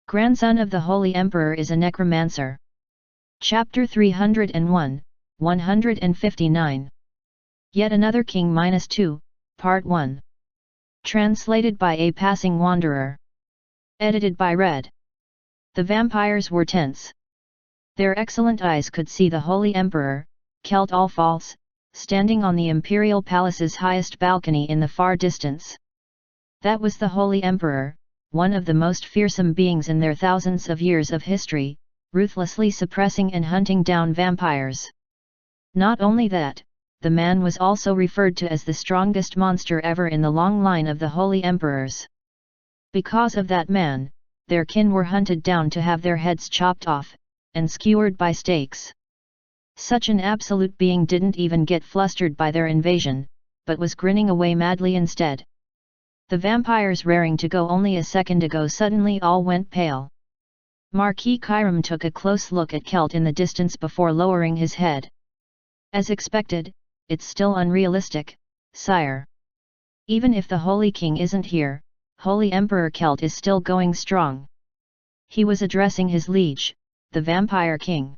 Grandson of the Holy Emperor is a necromancer. Chapter 301, 159. Yet Another King -2, Part 1. Translated by a Passing Wanderer. Edited by Red. The vampires were tense. Their excellent eyes could see the Holy Emperor, Celt All-False, standing on the Imperial Palace's highest balcony in the far distance. That was the Holy Emperor, one of the most fearsome beings in their thousands of years of history, ruthlessly suppressing and hunting down vampires. Not only that, the man was also referred to as the strongest monster ever in the long line of the Holy Emperors. Because of that man, their kin were hunted down to have their heads chopped off, and skewered by stakes. Such an absolute being didn't even get flustered by their invasion, but was grinning away madly instead. The vampires raring to go only a second ago suddenly all went pale. Marquis Kyram took a close look at Celt in the distance before lowering his head. As expected, it's still unrealistic, sire. Even if the Holy King isn't here, Holy Emperor Celt is still going strong. He was addressing his liege, the Vampire King.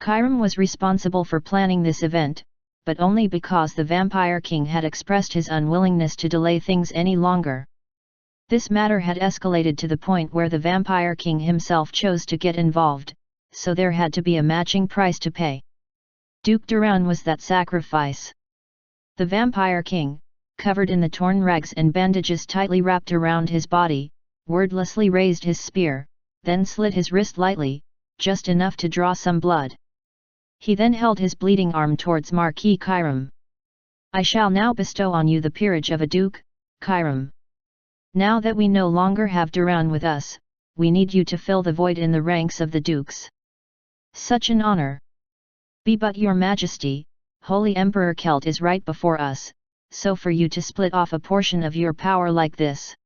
Kyram was responsible for planning this event, but only because the Vampire King had expressed his unwillingness to delay things any longer. This matter had escalated to the point where the Vampire King himself chose to get involved, so there had to be a matching price to pay. Duke Duran was that sacrifice. The Vampire King, covered in the torn rags and bandages tightly wrapped around his body, wordlessly raised his spear, then slit his wrist lightly, just enough to draw some blood. He then held his bleeding arm towards Marquis Kyram. "I shall now bestow on you the peerage of a duke, Kyram. Now that we no longer have Duran with us, we need you to fill the void in the ranks of the dukes." "Such an honor." "Be but your majesty, Holy Emperor Celt is right before us, so for you to split off a portion of your power like this.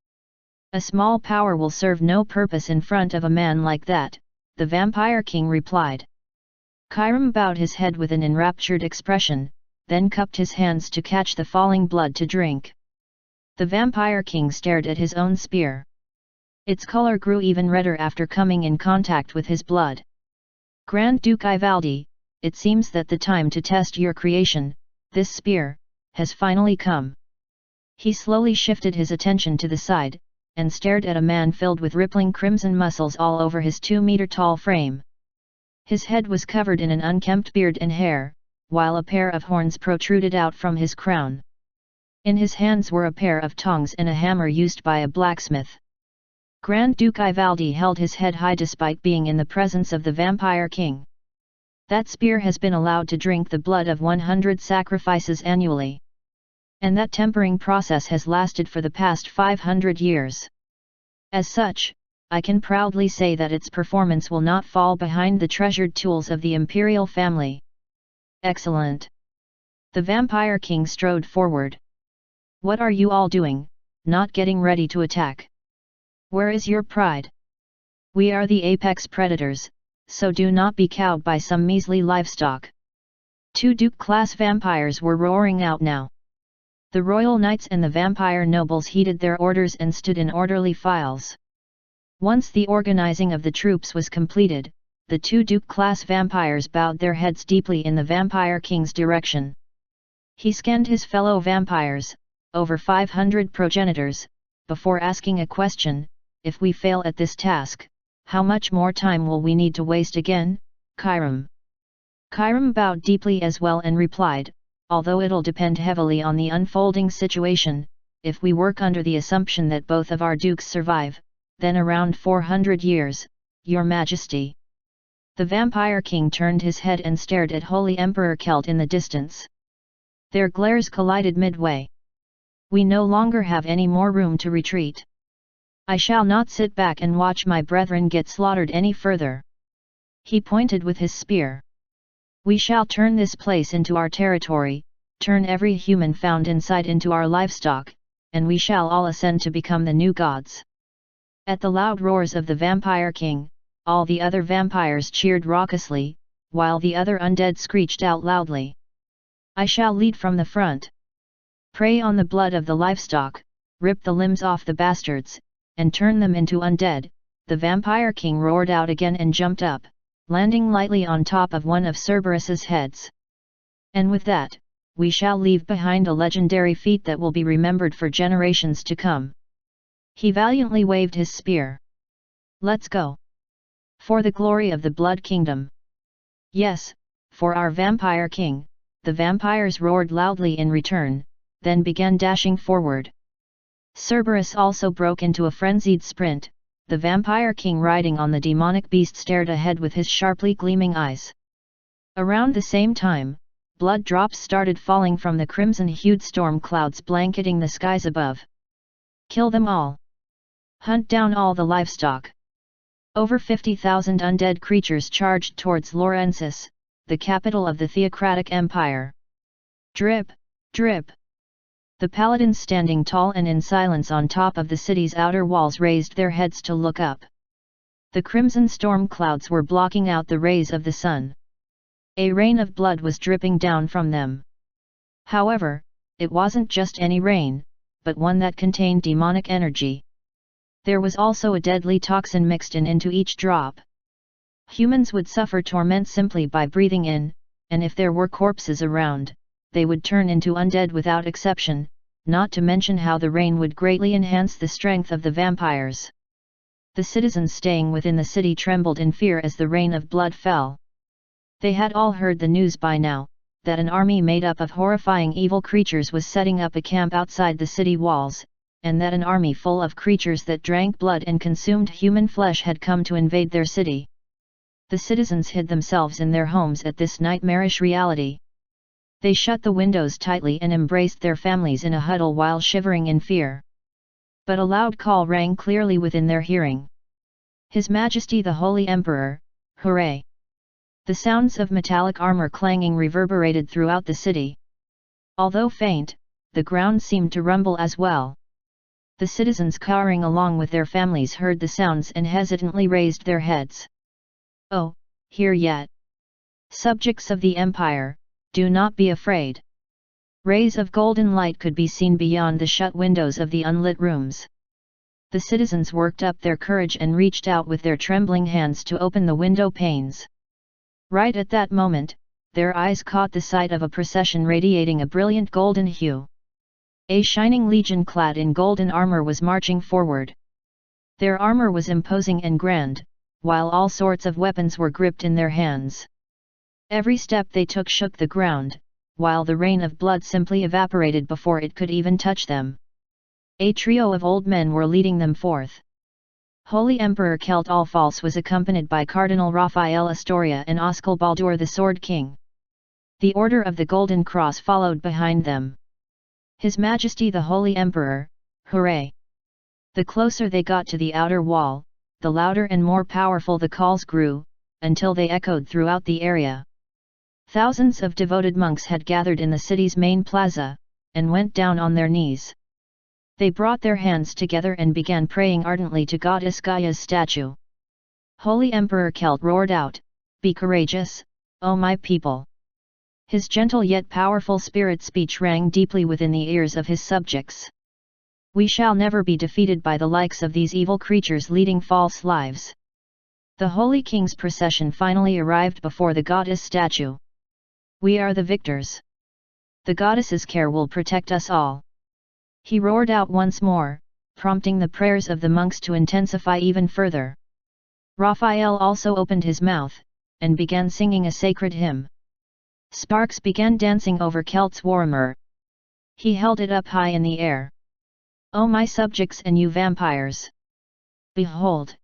A small power will serve no purpose in front of a man like that," the Vampire King replied. Kyram bowed his head with an enraptured expression, then cupped his hands to catch the falling blood to drink. The Vampire King stared at his own spear. Its color grew even redder after coming in contact with his blood. "Grand Duke Ivaldi, it seems that the time to test your creation, this spear, has finally come." He slowly shifted his attention to the side, and stared at a man filled with rippling crimson muscles all over his 2-meter-tall frame. His head was covered in an unkempt beard and hair, while a pair of horns protruded out from his crown. In his hands were a pair of tongs and a hammer used by a blacksmith. Grand Duke Ivaldi held his head high despite being in the presence of the Vampire King. "That spear has been allowed to drink the blood of 100 sacrifices annually. And that tempering process has lasted for the past 500 years. As such, I can proudly say that its performance will not fall behind the treasured tools of the imperial family." "Excellent." The Vampire King strode forward. "What are you all doing, not getting ready to attack? Where is your pride? We are the apex predators, so do not be cowed by some measly livestock." 2 Duke-class vampires were roaring out now. The royal knights and the vampire nobles heeded their orders and stood in orderly files. Once the organizing of the troops was completed, the 2 Duke-class vampires bowed their heads deeply in the Vampire King's direction. He scanned his fellow vampires, over 500 progenitors, before asking a question: "If we fail at this task, how much more time will we need to waste again, Kyram?" Kyram bowed deeply as well and replied, "Although it'll depend heavily on the unfolding situation, if we work under the assumption that both of our dukes survive, then around 400 years, your majesty." The Vampire King turned his head and stared at Holy Emperor Celt in the distance. Their glares collided midway. "We no longer have any more room to retreat. I shall not sit back and watch my brethren get slaughtered any further." He pointed with his spear. "We shall turn this place into our territory, turn every human found inside into our livestock, and we shall all ascend to become the new gods." At the loud roars of the Vampire King, all the other vampires cheered raucously, while the other undead screeched out loudly. "I shall lead from the front. Prey on the blood of the livestock, rip the limbs off the bastards, and turn them into undead," the vampire king roared out again and jumped up, landing lightly on top of one of Cerberus's heads. And with that, we shall leave behind a legendary feat that will be remembered for generations to come. He valiantly waved his spear. Let's go. For the glory of the Blood Kingdom. Yes, for our vampire king, the vampires roared loudly in return, then began dashing forward. Cerberus also broke into a frenzied sprint. The vampire king riding on the demonic beast stared ahead with his sharply gleaming eyes. Around the same time, blood drops started falling from the crimson-hued storm clouds blanketing the skies above. Kill them all. Hunt down all the livestock. Over 50,000 undead creatures charged towards Laurensis, the capital of the theocratic empire. Drip, drip. The paladins standing tall and in silence on top of the city's outer walls raised their heads to look up. The crimson storm clouds were blocking out the rays of the sun. A rain of blood was dripping down from them. However, it wasn't just any rain, but one that contained demonic energy. There was also a deadly toxin mixed into each drop. Humans would suffer torment simply by breathing in, and if there were corpses around, they would turn into undead without exception, not to mention how the rain would greatly enhance the strength of the vampires. The citizens staying within the city trembled in fear as the rain of blood fell. They had all heard the news by now, that an army made up of horrifying evil creatures was setting up a camp outside the city walls, and that an army full of creatures that drank blood and consumed human flesh had come to invade their city. The citizens hid themselves in their homes at this nightmarish reality. They shut the windows tightly and embraced their families in a huddle while shivering in fear. But a loud call rang clearly within their hearing. His Majesty the Holy Emperor, hooray! The sounds of metallic armor clanging reverberated throughout the city. Although faint, the ground seemed to rumble as well. The citizens cowering along with their families heard the sounds and hesitantly raised their heads. Oh, here yet! Subjects of the Empire, do not be afraid. Rays of golden light could be seen beyond the shut windows of the unlit rooms. The citizens worked up their courage and reached out with their trembling hands to open the window panes. Right at that moment, their eyes caught the sight of a procession radiating a brilliant golden hue. A shining legion clad in golden armor was marching forward. Their armor was imposing and grand, while all sorts of weapons were gripped in their hands. Every step they took shook the ground, while the rain of blood simply evaporated before it could even touch them. A trio of old men were leading them forth. Holy Emperor Celt Alphonse was accompanied by Cardinal Raphael Astoria and Oscal Baldur the Sword King. The Order of the Golden Cross followed behind them. His Majesty the Holy Emperor, hooray! The closer they got to the outer wall, the louder and more powerful the calls grew, until they echoed throughout the area. Thousands of devoted monks had gathered in the city's main plaza, and went down on their knees. They brought their hands together and began praying ardently to Goddess Gaia's statue. Holy Emperor Celt roared out, "Be courageous, O my people!" His gentle yet powerful spirit speech rang deeply within the ears of his subjects. We shall never be defeated by the likes of these evil creatures leading false lives. The Holy King's procession finally arrived before the goddess statue. We are the victors. The goddess's care will protect us all. He roared out once more, prompting the prayers of the monks to intensify even further. Raphael also opened his mouth, and began singing a sacred hymn. Sparks began dancing over Celt's warhammer. He held it up high in the air. O my subjects and you vampires! Behold!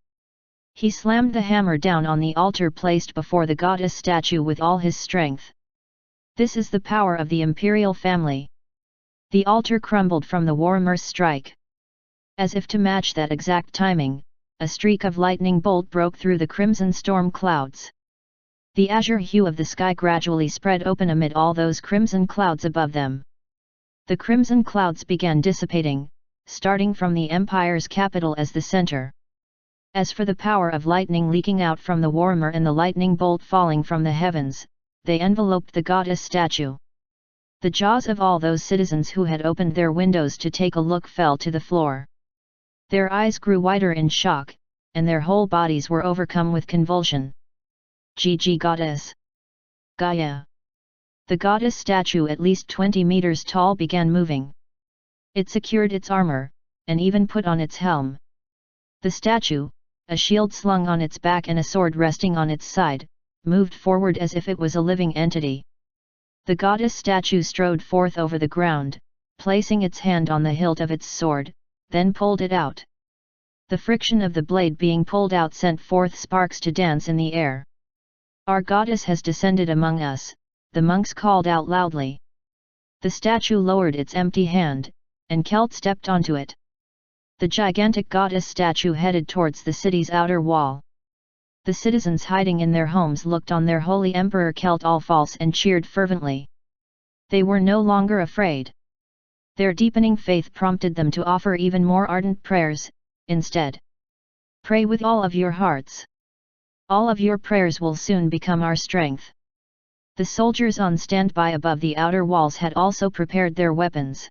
He slammed the hammer down on the altar placed before the goddess statue with all his strength. This is the power of the imperial family. The altar crumbled from the warhammer's strike. As if to match that exact timing, a streak of lightning bolt broke through the crimson storm clouds. The azure hue of the sky gradually spread open amid all those crimson clouds above them. The crimson clouds began dissipating, starting from the empire's capital as the center. As for the power of lightning leaking out from the warhammer and the lightning bolt falling from the heavens, they enveloped the goddess statue. The jaws of all those citizens who had opened their windows to take a look fell to the floor. Their eyes grew wider in shock, and their whole bodies were overcome with convulsion. GG Goddess! Gaia! The goddess statue, at least 20 meters tall, began moving. It secured its armor, and even put on its helm. The statue, a shield slung on its back and a sword resting on its side, moved forward as if it was a living entity. The goddess statue strode forth over the ground, placing its hand on the hilt of its sword, then pulled it out. The friction of the blade being pulled out sent forth sparks to dance in the air. "Our goddess has descended among us," the monks called out loudly. The statue lowered its empty hand, and Kelt stepped onto it. The gigantic goddess statue headed towards the city's outer wall. The citizens hiding in their homes looked on their holy emperor Kelt all false and cheered fervently. They were no longer afraid. Their deepening faith prompted them to offer even more ardent prayers. Instead, pray with all of your hearts. All of your prayers will soon become our strength. The soldiers on standby above the outer walls had also prepared their weapons.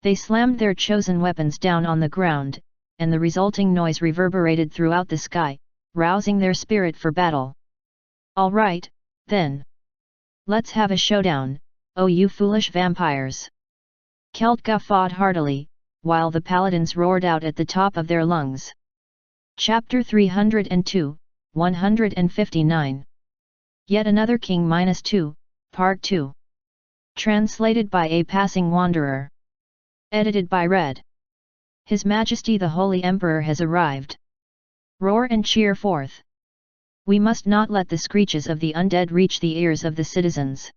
They slammed their chosen weapons down on the ground, and the resulting noise reverberated throughout the sky, rousing their spirit for battle. "All right, then. Let's have a showdown, oh you foolish vampires!" Kelt guffawed heartily, while the paladins roared out at the top of their lungs. Chapter 302, 159. Yet Another King -2, Part 2. Translated by A Passing Wanderer. Edited by Red. His Majesty the Holy Emperor has arrived. Roar and cheer forth. We must not let the screeches of the undead reach the ears of the citizens.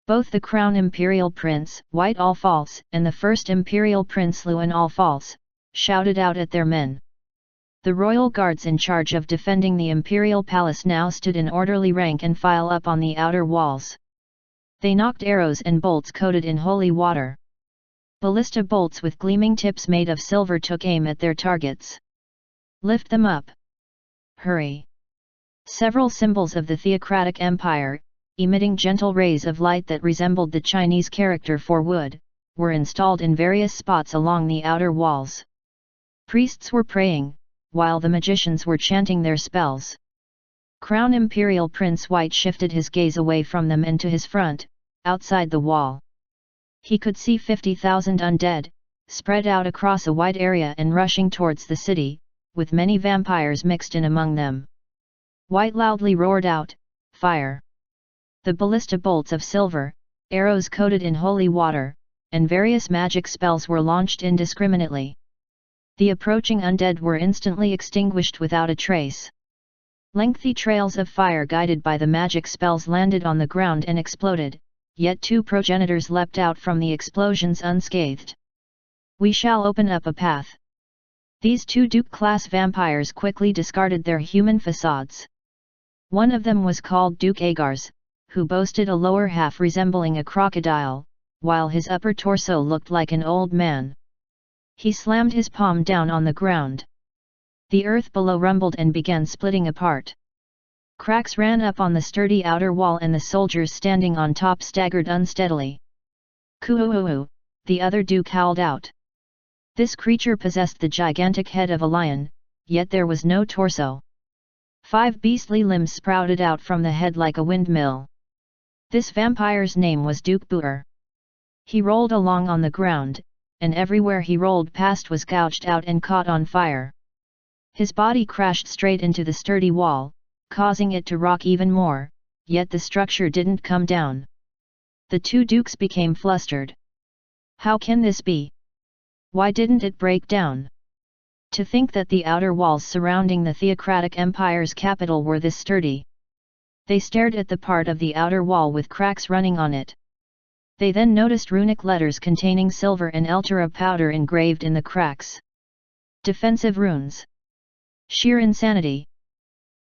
Both the Crown Imperial Prince, White All False, and the First Imperial Prince Luan All False, shouted out at their men. The royal guards in charge of defending the Imperial Palace now stood in orderly rank and file up on the outer walls. They knocked arrows and bolts coated in holy water. Ballista bolts with gleaming tips made of silver took aim at their targets. "Lift them up! Hurry!" Several symbols of the theocratic empire, emitting gentle rays of light that resembled the Chinese character for wood, were installed in various spots along the outer walls. Priests were praying, while the magicians were chanting their spells. Crown Imperial Prince White shifted his gaze away from them and to his front, outside the wall. He could see 50,000 undead, spread out across a wide area and rushing towards the city, with many vampires mixed in among them. White loudly roared out, "Fire!" The ballista bolts of silver, arrows coated in holy water, and various magic spells were launched indiscriminately. The approaching undead were instantly extinguished without a trace. Lengthy trails of fire guided by the magic spells landed on the ground and exploded, yet two progenitors leapt out from the explosions unscathed. "We shall open up a path." These two Duke-class vampires quickly discarded their human facades. One of them was called Duke Agars, who boasted a lower half resembling a crocodile, while his upper torso looked like an old man. He slammed his palm down on the ground. The earth below rumbled and began splitting apart. Cracks ran up on the sturdy outer wall and the soldiers standing on top staggered unsteadily. "Kuuuu!" the other Duke howled out. This creature possessed the gigantic head of a lion, yet there was no torso. 5 beastly limbs sprouted out from the head like a windmill. This vampire's name was Duke Buer. He rolled along on the ground, and everywhere he rolled past was gouged out and caught on fire. His body crashed straight into the sturdy wall, causing it to rock even more, yet the structure didn't come down. The two dukes became flustered. How can this be? Why didn't it break down? To think that the outer walls surrounding the theocratic empire's capital were this sturdy. They stared at the part of the outer wall with cracks running on it. They then noticed runic letters containing silver and Eltura powder engraved in the cracks. Defensive runes. Sheer insanity.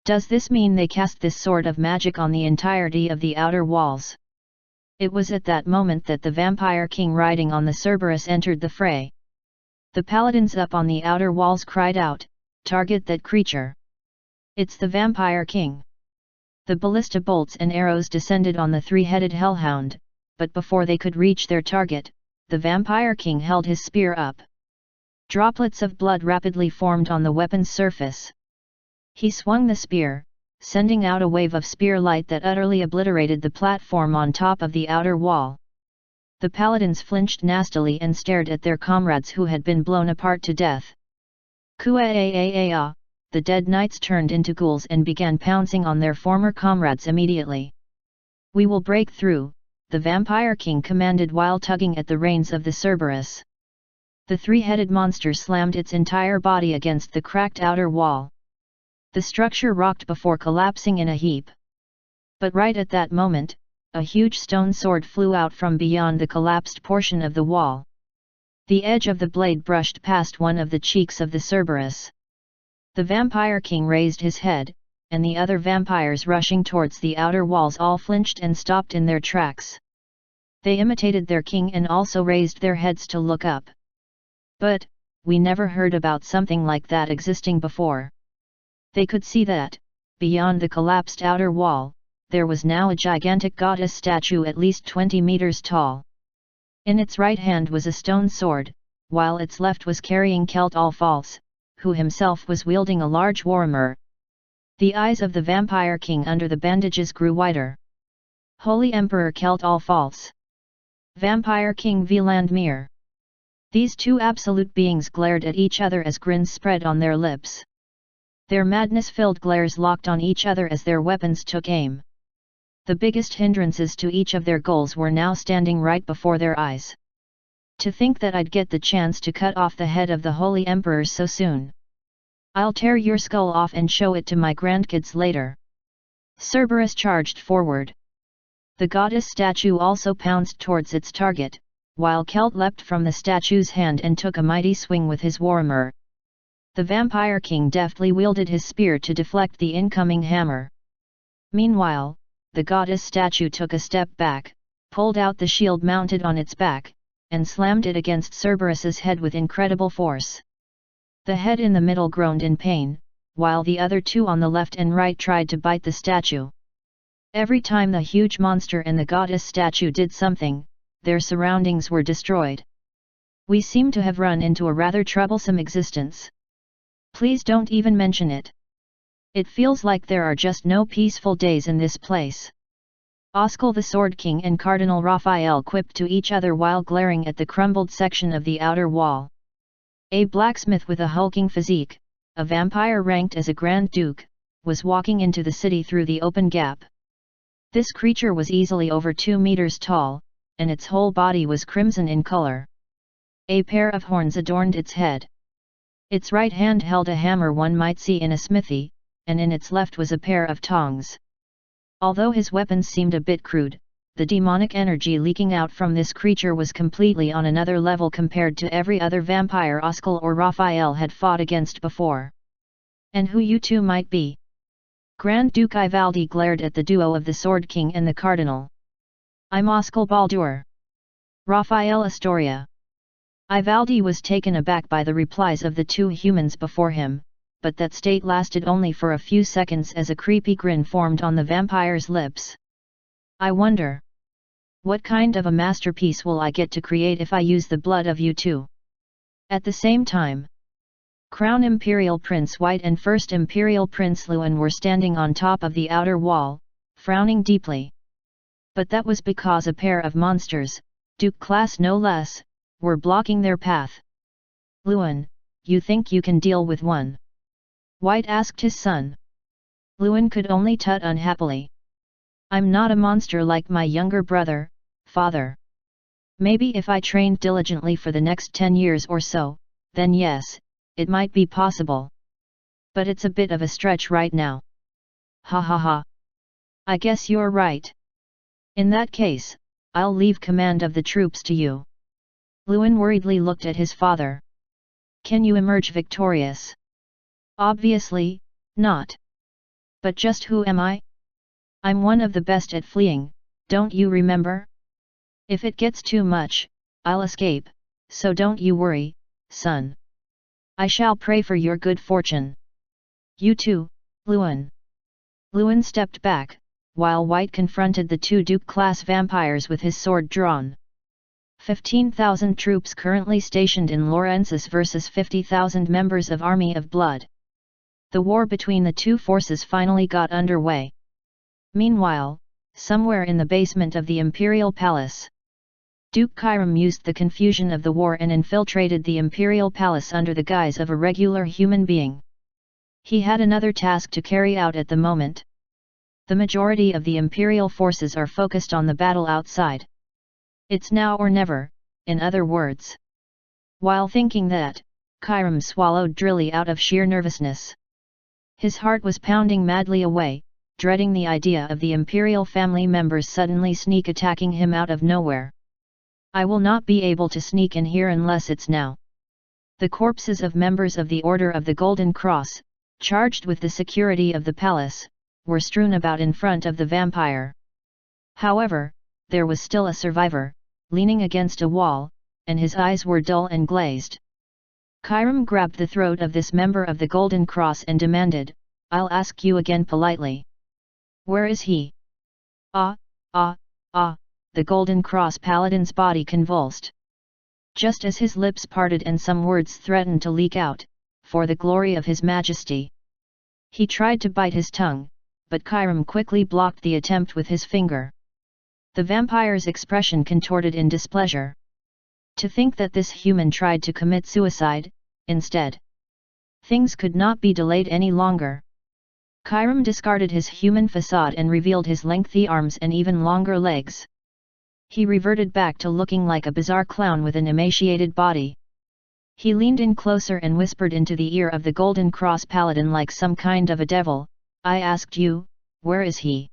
Does this mean they cast this sort of magic on the entirety of the outer walls? It was at that moment that the vampire king riding on the Cerberus entered the fray. The paladins up on the outer walls cried out, "Target that creature! It's the vampire king!" The ballista bolts and arrows descended on the three-headed hellhound, but before they could reach their target, the vampire king held his spear up. Droplets of blood rapidly formed on the weapon's surface. He swung the spear, sending out a wave of spear light that utterly obliterated the platform on top of the outer wall. The paladins flinched nastily and stared at their comrades who had been blown apart to death. Kuaa! The dead knights turned into ghouls and began pouncing on their former comrades immediately. We will break through, the Vampire King commanded while tugging at the reins of the Cerberus. The three-headed monster slammed its entire body against the cracked outer wall. The structure rocked before collapsing in a heap. But right at that moment, a huge stone sword flew out from beyond the collapsed portion of the wall. The edge of the blade brushed past one of the cheeks of the Cerberus. The Vampire King raised his head, and the other vampires rushing towards the outer walls all flinched and stopped in their tracks. They imitated their king and also raised their heads to look up. But, we never heard about something like that existing before. They could see that, beyond the collapsed outer wall, there was now a gigantic goddess statue at least 20 meters tall. In its right hand was a stone sword, while its left was carrying Kelt Alfalz, who himself was wielding a large warhammer. The eyes of the Vampire King under the bandages grew wider. Holy Emperor Kelt Alfalz! Vampire King Vlandmir! These two absolute beings glared at each other as grins spread on their lips. Their madness-filled glares locked on each other as their weapons took aim. The biggest hindrances to each of their goals were now standing right before their eyes. To think that I'd get the chance to cut off the head of the Holy Emperor so soon. I'll tear your skull off and show it to my grandkids later. Cerberus charged forward. The goddess statue also pounced towards its target, while Kelt leapt from the statue's hand and took a mighty swing with his warhammer. The Vampire King deftly wielded his spear to deflect the incoming hammer. Meanwhile, the goddess statue took a step back, pulled out the shield mounted on its back, and slammed it against Cerberus's head with incredible force. The head in the middle groaned in pain, while the other two on the left and right tried to bite the statue. Every time the huge monster and the goddess statue did something, their surroundings were destroyed. We seem to have run into a rather troublesome existence. Please don't even mention it. It feels like there are just no peaceful days in this place. Oskel the Sword King and Cardinal Raphael quipped to each other while glaring at the crumbled section of the outer wall. A blacksmith with a hulking physique, a vampire ranked as a Grand Duke, was walking into the city through the open gap. This creature was easily over 2 meters tall, and its whole body was crimson in color. A pair of horns adorned its head. Its right hand held a hammer one might see in a smithy, and in its left was a pair of tongs. Although his weapons seemed a bit crude, the demonic energy leaking out from this creature was completely on another level compared to every other vampire Oskel or Raphael had fought against before. And who you two might be? Grand Duke Ivaldi glared at the duo of the Sword King and the Cardinal. I'm Oskel Baldur. Raphael Astoria. Ivaldi was taken aback by the replies of the two humans before him, but that state lasted only for a few seconds as a creepy grin formed on the vampire's lips. I wonder, what kind of a masterpiece will I get to create if I use the blood of you two? At the same time, Crown Imperial Prince White and First Imperial Prince Lewin were standing on top of the outer wall, frowning deeply. But that was because a pair of monsters, Duke class no less, were blocking their path. Lewin, you think you can deal with one? White asked his son. Lewin could only tut unhappily. I'm not a monster like my younger brother, father. Maybe if I trained diligently for the next 10 years or so, then yes, it might be possible. But it's a bit of a stretch right now. Ha ha ha. I guess you're right. In that case, I'll leave command of the troops to you. Lewin worriedly looked at his father. Can you emerge victorious? Obviously, not. But just who am I? I'm one of the best at fleeing, don't you remember? If it gets too much, I'll escape, so don't you worry, son. I shall pray for your good fortune. You too, Lewin. Lewin stepped back, while White confronted the two Duke-class vampires with his sword drawn. 15,000 troops currently stationed in Laurensis versus 50,000 members of Army of Blood. The war between the two forces finally got underway. Meanwhile, somewhere in the basement of the Imperial Palace, Duke Kairam used the confusion of the war and infiltrated the Imperial Palace under the guise of a regular human being. He had another task to carry out at the moment. The majority of the Imperial forces are focused on the battle outside. It's now or never, in other words. While thinking that, Kairam swallowed Drilly out of sheer nervousness. His heart was pounding madly away, dreading the idea of the Imperial family members suddenly sneak attacking him out of nowhere. I will not be able to sneak in here unless it's now. The corpses of members of the Order of the Golden Cross, charged with the security of the palace, were strewn about in front of the vampire. However, there was still a survivor, leaning against a wall, and his eyes were dull and glazed. Kairam grabbed the throat of this member of the Golden Cross and demanded, "I'll ask you again politely. Where is he?" "Ah, the Golden Cross paladin's body convulsed. Just as his lips parted and some words threatened to leak out, "For the glory of His Majesty." He tried to bite his tongue, but Kairam quickly blocked the attempt with his finger. The vampire's expression contorted in displeasure. To think that this human tried to commit suicide, instead. Things could not be delayed any longer. Kairam discarded his human facade and revealed his lengthy arms and even longer legs. He reverted back to looking like a bizarre clown with an emaciated body. He leaned in closer and whispered into the ear of the Golden Cross paladin like some kind of a devil, "I asked you, where is he?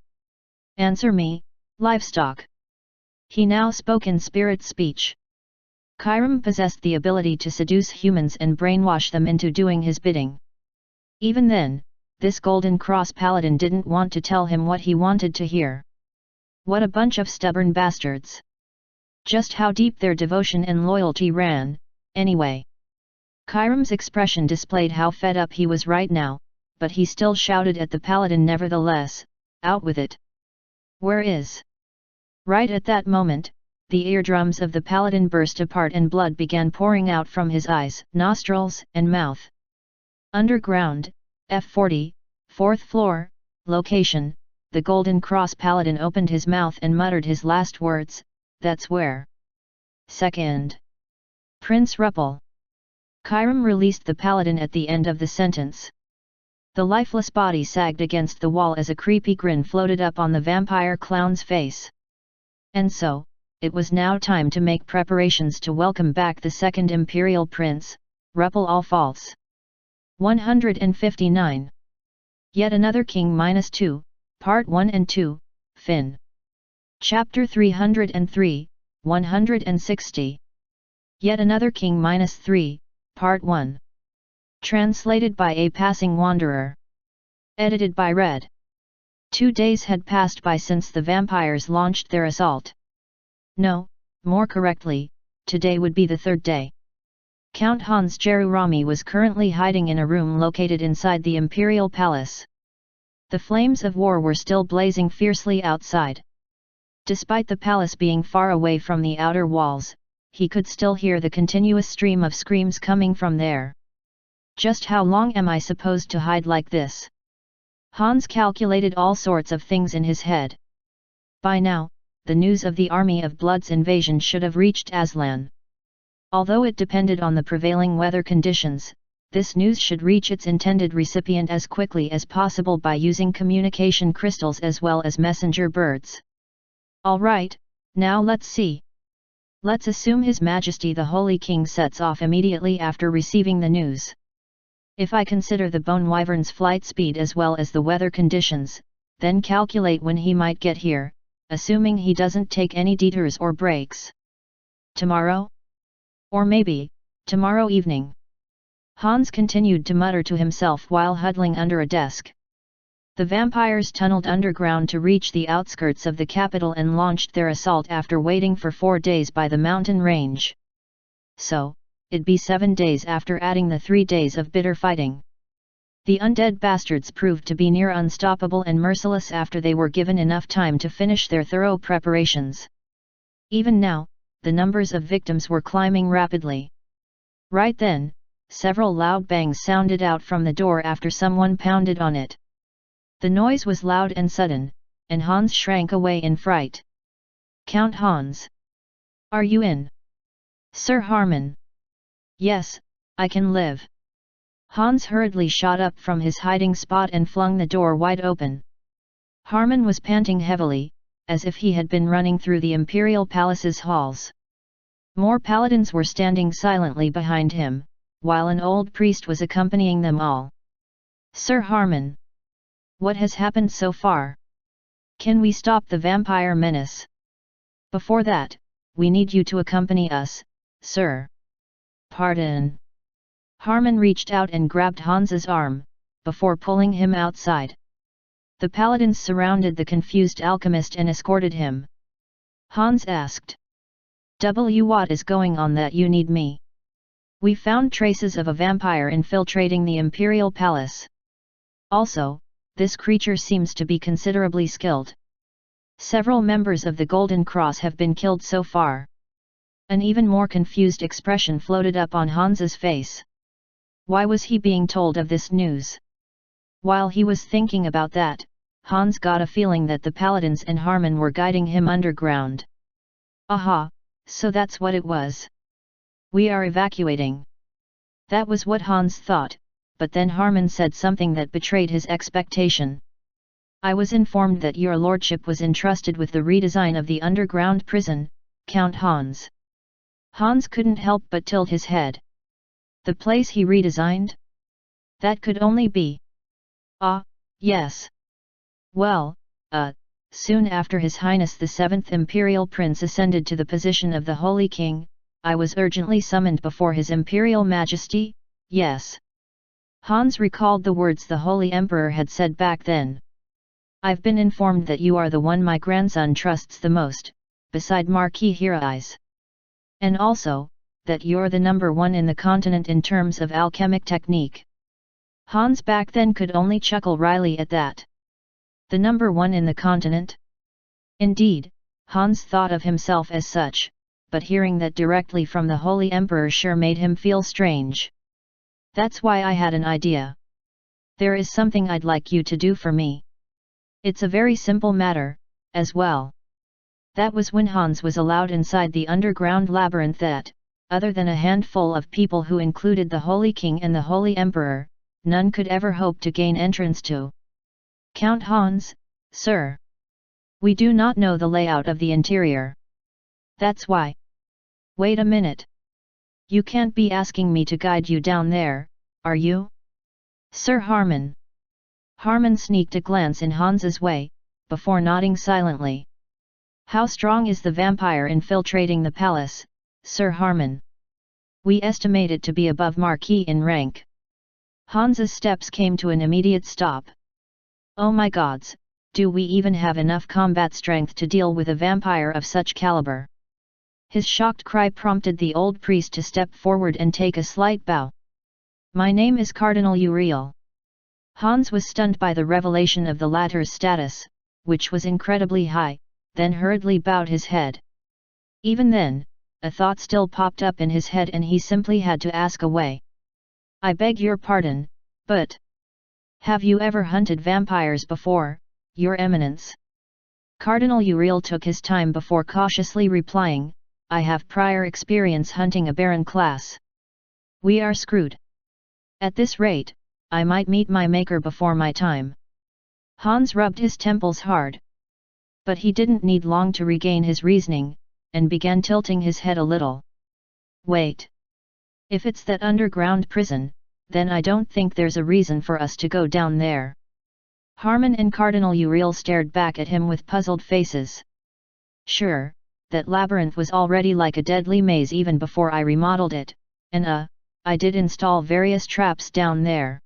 Answer me, livestock." He now spoke in spirit speech. Kairam possessed the ability to seduce humans and brainwash them into doing his bidding. Even then, this Golden Cross paladin didn't want to tell him what he wanted to hear. What a bunch of stubborn bastards! Just how deep their devotion and loyalty ran, anyway. Kairam's expression displayed how fed up he was right now, but he still shouted at the paladin nevertheless, "Out with it! Where is?" Right at that moment, the eardrums of the paladin burst apart and blood began pouring out from his eyes, nostrils, and mouth. Underground, F40, 4th floor, location. The Golden Cross paladin opened his mouth and muttered his last words, "That's where." Second. Prince Ruppel. Kairam released the paladin at the end of the sentence. The lifeless body sagged against the wall as a creepy grin floated up on the vampire clown's face. And so, it was now time to make preparations to welcome back the second Imperial Prince, Ruppel all false. 159. Yet Another King -2, Part 1 and 2, Fin. Chapter 303, 160. Yet Another King -3, Part 1. Translated by A Passing Wanderer. Edited by Red. 2 days had passed by since the vampires launched their assault. No, more correctly, today would be the third day. Count Hans Jerurami was currently hiding in a room located inside the Imperial Palace. The flames of war were still blazing fiercely outside. Despite the palace being far away from the outer walls, he could still hear the continuous stream of screams coming from there. Just how long am I supposed to hide like this? Hans calculated all sorts of things in his head. By now, the news of the Army of Blood's invasion should have reached Aslan. Although it depended on the prevailing weather conditions, this news should reach its intended recipient as quickly as possible by using communication crystals as well as messenger birds. Alright, now let's see. Let's assume His Majesty the Holy King sets off immediately after receiving the news. If I consider the Bone Wyvern's flight speed as well as the weather conditions, then calculate when he might get here, assuming he doesn't take any detours or breaks. Tomorrow? Or maybe, tomorrow evening. Hans continued to mutter to himself while huddling under a desk. The vampires tunneled underground to reach the outskirts of the capital and launched their assault after waiting for 4 days by the mountain range. So, it'd be 7 days after adding the 3 days of bitter fighting. The undead bastards proved to be near unstoppable and merciless after they were given enough time to finish their thorough preparations. Even now, the numbers of victims were climbing rapidly. Right then, several loud bangs sounded out from the door after someone pounded on it. The noise was loud and sudden, and Hans shrank away in fright. "Count Hans! Are you in?" "Sir Harman." "Yes, I can live." Hans hurriedly shot up from his hiding spot and flung the door wide open. Harman was panting heavily, as if he had been running through the imperial palace's halls. More paladins were standing silently behind him, while an old priest was accompanying them all. "Sir Harman! What has happened so far? Can we stop the vampire menace? Before that, we need you to accompany us, sir." "Pardon." Harman reached out and grabbed Hans's arm, before pulling him outside. The paladins surrounded the confused alchemist and escorted him. Hans asked, "What is going on that you need me?" "We found traces of a vampire infiltrating the imperial palace. Also, this creature seems to be considerably skilled. Several members of the Golden Cross have been killed so far." An even more confused expression floated up on Hans's face. Why was he being told of this news? While he was thinking about that, Hans got a feeling that the paladins and Harman were guiding him underground. "Aha, so that's what it was. We are evacuating." That was what Hans thought, but then Harman said something that betrayed his expectation. "I was informed that your lordship was entrusted with the redesign of the underground prison, Count Hans." Hans couldn't help but tilt his head. The place he redesigned? That could only be. "Ah, yes. Well, soon after His Highness the 7th Imperial Prince ascended to the position of the Holy King, I was urgently summoned before His Imperial Majesty, yes." Hans recalled the words the Holy Emperor had said back then. "I've been informed that you are the one my grandson trusts the most, beside Marquis Hirais. And also, that you're the number one in the continent in terms of alchemic technique." Hans back then could only chuckle wryly at that. The number one in the continent? Indeed, Hans thought of himself as such, but hearing that directly from the Holy Emperor sure made him feel strange. "That's why I had an idea. There is something I'd like you to do for me. It's a very simple matter, as well." That was when Hans was allowed inside the underground labyrinth that, other than a handful of people who included the Holy King and the Holy Emperor, none could ever hope to gain entrance to. "Count Hans, sir. We do not know the layout of the interior. That's why." "Wait a minute. You can't be asking me to guide you down there, are you? Sir Harman?" Harman sneaked a glance in Hans's way, before nodding silently. "How strong is the vampire infiltrating the palace, Sir Harman?" "We estimate it to be above Marquis in rank." Hans's steps came to an immediate stop. "Oh my gods, do we even have enough combat strength to deal with a vampire of such caliber?" His shocked cry prompted the old priest to step forward and take a slight bow. "My name is Cardinal Uriel." Hans was stunned by the revelation of the latter's status, which was incredibly high, then hurriedly bowed his head. Even then, a thought still popped up in his head and he simply had to ask away. "I beg your pardon, but have you ever hunted vampires before, Your Eminence?" Cardinal Uriel took his time before cautiously replying, "I have prior experience hunting a Baron class. We are screwed. At this rate, I might meet my maker before my time." Hans rubbed his temples hard. But he didn't need long to regain his reasoning, and began tilting his head a little. "Wait. If it's that underground prison, then I don't think there's a reason for us to go down there." Harman and Cardinal Uriel stared back at him with puzzled faces. "Sure, that labyrinth was already like a deadly maze even before I remodeled it, and I did install various traps down there.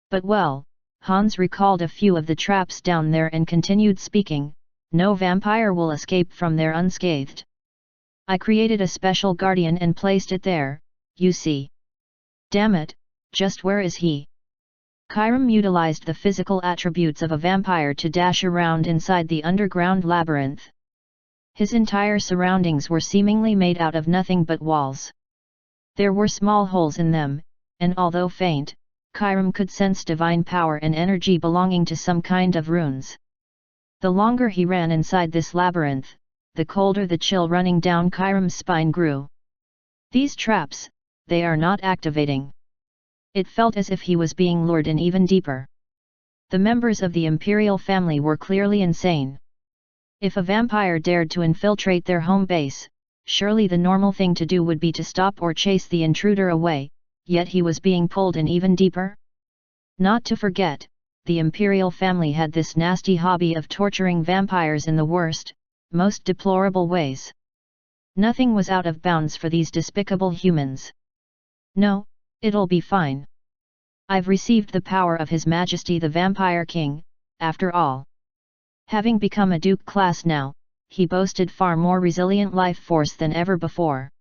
But well," Hans recalled a few of the traps down there and continued speaking, "no vampire will escape from there unscathed. I created a special guardian and placed it there, you see." "Damn it, just where is he?" Kyram utilized the physical attributes of a vampire to dash around inside the underground labyrinth. His entire surroundings were seemingly made out of nothing but walls. There were small holes in them, and although faint, Chiram could sense divine power and energy belonging to some kind of runes. The longer he ran inside this labyrinth, the colder the chill running down Chiram's spine grew. These traps, they are not activating. It felt as if he was being lured in even deeper. The members of the imperial family were clearly insane. If a vampire dared to infiltrate their home base, surely the normal thing to do would be to stop or chase the intruder away, yet he was being pulled in even deeper. Not to forget, the imperial family had this nasty hobby of torturing vampires in the worst, most deplorable ways. Nothing was out of bounds for these despicable humans. No, it'll be fine. I've received the power of His Majesty the Vampire King, after all. Having become a Duke class now, he boasted far more resilient life force than ever before.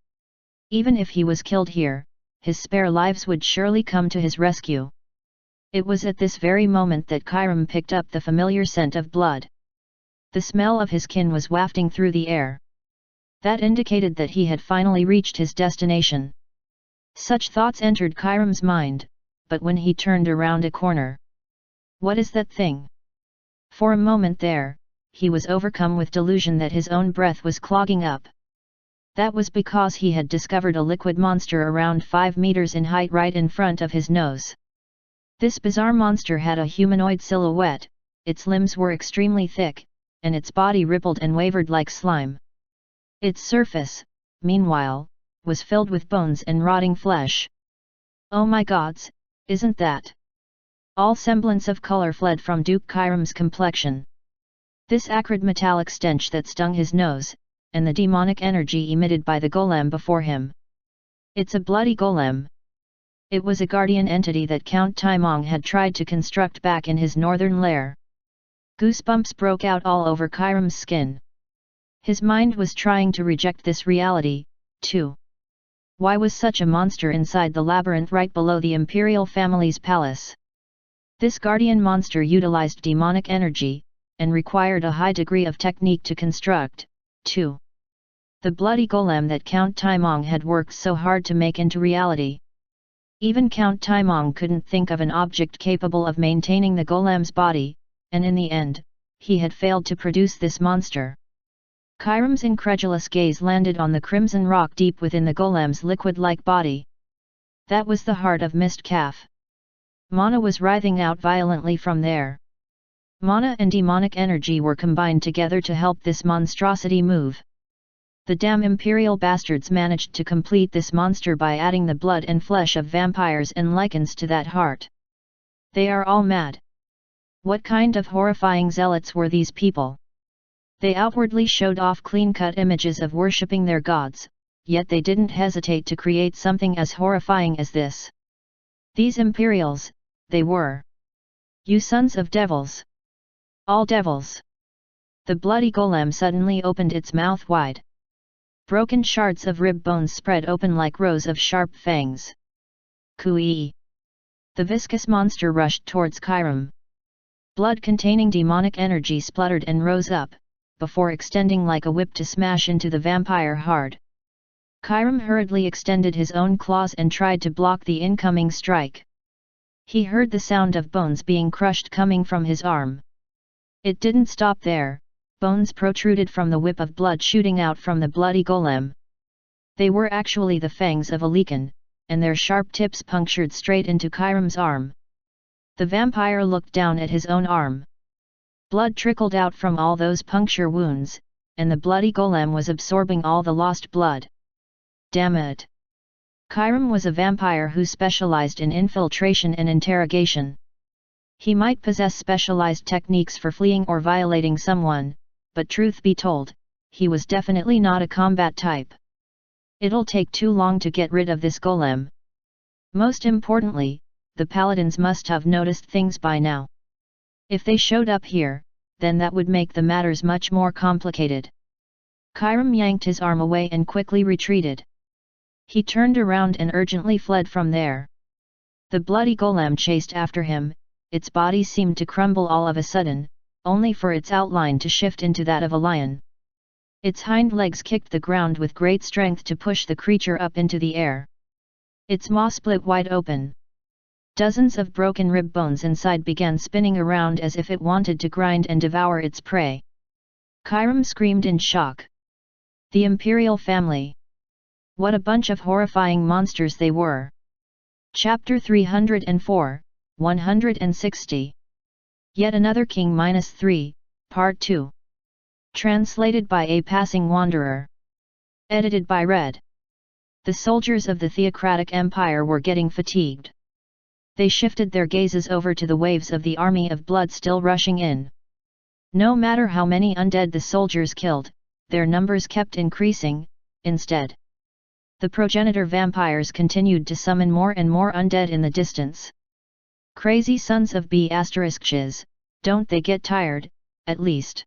Even if he was killed here, his spare lives would surely come to his rescue. It was at this very moment that Chiram picked up the familiar scent of blood. The smell of his kin was wafting through the air. That indicated that he had finally reached his destination. Such thoughts entered Chiram's mind, but when he turned around a corner. What is that thing? For a moment there, he was overcome with delusion that his own breath was clogging up. That was because he had discovered a liquid monster around 5 meters in height right in front of his nose. This bizarre monster had a humanoid silhouette, its limbs were extremely thick, and its body rippled and wavered like slime. Its surface, meanwhile, was filled with bones and rotting flesh. Oh my gods, isn't that? All semblance of color fled from Duke Chiram's complexion. This acrid metallic stench that stung his nose, and the demonic energy emitted by the golem before him. It's a bloody golem. It was a guardian entity that Count Taimong had tried to construct back in his northern lair. Goosebumps broke out all over Chiram's skin. His mind was trying to reject this reality, too. Why was such a monster inside the labyrinth right below the imperial family's palace? This guardian monster utilized demonic energy, and required a high degree of technique to construct, too. The bloody golem that Count Taimong had worked so hard to make into reality. Even Count Taimong couldn't think of an object capable of maintaining the golem's body, and in the end, he had failed to produce this monster. Chiram's incredulous gaze landed on the crimson rock deep within the golem's liquid-like body. That was the heart of Mist Calf. Mana was writhing out violently from there. Mana and demonic energy were combined together to help this monstrosity move. The damn imperial bastards managed to complete this monster by adding the blood and flesh of vampires and lichens to that heart. They are all mad. What kind of horrifying zealots were these people? They outwardly showed off clean-cut images of worshipping their gods, yet they didn't hesitate to create something as horrifying as this. These Imperials, they were. You sons of devils! All devils! The bloody golem suddenly opened its mouth wide. Broken shards of rib bones spread open like rows of sharp fangs. Cooee! The viscous monster rushed towards Chiram. Blood containing demonic energy spluttered and rose up, before extending like a whip to smash into the vampire hard. Chiram hurriedly extended his own claws and tried to block the incoming strike. He heard the sound of bones being crushed coming from his arm. It didn't stop there, bones protruded from the whip of blood shooting out from the bloody golem. They were actually the fangs of a lichen, and their sharp tips punctured straight into Chiram's arm. The vampire looked down at his own arm. Blood trickled out from all those puncture wounds, and the bloody golem was absorbing all the lost blood. Damn it! Chiram was a vampire who specialized in infiltration and interrogation. He might possess specialized techniques for fleeing or violating someone, but truth be told, he was definitely not a combat type. It'll take too long to get rid of this golem. Most importantly, the paladins must have noticed things by now. If they showed up here, then that would make the matters much more complicated. Chiram yanked his arm away and quickly retreated. He turned around and urgently fled from there. The bloody golem chased after him, its body seemed to crumble all of a sudden, only for its outline to shift into that of a lion. Its hind legs kicked the ground with great strength to push the creature up into the air. Its maw split wide open. Dozens of broken rib bones inside began spinning around as if it wanted to grind and devour its prey. Kairam screamed in shock. The Imperial family! What a bunch of horrifying monsters they were! Chapter 304, 160. Yet Another King -3, Part 2. Translated by A Passing Wanderer. Edited by Red. The soldiers of the Theocratic Empire were getting fatigued. They shifted their gazes over to the waves of the army of blood still rushing in. No matter how many undead the soldiers killed, their numbers kept increasing. Instead, the progenitor vampires continued to summon more and more undead in the distance. Crazy sons of B*****, don't they get tired, at least?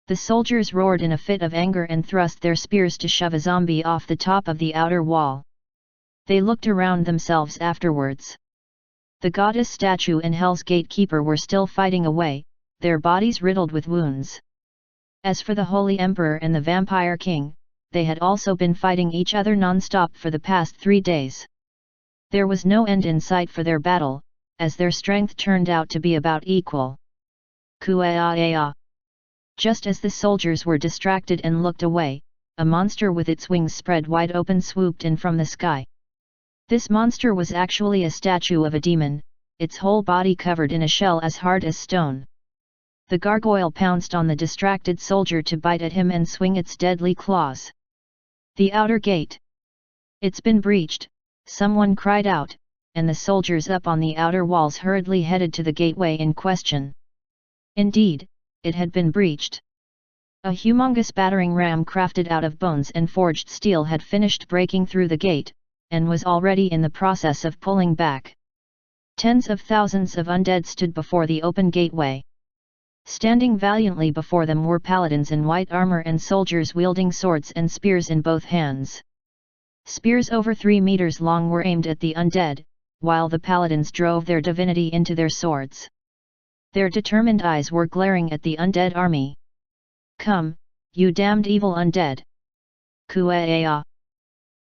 The soldiers roared in a fit of anger and thrust their spears to shove a zombie off the top of the outer wall. They looked around themselves afterwards. The goddess statue and Hell's gatekeeper were still fighting away, their bodies riddled with wounds. As for the Holy Emperor and the Vampire King, they had also been fighting each other non-stop for the past 3 days. There was no end in sight for their battle, as their strength turned out to be about equal. Kuaa-aa. Just as the soldiers were distracted and looked away, a monster with its wings spread wide open swooped in from the sky. This monster was actually a statue of a demon, its whole body covered in a shell as hard as stone. The gargoyle pounced on the distracted soldier to bite at him and swing its deadly claws. The outer gate! It's been breached, someone cried out, and the soldiers up on the outer walls hurriedly headed to the gateway in question. Indeed, it had been breached. A humongous battering ram crafted out of bones and forged steel had finished breaking through the gate, and was already in the process of pulling back. Tens of thousands of undead stood before the open gateway. Standing valiantly before them were paladins in white armor and soldiers wielding swords and spears in both hands. Spears over 3 meters long were aimed at the undead, while the paladins drove their divinity into their swords. Their determined eyes were glaring at the undead army. "Come, you damned evil undead! Kuaa!"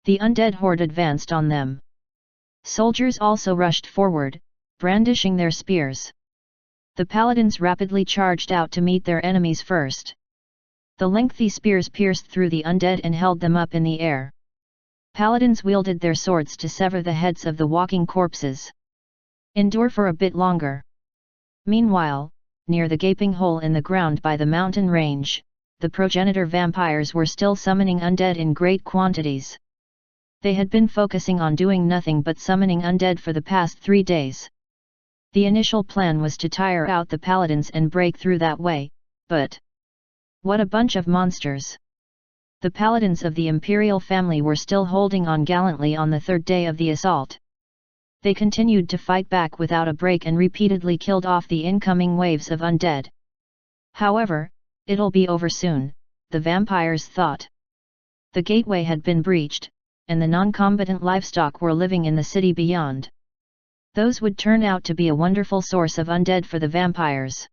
The undead horde advanced on them. Soldiers also rushed forward, brandishing their spears. The paladins rapidly charged out to meet their enemies first. The lengthy spears pierced through the undead and held them up in the air. Paladins wielded their swords to sever the heads of the walking corpses. Endure for a bit longer. Meanwhile, near the gaping hole in the ground by the mountain range, the progenitor vampires were still summoning undead in great quantities. They had been focusing on doing nothing but summoning undead for the past 3 days. The initial plan was to tire out the paladins and break through that way, but what a bunch of monsters! The paladins of the imperial family were still holding on gallantly on the 3rd day of the assault. They continued to fight back without a break and repeatedly killed off the incoming waves of undead. However, it'll be over soon, the vampires thought. The gateway had been breached, and the non-combatant livestock were living in the city beyond. Those would turn out to be a wonderful source of undead for the vampires.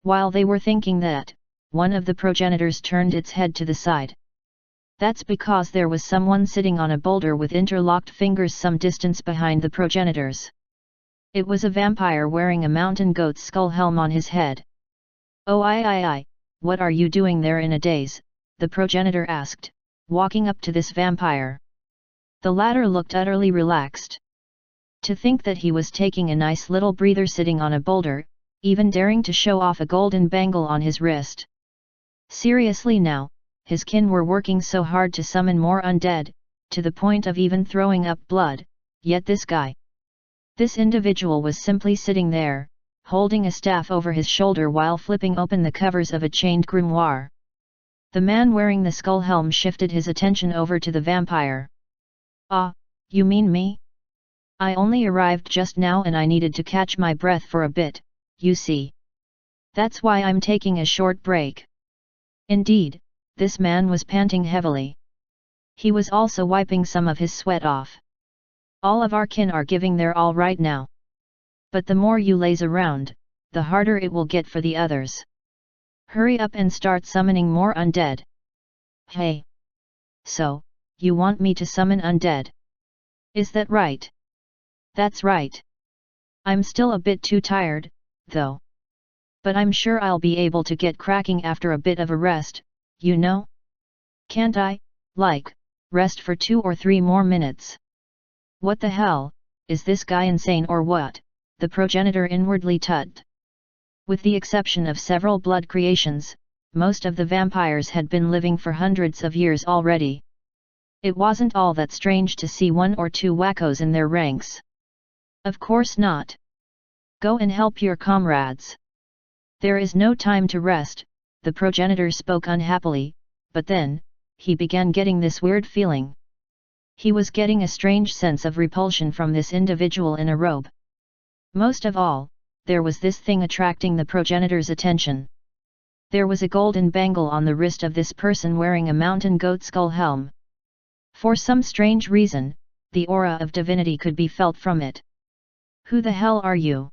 While they were thinking that, one of the progenitors turned its head to the side. That's because there was someone sitting on a boulder with interlocked fingers some distance behind the progenitors. It was a vampire wearing a mountain goat's skull helm on his head. "Oh I, what are you doing there in a daze?" the progenitor asked, walking up to this vampire. The latter looked utterly relaxed. To think that he was taking a nice little breather sitting on a boulder, even daring to show off a golden bangle on his wrist. Seriously now, his kin were working so hard to summon more undead, to the point of even throwing up blood, yet this guy. This individual was simply sitting there, holding a staff over his shoulder while flipping open the covers of a chained grimoire. The man wearing the skull helm shifted his attention over to the vampire. "Ah, you mean me? I only arrived just now and I needed to catch my breath for a bit, you see. That's why I'm taking a short break." Indeed, this man was panting heavily. He was also wiping some of his sweat off. "All of our kin are giving their all right now. But the more you laze around, the harder it will get for the others. Hurry up and start summoning more undead." "Hey! So, you want me to summon undead? Is that right?" "That's right. I'm still a bit too tired, though. But I'm sure I'll be able to get cracking after a bit of a rest, you know? Can't I, rest for 2 or 3 more minutes? What the hell, is this guy insane or what? The progenitor inwardly tugged. With the exception of several blood creations, most of the vampires had been living for hundreds of years already. It wasn't all that strange to see 1 or 2 wackos in their ranks. Of course not. Go and help your comrades. There is no time to rest, the progenitor spoke unhappily, but then, he began getting this weird feeling. He was getting a strange sense of repulsion from this individual in a robe. Most of all, there was this thing attracting the progenitor's attention. There was a golden bangle on the wrist of this person wearing a mountain goat skull helm. For some strange reason, the aura of divinity could be felt from it. Who the hell are you?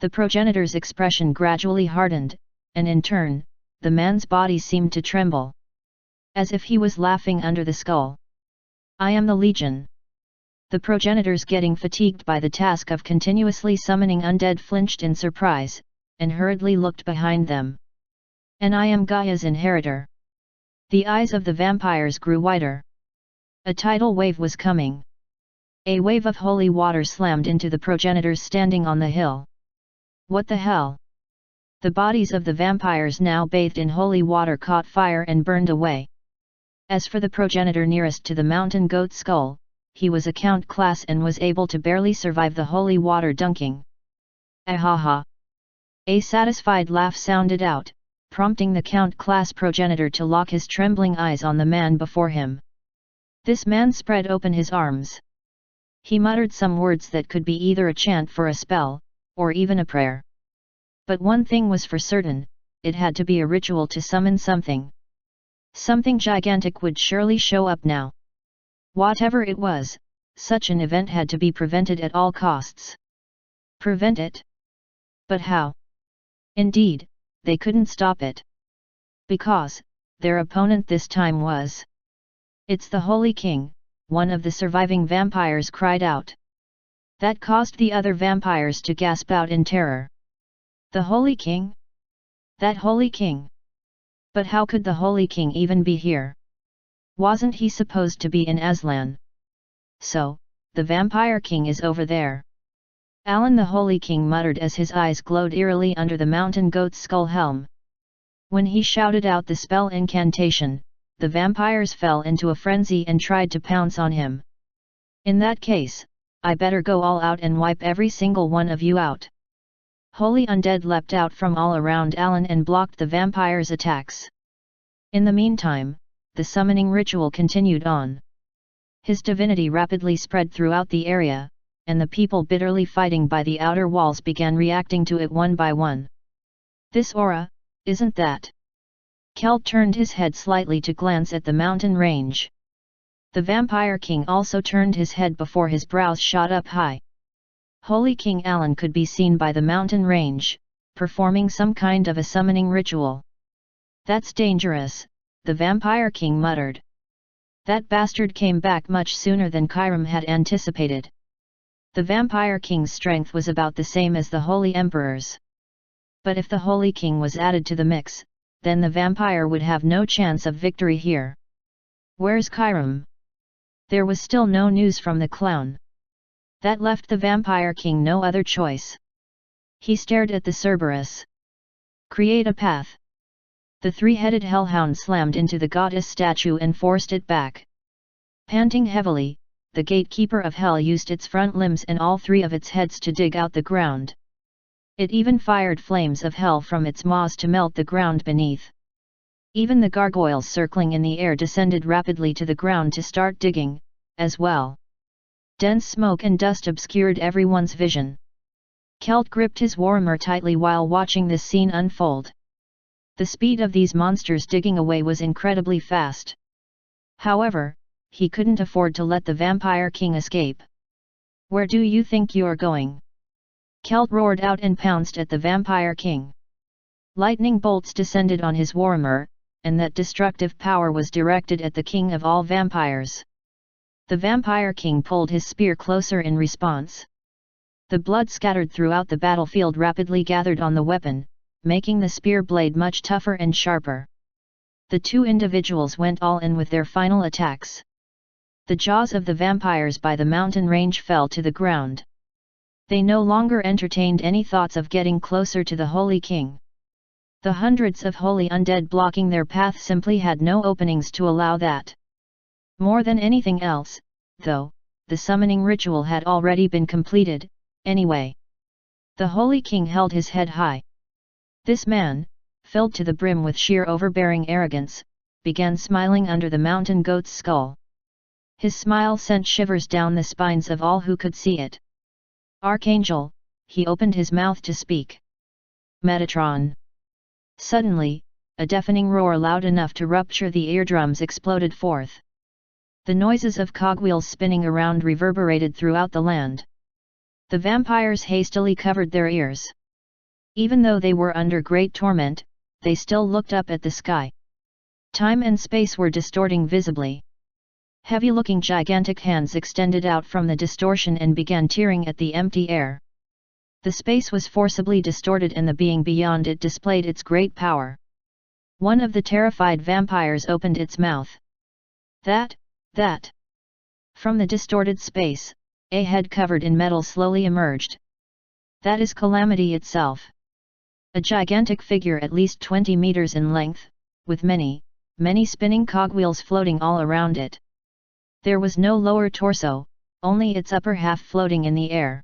The progenitor's expression gradually hardened, and in turn, the man's body seemed to tremble. As if he was laughing under the skull. I am the Legion. The progenitors, getting fatigued by the task of continuously summoning undead, flinched in surprise, and hurriedly looked behind them. And I am Gaia's inheritor. The eyes of the vampires grew wider. A tidal wave was coming. A wave of holy water slammed into the progenitors standing on the hill. What the hell? The bodies of the vampires, now bathed in holy water, caught fire and burned away. As for the progenitor nearest to the mountain goat skull, he was a count class and was able to barely survive the holy water dunking. Ahaha! A satisfied laugh sounded out, prompting the count class progenitor to lock his trembling eyes on the man before him. This man spread open his arms. He muttered some words that could be either a chant for a spell, or even a prayer. But one thing was for certain, it had to be a ritual to summon something. Something gigantic would surely show up now. Whatever it was, such an event had to be prevented at all costs. Prevent it? But how? Indeed, they couldn't stop it. Because, their opponent this time was... It's the Holy King, one of the surviving vampires cried out. That caused the other vampires to gasp out in terror. The Holy King? That Holy King? But how could the Holy King even be here? Wasn't he supposed to be in Aslan? So, the Vampire King is over there. Alan the Holy King muttered as his eyes glowed eerily under the mountain goat's skull helm. When he shouted out the spell incantation, the vampires fell into a frenzy and tried to pounce on him. In that case, I better go all out and wipe every single one of you out. Holy undead leapt out from all around Alan and blocked the vampires' attacks. In the meantime, the summoning ritual continued on. His divinity rapidly spread throughout the area, and the people bitterly fighting by the outer walls began reacting to it one by one. This aura, isn't that? Kel turned his head slightly to glance at the mountain range. The Vampire King also turned his head before his brows shot up high. Holy King Alan could be seen by the mountain range, performing some kind of a summoning ritual. That's dangerous, the Vampire King muttered. That bastard came back much sooner than Kyram had anticipated. The Vampire King's strength was about the same as the Holy Emperor's. But if the Holy King was added to the mix, then the vampire would have no chance of victory here. Where's Kyram? There was still no news from the clown. That left the Vampire King no other choice. He stared at the Cerberus. Create a path. The three-headed hellhound slammed into the goddess statue and forced it back. Panting heavily, the gatekeeper of hell used its front limbs and all 3 of its heads to dig out the ground. It even fired flames of hell from its maws to melt the ground beneath. Even the gargoyles circling in the air descended rapidly to the ground to start digging, as well. Dense smoke and dust obscured everyone's vision. Kelt gripped his warhammer tightly while watching this scene unfold. The speed of these monsters digging away was incredibly fast. However, he couldn't afford to let the Vampire King escape. Where do you think you're going? Kelt roared out and pounced at the Vampire King. Lightning bolts descended on his warhammer, and that destructive power was directed at the king of all vampires. The Vampire King pulled his spear closer in response. The blood scattered throughout the battlefield rapidly gathered on the weapon, making the spear blade much tougher and sharper. The two individuals went all in with their final attacks. The jaws of the vampires by the mountain range fell to the ground. They no longer entertained any thoughts of getting closer to the Holy King. The hundreds of holy undead blocking their path simply had no openings to allow that. More than anything else, though, the summoning ritual had already been completed, anyway. The Holy King held his head high. This man, filled to the brim with sheer overbearing arrogance, began smiling under the mountain goat's skull. His smile sent shivers down the spines of all who could see it. Archangel, he opened his mouth to speak. Metatron. Suddenly, a deafening roar loud enough to rupture the eardrums exploded forth. The noises of cogwheels spinning around reverberated throughout the land. The vampires hastily covered their ears. Even though they were under great torment, they still looked up at the sky. Time and space were distorting visibly. Heavy-looking gigantic hands extended out from the distortion and began tearing at the empty air. The space was forcibly distorted and the being beyond it displayed its great power. One of the terrified vampires opened its mouth. That! From the distorted space, a head covered in metal slowly emerged. That is Calamity itself. A gigantic figure at least 20 meters in length, with many spinning cogwheels floating all around it. There was no lower torso, only its upper half floating in the air.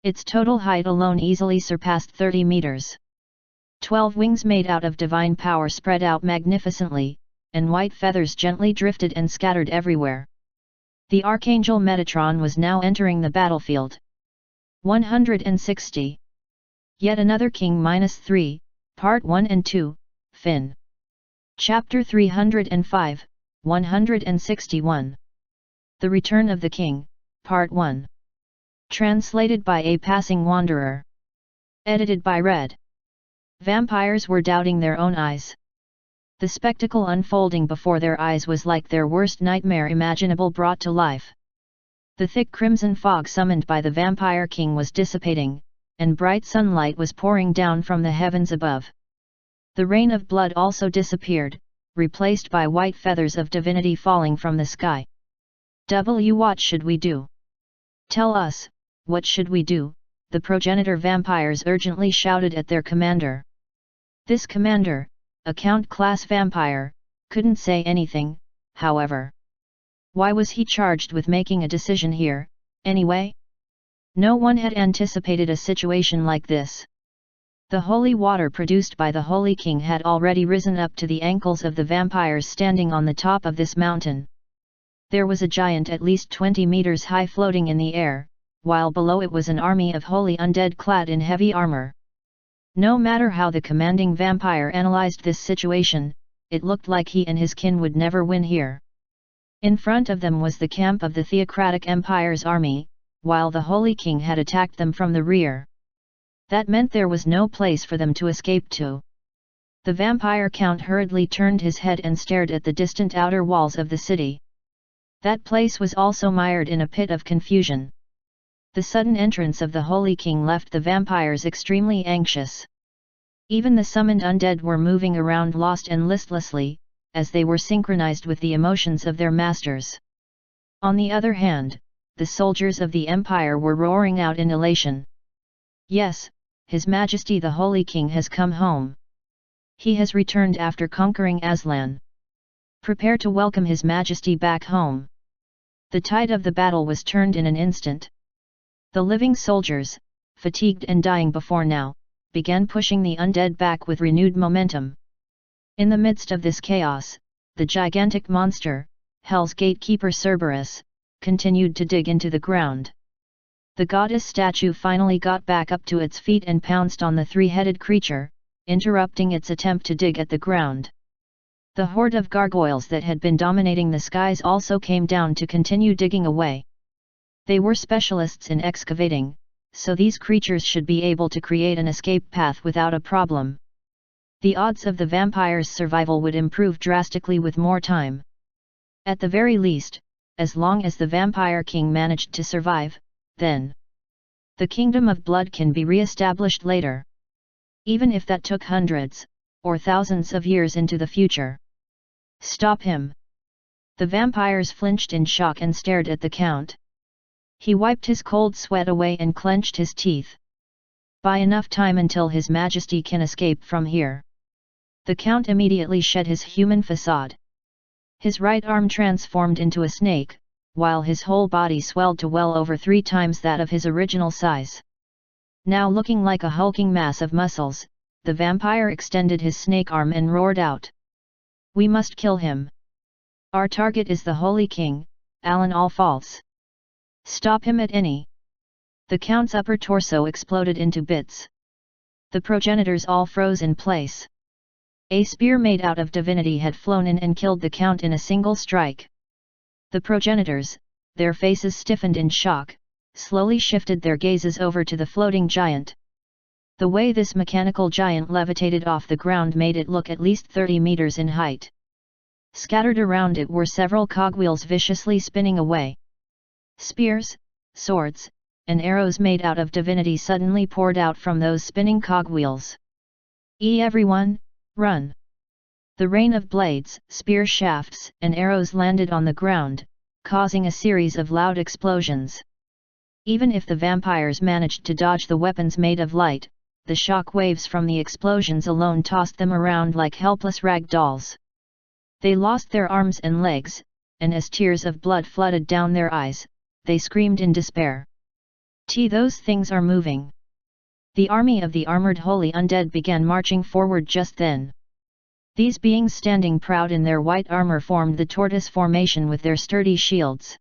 Its total height alone easily surpassed 30 meters. 12 wings made out of divine power spread out magnificently, and white feathers gently drifted and scattered everywhere. The Archangel Metatron was now entering the battlefield. 160. Yet Another King -3, Part 1 and 2, Fin. Chapter 305, 161. The Return of the King, Part 1. Translated by a Passing Wanderer. Edited by Red. Vampires were doubting their own eyes. The spectacle unfolding before their eyes was like their worst nightmare imaginable brought to life. The thick crimson fog summoned by the Vampire King was dissipating, and bright sunlight was pouring down from the heavens above. The rain of blood also disappeared, replaced by white feathers of divinity falling from the sky. What should we do? Tell us, what should we do? The progenitor vampires urgently shouted at their commander. This commander, a Count-class vampire, couldn't say anything, however. Why was he charged with making a decision here, anyway? No one had anticipated a situation like this. The holy water produced by the Holy King had already risen up to the ankles of the vampires standing on the top of this mountain. There was a giant at least 20 meters high floating in the air, while below it was an army of holy undead clad in heavy armor. No matter how the commanding vampire analyzed this situation, it looked like he and his kin would never win here. In front of them was the camp of the Theocratic Empire's army, while the Holy King had attacked them from the rear. That meant there was no place for them to escape to. The vampire count hurriedly turned his head and stared at the distant outer walls of the city. That place was also mired in a pit of confusion. The sudden entrance of the Holy King left the vampires extremely anxious. Even the summoned undead were moving around lost and listlessly, as they were synchronized with the emotions of their masters. On the other hand, the soldiers of the Empire were roaring out in elation. Yes, His Majesty the Holy King has come home. He has returned after conquering Aslan. Prepare to welcome His Majesty back home. The tide of the battle was turned in an instant. The living soldiers, fatigued and dying before now, began pushing the undead back with renewed momentum. In the midst of this chaos, the gigantic monster, Hell's gatekeeper Cerberus, continued to dig into the ground. The goddess statue finally got back up to its feet and pounced on the three-headed creature, interrupting its attempt to dig at the ground. The horde of gargoyles that had been dominating the skies also came down to continue digging away. They were specialists in excavating, so these creatures should be able to create an escape path without a problem. The odds of the vampire's survival would improve drastically with more time. At the very least, as long as the Vampire King managed to survive, then The kingdom of blood can be re-established later. Even if that took hundreds, or thousands of years into the future. Stop him! The vampires flinched in shock and stared at the count. He wiped his cold sweat away and clenched his teeth. Buy enough time until His Majesty can escape from here. The count immediately shed his human facade. His right arm transformed into a snake, while his whole body swelled to well over 3 times that of his original size. Now looking like a hulking mass of muscles, the vampire extended his snake arm and roared out. We must kill him. Our target is the Holy King, Alan all false. Stop him at any. The count's upper torso exploded into bits. The progenitors all froze in place. A spear made out of divinity had flown in and killed the count in a single strike. The progenitors, their faces stiffened in shock, slowly shifted their gazes over to the floating giant. The way this mechanical giant levitated off the ground made it look at least 30 meters in height. Scattered around it were several cogwheels viciously spinning away. Spears, swords, and arrows made out of divinity suddenly poured out from those spinning cogwheels. Everyone, run! The rain of blades, spear shafts, and arrows landed on the ground, causing a series of loud explosions. Even if the vampires managed to dodge the weapons made of light, the shock waves from the explosions alone tossed them around like helpless rag dolls. They lost their arms and legs, and as tears of blood flooded down their eyes, they screamed in despair. Those things are moving. The army of the armored holy undead began marching forward just then. These beings standing proud in their white armor formed the tortoise formation with their sturdy shields.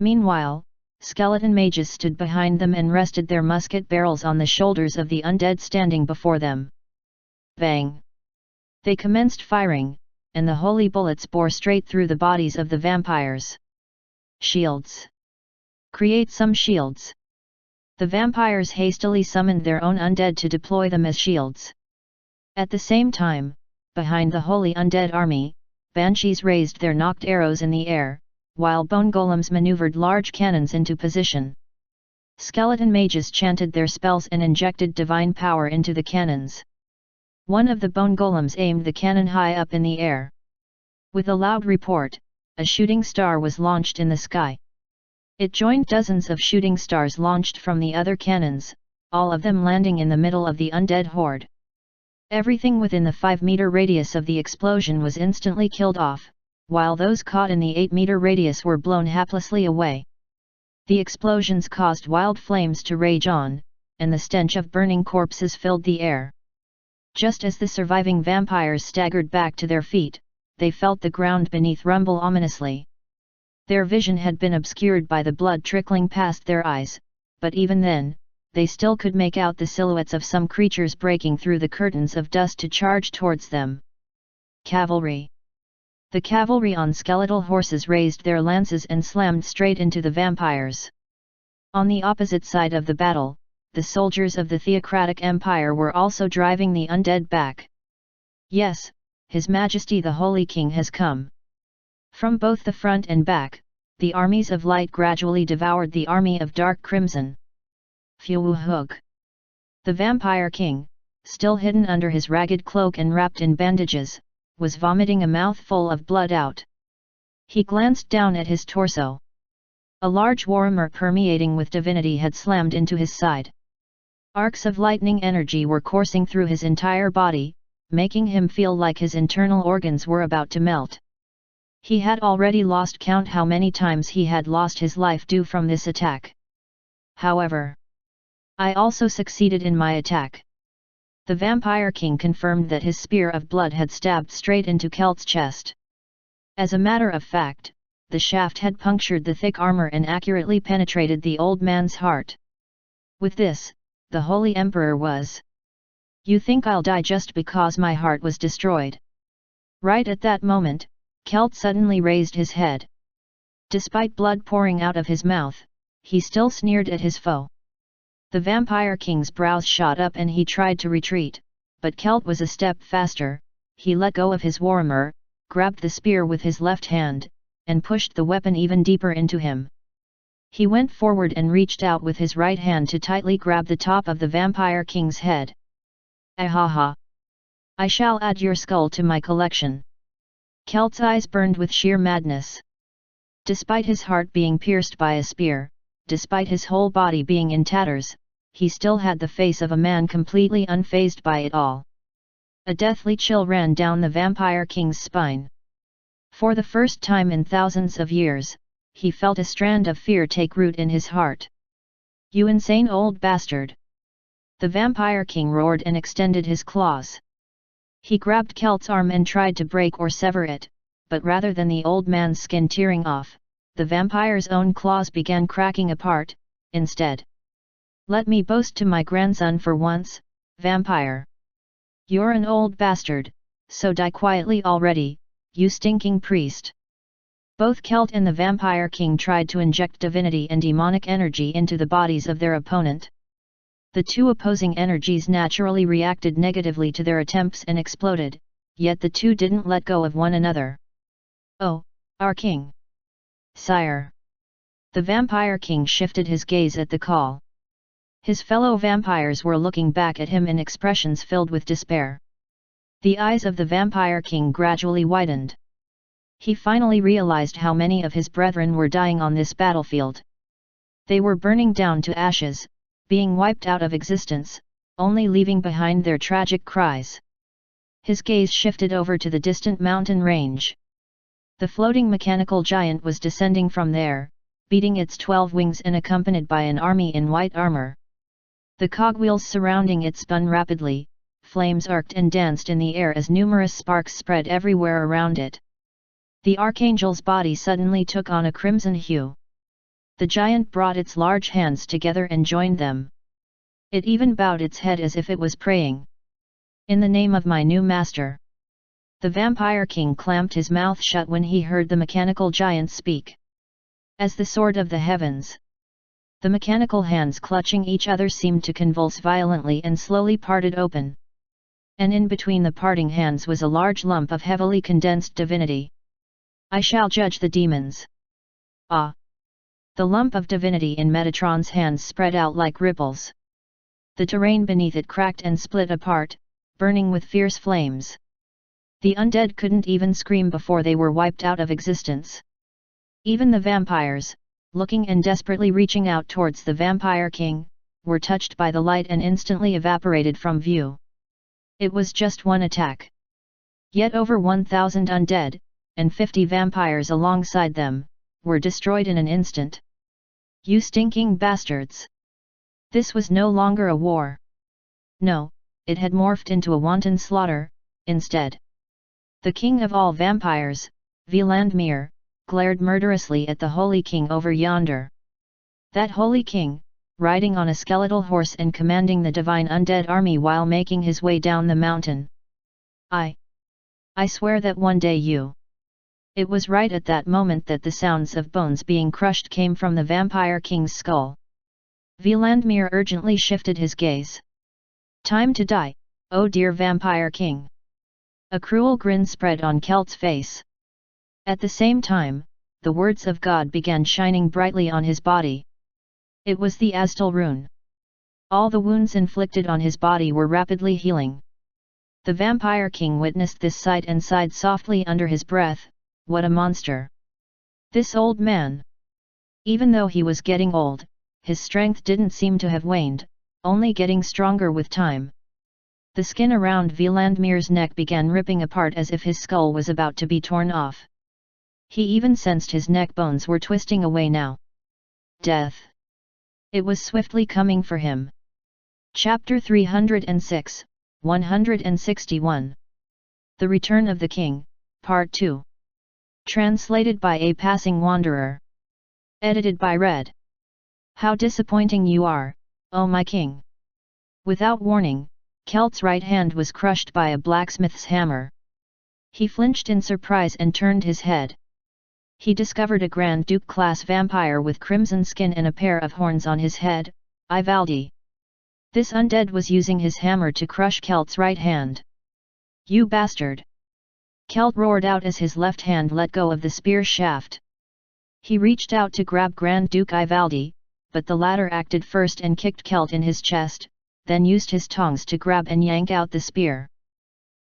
Meanwhile, skeleton mages stood behind them and rested their musket barrels on the shoulders of the undead standing before them. Bang! They commenced firing, and the holy bullets bore straight through the bodies of the vampires. Shields! Create some shields! The vampires hastily summoned their own undead to deploy them as shields. At the same time, behind the holy undead army, banshees raised their nocked arrows in the air, while bone golems maneuvered large cannons into position. Skeleton mages chanted their spells and injected divine power into the cannons. One of the bone golems aimed the cannon high up in the air. With a loud report, a shooting star was launched in the sky. It joined dozens of shooting stars launched from the other cannons, all of them landing in the middle of the undead horde. Everything within the 5-meter radius of the explosion was instantly killed off, while those caught in the 8-meter radius were blown haplessly away. The explosions caused wild flames to rage on, and the stench of burning corpses filled the air. Just as the surviving vampires staggered back to their feet, they felt the ground beneath rumble ominously. Their vision had been obscured by the blood trickling past their eyes, but even then, they still could make out the silhouettes of some creatures breaking through the curtains of dust to charge towards them. Cavalry! The cavalry on skeletal horses raised their lances and slammed straight into the vampires. On the opposite side of the battle, the soldiers of the Theocratic Empire were also driving the undead back. Yes, His Majesty the Holy King has come. From both the front and back, the armies of light gradually devoured the army of dark crimson. Phew-hoog! The vampire king, still hidden under his ragged cloak and wrapped in bandages, was vomiting a mouthful of blood out. He glanced down at his torso. A large warhammer permeating with divinity had slammed into his side. Arcs of lightning energy were coursing through his entire body, making him feel like his internal organs were about to melt. He had already lost count how many times he had lost his life due from this attack. However, I also succeeded in my attack. The Vampire King confirmed that his spear of blood had stabbed straight into Kelt's chest. As a matter of fact, the shaft had punctured the thick armor and accurately penetrated the old man's heart. With this, the Holy Emperor was. You think I'll die just because my heart was destroyed? Right at that moment, Kelt suddenly raised his head. Despite blood pouring out of his mouth, he still sneered at his foe. The Vampire King's brows shot up and he tried to retreat, but Kelt was a step faster. He let go of his warhammer, grabbed the spear with his left hand, and pushed the weapon even deeper into him. He went forward and reached out with his right hand to tightly grab the top of the vampire king's head. Ahaha! I shall add your skull to my collection. Celt's eyes burned with sheer madness. Despite his heart being pierced by a spear, despite his whole body being in tatters, he still had the face of a man completely unfazed by it all. A deathly chill ran down the vampire king's spine. For the first time in thousands of years, he felt a strand of fear take root in his heart. You insane old bastard! The vampire king roared and extended his claws. He grabbed Celt's arm and tried to break or sever it, but rather than the old man's skin tearing off, the vampire's own claws began cracking apart, instead. Let me boast to my grandson for once, vampire. You're an old bastard, so die quietly already, you stinking priest. Both Celt and the vampire king tried to inject divinity and demonic energy into the bodies of their opponent. The two opposing energies naturally reacted negatively to their attempts and exploded, yet the two didn't let go of one another. Oh, our king! Sire! The vampire king shifted his gaze at the call. His fellow vampires were looking back at him in expressions filled with despair. The eyes of the vampire king gradually widened. He finally realized how many of his brethren were dying on this battlefield. They were burning down to ashes, being wiped out of existence, only leaving behind their tragic cries. His gaze shifted over to the distant mountain range. The floating mechanical giant was descending from there, beating its 12 wings and accompanied by an army in white armor. The cogwheels surrounding it spun rapidly, flames arced and danced in the air as numerous sparks spread everywhere around it. The archangel's body suddenly took on a crimson hue. The giant brought its large hands together and joined them. It even bowed its head as if it was praying. In the name of my new master. The vampire king clamped his mouth shut when he heard the mechanical giant speak. As the sword of the heavens. The mechanical hands clutching each other seemed to convulse violently and slowly parted open. And in between the parting hands was a large lump of heavily condensed divinity. I shall judge the demons. Ah! The lump of divinity in Metatron's hands spread out like ripples. The terrain beneath it cracked and split apart, burning with fierce flames. The undead couldn't even scream before they were wiped out of existence. Even the vampires, looking and desperately reaching out towards the vampire king, were touched by the light and instantly evaporated from view. It was just one attack. Yet over 1,000 undead, and 50 vampires alongside them, were destroyed in an instant. You stinking bastards! This was no longer a war. No, it had morphed into a wanton slaughter, instead. The king of all vampires, Vlandmir, glared murderously at the holy king over yonder. That holy king, riding on a skeletal horse and commanding the divine undead army while making his way down the mountain. I swear that one day you... It was right at that moment that the sounds of bones being crushed came from the vampire king's skull. Vlandmir urgently shifted his gaze. Time to die, oh dear vampire king! A cruel grin spread on Celt's face. At the same time, the words of God began shining brightly on his body. It was the Astal rune. All the wounds inflicted on his body were rapidly healing. The vampire king witnessed this sight and sighed softly under his breath, what a monster! This old man! Even though he was getting old, his strength didn't seem to have waned, only getting stronger with time. The skin around Vlandmir's neck began ripping apart as if his skull was about to be torn off. He even sensed his neck bones were twisting away now. Death! It was swiftly coming for him. Chapter 306, 161. The Return of the King, Part 2. Translated by a Passing Wanderer. Edited by Red. How disappointing you are, oh my king! Without warning, Celt's right hand was crushed by a blacksmith's hammer. He flinched in surprise and turned his head. He discovered a Grand Duke-class vampire with crimson skin and a pair of horns on his head, Ivaldi. This undead was using his hammer to crush Celt's right hand. You bastard! Celt roared out as his left hand let go of the spear shaft. He reached out to grab Grand Duke Ivaldi, but the latter acted first and kicked Kelt in his chest, then used his tongs to grab and yank out the spear.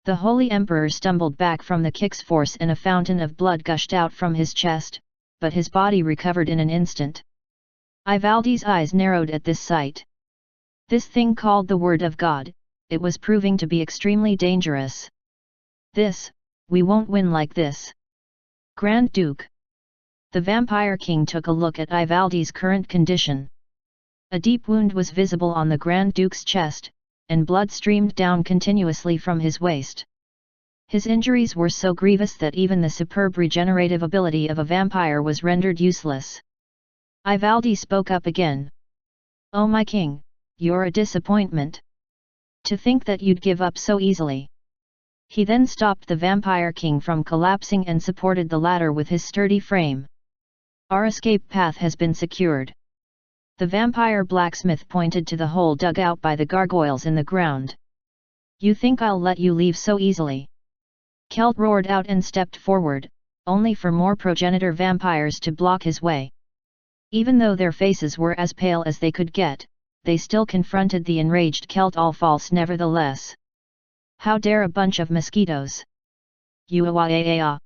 The Holy Emperor stumbled back from the kick's force and a fountain of blood gushed out from his chest, but his body recovered in an instant. Ivaldi's eyes narrowed at this sight. This thing called the Word of God, it was proving to be extremely dangerous. We won't win like this. Grand Duke. The Vampire King took a look at Ivaldi's current condition. A deep wound was visible on the Grand Duke's chest, and blood streamed down continuously from his waist. His injuries were so grievous that even the superb regenerative ability of a vampire was rendered useless. Ivaldi spoke up again. "Oh my king, you're a disappointment. To think that you'd give up so easily." He then stopped the Vampire King from collapsing and supported the latter with his sturdy frame. "Our escape path has been secured." The vampire blacksmith pointed to the hole dug out by the gargoyles in the ground. "You think I'll let you leave so easily?" Kelt roared out and stepped forward, only for more progenitor vampires to block his way. Even though their faces were as pale as they could get, they still confronted the enraged Kelt all false nevertheless. "How dare a bunch of mosquitoes! Uawaaa!"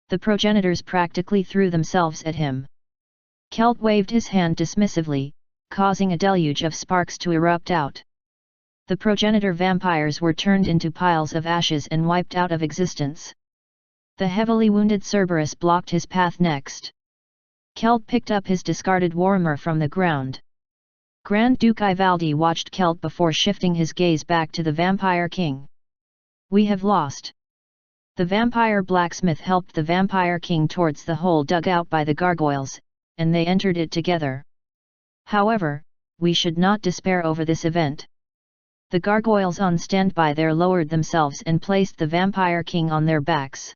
The progenitors practically threw themselves at him. Kelt waved his hand dismissively, causing a deluge of sparks to erupt out. The progenitor vampires were turned into piles of ashes and wiped out of existence. The heavily wounded Cerberus blocked his path next. Kelt picked up his discarded warhammer from the ground. Grand Duke Ivaldi watched Kelt before shifting his gaze back to the Vampire King. "We have lost." The vampire blacksmith helped the Vampire King towards the hole dug out by the gargoyles, and they entered it together. "However, we should not despair over this event." The gargoyles on standby there lowered themselves and placed the Vampire King on their backs.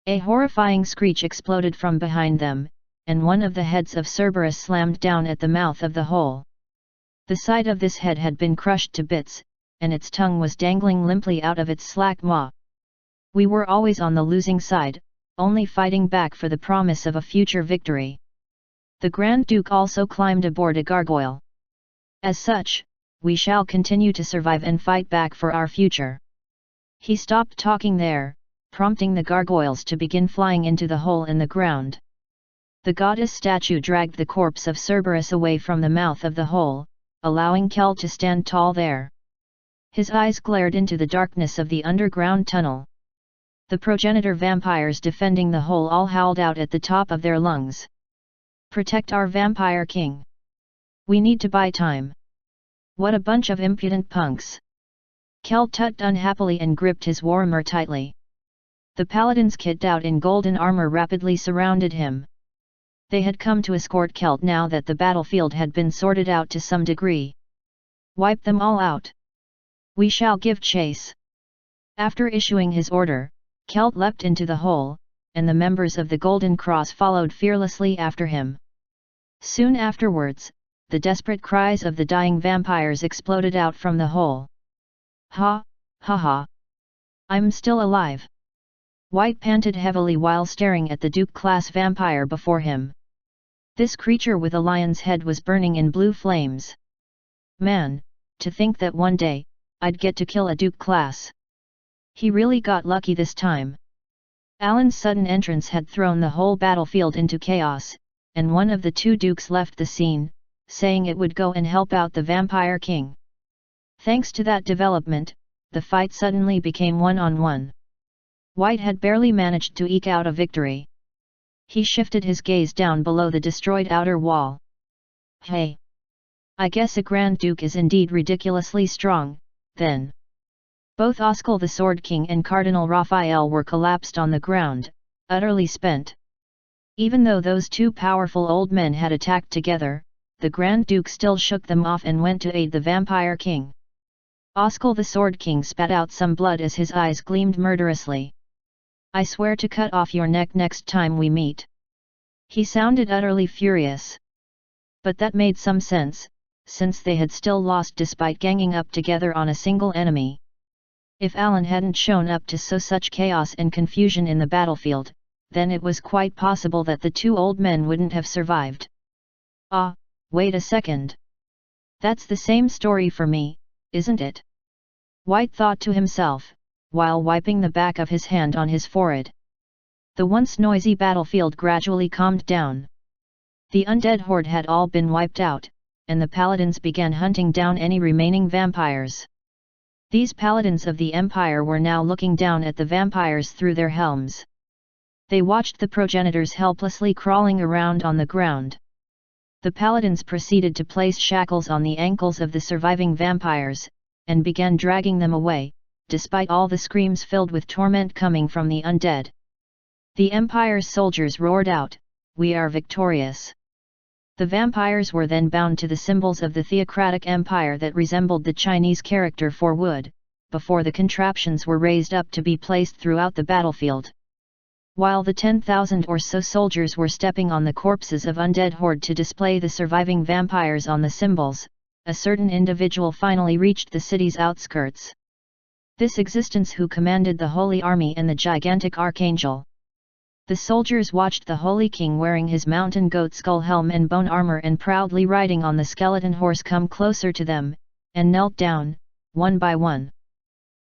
A horrifying screech exploded from behind them, and one of the heads of Cerberus slammed down at the mouth of the hole. The side of this head had been crushed to bits, and its tongue was dangling limply out of its slack maw. "We were always on the losing side, only fighting back for the promise of a future victory." The Grand Duke also climbed aboard a gargoyle. "As such, we shall continue to survive and fight back for our future." He stopped talking there, prompting the gargoyles to begin flying into the hole in the ground. The goddess statue dragged the corpse of Cerberus away from the mouth of the hole, allowing Kelt to stand tall there. His eyes glared into the darkness of the underground tunnel. The progenitor vampires defending the hole all howled out at the top of their lungs. "Protect our Vampire King! We need to buy time! What a bunch of impudent punks!" Kelt tutted unhappily and gripped his warhammer tightly. The paladins kitted out in golden armor rapidly surrounded him. They had come to escort Kelt now that the battlefield had been sorted out to some degree. "Wipe them all out! We shall give chase!" After issuing his order, Kelt leapt into the hole, and the members of the Golden Cross followed fearlessly after him. Soon afterwards, the desperate cries of the dying vampires exploded out from the hole. "Ha, ha ha! I'm still alive!" White panted heavily while staring at the Duke-class vampire before him. This creature with a lion's head was burning in blue flames. "Man, to think that one day, I'd get to kill a Duke-class. He really got lucky this time." Alan's sudden entrance had thrown the whole battlefield into chaos, and one of the two dukes left the scene, saying it would go and help out the Vampire King. Thanks to that development, the fight suddenly became one-on-one. White had barely managed to eke out a victory. He shifted his gaze down below the destroyed outer wall. "Hey! I guess a Grand Duke is indeed ridiculously strong, then." Both Oskel the Sword King and Cardinal Raphael were collapsed on the ground, utterly spent. Even though those two powerful old men had attacked together, the Grand Duke still shook them off and went to aid the Vampire King. Oskel the Sword King spat out some blood as his eyes gleamed murderously. "I swear to cut off your neck next time we meet." He sounded utterly furious. But that made some sense, since they had still lost despite ganging up together on a single enemy. If Alan hadn't shown up to sow such chaos and confusion in the battlefield, then it was quite possible that the two old men wouldn't have survived. Ah, wait a second. That's the same story for me, isn't it? White thought to himself, while wiping the back of his hand on his forehead. The once noisy battlefield gradually calmed down. The undead horde had all been wiped out, and the paladins began hunting down any remaining vampires. These paladins of the Empire were now looking down at the vampires through their helms. They watched the progenitors helplessly crawling around on the ground. The paladins proceeded to place shackles on the ankles of the surviving vampires, and began dragging them away, despite all the screams filled with torment coming from the undead. The Empire's soldiers roared out, "We are victorious!" The vampires were then bound to the symbols of the theocratic empire that resembled the Chinese character for wood, before the contraptions were raised up to be placed throughout the battlefield. While the 10,000 or so soldiers were stepping on the corpses of undead horde to display the surviving vampires on the symbols, a certain individual finally reached the city's outskirts. This existence who commanded the Holy Army and the gigantic Archangel. The soldiers watched the Holy King wearing his mountain goat skull helm and bone armor and proudly riding on the skeleton horse come closer to them, and knelt down, one by one.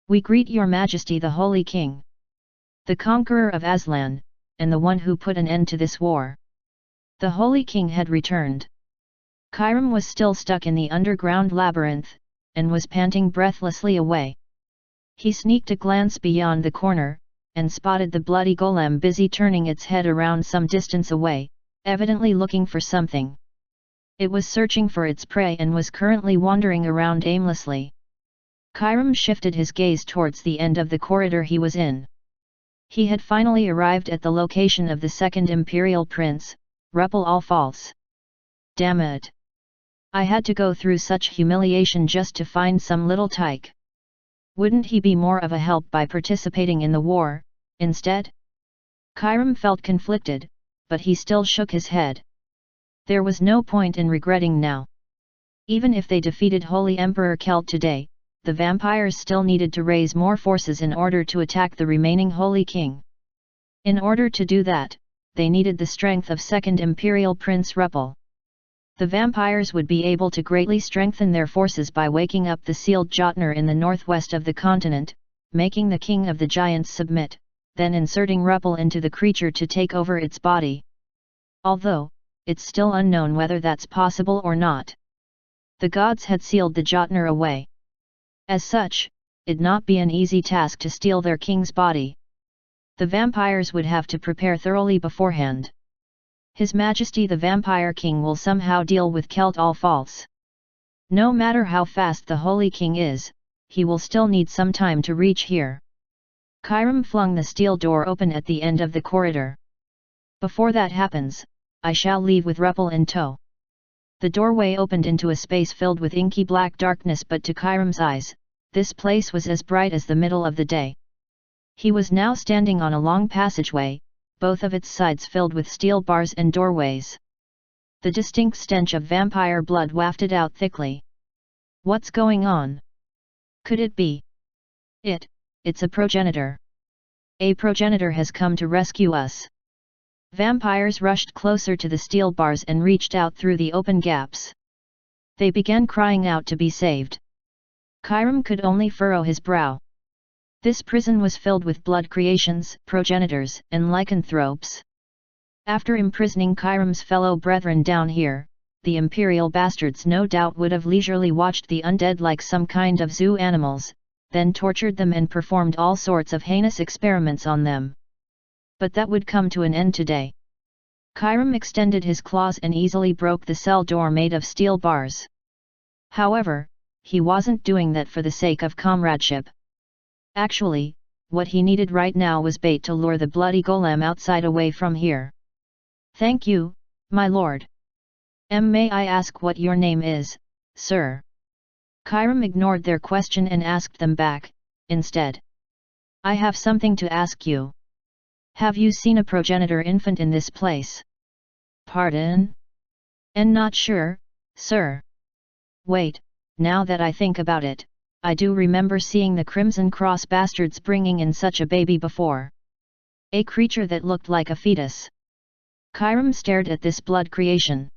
"We greet your Majesty the Holy King, the conqueror of Aslan, and the one who put an end to this war." The Holy King had returned. Chiram was still stuck in the underground labyrinth, and was panting breathlessly away. He sneaked a glance beyond the corner, and spotted the bloody golem busy turning its head around some distance away, evidently looking for something. It was searching for its prey and was currently wandering around aimlessly. Chiram shifted his gaze towards the end of the corridor he was in. He had finally arrived at the location of the second Imperial Prince, Repel all False. Damn it! I had to go through such humiliation just to find some little tyke. Wouldn't he be more of a help by participating in the war, instead? Chiram felt conflicted, but he still shook his head. There was no point in regretting now. Even if they defeated Holy Emperor Kelt today, the vampires still needed to raise more forces in order to attack the remaining Holy King. In order to do that, they needed the strength of second Imperial Prince Repel. The vampires would be able to greatly strengthen their forces by waking up the sealed Jotner in the northwest of the continent, making the king of the giants submit, then inserting Repel into the creature to take over its body. Although, it's still unknown whether that's possible or not. The gods had sealed the Jotner away. As such, it'd not be an easy task to steal their king's body. The vampires would have to prepare thoroughly beforehand. His Majesty the Vampire King will somehow deal with Kelt all False. No matter how fast the Holy King is, he will still need some time to reach here. Chiram flung the steel door open at the end of the corridor. Before that happens, I shall leave with Repel in tow. The doorway opened into a space filled with inky black darkness, but to Chiram's eyes, this place was as bright as the middle of the day. He was now standing on a long passageway, both of its sides filled with steel bars and doorways. The distinct stench of vampire blood wafted out thickly. What's going on? Could it be? It's a progenitor. A progenitor has come to rescue us. Vampires rushed closer to the steel bars and reached out through the open gaps. They began crying out to be saved. Chiram could only furrow his brow. This prison was filled with blood creations, progenitors, and lycanthropes. After imprisoning Chiram's fellow brethren down here, the imperial bastards no doubt would have leisurely watched the undead like some kind of zoo animals, then tortured them and performed all sorts of heinous experiments on them. But that would come to an end today. Chiram extended his claws and easily broke the cell door made of steel bars. However, he wasn't doing that for the sake of comradeship. Actually, what he needed right now was bait to lure the bloody golem outside away from here. "Thank you, my lord. May I ask what your name is, sir?" Chiram ignored their question and asked them back, instead. "I have something to ask you. Have you seen a progenitor infant in this place?" "Pardon? And not sure, sir. Wait, now that I think about it, I do remember seeing the Crimson Cross bastards bringing in such a baby before. A creature that looked like a fetus. Kairam stared at this blood creation.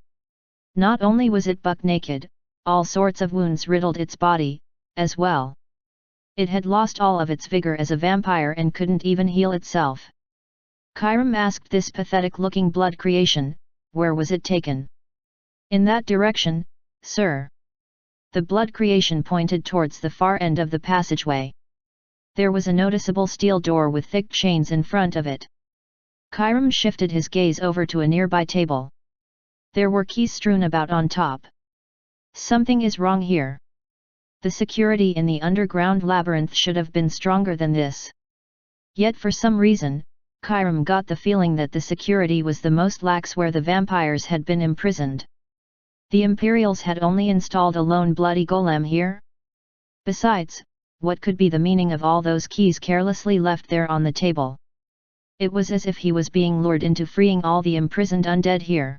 Not only was it buck naked, all sorts of wounds riddled its body, as well. It had lost all of its vigor as a vampire and couldn't even heal itself. Kairam asked this pathetic-looking blood creation, where was it taken? In that direction, sir. The blood creation pointed towards the far end of the passageway. There was a noticeable steel door with thick chains in front of it. Kairam shifted his gaze over to a nearby table. There were keys strewn about on top. Something is wrong here. The security in the underground labyrinth should have been stronger than this. Yet for some reason, Kairam got the feeling that the security was the most lax where the vampires had been imprisoned. The Imperials had only installed a lone bloody golem here? Besides, what could be the meaning of all those keys carelessly left there on the table? It was as if he was being lured into freeing all the imprisoned undead here.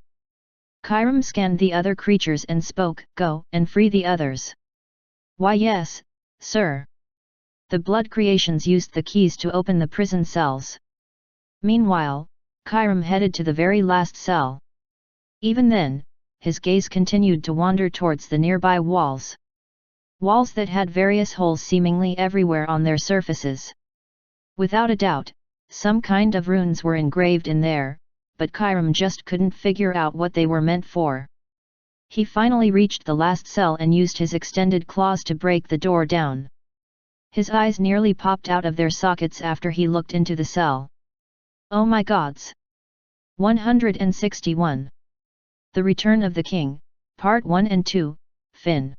Kairam scanned the other creatures and spoke, "Go and free the others." "Why yes, sir." The blood creations used the keys to open the prison cells. Meanwhile, Kairam headed to the very last cell. Even then, his gaze continued to wander towards the nearby walls. Walls that had various holes seemingly everywhere on their surfaces. Without a doubt, some kind of runes were engraved in there, but Kairam just couldn't figure out what they were meant for. He finally reached the last cell and used his extended claws to break the door down. His eyes nearly popped out of their sockets after he looked into the cell. Oh my gods! 161. The Return of the King, Part 1 and 2, Fin.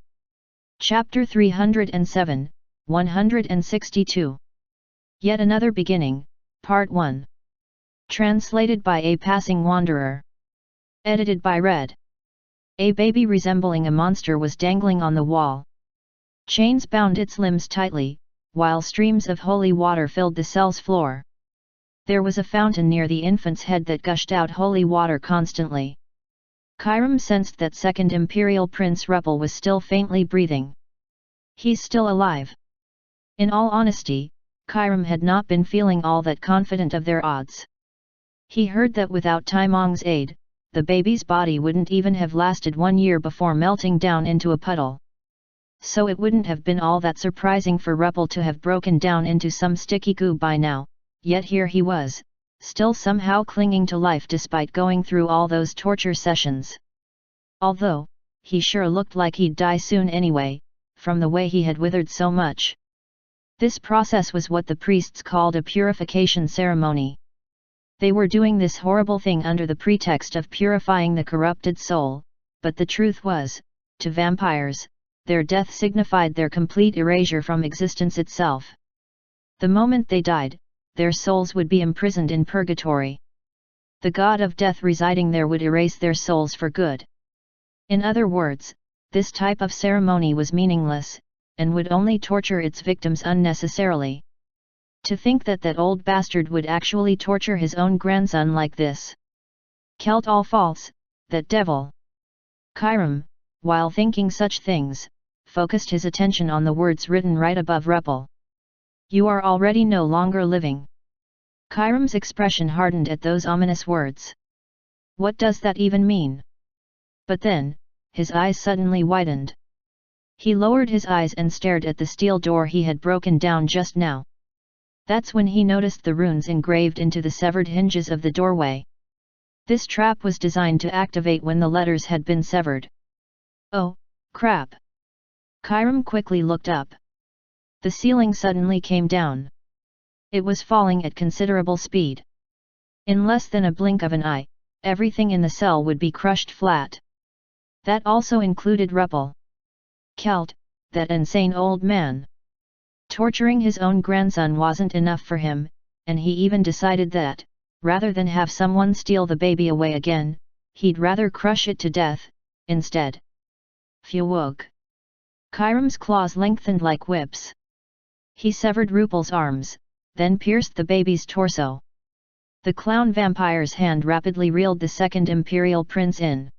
Chapter 307, 162. Yet Another Beginning, Part 1. Translated by A Passing Wanderer. Edited by Red. A baby resembling a monster was dangling on the wall. Chains bound its limbs tightly, while streams of holy water filled the cell's floor. There was a fountain near the infant's head that gushed out holy water constantly. Kairam sensed that second Imperial Prince Ruppel was still faintly breathing. He's still alive. In all honesty, Kairam had not been feeling all that confident of their odds. He heard that without Taimong's aid, the baby's body wouldn't even have lasted 1 year before melting down into a puddle. So it wouldn't have been all that surprising for Ruppel to have broken down into some sticky goo by now. Yet here he was, still somehow clinging to life despite going through all those torture sessions. Although, he sure looked like he'd die soon anyway, from the way he had withered so much. This process was what the priests called a purification ceremony. They were doing this horrible thing under the pretext of purifying the corrupted soul, but the truth was, to vampires, their death signified their complete erasure from existence itself. The moment they died, their souls would be imprisoned in purgatory. The god of death residing there would erase their souls for good. In other words, this type of ceremony was meaningless, and would only torture its victims unnecessarily. To think that that old bastard would actually torture his own grandson like this. Celt all false, that devil. Kairam, while thinking such things, focused his attention on the words written right above Ruppel. You are already no longer living. Kairam's expression hardened at those ominous words. What does that even mean? But then, his eyes suddenly widened. He lowered his eyes and stared at the steel door he had broken down just now. That's when he noticed the runes engraved into the severed hinges of the doorway. This trap was designed to activate when the letters had been severed. Oh, crap! Kairam quickly looked up. The ceiling suddenly came down. It was falling at considerable speed. In less than a blink of an eye, everything in the cell would be crushed flat. That also included Ruppel. Celt, that insane old man. Torturing his own grandson wasn't enough for him, and he even decided that, rather than have someone steal the baby away again, he'd rather crush it to death, instead. Phew! Kairam's claws lengthened like whips. He severed Ruppel's arms, then pierced the baby's torso. The clown vampire's hand rapidly reeled the second Imperial Prince in.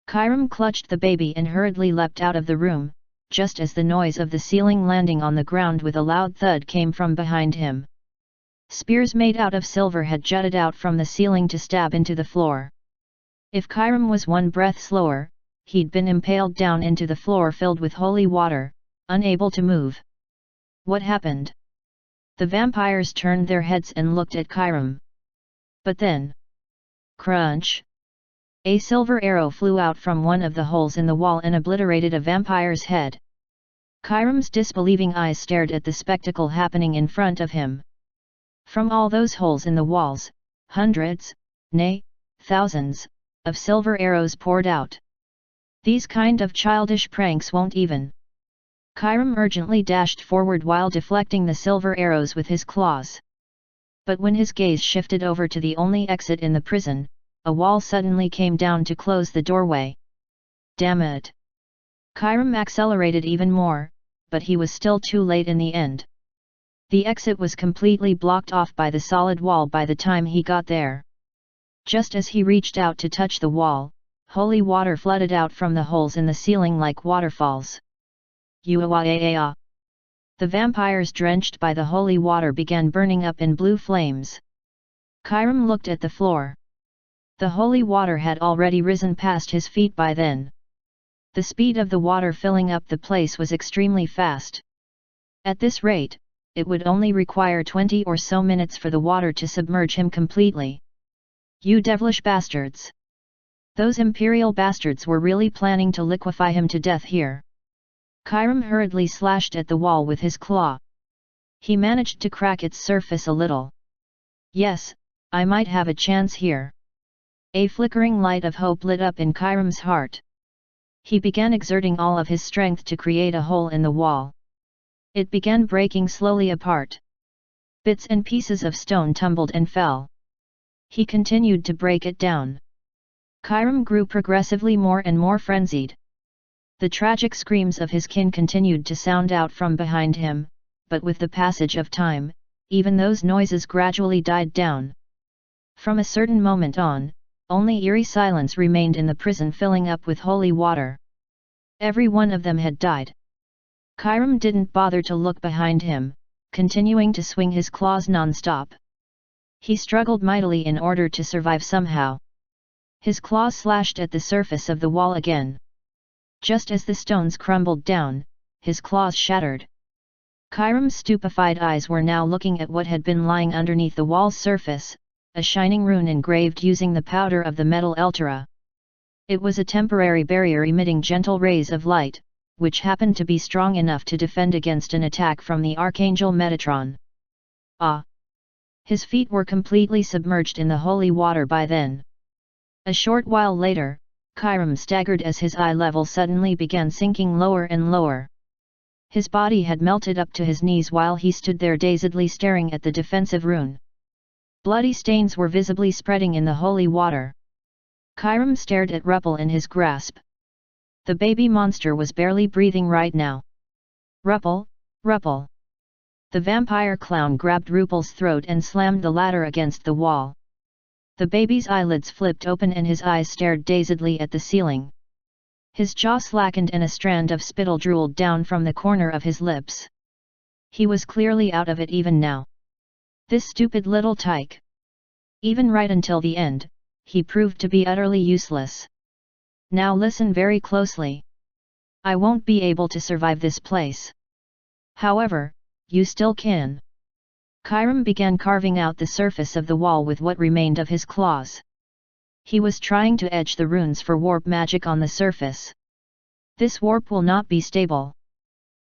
Kairam clutched the baby and hurriedly leapt out of the room, just as the noise of the ceiling landing on the ground with a loud thud came from behind him. Spears made out of silver had jutted out from the ceiling to stab into the floor. If Chiram was one breath slower, he'd been impaled down into the floor filled with holy water, unable to move. What happened? The vampires turned their heads and looked at Chiram. But then... crunch! A silver arrow flew out from one of the holes in the wall and obliterated a vampire's head. Chiram's disbelieving eyes stared at the spectacle happening in front of him. From all those holes in the walls, hundreds, nay, thousands, of silver arrows poured out. These kind of childish pranks won't even. Chiram urgently dashed forward while deflecting the silver arrows with his claws. But when his gaze shifted over to the only exit in the prison, a wall suddenly came down to close the doorway. Damn it! Chiram accelerated even more, but he was still too late in the end. The exit was completely blocked off by the solid wall by the time he got there. Just as he reached out to touch the wall, holy water flooded out from the holes in the ceiling like waterfalls. Uawaaa! The vampires drenched by the holy water began burning up in blue flames. Chiram looked at the floor. The holy water had already risen past his feet by then. The speed of the water filling up the place was extremely fast. At this rate, it would only require 20 or so minutes for the water to submerge him completely. You devilish bastards! Those imperial bastards were really planning to liquefy him to death here. Chiram hurriedly slashed at the wall with his claw. He managed to crack its surface a little. Yes, I might have a chance here. A flickering light of hope lit up in Chiram's heart. He began exerting all of his strength to create a hole in the wall. It began breaking slowly apart. Bits and pieces of stone tumbled and fell. He continued to break it down. Chiram grew progressively more and more frenzied. The tragic screams of his kin continued to sound out from behind him, but with the passage of time, even those noises gradually died down. From a certain moment on, only eerie silence remained in the prison filling up with holy water. Every one of them had died. Chiram didn't bother to look behind him, continuing to swing his claws non-stop. He struggled mightily in order to survive somehow. His claws slashed at the surface of the wall again. Just as the stones crumbled down, his claws shattered. Chiram's stupefied eyes were now looking at what had been lying underneath the wall's surface, a shining rune engraved using the powder of the metal Eltera. It was a temporary barrier emitting gentle rays of light, which happened to be strong enough to defend against an attack from the Archangel Metatron. Ah! His feet were completely submerged in the holy water by then. A short while later, Chiram staggered as his eye level suddenly began sinking lower and lower. His body had melted up to his knees while he stood there dazedly staring at the defensive rune. Bloody stains were visibly spreading in the holy water. Chiram stared at Rupel in his grasp. The baby monster was barely breathing right now. Rupel, Rupel! The vampire clown grabbed Rupel's throat and slammed the latter against the wall. The baby's eyelids flipped open and his eyes stared dazedly at the ceiling. His jaw slackened and a strand of spittle drooled down from the corner of his lips. He was clearly out of it even now. This stupid little tyke! Even right until the end, he proved to be utterly useless. Now listen very closely. I won't be able to survive this place. However, you still can. Chiram began carving out the surface of the wall with what remained of his claws. He was trying to etch the runes for warp magic on the surface. This warp will not be stable.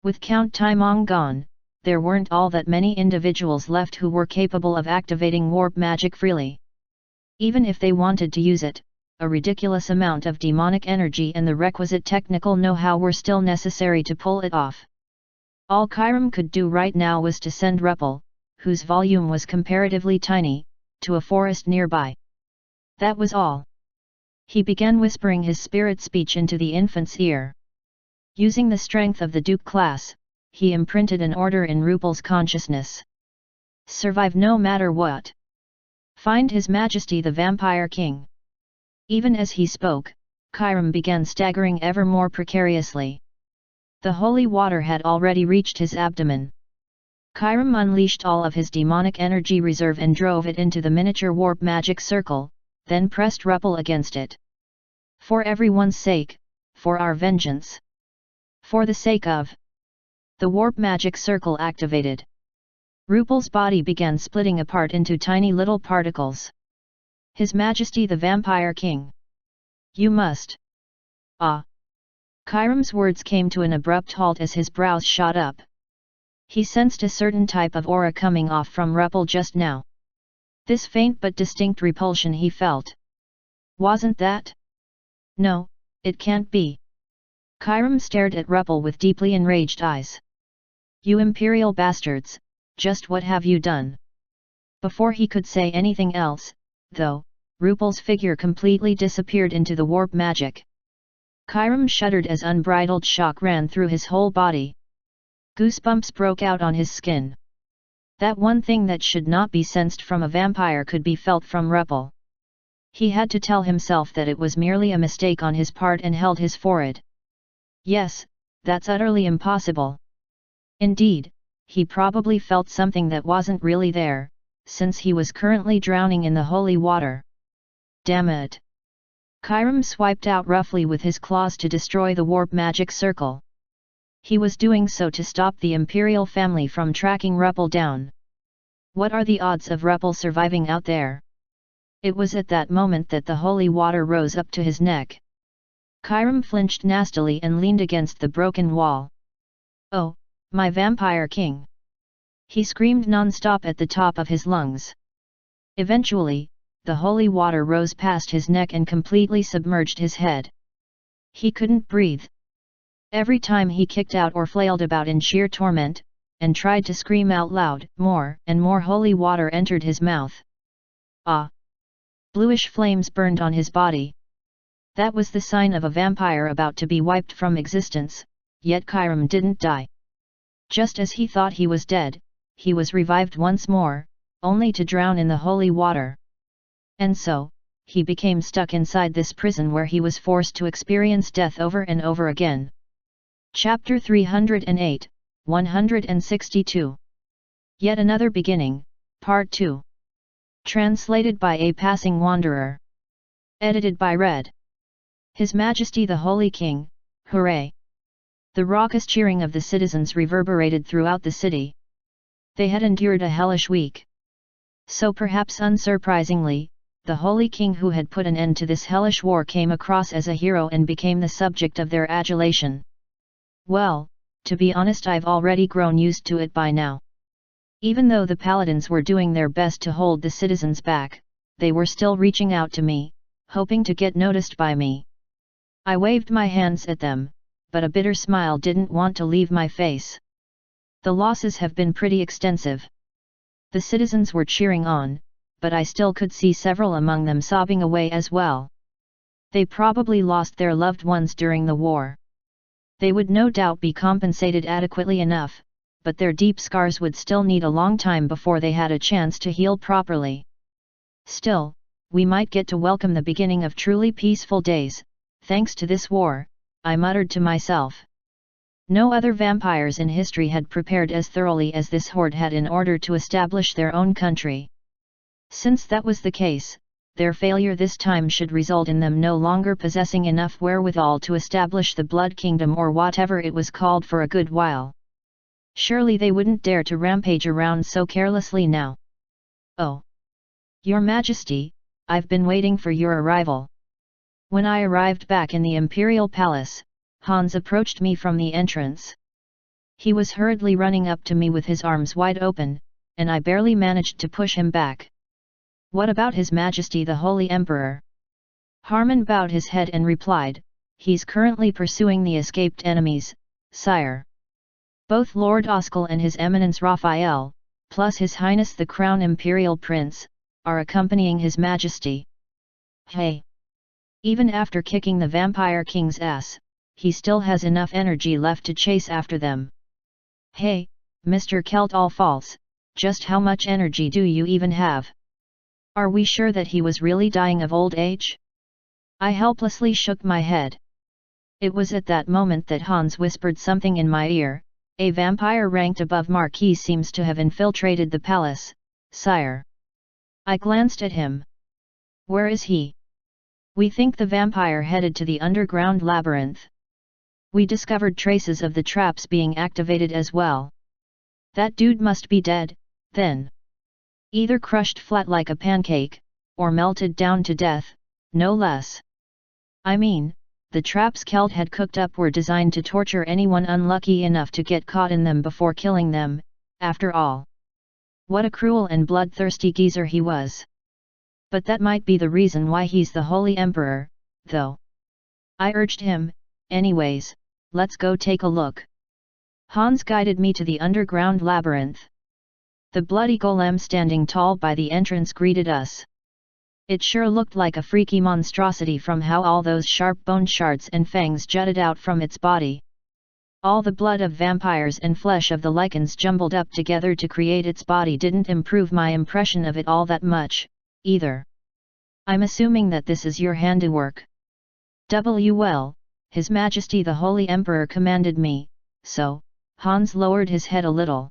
With Count Taimong gone, there weren't all that many individuals left who were capable of activating warp magic freely. Even if they wanted to use it, a ridiculous amount of demonic energy and the requisite technical know-how were still necessary to pull it off. All Chiram could do right now was to send Rupel, whose volume was comparatively tiny, to a forest nearby. That was all. He began whispering his spirit speech into the infant's ear. Using the strength of the Duke class, he imprinted an order in Rupel's consciousness. Survive no matter what. Find His Majesty the Vampire King. Even as he spoke, Chiram began staggering ever more precariously. The holy water had already reached his abdomen. Kyram unleashed all of his demonic energy reserve and drove it into the miniature warp magic circle, then pressed Ruppel against it. For everyone's sake, for our vengeance. For the sake of. The warp magic circle activated. Ruppel's body began splitting apart into tiny little particles. His Majesty the Vampire King. You must. Ah! Kyram's words came to an abrupt halt as his brows shot up. He sensed a certain type of aura coming off from Ruppel just now. This faint but distinct repulsion he felt. Wasn't that? No, it can't be. Kyram stared at Ruppel with deeply enraged eyes. You imperial bastards, just what have you done? Before he could say anything else, though, Ruppel's figure completely disappeared into the warp magic. Kyram shuddered as unbridled shock ran through his whole body. Goosebumps broke out on his skin. That one thing that should not be sensed from a vampire could be felt from Ruppel. He had to tell himself that it was merely a mistake on his part and held his forehead. Yes, that's utterly impossible. Indeed, he probably felt something that wasn't really there, since he was currently drowning in the holy water. Damn it! Kyram swiped out roughly with his claws to destroy the warp magic circle. He was doing so to stop the Imperial family from tracking Ruppel down. What are the odds of Ruppel surviving out there? It was at that moment that the holy water rose up to his neck. Kyram flinched nastily and leaned against the broken wall. Oh, my vampire king! He screamed non-stop at the top of his lungs. Eventually, the holy water rose past his neck and completely submerged his head. He couldn't breathe. Every time he kicked out or flailed about in sheer torment, and tried to scream out loud, more and more holy water entered his mouth. Ah! Bluish flames burned on his body. That was the sign of a vampire about to be wiped from existence, yet Kyram didn't die. Just as he thought he was dead, he was revived once more, only to drown in the holy water. And so, he became stuck inside this prison where he was forced to experience death over and over again. Chapter 308, 162. Yet Another Beginning, Part 2. Translated by A Passing Wanderer. Edited by Red. His Majesty the Holy King, hooray! The raucous cheering of the citizens reverberated throughout the city. They had endured a hellish week. So perhaps unsurprisingly, the Holy King who had put an end to this hellish war came across as a hero and became the subject of their adulation. Well, to be honest, I've already grown used to it by now. Even though the paladins were doing their best to hold the citizens back, they were still reaching out to me, hoping to get noticed by me. I waved my hands at them, but a bitter smile didn't want to leave my face. The losses have been pretty extensive. The citizens were cheering on, but I still could see several among them sobbing away as well. They probably lost their loved ones during the war. They would no doubt be compensated adequately enough, but their deep scars would still need a long time before they had a chance to heal properly. Still, we might get to welcome the beginning of truly peaceful days, thanks to this war, I muttered to myself. No other vampires in history had prepared as thoroughly as this horde had in order to establish their own country. Since that was the case, their failure this time should result in them no longer possessing enough wherewithal to establish the Blood Kingdom or whatever it was called for a good while. Surely they wouldn't dare to rampage around so carelessly now. Oh! Your Majesty, I've been waiting for your arrival. When I arrived back in the Imperial Palace, Hans approached me from the entrance. He was hurriedly running up to me with his arms wide open, and I barely managed to push him back. What about His Majesty the Holy Emperor? Harmon bowed his head and replied, he's currently pursuing the escaped enemies, sire. Both Lord Oskal and His Eminence Raphael, plus His Highness the Crown Imperial Prince, are accompanying His Majesty. Hey! Even after kicking the Vampire King's ass, he still has enough energy left to chase after them. Hey, Mr. Kelt All False, just how much energy do you even have? Are we sure that he was really dying of old age? I helplessly shook my head. It was at that moment that Hans whispered something in my ear, A vampire ranked above Marquis seems to have infiltrated the palace, sire. I glanced at him. Where is he? We think the vampire headed to the underground labyrinth. We discovered traces of the traps being activated as well. That dude must be dead, then. Either crushed flat like a pancake, or melted down to death, no less. I mean, the traps Kelt had cooked up were designed to torture anyone unlucky enough to get caught in them before killing them, after all. What a cruel and bloodthirsty geezer he was. But that might be the reason why he's the Holy Emperor, though. I urged him, anyways, let's go take a look. Hans guided me to the underground labyrinth. The bloody golem standing tall by the entrance greeted us. It sure looked like a freaky monstrosity from how all those sharp bone shards and fangs jutted out from its body. All the blood of vampires and flesh of the lichens jumbled up together to create its body didn't improve my impression of it all that much, either. I'm assuming that this is your handiwork. Well, His Majesty the Holy Emperor commanded me, so, Hans lowered his head a little.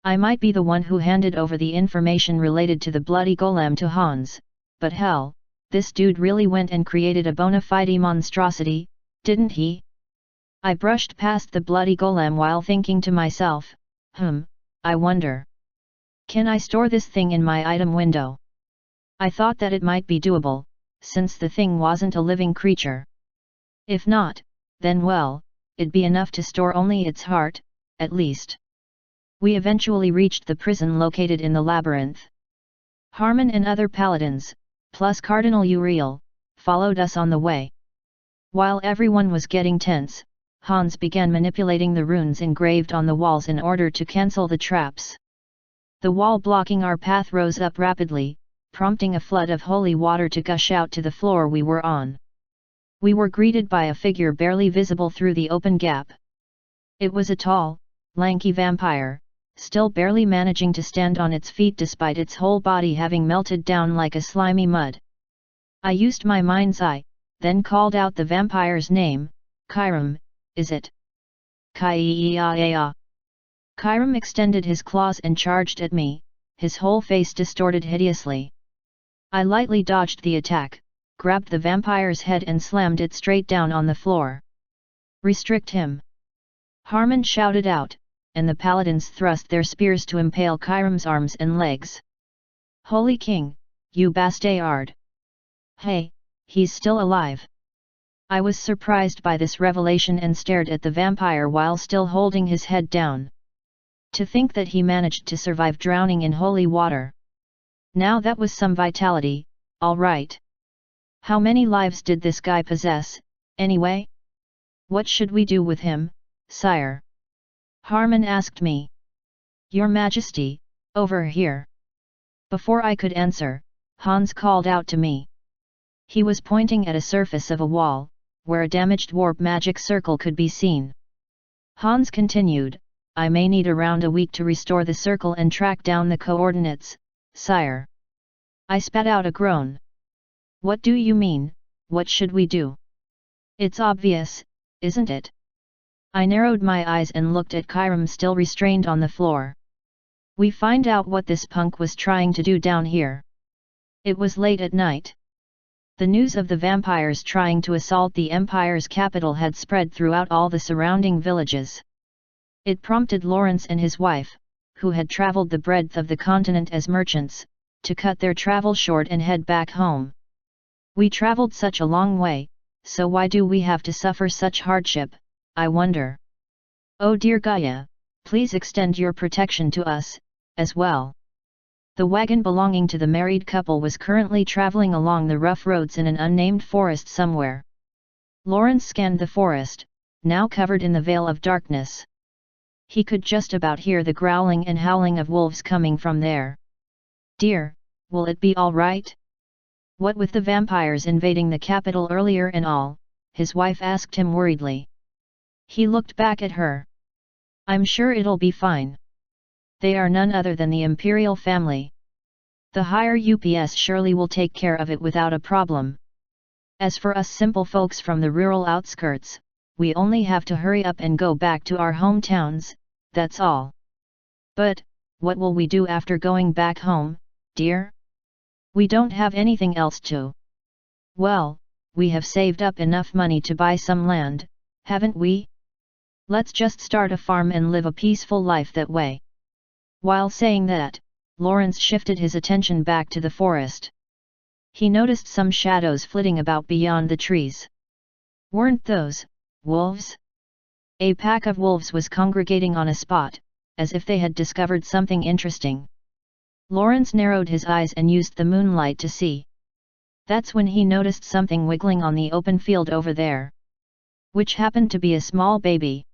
I might be the one who handed over the information related to the bloody golem to Hans. But hell, this dude really went and created a bona fide monstrosity, didn't he? I brushed past the bloody golem while thinking to myself, I wonder. Can I store this thing in my item window? I thought that it might be doable, since the thing wasn't a living creature. If not, then well, it'd be enough to store only its heart, at least. We eventually reached the prison located in the labyrinth. Harmon and other paladins, plus Cardinal Uriel, followed us on the way. While everyone was getting tense, Hans began manipulating the runes engraved on the walls in order to cancel the traps. The wall blocking our path rose up rapidly, prompting a flood of holy water to gush out to the floor we were on. We were greeted by a figure barely visible through the open gap. It was a tall, lanky vampire, still barely managing to stand on its feet despite its whole body having melted down like a slimy mud. I used my mind's eye, then called out the vampire's name, Kyram, is it? Kai-ya-ya. Kyram extended his claws and charged at me, his whole face distorted hideously. I lightly dodged the attack, grabbed the vampire's head and slammed it straight down on the floor. Restrict him! Harmon shouted out, and the paladins thrust their spears to impale Kyram's arms and legs. Holy King, you bastard! Hey, he's still alive! I was surprised by this revelation and stared at the vampire while still holding his head down. To think that he managed to survive drowning in holy water. Now that was some vitality, all right. How many lives did this guy possess, anyway? What should we do with him, sire? Harmon asked me. Your Majesty, over here. Before I could answer, Hans called out to me. He was pointing at a surface of a wall, where a damaged warp magic circle could be seen. Hans continued, I may need around a week to restore the circle and track down the coordinates, sire. I spat out a groan. What do you mean, what should we do? It's obvious, isn't it? I narrowed my eyes and looked at Kyram still restrained on the floor. We find out what this punk was trying to do down here. It was late at night. The news of the vampires trying to assault the Empire's capital had spread throughout all the surrounding villages. It prompted Lawrence and his wife, who had traveled the breadth of the continent as merchants, to cut their travel short and head back home. We traveled such a long way, so why do we have to suffer such hardship, I wonder? Oh dear Gaia, please extend your protection to us, as well. The wagon belonging to the married couple was currently traveling along the rough roads in an unnamed forest somewhere. Lawrence scanned the forest, now covered in the veil of darkness. He could just about hear the growling and howling of wolves coming from there. Dear, will it be all right? What with the vampires invading the capital earlier and all, his wife asked him worriedly. He looked back at her. I'm sure it'll be fine. They are none other than the imperial family. The higher UPS surely will take care of it without a problem. As for us simple folks from the rural outskirts, we only have to hurry up and go back to our hometowns, that's all. But, what will we do after going back home, dear? We don't have anything else to. Well, we have saved up enough money to buy some land, haven't we? Let's just start a farm and live a peaceful life that way. While saying that, Lawrence shifted his attention back to the forest. He noticed some shadows flitting about beyond the trees. Weren't those wolves? A pack of wolves was congregating on a spot, as if they had discovered something interesting. Lawrence narrowed his eyes and used the moonlight to see. That's when he noticed something wiggling on the open field over there. Which happened to be a small baby.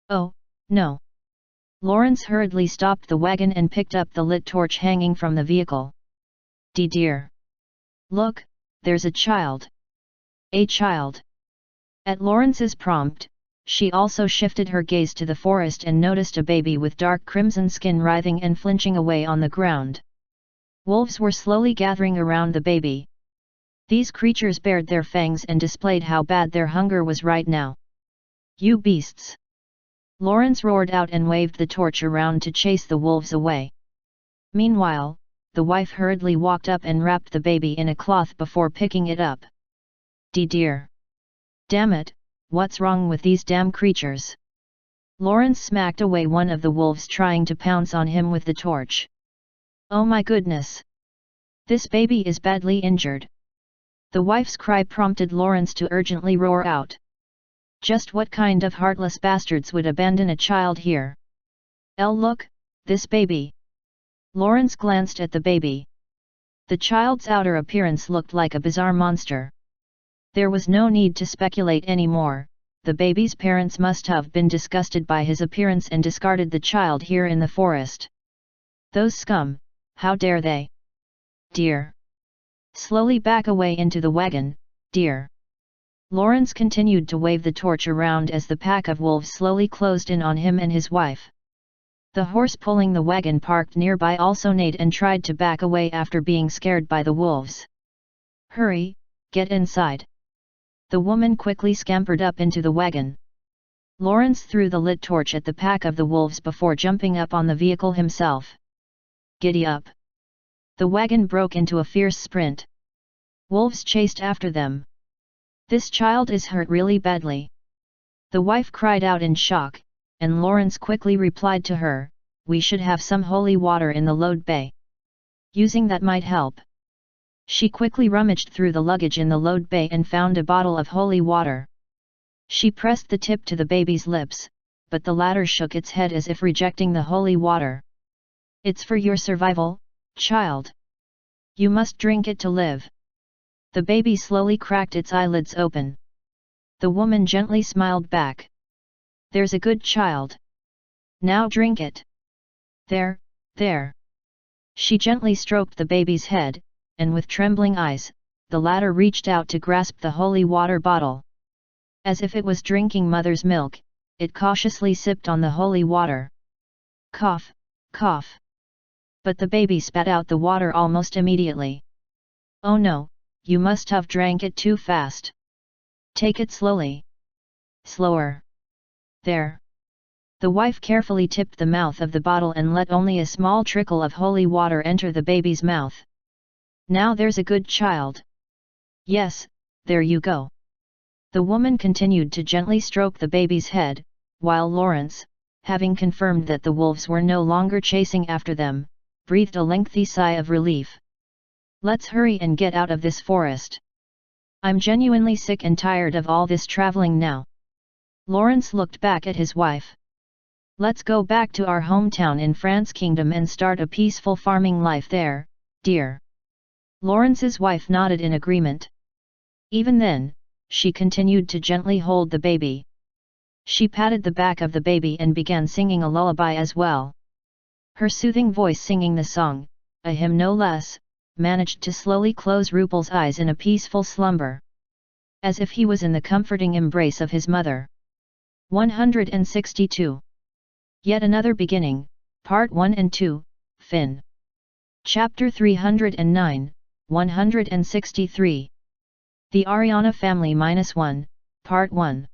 Oh, no. Lawrence hurriedly stopped the wagon and picked up the lit torch hanging from the vehicle. Dear! Look, there's a child. A child. At Lawrence's prompt, she also shifted her gaze to the forest and noticed a baby with dark crimson skin writhing and flinching away on the ground. Wolves were slowly gathering around the baby. These creatures bared their fangs and displayed how bad their hunger was right now. You beasts! Lawrence roared out and waved the torch around to chase the wolves away. Meanwhile, the wife hurriedly walked up and wrapped the baby in a cloth before picking it up. Dear! Damn it, what's wrong with these damn creatures? Lawrence smacked away one of the wolves trying to pounce on him with the torch. Oh my goodness! This baby is badly injured. The wife's cry prompted Lawrence to urgently roar out. Just what kind of heartless bastards would abandon a child here? Look, this baby! Lawrence glanced at the baby. The child's outer appearance looked like a bizarre monster. There was no need to speculate anymore, the baby's parents must have been disgusted by his appearance and discarded the child here in the forest. Those scum, how dare they? Dear! Slowly back away into the wagon, dear! Lawrence continued to wave the torch around as the pack of wolves slowly closed in on him and his wife. The horse pulling the wagon parked nearby also neighed and tried to back away after being scared by the wolves. Hurry, get inside! The woman quickly scampered up into the wagon. Lawrence threw the lit torch at the pack of the wolves before jumping up on the vehicle himself. Giddy up! The wagon broke into a fierce sprint. Wolves chased after them. This child is hurt really badly. The wife cried out in shock, and Lawrence quickly replied to her, we should have some holy water in the load bay. Using that might help. She quickly rummaged through the luggage in the load bay and found a bottle of holy water. She pressed the tip to the baby's lips, but the latter shook its head as if rejecting the holy water. It's for your survival, child. You must drink it to live. The baby slowly cracked its eyelids open. The woman gently smiled back. There's a good child. Now drink it. There, there. She gently stroked the baby's head, and with trembling eyes, the latter reached out to grasp the holy water bottle. As if it was drinking mother's milk, it cautiously sipped on the holy water. Cough, cough. But the baby spat out the water almost immediately. Oh no, you must have drank it too fast. Take it slowly. Slower. There. The wife carefully tipped the mouth of the bottle and let only a small trickle of holy water enter the baby's mouth. Now there's a good child. Yes, there you go. The woman continued to gently stroke the baby's head, while Lawrence, having confirmed that the wolves were no longer chasing after them, breathed a lengthy sigh of relief. Let's hurry and get out of this forest. I'm genuinely sick and tired of all this traveling now. Lawrence looked back at his wife. Let's go back to our hometown in France Kingdom and start a peaceful farming life there, dear. Lawrence's wife nodded in agreement. Even then, she continued to gently hold the baby. She patted the back of the baby and began singing a lullaby as well. Her soothing voice singing the song, a hymn no less, managed to slowly close Rupel's eyes in a peaceful slumber. As if he was in the comforting embrace of his mother. 162. Yet Another Beginning, Part 1 and 2, Fin. Chapter 309, 163. The Ariana Family -1, Part 1.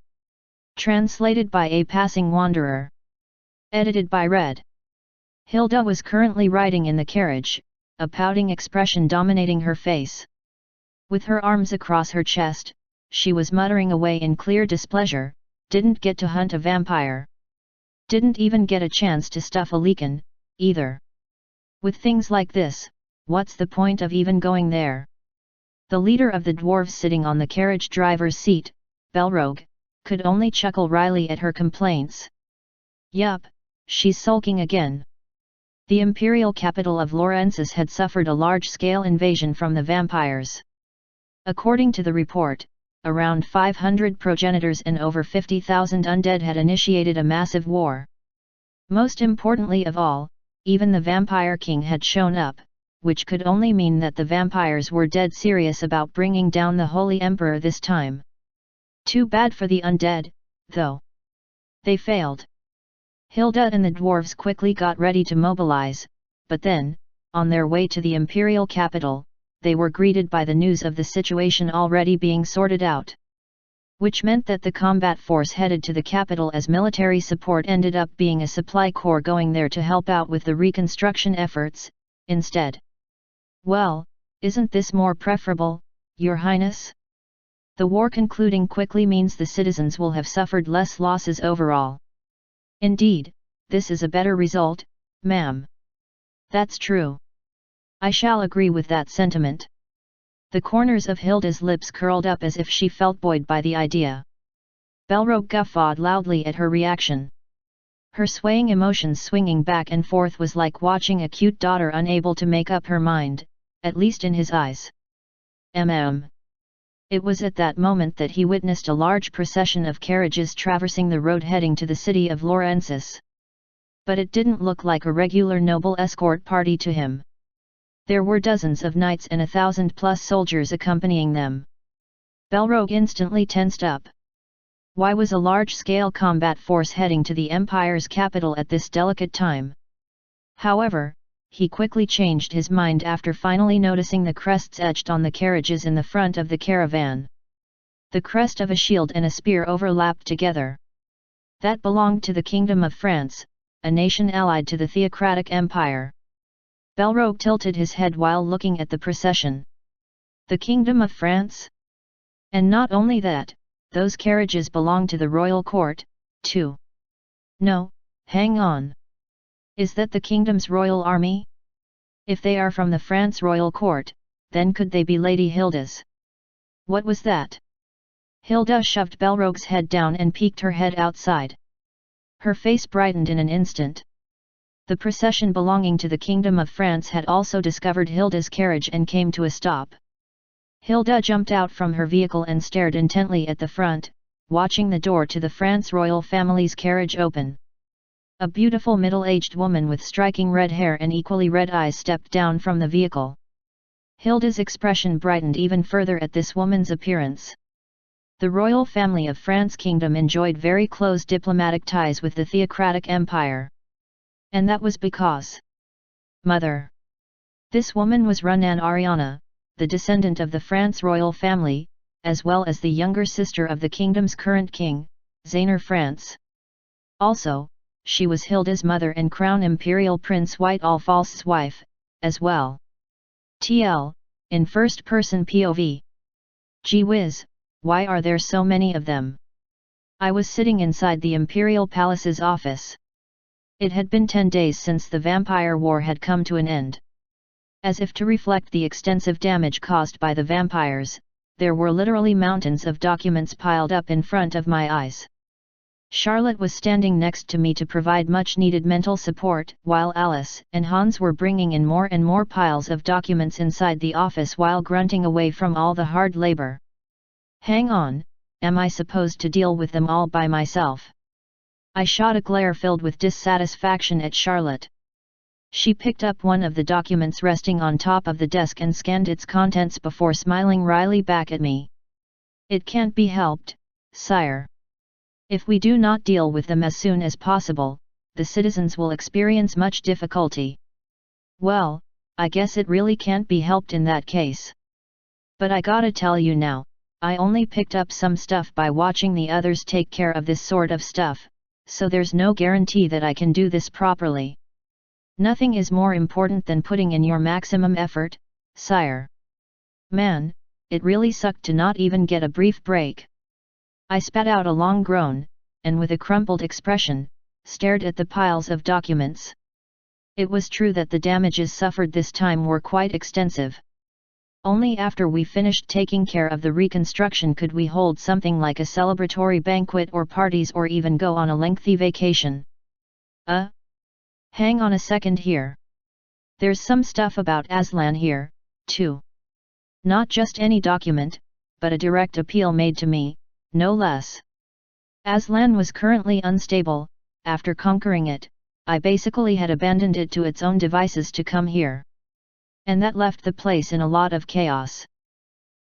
Translated by a passing wanderer. Edited by Red. Hilda was currently riding in the carriage, a pouting expression dominating her face. With her arms across her chest, she was muttering away in clear displeasure, didn't get to hunt a vampire. Didn't even get a chance to stuff a leekin, either. With things like this, what's the point of even going there? The leader of the dwarves sitting on the carriage driver's seat, Belrogue, could only chuckle wryly at her complaints. Yup, she's sulking again. The imperial capital of Laurensis had suffered a large-scale invasion from the vampires. According to the report, around 500 progenitors and over 50,000 undead had initiated a massive war. Most importantly of all, even the vampire king had shown up, which could only mean that the vampires were dead serious about bringing down the Holy Emperor this time. Too bad for the undead, though. They failed. Hilda and the dwarves quickly got ready to mobilize, but then, on their way to the imperial capital, they were greeted by the news of the situation already being sorted out. Which meant that the combat force headed to the capital as military support ended up being a supply corps going there to help out with the reconstruction efforts, instead. Well, isn't this more preferable, Your Highness? The war concluding quickly means the citizens will have suffered less losses overall. Indeed, this is a better result, ma'am. That's true. I shall agree with that sentiment. The corners of Hilda's lips curled up as if she felt buoyed by the idea. Belrogue guffawed loudly at her reaction. Her swaying emotions swinging back and forth was like watching a cute daughter unable to make up her mind, at least in his eyes. It was at that moment that he witnessed a large procession of carriages traversing the road heading to the city of Laurensis. But it didn't look like a regular noble escort party to him. There were dozens of knights and 1,000+ soldiers accompanying them. Belrogue instantly tensed up. Why was a large-scale combat force heading to the Empire's capital at this delicate time? However, he quickly changed his mind after finally noticing the crests etched on the carriages in the front of the caravan. The crest of a shield and a spear overlapped together. That belonged to the Kingdom of France, a nation allied to the theocratic empire. Belrogue tilted his head while looking at the procession. The Kingdom of France? And not only that, those carriages belong to the royal court, too. No, hang on. Is that the kingdom's royal army? If they are from the France royal court, then could they be Lady Hilda's? What was that? Hilda shoved Belrogue's head down and peeked her head outside. Her face brightened in an instant. The procession belonging to the Kingdom of France had also discovered Hilda's carriage and came to a stop. Hilda jumped out from her vehicle and stared intently at the front, watching the door to the France royal family's carriage open. A beautiful middle-aged woman with striking red hair and equally red eyes stepped down from the vehicle. Hilda's expression brightened even further at this woman's appearance. The royal family of France Kingdom enjoyed very close diplomatic ties with the theocratic empire. And that was because... Mother. This woman was Runan Ariana, the descendant of the France royal family, as well as the younger sister of the kingdom's current king, Zainer France. Also, she was Hilda's mother and Crown Imperial Prince White Alfal's wife, as well. TL, in first-person POV. Gee whiz, why are there so many of them? I was sitting inside the Imperial Palace's office. It had been 10 days since the vampire war had come to an end. As if to reflect the extensive damage caused by the vampires, there were literally mountains of documents piled up in front of my eyes. Charlotte was standing next to me to provide much-needed mental support, while Alice and Hans were bringing in more and more piles of documents inside the office while grunting away from all the hard labor. Hang on, am I supposed to deal with them all by myself? I shot a glare filled with dissatisfaction at Charlotte. She picked up one of the documents resting on top of the desk and scanned its contents before smiling wryly back at me. It can't be helped, sire. If we do not deal with them as soon as possible, the citizens will experience much difficulty. Well, I guess it really can't be helped in that case. But I gotta tell you now, I only picked up some stuff by watching the others take care of this sort of stuff, so there's no guarantee that I can do this properly. Nothing is more important than putting in your maximum effort, sire. Man, it really sucked to not even get a brief break. I spat out a long groan, and with a crumpled expression, stared at the piles of documents. It was true that the damages suffered this time were quite extensive. Only after we finished taking care of the reconstruction could we hold something like a celebratory banquet or parties or even go on a lengthy vacation. Hang on a second here. There's some stuff about Aslan here, too. Not just any document, but a direct appeal made to me, no less. Aslan was currently unstable. After conquering it, I basically had abandoned it to its own devices to come here. And that left the place in a lot of chaos.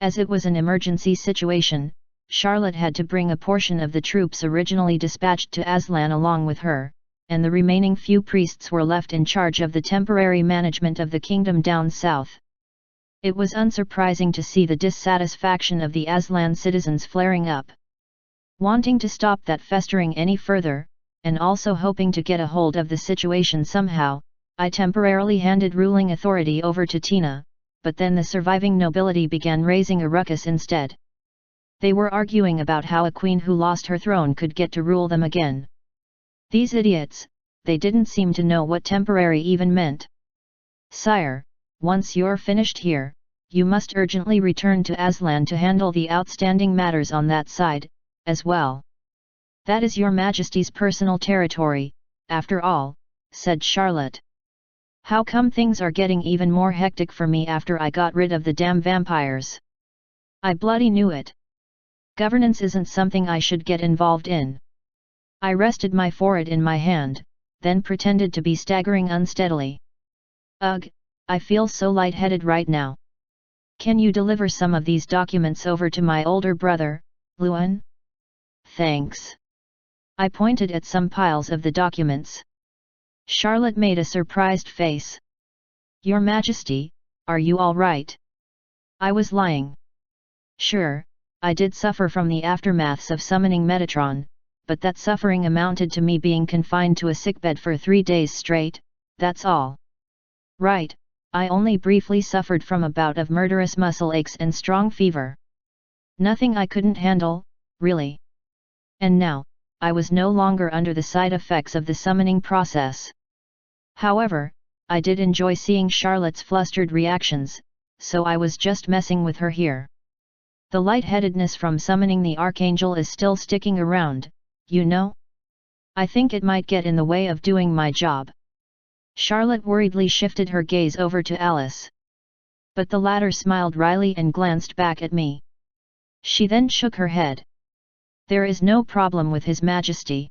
As it was an emergency situation, Charlotte had to bring a portion of the troops originally dispatched to Aslan along with her, and the remaining few priests were left in charge of the temporary management of the kingdom down south. It was unsurprising to see the dissatisfaction of the Aslan citizens flaring up. Wanting to stop that festering any further, and also hoping to get a hold of the situation somehow, I temporarily handed ruling authority over to Tina, but then the surviving nobility began raising a ruckus instead. They were arguing about how a queen who lost her throne could get to rule them again. These idiots, they didn't seem to know what temporary even meant. Sire, once you're finished here, you must urgently return to Aslan to handle the outstanding matters on that side, as well. That is your Majesty's personal territory, after all, said Charlotte. How come things are getting even more hectic for me after I got rid of the damn vampires? I bloody knew it. Governance isn't something I should get involved in. I rested my forehead in my hand, then pretended to be staggering unsteadily. Ugh, I feel so lightheaded right now. Can you deliver some of these documents over to my older brother, Luan? Thanks. I pointed at some piles of the documents. Charlotte made a surprised face. Your Majesty, are you all right? I was lying. Sure, I did suffer from the aftermaths of summoning Metatron, but that suffering amounted to me being confined to a sickbed for 3 days straight, that's all. Right, I only briefly suffered from a bout of murderous muscle aches and strong fever. Nothing I couldn't handle, really. And now, I was no longer under the side effects of the summoning process. However, I did enjoy seeing Charlotte's flustered reactions, so I was just messing with her here. The lightheadedness from summoning the Archangel is still sticking around, you know? I think it might get in the way of doing my job. Charlotte worriedly shifted her gaze over to Alice. But the latter smiled wryly and glanced back at me. She then shook her head. There is no problem with His Majesty.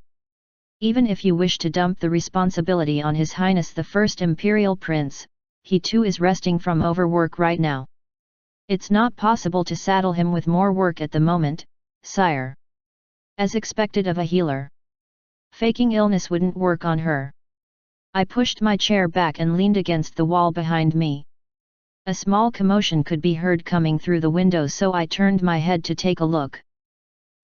Even if you wish to dump the responsibility on His Highness the First Imperial Prince, he too is resting from overwork right now. It's not possible to saddle him with more work at the moment, sire. As expected of a healer. Faking illness wouldn't work on her. I pushed my chair back and leaned against the wall behind me. A small commotion could be heard coming through the window, so I turned my head to take a look.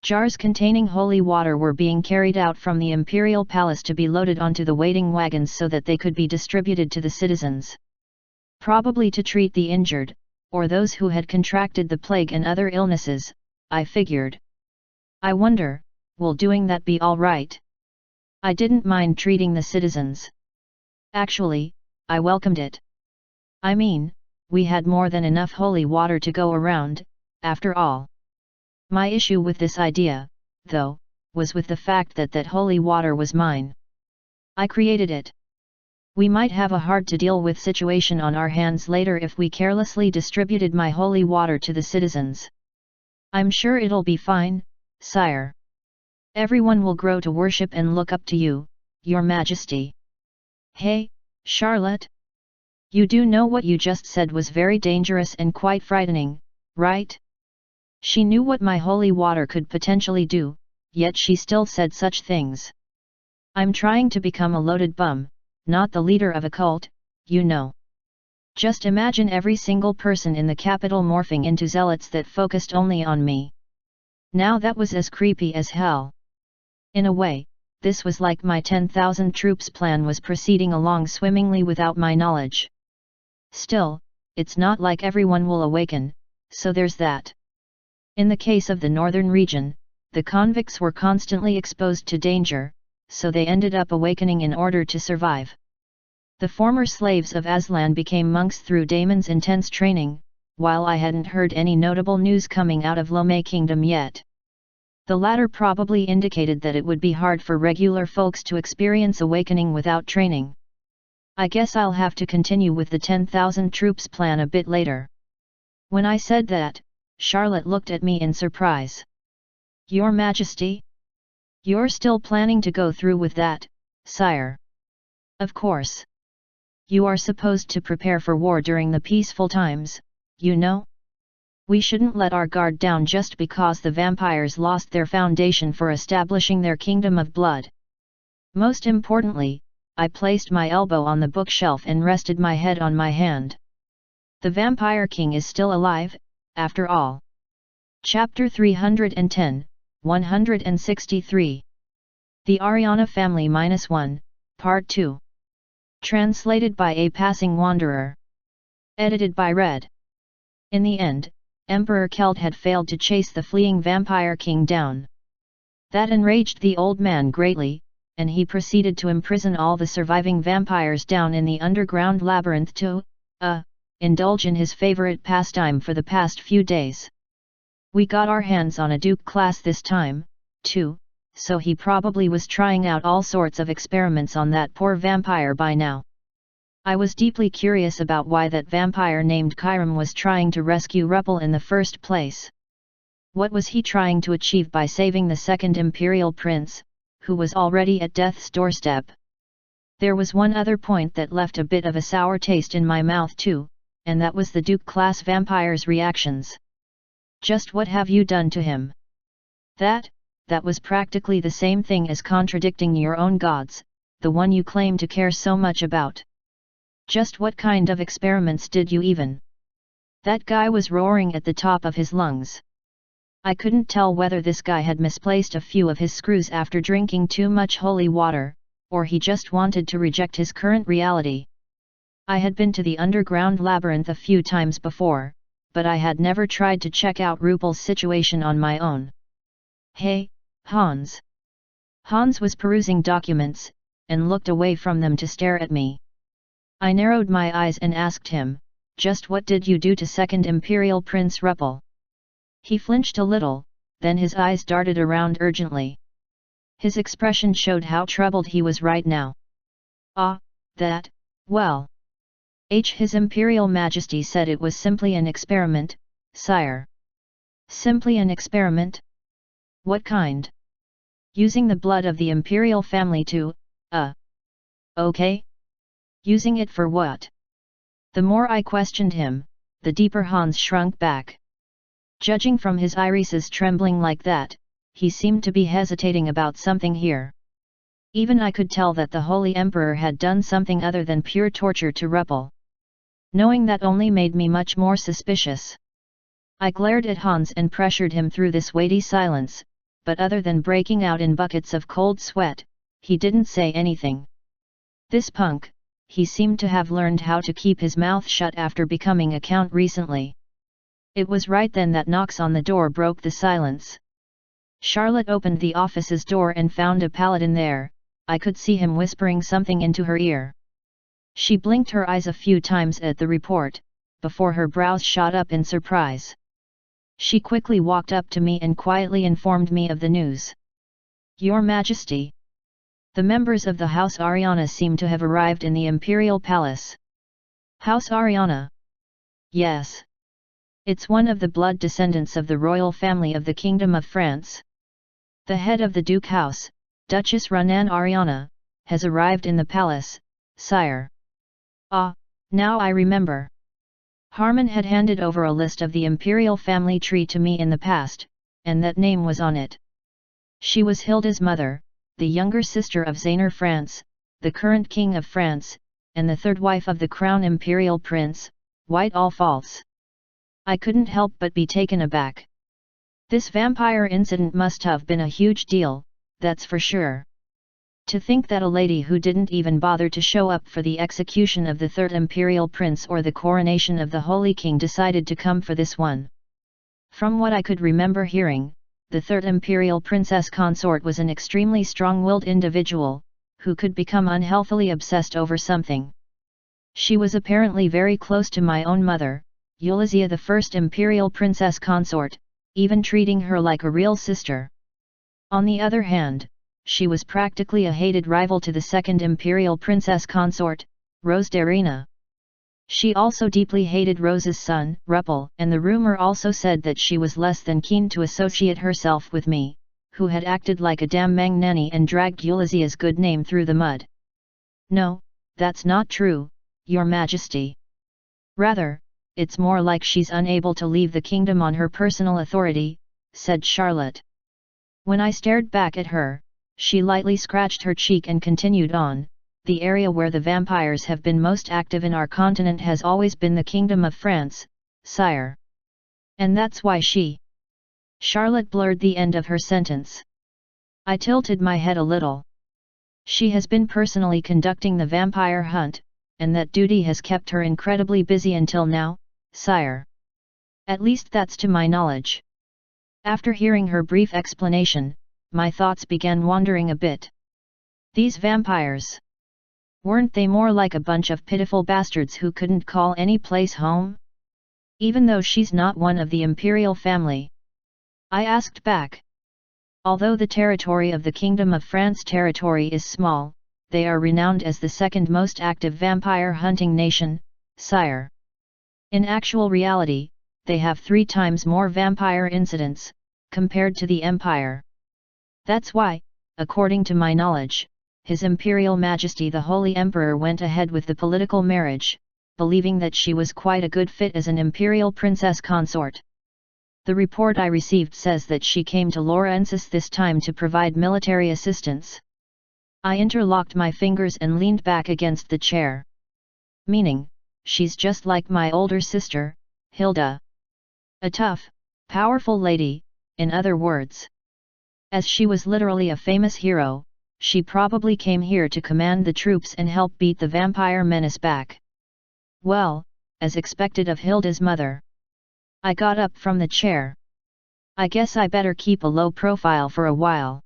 Jars containing holy water were being carried out from the imperial palace to be loaded onto the waiting wagons so that they could be distributed to the citizens. Probably to treat the injured, or those who had contracted the plague and other illnesses, I figured. I wonder, will doing that be all right? I didn't mind treating the citizens. Actually, I welcomed it. I mean, we had more than enough holy water to go around, after all. My issue with this idea, though, was with the fact that that holy water was mine. I created it. We might have a hard to deal with situation on our hands later if we carelessly distributed my holy water to the citizens. I'm sure it'll be fine, sire. Everyone will grow to worship and look up to you, Your Majesty. Hey, Charlotte? You do know what you just said was very dangerous and quite frightening, right? She knew what my holy water could potentially do, yet she still said such things. I'm trying to become a loaded bum, not the leader of a cult, you know. Just imagine every single person in the capital morphing into zealots that focused only on me. Now that was as creepy as hell. In a way, this was like my 10,000 troops plan was proceeding along swimmingly without my knowledge. Still, it's not like everyone will awaken, so there's that. In the case of the northern region, the convicts were constantly exposed to danger, so they ended up awakening in order to survive. The former slaves of Aslan became monks through Damon's intense training, while I hadn't heard any notable news coming out of Lomé Kingdom yet. The latter probably indicated that it would be hard for regular folks to experience awakening without training. I guess I'll have to continue with the 10,000 troops plan a bit later. When I said that, Charlotte looked at me in surprise. Your Majesty? You're still planning to go through with that, sire? Of course. You are supposed to prepare for war during the peaceful times, you know? We shouldn't let our guard down just because the vampires lost their foundation for establishing their kingdom of blood. Most importantly, I placed my elbow on the bookshelf and rested my head on my hand. The Vampire King is still alive, after all. Chapter 310, 163. The Ariana Family -1, Part 2. Translated by A Passing Wanderer. Edited by Red. In the end, Emperor Keld had failed to chase the fleeing Vampire King down. That enraged the old man greatly, and he proceeded to imprison all the surviving vampires down in the underground labyrinth to, indulge in his favorite pastime for the past few days. We got our hands on a Duke class this time, too, so he probably was trying out all sorts of experiments on that poor vampire by now. I was deeply curious about why that vampire named Kyram was trying to rescue Ruppel in the first place. What was he trying to achieve by saving the second Imperial Prince, who was already at death's doorstep? There was one other point that left a bit of a sour taste in my mouth too, and that was the Duke-class vampire's reactions. Just what have you done to him? That was practically the same thing as contradicting your own gods, the one you claim to care so much about. Just what kind of experiments did you even? That guy was roaring at the top of his lungs. I couldn't tell whether this guy had misplaced a few of his screws after drinking too much holy water, or he just wanted to reject his current reality. I had been to the underground labyrinth a few times before, but I had never tried to check out Ruppel's situation on my own. Hey, Hans. Hans was perusing documents, and looked away from them to stare at me. I narrowed my eyes and asked him, just what did you do to second Imperial Prince Ruppel? He flinched a little, then his eyes darted around urgently. His expression showed how troubled he was right now. Well. His Imperial Majesty said it was simply an experiment, sire. Simply an experiment? What kind? Using the blood of the Imperial family to, Okay? Using it for what? The more I questioned him, the deeper Hans shrunk back. Judging from his irises trembling like that, he seemed to be hesitating about something here. Even I could tell that the Holy Emperor had done something other than pure torture to Ruppel. Knowing that only made me much more suspicious. I glared at Hans and pressured him through this weighty silence, but other than breaking out in buckets of cold sweat, he didn't say anything. This punk, he seemed to have learned how to keep his mouth shut after becoming a count recently. It was right then that knocks on the door broke the silence. Charlotte opened the office's door and found a paladin there. I could see him whispering something into her ear. She blinked her eyes a few times at the report, before her brows shot up in surprise. She quickly walked up to me and quietly informed me of the news. Your Majesty. The members of the House Ariana seem to have arrived in the Imperial Palace. House Ariana? Yes. It's one of the blood descendants of the royal family of the Kingdom of France. The head of the Duke House, Duchess Renan Ariana, has arrived in the palace, sire. Now I remember. Harmon had handed over a list of the imperial family tree to me in the past, and that name was on it. She was Hilda's mother, the younger sister of Zainer France, the current king of France, and the third wife of the Crown Imperial Prince, White. All false. I couldn't help but be taken aback. This vampire incident must have been a huge deal, that's for sure. To think that a lady who didn't even bother to show up for the execution of the third imperial prince or the coronation of the Holy King decided to come for this one. From what I could remember hearing, the third imperial princess consort was an extremely strong-willed individual, who could become unhealthily obsessed over something. She was apparently very close to my own mother, Eulasia, the first imperial princess consort, even treating her like a real sister. On the other hand, she was practically a hated rival to the second imperial princess consort, Rose Darina. She also deeply hated Rose's son, Ruppel, and the rumor also said that she was less than keen to associate herself with me, who had acted like a damn nanny and dragged Eulasia's good name through the mud. No, that's not true, Your Majesty. Rather, it's more like she's unable to leave the kingdom on her personal authority, said Charlotte. When I stared back at her, she lightly scratched her cheek and continued on. The area where the vampires have been most active in our continent has always been the Kingdom of France, sire. And that's why she... Charlotte blurred the end of her sentence. I tilted my head a little. She has been personally conducting the vampire hunt, and that duty has kept her incredibly busy until now, sire. At least that's to my knowledge. After hearing her brief explanation, my thoughts began wandering a bit. These vampires... weren't they more like a bunch of pitiful bastards who couldn't call any place home? Even though she's not one of the imperial family. I asked back. Although the territory of the Kingdom of France territory is small, they are renowned as the second most active vampire hunting nation, sire. In actual reality, they have 3 times more vampire incidents, compared to the Empire. That's why, according to my knowledge, His Imperial Majesty the Holy Emperor went ahead with the political marriage, believing that she was quite a good fit as an imperial princess consort. The report I received says that she came to Laurensis this time to provide military assistance. I interlocked my fingers and leaned back against the chair. Meaning, she's just like my older sister, Hilda. A tough, powerful lady, in other words. As she was literally a famous hero, she probably came here to command the troops and help beat the vampire menace back. Well, as expected of Hilda's mother. I got up from the chair. I guess I better keep a low profile for a while.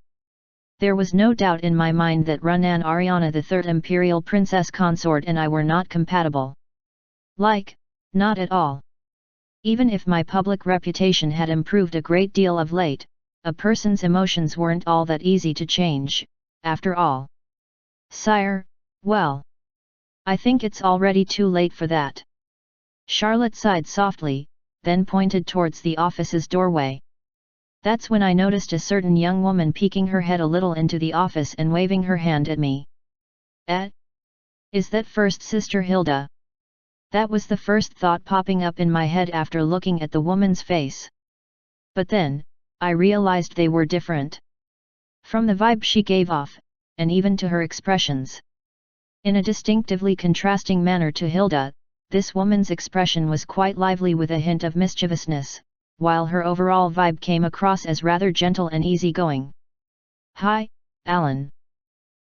There was no doubt in my mind that Runan Ariana, the third imperial princess consort, and I were not compatible. Not at all. Even if my public reputation had improved a great deal of late, a person's emotions weren't all that easy to change, after all. Sire, well, I think it's already too late for that. Charlotte sighed softly, then pointed towards the office's doorway. That's when I noticed a certain young woman peeking her head a little into the office and waving her hand at me. Is that first sister Hilda? That was the first thought popping up in my head after looking at the woman's face. But then, I realized they were different. From the vibe she gave off, and even to her expressions. In a distinctively contrasting manner to Hilda, this woman's expression was quite lively with a hint of mischievousness, while her overall vibe came across as rather gentle and easygoing. Hi, Alan.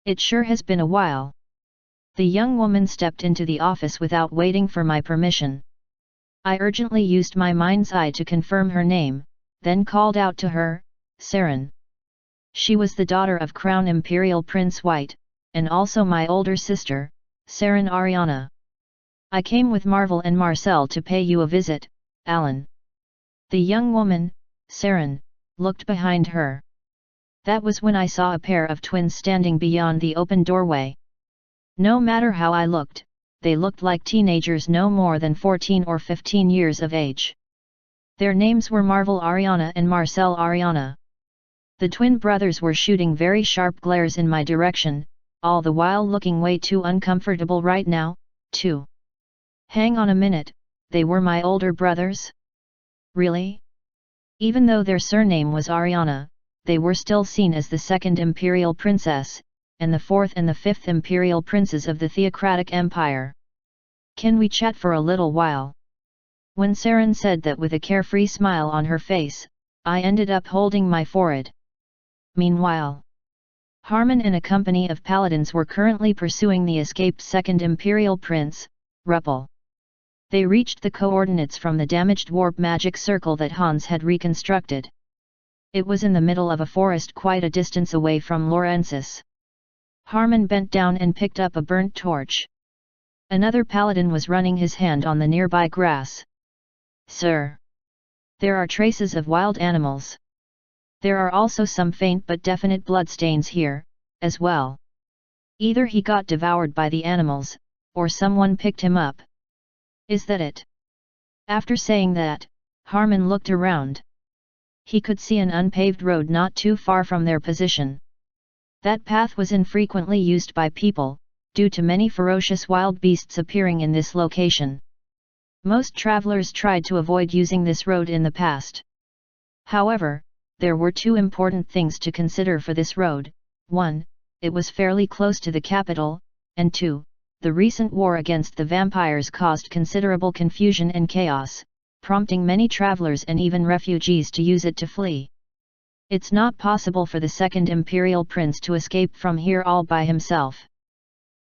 It sure has been a while. The young woman stepped into the office without waiting for my permission. I urgently used my mind's eye to confirm her name, then called out to her, Saren. She was the daughter of Crown Imperial Prince White, and also my older sister, Saren Ariana. I came with Marvel and Marcel to pay you a visit, Alan. The young woman, Saren, looked behind her. That was when I saw a pair of twins standing beyond the open doorway. No matter how I looked, they looked like teenagers no more than 14 or 15 years of age. Their names were Marvel Ariana and Marcel Ariana. The twin brothers were shooting very sharp glares in my direction, all the while looking way too uncomfortable right now, too. Hang on a minute, they were my older brothers? Really? Even though their surname was Ariana, they were still seen as the second imperial princess, and the 4th and the 5th imperial princes of the Theocratic Empire. Can we chat for a little while? When Saren said that with a carefree smile on her face, I ended up holding my forehead. Meanwhile, Harman and a company of paladins were currently pursuing the escaped second imperial prince, Ruppel. They reached the coordinates from the damaged warp magic circle that Hans had reconstructed. It was in the middle of a forest quite a distance away from Laurensis. Harman bent down and picked up a burnt torch. Another paladin was running his hand on the nearby grass. Sir, there are traces of wild animals. There are also some faint but definite bloodstains here, as well. Either he got devoured by the animals, or someone picked him up. Is that it? After saying that, Harman looked around. He could see an unpaved road not too far from their position. That path was infrequently used by people, due to many ferocious wild beasts appearing in this location. Most travelers tried to avoid using this road in the past. However, there were two important things to consider for this road. 1, it was fairly close to the capital, and 2, the recent war against the vampires caused considerable confusion and chaos, prompting many travelers and even refugees to use it to flee. It's not possible for the second imperial prince to escape from here all by himself.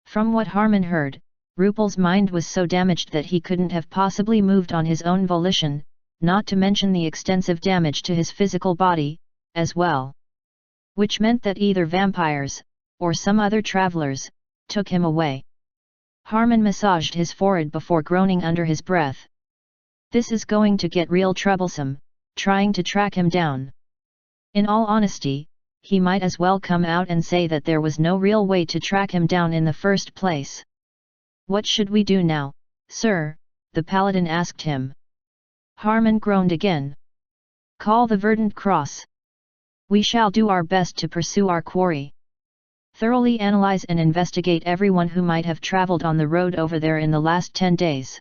From what Harman heard, Ruppel's mind was so damaged that he couldn't have possibly moved on his own volition, not to mention the extensive damage to his physical body, as well. Which meant that either vampires, or some other travelers, took him away. Harman massaged his forehead before groaning under his breath. This is going to get real troublesome, trying to track him down. In all honesty, he might as well come out and say that there was no real way to track him down in the first place. What should we do now, sir? The paladin asked him. Harman groaned again. Call the Verdant Cross. We shall do our best to pursue our quarry. Thoroughly analyze and investigate everyone who might have traveled on the road over there in the last 10 days.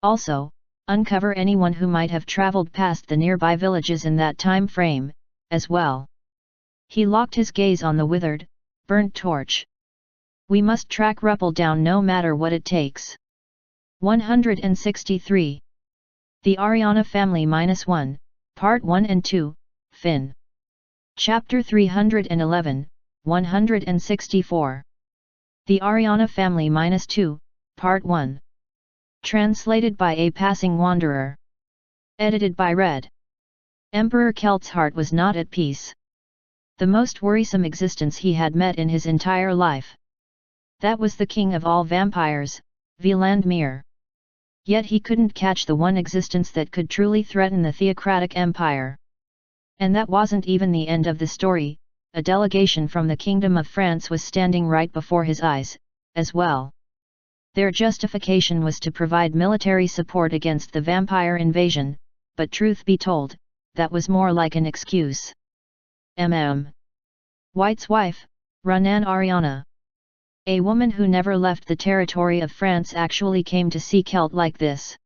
Also, uncover anyone who might have traveled past the nearby villages in that time frame, as well. He locked his gaze on the withered, burnt torch. We must track Ruppel down no matter what it takes. 163. The Ariana Family -1, Part 1 and 2, Fin. Chapter 311, 164. The Ariana Family -2, Part 1. Translated by A Passing Wanderer. Edited by Red. Emperor Kelt's heart was not at peace. The most worrisome existence he had met in his entire life. That was the king of all vampires, Vlandmir. Yet he couldn't catch the one existence that could truly threaten the Theocratic Empire. And that wasn't even the end of the story. A delegation from the Kingdom of France was standing right before his eyes, as well. Their justification was to provide military support against the vampire invasion, but truth be told, that was more like an excuse. White's wife, Renan Ariana. A woman who never left the territory of France actually came to see Kelt like this.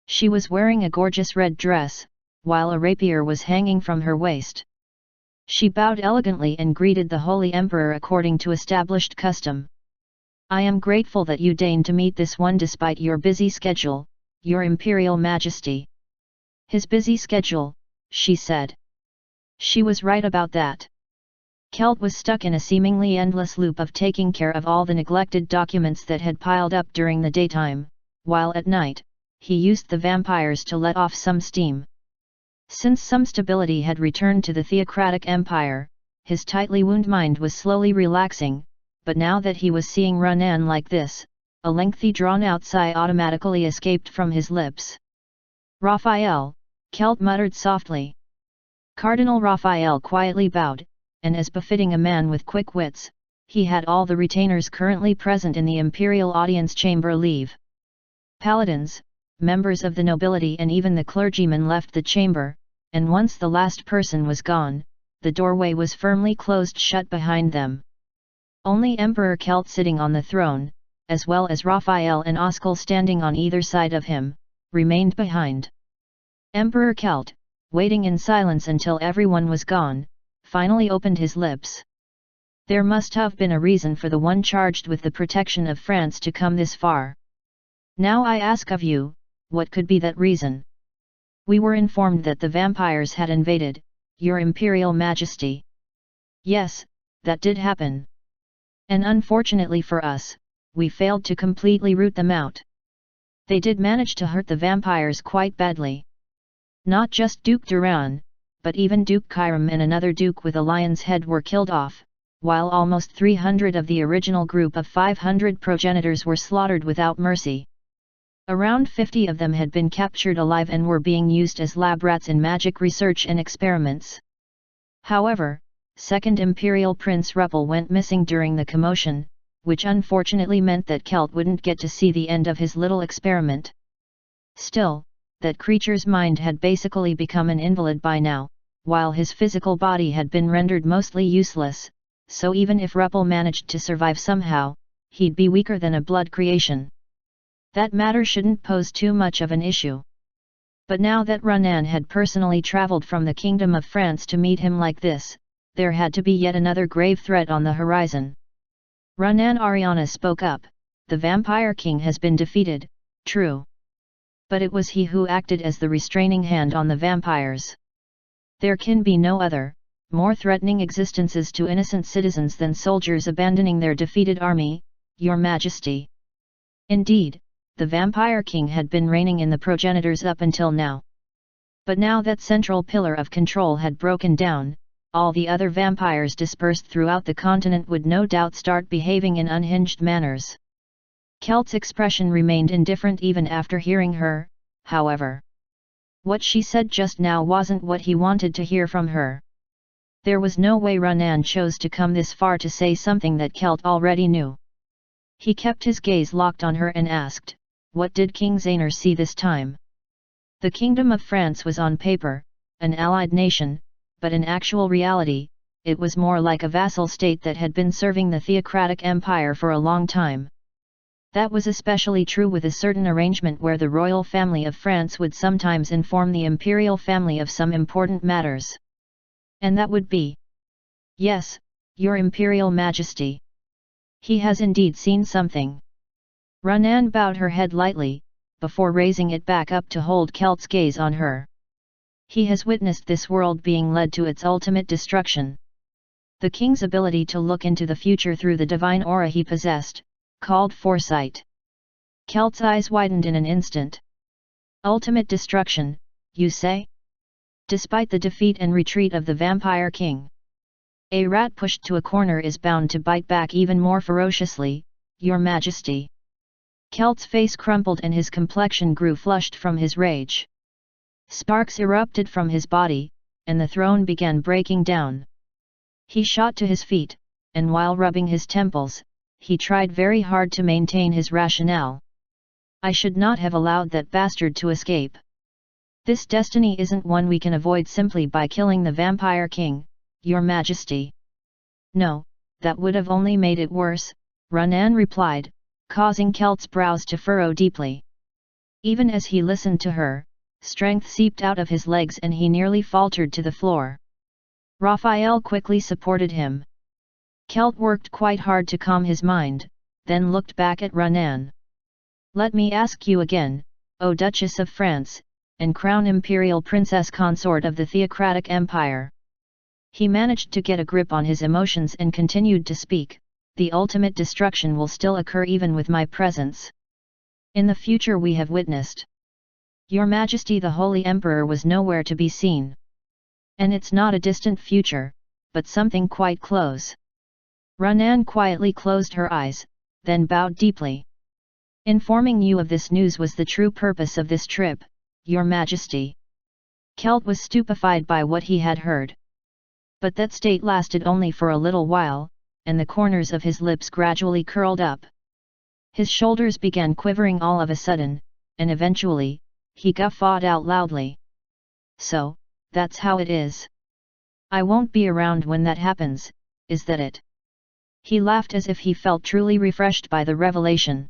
She was wearing a gorgeous red dress, while a rapier was hanging from her waist. She bowed elegantly and greeted the Holy Emperor according to established custom. I am grateful that you deigned to meet this one despite your busy schedule, Your Imperial Majesty. His busy schedule, she said. She was right about that. Kelt was stuck in a seemingly endless loop of taking care of all the neglected documents that had piled up during the daytime, while at night, he used the vampires to let off some steam. Since some stability had returned to the Theocratic Empire, his tightly wound mind was slowly relaxing, but now that he was seeing Renan like this, a lengthy drawn-out sigh automatically escaped from his lips. Raphael, Kelt muttered softly. Cardinal Raphael quietly bowed, and as befitting a man with quick wits, he had all the retainers currently present in the imperial audience chamber leave. Paladins, members of the nobility and even the clergymen left the chamber, and once the last person was gone, the doorway was firmly closed shut behind them. Only Emperor Kelt sitting on the throne, as well as Raphael and Oskel standing on either side of him, remained behind. Emperor Kelt, waiting in silence until everyone was gone, finally opened his lips. There must have been a reason for the one charged with the protection of France to come this far. Now I ask of you, what could be that reason? We were informed that the vampires had invaded, your Imperial Majesty. Yes, that did happen. And unfortunately for us, we failed to completely root them out. They did manage to hurt the vampires quite badly. Not just Duke Duran, but even Duke Kyram and another duke with a lion's head were killed off, while almost 300 of the original group of 500 progenitors were slaughtered without mercy. Around 50 of them had been captured alive and were being used as lab rats in magic research and experiments. However, Second Imperial Prince Ruppel went missing during the commotion, which unfortunately meant that Kelt wouldn't get to see the end of his little experiment. Still, that creature's mind had basically become an invalid by now, while his physical body had been rendered mostly useless, so even if Ruppel managed to survive somehow, he'd be weaker than a blood creation. That matter shouldn't pose too much of an issue. But now that Ronan had personally traveled from the Kingdom of France to meet him like this, there had to be yet another grave threat on the horizon. Ronan Ariana spoke up, the Vampire King has been defeated, true. But it was he who acted as the restraining hand on the vampires. There can be no other, more threatening existences to innocent citizens than soldiers abandoning their defeated army, Your Majesty. Indeed, the Vampire King had been reigning in the progenitors up until now. But now that central pillar of control had broken down, all the other vampires dispersed throughout the continent would no doubt start behaving in unhinged manners. Kelt's expression remained indifferent even after hearing her, however. What she said just now wasn't what he wanted to hear from her. There was no way Ronan chose to come this far to say something that Kelt already knew. He kept his gaze locked on her and asked, what did King Zainur see this time? The Kingdom of France was on paper, an allied nation, but in actual reality, it was more like a vassal state that had been serving the theocratic empire for a long time. That was especially true with a certain arrangement where the royal family of France would sometimes inform the imperial family of some important matters. And that would be, yes, Your Imperial Majesty. He has indeed seen something. Ronan bowed her head lightly, before raising it back up to hold Kelt's gaze on her. He has witnessed this world being led to its ultimate destruction. The king's ability to look into the future through the divine aura he possessed, called foresight. Kelt's eyes widened in an instant. Ultimate destruction, you say? Despite the defeat and retreat of the Vampire King. A rat pushed to a corner is bound to bite back even more ferociously, Your Majesty. Kelt's face crumpled and his complexion grew flushed from his rage. Sparks erupted from his body, and the throne began breaking down. He shot to his feet, and while rubbing his temples, he tried very hard to maintain his rationale. I should not have allowed that bastard to escape. This destiny isn't one we can avoid simply by killing the Vampire King, Your Majesty. No, that would have only made it worse, Ronan replied, causing Kelt's brows to furrow deeply. Even as he listened to her, strength seeped out of his legs and he nearly faltered to the floor. Raphael quickly supported him. Kelt worked quite hard to calm his mind, then looked back at Ronan. Let me ask you again, O Duchess of France, and Crown Imperial Princess Consort of the Theocratic Empire. He managed to get a grip on his emotions and continued to speak, the ultimate destruction will still occur even with my presence. In the future we have witnessed. Your Majesty the Holy Emperor was nowhere to be seen. And it's not a distant future, but something quite close. Ronan quietly closed her eyes, then bowed deeply. Informing you of this news was the true purpose of this trip, Your Majesty. Kelt was stupefied by what he had heard. But that state lasted only for a little while, and the corners of his lips gradually curled up. His shoulders began quivering all of a sudden, and eventually, he guffawed out loudly. So, that's how it is. I won't be around when that happens, is that it? He laughed as if he felt truly refreshed by the revelation.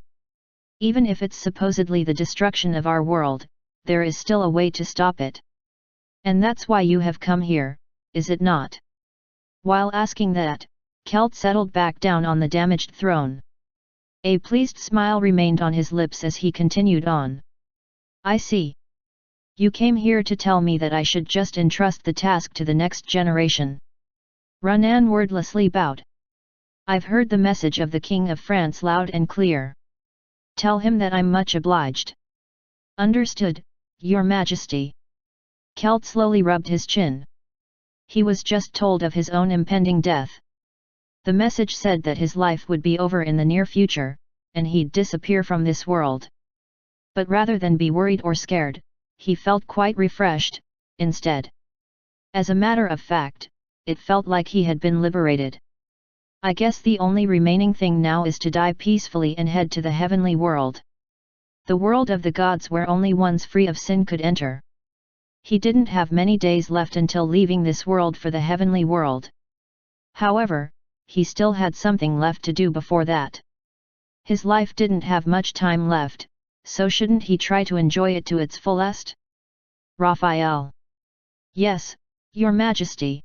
Even if it's supposedly the destruction of our world, there is still a way to stop it. And that's why you have come here, is it not? While asking that, Kelt settled back down on the damaged throne. A pleased smile remained on his lips as he continued on. I see. You came here to tell me that I should just entrust the task to the next generation. Renan wordlessly bowed. I've heard the message of the King of France loud and clear. Tell him that I'm much obliged. Understood, Your Majesty. Kelt slowly rubbed his chin. He was just told of his own impending death. The message said that his life would be over in the near future, and he'd disappear from this world. But rather than be worried or scared, he felt quite refreshed, instead. As a matter of fact, it felt like he had been liberated. I guess the only remaining thing now is to die peacefully and head to the heavenly world. The world of the gods where only ones free of sin could enter. He didn't have many days left until leaving this world for the heavenly world. However, he still had something left to do before that. His life didn't have much time left, so shouldn't he try to enjoy it to its fullest? Raphael. Yes, Your Majesty.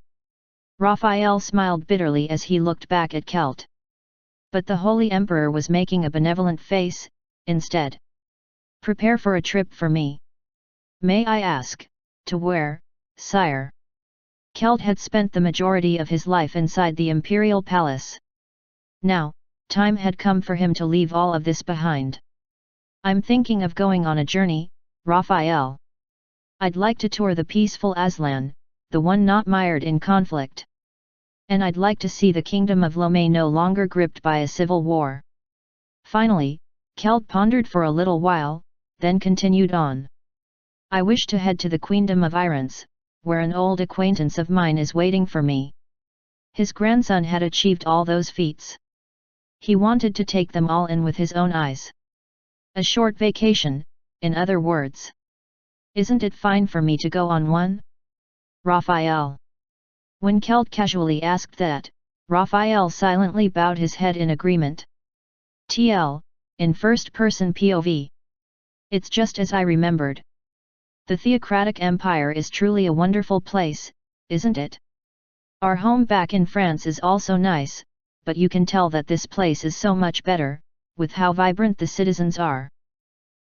Raphael smiled bitterly as he looked back at Kelt. But the Holy Emperor was making a benevolent face, instead. Prepare for a trip for me. May I ask, to where, sire? Kelt had spent the majority of his life inside the imperial palace. Now, time had come for him to leave all of this behind. I'm thinking of going on a journey, Raphael. I'd like to tour the peaceful Aslan, the one not mired in conflict. And I'd like to see the kingdom of Lomé no longer gripped by a civil war. Finally, Kelt pondered for a little while, then continued on. I wish to head to the Queendom of Irons, where an old acquaintance of mine is waiting for me. His grandson had achieved all those feats. He wanted to take them all in with his own eyes. A short vacation, in other words. Isn't it fine for me to go on one? Raphael. When Kelt casually asked that, Raphael silently bowed his head in agreement. TL, in first-person POV. It's just as I remembered. The theocratic empire is truly a wonderful place, isn't it? Our home back in France is also nice, but you can tell that this place is so much better, with how vibrant the citizens are.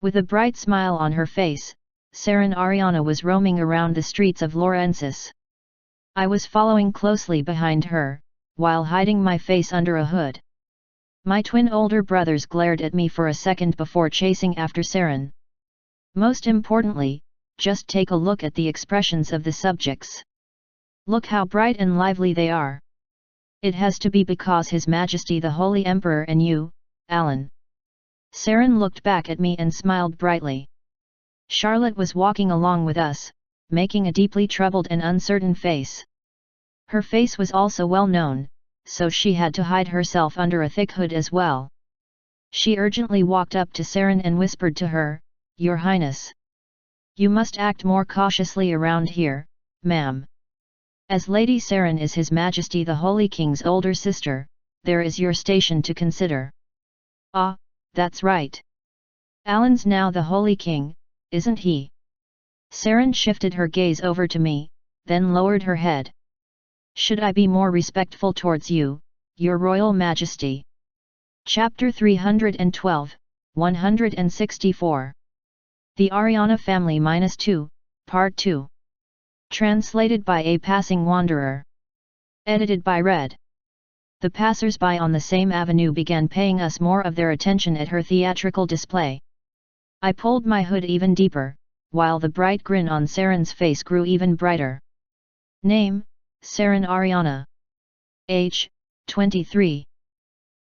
With a bright smile on her face, Seren Ariana was roaming around the streets of Laurensis. I was following closely behind her, while hiding my face under a hood. My twin older brothers glared at me for a second before chasing after Seren. Most importantly, just take a look at the expressions of the subjects. Look how bright and lively they are. It has to be because His Majesty the Holy Emperor and you, Alan. Seren looked back at me and smiled brightly. Charlotte was walking along with us, making a deeply troubled and uncertain face. Her face was also well known, so she had to hide herself under a thick hood as well. She urgently walked up to Seren and whispered to her, Your Highness. You must act more cautiously around here, ma'am. As Lady Seren is His Majesty the Holy King's older sister, there is your station to consider. Ah, that's right. Alan's now the Holy King, isn't he? Seren shifted her gaze over to me, then lowered her head. Should I be more respectful towards you, Your Royal Majesty? Chapter 312, 164. The Ariana Family -2, Part 2. Translated by a passing wanderer. Edited by Red. The passers-by on the same avenue began paying us more of their attention at her theatrical display. I pulled my hood even deeper, while the bright grin on Seren's face grew even brighter. Name, Seren Ariana. Age, 23.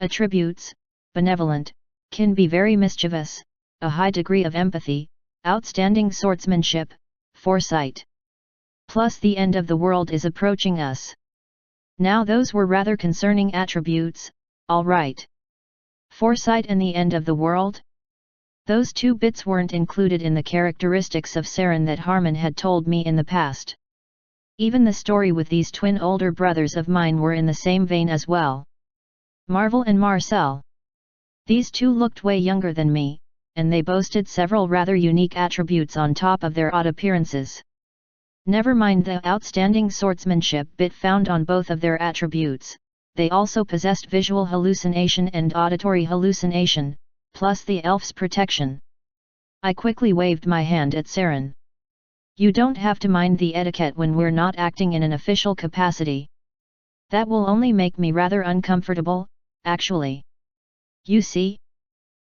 Attributes, benevolent, can be very mischievous, a high degree of empathy, outstanding swordsmanship, foresight. Plus the end of the world is approaching us. Now those were rather concerning attributes, all right. Foresight and the end of the world? Those two bits weren't included in the characteristics of Seren that Harmon had told me in the past. Even the story with these twin older brothers of mine were in the same vein as well. Marvel and Marcel. These two looked way younger than me, and they boasted several rather unique attributes on top of their odd appearances. Never mind the outstanding swordsmanship bit found on both of their attributes, they also possessed visual hallucination and auditory hallucination, plus the elf's protection. I quickly waved my hand at Saren. You don't have to mind the etiquette when we're not acting in an official capacity. That will only make me rather uncomfortable, actually. You see?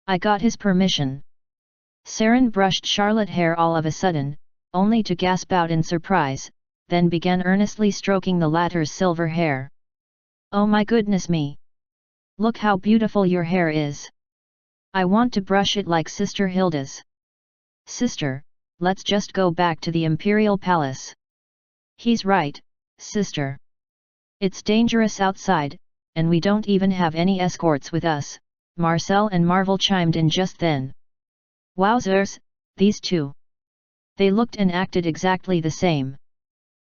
I got his permission. Saren brushed Charlotte's hair all of a sudden, only to gasp out in surprise, then began earnestly stroking the latter's silver hair. Oh my goodness me! Look how beautiful your hair is! I want to brush it like Sister Hilda's. Sister, let's just go back to the Imperial Palace. He's right, sister. It's dangerous outside, and we don't even have any escorts with us, Marcel and Marvel chimed in just then. Wowzers, these two. They looked and acted exactly the same.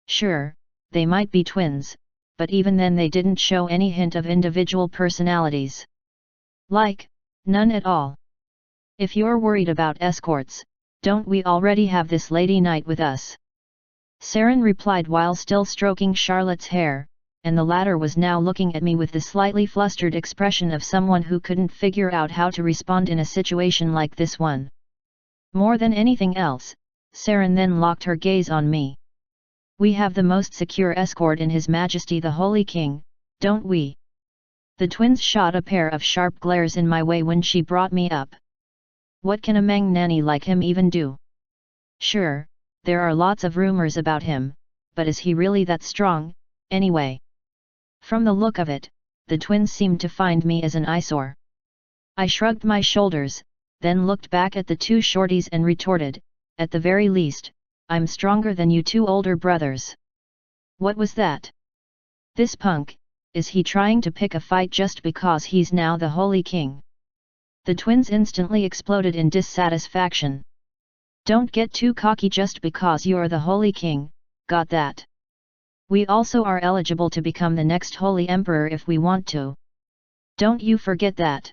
Sure, they might be twins, but even then they didn't show any hint of individual personalities. Like, none at all. If you're worried about escorts, don't we already have this lady knight with us? Saren replied while still stroking Charlotte's hair, and the latter was now looking at me with the slightly flustered expression of someone who couldn't figure out how to respond in a situation like this one. More than anything else, Saren then locked her gaze on me. We have the most secure escort in His Majesty the Holy King, don't we? The twins shot a pair of sharp glares in my way when she brought me up. What can a magnanny like him even do? Sure, there are lots of rumors about him, but is he really that strong, anyway? From the look of it, the twins seemed to find me as an eyesore. I shrugged my shoulders, then looked back at the two shorties and retorted, at the very least, I'm stronger than you two older brothers. What was that? This punk, is he trying to pick a fight just because he's now the Holy King? The twins instantly exploded in dissatisfaction. Don't get too cocky just because you're the Holy King, got that? We also are eligible to become the next Holy Emperor if we want to. Don't you forget that.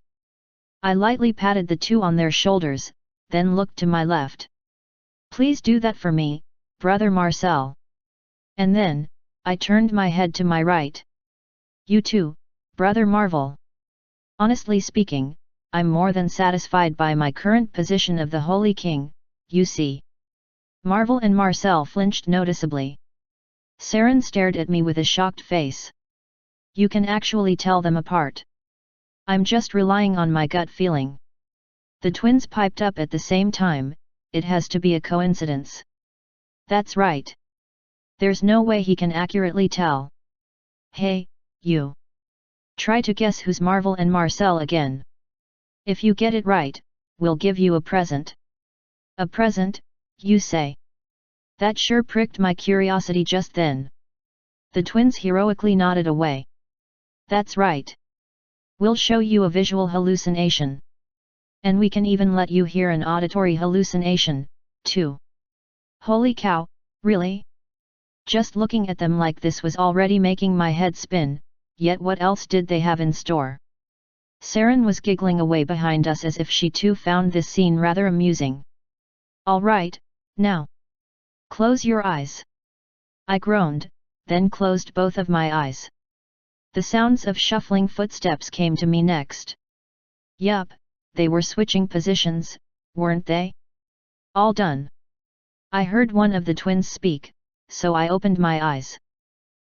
I lightly patted the two on their shoulders, then looked to my left. Please do that for me, Brother Marcel. And then, I turned my head to my right. You too, Brother Marvel. Honestly speaking, I'm more than satisfied by my current position of the Holy King, you see. Marvel and Marcel flinched noticeably. Saren stared at me with a shocked face. You can actually tell them apart. I'm just relying on my gut feeling. The twins piped up at the same time, it has to be a coincidence. That's right. There's no way he can accurately tell. Hey, you. Try to guess who's Marvel and Marcel again. If you get it right, we'll give you a present. A present, you say? That sure pricked my curiosity just then. The twins heroically nodded away. That's right. We'll show you a visual hallucination. And we can even let you hear an auditory hallucination, too. Holy cow, really? Just looking at them like this was already making my head spin, yet what else did they have in store? Saren was giggling away behind us as if she too found this scene rather amusing. All right, now. Close your eyes. I groaned, then closed both of my eyes. The sounds of shuffling footsteps came to me next. Yup, they were switching positions, weren't they? All done. I heard one of the twins speak, so I opened my eyes.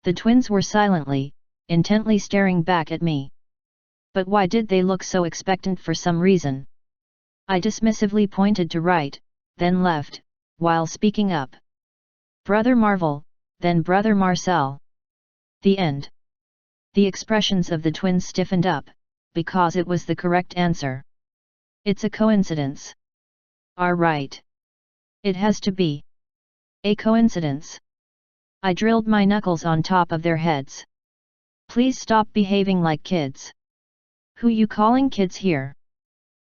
The twins were silently, intently staring back at me. But why did they look so expectant for some reason? I dismissively pointed to right, then left, while speaking up. Brother Marvel, then Brother Marcel. The end. The expressions of the twins stiffened up, because it was the correct answer. It's a coincidence. Right. It has to be. A coincidence. I drilled my knuckles on top of their heads. Please stop behaving like kids. Who you calling kids here?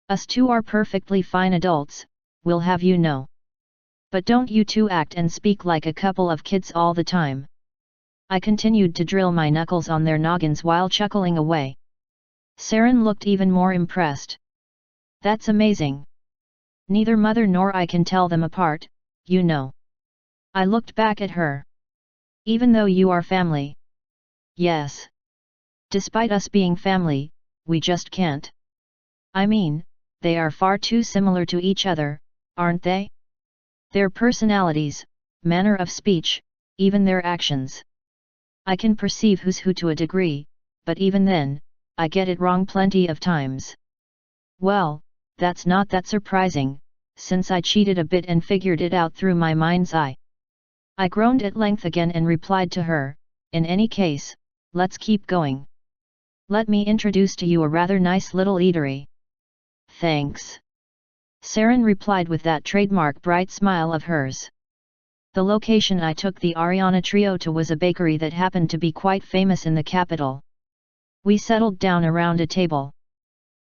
Us two are perfectly fine adults, we'll have you know. But don't you two act and speak like a couple of kids all the time. I continued to drill my knuckles on their noggins while chuckling away. Saren looked even more impressed. That's amazing. Neither mother nor I can tell them apart, you know. I looked back at her. Even though you are family. Yes. Despite us being family, we just can't. I mean, they are far too similar to each other, aren't they? Their personalities, manner of speech, even their actions. I can perceive who's who to a degree, but even then, I get it wrong plenty of times. Well, that's not that surprising, since I cheated a bit and figured it out through my mind's eye. I groaned at length again and replied to her, in any case, let's keep going. Let me introduce to you a rather nice little eatery. Thanks. Saren replied with that trademark bright smile of hers. The location I took the Ariana trio to was a bakery that happened to be quite famous in the capital. We settled down around a table.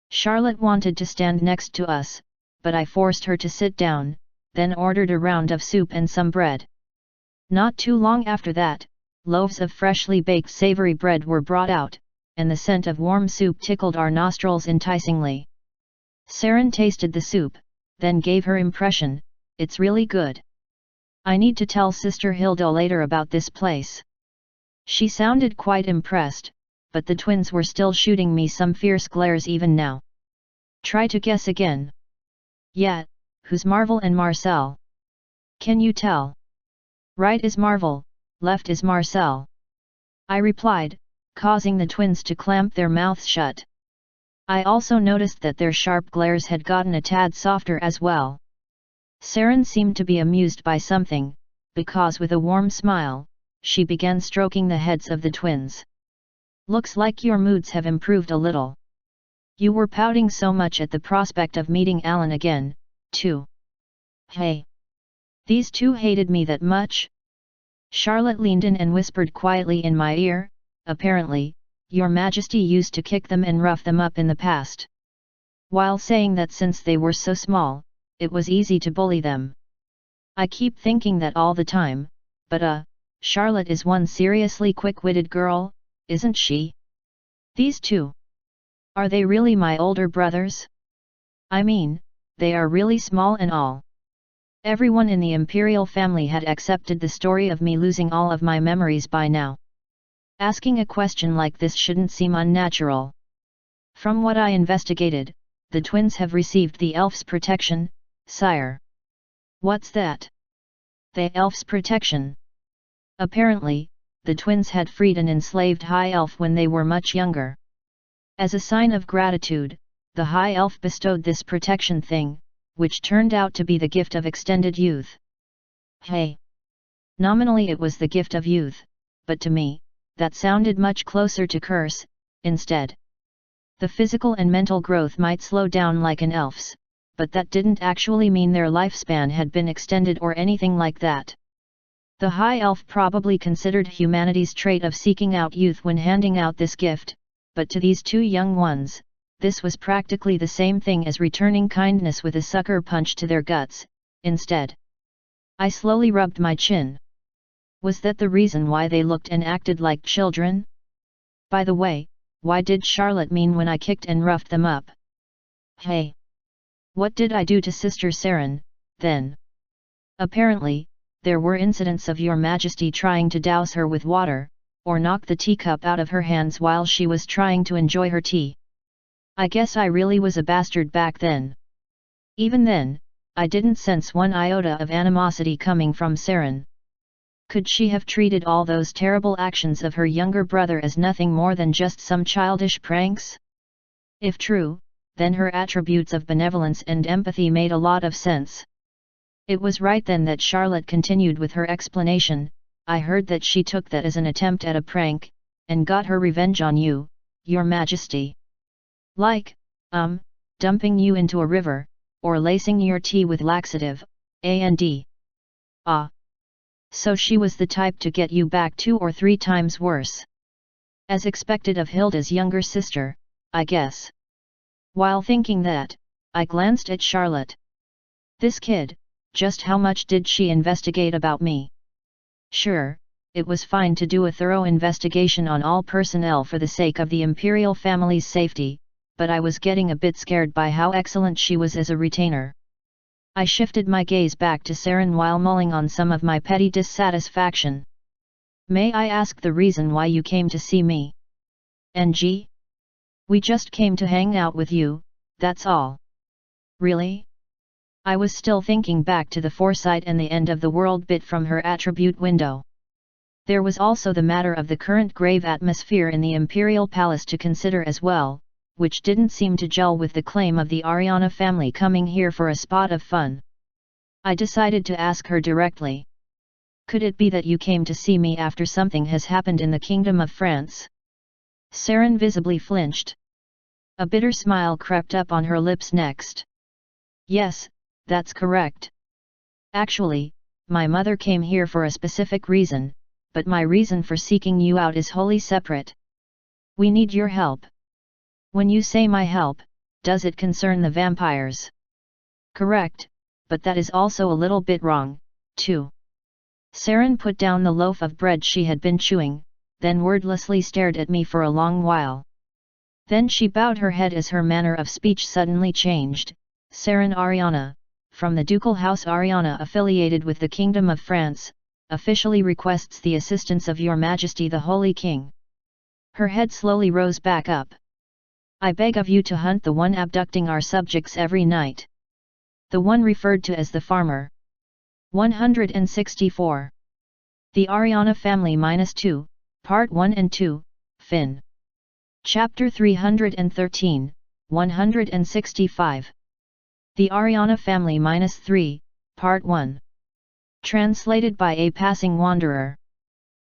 Charlotte wanted to stand next to us, but I forced her to sit down, then ordered a round of soup and some bread. Not too long after that, loaves of freshly baked savory bread were brought out, and the scent of warm soup tickled our nostrils enticingly. Saren tasted the soup, then gave her impression, "It's really good. I need to tell Sister Hilda later about this place." She sounded quite impressed, but the twins were still shooting me some fierce glares even now. Try to guess again. Yeah, who's Marvel and Marcel? Can you tell? Right is Marvel, left is Marcel. I replied, causing the twins to clamp their mouths shut. I also noticed that their sharp glares had gotten a tad softer as well. Saren seemed to be amused by something, because with a warm smile, she began stroking the heads of the twins. "Looks like your moods have improved a little. You were pouting so much at the prospect of meeting Alan again, too. Hey! These two hated me that much?" Charlotte leaned in and whispered quietly in my ear, "Apparently, Your Majesty used to kick them and rough them up in the past. While saying that since they were so small, it was easy to bully them. I keep thinking that all the time, but Charlotte is one seriously quick-witted girl, isn't she? These two. Are they really my older brothers? I mean, they are really small and all." Everyone in the imperial family had accepted the story of me losing all of my memories by now. Asking a question like this shouldn't seem unnatural. From what I investigated, the twins have received the elf's protection, sire. What's that? The elf's protection? Apparently, the twins had freed an enslaved high elf when they were much younger. As a sign of gratitude, the high elf bestowed this protection thing, which turned out to be the gift of extended youth. Hey! Nominally it was the gift of youth, but to me, that sounded much closer to curse, instead. The physical and mental growth might slow down like an elf's, but that didn't actually mean their lifespan had been extended or anything like that. The high elf probably considered humanity's trait of seeking out youth when handing out this gift, but to these two young ones, this was practically the same thing as returning kindness with a sucker punch to their guts, instead. I slowly rubbed my chin. Was that the reason why they looked and acted like children? By the way, why did Charlotte mean when I kicked and roughed them up? Hey! What did I do to Sister Saren, then? Apparently, there were incidents of Your Majesty trying to douse her with water, or knock the teacup out of her hands while she was trying to enjoy her tea. I guess I really was a bastard back then. Even then, I didn't sense one iota of animosity coming from Saren. Could she have treated all those terrible actions of her younger brother as nothing more than just some childish pranks? If true, then her attributes of benevolence and empathy made a lot of sense. It was right then that Charlotte continued with her explanation. "I heard that she took that as an attempt at a prank, and got her revenge on you, Your Majesty. Like, dumping you into a river, or lacing your tea with laxative, and. Ah. So she was the type to get you back 2 or 3 times worse. As expected of Hilda's younger sister, I guess." While thinking that, I glanced at Charlotte. This kid, just how much did she investigate about me? Sure, it was fine to do a thorough investigation on all personnel for the sake of the imperial family's safety, but I was getting a bit scared by how excellent she was as a retainer. I shifted my gaze back to Saren while mulling on some of my petty dissatisfaction. "May I ask the reason why you came to see me? NG? We just came to hang out with you, that's all. Really? I was still thinking back to the foresight and the end of the world bit from her attribute window. There was also the matter of the current grave atmosphere in the imperial palace to consider as well, which didn't seem to gel with the claim of the Ariana family coming here for a spot of fun. I decided to ask her directly. Could it be that you came to see me after something has happened in the Kingdom of France? Saren visibly flinched. A bitter smile crept up on her lips next. Yes, that's correct. Actually, my mother came here for a specific reason, but my reason for seeking you out is wholly separate. We need your help. When you say my help, does it concern the vampires? Correct, but that is also a little bit wrong, too. Saren put down the loaf of bread she had been chewing, then wordlessly stared at me for a long while. Then she bowed her head as her manner of speech suddenly changed. Saren Ariana, from the ducal house Ariana affiliated with the Kingdom of France, officially requests the assistance of your Majesty the Holy King. Her head slowly rose back up. I beg of you to hunt the one abducting our subjects every night. The one referred to as the farmer. 164. The Ariana Family -2, Part 1 and 2, Fin. Chapter 313, 165. The Ariana Family -3, Part 1. Translated by a Passing Wanderer.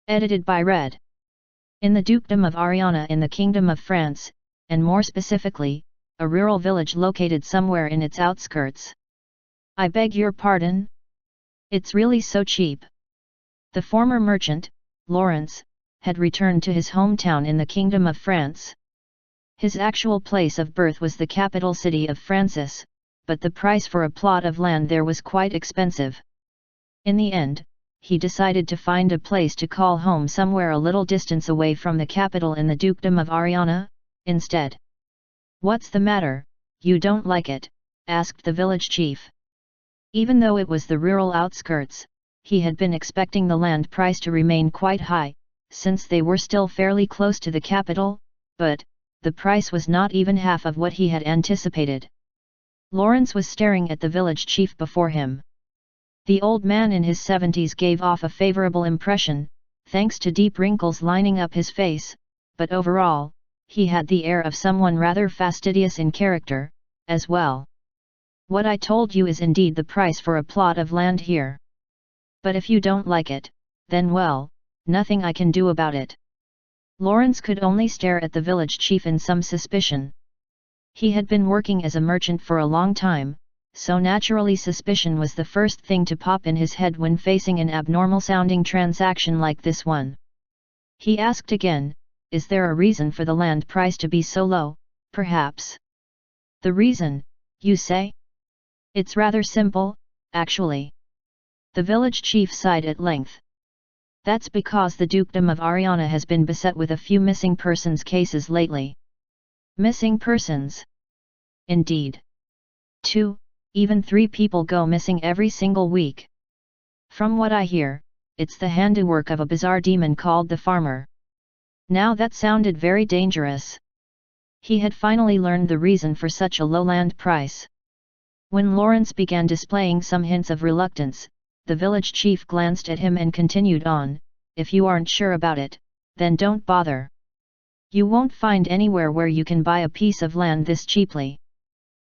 Edited by Red. In the Dukedom of Ariana in the Kingdom of France, and more specifically, a rural village located somewhere in its outskirts. I beg your pardon? It's really so cheap. The former merchant, Lawrence, had returned to his hometown in the Kingdom of France. His actual place of birth was the capital city of Francis, but the price for a plot of land there was quite expensive. In the end, he decided to find a place to call home somewhere a little distance away from the capital in the Dukedom of Ariana, instead. What's the matter, you don't like it? Asked the village chief. Even though it was the rural outskirts, he had been expecting the land price to remain quite high, since they were still fairly close to the capital, but the price was not even half of what he had anticipated. Lawrence was staring at the village chief before him. The old man in his 70s gave off a favorable impression, thanks to deep wrinkles lining up his face, but overall, he had the air of someone rather fastidious in character, as well. What I told you is indeed the price for a plot of land here. But if you don't like it, then well, nothing I can do about it. Lawrence could only stare at the village chief in some suspicion. He had been working as a merchant for a long time, so naturally suspicion was the first thing to pop in his head when facing an abnormal-sounding transaction like this one. He asked again, is there a reason for the land price to be so low, perhaps? The reason, you say? It's rather simple, actually. The village chief sighed at length. That's because the Dukedom of Ariana has been beset with a few missing persons cases lately. Missing persons? Indeed. 2, even 3 people go missing every single week. From what I hear, it's the handiwork of a bizarre demon called the Farmer. Now that sounded very dangerous. He had finally learned the reason for such a low land price. When Lawrence began displaying some hints of reluctance, the village chief glanced at him and continued on, if you aren't sure about it, then don't bother. You won't find anywhere where you can buy a piece of land this cheaply.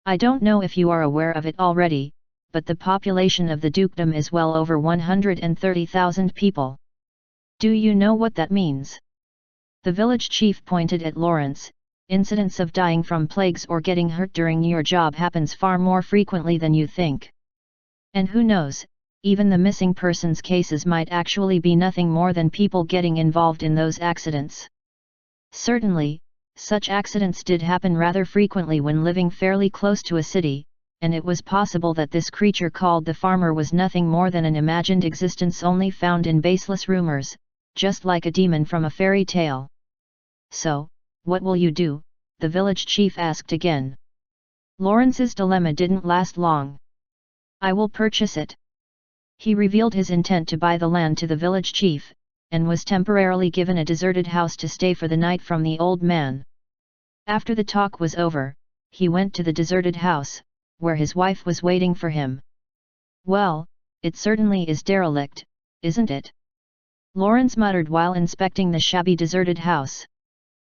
I don't know if you are aware of it already, but the population of the dukedom is well over 130,000 people. Do you know what that means? The village chief pointed at Lawrence. Incidents of dying from plagues or getting hurt during your job happens far more frequently than you think. And who knows, even the missing persons cases might actually be nothing more than people getting involved in those accidents. Certainly, such accidents did happen rather frequently when living fairly close to a city, and it was possible that this creature called the Farmer was nothing more than an imagined existence only found in baseless rumors, just like a demon from a fairy tale. So, what will you do? The village chief asked again. Lawrence's dilemma didn't last long. I will purchase it. He revealed his intent to buy the land to the village chief, and was temporarily given a deserted house to stay for the night from the old man. After the talk was over, he went to the deserted house, where his wife was waiting for him. "Well, it certainly is derelict, isn't it?" Lawrence muttered while inspecting the shabby deserted house.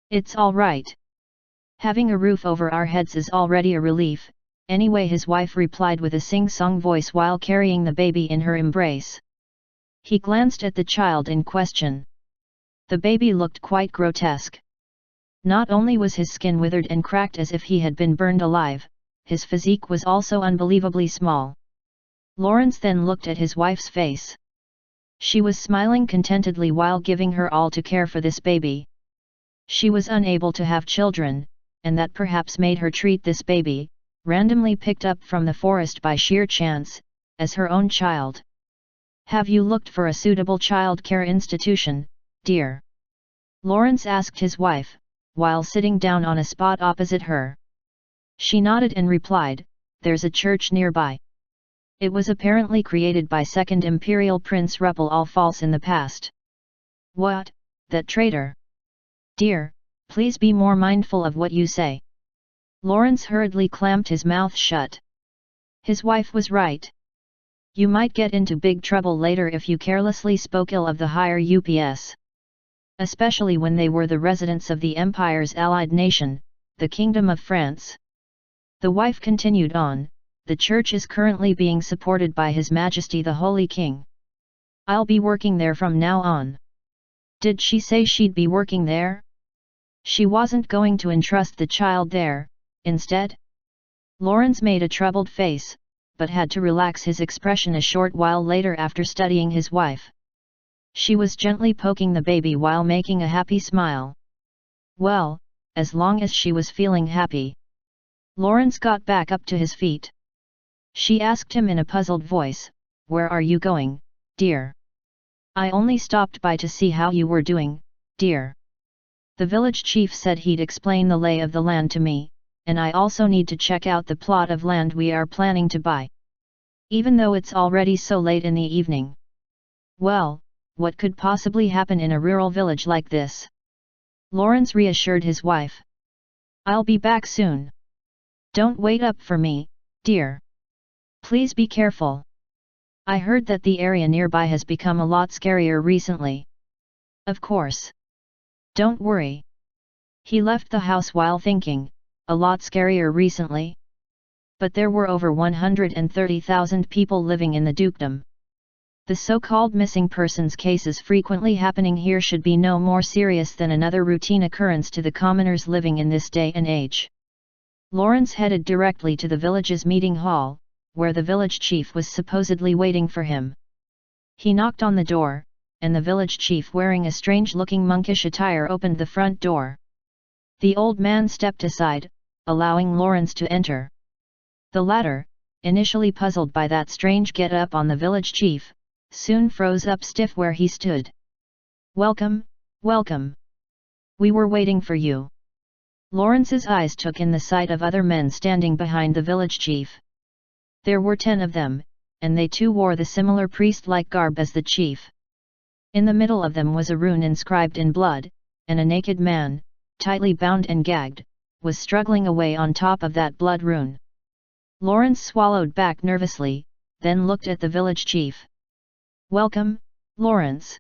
"It's all right. Having a roof over our heads is already a relief, anyway," his wife replied with a sing-song voice while carrying the baby in her embrace. He glanced at the child in question. The baby looked quite grotesque. Not only was his skin withered and cracked as if he had been burned alive, his physique was also unbelievably small. Lawrence then looked at his wife's face. She was smiling contentedly while giving her all to care for this baby. She was unable to have children, and that perhaps made her treat this baby, randomly picked up from the forest by sheer chance, as her own child. "Have you looked for a suitable child care institution, dear?" Lawrence asked his wife, while sitting down on a spot opposite her. She nodded and replied, "There's a church nearby. It was apparently created by Second Imperial Prince Ruppel all false in the past." "What, that traitor? Dear, please be more mindful of what you say." Lawrence hurriedly clamped his mouth shut. His wife was right. You might get into big trouble later if you carelessly spoke ill of the higher ups. Especially when they were the residents of the Empire's allied nation, the Kingdom of France. The wife continued on, "The church is currently being supported by His Majesty the Holy King. I'll be working there from now on." Did she say she'd be working there? She wasn't going to entrust the child there, instead? Lawrence made a troubled face, but had to relax his expression a short while later after studying his wife. She was gently poking the baby while making a happy smile. Well, as long as she was feeling happy. Lawrence got back up to his feet. She asked him in a puzzled voice, "Where are you going, dear?" "I only stopped by to see how you were doing, dear. The village chief said he'd explain the lay of the land to me, and I also need to check out the plot of land we are planning to buy. Even though it's already so late in the evening." Well, what could possibly happen in a rural village like this? Lawrence reassured his wife. "I'll be back soon. Don't wait up for me, dear. Please be careful. I heard that the area nearby has become a lot scarier recently." "Of course. Don't worry." He left the house while thinking, a lot scarier recently? But there were over 130,000 people living in the dukedom. The so-called missing persons cases frequently happening here should be no more serious than another routine occurrence to the commoners living in this day and age. Lawrence headed directly to the village's meeting hall, where the village chief was supposedly waiting for him. He knocked on the door, and the village chief wearing a strange-looking monkish attire opened the front door. The old man stepped aside, allowing Lawrence to enter. The latter, initially puzzled by that strange get-up on the village chief, soon froze up stiff where he stood. "Welcome, welcome. We were waiting for you." Lawrence's eyes took in the sight of other men standing behind the village chief. There were 10 of them, and they too wore the similar priest-like garb as the chief. In the middle of them was a rune inscribed in blood, and a naked man, tightly bound and gagged, was struggling away on top of that blood rune. Lawrence swallowed back nervously, then looked at the village chief. "Welcome, Lawrence.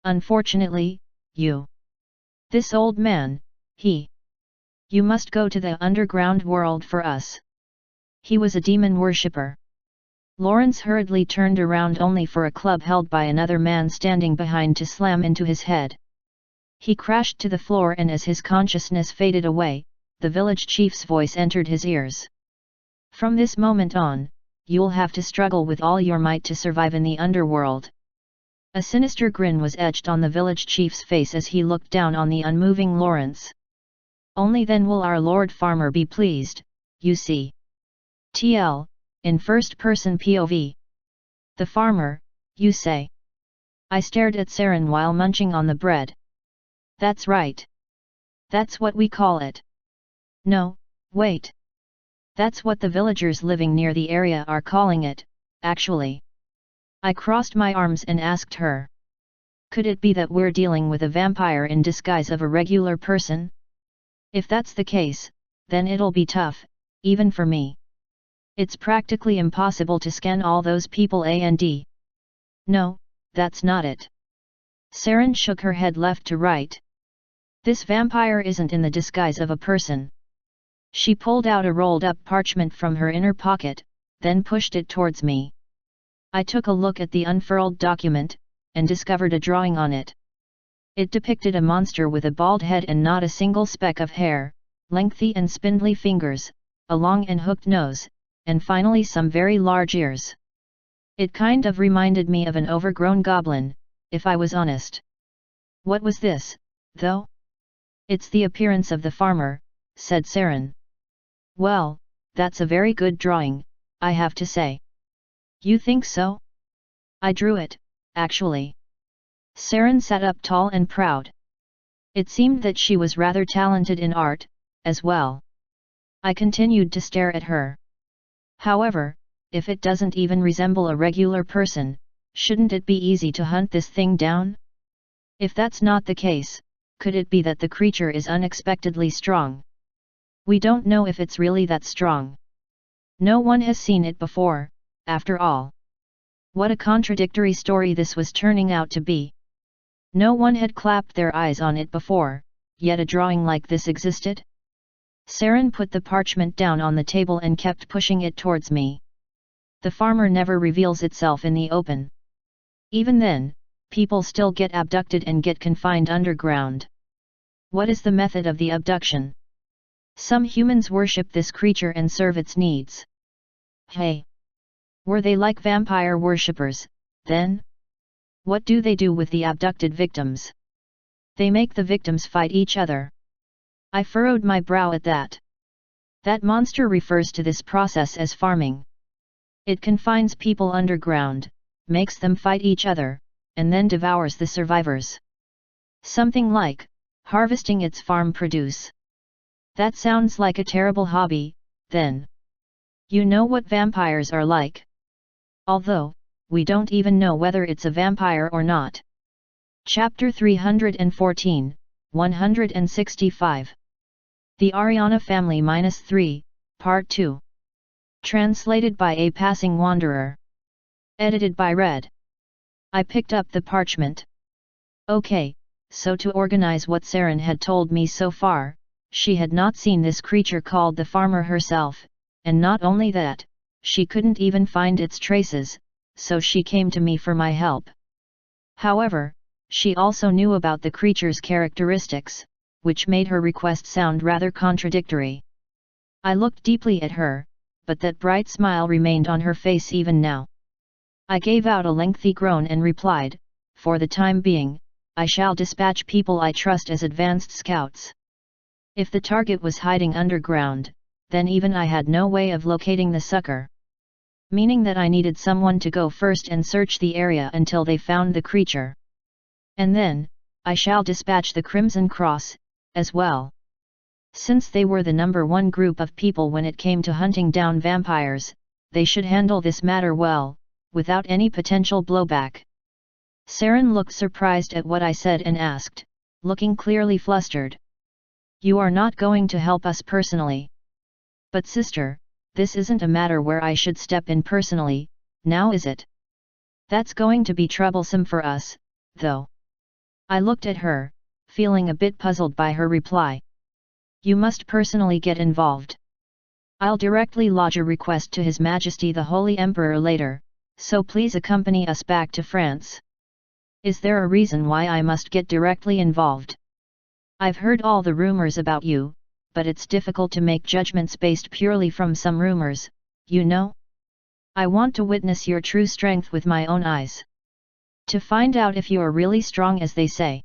Unfortunately, you. This old man, you must go to the underground world for us." He was a demon worshipper. Lawrence hurriedly turned around only for a club held by another man standing behind to slam into his head. He crashed to the floor, and as his consciousness faded away, the village chief's voice entered his ears. "From this moment on, you'll have to struggle with all your might to survive in the underworld." A sinister grin was etched on the village chief's face as he looked down on the unmoving Lawrence. "Only then will our Lord Farmer be pleased, you see." TL, in first-person POV. "The farmer, you say?" I stared at Saren while munching on the bread. "That's right. That's what we call it." "No, wait. That's what the villagers living near the area are calling it, actually." I crossed my arms and asked her. Could it be that we're dealing with a vampire in disguise of a regular person? If that's the case, then it'll be tough, even for me. It's practically impossible to scan all those people and... No, that's not it. Saren shook her head left to right. This vampire isn't in the disguise of a person. She pulled out a rolled-up parchment from her inner pocket, then pushed it towards me. I took a look at the unfurled document, and discovered a drawing on it. It depicted a monster with a bald head and not a single speck of hair, lengthy and spindly fingers, a long and hooked nose, and finally some very large ears. It kind of reminded me of an overgrown goblin, if I was honest. What was this, though? It's the appearance of the farmer, said Saren. Well, that's a very good drawing, I have to say. You think so? I drew it, actually. Saren sat up tall and proud. It seemed that she was rather talented in art, as well. I continued to stare at her. However, if it doesn't even resemble a regular person, shouldn't it be easy to hunt this thing down? If that's not the case, could it be that the creature is unexpectedly strong? We don't know if it's really that strong. No one has seen it before, after all. What a contradictory story this was turning out to be. No one had clapped their eyes on it before, yet a drawing like this existed? Saren put the parchment down on the table and kept pushing it towards me. The farmer never reveals itself in the open. Even then, people still get abducted and get confined underground. What is the method of the abduction? Some humans worship this creature and serve its needs. Hey! Were they like vampire worshippers, then? What do they do with the abducted victims? They make the victims fight each other. I furrowed my brow at that. That monster refers to this process as farming. It confines people underground, makes them fight each other, and then devours the survivors. Something like harvesting its farm produce. That sounds like a terrible hobby, then. You know what vampires are like. Although, we don't even know whether it's a vampire or not. Chapter 314, 165. The Ariana Family -3, Part 2. Translated by a Passing Wanderer. Edited by Red. I picked up the parchment. Okay, so to organize what Saren had told me so far, she had not seen this creature called the farmer herself, and not only that, she couldn't even find its traces, so she came to me for my help. However, she also knew about the creature's characteristics, which made her request sound rather contradictory. I looked deeply at her, but that bright smile remained on her face even now. I gave out a lengthy groan and replied, for the time being, I shall dispatch people I trust as advanced scouts. If the target was hiding underground, then even I had no way of locating the sucker. Meaning that I needed someone to go first and search the area until they found the creature. And then, I shall dispatch the Crimson Cross, as well. Since they were the #1 group of people when it came to hunting down vampires, they should handle this matter well, without any potential blowback. Saren looked surprised at what I said and asked, looking clearly flustered. You are not going to help us personally. But sister, this isn't a matter where I should step in personally, now is it? That's going to be troublesome for us, though. I looked at her, feeling a bit puzzled by her reply. You must personally get involved. I'll directly lodge a request to His Majesty the Holy Emperor later, so please accompany us back to France. Is there a reason why I must get directly involved? I've heard all the rumors about you, but it's difficult to make judgments based purely from some rumors, you know? I want to witness your true strength with my own eyes. To find out if you're really strong as they say.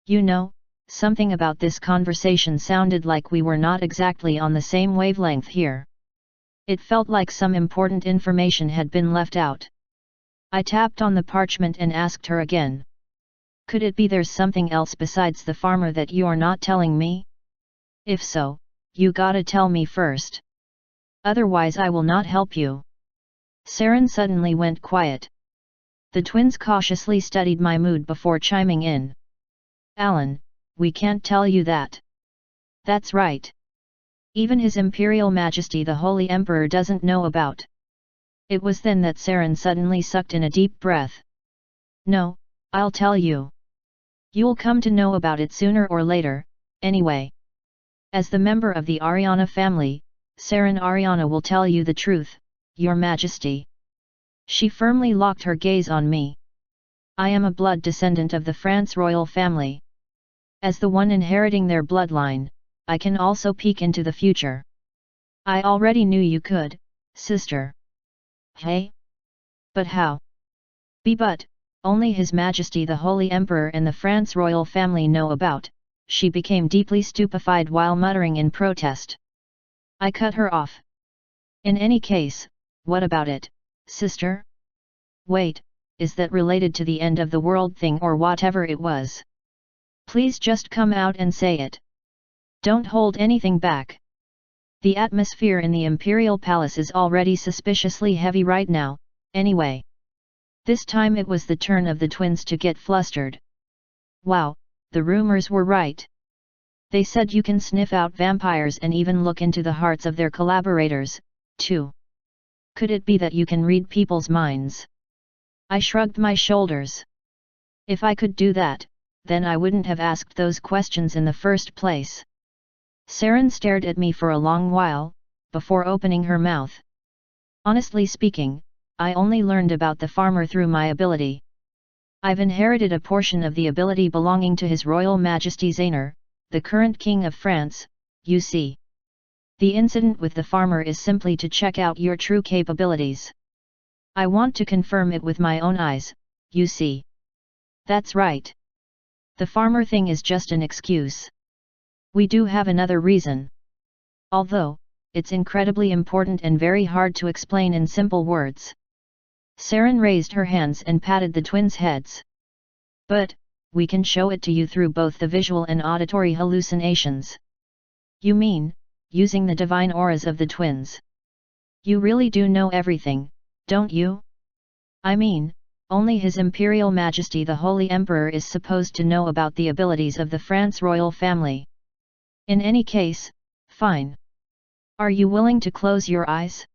You know, something about this conversation sounded like we were not exactly on the same wavelength here. It felt like some important information had been left out. I tapped on the parchment and asked her again. Could it be there's something else besides the farmer that you're not telling me? If so, you gotta tell me first. Otherwise I will not help you. Saren suddenly went quiet. The twins cautiously studied my mood before chiming in. Alan, we can't tell you that. That's right. Even His Imperial Majesty the Holy Emperor doesn't know about. It was then that Saren suddenly sucked in a deep breath. No, I'll tell you. You'll come to know about it sooner or later, anyway. As the member of the Ariana family, Saren Ariana will tell you the truth, Your Majesty. She firmly locked her gaze on me. I am a blood descendant of the France royal family. As the one inheriting their bloodline, I can also peek into the future. I already knew you could, sister. Hey? But how? But, only His Majesty the Holy Emperor and the France royal family know about. She became deeply stupefied while muttering in protest. I cut her off. In any case, what about it, sister? Wait, is that related to the end of the world thing or whatever it was? Please just come out and say it. Don't hold anything back. The atmosphere in the Imperial Palace is already suspiciously heavy right now, anyway. This time it was the turn of the twins to get flustered. Wow, the rumors were right. They said you can sniff out vampires and even look into the hearts of their collaborators, too. Could it be that you can read people's minds? I shrugged my shoulders. If I could do that, then I wouldn't have asked those questions in the first place. Saren stared at me for a long while, before opening her mouth. Honestly speaking, I only learned about the farmer through my ability. I've inherited a portion of the ability belonging to His Royal Majesty Zainer, the current King of France, you see. The incident with the farmer is simply to check out your true capabilities. I want to confirm it with my own eyes, you see. That's right. The farmer thing is just an excuse. We do have another reason. Although, it's incredibly important and very hard to explain in simple words. Saren raised her hands and patted the twins' heads. But, we can show it to you through both the visual and auditory hallucinations. You mean, using the divine auras of the twins? You really do know everything, don't you? I mean, only His Imperial Majesty the Holy Emperor is supposed to know about the abilities of the France royal family. In any case, fine. Are you willing to close your eyes?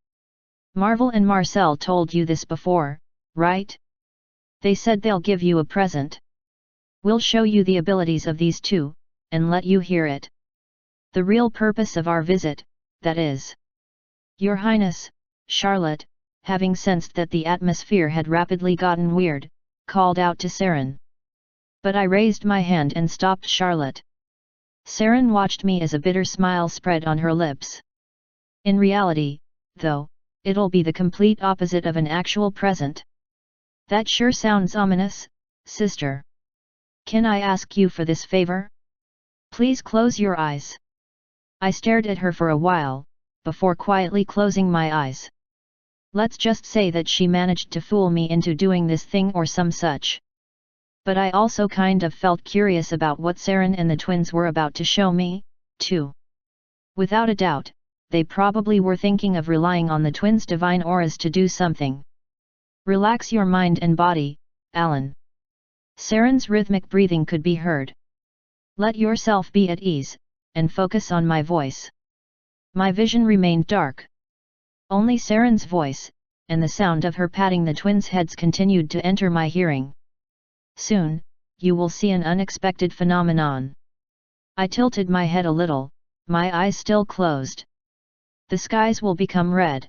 Marvel and Marcel told you this before, right? They said they'll give you a present. We'll show you the abilities of these two, and let you hear it. The real purpose of our visit, that is. Your Highness, Charlotte, having sensed that the atmosphere had rapidly gotten weird, called out to Saren. But I raised my hand and stopped Charlotte. Saren watched me as a bitter smile spread on her lips. In reality, though, it'll be the complete opposite of an actual present. That sure sounds ominous, sister. Can I ask you for this favor? Please close your eyes. I stared at her for a while, before quietly closing my eyes. Let's just say that she managed to fool me into doing this thing or some such. But I also kind of felt curious about what Saren and the twins were about to show me, too. Without a doubt, they probably were thinking of relying on the twins' divine auras to do something. Relax your mind and body, Alan. Saren's rhythmic breathing could be heard. Let yourself be at ease, and focus on my voice. My vision remained dark. Only Saren's voice, and the sound of her patting the twins' heads continued to enter my hearing. Soon, you will see an unexpected phenomenon. I tilted my head a little, my eyes still closed. The skies will become red.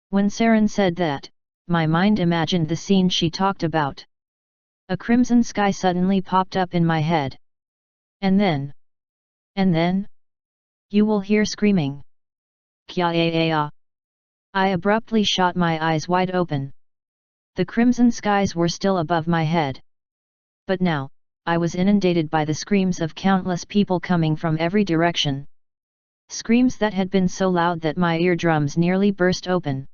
When Saren said that, my mind imagined the scene she talked about. A crimson sky suddenly popped up in my head. And then, you will hear screaming. Kya-ya-ya. I abruptly shot my eyes wide open. The crimson skies were still above my head. But now, I was inundated by the screams of countless people coming from every direction. Screams that had been so loud that my eardrums nearly burst open.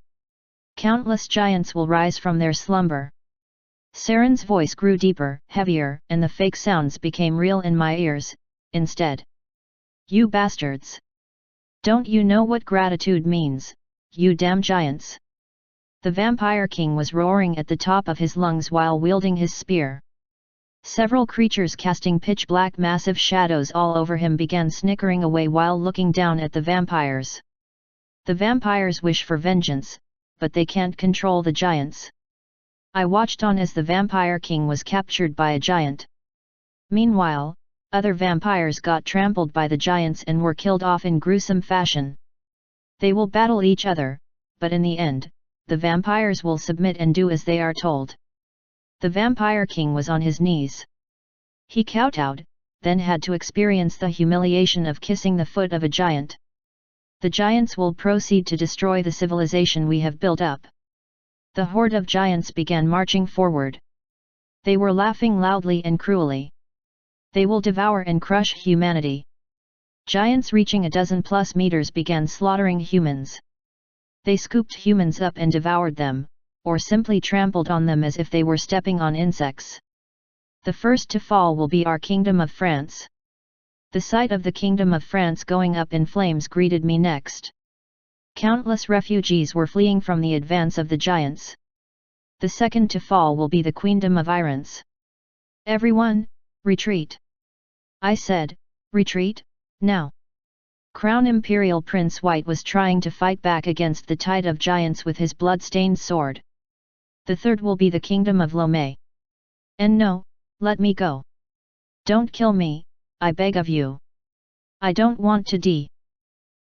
Countless giants will rise from their slumber. Saren's voice grew deeper, heavier, and the fake sounds became real in my ears, instead. You bastards! Don't you know what gratitude means, you damn giants? The vampire king was roaring at the top of his lungs while wielding his spear. Several creatures casting pitch-black massive shadows all over him began snickering away while looking down at the vampires. The vampires wish for vengeance, but they can't control the giants. I watched on as the vampire king was captured by a giant. Meanwhile, other vampires got trampled by the giants and were killed off in gruesome fashion. They will battle each other, but in the end, the vampires will submit and do as they are told. The vampire king was on his knees. He kowtowed, then had to experience the humiliation of kissing the foot of a giant. The giants will proceed to destroy the civilization we have built up. The horde of giants began marching forward. They were laughing loudly and cruelly. They will devour and crush humanity. Giants reaching a dozen plus meters began slaughtering humans. They scooped humans up and devoured them, or simply trampled on them as if they were stepping on insects. The first to fall will be our Kingdom of France. The sight of the Kingdom of France going up in flames greeted me next. Countless refugees were fleeing from the advance of the giants. The second to fall will be the Queendom of Irons. Everyone, retreat! I said, retreat, now! Crown Imperial Prince White was trying to fight back against the tide of giants with his blood-stained sword. The third will be the Kingdom of Lomé. And no, let me go. Don't kill me, I beg of you. I don't want to die.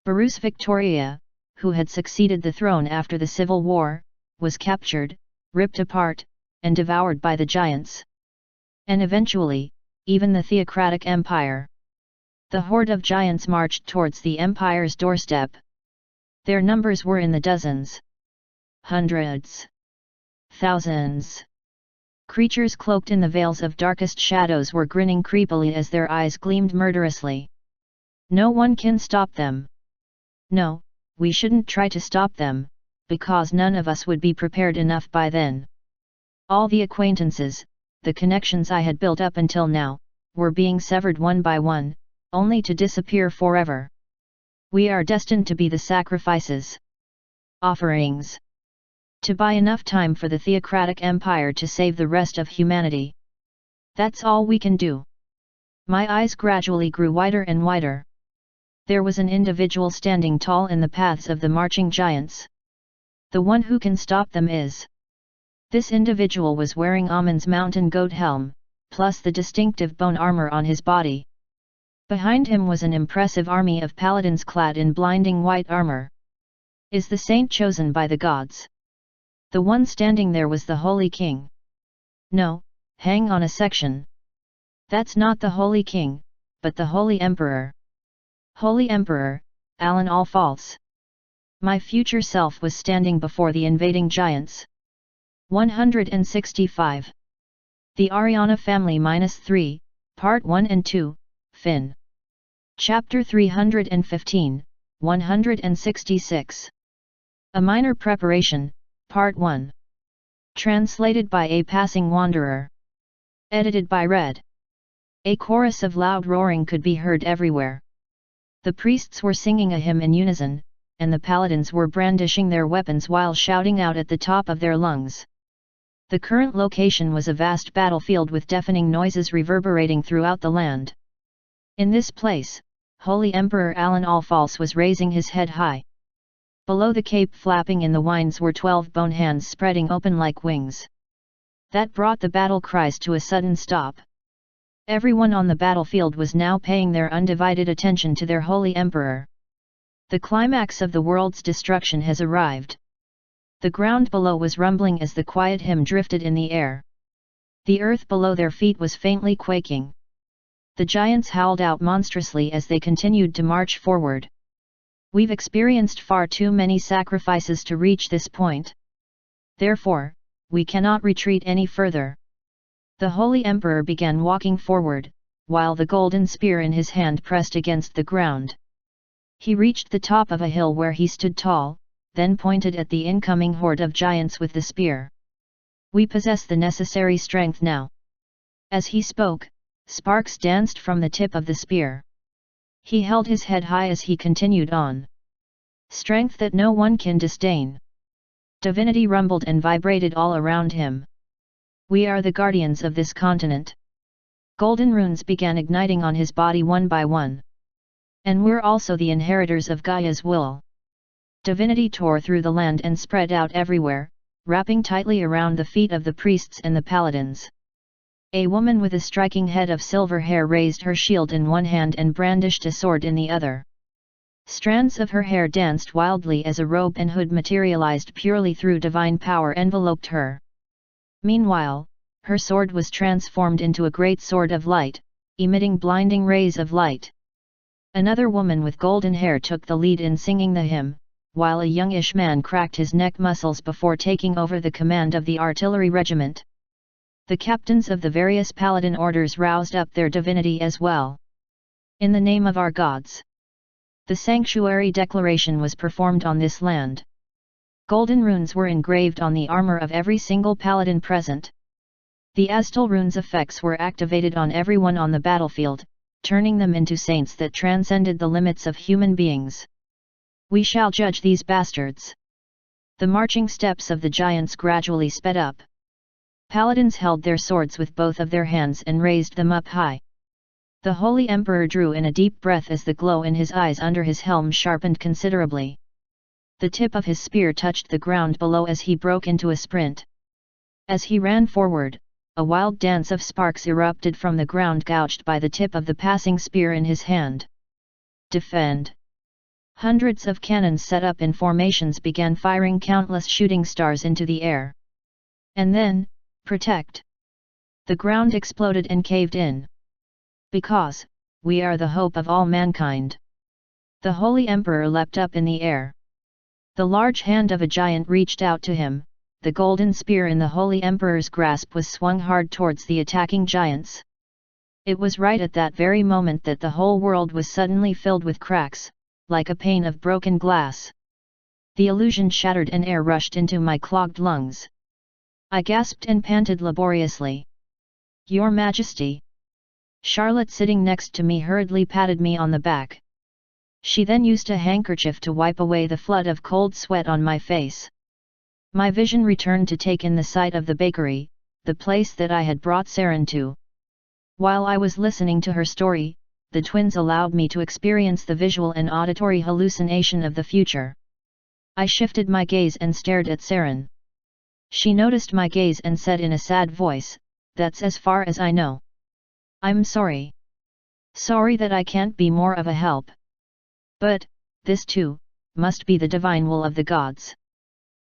Bruce Victoria, who had succeeded the throne after the Civil War, was captured, ripped apart, and devoured by the giants. And eventually, even the theocratic empire. The horde of giants marched towards the empire's doorstep. Their numbers were in the dozens. Hundreds. Thousands. Creatures cloaked in the veils of darkest shadows were grinning creepily as their eyes gleamed murderously. No one can stop them. No, we shouldn't try to stop them, because none of us would be prepared enough by then. All the acquaintances, the connections I had built up until now, were being severed one by one, only to disappear forever. We are destined to be the sacrifices. Offerings. To buy enough time for the theocratic empire to save the rest of humanity. That's all we can do. My eyes gradually grew wider and wider. There was an individual standing tall in the paths of the marching giants. The one who can stop them is. This individual was wearing Amon's mountain goat helm, plus the distinctive bone armor on his body. Behind him was an impressive army of paladins clad in blinding white armor. Is the saint chosen by the gods? The one standing there was the Holy King. No, hang on a section. That's not the Holy King, but the Holy Emperor. Holy Emperor, Alan all false. My future self was standing before the invading giants. 165. The Ariana Family -3, Part 1 and 2, Fin. Chapter 315, 166. A Minor Preparation, Part 1. Translated by a Passing Wanderer. Edited by Red. A chorus of loud roaring could be heard everywhere. The priests were singing a hymn in unison, and the paladins were brandishing their weapons while shouting out at the top of their lungs. The current location was a vast battlefield with deafening noises reverberating throughout the land. In this place, Holy Emperor Alan Allfalse was raising his head high. Below the cape flapping in the winds were 12 bone hands spreading open like wings. That brought the battle cries to a sudden stop. Everyone on the battlefield was now paying their undivided attention to their Holy Emperor. The climax of the world's destruction has arrived. The ground below was rumbling as the quiet hymn drifted in the air. The earth below their feet was faintly quaking. The giants howled out monstrously as they continued to march forward. We've experienced far too many sacrifices to reach this point. Therefore, we cannot retreat any further. The Holy Emperor began walking forward, while the golden spear in his hand pressed against the ground. He reached the top of a hill where he stood tall, then pointed at the incoming horde of giants with the spear. We possess the necessary strength now. As he spoke, sparks danced from the tip of the spear. He held his head high as he continued on. Strength that no one can disdain. Divinity rumbled and vibrated all around him. We are the guardians of this continent. Golden runes began igniting on his body one by one. And we're also the inheritors of Gaia's will. Divinity tore through the land and spread out everywhere, wrapping tightly around the feet of the priests and the paladins. A woman with a striking head of silver hair raised her shield in one hand and brandished a sword in the other. Strands of her hair danced wildly as a robe and hood materialized purely through divine power enveloped her. Meanwhile, her sword was transformed into a great sword of light, emitting blinding rays of light. Another woman with golden hair took the lead in singing the hymn, while a youngish man cracked his neck muscles before taking over the command of the artillery regiment. The captains of the various paladin orders roused up their divinity as well. In the name of our gods. The sanctuary declaration was performed on this land. Golden runes were engraved on the armor of every single paladin present. The Astal runes effects were activated on everyone on the battlefield, turning them into saints that transcended the limits of human beings. We shall judge these bastards. The marching steps of the giants gradually sped up. Paladins held their swords with both of their hands and raised them up high. The Holy Emperor drew in a deep breath as the glow in his eyes under his helm sharpened considerably. The tip of his spear touched the ground below as he broke into a sprint. As he ran forward, a wild dance of sparks erupted from the ground gouged by the tip of the passing spear in his hand. Defend! Hundreds of cannons set up in formations began firing countless shooting stars into the air. And then, protect! The ground exploded and caved in. Because, we are the hope of all mankind. The Holy Emperor leapt up in the air. The large hand of a giant reached out to him. The golden spear in the Holy Emperor's grasp was swung hard towards the attacking giants. It was right at that very moment that the whole world was suddenly filled with cracks, like a pane of broken glass. The illusion shattered and air rushed into my clogged lungs. I gasped and panted laboriously. Your Majesty! Charlotte sitting next to me hurriedly patted me on the back. She then used a handkerchief to wipe away the flood of cold sweat on my face. My vision returned to take in the sight of the bakery, the place that I had brought Saren to. While I was listening to her story, the twins allowed me to experience the visual and auditory hallucination of the future. I shifted my gaze and stared at Saren. She noticed my gaze and said in a sad voice, "That's as far as I know. I'm sorry. Sorry that I can't be more of a help. But, this too, must be the divine will of the gods."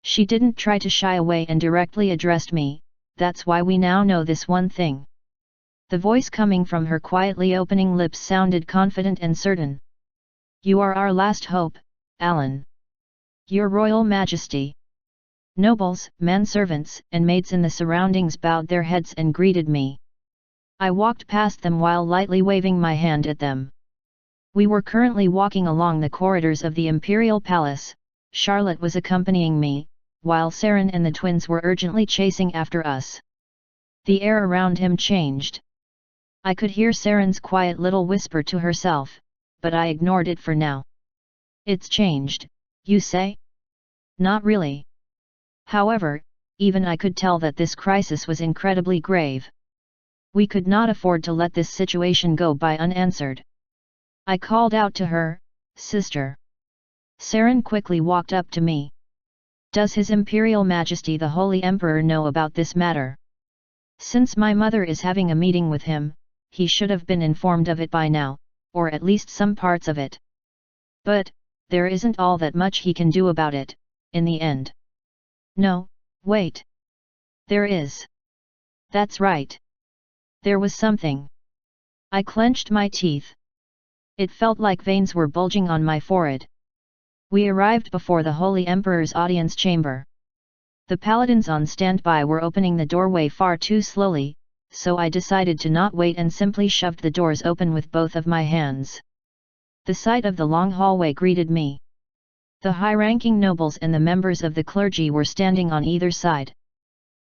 She didn't try to shy away and directly addressed me, "That's why we now know this one thing." The voice coming from her quietly opening lips sounded confident and certain. "You are our last hope, Alan. Your Royal Majesty." Nobles, manservants, and maids in the surroundings bowed their heads and greeted me. I walked past them while lightly waving my hand at them. We were currently walking along the corridors of the Imperial Palace. Charlotte was accompanying me, while Saren and the twins were urgently chasing after us. The air around him changed. I could hear Saren's quiet little whisper to herself, but I ignored it for now. "It's changed, you say?" "Not really." However, even I could tell that this crisis was incredibly grave. We could not afford to let this situation go by unanswered. I called out to her, "Sister." Saren quickly walked up to me. "Does His Imperial Majesty the Holy Emperor know about this matter?" "Since my mother is having a meeting with him, he should have been informed of it by now, or at least some parts of it. But, there isn't all that much he can do about it, in the end." "No, wait. There is. That's right. There was something." I clenched my teeth. It felt like veins were bulging on my forehead. We arrived before the Holy Emperor's audience chamber. The paladins on standby were opening the doorway far too slowly, so I decided to not wait and simply shoved the doors open with both of my hands. The sight of the long hallway greeted me. The high-ranking nobles and the members of the clergy were standing on either side.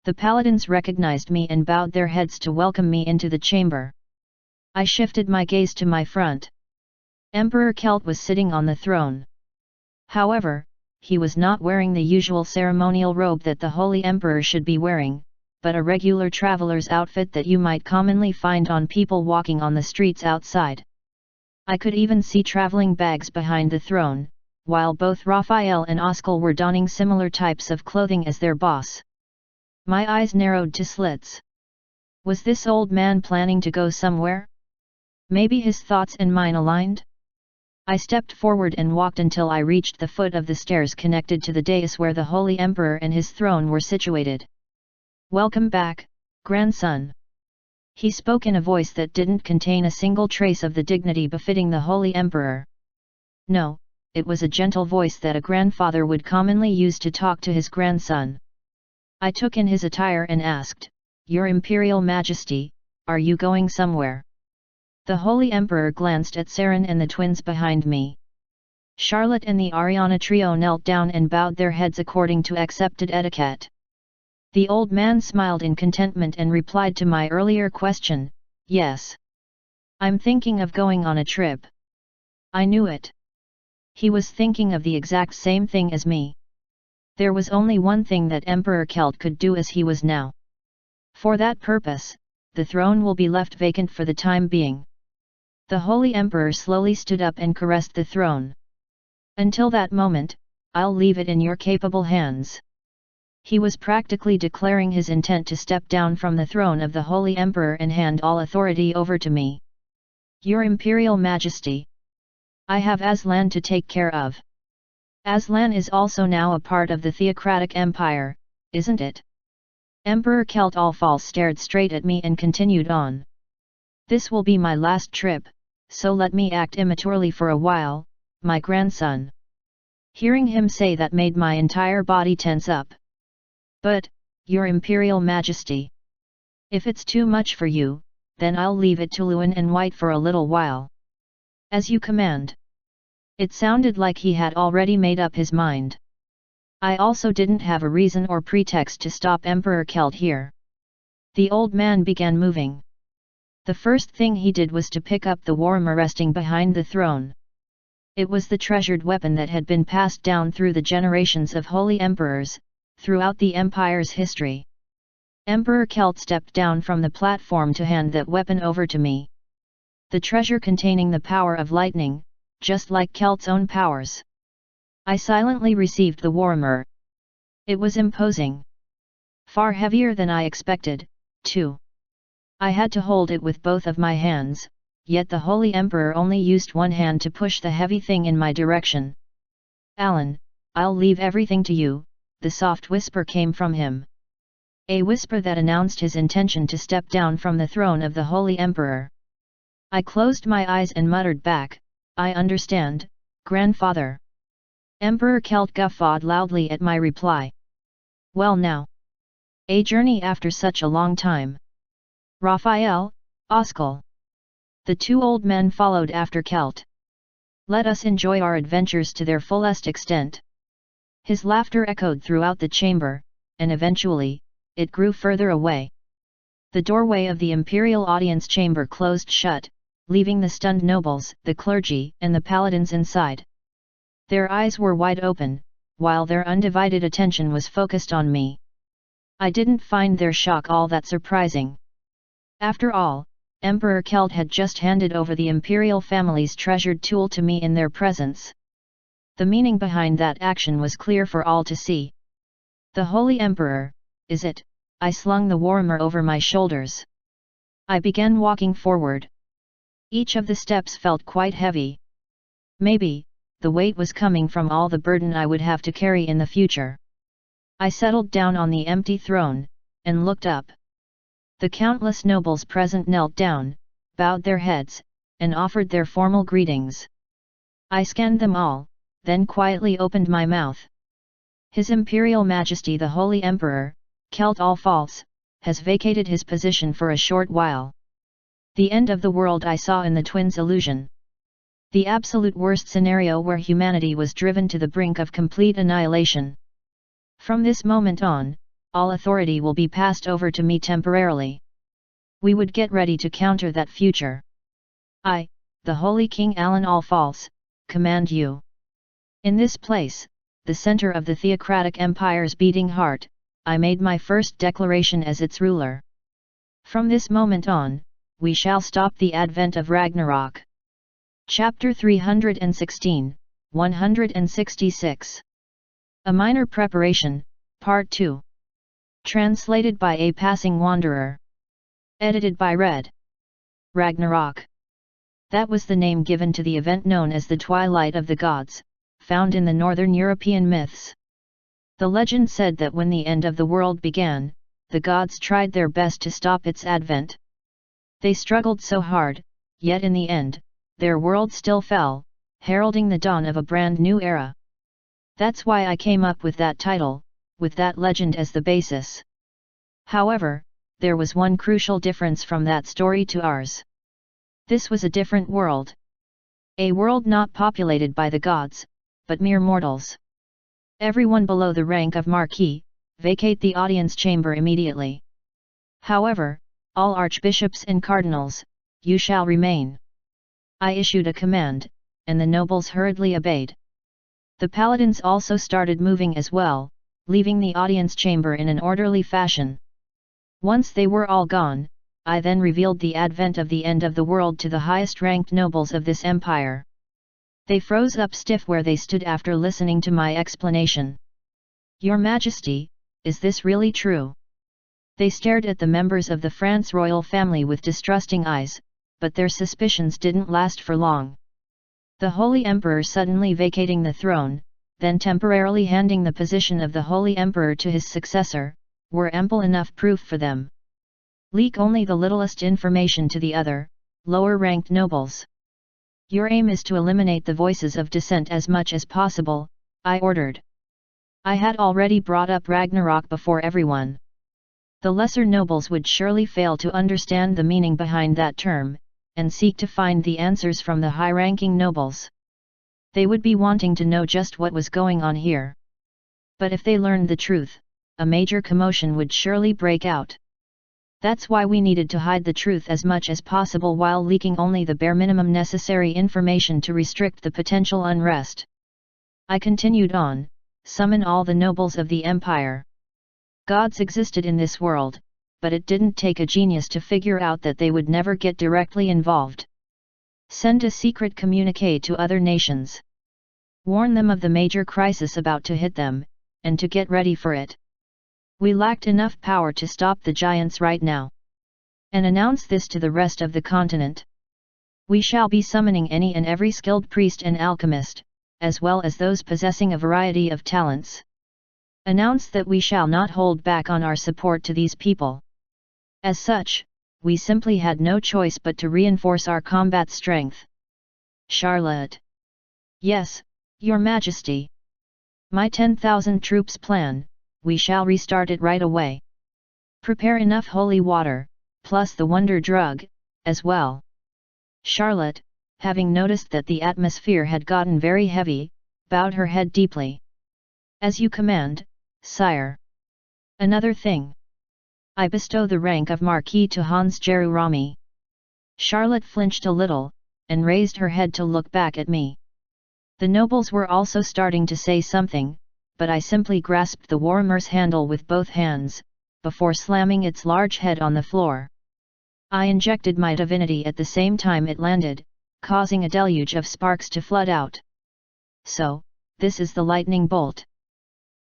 The paladins recognized me and bowed their heads to welcome me into the chamber. I shifted my gaze to my front. Emperor Kelt was sitting on the throne. However, he was not wearing the usual ceremonial robe that the Holy Emperor should be wearing, but a regular traveler's outfit that you might commonly find on people walking on the streets outside. I could even see traveling bags behind the throne, while both Raphael and Oskal were donning similar types of clothing as their boss. My eyes narrowed to slits. Was this old man planning to go somewhere? Maybe his thoughts and mine aligned? I stepped forward and walked until I reached the foot of the stairs connected to the dais where the Holy Emperor and his throne were situated. "Welcome back, grandson." He spoke in a voice that didn't contain a single trace of the dignity befitting the Holy Emperor. No, it was a gentle voice that a grandfather would commonly use to talk to his grandson. I took in his attire and asked, "Your Imperial Majesty, are you going somewhere?" The Holy Emperor glanced at Saren and the twins behind me. Charlotte and the Ariana trio knelt down and bowed their heads according to accepted etiquette. The old man smiled in contentment and replied to my earlier question, "Yes. I'm thinking of going on a trip." I knew it. He was thinking of the exact same thing as me. There was only one thing that Emperor Kelt could do as he was now. For that purpose, the throne will be left vacant for the time being. The Holy Emperor slowly stood up and caressed the throne. "Until that moment, I'll leave it in your capable hands." He was practically declaring his intent to step down from the throne of the Holy Emperor and hand all authority over to me. "Your Imperial Majesty. I have Aslan to take care of." Aslan is also now a part of the Theocratic Empire, isn't it? Emperor Kelt Allfall stared straight at me and continued on. "This will be my last trip, so let me act immaturely for a while, my grandson." Hearing him say that made my entire body tense up. "But, Your Imperial Majesty, if it's too much for you, then I'll leave it to Lewin and White for a little while." "As you command." It sounded like he had already made up his mind. I also didn't have a reason or pretext to stop Emperor Kelt here. The old man began moving. The first thing he did was to pick up the warhammer resting behind the throne. It was the treasured weapon that had been passed down through the generations of holy emperors, throughout the empire's history. Emperor Kelt stepped down from the platform to hand that weapon over to me. The treasure containing the power of lightning, just like Kelt's own powers. I silently received the warhammer. It was imposing. Far heavier than I expected, too. I had to hold it with both of my hands, yet the Holy Emperor only used one hand to push the heavy thing in my direction. "Alan, I'll leave everything to you," the soft whisper came from him. A whisper that announced his intention to step down from the throne of the Holy Emperor. I closed my eyes and muttered back, "I understand, grandfather." Emperor Kelt guffawed loudly at my reply. "Well now. A journey after such a long time. Raphael, Oskal." The two old men followed after Kelt. "Let us enjoy our adventures to their fullest extent." His laughter echoed throughout the chamber, and eventually, it grew further away. The doorway of the imperial audience chamber closed shut, leaving the stunned nobles, the clergy, and the paladins inside. Their eyes were wide open, while their undivided attention was focused on me. I didn't find their shock all that surprising. After all, Emperor Kelt had just handed over the imperial family's treasured tool to me in their presence. The meaning behind that action was clear for all to see. "The Holy Emperor, is it?" I slung the warhammer over my shoulders. I began walking forward. Each of the steps felt quite heavy. Maybe, the weight was coming from all the burden I would have to carry in the future. I settled down on the empty throne, and looked up. The countless nobles present knelt down, bowed their heads, and offered their formal greetings. I scanned them all, then quietly opened my mouth. "His Imperial Majesty the Holy Emperor, Kelt Allfalls, has vacated his position for a short while." The end of the world I saw in the twins' illusion. The absolute worst scenario where humanity was driven to the brink of complete annihilation. From this moment on, all authority will be passed over to me temporarily. We would get ready to counter that future. "I, the Holy King Alan Allfalls, command you. In this place, the center of the theocratic empire's beating heart, I made my first declaration as its ruler. From this moment on, we shall stop the advent of Ragnarok. Chapter 316, 166. A Minor Preparation, Part 2. Translated by A Passing Wanderer. Edited by Red. Ragnarok. That was the name given to the event known as the Twilight of the Gods, found in the northern European myths. The legend said that when the end of the world began, the gods tried their best to stop its advent. They struggled so hard, yet in the end, their world still fell, heralding the dawn of a brand new era. That's why I came up with that title, with that legend as the basis. However, there was one crucial difference from that story to ours. This was a different world. A world not populated by the gods, but mere mortals. Everyone below the rank of Marquis, vacate the audience chamber immediately. However, all archbishops and cardinals, you shall remain. I issued a command, and the nobles hurriedly obeyed. The paladins also started moving as well, leaving the audience chamber in an orderly fashion. Once they were all gone, I then revealed the advent of the end of the world to the highest-ranked nobles of this empire. They froze up stiff where they stood after listening to my explanation. "Your Majesty, is this really true?" They stared at the members of the France royal family with distrusting eyes, but their suspicions didn't last for long. The Holy Emperor suddenly vacating the throne, then temporarily handing the position of the Holy Emperor to his successor, were ample enough proof for them. Leak only the littlest information to the other, lower-ranked nobles. "Your aim is to eliminate the voices of dissent as much as possible," I ordered. I had already brought up Ragnarok before everyone. The lesser nobles would surely fail to understand the meaning behind that term, and seek to find the answers from the high-ranking nobles. They would be wanting to know just what was going on here. But if they learned the truth, a major commotion would surely break out. That's why we needed to hide the truth as much as possible while leaking only the bare minimum necessary information to restrict the potential unrest. I continued on, "Summon all the nobles of the empire. Gods existed in this world, but it didn't take a genius to figure out that they would never get directly involved. Send a secret communique to other nations. Warn them of the major crisis about to hit them, and to get ready for it. We lacked enough power to stop the giants right now. And announce this to the rest of the continent. We shall be summoning any and every skilled priest and alchemist, as well as those possessing a variety of talents. Announce that we shall not hold back on our support to these people. As such, we simply had no choice but to reinforce our combat strength." Charlotte. "Yes, Your Majesty. My 10,000 troops plan, we shall restart it right away. Prepare enough holy water, plus the wonder drug, as well." Charlotte, having noticed that the atmosphere had gotten very heavy, bowed her head deeply. "As you command, sire. Another thing. I bestow the rank of Marquis to Hans Jerurami." Charlotte flinched a little, and raised her head to look back at me. The nobles were also starting to say something, but I simply grasped the warmer's handle with both hands, before slamming its large head on the floor. I injected my divinity at the same time it landed, causing a deluge of sparks to flood out. "So, this is the lightning bolt."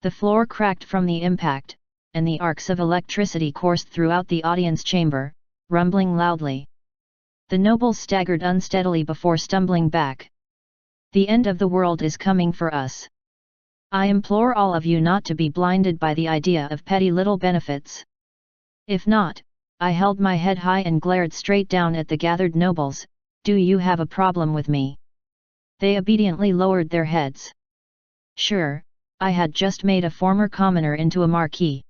The floor cracked from the impact, and the arcs of electricity coursed throughout the audience chamber, rumbling loudly. The nobles staggered unsteadily before stumbling back. "The end of the world is coming for us. I implore all of you not to be blinded by the idea of petty little benefits. If not," I held my head high and glared straight down at the gathered nobles, "do you have a problem with me?" They obediently lowered their heads. Sure, I had just made a former commoner into a marquis.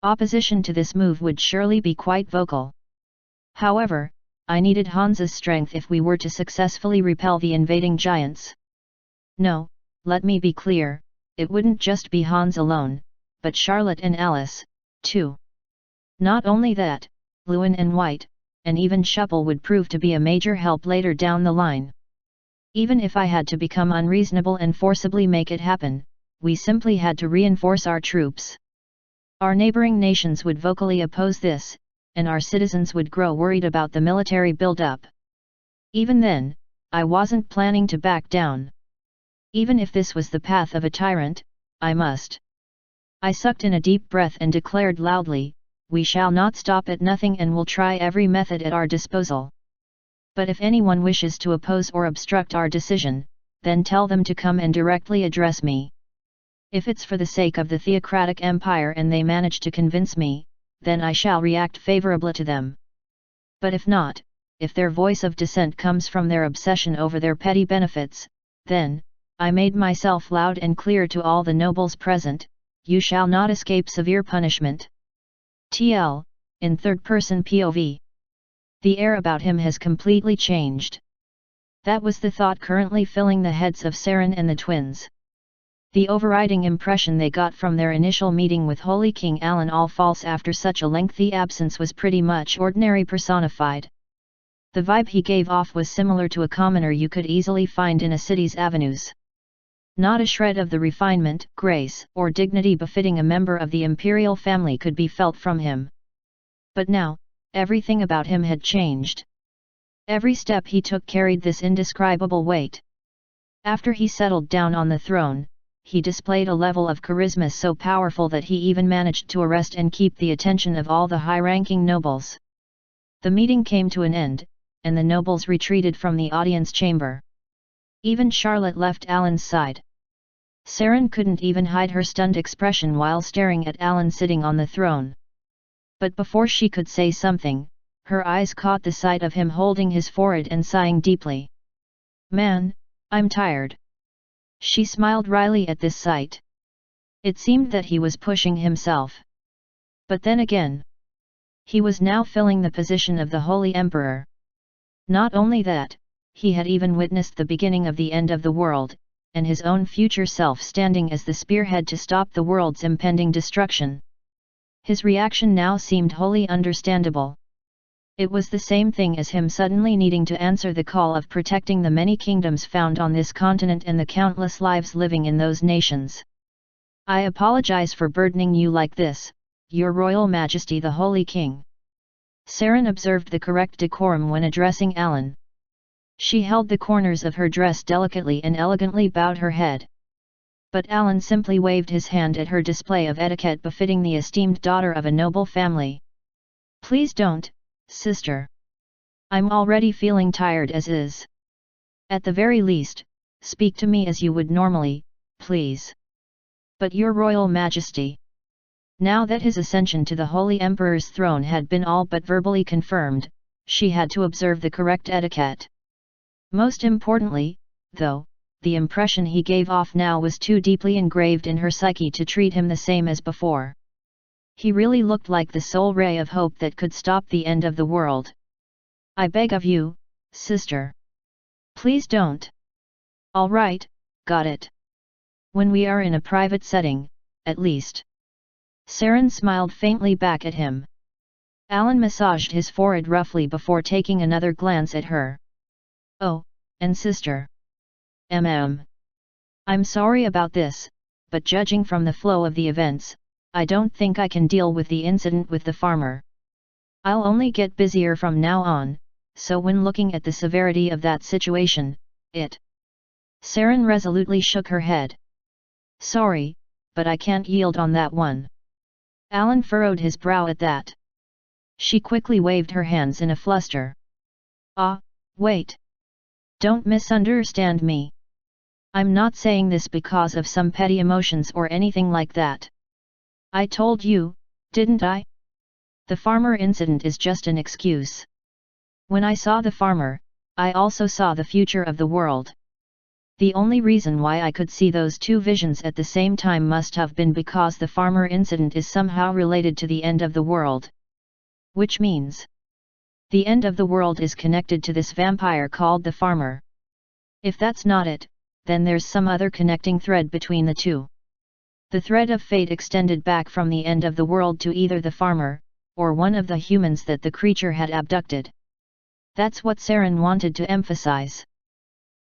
Opposition to this move would surely be quite vocal. However, I needed Hans's strength if we were to successfully repel the invading giants. No, let me be clear, it wouldn't just be Hans alone, but Charlotte and Alice, too. Not only that, Lewin and White, and even Shuppel would prove to be a major help later down the line. Even if I had to become unreasonable and forcibly make it happen, we simply had to reinforce our troops. Our neighboring nations would vocally oppose this, and our citizens would grow worried about the military build-up. Even then, I wasn't planning to back down. Even if this was the path of a tyrant, I must. I sucked in a deep breath and declared loudly, we shall not stop at nothing and will try every method at our disposal. But if anyone wishes to oppose or obstruct our decision, then tell them to come and directly address me. If it's for the sake of the theocratic empire and they manage to convince me, then I shall react favorably to them. But if not, if their voice of dissent comes from their obsession over their petty benefits, then, I made myself loud and clear to all the nobles present, you shall not escape severe punishment. TL, in third-person POV. The air about him has completely changed. That was the thought currently filling the heads of Saren and the twins. The overriding impression they got from their initial meeting with Holy King Alan all false after such a lengthy absence was pretty much ordinary personified. The vibe he gave off was similar to a commoner you could easily find in a city's avenues. Not a shred of the refinement, grace, or dignity befitting a member of the imperial family could be felt from him. But now, everything about him had changed. Every step he took carried this indescribable weight. After he settled down on the throne, he displayed a level of charisma so powerful that he even managed to arrest and keep the attention of all the high-ranking nobles. The meeting came to an end, and the nobles retreated from the audience chamber. Even Charlotte left Alan's side. Saren couldn't even hide her stunned expression while staring at Alan sitting on the throne. But before she could say something, her eyes caught the sight of him holding his forehead and sighing deeply. "Man, I'm tired." She smiled wryly at this sight. It seemed that he was pushing himself. But then again, he was now filling the position of the Holy Emperor. Not only that, he had even witnessed the beginning of the end of the world, and his own future self standing as the spearhead to stop the world's impending destruction. His reaction now seemed wholly understandable. It was the same thing as him suddenly needing to answer the call of protecting the many kingdoms found on this continent and the countless lives living in those nations. "I apologize for burdening you like this, Your Royal Majesty the Holy King." Saren observed the correct decorum when addressing Alan. She held the corners of her dress delicately and elegantly bowed her head. But Alan simply waved his hand at her display of etiquette befitting the esteemed daughter of a noble family. "Please don't, sister. I'm already feeling tired as is. At the very least, speak to me as you would normally, please." "But Your Royal Majesty." Now that his ascension to the Holy Emperor's throne had been all but verbally confirmed, she had to observe the correct etiquette. Most importantly, though, the impression he gave off now was too deeply engraved in her psyche to treat him the same as before. He really looked like the sole ray of hope that could stop the end of the world. "I beg of you, sister. Please don't." "All right, got it. When we are in a private setting, at least." Saren smiled faintly back at him. Alan massaged his forehead roughly before taking another glance at her. "Oh, and sister. I'm sorry about this, but judging from the flow of the events, I don't think I can deal with the incident with the farmer. I'll only get busier from now on, so when looking at the severity of that situation, Saren resolutely shook her head. "Sorry, but I can't yield on that one." Alan furrowed his brow at that. She quickly waved her hands in a fluster. "Ah, wait. Don't misunderstand me. I'm not saying this because of some petty emotions or anything like that. I told you, didn't I? The farmer incident is just an excuse. When I saw the farmer, I also saw the future of the world. The only reason why I could see those two visions at the same time must have been because the farmer incident is somehow related to the end of the world. Which means, the end of the world is connected to this vampire called the farmer. If that's not it, then there's some other connecting thread between the two. The thread of fate extended back from the end of the world to either the farmer, or one of the humans that the creature had abducted. That's what Saren wanted to emphasize.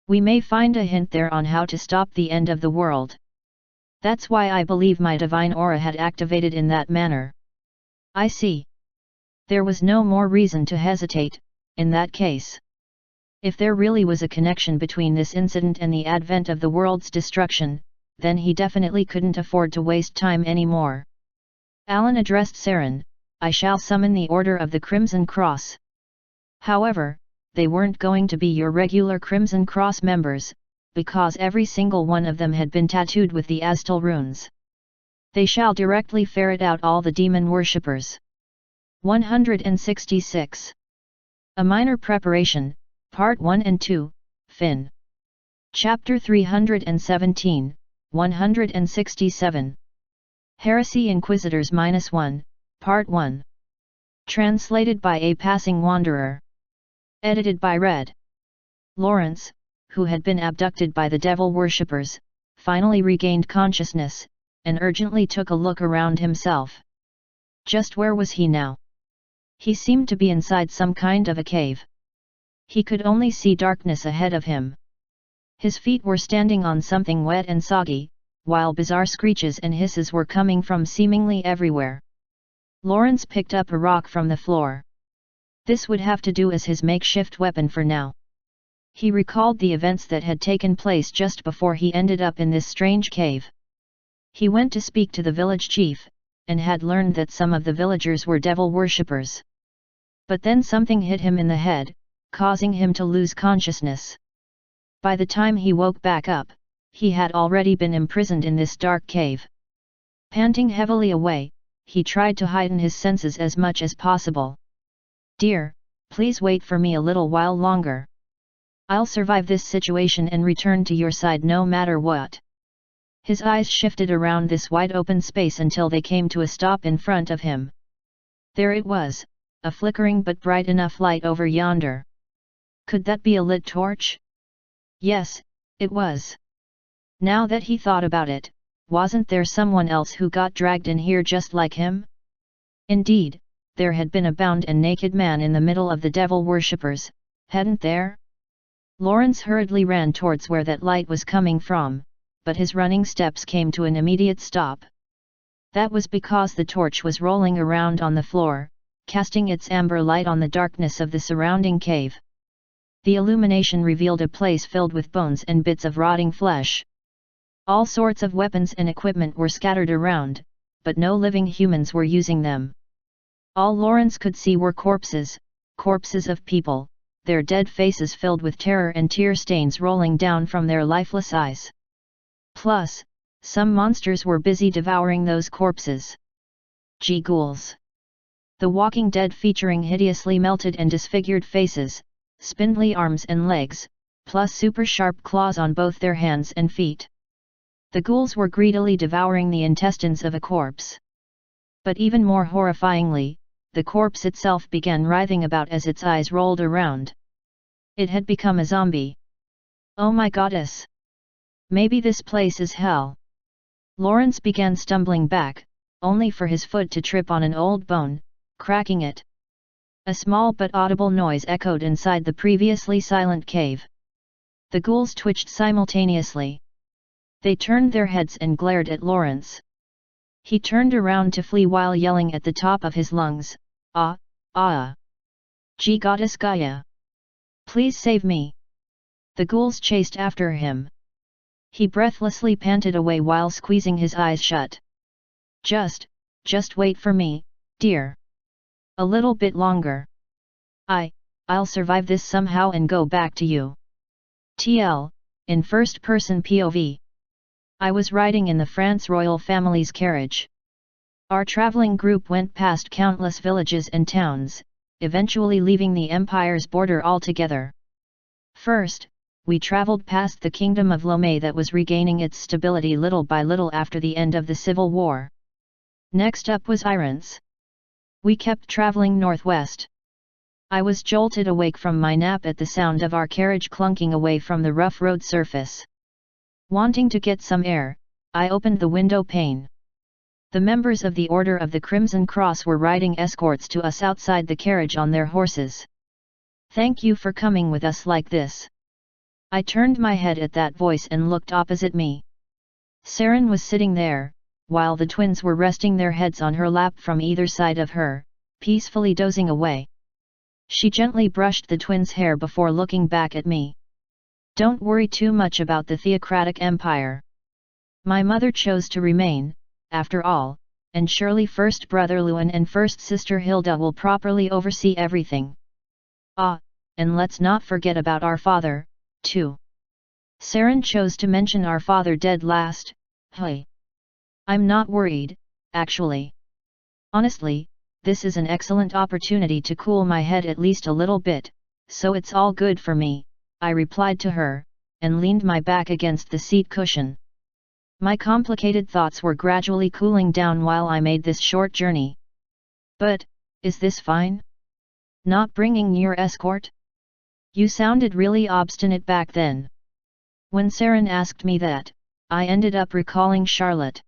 We may find a hint there on how to stop the end of the world. That's why I believe my divine aura had activated in that manner. I see. There was no more reason to hesitate, in that case. If there really was a connection between this incident and the advent of the world's destruction, then he definitely couldn't afford to waste time anymore. Alan addressed Saren, I shall summon the Order of the Crimson Cross. However, they weren't going to be your regular Crimson Cross members, because every single one of them had been tattooed with the Aztal runes. They shall directly ferret out all the demon worshippers. 166. A Minor Preparation, Part 1 and 2, Fin. Chapter 317, 167. Heresy Inquisitors -1, Part 1. Translated by A Passing Wanderer. Edited by Red. Lawrence, who had been abducted by the devil worshippers, finally regained consciousness, and urgently took a look around himself. Just where was he now? He seemed to be inside some kind of a cave. He could only see darkness ahead of him. His feet were standing on something wet and soggy, while bizarre screeches and hisses were coming from seemingly everywhere. Lawrence picked up a rock from the floor. This would have to do as his makeshift weapon for now. He recalled the events that had taken place just before he ended up in this strange cave. He went to speak to the village chief, and had learned that some of the villagers were devil worshippers. But then something hit him in the head, causing him to lose consciousness. By the time he woke back up, he had already been imprisoned in this dark cave. Panting heavily away, he tried to heighten his senses as much as possible. Dear, please wait for me a little while longer. I'll survive this situation and return to your side no matter what. His eyes shifted around this wide-open space until they came to a stop in front of him. There it was, a flickering but bright enough light over yonder. Could that be a lit torch? Yes, it was. Now that he thought about it, wasn't there someone else who got dragged in here just like him? Indeed, there had been a bound and naked man in the middle of the devil worshippers, hadn't there? Lawrence hurriedly ran towards where that light was coming from, but his running steps came to an immediate stop. That was because the torch was rolling around on the floor, casting its amber light on the darkness of the surrounding cave. The illumination revealed a place filled with bones and bits of rotting flesh. All sorts of weapons and equipment were scattered around, but no living humans were using them. All Lawrence could see were corpses of people, their dead faces filled with terror and tear stains rolling down from their lifeless eyes. Plus, some monsters were busy devouring those corpses. Ghouls. The Walking Dead featuring hideously melted and disfigured faces, spindly arms and legs, plus super sharp claws on both their hands and feet. The ghouls were greedily devouring the intestines of a corpse. But even more horrifyingly, the corpse itself began writhing about as its eyes rolled around. It had become a zombie. Oh my goddess! Maybe this place is hell. Lawrence began stumbling back, only for his foot to trip on an old bone, cracking it. A small but audible noise echoed inside the previously silent cave. The ghouls twitched simultaneously. They turned their heads and glared at Lawrence. He turned around to flee while yelling at the top of his lungs, "Ah, ah! Goddess Gaia! Please save me!" The ghouls chased after him. He breathlessly panted away while squeezing his eyes shut. Just wait for me, dear. A little bit longer. I'll survive this somehow and go back to you. TL, in first-person POV. I was riding in the France royal family's carriage. Our traveling group went past countless villages and towns, eventually leaving the empire's border altogether. First, we traveled past the kingdom of Lomé that was regaining its stability little by little after the end of the Civil War. Next up was Irance. We kept traveling northwest. I was jolted awake from my nap at the sound of our carriage clunking away from the rough road surface. Wanting to get some air, I opened the window pane. The members of the Order of the Crimson Cross were riding escorts to us outside the carriage on their horses. "Thank you for coming with us like this." I turned my head at that voice and looked opposite me. Saren was sitting there, while the twins were resting their heads on her lap from either side of her, peacefully dozing away. She gently brushed the twins' hair before looking back at me. Don't worry too much about the theocratic empire. My mother chose to remain, after all, and surely first brother Luan and first sister Hilda will properly oversee everything. Ah, and let's not forget about our father, too. Saren chose to mention our father dead last. Hey. I'm not worried, actually. Honestly, this is an excellent opportunity to cool my head at least a little bit, so it's all good for me, I replied to her, and leaned my back against the seat cushion. My complicated thoughts were gradually cooling down while I made this short journey. But, is this fine? Not bringing your escort? You sounded really obstinate back then. When Saren asked me that, I ended up recalling Charlotte.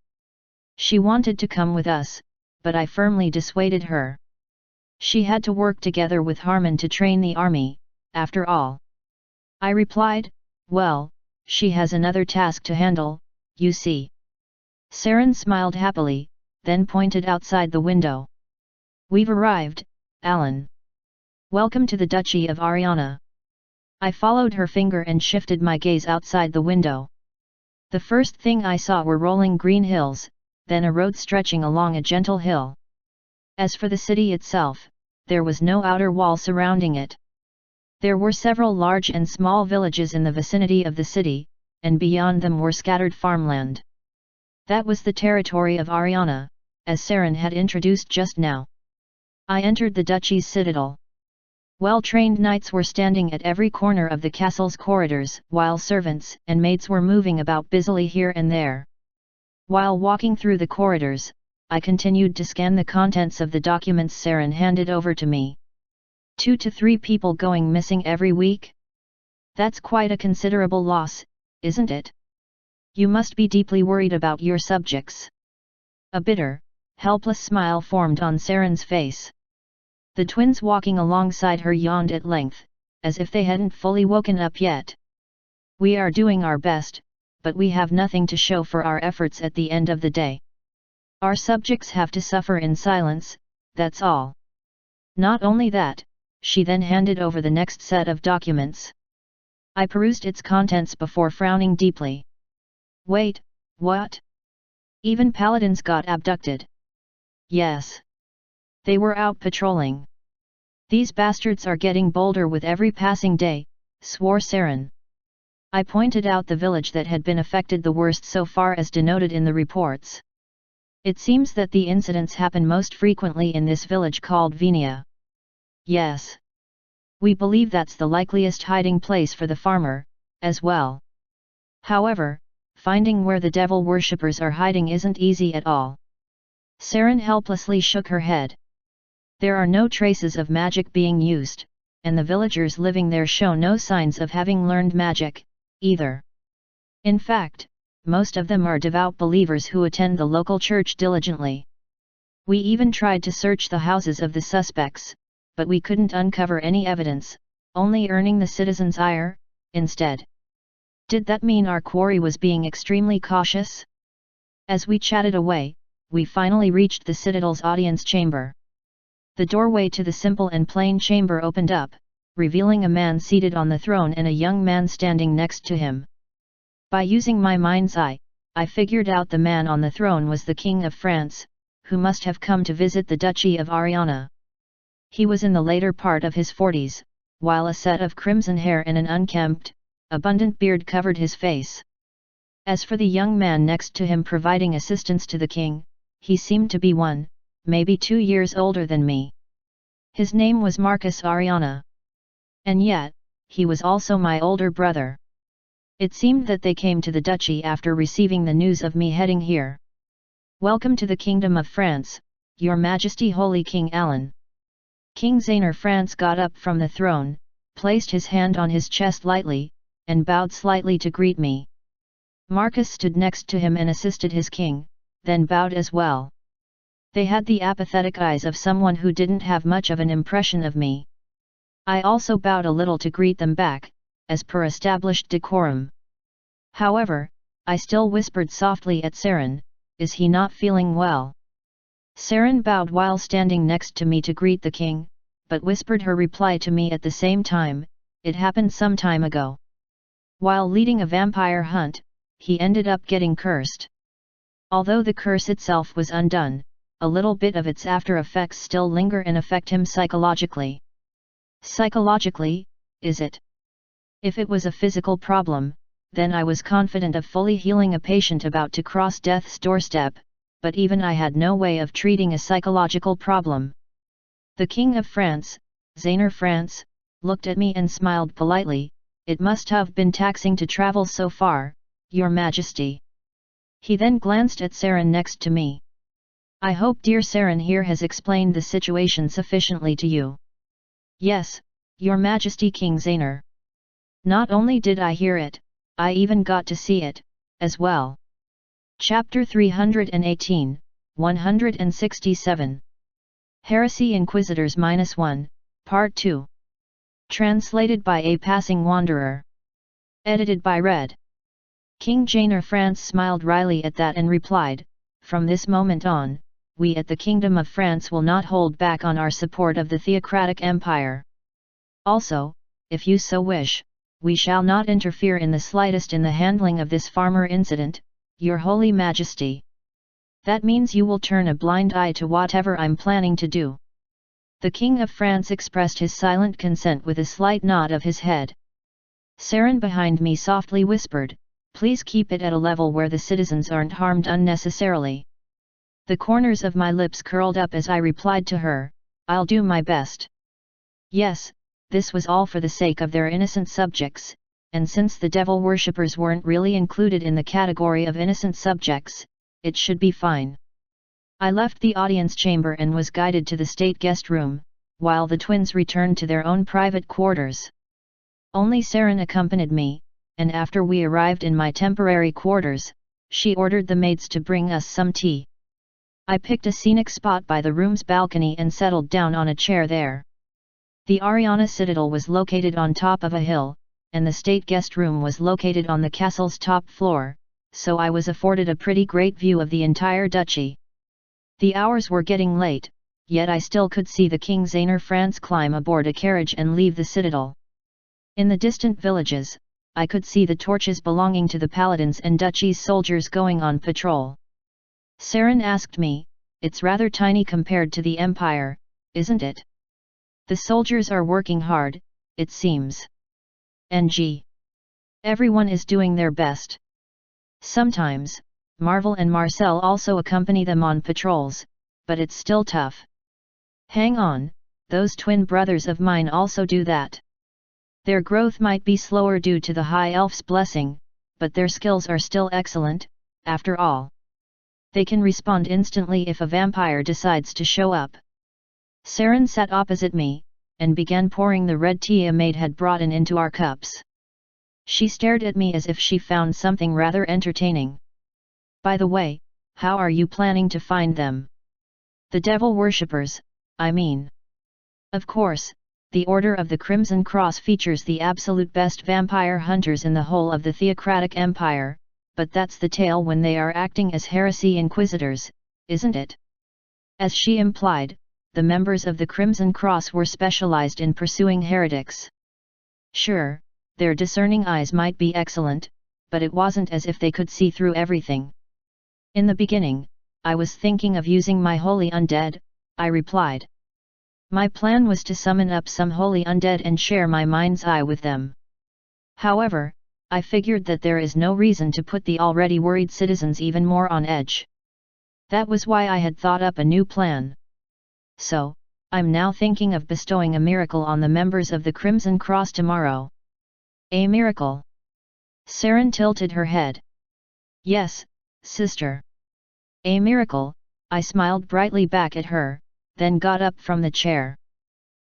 She wanted to come with us, but I firmly dissuaded her. She had to work together with Harmon to train the army, after all. I replied, well, she has another task to handle, you see. Saren smiled happily, then pointed outside the window. We've arrived, Alan. Welcome to the Duchy of Ariana. I followed her finger and shifted my gaze outside the window. The first thing I saw were rolling green hills, then a road stretching along a gentle hill. As for the city itself, there was no outer wall surrounding it. There were several large and small villages in the vicinity of the city, and beyond them were scattered farmland. That was the territory of Ariana, as Saren had introduced just now. I entered the duchy's citadel. Well-trained knights were standing at every corner of the castle's corridors, while servants and maids were moving about busily here and there. While walking through the corridors, I continued to scan the contents of the documents Saren handed over to me. 2 to 3 people going missing every week? That's quite a considerable loss, isn't it? You must be deeply worried about your subjects. A bitter, helpless smile formed on Saren's face. The twins walking alongside her yawned at length, as if they hadn't fully woken up yet. We are doing our best, but we have nothing to show for our efforts at the end of the day. Our subjects have to suffer in silence, that's all. Not only that, she then handed over the next set of documents. I perused its contents before frowning deeply. Wait, what? Even paladins got abducted. Yes. They were out patrolling. These bastards are getting bolder with every passing day, swore Saren. I pointed out the village that had been affected the worst so far as denoted in the reports. It seems that the incidents happen most frequently in this village called Venia. Yes. We believe that's the likeliest hiding place for the farmer, as well. However, finding where the devil worshippers are hiding isn't easy at all. Saren helplessly shook her head. There are no traces of magic being used, and the villagers living there show no signs of having learned magic, either. In fact, most of them are devout believers who attend the local church diligently. We even tried to search the houses of the suspects, but we couldn't uncover any evidence, only earning the citizens' ire, instead. Did that mean our quarry was being extremely cautious? As we chatted away, we finally reached the citadel's audience chamber. The doorway to the simple and plain chamber opened up, revealing a man seated on the throne and a young man standing next to him. By using my mind's eye, I figured out the man on the throne was the King of France, who must have come to visit the Duchy of Ariana. He was in the later part of his 40s, while a set of crimson hair and an unkempt, abundant beard covered his face. As for the young man next to him providing assistance to the king, he seemed to be 1, maybe 2 years older than me. His name was Marcus Ariana. And yet, he was also my older brother. It seemed that they came to the duchy after receiving the news of me heading here. Welcome to the Kingdom of France, Your Majesty Holy King Alan. King Zainer France got up from the throne, placed his hand on his chest lightly, and bowed slightly to greet me. Marcus stood next to him and assisted his king, then bowed as well. They had the apathetic eyes of someone who didn't have much of an impression of me. I also bowed a little to greet them back, as per established decorum. However, I still whispered softly at Saren, "Is he not feeling well?" Saren bowed while standing next to me to greet the king, but whispered her reply to me at the same time, "It happened some time ago. While leading a vampire hunt, he ended up getting cursed. Although the curse itself was undone, a little bit of its after effects still linger and affect him psychologically." Psychologically, is it? If it was a physical problem, then I was confident of fully healing a patient about to cross death's doorstep, but even I had no way of treating a psychological problem. The King of France, Zaner France, looked at me and smiled politely, "It must have been taxing to travel so far, Your Majesty." He then glanced at Saren next to me. "I hope dear Saren here has explained the situation sufficiently to you." "Yes, Your Majesty King Zaner. Not only did I hear it, I even got to see it, as well." Chapter 318, 167. Heresy Inquisitors -1, Part 2. Translated by A Passing Wanderer. Edited by Red. King Zaner France smiled wryly at that and replied, "From this moment on, we at the Kingdom of France will not hold back on our support of the theocratic empire. Also, if you so wish, we shall not interfere in the slightest in the handling of this farmer incident, Your Holy Majesty. That means you will turn a blind eye to whatever I'm planning to do." The King of France expressed his silent consent with a slight nod of his head. Saren behind me softly whispered, "Please keep it at a level where the citizens aren't harmed unnecessarily." The corners of my lips curled up as I replied to her, "I'll do my best." Yes, this was all for the sake of their innocent subjects, and since the devil worshippers weren't really included in the category of innocent subjects, it should be fine. I left the audience chamber and was guided to the state guest room, while the twins returned to their own private quarters. Only Saren accompanied me, and after we arrived in my temporary quarters, she ordered the maids to bring us some tea. I picked a scenic spot by the room's balcony and settled down on a chair there. The Ariana Citadel was located on top of a hill, and the state guest room was located on the castle's top floor, so I was afforded a pretty great view of the entire duchy. The hours were getting late, yet I still could see the King Zaner France climb aboard a carriage and leave the citadel. In the distant villages, I could see the torches belonging to the paladins and duchy's soldiers going on patrol. Saren asked me, "It's rather tiny compared to the Empire, isn't it? The soldiers are working hard, it seems. NG. Everyone is doing their best. Sometimes, Marvel and Marcel also accompany them on patrols, but it's still tough. Hang on, those twin brothers of mine also do that. Their growth might be slower due to the High Elf's blessing, but their skills are still excellent, after all. They can respond instantly if a vampire decides to show up." Saren sat opposite me, and began pouring the red tea a maid had brought in into our cups. She stared at me as if she found something rather entertaining. "By the way, how are you planning to find them? The devil worshippers, I mean." Of course, the Order of the Crimson Cross features the absolute best vampire hunters in the whole of the theocratic empire, but that's the tale when they are acting as heresy inquisitors, isn't it? As she implied, the members of the Crimson Cross were specialized in pursuing heretics. Sure, their discerning eyes might be excellent, but it wasn't as if they could see through everything. "In the beginning, I was thinking of using my holy undead," I replied. "My plan was to summon up some holy undead and share my mind's eye with them. However, I figured that there is no reason to put the already worried citizens even more on edge. That was why I had thought up a new plan. So, I'm now thinking of bestowing a miracle on the members of the Crimson Cross tomorrow." "A miracle?" Saren tilted her head. "Yes, sister. A miracle," I smiled brightly back at her, then got up from the chair.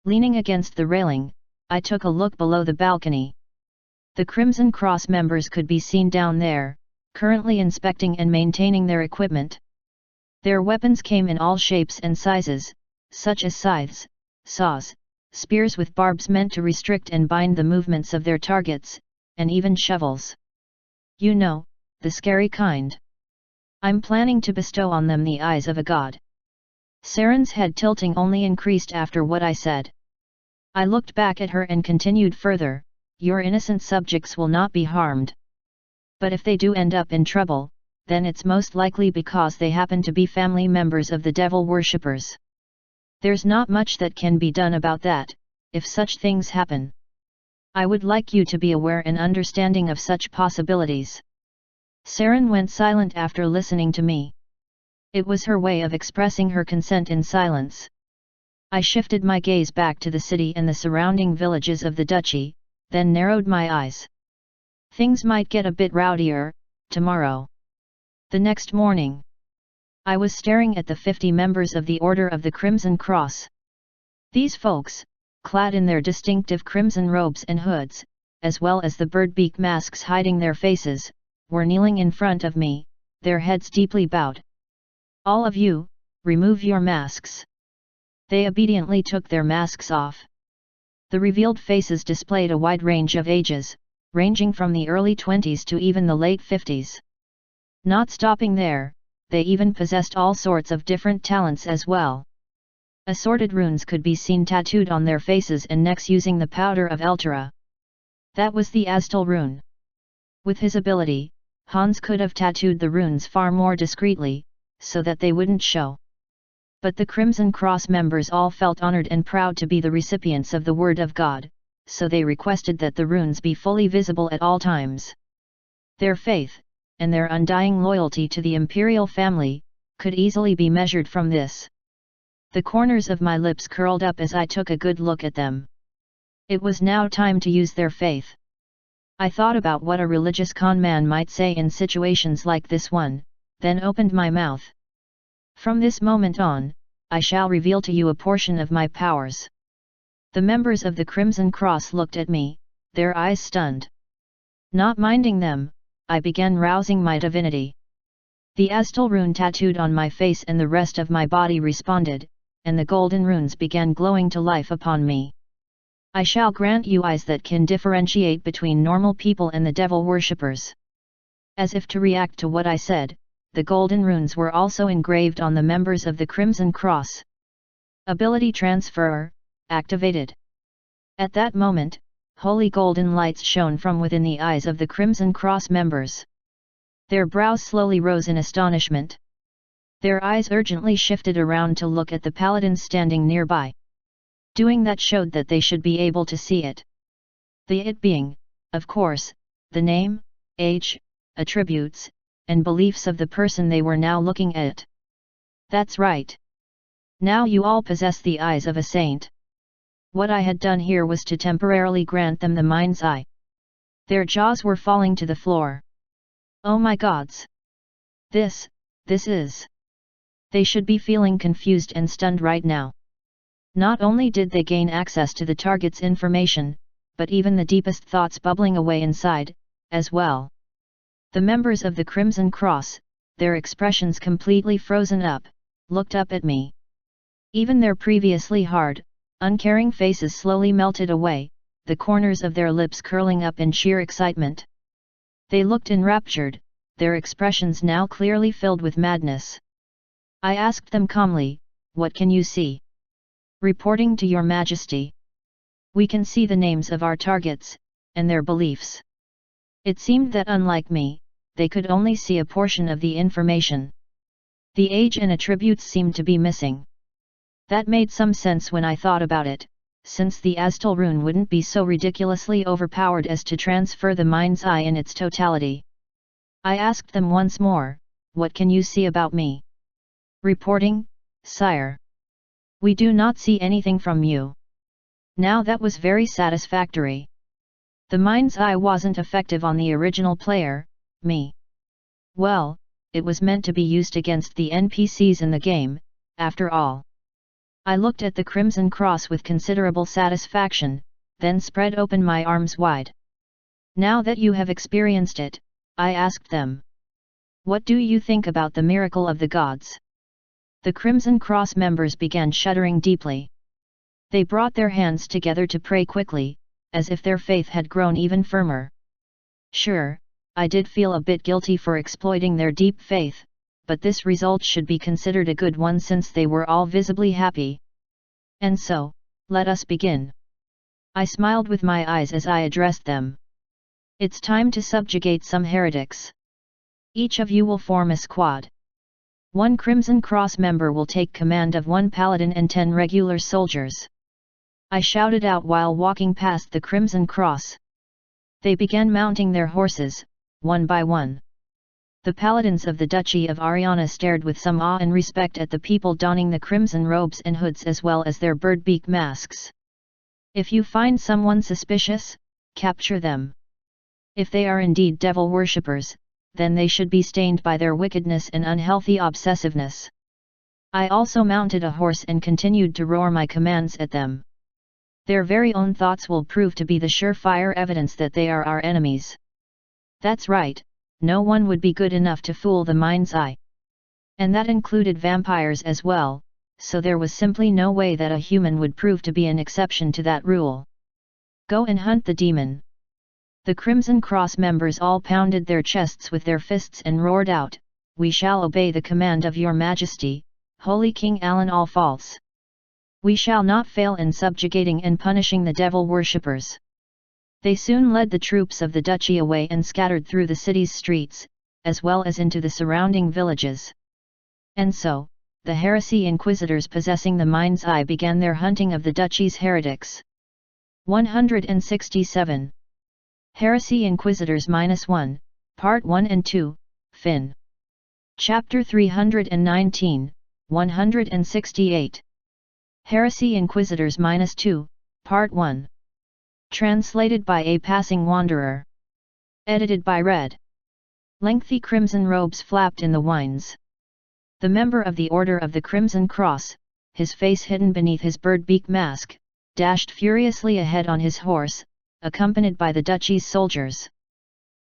Leaning against the railing, I took a look below the balcony. The Crimson Cross members could be seen down there, currently inspecting and maintaining their equipment. Their weapons came in all shapes and sizes, such as scythes, saws, spears with barbs meant to restrict and bind the movements of their targets, and even shovels. You know, the scary kind. I'm planning to bestow on them the eyes of a god. Saren's head tilting only increased after what I said. I looked back at her and continued further, your innocent subjects will not be harmed. But if they do end up in trouble, then it's most likely because they happen to be family members of the devil worshippers. There's not much that can be done about that, if such things happen. I would like you to be aware and understanding of such possibilities. Saren went silent after listening to me. It was her way of expressing her consent in silence. I shifted my gaze back to the city and the surrounding villages of the duchy, then narrowed my eyes. Things might get a bit rowdier, tomorrow. The next morning, I was staring at the 50 members of the Order of the Crimson Cross. These folks, clad in their distinctive crimson robes and hoods, as well as the birdbeak masks hiding their faces, were kneeling in front of me, their heads deeply bowed. All of you, remove your masks. They obediently took their masks off. The revealed faces displayed a wide range of ages, ranging from the early 20s to even the late 50s. Not stopping there, they even possessed all sorts of different talents as well. Assorted runes could be seen tattooed on their faces and necks using the powder of Eltera. That was the Aztal rune. With his ability, Hans could have tattooed the runes far more discreetly, so that they wouldn't show. But the Crimson Cross members all felt honored and proud to be the recipients of the Word of God, so they requested that the runes be fully visible at all times. Their faith, and their undying loyalty to the imperial family, could easily be measured from this. The corners of my lips curled up as I took a good look at them. It was now time to use their faith. I thought about what a religious con man might say in situations like this one, then opened my mouth. From this moment on, I shall reveal to you a portion of my powers. The members of the Crimson Cross looked at me, their eyes stunned. Not minding them, I began rousing my divinity. The Aztal rune tattooed on my face and the rest of my body responded, and the golden runes began glowing to life upon me. I shall grant you eyes that can differentiate between normal people and the devil worshippers. As if to react to what I said, the golden runes were also engraved on the members of the Crimson Cross. Ability transfer activated. At that moment, holy golden lights shone from within the eyes of the Crimson Cross members. Their brows slowly rose in astonishment. Their eyes urgently shifted around to look at the paladins standing nearby. Doing that showed that they should be able to see it. The it being, of course, the name, age, attributes, and beliefs of the person they were now looking at. That's right. Now you all possess the eyes of a saint. What I had done here was to temporarily grant them the mind's eye. Their jaws were falling to the floor. Oh my gods! This is... They should be feeling confused and stunned right now. Not only did they gain access to the target's information, but even the deepest thoughts bubbling away inside, as well. The members of the Crimson Cross, their expressions completely frozen up, looked up at me. Even their previously hard, uncaring faces slowly melted away, the corners of their lips curling up in sheer excitement. They looked enraptured, their expressions now clearly filled with madness. I asked them calmly, "What can you see?" "Reporting to your majesty. We can see the names of our targets, and their beliefs." It seemed that unlike me, they could only see a portion of the information. The age and attributes seemed to be missing. That made some sense when I thought about it, since the Aztal rune wouldn't be so ridiculously overpowered as to transfer the mind's eye in its totality. I asked them once more, "What can you see about me?" "Reporting, sire. We do not see anything from you." Now that was very satisfactory. The mind's eye wasn't effective on the original player, me. Well, it was meant to be used against the NPCs in the game, after all. I looked at the Crimson Cross with considerable satisfaction, then spread open my arms wide. "Now that you have experienced it," I asked them, "what do you think about the miracle of the gods?" The Crimson Cross members began shuddering deeply. They brought their hands together to pray quickly, as if their faith had grown even firmer. "Sure, I did feel a bit guilty for exploiting their deep faith, but this result should be considered a good one since they were all visibly happy. And so, let us begin. I smiled with my eyes as I addressed them. It's time to subjugate some heretics. Each of you will form a squad. 1 Crimson Cross member will take command of 1 paladin and 10 regular soldiers. I shouted out while walking past the Crimson Cross. They began mounting their horses, one by one. The paladins of the Duchy of Ariana stared with some awe and respect at the people donning the crimson robes and hoods as well as their bird-beak masks. If you find someone suspicious, capture them. If they are indeed devil worshippers, then they should be stained by their wickedness and unhealthy obsessiveness. I also mounted a horse and continued to roar my commands at them. Their very own thoughts will prove to be the surefire evidence that they are our enemies. That's right, no one would be good enough to fool the mind's eye. And that included vampires as well, so there was simply no way that a human would prove to be an exception to that rule. Go and hunt the demon. The Crimson Cross members all pounded their chests with their fists and roared out, "We shall obey the command of your majesty, Holy King Alan All False. We shall not fail in subjugating and punishing the devil worshippers." They soon led the troops of the duchy away and scattered through the city's streets, as well as into the surrounding villages. And so, the heresy inquisitors possessing the mind's eye began their hunting of the duchy's heretics. 167. Heresy Inquisitors -1, Part 1 and 2, Fin. Chapter 319, 168. Heresy Inquisitors -2, Part 1. Translated by A Passing Wanderer. Edited by Red. Lengthy crimson robes flapped in the winds. The member of the Order of the Crimson Cross, his face hidden beneath his bird-beak mask, dashed furiously ahead on his horse, accompanied by the duchy's soldiers.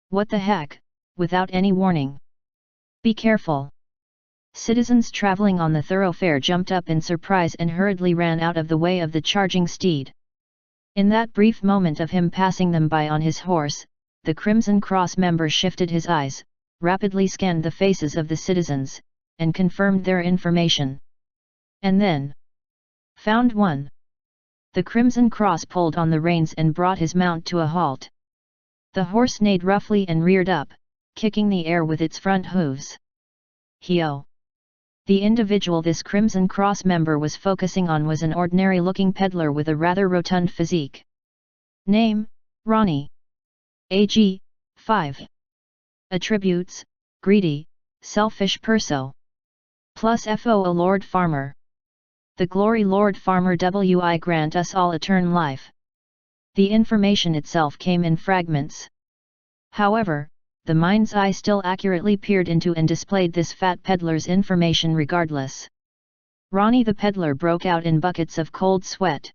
What the heck, without any warning. Be careful. Citizens traveling on the thoroughfare jumped up in surprise and hurriedly ran out of the way of the charging steed. In that brief moment of him passing them by on his horse, the Crimson Cross member shifted his eyes, rapidly scanned the faces of the citizens, and confirmed their information. And then found one. The Crimson Cross pulled on the reins and brought his mount to a halt. The horse neighed roughly and reared up, kicking the air with its front hooves. Heo! The individual this Crimson Cross member was focusing on was an ordinary-looking peddler with a rather rotund physique. Name, Ronnie. Age, 5. Attributes, greedy, selfish perso. Plus FO a Lord Farmer. The glory Lord Farmer WI grant us all eternal life. The information itself came in fragments. However, the mind's eye still accurately peered into and displayed this fat peddler's information regardless. Ronnie the peddler broke out in buckets of cold sweat.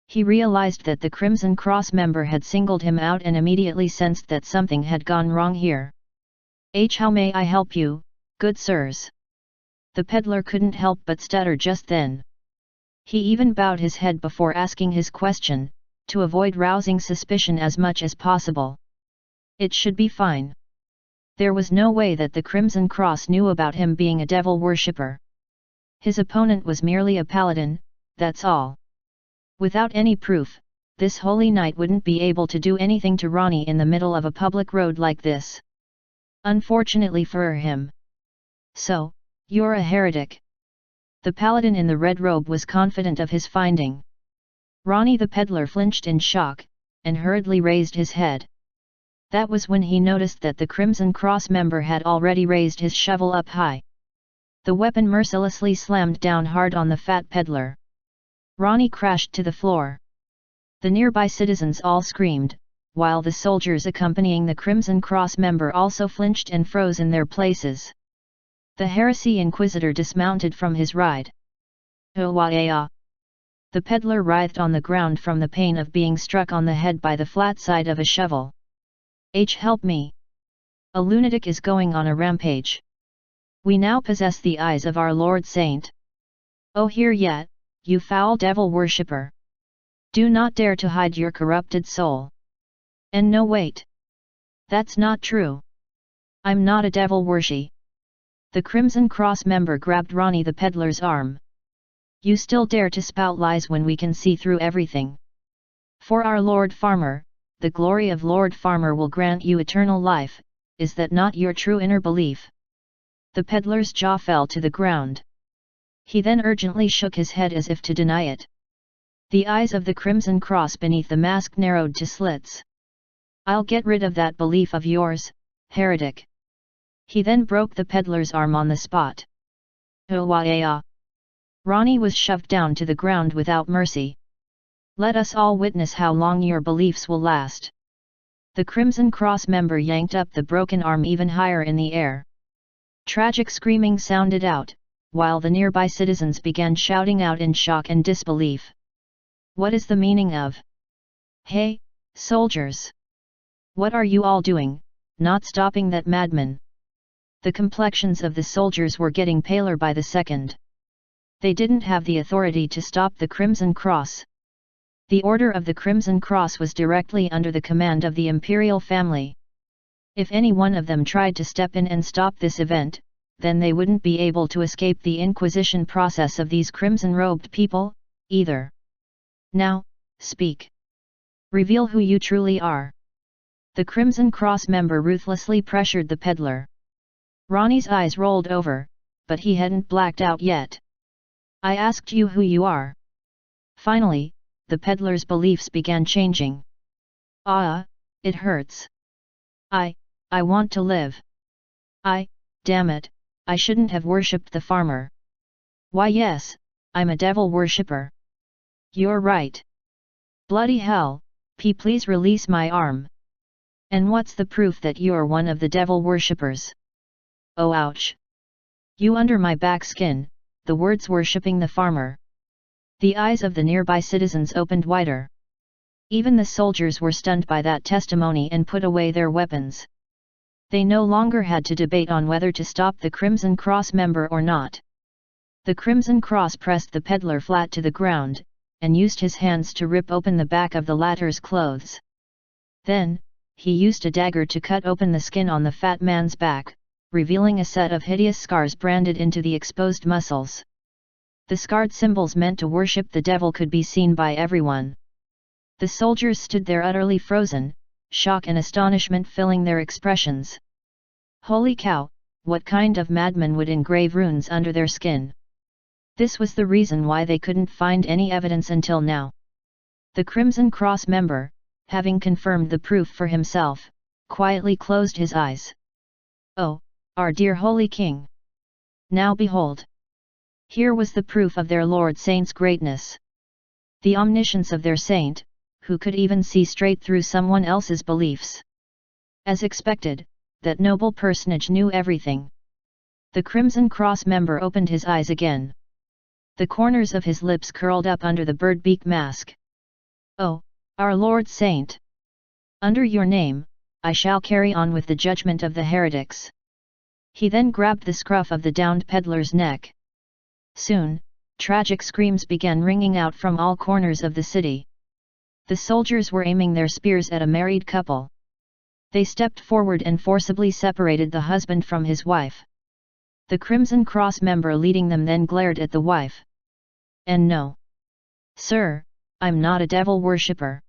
He realized that the Crimson Cross member had singled him out and immediately sensed that something had gone wrong here. How may I help you, good sirs? The peddler couldn't help but stutter just then. He even bowed his head before asking his question, to avoid rousing suspicion as much as possible. It should be fine. There was no way that the Crimson Cross knew about him being a devil worshipper. His opponent was merely a paladin, that's all. Without any proof, this holy knight wouldn't be able to do anything to Ronnie in the middle of a public road like this. Unfortunately for him. So, you're a heretic. The paladin in the red robe was confident of his finding. Ronnie the peddler flinched in shock, and hurriedly raised his head. That was when he noticed that the Crimson Cross member had already raised his shovel up high. The weapon mercilessly slammed down hard on the fat peddler. Ronnie crashed to the floor. The nearby citizens all screamed, while the soldiers accompanying the Crimson Cross member also flinched and froze in their places. The heresy inquisitor dismounted from his ride. "Oh-wah-ah!" The peddler writhed on the ground from the pain of being struck on the head by the flat side of a shovel. Help me! A lunatic is going on a rampage. We now possess the eyes of our Lord Saint. Oh, here yet, you foul devil worshipper! Do not dare to hide your corrupted soul. And no, wait! That's not true. I'm not a devil worshipper. The Crimson Cross member grabbed Ronnie the peddler's arm. You still dare to spout lies when we can see through everything. For our Lord Farmer, the glory of Lord Farmer will grant you eternal life, is that not your true inner belief? The peddler's jaw fell to the ground. He then urgently shook his head as if to deny it. The eyes of the Crimson Cross beneath the mask narrowed to slits. I'll get rid of that belief of yours, heretic. He then broke the peddler's arm on the spot. Ronnie was shoved down to the ground without mercy. Let us all witness how long your beliefs will last. The Crimson Cross member yanked up the broken arm even higher in the air. Tragic screaming sounded out, while the nearby citizens began shouting out in shock and disbelief. What is the meaning of? Hey, soldiers! What are you all doing, not stopping that madman? The complexions of the soldiers were getting paler by the second. They didn't have the authority to stop the Crimson Cross. The Order of the Crimson Cross was directly under the command of the imperial family. If any one of them tried to step in and stop this event, then they wouldn't be able to escape the Inquisition process of these crimson-robed people, either. Now, speak. Reveal who you truly are. The Crimson Cross member ruthlessly pressured the peddler. Ronnie's eyes rolled over, but he hadn't blacked out yet. I asked you who you are. Finally, the peddler's beliefs began changing. It hurts. I want to live. Damn it, I shouldn't have worshipped the farmer. Why yes, I'm a devil worshipper. You're right. Bloody hell, please release my arm. And what's the proof that you're one of the devil worshippers? Oh ouch! You under my back skin, the words worshipping the farmer. The eyes of the nearby citizens opened wider. Even the soldiers were stunned by that testimony and put away their weapons. They no longer had to debate on whether to stop the Crimson Cross member or not. The Crimson Cross pressed the peddler flat to the ground, and used his hands to rip open the back of the latter's clothes. Then, he used a dagger to cut open the skin on the fat man's back, revealing a set of hideous scars branded into the exposed muscles. The scarred symbols meant to worship the devil could be seen by everyone. The soldiers stood there utterly frozen, shock and astonishment filling their expressions. Holy cow, what kind of madman would engrave runes under their skin? This was the reason why they couldn't find any evidence until now. The Crimson Cross member, having confirmed the proof for himself, quietly closed his eyes. Oh, our dear Holy King! Now behold! Here was the proof of their Lord Saint's greatness. The omniscience of their saint, who could even see straight through someone else's beliefs. As expected, that noble personage knew everything. The Crimson Cross member opened his eyes again. The corners of his lips curled up under the bird-beak mask. Oh, our Lord Saint! Under your name, I shall carry on with the judgment of the heretics. He then grabbed the scruff of the downed peddler's neck. Soon, tragic screams began ringing out from all corners of the city. The soldiers were aiming their spears at a married couple. They stepped forward and forcibly separated the husband from his wife. The Crimson Cross member leading them then glared at the wife. And no. Sir, I'm not a devil worshipper.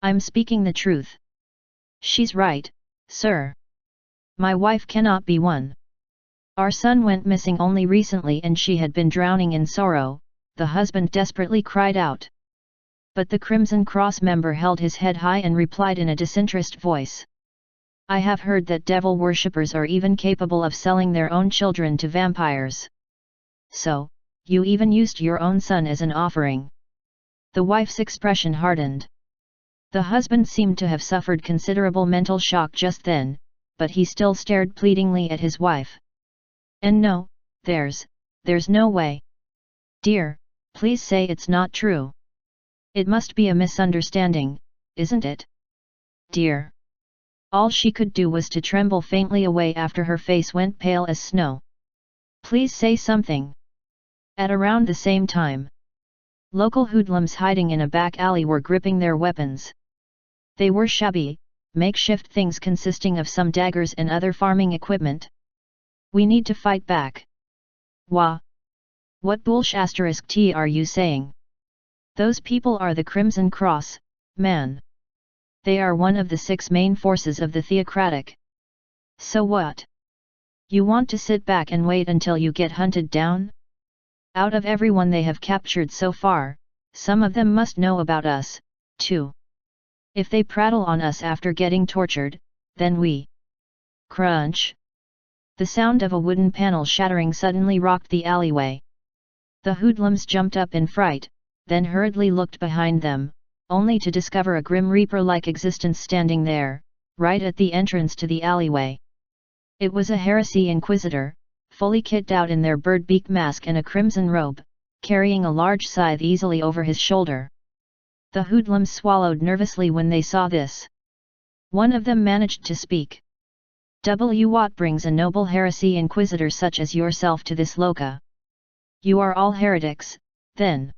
I'm speaking the truth. She's right, sir. My wife cannot be one. Our son went missing only recently and she had been drowning in sorrow, the husband desperately cried out. But the Crimson Cross member held his head high and replied in a disinterested voice. I have heard that devil worshippers are even capable of selling their own children to vampires. So, you even used your own son as an offering. The wife's expression hardened. The husband seemed to have suffered considerable mental shock just then, but he still stared pleadingly at his wife. And no, there's no way. Dear, please say it's not true. It must be a misunderstanding, isn't it? Dear. All she could do was to tremble faintly away after her face went pale as snow. Please say something. At around the same time, local hoodlums hiding in a back alley were gripping their weapons. They were shabby, makeshift things consisting of some daggers and other farming equipment. We need to fight back. Wah! What bullsh*t are you saying? Those people are the Crimson Cross, man. They are one of the 6 main forces of the theocratic. So what? You want to sit back and wait until you get hunted down? Out of everyone they have captured so far, some of them must know about us, too. If they prattle on us after getting tortured, then we... Crunch! The sound of a wooden panel shattering suddenly rocked the alleyway. The hoodlums jumped up in fright, then hurriedly looked behind them, only to discover a grim reaper-like existence standing there, right at the entrance to the alleyway. It was a heresy inquisitor, fully kitted out in their bird-beak mask and a crimson robe, carrying a large scythe easily over his shoulder. The hoodlums swallowed nervously when they saw this. One of them managed to speak. What brings a noble heresy inquisitor such as yourself to this loca? You are all heretics, then.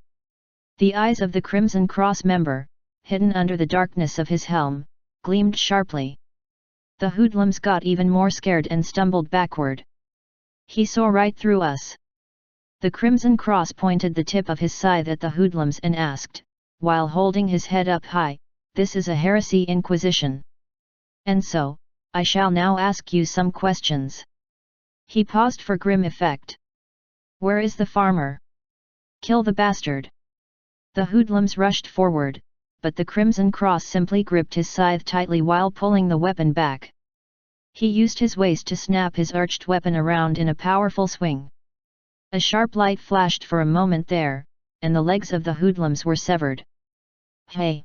The eyes of the Crimson Cross member, hidden under the darkness of his helm, gleamed sharply. The hoodlums got even more scared and stumbled backward. He saw right through us. The Crimson Cross pointed the tip of his scythe at the hoodlums and asked, while holding his head up high, "This is a heresy inquisition. And so, I shall now ask you some questions." He paused for grim effect. "Where is the farmer? Kill the bastard!" The hoodlums rushed forward, but the Crimson Cross simply gripped his scythe tightly while pulling the weapon back. He used his waist to snap his arched weapon around in a powerful swing. A sharp light flashed for a moment there, and the legs of the hoodlums were severed. Hey!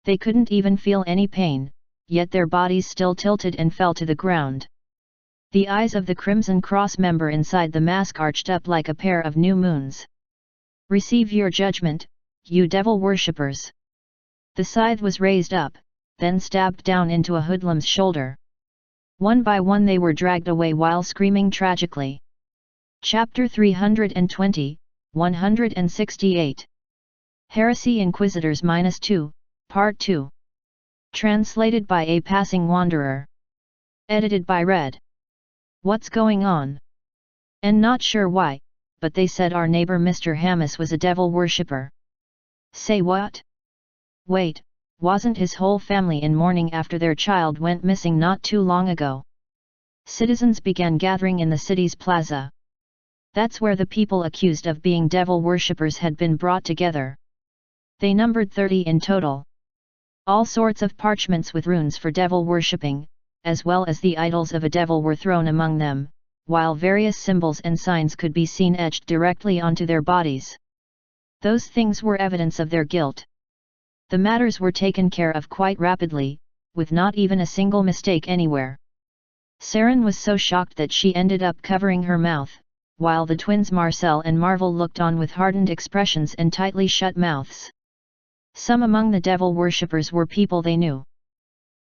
They couldn't even feel any pain, yet their bodies still tilted and fell to the ground. The eyes of the Crimson Cross member inside the mask arched up like a pair of new moons. "Receive your judgment, you devil worshippers!" The scythe was raised up, then stabbed down into a hoodlum's shoulder. One by one they were dragged away while screaming tragically. Chapter 320, 168. Heresy Inquisitors -2, Part 2. Translated by A Passing Wanderer. Edited by Red. What's going on? And not sure why, but they said our neighbor Mr. Hamas was a devil worshipper. Say what? Wait, wasn't his whole family in mourning after their child went missing not too long ago? Citizens began gathering in the city's plaza. That's where the people accused of being devil worshippers had been brought together. They numbered 30 in total. All sorts of parchments with runes for devil worshipping, as well as the idols of a devil were thrown among them, while various symbols and signs could be seen etched directly onto their bodies. Those things were evidence of their guilt. The matters were taken care of quite rapidly, with not even a single mistake anywhere. Saren was so shocked that she ended up covering her mouth, while the twins Marcel and Marvel looked on with hardened expressions and tightly shut mouths. Some among the devil worshippers were people they knew.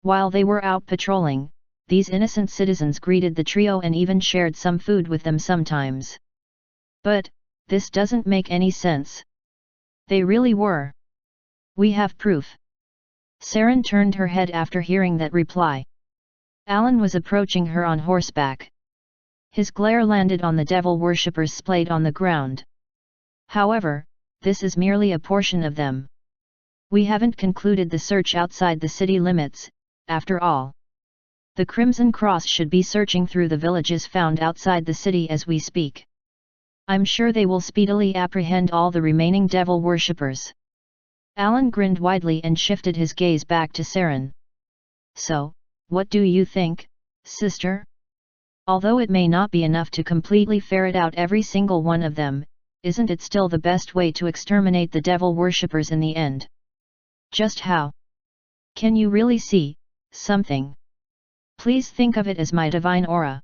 While they were out patrolling, these innocent citizens greeted the trio and even shared some food with them sometimes. But, this doesn't make any sense. They really were. We have proof. Saren turned her head after hearing that reply. Alan was approaching her on horseback. His glare landed on the devil worshippers splayed on the ground. However, this is merely a portion of them. We haven't concluded the search outside the city limits, after all. The Crimson Cross should be searching through the villages found outside the city as we speak. I'm sure they will speedily apprehend all the remaining devil worshippers. Alan grinned widely and shifted his gaze back to Saren. So, what do you think, sister? Although it may not be enough to completely ferret out every single one of them, isn't it still the best way to exterminate the devil worshippers in the end? Just how? Can you really see something? Please think of it as my divine aura.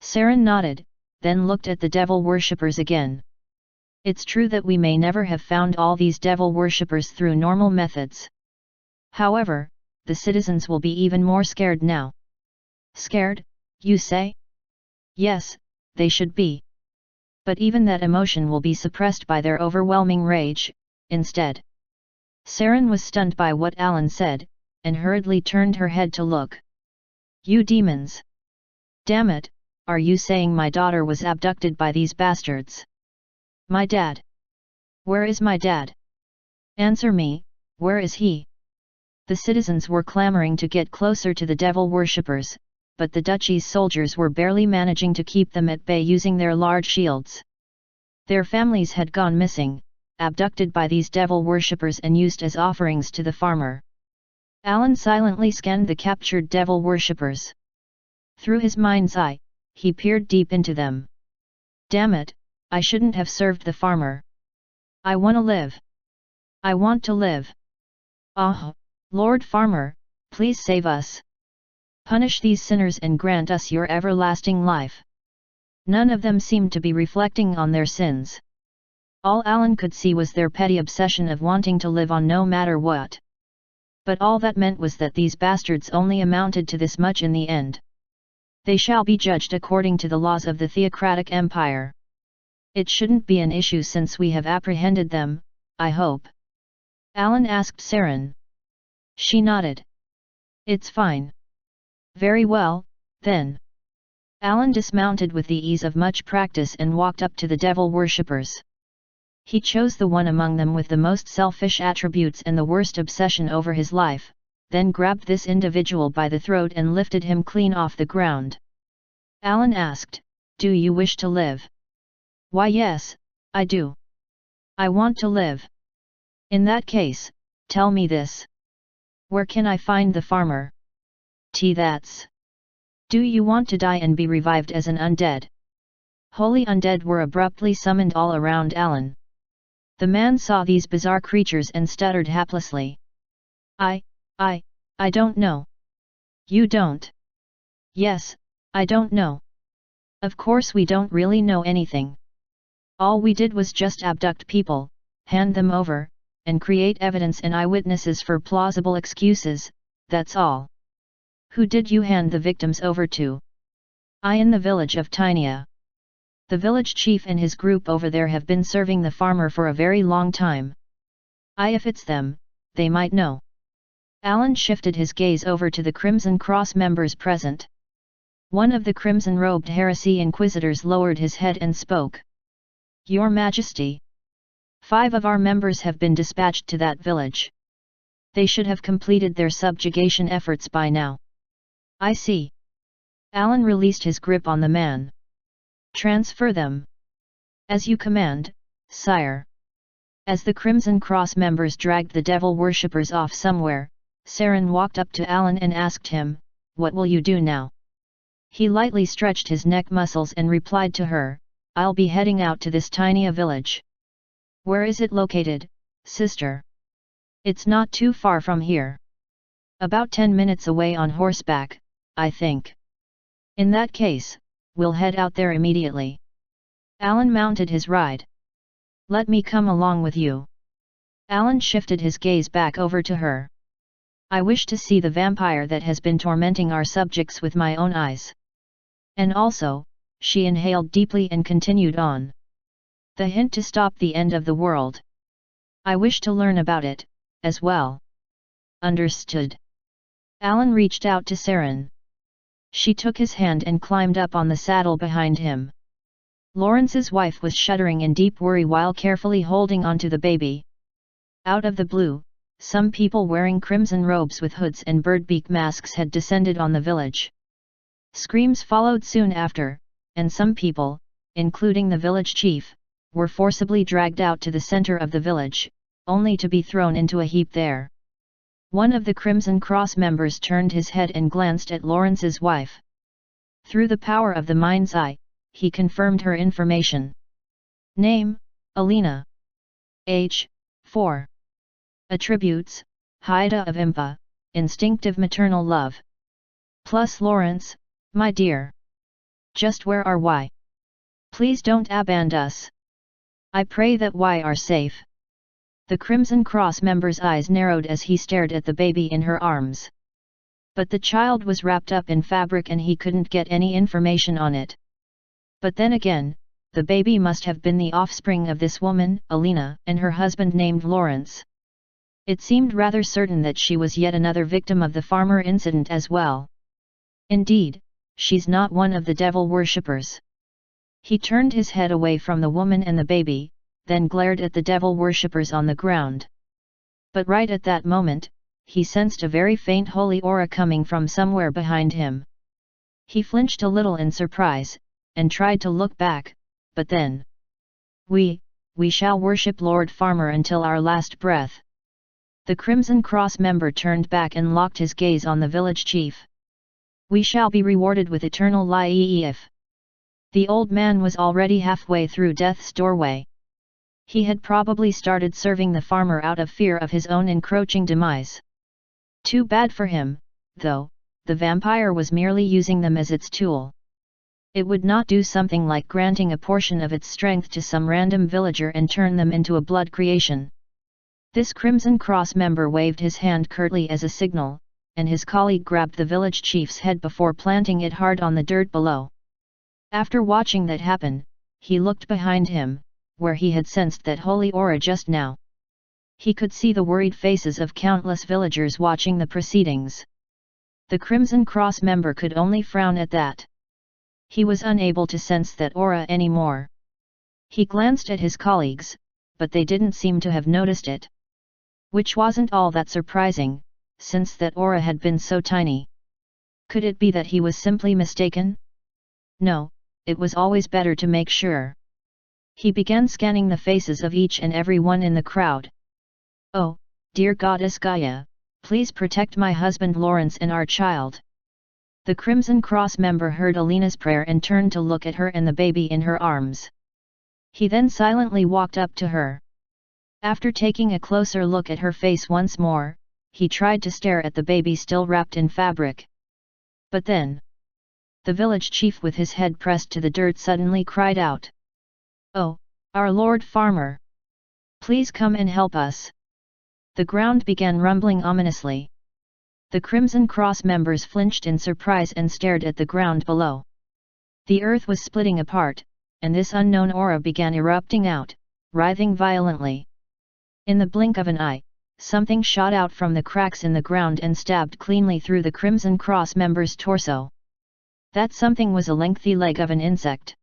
Saren nodded, then looked at the devil worshippers again. It's true that we may never have found all these devil worshippers through normal methods. However, the citizens will be even more scared now. Scared, you say? Yes, they should be. But even that emotion will be suppressed by their overwhelming rage, instead. Saren was stunned by what Alan said, and hurriedly turned her head to look. You demons! Damn it, are you saying my daughter was abducted by these bastards? My dad? Where is my dad? Answer me, where is he? The citizens were clamoring to get closer to the devil worshippers, but the duchy's soldiers were barely managing to keep them at bay using their large shields. Their families had gone missing, abducted by these devil worshippers and used as offerings to the farmer. Alan silently scanned the captured devil worshippers. Through his mind's eye, he peered deep into them. Damn it, I shouldn't have served the farmer. I wanna live. I want to live. Ah, Lord Farmer, please save us. Punish these sinners and grant us your everlasting life. None of them seemed to be reflecting on their sins. All Alan could see was their petty obsession of wanting to live on no matter what. But all that meant was that these bastards only amounted to this much in the end. They shall be judged according to the laws of the theocratic empire. It shouldn't be an issue since we have apprehended them, I hope. Alan asked Saren. She nodded. It's fine. Very well, then. Alan dismounted with the ease of much practice and walked up to the devil worshippers. He chose the one among them with the most selfish attributes and the worst obsession over his life, then grabbed this individual by the throat and lifted him clean off the ground. Alan asked, Do you wish to live? Why yes, I do. I want to live. In that case, tell me this. Where can I find the farmer? That's. Do you want to die and be revived as an undead? Holy undead were abruptly summoned all around Alan. The man saw these bizarre creatures and stuttered haplessly. I don't know. You don't? Yes, I don't know. Of course we don't really know anything. All we did was just abduct people, hand them over, and create evidence and eyewitnesses for plausible excuses, that's all. Who did you hand the victims over to? I in the village of Tynia. The village chief and his group over there have been serving the farmer for a very long time. If it's them, they might know. Alan shifted his gaze over to the Crimson Cross members present. One of the crimson-robed heresy inquisitors lowered his head and spoke. Your Majesty. 5 of our members have been dispatched to that village. They should have completed their subjugation efforts by now. I see. Alan released his grip on the man. Transfer them. As you command, sire. As the Crimson Cross members dragged the devil worshippers off somewhere, Saren walked up to Alan and asked him, What will you do now? He lightly stretched his neck muscles and replied to her, I'll be heading out to this tiny village. Where is it located, sister? It's not too far from here. About 10 minutes away on horseback, I think. In that case, we'll head out there immediately. Alan mounted his ride. Let me come along with you. Alan shifted his gaze back over to her. I wish to see the vampire that has been tormenting our subjects with my own eyes. And also, she inhaled deeply and continued on. The hint to stop the end of the world. I wish to learn about it, as well. Understood. Alan reached out to Saren. She took his hand and climbed up on the saddle behind him. Lawrence's wife was shuddering in deep worry while carefully holding onto the baby. Out of the blue, some people wearing crimson robes with hoods and birdbeak masks had descended on the village. Screams followed soon after, and some people, including the village chief, were forcibly dragged out to the center of the village, only to be thrown into a heap there. One of the Crimson Cross members turned his head and glanced at Lawrence's wife. Through the power of the mind's eye, he confirmed her information. Name, Alina. Age, 4. Attributes, Haida of Impa, instinctive maternal love. Plus Lawrence, my dear. Just where are we? Please don't abandon us. I pray that we are safe. The Crimson Cross member's eyes narrowed as he stared at the baby in her arms. But the child was wrapped up in fabric and he couldn't get any information on it. But then again, the baby must have been the offspring of this woman, Alina, and her husband named Lawrence. It seemed rather certain that she was yet another victim of the farmer incident as well. Indeed, she's not one of the devil worshippers. He turned his head away from the woman and the baby, then glared at the devil worshippers on the ground. But right at that moment, he sensed a very faint holy aura coming from somewhere behind him. He flinched a little in surprise, and tried to look back, but then, We shall worship Lord Farmer until our last breath." The Crimson Cross member turned back and locked his gaze on the village chief. "We shall be rewarded with eternal life." The old man was already halfway through death's doorway. He had probably started serving the farmer out of fear of his own encroaching demise. Too bad for him, though, the vampire was merely using them as its tool. It would not do something like granting a portion of its strength to some random villager and turn them into a blood creation. This Crimson Cross member waved his hand curtly as a signal, and his colleague grabbed the village chief's head before planting it hard on the dirt below. After watching that happen, he looked behind him, where he had sensed that holy aura just now. He could see the worried faces of countless villagers watching the proceedings. The Crimson Cross member could only frown at that. He was unable to sense that aura anymore. He glanced at his colleagues, but they didn't seem to have noticed it. Which wasn't all that surprising, since that aura had been so tiny. Could it be that he was simply mistaken? No, it was always better to make sure. He began scanning the faces of each and every one in the crowd. "Oh, dear Goddess Gaia, please protect my husband Lawrence and our child." The Crimson Cross member heard Alina's prayer and turned to look at her and the baby in her arms. He then silently walked up to her. After taking a closer look at her face once more, he tried to stare at the baby still wrapped in fabric. But then, the village chief with his head pressed to the dirt suddenly cried out, "Oh, our Lord Farmer! Please come and help us!" The ground began rumbling ominously. The Crimson Cross members flinched in surprise and stared at the ground below. The earth was splitting apart, and this unknown aura began erupting out, writhing violently. In the blink of an eye, something shot out from the cracks in the ground and stabbed cleanly through the Crimson Cross member's torso. That something was a lengthy leg of an insect.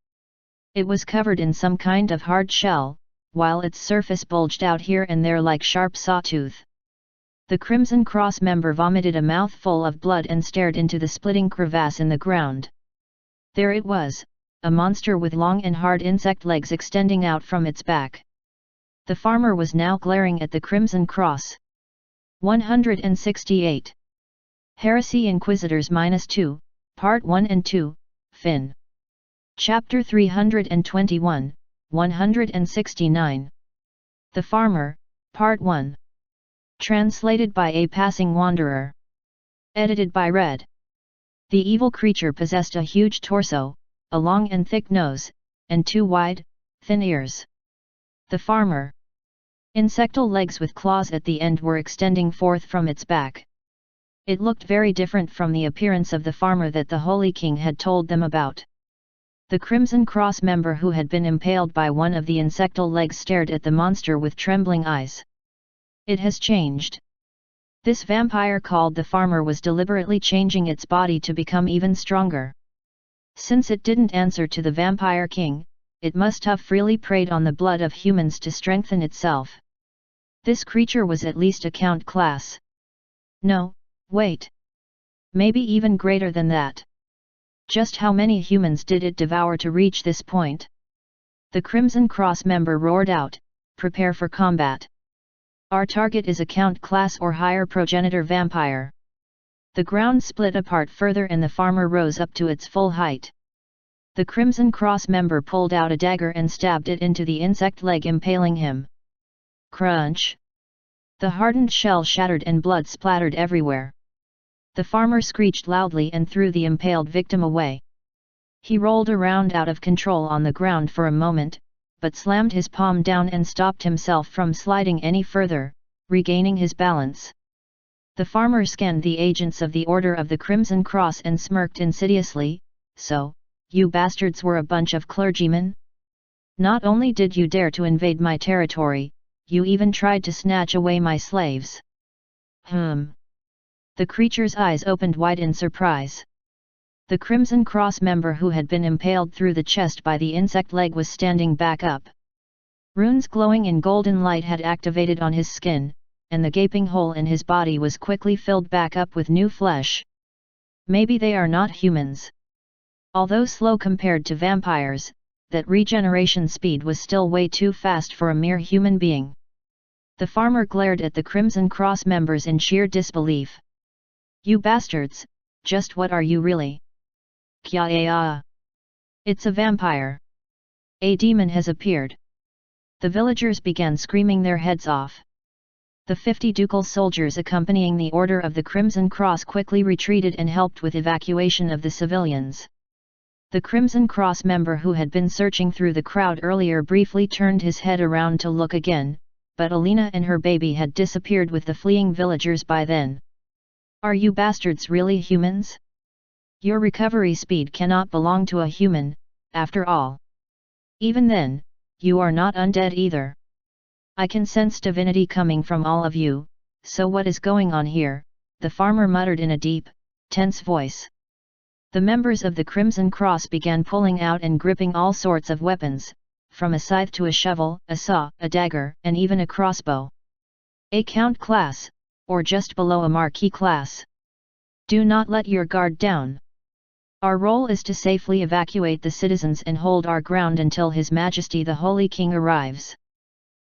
It was covered in some kind of hard shell, while its surface bulged out here and there like sharp sawtooth. The Crimson Cross member vomited a mouthful of blood and stared into the splitting crevasse in the ground. There it was, a monster with long and hard insect legs extending out from its back. The farmer was now glaring at the Crimson Cross. 168. Heresy Inquisitors -2, Part 1 and 2, Fin. Chapter 321, 169. The Farmer, Part 1. Translated by A Passing Wanderer. Edited by Red. The evil creature possessed a huge torso, a long and thick nose, and two wide, thin ears. The farmer. Insectal legs with claws at the end were extending forth from its back. It looked very different from the appearance of the farmer that the Holy King had told them about. The Crimson Cross member who had been impaled by one of the insectal legs stared at the monster with trembling eyes. "It has changed." This vampire called the farmer was deliberately changing its body to become even stronger. Since it didn't answer to the vampire king, it must have freely preyed on the blood of humans to strengthen itself. This creature was at least a count class. No, wait. Maybe even greater than that. Just how many humans did it devour to reach this point? The Crimson Cross member roared out, "Prepare for combat. Our target is a count class or higher progenitor vampire." The ground split apart further and the farmer rose up to its full height. The Crimson Cross member pulled out a dagger and stabbed it into the insect leg, impaling him. Crunch! The hardened shell shattered and blood splattered everywhere. The farmer screeched loudly and threw the impaled victim away. He rolled around out of control on the ground for a moment, but slammed his palm down and stopped himself from sliding any further, regaining his balance. The farmer scanned the agents of the Order of the Crimson Cross and smirked insidiously, "So, you bastards were a bunch of clergymen? Not only did you dare to invade my territory, you even tried to snatch away my slaves. The creature's eyes opened wide in surprise. The Crimson Cross member who had been impaled through the chest by the insect leg was standing back up. Runes glowing in golden light had activated on his skin, and the gaping hole in his body was quickly filled back up with new flesh. Maybe they are not humans. Although slow compared to vampires, that regeneration speed was still way too fast for a mere human being. The farmer glared at the Crimson Cross members in sheer disbelief. You bastards, just what are you really? Kya. It's a vampire. A demon has appeared. The villagers began screaming their heads off. The 50 ducal soldiers accompanying the Order of the Crimson Cross quickly retreated and helped with evacuation of the civilians. The Crimson Cross member who had been searching through the crowd earlier briefly turned his head around to look again, but Alina and her baby had disappeared with the fleeing villagers by then. Are you bastards really humans? Your recovery speed cannot belong to a human, after all. Even then, you are not undead either. I can sense divinity coming from all of you, so what is going on here? The farmer muttered in a deep, tense voice. The members of the Crimson Cross began pulling out and gripping all sorts of weapons, from a scythe to a shovel, a saw, a dagger, and even a crossbow. A count class, or just below a marquis class. Do not let your guard down. Our role is to safely evacuate the citizens and hold our ground until His Majesty the Holy King arrives.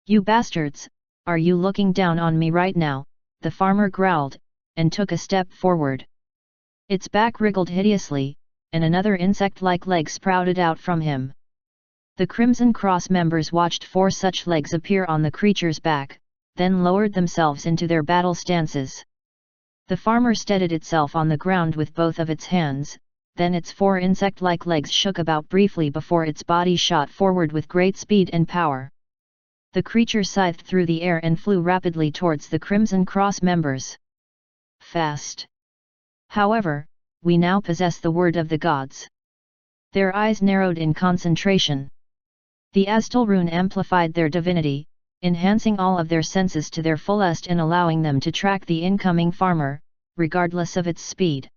You bastards, are you looking down on me right now? The farmer growled, and took a step forward. Its back wriggled hideously, and another insect-like leg sprouted out from him. The Crimson Cross members watched 4 such legs appear on the creature's back, then lowered themselves into their battle stances. The farmer steadied itself on the ground with both of its hands, then its 4 insect-like legs shook about briefly before its body shot forward with great speed and power. The creature scythed through the air and flew rapidly towards the Crimson Cross members. Fast. However, we now possess the word of the gods. Their eyes narrowed in concentration. The Astal rune amplified their divinity, enhancing all of their senses to their fullest and allowing them to track the incoming farmer, regardless of its speed.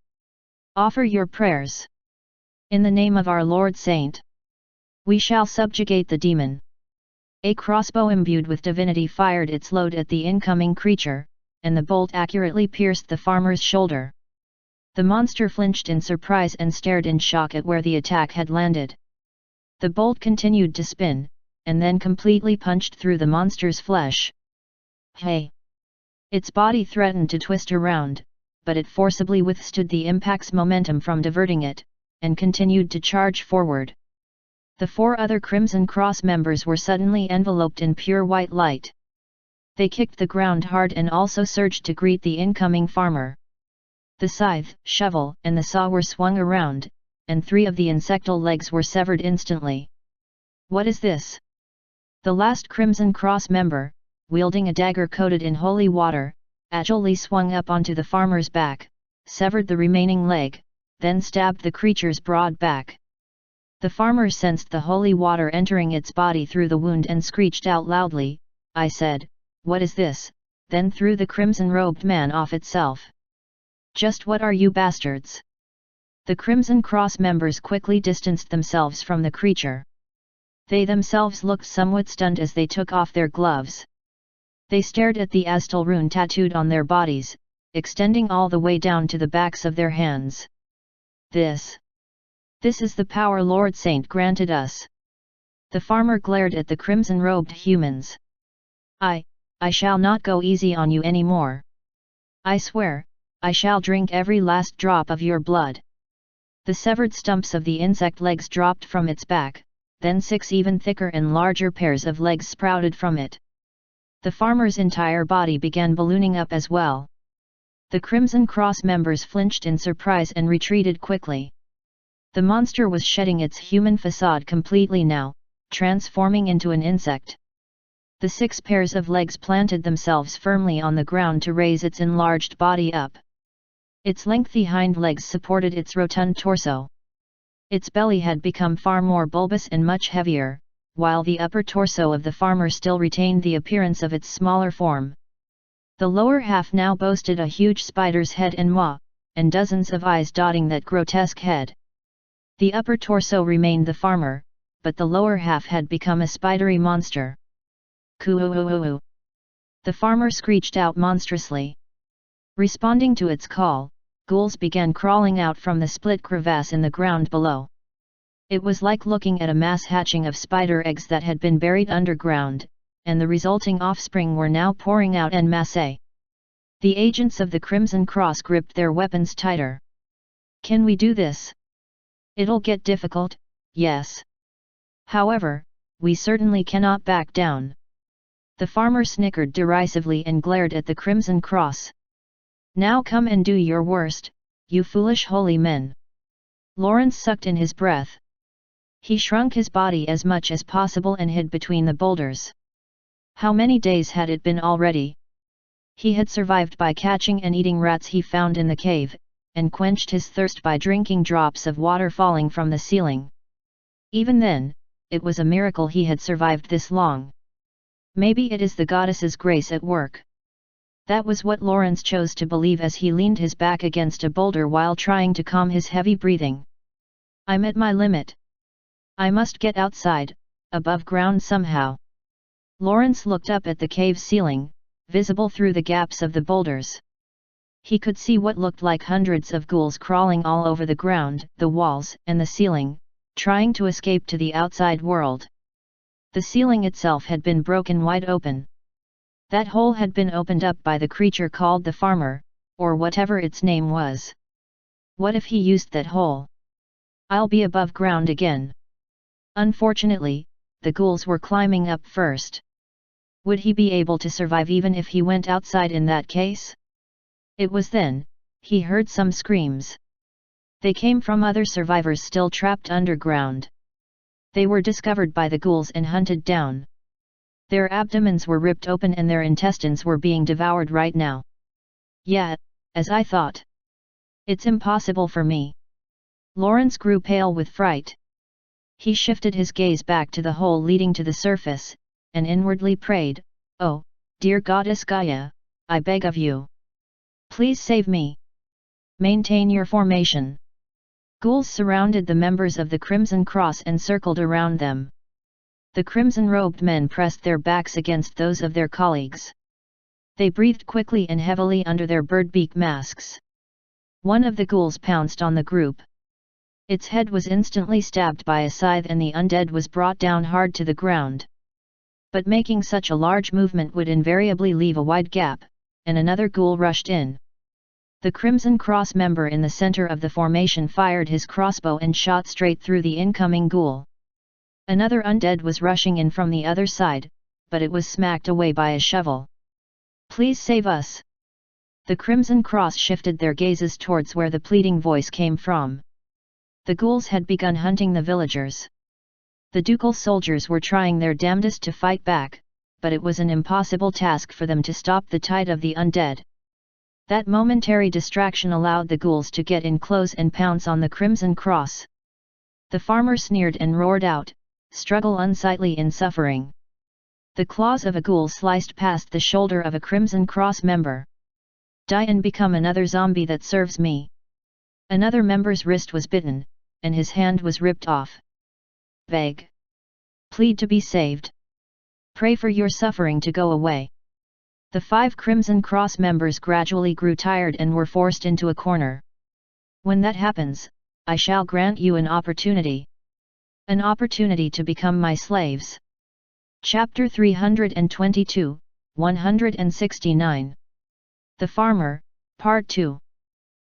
Offer your prayers. In the name of our Lord Saint. We shall subjugate the demon. A crossbow imbued with divinity fired its load at the incoming creature, and the bolt accurately pierced the farmer's shoulder. The monster flinched in surprise and stared in shock at where the attack had landed. The bolt continued to spin, and then completely punched through the monster's flesh. Hey! Its body threatened to twist around, but it forcibly withstood the impact's momentum from diverting it, and continued to charge forward. The 4 other Crimson Cross members were suddenly enveloped in pure white light. They kicked the ground hard and also surged to greet the incoming farmer. The scythe, shovel, and the saw were swung around, and 3 of the insectal legs were severed instantly. What is this? The last Crimson Cross member, wielding a dagger coated in holy water, agilely swung up onto the farmer's back, severed the remaining leg, then stabbed the creature's broad back. The farmer sensed the holy water entering its body through the wound and screeched out loudly, I said, what is this? Then threw the crimson-robed man off itself. Just what are you bastards? The Crimson Cross members quickly distanced themselves from the creature. They themselves looked somewhat stunned as they took off their gloves. They stared at the Astal rune tattooed on their bodies, extending all the way down to the backs of their hands. This is the power Lord Saint granted us. The farmer glared at the crimson-robed humans. I shall not go easy on you anymore. I swear, I shall drink every last drop of your blood. The severed stumps of the insect legs dropped from its back, then 6 even thicker and larger pairs of legs sprouted from it. The farmer's entire body began ballooning up as well. The Crimson Cross members flinched in surprise and retreated quickly. The monster was shedding its human facade completely now, transforming into an insect. The 6 pairs of legs planted themselves firmly on the ground to raise its enlarged body up. Its lengthy hind legs supported its rotund torso. Its belly had become far more bulbous and much heavier, while the upper torso of the farmer still retained the appearance of its smaller form. The lower half now boasted a huge spider's head and maw, and dozens of eyes dotting that grotesque head. The upper torso remained the farmer, but the lower half had become a spidery monster. Coo-oo-oo-oo. The farmer screeched out monstrously. Responding to its call, ghouls began crawling out from the split crevasse in the ground below. It was like looking at a mass hatching of spider eggs that had been buried underground, and the resulting offspring were now pouring out en masse. The agents of the Crimson Cross gripped their weapons tighter. Can we do this? It'll get difficult, yes. However, we certainly cannot back down. The farmer snickered derisively and glared at the Crimson Cross. Now come and do your worst, you foolish holy men. Lawrence sucked in his breath. He shrunk his body as much as possible and hid between the boulders. How many days had it been already? He had survived by catching and eating rats he found in the cave, and quenched his thirst by drinking drops of water falling from the ceiling. Even then, it was a miracle he had survived this long. Maybe it is the goddess's grace at work. That was what Lawrence chose to believe as he leaned his back against a boulder while trying to calm his heavy breathing. I'm at my limit. I must get outside, above ground somehow. Lawrence looked up at the cave ceiling, visible through the gaps of the boulders. He could see what looked like hundreds of ghouls crawling all over the ground, the walls, and the ceiling, trying to escape to the outside world. The ceiling itself had been broken wide open. That hole had been opened up by the creature called the farmer, or whatever its name was. What if he used that hole? I'll be above ground again. Unfortunately, the ghouls were climbing up first. Would he be able to survive even if he went outside in that case? It was then, he heard some screams. They came from other survivors still trapped underground. They were discovered by the ghouls and hunted down. Their abdomens were ripped open and their intestines were being devoured right now. Yeah, as I thought. It's impossible for me. Lawrence grew pale with fright. He shifted his gaze back to the hole leading to the surface, and inwardly prayed, "Oh, dear Goddess Gaia, I beg of you. Please save me. Maintain your formation." Ghouls surrounded the members of the Crimson Cross and circled around them. The crimson-robed men pressed their backs against those of their colleagues. They breathed quickly and heavily under their birdbeak masks. One of the ghouls pounced on the group. Its head was instantly stabbed by a scythe and the undead was brought down hard to the ground. But making such a large movement would invariably leave a wide gap, and another ghoul rushed in. The Crimson Cross member in the center of the formation fired his crossbow and shot straight through the incoming ghoul. Another undead was rushing in from the other side, but it was smacked away by a shovel. "Please save us!" The Crimson Cross shifted their gazes towards where the pleading voice came from. The ghouls had begun hunting the villagers. The ducal soldiers were trying their damnedest to fight back, but it was an impossible task for them to stop the tide of the undead. That momentary distraction allowed the ghouls to get in close and pounce on the Crimson Cross. The farmer sneered and roared out, "Struggle unsightly in suffering." The claws of a ghoul sliced past the shoulder of a Crimson Cross member. "Die and become another zombie that serves me." Another member's wrist was bitten, and his hand was ripped off. "Beg. Plead to be saved. Pray for your suffering to go away." The 5 Crimson Cross members gradually grew tired and were forced into a corner. "When that happens, I shall grant you an opportunity. An opportunity to become my slaves." Chapter 322, 169. The Farmer, Part 2.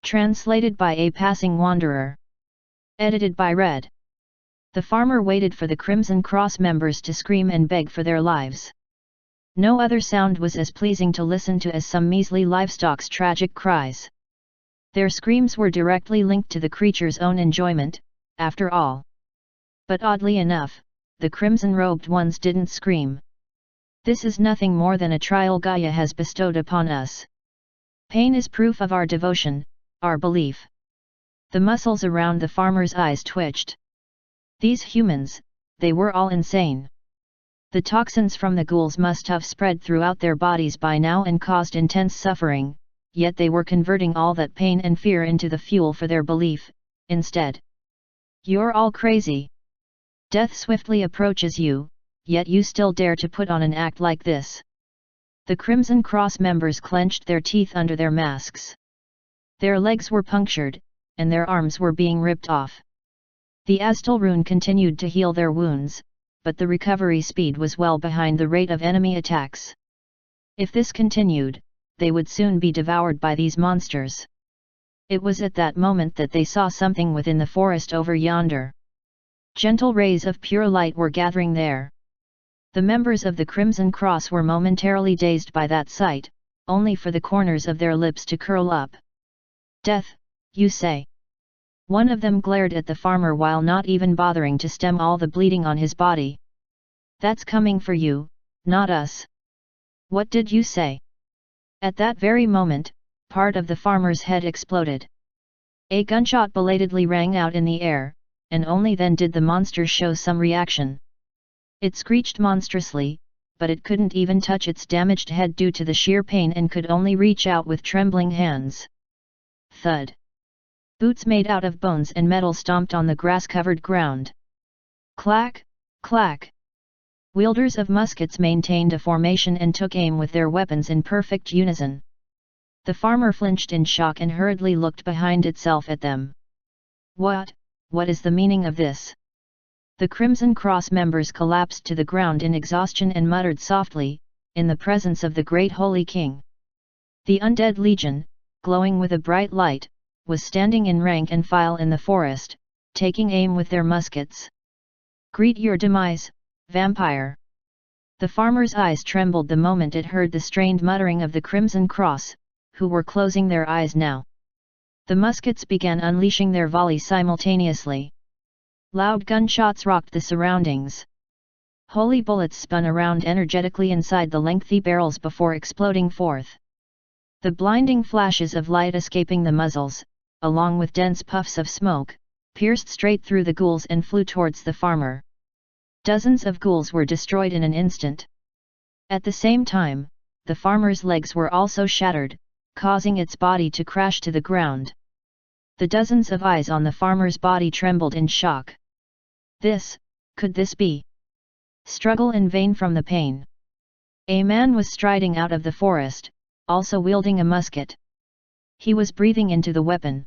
Translated by A Passing Wanderer. Edited by Red. The farmer waited for the Crimson Cross members to scream and beg for their lives. No other sound was as pleasing to listen to as some measly livestock's tragic cries. Their screams were directly linked to the creature's own enjoyment, after all. But oddly enough, the crimson-robed ones didn't scream. "This is nothing more than a trial Gaia has bestowed upon us. Pain is proof of our devotion, our belief." The muscles around the farmer's eyes twitched. These humans, they were all insane. The toxins from the ghouls must have spread throughout their bodies by now and caused intense suffering, yet they were converting all that pain and fear into the fuel for their belief, instead. You're all crazy. Death swiftly approaches you, yet you still dare to put on an act like this. The Crimson Cross members clenched their teeth under their masks. Their legs were punctured, and their arms were being ripped off. The Astal rune continued to heal their wounds, but the recovery speed was well behind the rate of enemy attacks. If this continued, they would soon be devoured by these monsters. It was at that moment that they saw something within the forest over yonder. Gentle rays of pure light were gathering there. The members of the Crimson Cross were momentarily dazed by that sight, only for the corners of their lips to curl up. Death, you say? One of them glared at the farmer while not even bothering to stem all the bleeding on his body. That's coming for you, not us. What did you say? At that very moment, part of the farmer's head exploded. A gunshot belatedly rang out in the air, and only then did the monster show some reaction. It screeched monstrously, but it couldn't even touch its damaged head due to the sheer pain and could only reach out with trembling hands. Thud. Boots made out of bones and metal stomped on the grass-covered ground. Clack, clack. Wielders of muskets maintained a formation and took aim with their weapons in perfect unison. The farmer flinched in shock and hurriedly looked behind itself at them. What is the meaning of this? The Crimson Cross members collapsed to the ground in exhaustion and muttered softly, in the presence of the great Holy King. The Undead Legion, glowing with a bright light, was standing in rank and file in the forest, taking aim with their muskets. Greet your demise, vampire! The farmer's eyes trembled the moment it heard the strained muttering of the Crimson Cross, who were closing their eyes now. The muskets began unleashing their volleys simultaneously. Loud gunshots rocked the surroundings. Holy bullets spun around energetically inside the lengthy barrels before exploding forth. The blinding flashes of light escaping the muzzles, along with dense puffs of smoke, pierced straight through the ghouls and flew towards the farmer. Dozens of ghouls were destroyed in an instant. At the same time, the farmer's legs were also shattered, causing its body to crash to the ground. The dozens of eyes on the farmer's body trembled in shock. Could this be? Struggle in vain from the pain. A man was striding out of the forest, also wielding a musket. He was breathing into the weapon.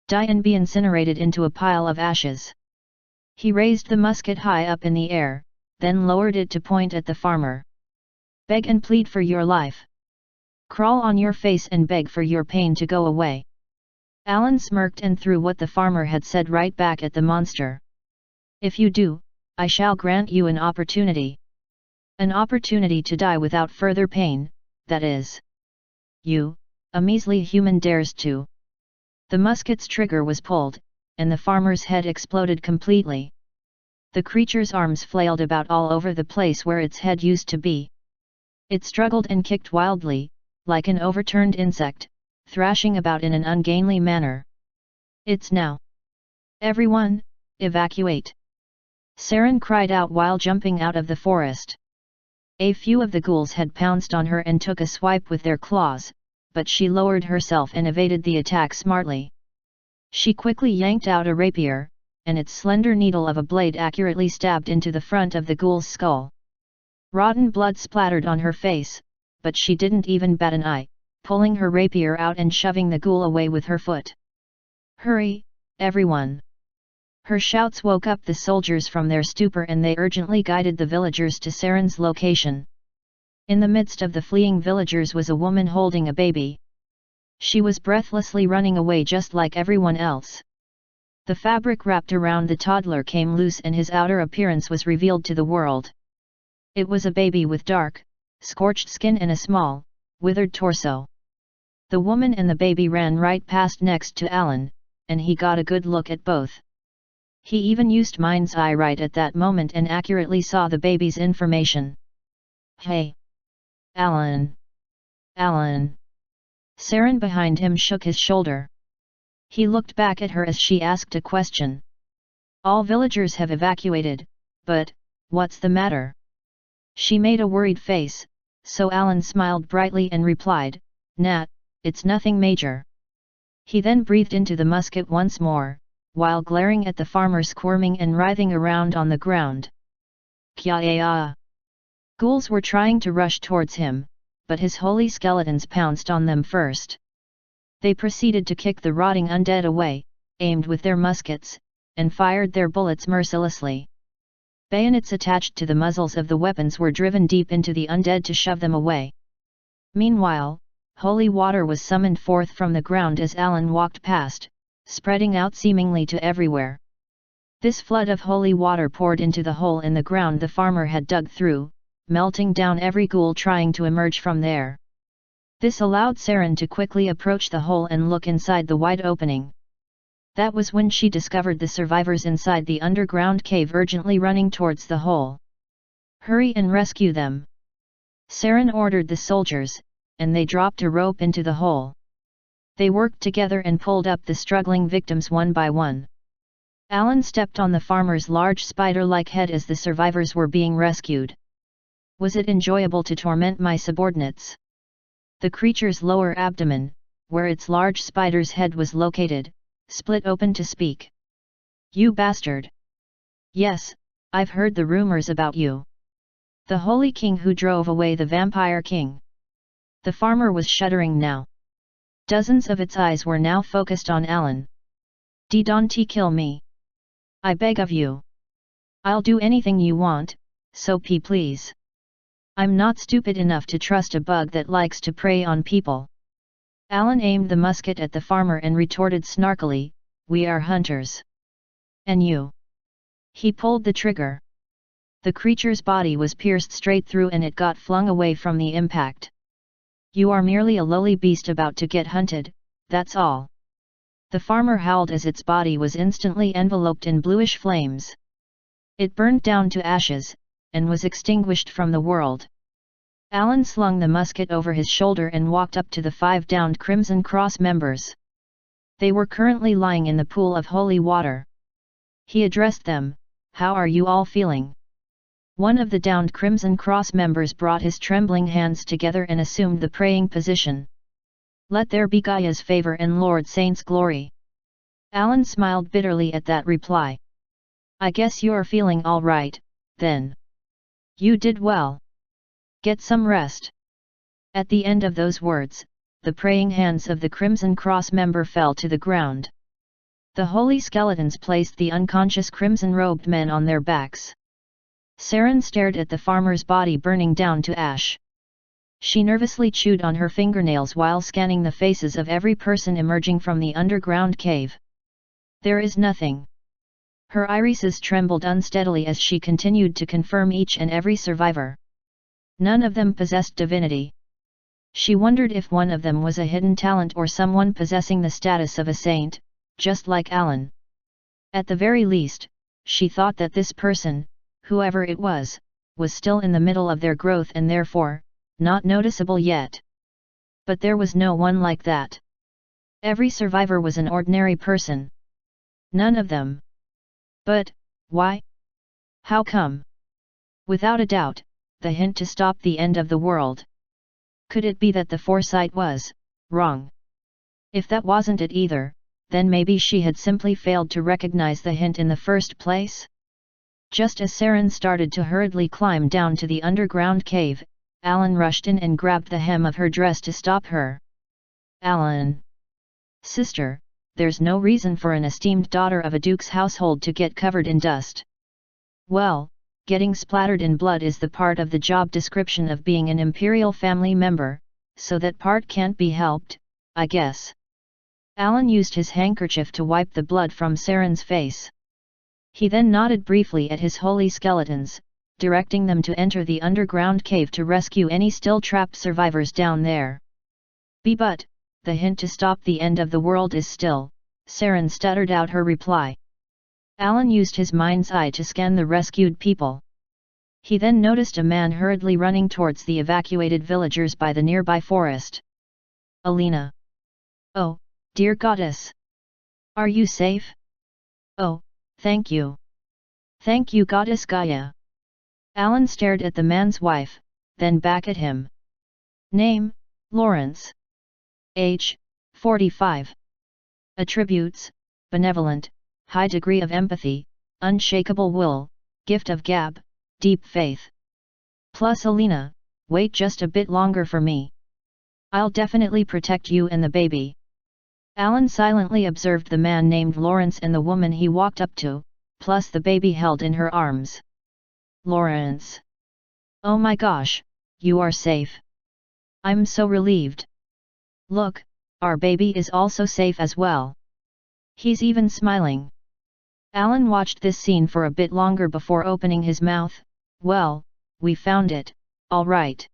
Die and be incinerated into a pile of ashes. He raised the musket high up in the air, then lowered it to point at the farmer. Beg and plead for your life. Crawl on your face and beg for your pain to go away. Alan smirked and threw what the farmer had said right back at the monster. If you do, I shall grant you an opportunity. An opportunity to die without further pain, that is. You, a measly human, dares to. The musket's trigger was pulled, and the farmer's head exploded completely. The creature's arms flailed about all over the place where its head used to be. It struggled and kicked wildly, like an overturned insect, thrashing about in an ungainly manner. It's now. Everyone, evacuate! Saren cried out while jumping out of the forest. A few of the ghouls had pounced on her and took a swipe with their claws, but she lowered herself and evaded the attack smartly. She quickly yanked out a rapier, and its slender needle of a blade accurately stabbed into the front of the ghoul's skull. Rotten blood splattered on her face, but she didn't even bat an eye, pulling her rapier out and shoving the ghoul away with her foot. Hurry, everyone! Her shouts woke up the soldiers from their stupor and they urgently guided the villagers to Saren's location. In the midst of the fleeing villagers was a woman holding a baby. She was breathlessly running away just like everyone else. The fabric wrapped around the toddler came loose and his outer appearance was revealed to the world. It was a baby with dark, scorched skin and a small, withered torso. The woman and the baby ran right past next to Alan, and he got a good look at both. He even used mind's eye right at that moment and accurately saw the baby's information. Hey! Alan! Alan! Saren behind him shook his shoulder. He looked back at her as she asked a question. All villagers have evacuated, but, what's the matter? She made a worried face, so Alan smiled brightly and replied, Nat, it's nothing major. He then breathed into the musket once more, while glaring at the farmer squirming and writhing around on the ground. Kya-ya! Ghouls were trying to rush towards him, but his holy skeletons pounced on them first. They proceeded to kick the rotting undead away, aimed with their muskets, and fired their bullets mercilessly. Bayonets attached to the muzzles of the weapons were driven deep into the undead to shove them away. Meanwhile, holy water was summoned forth from the ground as Alan walked past, spreading out seemingly to everywhere. This flood of holy water poured into the hole in the ground the farmer had dug through, melting down every ghoul trying to emerge from there. This allowed Saren to quickly approach the hole and look inside the wide opening. That was when she discovered the survivors inside the underground cave urgently running towards the hole. Hurry and rescue them! Saren ordered the soldiers, and they dropped a rope into the hole. They worked together and pulled up the struggling victims one by one. Alan stepped on the farmer's large spider-like head as the survivors were being rescued. Was it enjoyable to torment my subordinates? The creature's lower abdomen, where its large spider's head was located, split open to speak. You bastard! Yes, I've heard the rumors about you. The Holy King who drove away the Vampire King. The farmer was shuddering now. Dozens of its eyes were now focused on Alan. Don't kill me. I beg of you. I'll do anything you want, so please. I'm not stupid enough to trust a bug that likes to prey on people. Alan aimed the musket at the farmer and retorted snarkily, we are hunters. And you? He pulled the trigger. The creature's body was pierced straight through and it got flung away from the impact. You are merely a lowly beast about to get hunted, that's all. The farmer howled as its body was instantly enveloped in bluish flames. It burned down to ashes, and was extinguished from the world. Alan slung the musket over his shoulder and walked up to the 5 downed Crimson Cross members. They were currently lying in the pool of holy water. He addressed them, how are you all feeling? One of the downed Crimson Cross members brought his trembling hands together and assumed the praying position. Let there be Gaia's favor and Lord Saint's glory. Alan smiled bitterly at that reply. I guess you're feeling all right, then. You did well. Get some rest. At the end of those words, the praying hands of the Crimson Cross member fell to the ground. The holy skeletons placed the unconscious crimson-robed men on their backs. Saren stared at the farmer's body burning down to ash. She nervously chewed on her fingernails while scanning the faces of every person emerging from the underground cave. There is nothing. Her irises trembled unsteadily as she continued to confirm each and every survivor. None of them possessed divinity. She wondered if one of them was a hidden talent or someone possessing the status of a saint, just like Alan. At the very least, she thought that this person, whoever it was still in the middle of their growth and therefore, not noticeable yet. But there was no one like that. Every survivor was an ordinary person. None of them. But, why? How come? Without a doubt, the hint to stop the end of the world. Could it be that the foresight was wrong? If that wasn't it either, then maybe she had simply failed to recognize the hint in the first place? Just as Saren started to hurriedly climb down to the underground cave, Alan rushed in and grabbed the hem of her dress to stop her. Alan! Sister, there's no reason for an esteemed daughter of a duke's household to get covered in dust. Well, getting splattered in blood is the part of the job description of being an imperial family member, so that part can't be helped, I guess. Alan used his handkerchief to wipe the blood from Saren's face. He then nodded briefly at his holy skeletons, directing them to enter the underground cave to rescue any still trapped survivors down there. But, the hint to stop the end of the world is still, Saren stuttered out her reply. Alan used his mind's eye to scan the rescued people. He then noticed a man hurriedly running towards the evacuated villagers by the nearby forest. Alina! Oh, dear goddess! Are you safe? Oh, thank you. Thank you, Goddess Gaia. Alan stared at the man's wife, then back at him. Name, Lawrence. Age, 45. Attributes, benevolent, high degree of empathy, unshakable will, gift of gab, deep faith. Plus Alina, wait just a bit longer for me. I'll definitely protect you and the baby. Alan silently observed the man named Lawrence and the woman he walked up to, plus the baby held in her arms. Lawrence. Oh my gosh, you are safe. I'm so relieved. Look, our baby is also safe as well. He's even smiling. Alan watched this scene for a bit longer before opening his mouth. Well, we found it, all right.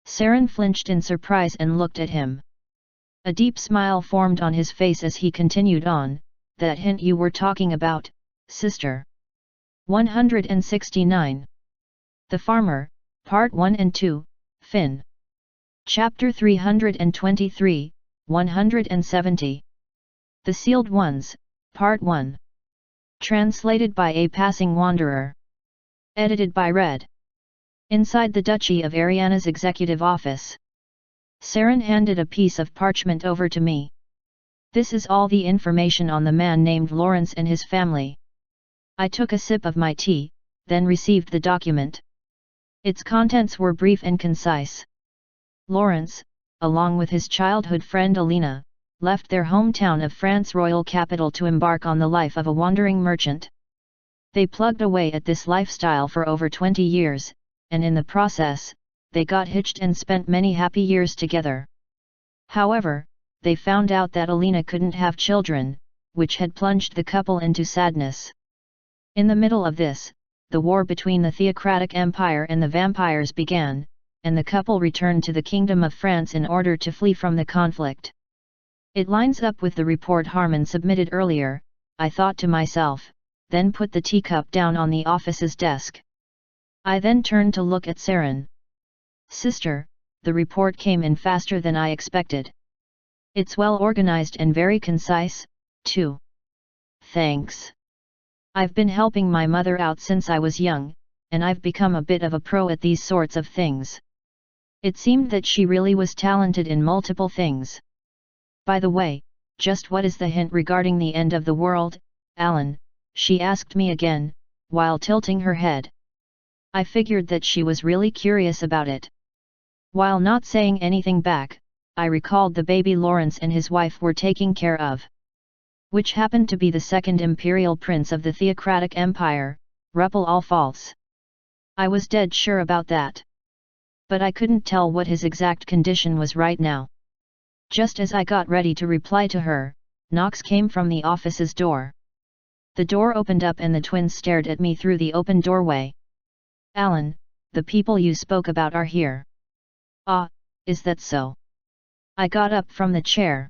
Saren flinched in surprise and looked at him. A deep smile formed on his face as he continued on, that hint you were talking about, sister. 169. The Farmer, Part 1 and 2, Finn. Chapter 323, 170. The Sealed Ones, Part 1. Translated by a Passing Wanderer. Edited by Red. Inside the Duchy of Ariana's executive office. Saren handed a piece of parchment over to me. This is all the information on the man named Lawrence and his family. I took a sip of my tea, then received the document. Its contents were brief and concise. Lawrence, along with his childhood friend Alina, left their hometown of France's royal capital to embark on the life of a wandering merchant. They plugged away at this lifestyle for over 20 years, and in the process, they got hitched and spent many happy years together. However, they found out that Alina couldn't have children, which had plunged the couple into sadness. In the middle of this, the war between the theocratic empire and the vampires began, and the couple returned to the Kingdom of France in order to flee from the conflict. It lines up with the report Harmon submitted earlier, I thought to myself, then put the teacup down on the office's desk. I then turned to look at Saren. Sister, the report came in faster than I expected. It's well organized and very concise, too. Thanks. I've been helping my mother out since I was young, and I've become a bit of a pro at these sorts of things. It seemed that she really was talented in multiple things. By the way, just what is the hint regarding the end of the world, Alan? She asked me again, while tilting her head. I figured that she was really curious about it. While not saying anything back, I recalled the baby Lawrence and his wife were taking care of. Which happened to be the second imperial prince of the theocratic empire, Ruppel all false. I was dead sure about that. But I couldn't tell what his exact condition was right now. Just as I got ready to reply to her, knocks came from the office's door. The door opened up and the twins stared at me through the open doorway. Alan, the people you spoke about are here. Ah, is that so? I got up from the chair.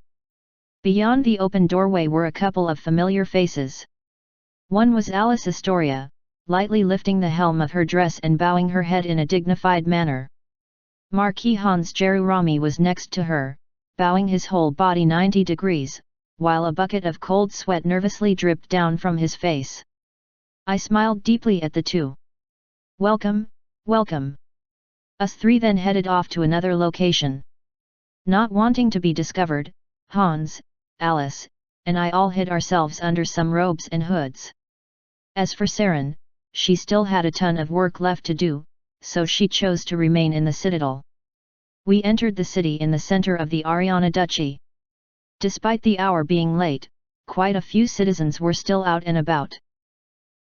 Beyond the open doorway were a couple of familiar faces. One was Alice Astoria, lightly lifting the helm of her dress and bowing her head in a dignified manner. Marquis Hans Jerurami was next to her, bowing his whole body 90 degrees, while a bucket of cold sweat nervously dripped down from his face. I smiled deeply at the two. Welcome, welcome. Us three then headed off to another location. Not wanting to be discovered, Hans, Alice, and I all hid ourselves under some robes and hoods. As for Saren, she still had a ton of work left to do, so she chose to remain in the citadel. We entered the city in the center of the Ariana Duchy. Despite the hour being late, quite a few citizens were still out and about.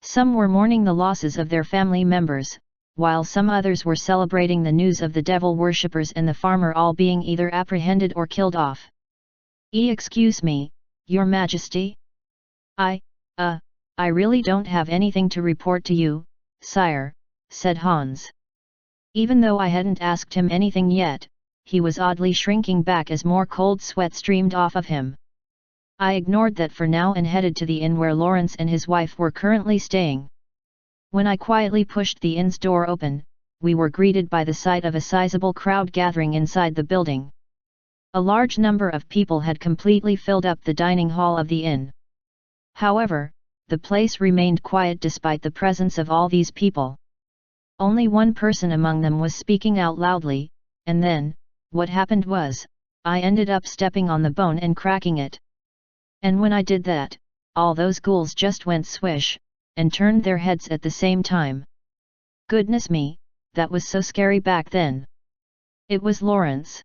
Some were mourning the losses of their family members, while some others were celebrating the news of the devil worshippers and the farmer all being either apprehended or killed off. Excuse me, Your Majesty? I really don't have anything to report to you, sire, said Hans. Even though I hadn't asked him anything yet, he was oddly shrinking back as more cold sweat streamed off of him. I ignored that for now and headed to the inn where Lawrence and his wife were currently staying. When I quietly pushed the inn's door open, we were greeted by the sight of a sizable crowd gathering inside the building. A large number of people had completely filled up the dining hall of the inn. However, the place remained quiet despite the presence of all these people. Only one person among them was speaking out loudly, and then, what happened was, I ended up stepping on the bone and cracking it. And when I did that, all those ghouls just went swish, and turned their heads at the same time. Goodness me, that was so scary back then. It was Lawrence.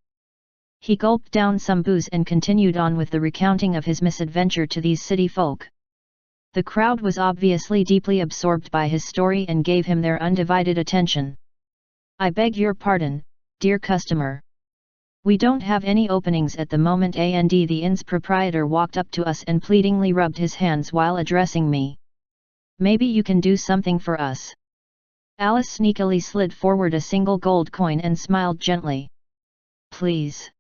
He gulped down some booze and continued on with the recounting of his misadventure to these city folk. The crowd was obviously deeply absorbed by his story and gave him their undivided attention. I beg your pardon, dear customer. We don't have any openings at the moment, and the inn's proprietor walked up to us and pleadingly rubbed his hands while addressing me. Maybe you can do something for us. Alice sneakily slid forward a single gold coin and smiled gently. Please.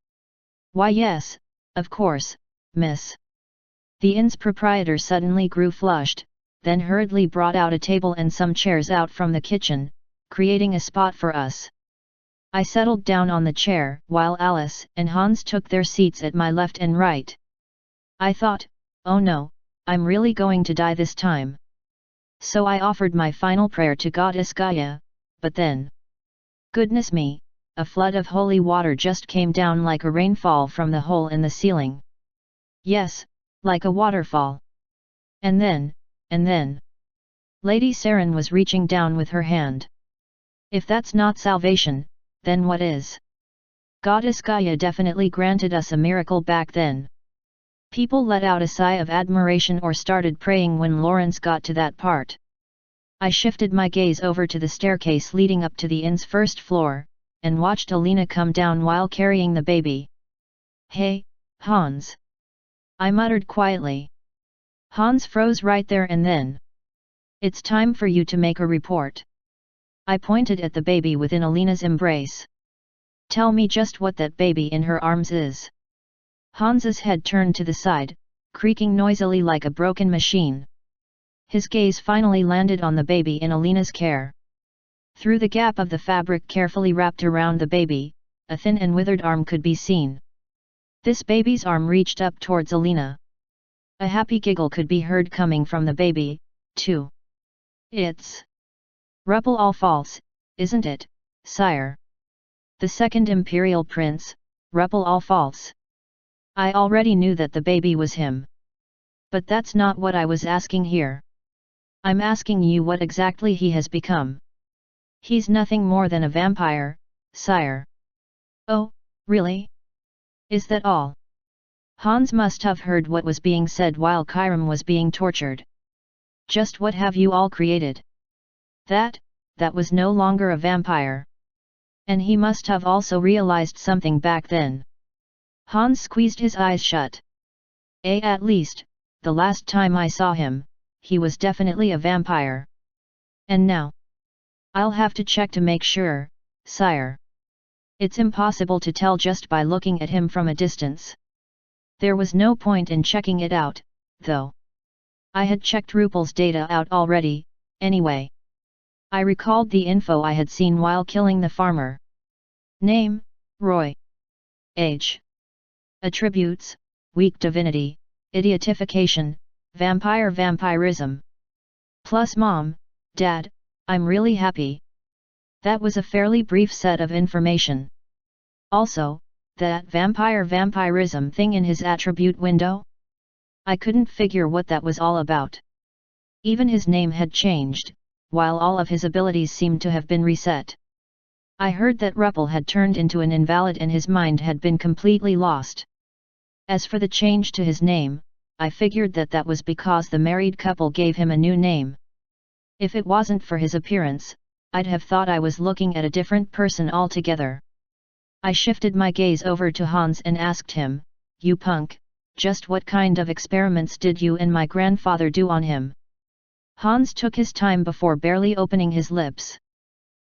Why yes, of course, miss. The inn's proprietor suddenly grew flushed, then hurriedly brought out a table and some chairs out from the kitchen, creating a spot for us. I settled down on the chair, while Alice and Hans took their seats at my left and right. I thought, oh no, I'm really going to die this time. So I offered my final prayer to Goddess Gaia, but then... Goodness me, a flood of holy water just came down like a rainfall from the hole in the ceiling. Yes, like a waterfall. And then... Lady Saren was reaching down with her hand. If that's not salvation, then what is? Goddess Gaia definitely granted us a miracle back then. People let out a sigh of admiration or started praying when Lawrence got to that part. I shifted my gaze over to the staircase leading up to the inn's first floor, and watched Alina come down while carrying the baby. Hey, Hans! I muttered quietly. Hans froze right there and then. It's time for you to make a report. I pointed at the baby within Alina's embrace. Tell me just what that baby in her arms is. Hans's head turned to the side, creaking noisily like a broken machine. His gaze finally landed on the baby in Alina's care. Through the gap of the fabric carefully wrapped around the baby, a thin and withered arm could be seen. This baby's arm reached up towards Alina. A happy giggle could be heard coming from the baby, too. It's Ruppel all false, isn't it, sire? The second imperial prince, Ruppel all false. I already knew that the baby was him. But that's not what I was asking here. I'm asking you what exactly he has become. He's nothing more than a vampire, sire. Oh, really? Is that all? Hans must have heard what was being said while Kyram was being tortured. Just what have you all created? That was no longer a vampire. And he must have also realized something back then. Hans squeezed his eyes shut. At least, the last time I saw him, he was definitely a vampire. And now? I'll have to check to make sure, sire. It's impossible to tell just by looking at him from a distance. There was no point in checking it out, though. I had checked Ruppel's data out already, anyway. I recalled the info I had seen while killing the farmer. Name, Roy. Age. Attributes, weak divinity, idiotification, vampire vampirism. Plus mom, dad, I'm really happy. That was a fairly brief set of information. Also, that vampire vampirism thing in his attribute window? I couldn't figure what that was all about. Even his name had changed, while all of his abilities seemed to have been reset. I heard that Ruppel had turned into an invalid and his mind had been completely lost. As for the change to his name, I figured that was because the married couple gave him a new name. If it wasn't for his appearance, I'd have thought I was looking at a different person altogether. I shifted my gaze over to Hans and asked him, "You punk, just what kind of experiments did you and my grandfather do on him?" Hans took his time before barely opening his lips.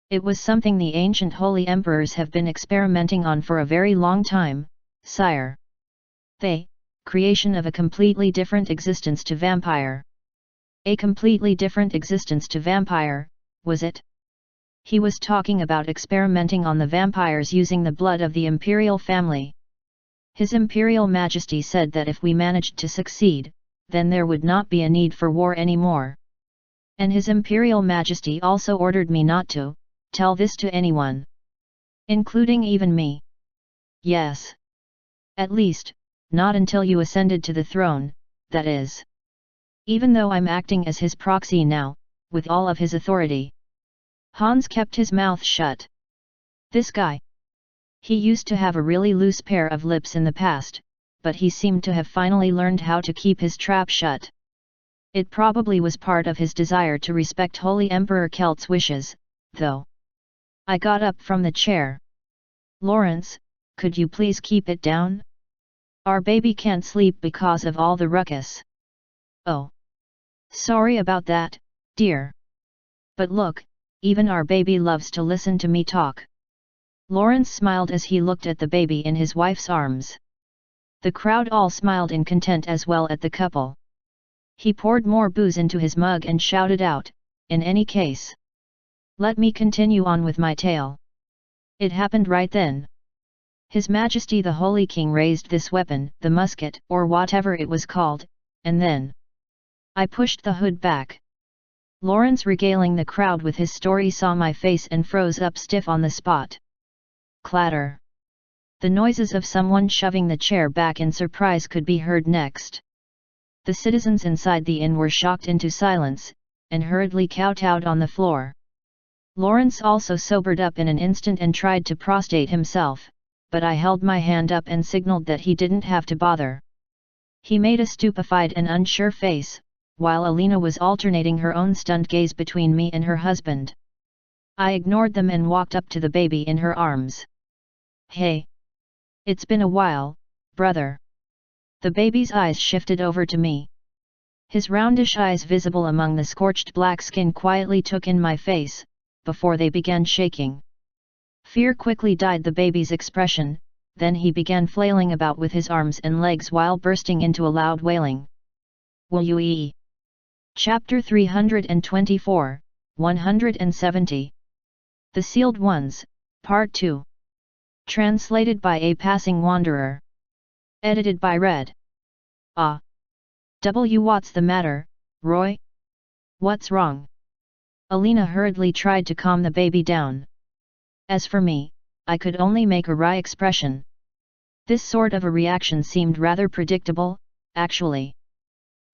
It was something the ancient holy emperors have been experimenting on for a very long time, sire. Creation of a completely different existence to vampire. A completely different existence to vampire, was it? He was talking about experimenting on the vampires using the blood of the imperial family. His imperial majesty said that if we managed to succeed, then there would not be a need for war anymore. And His Imperial Majesty also ordered me not to tell this to anyone, including even me. Yes. At least, not until you ascended to the throne, that is. Even though I'm acting as his proxy now, with all of his authority. Hans kept his mouth shut. This guy. He used to have a really loose pair of lips in the past, but he seemed to have finally learned how to keep his trap shut. It probably was part of his desire to respect Holy Emperor Celt's wishes, though. I got up from the chair. Lawrence, could you please keep it down? Our baby can't sleep because of all the ruckus. Oh. Sorry about that, dear. But look, even our baby loves to listen to me talk. Lawrence smiled as he looked at the baby in his wife's arms. The crowd all smiled in content as well at the couple. He poured more booze into his mug and shouted out, in any case. Let me continue on with my tale. It happened right then. His Majesty the Holy King raised this weapon, the musket, or whatever it was called, and then I pushed the hood back. Lawrence regaling the crowd with his story saw my face and froze up stiff on the spot. Clatter. The noises of someone shoving the chair back in surprise could be heard next. The citizens inside the inn were shocked into silence, and hurriedly kowtowed on the floor. Lawrence also sobered up in an instant and tried to prostrate himself, but I held my hand up and signaled that he didn't have to bother. He made a stupefied and unsure face, while Alina was alternating her own stunned gaze between me and her husband. I ignored them and walked up to the baby in her arms. Hey! It's been a while, brother. The baby's eyes shifted over to me. His roundish eyes visible among the scorched black skin quietly took in my face, before they began shaking. Fear quickly dyed the baby's expression, then he began flailing about with his arms and legs while bursting into a loud wailing. Will you ee? Chapter 324, 170. The Sealed Ones, Part 2. Translated by A Passing Wanderer. Edited by Red. What's the matter, Roy? What's wrong? Alina hurriedly tried to calm the baby down. As for me, I could only make a wry expression. This sort of a reaction seemed rather predictable, actually.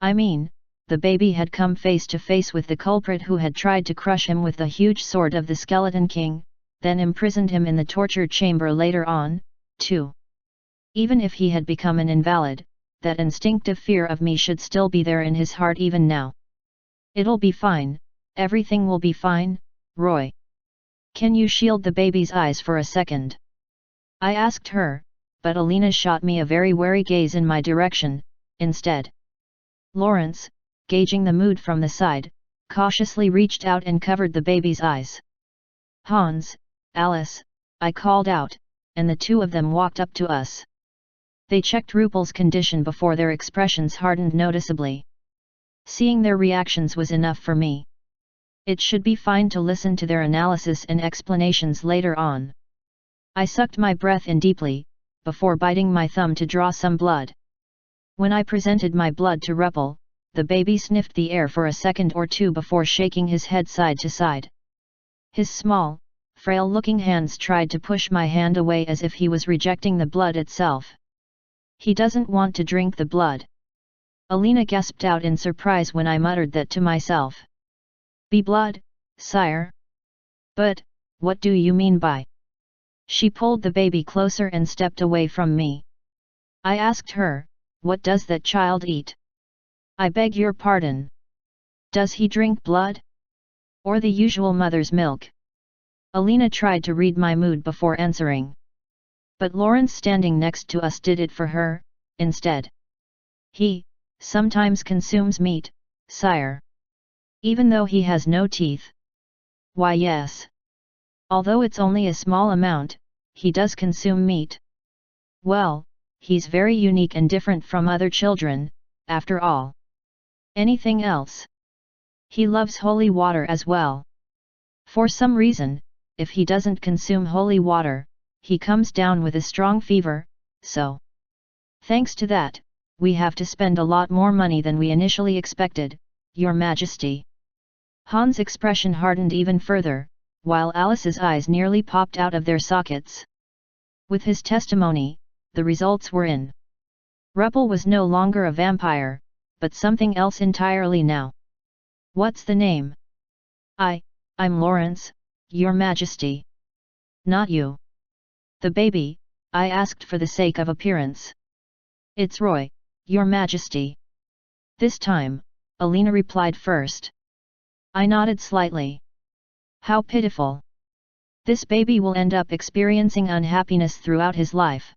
I mean, the baby had come face to face with the culprit who had tried to crush him with the huge sword of the Skeleton King, then imprisoned him in the torture chamber later on, too. Even if he had become an invalid, that instinctive fear of me should still be there in his heart even now. It'll be fine, everything will be fine, Roy. Can you shield the baby's eyes for a second? I asked her, but Alina shot me a very wary gaze in my direction, instead. Lawrence, gauging the mood from the side, cautiously reached out and covered the baby's eyes. Hans, Alice, I called out, and the two of them walked up to us. They checked Rupel's condition before their expressions hardened noticeably. Seeing their reactions was enough for me. It should be fine to listen to their analysis and explanations later on. I sucked my breath in deeply, before biting my thumb to draw some blood. When I presented my blood to Rupel, the baby sniffed the air for a second or two before shaking his head side to side. His small, frail-looking hands tried to push my hand away as if he was rejecting the blood itself. He doesn't want to drink the blood. Alina gasped out in surprise when I muttered that to myself. Be blood, sire? But, what do you mean by? She pulled the baby closer and stepped away from me. I asked her, what does that child eat? I beg your pardon. Does he drink blood? Or the usual mother's milk? Alina tried to read my mood before answering. But Lawrence standing next to us did it for her, instead. He sometimes consumes meat, sire. Even though he has no teeth. Why yes. Although it's only a small amount, he does consume meat. Well, he's very unique and different from other children, after all. Anything else? He loves holy water as well. For some reason, if he doesn't consume holy water, he comes down with a strong fever, so. Thanks to that, we have to spend a lot more money than we initially expected, Your Majesty. Han's expression hardened even further, while Alice's eyes nearly popped out of their sockets. With his testimony, the results were in. Ruppel was no longer a vampire, but something else entirely now. What's the name? I'm Lawrence, Your Majesty. Not you. The baby, I asked for the sake of appearance. It's Roy, Your Majesty. This time, Alina replied first. I nodded slightly. How pitiful. This baby will end up experiencing unhappiness throughout his life.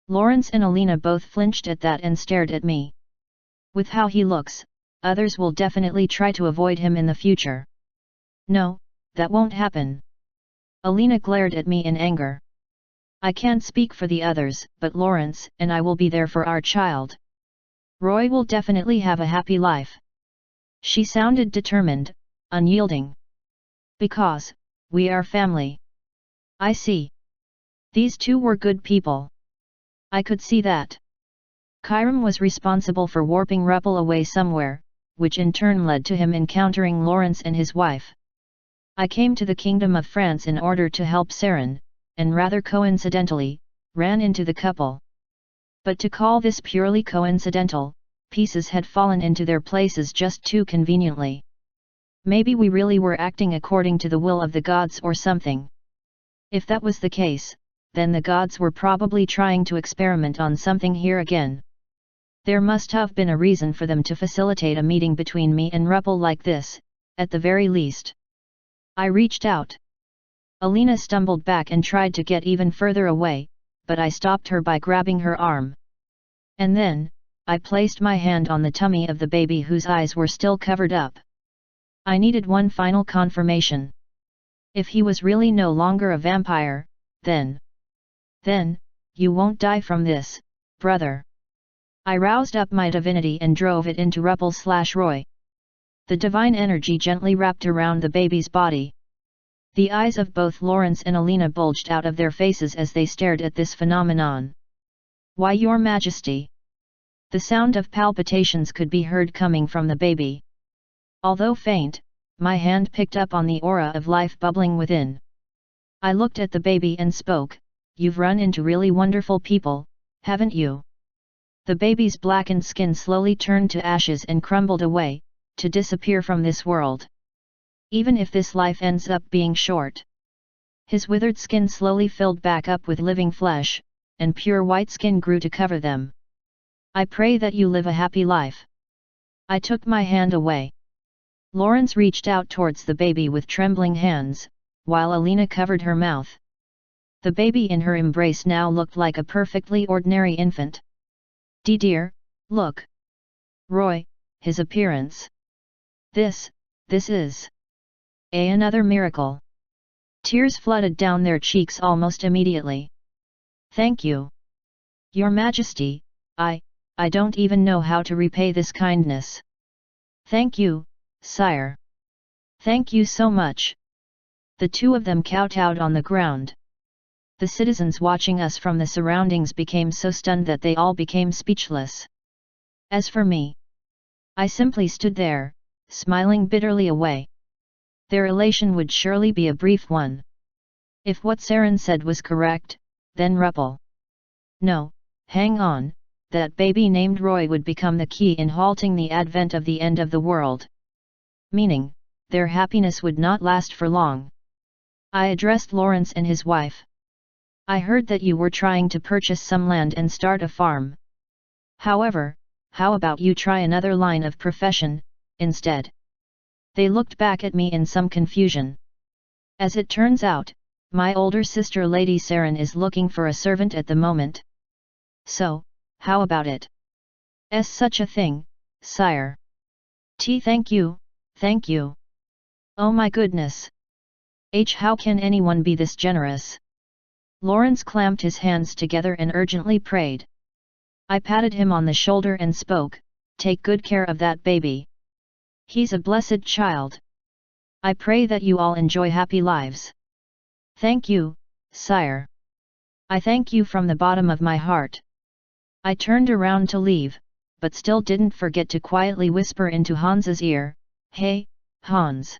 Lawrence and Alina both flinched at that and stared at me. With how he looks, others will definitely try to avoid him in the future. No, that won't happen. Alina glared at me in anger. I can't speak for the others, but Lawrence and I will be there for our child. Roy will definitely have a happy life. She sounded determined, unyielding. Because, we are family. I see. These two were good people. I could see that. Chiram was responsible for warping Ruppel away somewhere, which in turn led to him encountering Lawrence and his wife. I came to the Kingdom of France in order to help Saren, and rather coincidentally, ran into the couple. But to call this purely coincidental, pieces had fallen into their places just too conveniently. Maybe we really were acting according to the will of the gods or something. If that was the case, then the gods were probably trying to experiment on something here again. There must have been a reason for them to facilitate a meeting between me and Ruppel like this, at the very least. I reached out. Alina stumbled back and tried to get even further away, but I stopped her by grabbing her arm. And then, I placed my hand on the tummy of the baby whose eyes were still covered up. I needed one final confirmation. If he was really no longer a vampire, then, you won't die from this, brother. I roused up my divinity and drove it into Ruppel/Roy. The divine energy gently wrapped around the baby's body. The eyes of both Lawrence and Alina bulged out of their faces as they stared at this phenomenon. Why, Your Majesty! The sound of palpitations could be heard coming from the baby. Although faint, my hand picked up on the aura of life bubbling within. I looked at the baby and spoke, You've run into really wonderful people, haven't you? The baby's blackened skin slowly turned to ashes and crumbled away, to disappear from this world. Even if this life ends up being short. His withered skin slowly filled back up with living flesh, and pure white skin grew to cover them. I pray that you live a happy life. I took my hand away. Lawrence reached out towards the baby with trembling hands, while Alina covered her mouth. The baby in her embrace now looked like a perfectly ordinary infant. Dear, look. Roy, his appearance. This is another miracle. Tears flooded down their cheeks almost immediately. Thank you. Your Majesty, I don't even know how to repay this kindness. Thank you, sire. Thank you so much. The two of them kowtowed on the ground. The citizens watching us from the surroundings became so stunned that they all became speechless. As for me, I simply stood there, smiling bitterly away. Their elation would surely be a brief one. If what Saren said was correct, then Ruppel. No, hang on, that baby named Roy would become the key in halting the advent of the end of the world. Meaning, their happiness would not last for long. I addressed Lawrence and his wife. I heard that you were trying to purchase some land and start a farm. However, how about you try another line of profession, instead? They looked back at me in some confusion. As it turns out, my older sister Lady Saren is looking for a servant at the moment. So, how about it? Such a thing, sire. Thank you, thank you. Oh my goodness. How can anyone be this generous? Lawrence clamped his hands together and urgently prayed. I patted him on the shoulder and spoke, Take good care of that baby. He's a blessed child. I pray that you all enjoy happy lives. Thank you, sire. I thank you from the bottom of my heart. I turned around to leave, but still didn't forget to quietly whisper into Hans's ear, "Hey, Hans."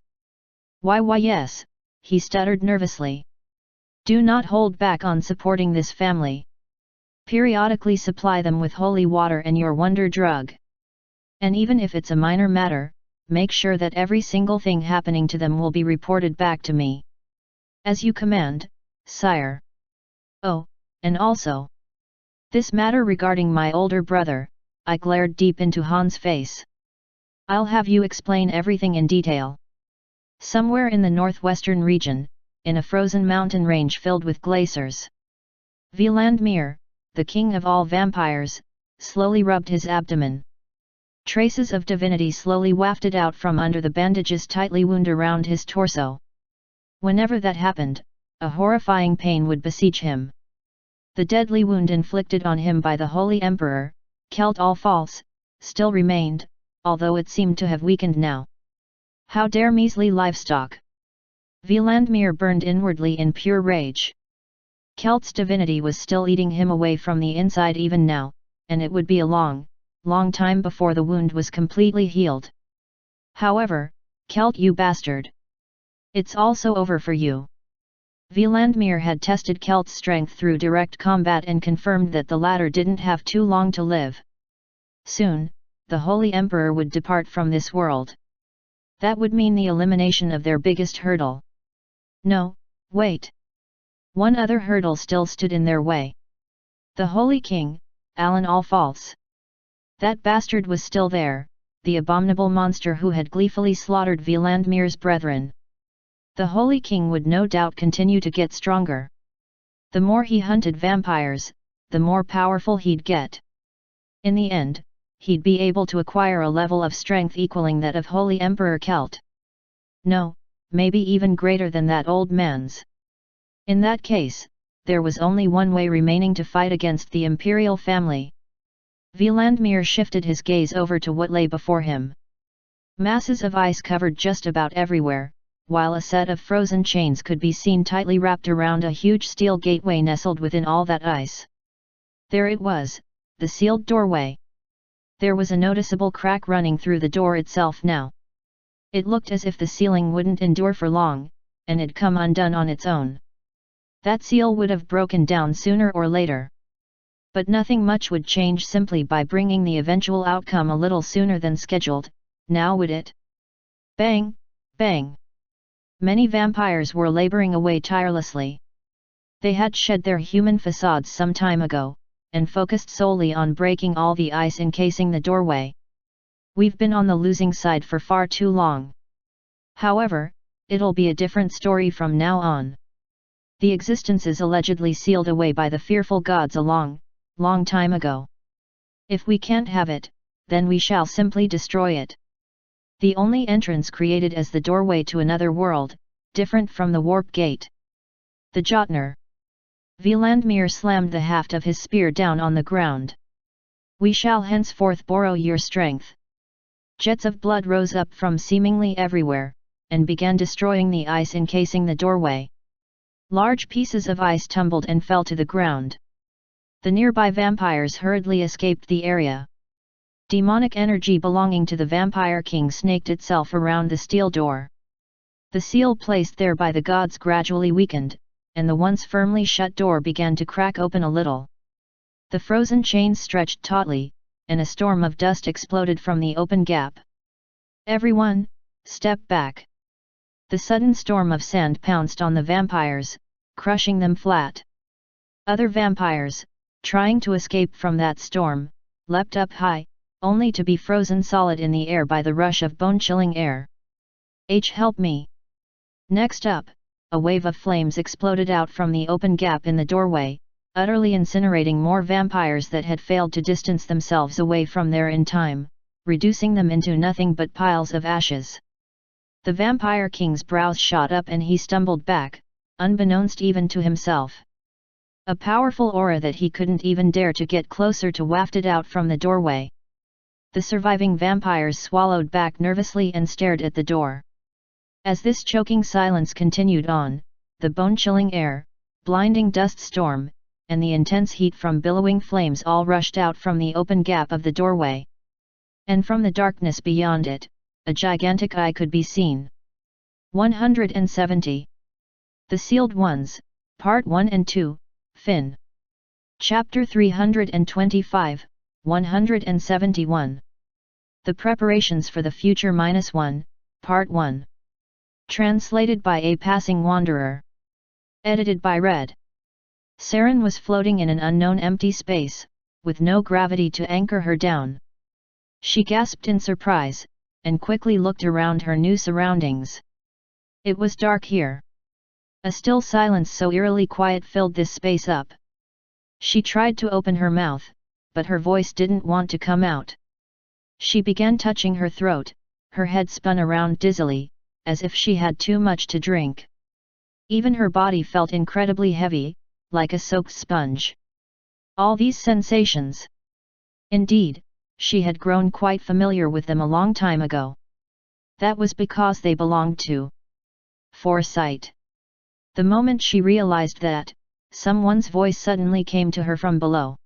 Why yes," he stuttered nervously. "Do not hold back on supporting this family. Periodically supply them with holy water and your wonder drug. And even if it's a minor matter, make sure that every single thing happening to them will be reported back to me. As you command, sire. Oh, and also, this matter regarding my older brother," I glared deep into Hans' face. "I'll have you explain everything in detail." Somewhere in the northwestern region, in a frozen mountain range filled with glaciers, Vlandmir, the king of all vampires, slowly rubbed his abdomen. Traces of divinity slowly wafted out from under the bandages tightly wound around his torso. Whenever that happened, a horrifying pain would besiege him. The deadly wound inflicted on him by the Holy Emperor, Kelt all false, still remained, although it seemed to have weakened now. How dare measly livestock! Vlandmir burned inwardly in pure rage. Kelt's divinity was still eating him away from the inside even now, and it would be a long time before the wound was completely healed. However, Kelt, you bastard! It's also over for you. Vlandmir had tested Kelt's strength through direct combat and confirmed that the latter didn't have too long to live. Soon, the Holy Emperor would depart from this world. That would mean the elimination of their biggest hurdle. No, wait. One other hurdle still stood in their way. The Holy King, Alan All-False. That bastard was still there, the abominable monster who had gleefully slaughtered Vlandmir's brethren. The Holy King would no doubt continue to get stronger. The more he hunted vampires, the more powerful he'd get. In the end, he'd be able to acquire a level of strength equaling that of Holy Emperor Kelt. No, maybe even greater than that old man's. In that case, there was only one way remaining to fight against the imperial family. Vlandmir shifted his gaze over to what lay before him. Masses of ice covered just about everywhere, while a set of frozen chains could be seen tightly wrapped around a huge steel gateway nestled within all that ice. There it was, the sealed doorway. There was a noticeable crack running through the door itself now. It looked as if the sealing wouldn't endure for long, and it'd come undone on its own. That seal would have broken down sooner or later. But nothing much would change simply by bringing the eventual outcome a little sooner than scheduled, now would it? Bang, bang. Many vampires were laboring away tirelessly. They had shed their human facades some time ago, and focused solely on breaking all the ice encasing the doorway. We've been on the losing side for far too long. However, it'll be a different story from now on. The existence is allegedly sealed away by the fearful gods a long time ago. If we can't have it, then we shall simply destroy it. The only entrance created as the doorway to another world, different from the warp gate. The Jotner. Vlandmir slammed the haft of his spear down on the ground. We shall henceforth borrow your strength. Jets of blood rose up from seemingly everywhere, and began destroying the ice encasing the doorway. Large pieces of ice tumbled and fell to the ground. The nearby vampires hurriedly escaped the area. Demonic energy belonging to the Vampire King snaked itself around the steel door. The seal placed there by the gods gradually weakened, and the once firmly shut door began to crack open a little. The frozen chains stretched tautly, and a storm of dust exploded from the open gap. Everyone, step back. The sudden storm of sand pounced on the vampires, crushing them flat. Other vampires, trying to escape from that storm, leapt up high, only to be frozen solid in the air by the rush of bone-chilling air. Help me! Next up, a wave of flames exploded out from the open gap in the doorway, utterly incinerating more vampires that had failed to distance themselves away from there in time, reducing them into nothing but piles of ashes. The Vampire King's brows shot up and he stumbled back, unbeknownst even to himself. A powerful aura that he couldn't even dare to get closer to wafted out from the doorway. The surviving vampires swallowed back nervously and stared at the door. As this choking silence continued on, the bone-chilling air, blinding dust storm, and the intense heat from billowing flames all rushed out from the open gap of the doorway. And from the darkness beyond it, a gigantic eye could be seen. 170. The Sealed Ones, Part 1 and 2, Fin. Chapter 325, 171. The Preparations for the Future -1, Part 1. Translated by A Passing Wanderer. Edited by Red. Saren was floating in an unknown empty space, with no gravity to anchor her down. She gasped in surprise, and quickly looked around her new surroundings. It was dark here. A still silence so eerily quiet filled this space up. She tried to open her mouth, but her voice didn't want to come out. She began touching her throat, her head spun around dizzily, as if she had too much to drink. Even her body felt incredibly heavy, like a soaked sponge. All these sensations. Indeed, she had grown quite familiar with them a long time ago. That was because they belonged to foresight. The moment she realized that, someone's voice suddenly came to her from below.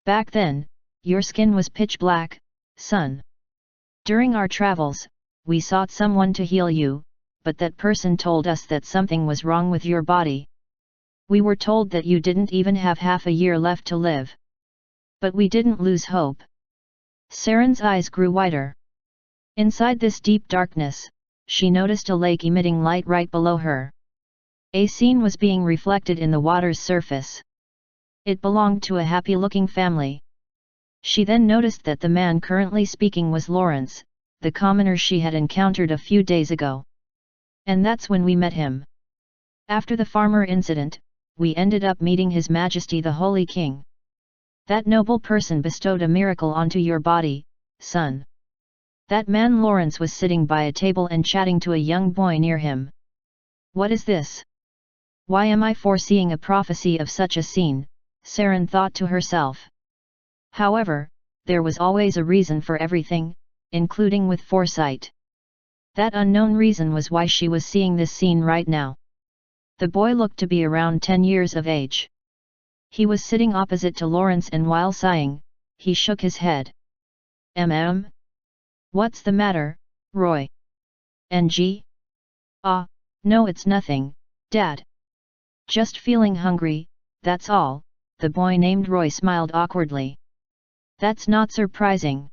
Back then, your skin was pitch black, son. During our travels, we sought someone to heal you, but that person told us that something was wrong with your body. We were told that you didn't even have half a year left to live. But we didn't lose hope. Saren's eyes grew wider. Inside this deep darkness, she noticed a lake emitting light right below her. A scene was being reflected in the water's surface. It belonged to a happy-looking family. She then noticed that the man currently speaking was Lawrence, the commoner she had encountered a few days ago. And that's when we met him. After the farmer incident, we ended up meeting His Majesty the Holy King. That noble person bestowed a miracle onto your body, son. That man Lawrence was sitting by a table and chatting to a young boy near him. What is this? Why am I foreseeing a prophecy of such a scene? Saren thought to herself. However, there was always a reason for everything, including with foresight. That unknown reason was why she was seeing this scene right now. The boy looked to be around 10 years of age. He was sitting opposite to Lawrence and while sighing, he shook his head. What's the matter, Roy? NG? Ah, no, it's nothing, Dad. Just feeling hungry, that's all, the boy named Roy smiled awkwardly. That's not surprising.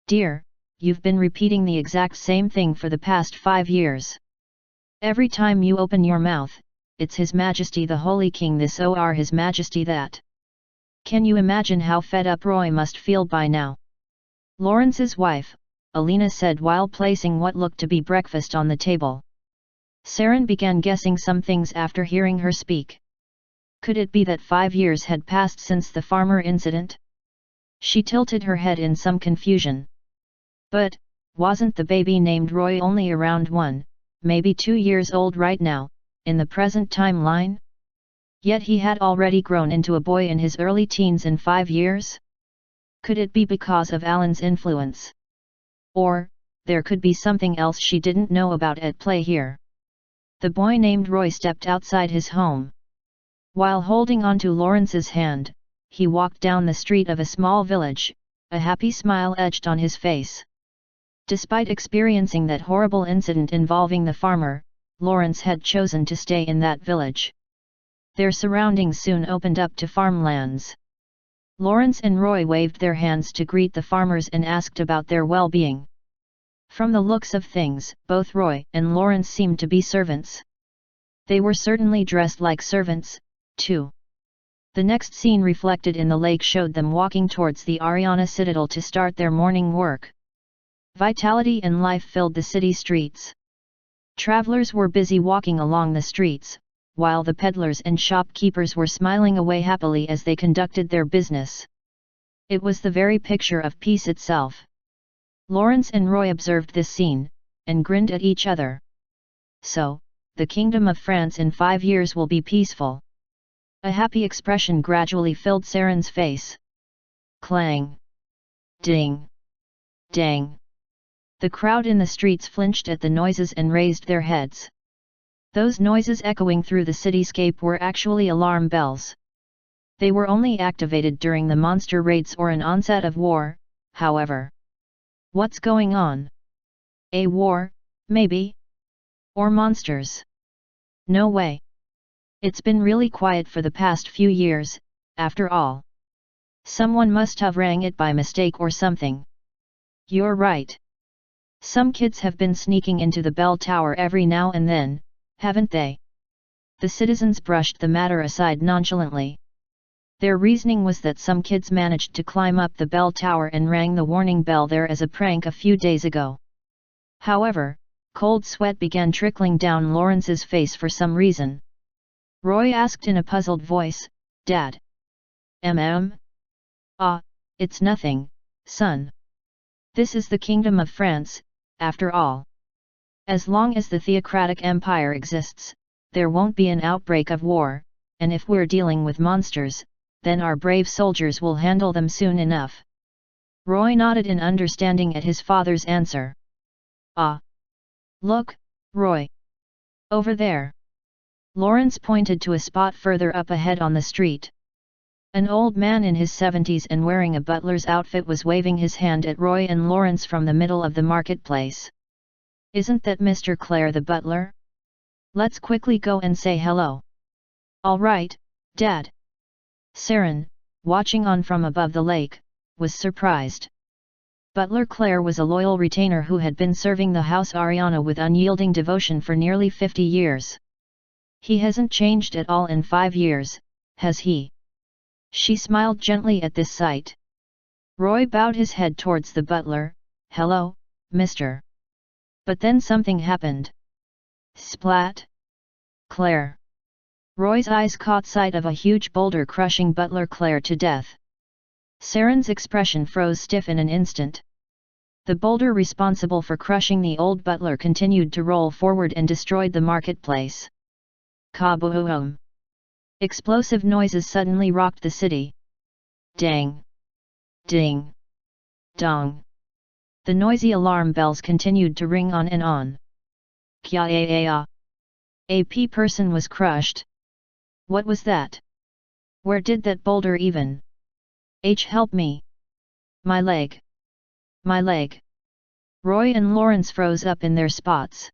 Dear, you've been repeating the exact same thing for the past 5 years. Every time you open your mouth, it's His Majesty the Holy King this or His Majesty that. Can you imagine how fed up Roy must feel by now? Lawrence's wife, Alina said while placing what looked to be breakfast on the table. Saren began guessing some things after hearing her speak. Could it be that 5 years had passed since the farmer incident? She tilted her head in some confusion. But, wasn't the baby named Roy only around 1, maybe 2 years old right now, in the present timeline? Yet he had already grown into a boy in his early teens in 5 years? Could it be because of Alan's influence? Or, there could be something else she didn't know about at play here. The boy named Roy stepped outside his home. While holding onto Lawrence's hand, he walked down the street of a small village, a happy smile etched on his face. Despite experiencing that horrible incident involving the farmer, Lawrence had chosen to stay in that village. Their surroundings soon opened up to farmlands. Lawrence and Roy waved their hands to greet the farmers and asked about their well-being. From the looks of things, both Roy and Lawrence seemed to be servants. They were certainly dressed like servants, too. The next scene reflected in the lake showed them walking towards the Ariana Citadel to start their morning work. Vitality and life filled the city streets. Travelers were busy walking along the streets, while the peddlers and shopkeepers were smiling away happily as they conducted their business. It was the very picture of peace itself. Lawrence and Roy observed this scene, and grinned at each other. So, the Kingdom of France in 5 years will be peaceful. A happy expression gradually filled Saren's face. Clang! Ding! Dang! The crowd in the streets flinched at the noises and raised their heads. Those noises echoing through the cityscape were actually alarm bells. They were only activated during the monster raids or an onset of war, however. What's going on? A war, maybe? Or monsters? No way. It's been really quiet for the past few years, after all. Someone must have rang it by mistake or something. You're right. Some kids have been sneaking into the bell tower every now and then, haven't they? The citizens brushed the matter aside nonchalantly. Their reasoning was that some kids managed to climb up the bell tower and rang the warning bell there as a prank a few days ago. However, cold sweat began trickling down Lawrence's face for some reason. Roy asked in a puzzled voice, "Dad? Ah, it's nothing, son. This is the Kingdom of France, after all. As long as the theocratic empire exists, there won't be an outbreak of war, and if we're dealing with monsters, then our brave soldiers will handle them soon enough." Roy nodded in understanding at his father's answer. "Ah! Look, Roy! Over there!" Lawrence pointed to a spot further up ahead on the street. An old man in his 70s and wearing a butler's outfit was waving his hand at Roy and Lawrence from the middle of the marketplace. "Isn't that Mr. Clare the butler? Let's quickly go and say hello." "All right, Dad." Saren, watching on from above the lake, was surprised. Butler Clare was a loyal retainer who had been serving the House Ariana with unyielding devotion for nearly 50 years. "He hasn't changed at all in 5 years, has he?" She smiled gently at this sight. Roy bowed his head towards the butler. "Hello, mister." But then something happened. Splat! Clare! Roy's eyes caught sight of a huge boulder crushing Butler Clare to death. Saren's expression froze stiff in an instant. The boulder responsible for crushing the old butler continued to roll forward and destroyed the marketplace. Kaboom! Explosive noises suddenly rocked the city. Dang! Ding! Dong! The noisy alarm bells continued to ring on and on. Kya-ya-ya! A person was crushed. What was that? Where did that boulder even? Help me! My leg! My leg! Roy and Lawrence froze up in their spots.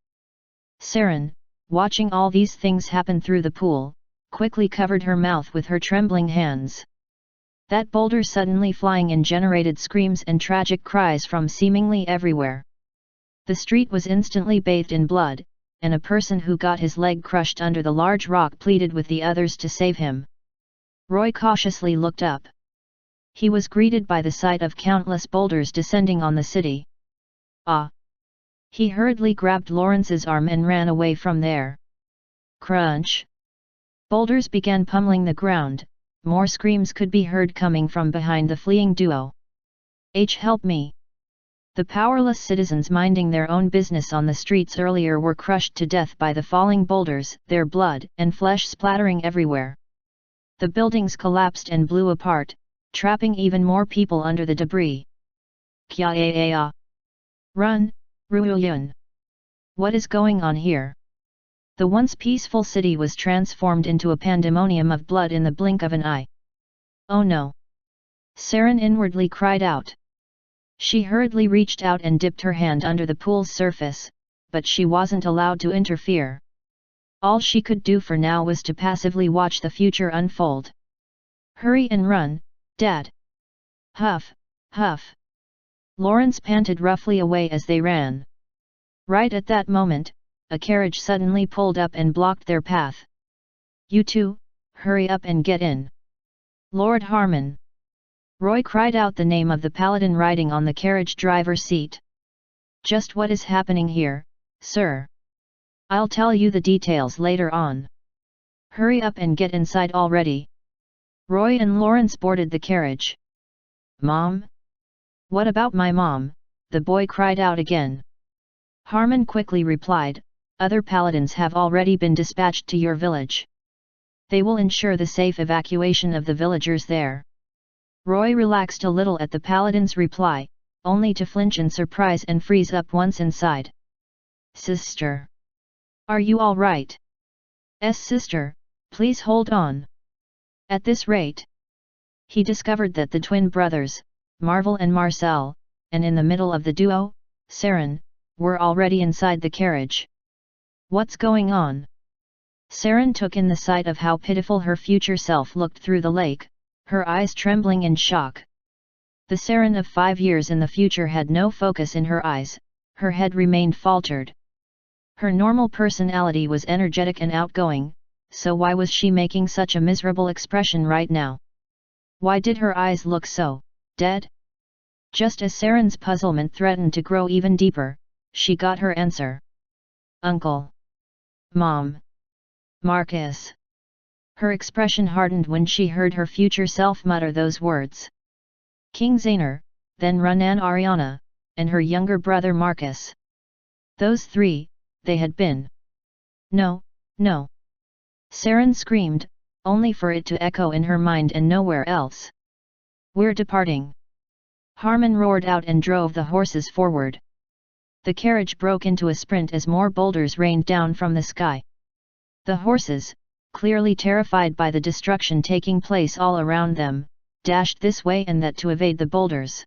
Saren, watching all these things happen through the pool, quickly covered her mouth with her trembling hands. That boulder suddenly flying in generated screams and tragic cries from seemingly everywhere. The street was instantly bathed in blood, and a person who got his leg crushed under the large rock pleaded with the others to save him. Roy cautiously looked up. He was greeted by the sight of countless boulders descending on the city. Ah! He hurriedly grabbed Lawrence's arm and ran away from there. Crunch! Boulders began pummeling the ground, more screams could be heard coming from behind the fleeing duo. Help me! The powerless citizens minding their own business on the streets earlier were crushed to death by the falling boulders, their blood and flesh splattering everywhere. The buildings collapsed and blew apart, trapping even more people under the debris. Kya-ya-ya! Run, Ruoyun! What is going on here? The once peaceful city was transformed into a pandemonium of blood in the blink of an eye. Oh no! Saren inwardly cried out. She hurriedly reached out and dipped her hand under the pool's surface, but she wasn't allowed to interfere. All she could do for now was to passively watch the future unfold. Hurry and run, Dad! Huff, huff! Lawrence panted roughly away as they ran. Right at that moment, a carriage suddenly pulled up and blocked their path. You two, hurry up and get in. Lord Harmon! Roy cried out the name of the paladin riding on the carriage driver's seat. Just what is happening here, sir? I'll tell you the details later on. Hurry up and get inside already. Roy and Lawrence boarded the carriage. Mom? What about my mom? The boy cried out again. Harmon quickly replied, other paladins have already been dispatched to your village. They will ensure the safe evacuation of the villagers there. Roy relaxed a little at the paladin's reply, only to flinch in surprise and freeze up once inside. Sister! Are you all right? Sister, please hold on. At this rate, He discovered that the twin brothers, Marvel and Marcel, and in the middle of the duo, Saren, were already inside the carriage. What's going on? Saren took in the sight of how pitiful her future self looked through the lake, her eyes trembling in shock. The Saren of 5 years in the future had no focus in her eyes, her head remained faltered. Her normal personality was energetic and outgoing, so why was she making such a miserable expression right now? Why did her eyes look so dead? Just as Saren's puzzlement threatened to grow even deeper, she got her answer. Uncle. Mom. Marcus. Her expression hardened when she heard her future self mutter those words. King Zainer, then Runan Ariana, and her younger brother Marcus. Those three, they had been. No, no. Saren screamed, only for it to echo in her mind and nowhere else. We're departing. Harmon roared out and drove the horses forward. The carriage broke into a sprint as more boulders rained down from the sky. The horses, clearly terrified by the destruction taking place all around them, dashed this way and that to evade the boulders.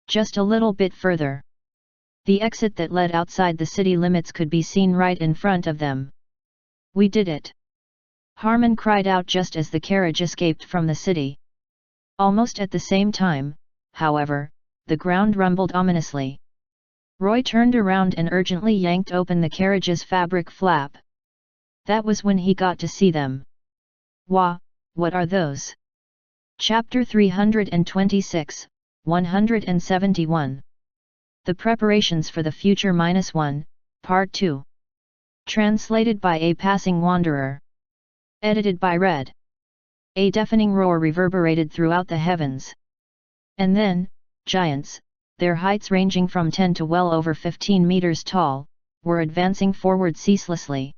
Just a little bit further. The exit that led outside the city limits could be seen right in front of them. We did it! Harmon cried out just as the carriage escaped from the city. Almost at the same time, however, the ground rumbled ominously. Roy turned around and urgently yanked open the carriage's fabric flap. That was when he got to see them. Wah, what are those? Chapter 326, 171. The Preparations for the Future -1, Part 2. Translated by a Passing Wanderer. Edited by Red. A deafening roar reverberated throughout the heavens. And then, giants, their heights ranging from 10 to well over 15 meters tall, were advancing forward ceaselessly.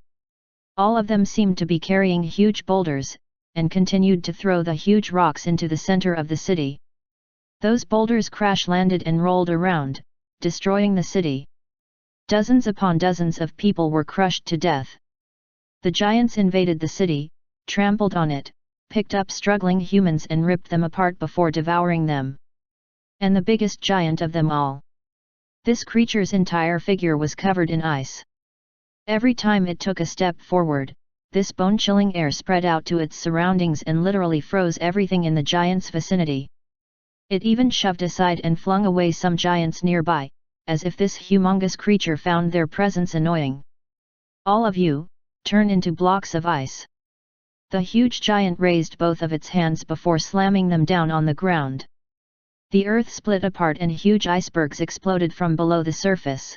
All of them seemed to be carrying huge boulders, and continued to throw the huge rocks into the center of the city. Those boulders crash-landed and rolled around, destroying the city. Dozens upon dozens of people were crushed to death. The giants invaded the city, trampled on it, picked up struggling humans and ripped them apart before devouring them. And the biggest giant of them all. This creature's entire figure was covered in ice. Every time it took a step forward, this bone-chilling air spread out to its surroundings and literally froze everything in the giant's vicinity. It even shoved aside and flung away some giants nearby, as if this humongous creature found their presence annoying. All of you, turn into blocks of ice. The huge giant raised both of its hands before slamming them down on the ground. The earth split apart and huge icebergs exploded from below the surface.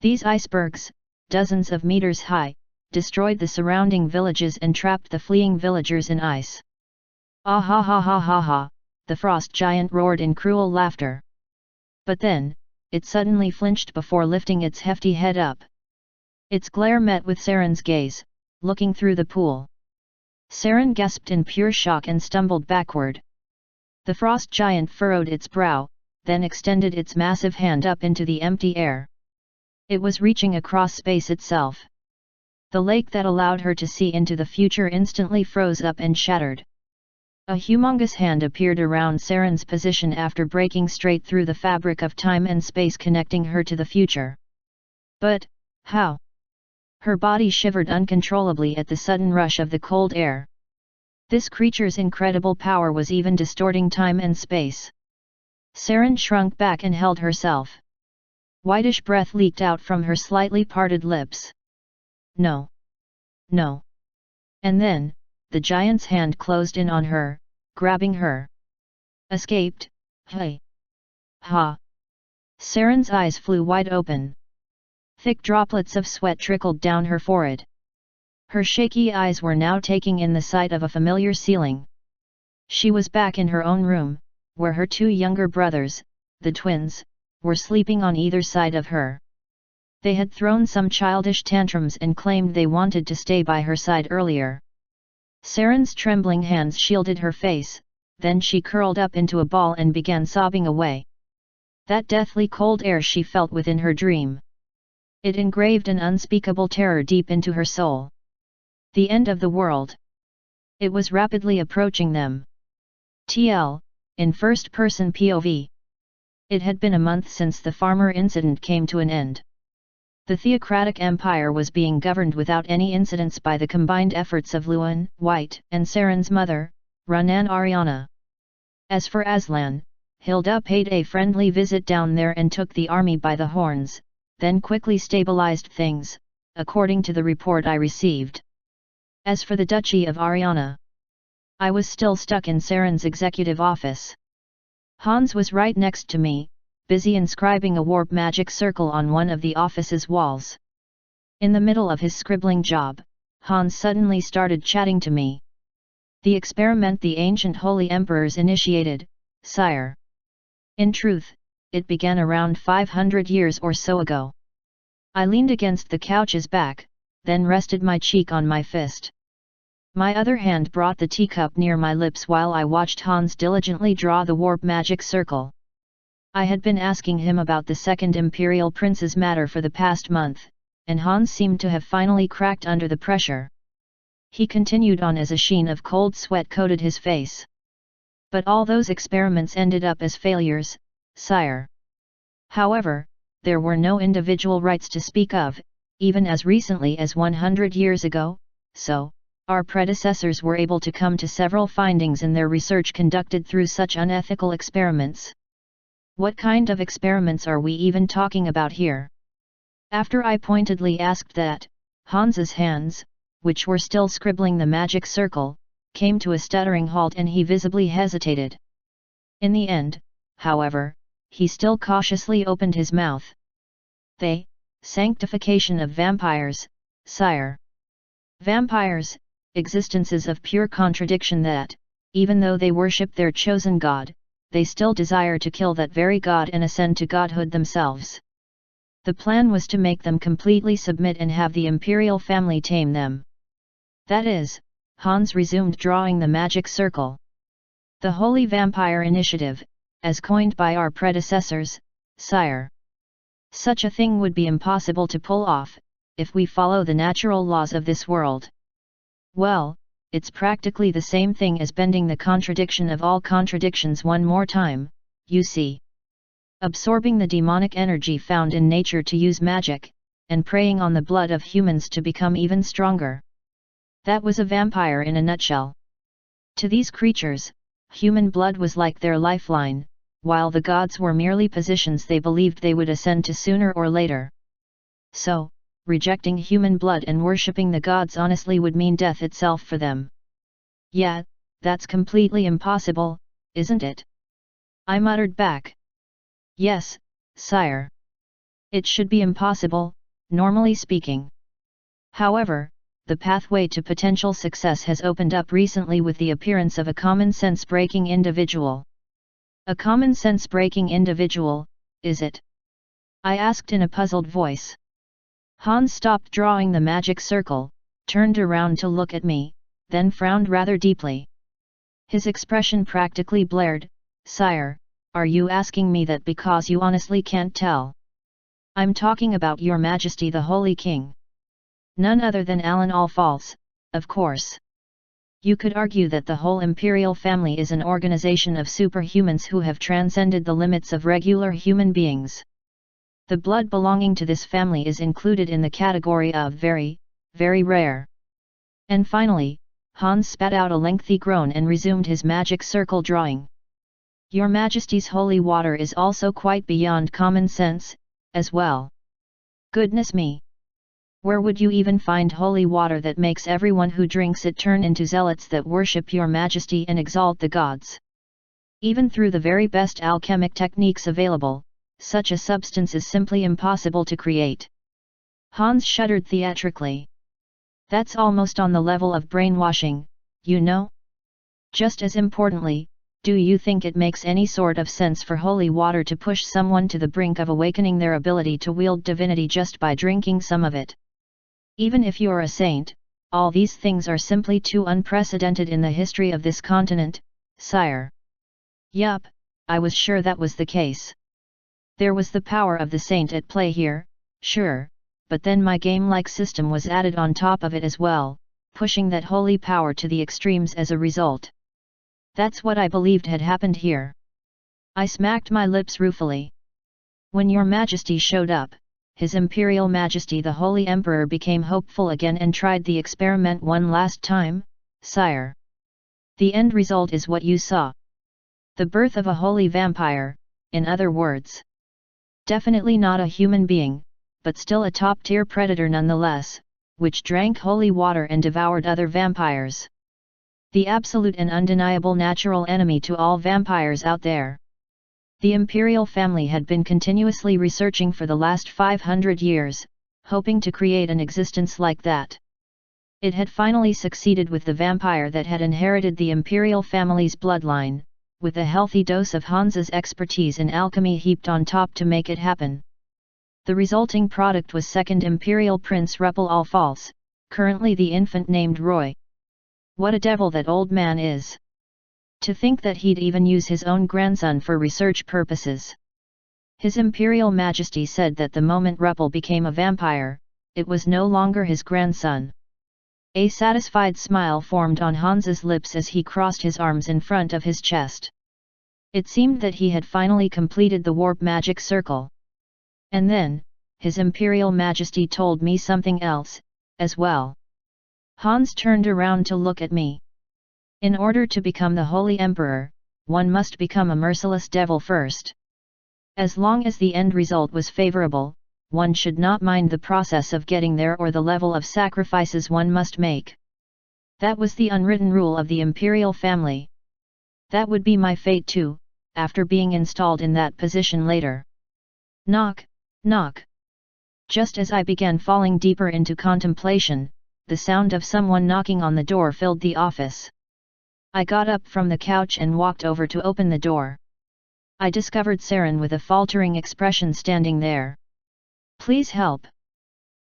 These icebergs, dozens of meters high, destroyed the surrounding villages and trapped the fleeing villagers in ice. Ah ha ha ha ha ha, the frost giant roared in cruel laughter. But then, it suddenly flinched before lifting its hefty head up. Its glare met with Saren's gaze, looking through the pool. Saren gasped in pure shock and stumbled backward. The frost giant furrowed its brow, then extended its massive hand up into the empty air. It was reaching across space itself. The lake that allowed her to see into the future instantly froze up and shattered. A humongous hand appeared around Saren's position after breaking straight through the fabric of time and space connecting her to the future. But, how? Her body shivered uncontrollably at the sudden rush of the cold air. This creature's incredible power was even distorting time and space. Saren shrunk back and held herself. Whitish breath leaked out from her slightly parted lips. No. No. And then, the giant's hand closed in on her, grabbing her. Escaped? Hey! Ha! Saren's eyes flew wide open. Thick droplets of sweat trickled down her forehead. Her shaky eyes were now taking in the sight of a familiar ceiling. She was back in her own room, where her two younger brothers, the twins, were sleeping on either side of her. They had thrown some childish tantrums and claimed they wanted to stay by her side earlier. Saren's trembling hands shielded her face, then she curled up into a ball and began sobbing away. That deathly cold air she felt within her dream. It engraved an unspeakable terror deep into her soul. The end of the world. It was rapidly approaching them. TL, in first-person POV. It had been a month since the farmer incident came to an end. The theocratic empire was being governed without any incidents by the combined efforts of Luan, White, and Saren's mother, Ranan Ariana. As for Aslan, Hilda paid a friendly visit down there and took the army by the horns, then quickly stabilized things, according to the report I received. As for the Duchy of Ariana, I was still stuck in Saren's executive office. Hans was right next to me, busy inscribing a warp magic circle on one of the office's walls. In the middle of his scribbling job, Hans suddenly started chatting to me. The experiment the ancient holy emperors initiated, sire. In truth, it began around 500 years or so ago. I leaned against the couch's back, then rested my cheek on my fist. My other hand brought the teacup near my lips while I watched Hans diligently draw the warp magic circle. I had been asking him about the second imperial prince's matter for the past month, and Hans seemed to have finally cracked under the pressure. He continued on as a sheen of cold sweat coated his face. But all those experiments ended up as failures, sire. However, there were no individual rights to speak of, even as recently as 100 years ago, so, our predecessors were able to come to several findings in their research conducted through such unethical experiments. What kind of experiments are we even talking about here? After I pointedly asked that, Hans's hands, which were still scribbling the magic circle, came to a stuttering halt and he visibly hesitated. In the end, however, he still cautiously opened his mouth. Sanctification of vampires, sire. Vampires, existences of pure contradiction that, even though they worship their chosen god, they still desire to kill that very god and ascend to godhood themselves. The plan was to make them completely submit and have the imperial family tame them. That is, Hans resumed drawing the magic circle. The Holy Vampire Initiative, as coined by our predecessors, sire. Such a thing would be impossible to pull off, if we follow the natural laws of this world. Well, it's practically the same thing as bending the contradiction of all contradictions one more time, you see. Absorbing the demonic energy found in nature to use magic, and preying on the blood of humans to become even stronger. That was a vampire in a nutshell. To these creatures, human blood was like their lifeline, while the gods were merely positions they believed they would ascend to sooner or later. So, rejecting human blood and worshipping the gods honestly would mean death itself for them. Yeah, that's completely impossible, isn't it? I muttered back. Yes, sire. It should be impossible, normally speaking. However, the pathway to potential success has opened up recently with the appearance of a common-sense-breaking individual. A common-sense-breaking individual, is it? I asked in a puzzled voice. Hans stopped drawing the magic circle, turned around to look at me, then frowned rather deeply. His expression practically blared, "Sire, are you asking me that because you honestly can't tell? I'm talking about Your Majesty the Holy King. None other than Alan All-False, of course. You could argue that the whole imperial family is an organization of superhumans who have transcended the limits of regular human beings. The blood belonging to this family is included in the category of very, very rare." And finally, Hans spat out a lengthy groan and resumed his magic circle drawing. "Your Majesty's holy water is also quite beyond common sense, as well. Goodness me! Where would you even find holy water that makes everyone who drinks it turn into zealots that worship Your Majesty and exalt the gods? Even through the very best alchemic techniques available, such a substance is simply impossible to create." Hans shuddered theatrically. "That's almost on the level of brainwashing, you know? Just as importantly, do you think it makes any sort of sense for holy water to push someone to the brink of awakening their ability to wield divinity just by drinking some of it? Even if you're a saint, all these things are simply too unprecedented in the history of this continent, sire." Yup, I was sure that was the case. There was the power of the saint at play here, sure, but then my game-like system was added on top of it as well, pushing that holy power to the extremes as a result. That's what I believed had happened here. I smacked my lips ruefully. When your majesty showed up, His Imperial Majesty the Holy Emperor became hopeful again and tried the experiment one last time, sire. The end result is what you saw. The birth of a holy vampire, in other words. Definitely not a human being, but still a top-tier predator nonetheless, which drank holy water and devoured other vampires. The absolute and undeniable natural enemy to all vampires out there. The imperial family had been continuously researching for the last 500 years, hoping to create an existence like that. It had finally succeeded with the vampire that had inherited the imperial family's bloodline, with a healthy dose of Hans's expertise in alchemy heaped on top to make it happen. The resulting product was second Imperial Prince Ruppel All False, currently the infant named Roy. What a devil that old man is! To think that he'd even use his own grandson for research purposes. His Imperial Majesty said that the moment Ruppel became a vampire, it was no longer his grandson. A satisfied smile formed on Hans's lips as he crossed his arms in front of his chest. It seemed that he had finally completed the warp magic circle. And then, His Imperial Majesty told me something else, as well. Hans turned around to look at me. In order to become the Holy Emperor, one must become a merciless devil first. As long as the end result was favorable, one should not mind the process of getting there or the level of sacrifices one must make. That was the unwritten rule of the imperial family. That would be my fate too, after being installed in that position later. Knock, knock. Just as I began falling deeper into contemplation, the sound of someone knocking on the door filled the office. I got up from the couch and walked over to open the door. I discovered Saren with a faltering expression standing there. Please help.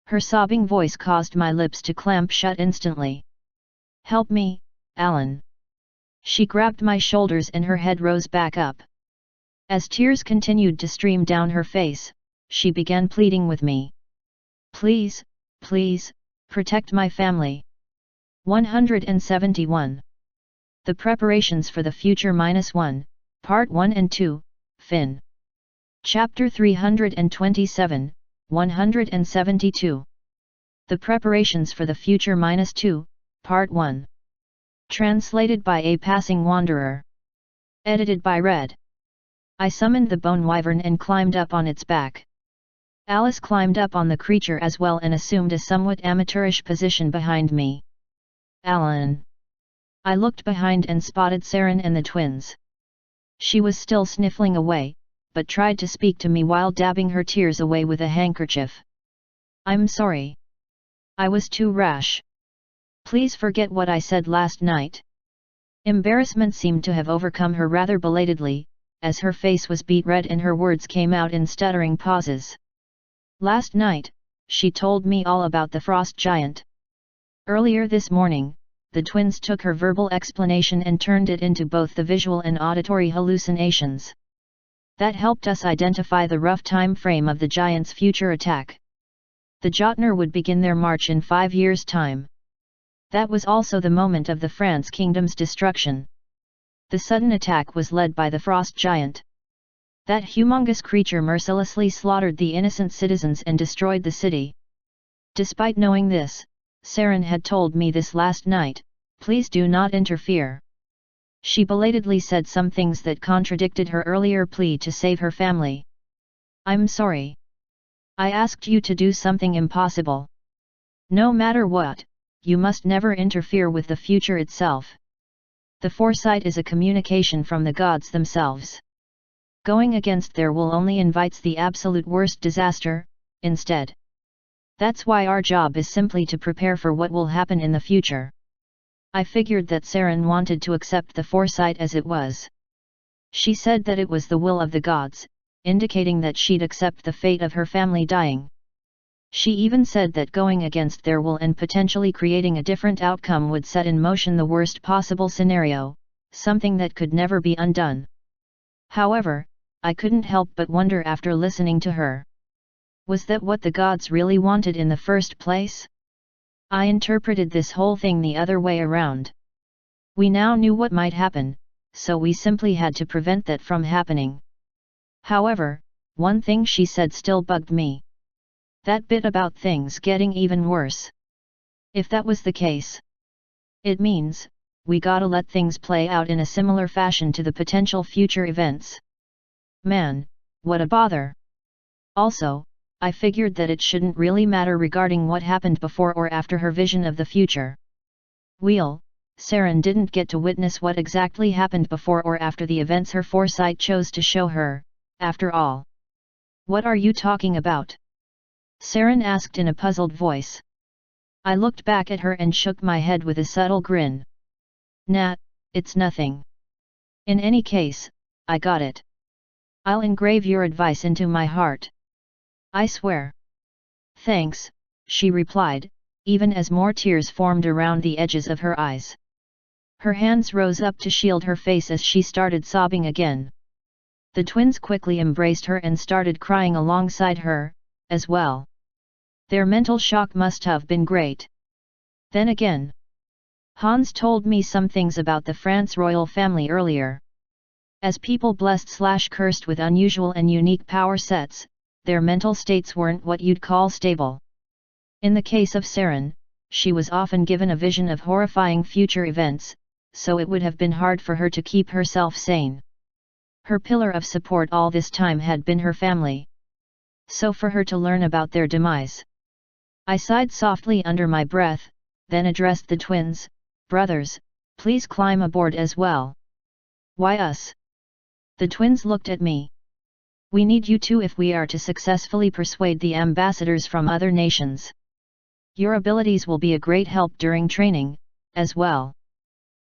Her sobbing voice caused my lips to clamp shut instantly. Help me, Alan. She grabbed my shoulders and her head rose back up. As tears continued to stream down her face, she began pleading with me. Please, please, protect my family. 171. The Preparations for the Future -1, Part 1 and 2, Fin. Chapter 327, 172. The Preparations for the Future -2, Part 1. Translated by A Passing Wanderer. Edited by Red. I summoned the bone wyvern and climbed up on its back. Alice climbed up on the creature as well and assumed a somewhat amateurish position behind me. Alan. I looked behind and spotted Saren and the twins. She was still sniffling away, but tried to speak to me while dabbing her tears away with a handkerchief. I'm sorry. I was too rash. Please forget what I said last night. Embarrassment seemed to have overcome her rather belatedly, as her face was beet red and her words came out in stuttering pauses. Last night, she told me all about the frost giant. Earlier this morning, the twins took her verbal explanation and turned it into both the visual and auditory hallucinations. That helped us identify the rough time frame of the giant's future attack. The Jotner would begin their march in 5 years' time. That was also the moment of the France Kingdom's destruction. The sudden attack was led by the frost giant. That humongous creature mercilessly slaughtered the innocent citizens and destroyed the city. Despite knowing this, Saren had told me this last night, please do not interfere. She belatedly said some things that contradicted her earlier plea to save her family. I'm sorry. I asked you to do something impossible. No matter what, you must never interfere with the future itself. The foresight is a communication from the gods themselves. Going against their will only invites the absolute worst disaster, instead. That's why our job is simply to prepare for what will happen in the future. I figured that Saren wanted to accept the foresight as it was. She said that it was the will of the gods, indicating that she'd accept the fate of her family dying. She even said that going against their will and potentially creating a different outcome would set in motion the worst possible scenario, something that could never be undone. However, I couldn't help but wonder after listening to her. Was that what the gods really wanted in the first place? I interpreted this whole thing the other way around. We now knew what might happen, so we simply had to prevent that from happening. However, one thing she said still bugged me. That bit about things getting even worse. If that was the case, it means, we gotta let things play out in a similar fashion to the potential future events. Man, what a bother. Also, I figured that it shouldn't really matter regarding what happened before or after her vision of the future. Saren didn't get to witness what exactly happened before or after the events her foresight chose to show her, after all. What are you talking about? Saren asked in a puzzled voice. I looked back at her and shook my head with a subtle grin. Nah, it's nothing. In any case, I got it. I'll engrave your advice into my heart. I swear. Thanks, she replied, even as more tears formed around the edges of her eyes. Her hands rose up to shield her face as she started sobbing again. The twins quickly embraced her and started crying alongside her, as well. Their mental shock must have been great. Then again, Hans told me some things about the France royal family earlier. As people blessed/cursed with unusual and unique power sets, their mental states weren't what you'd call stable. In the case of Saren, she was often given a vision of horrifying future events, so it would have been hard for her to keep herself sane. Her pillar of support all this time had been her family. So for her to learn about their demise. I sighed softly under my breath, then addressed the twins, brothers, please climb aboard as well. Why us? The twins looked at me. We need you too if we are to successfully persuade the ambassadors from other nations. Your abilities will be a great help during training, as well.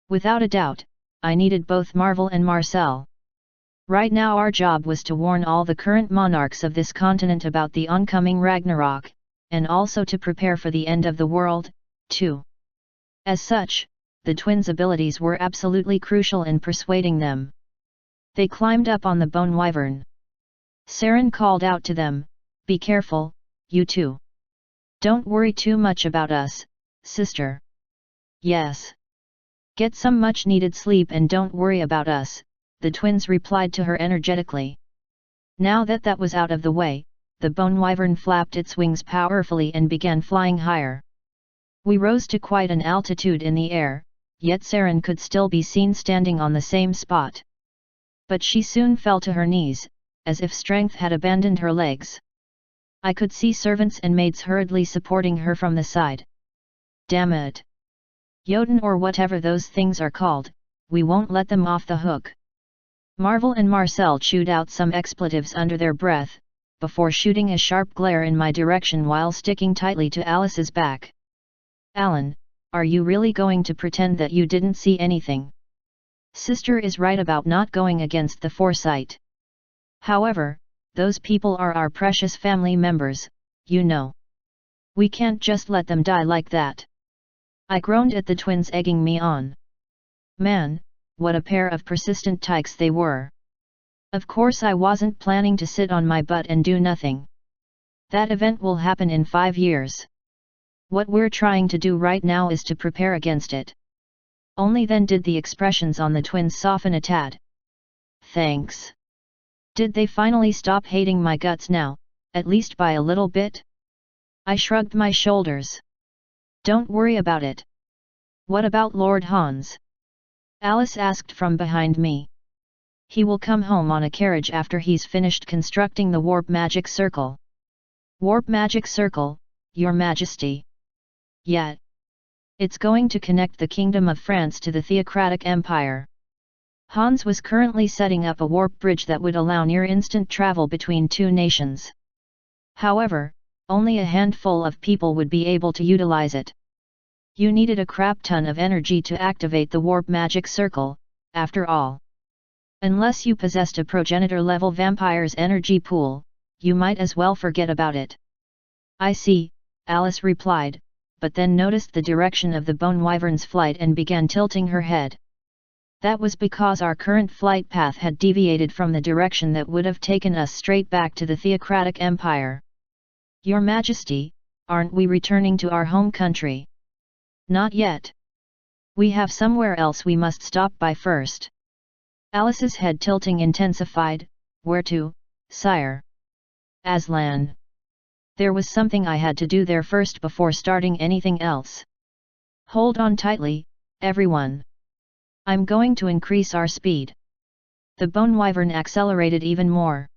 Without a doubt, I needed both Marvel and Marcel. Right now our job was to warn all the current monarchs of this continent about the oncoming Ragnarok, and also to prepare for the end of the world, too. As such, the twins' abilities were absolutely crucial in persuading them. They climbed up on the bone wyvern. Saren called out to them, be careful, you two. Don't worry too much about us, sister. Yes. Get some much-needed sleep and don't worry about us, the twins replied to her energetically. Now that that was out of the way, the bone wyvern flapped its wings powerfully and began flying higher. We rose to quite an altitude in the air, yet Saren could still be seen standing on the same spot. But she soon fell to her knees, as if strength had abandoned her legs. I could see servants and maids hurriedly supporting her from the side. Damn it! Jotun or whatever those things are called, we won't let them off the hook. Marvel and Marcel chewed out some expletives under their breath, before shooting a sharp glare in my direction while sticking tightly to Alice's back. Alan, are you really going to pretend that you didn't see anything? Sister is right about not going against the foresight. However, those people are our precious family members, you know. We can't just let them die like that. I groaned at the twins egging me on. Man, what a pair of persistent tykes they were. Of course I wasn't planning to sit on my butt and do nothing. That event will happen in 5 years. What we're trying to do right now is to prepare against it. Only then did the expressions on the twins soften a tad. Thanks. Did they finally stop hating my guts now, at least by a little bit? I shrugged my shoulders. Don't worry about it. What about Lord Hans? Alice asked from behind me. He will come home on a carriage after he's finished constructing the warp magic circle. Warp magic circle, Your Majesty. Yeah. It's going to connect the Kingdom of France to the Theocratic Empire. Hans was currently setting up a warp bridge that would allow near-instant travel between two nations. However, only a handful of people would be able to utilize it. You needed a crap ton of energy to activate the warp magic circle, after all. Unless you possessed a progenitor-level vampire's energy pool, you might as well forget about it. I see, Alice replied, but then noticed the direction of the bone wyvern's flight and began tilting her head. That was because our current flight path had deviated from the direction that would have taken us straight back to the Theocratic Empire. Your Majesty, aren't we returning to our home country? Not yet. We have somewhere else we must stop by first. Alice's head tilting intensified. Where to, sire? Aslan. There was something I had to do there first before starting anything else. Hold on tightly, everyone. I'm going to increase our speed. The bone wyvern accelerated even more.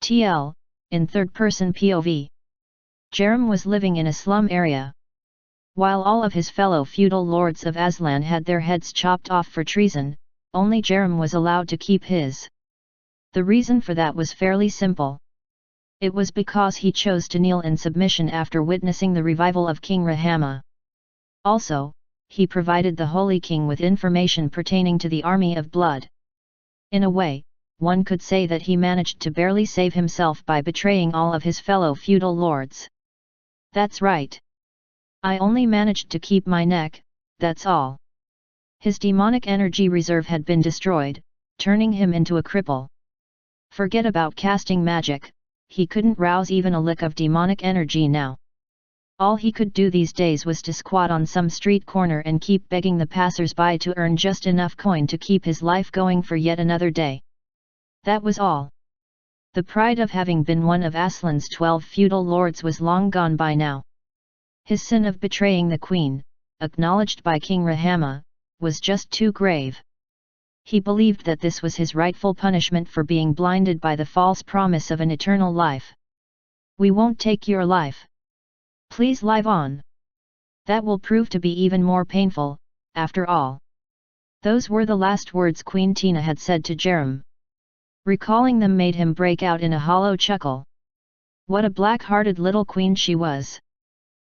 TL, in third-person POV. Jerem was living in a slum area. While all of his fellow feudal lords of Aslan had their heads chopped off for treason, only Jerem was allowed to keep his. The reason for that was fairly simple. It was because he chose to kneel in submission after witnessing the revival of King Rahama. Also, he provided the Holy King with information pertaining to the Army of Blood. In a way, one could say that he managed to barely save himself by betraying all of his fellow feudal lords. That's right. I only managed to keep my neck, that's all. His demonic energy reserve had been destroyed, turning him into a cripple. Forget about casting magic, he couldn't rouse even a lick of demonic energy now. All he could do these days was to squat on some street corner and keep begging the passers-by to earn just enough coin to keep his life going for yet another day. That was all. The pride of having been one of Aslan's 12 feudal lords was long gone by now. His sin of betraying the queen, acknowledged by King Rahama, was just too grave. He believed that this was his rightful punishment for being blinded by the false promise of an eternal life. We won't take your life. Please live on. That will prove to be even more painful, after all. Those were the last words Queen Tina had said to Jerem. Recalling them made him break out in a hollow chuckle. What a black-hearted little queen she was.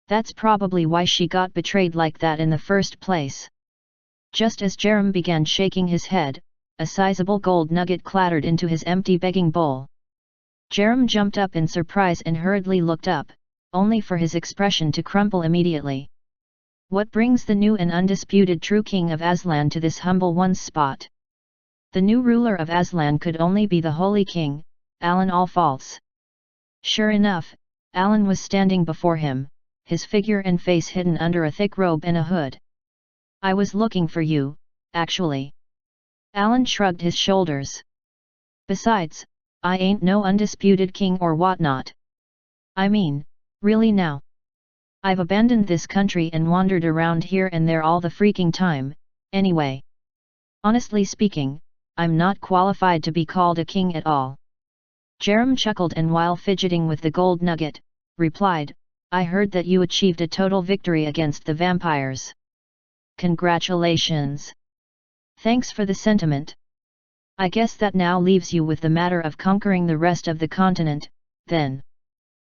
That's probably why she got betrayed like that in the first place. Just as Jerem began shaking his head, a sizable gold nugget clattered into his empty begging bowl. Jerem jumped up in surprise and hurriedly looked up, only for his expression to crumple immediately. What brings the new and undisputed true king of Aslan to this humble one's spot? The new ruler of Aslan could only be the Holy King, Alan All-False. Sure enough, Alan was standing before him, his figure and face hidden under a thick robe and a hood. I was looking for you, actually. Alan shrugged his shoulders. Besides, I ain't no undisputed king or whatnot. I mean, really now. I've abandoned this country and wandered around here and there all the freaking time, anyway. Honestly speaking, I'm not qualified to be called a king at all. Jerem chuckled and while fidgeting with the gold nugget, replied, I heard that you achieved a total victory against the vampires. Congratulations. Thanks for the sentiment. I guess that now leaves you with the matter of conquering the rest of the continent, then.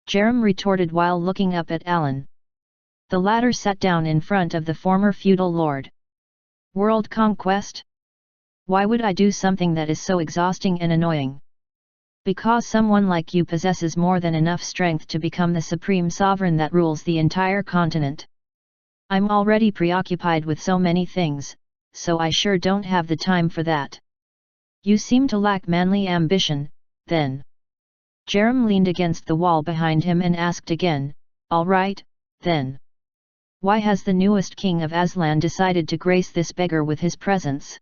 Jerem retorted while looking up at Alan. The latter sat down in front of the former feudal lord. World conquest? Why would I do something that is so exhausting and annoying? Because someone like you possesses more than enough strength to become the supreme sovereign that rules the entire continent. I'm already preoccupied with so many things, so I sure don't have the time for that. You seem to lack manly ambition, then. Jerem leaned against the wall behind him and asked again, all right, then. Why has the newest king of Aslan decided to grace this beggar with his presence?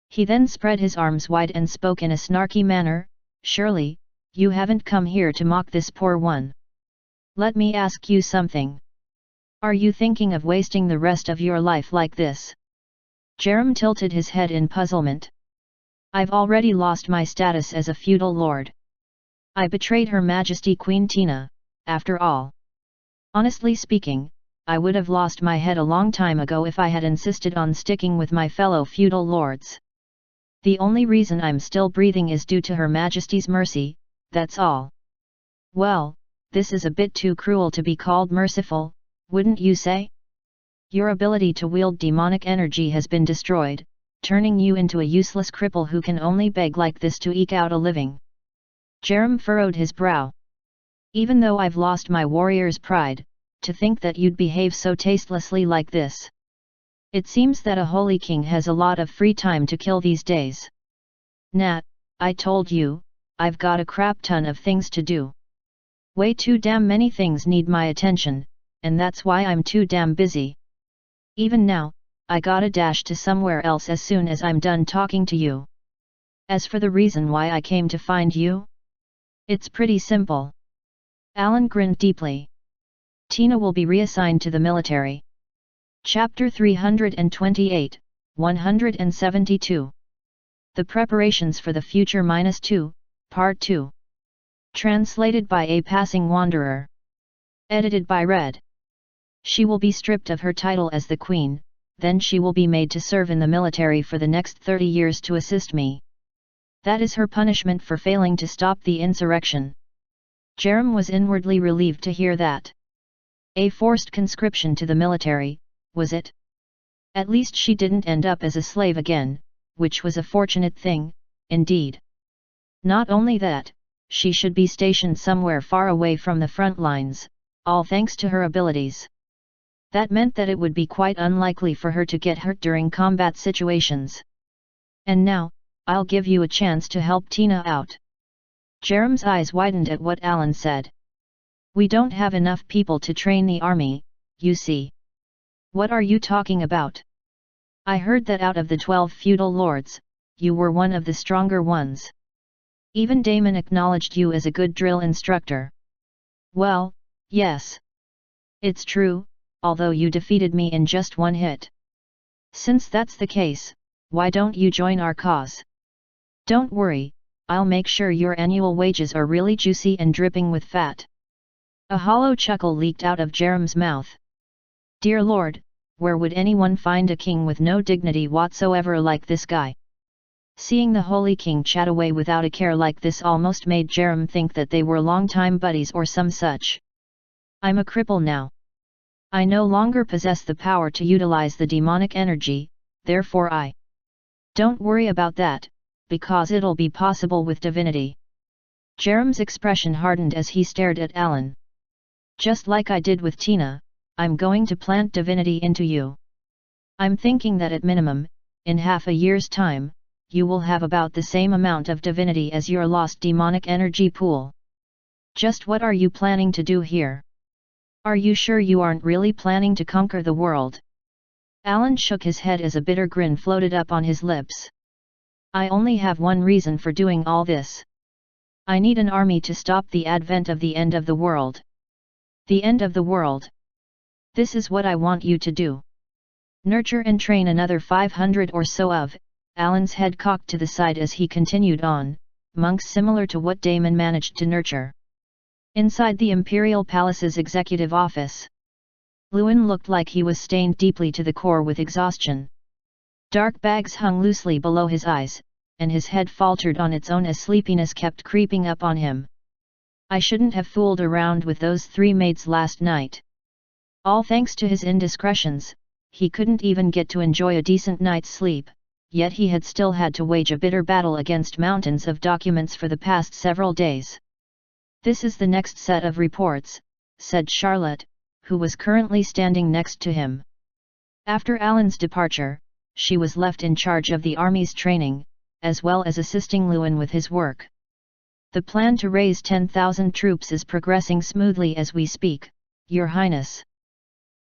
He then spread his arms wide and spoke in a snarky manner, surely, you haven't come here to mock this poor one. Let me ask you something. Are you thinking of wasting the rest of your life like this? Jerem tilted his head in puzzlement. I've already lost my status as a feudal lord. I betrayed Her Majesty Queen Tina, after all. Honestly speaking, I would have lost my head a long time ago if I had insisted on sticking with my fellow feudal lords. The only reason I'm still breathing is due to Her Majesty's mercy, that's all. Well, this is a bit too cruel to be called merciful, wouldn't you say? Your ability to wield demonic energy has been destroyed, turning you into a useless cripple who can only beg like this to eke out a living. Jerem furrowed his brow. Even though I've lost my warrior's pride, to think that you'd behave so tastelessly like this. It seems that a holy king has a lot of free time to kill these days. Nah, I told you, I've got a crap ton of things to do. Way too damn many things need my attention, and that's why I'm too damn busy. Even now, I gotta dash to somewhere else as soon as I'm done talking to you. As for the reason why I came to find you? It's pretty simple. Alan grinned deeply. Tina will be reassigned to the military. Chapter 328, 172. The Preparations for the Future -2, Part 2. Translated by A Passing Wanderer. Edited by Red. She will be stripped of her title as the Queen, then she will be made to serve in the military for the next 30 years to assist me. That is her punishment for failing to stop the insurrection. Jerem was inwardly relieved to hear that. A forced conscription to the military, was it? At least she didn't end up as a slave again, which was a fortunate thing, indeed. Not only that, she should be stationed somewhere far away from the front lines, all thanks to her abilities. That meant that it would be quite unlikely for her to get hurt during combat situations. And now, I'll give you a chance to help Tina out. Jerem's eyes widened at what Alan said. We don't have enough people to train the army, you see. What are you talking about? I heard that out of the 12 feudal lords, you were one of the stronger ones. Even Damon acknowledged you as a good drill instructor. Well, yes. It's true, although you defeated me in just one hit. Since that's the case, why don't you join our cause? Don't worry, I'll make sure your annual wages are really juicy and dripping with fat. A hollow chuckle leaked out of Jerem's mouth. Dear Lord, where would anyone find a king with no dignity whatsoever like this guy? Seeing the Holy King chat away without a care like this almost made Jerem think that they were longtime buddies or some such. I'm a cripple now. I no longer possess the power to utilize the demonic energy, therefore I don't worry about that, because it'll be possible with divinity. Jerem's expression hardened as he stared at Alan. Just like I did with Tina, I'm going to plant divinity into you. I'm thinking that at minimum, in half a year's time, you will have about the same amount of divinity as your lost demonic energy pool. Just what are you planning to do here? Are you sure you aren't really planning to conquer the world? Alan shook his head as a bitter grin floated up on his lips. I only have one reason for doing all this. I need an army to stop the advent of the end of the world. The end of the world. This is what I want you to do. Nurture and train another 500 or so of, Alan's head cocked to the side as he continued on, monks similar to what Damon managed to nurture. Inside the Imperial Palace's executive office, Lewin looked like he was stained deeply to the core with exhaustion. Dark bags hung loosely below his eyes, and his head faltered on its own as sleepiness kept creeping up on him. I shouldn't have fooled around with those 3 maids last night. All thanks to his indiscretions, he couldn't even get to enjoy a decent night's sleep, yet he had still had to wage a bitter battle against mountains of documents for the past several days. This is the next set of reports, said Charlotte, who was currently standing next to him. After Alan's departure, she was left in charge of the army's training, as well as assisting Lewin with his work. The plan to raise 10,000 troops is progressing smoothly as we speak, Your Highness.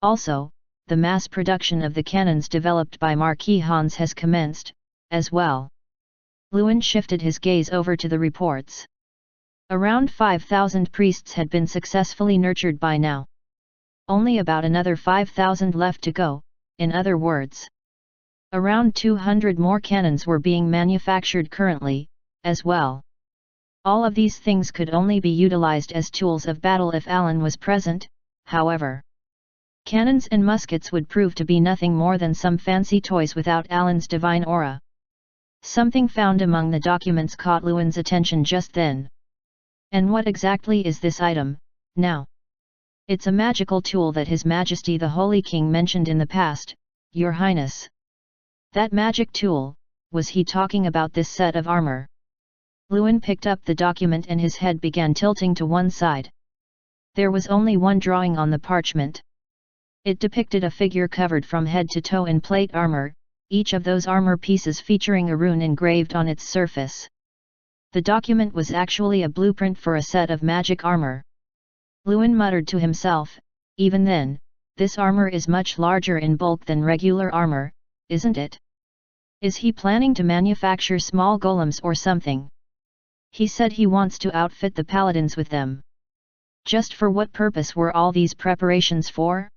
Also, the mass production of the cannons developed by Marquis Hans has commenced, as well. Lewin shifted his gaze over to the reports. Around 5,000 priests had been successfully nurtured by now. Only about another 5,000 left to go, in other words. Around 200 more cannons were being manufactured currently, as well. All of these things could only be utilized as tools of battle if Alan was present, however. Cannons and muskets would prove to be nothing more than some fancy toys without Alan's divine aura. Something found among the documents caught Lewin's attention just then. And what exactly is this item, now? It's a magical tool that His Majesty the Holy King mentioned in the past, Your Highness. That magic tool, was he talking about this set of armor? Lewin picked up the document and his head began tilting to one side. There was only one drawing on the parchment. It depicted a figure covered from head to toe in plate armor, each of those armor pieces featuring a rune engraved on its surface. The document was actually a blueprint for a set of magic armor. Lewin muttered to himself, even then, this armor is much larger in bulk than regular armor, isn't it? Is he planning to manufacture small golems or something? He said he wants to outfit the paladins with them. Just for what purpose were all these preparations for?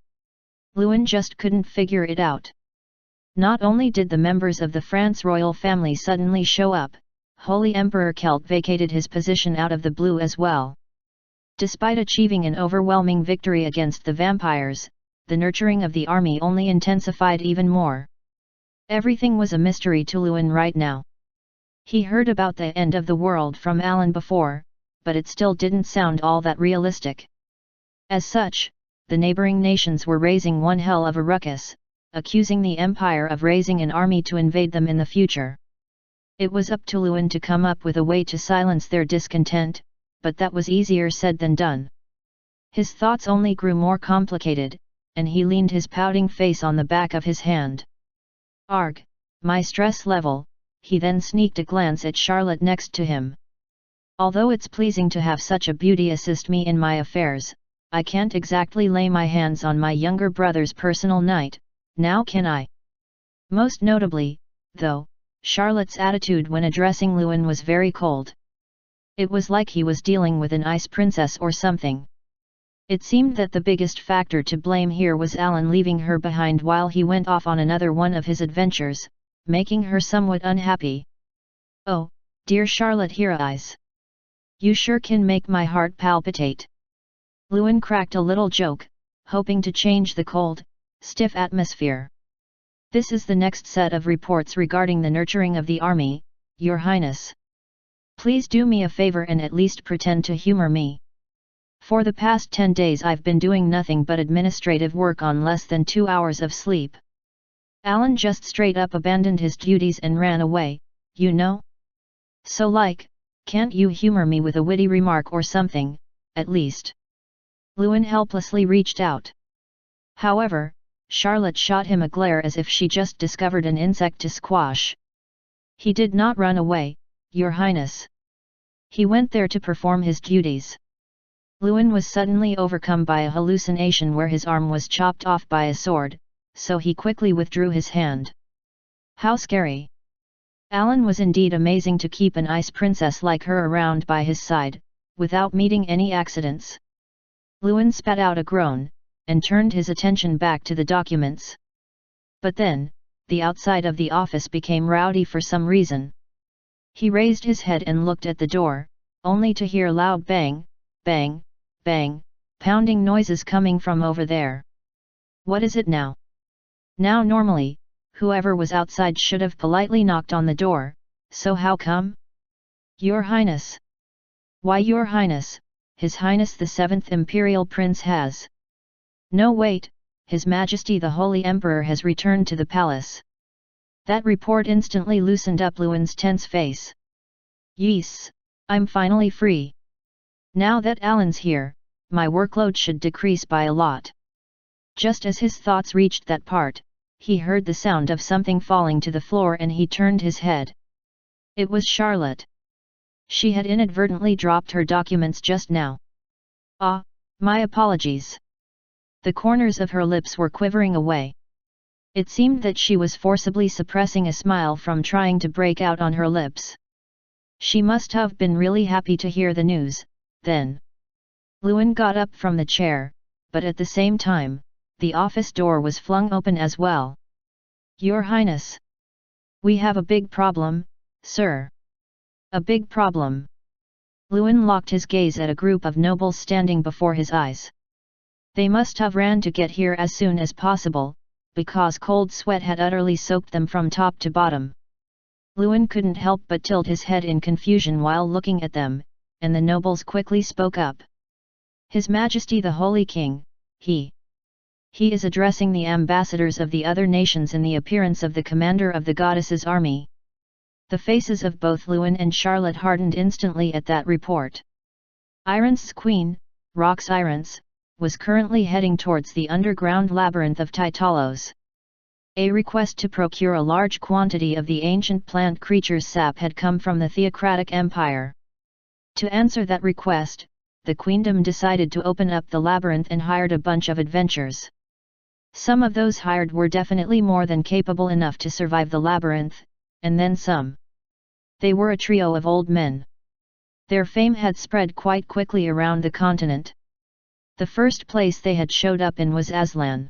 Lewin just couldn't figure it out. Not only did the members of the France royal family suddenly show up, Holy Emperor Kelt vacated his position out of the blue as well. Despite achieving an overwhelming victory against the vampires, the nurturing of the army only intensified even more. Everything was a mystery to Lewin right now. He heard about the end of the world from Alan before, but it still didn't sound all that realistic. As such, the neighboring nations were raising one hell of a ruckus, accusing the Empire of raising an army to invade them in the future. It was up to Lewin to come up with a way to silence their discontent, but that was easier said than done. His thoughts only grew more complicated, and he leaned his pouting face on the back of his hand. Arg, my stress level. He then sneaked a glance at Charlotte next to him. Although it's pleasing to have such a beauty assist me in my affairs, I can't exactly lay my hands on my younger brother's personal knight, now can I? Most notably, though, Charlotte's attitude when addressing Lewin was very cold. It was like he was dealing with an ice princess or something. It seemed that the biggest factor to blame here was Alan leaving her behind while he went off on another one of his adventures, making her somewhat unhappy. Oh, dear Charlotte here eyes. You sure can make my heart palpitate. Lewin cracked a little joke, hoping to change the cold, stiff atmosphere. This is the next set of reports regarding the nurturing of the army, Your Highness. Please do me a favor and at least pretend to humor me. For the past 10 days I've been doing nothing but administrative work on less than 2 hours of sleep. Alan just straight up abandoned his duties and ran away, you know? So can't you humor me with a witty remark or something, at least? Lewin helplessly reached out. However, Charlotte shot him a glare as if she just discovered an insect to squash. He did not run away, Your Highness. He went there to perform his duties. Lewin was suddenly overcome by a hallucination where his arm was chopped off by a sword, so he quickly withdrew his hand. How scary! Alan was indeed amazing to keep an ice princess like her around by his side, without meeting any accidents. Lewin spat out a groan, and turned his attention back to the documents. But then, the outside of the office became rowdy for some reason. He raised his head and looked at the door, only to hear loud bang, bang, bang, pounding noises coming from over there. What is it now? Now normally, whoever was outside should have politely knocked on the door, so how come? Your Highness. Why Your Highness, His Highness the 7th Imperial Prince has. No wait, His Majesty the Holy Emperor has returned to the palace. That report instantly loosened up Lewin's tense face. Yes, I'm finally free. Now that Alan's here, my workload should decrease by a lot. Just as his thoughts reached that part, he heard the sound of something falling to the floor and he turned his head. It was Charlotte. She had inadvertently dropped her documents just now. Ah, my apologies. The corners of her lips were quivering away. It seemed that she was forcibly suppressing a smile from trying to break out on her lips. She must have been really happy to hear the news, then. Lewin got up from the chair, but at the same time, the office door was flung open as well. Your Highness. We have a big problem, sir. A big problem. Lewin locked his gaze at a group of nobles standing before his eyes. They must have ran to get here as soon as possible, because cold sweat had utterly soaked them from top to bottom. Lewin couldn't help but tilt his head in confusion while looking at them, and the nobles quickly spoke up. His Majesty the Holy King, He is addressing the ambassadors of the other nations in the appearance of the commander of the goddess's army. The faces of both Lewin and Charlotte hardened instantly at that report. Iron's queen, Rox Irons, was currently heading towards the underground labyrinth of Tytalos. A request to procure a large quantity of the ancient plant creature's sap had come from the Theocratic Empire. To answer that request, the Queendom decided to open up the labyrinth and hired a bunch of adventurers. Some of those hired were definitely more than capable enough to survive the labyrinth, and then some. They were a trio of old men. Their fame had spread quite quickly around the continent. The first place they had showed up in was Aslan.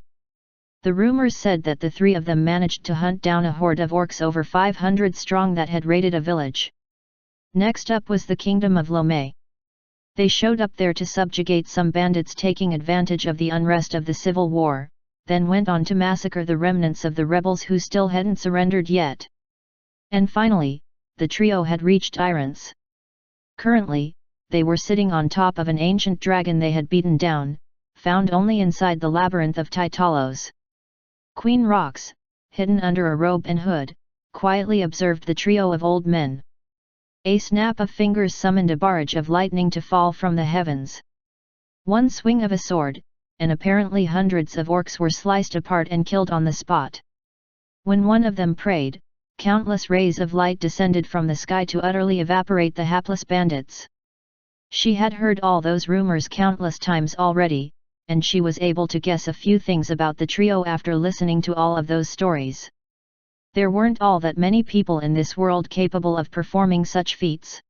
The rumors said that the three of them managed to hunt down a horde of orcs over 500 strong that had raided a village. Next up was the kingdom of Lomé. They showed up there to subjugate some bandits taking advantage of the unrest of the civil war, then went on to massacre the remnants of the rebels who still hadn't surrendered yet. And finally, the trio had reached Irons. Currently, they were sitting on top of an ancient dragon they had beaten down, found only inside the labyrinth of Tytalos. Queen Rox, hidden under a robe and hood, quietly observed the trio of old men. A snap of fingers summoned a barrage of lightning to fall from the heavens. One swing of a sword, and apparently hundreds of orcs were sliced apart and killed on the spot. When one of them prayed, countless rays of light descended from the sky to utterly evaporate the hapless bandits. She had heard all those rumors countless times already, and she was able to guess a few things about the trio after listening to all of those stories. There weren't all that many people in this world capable of performing such feats.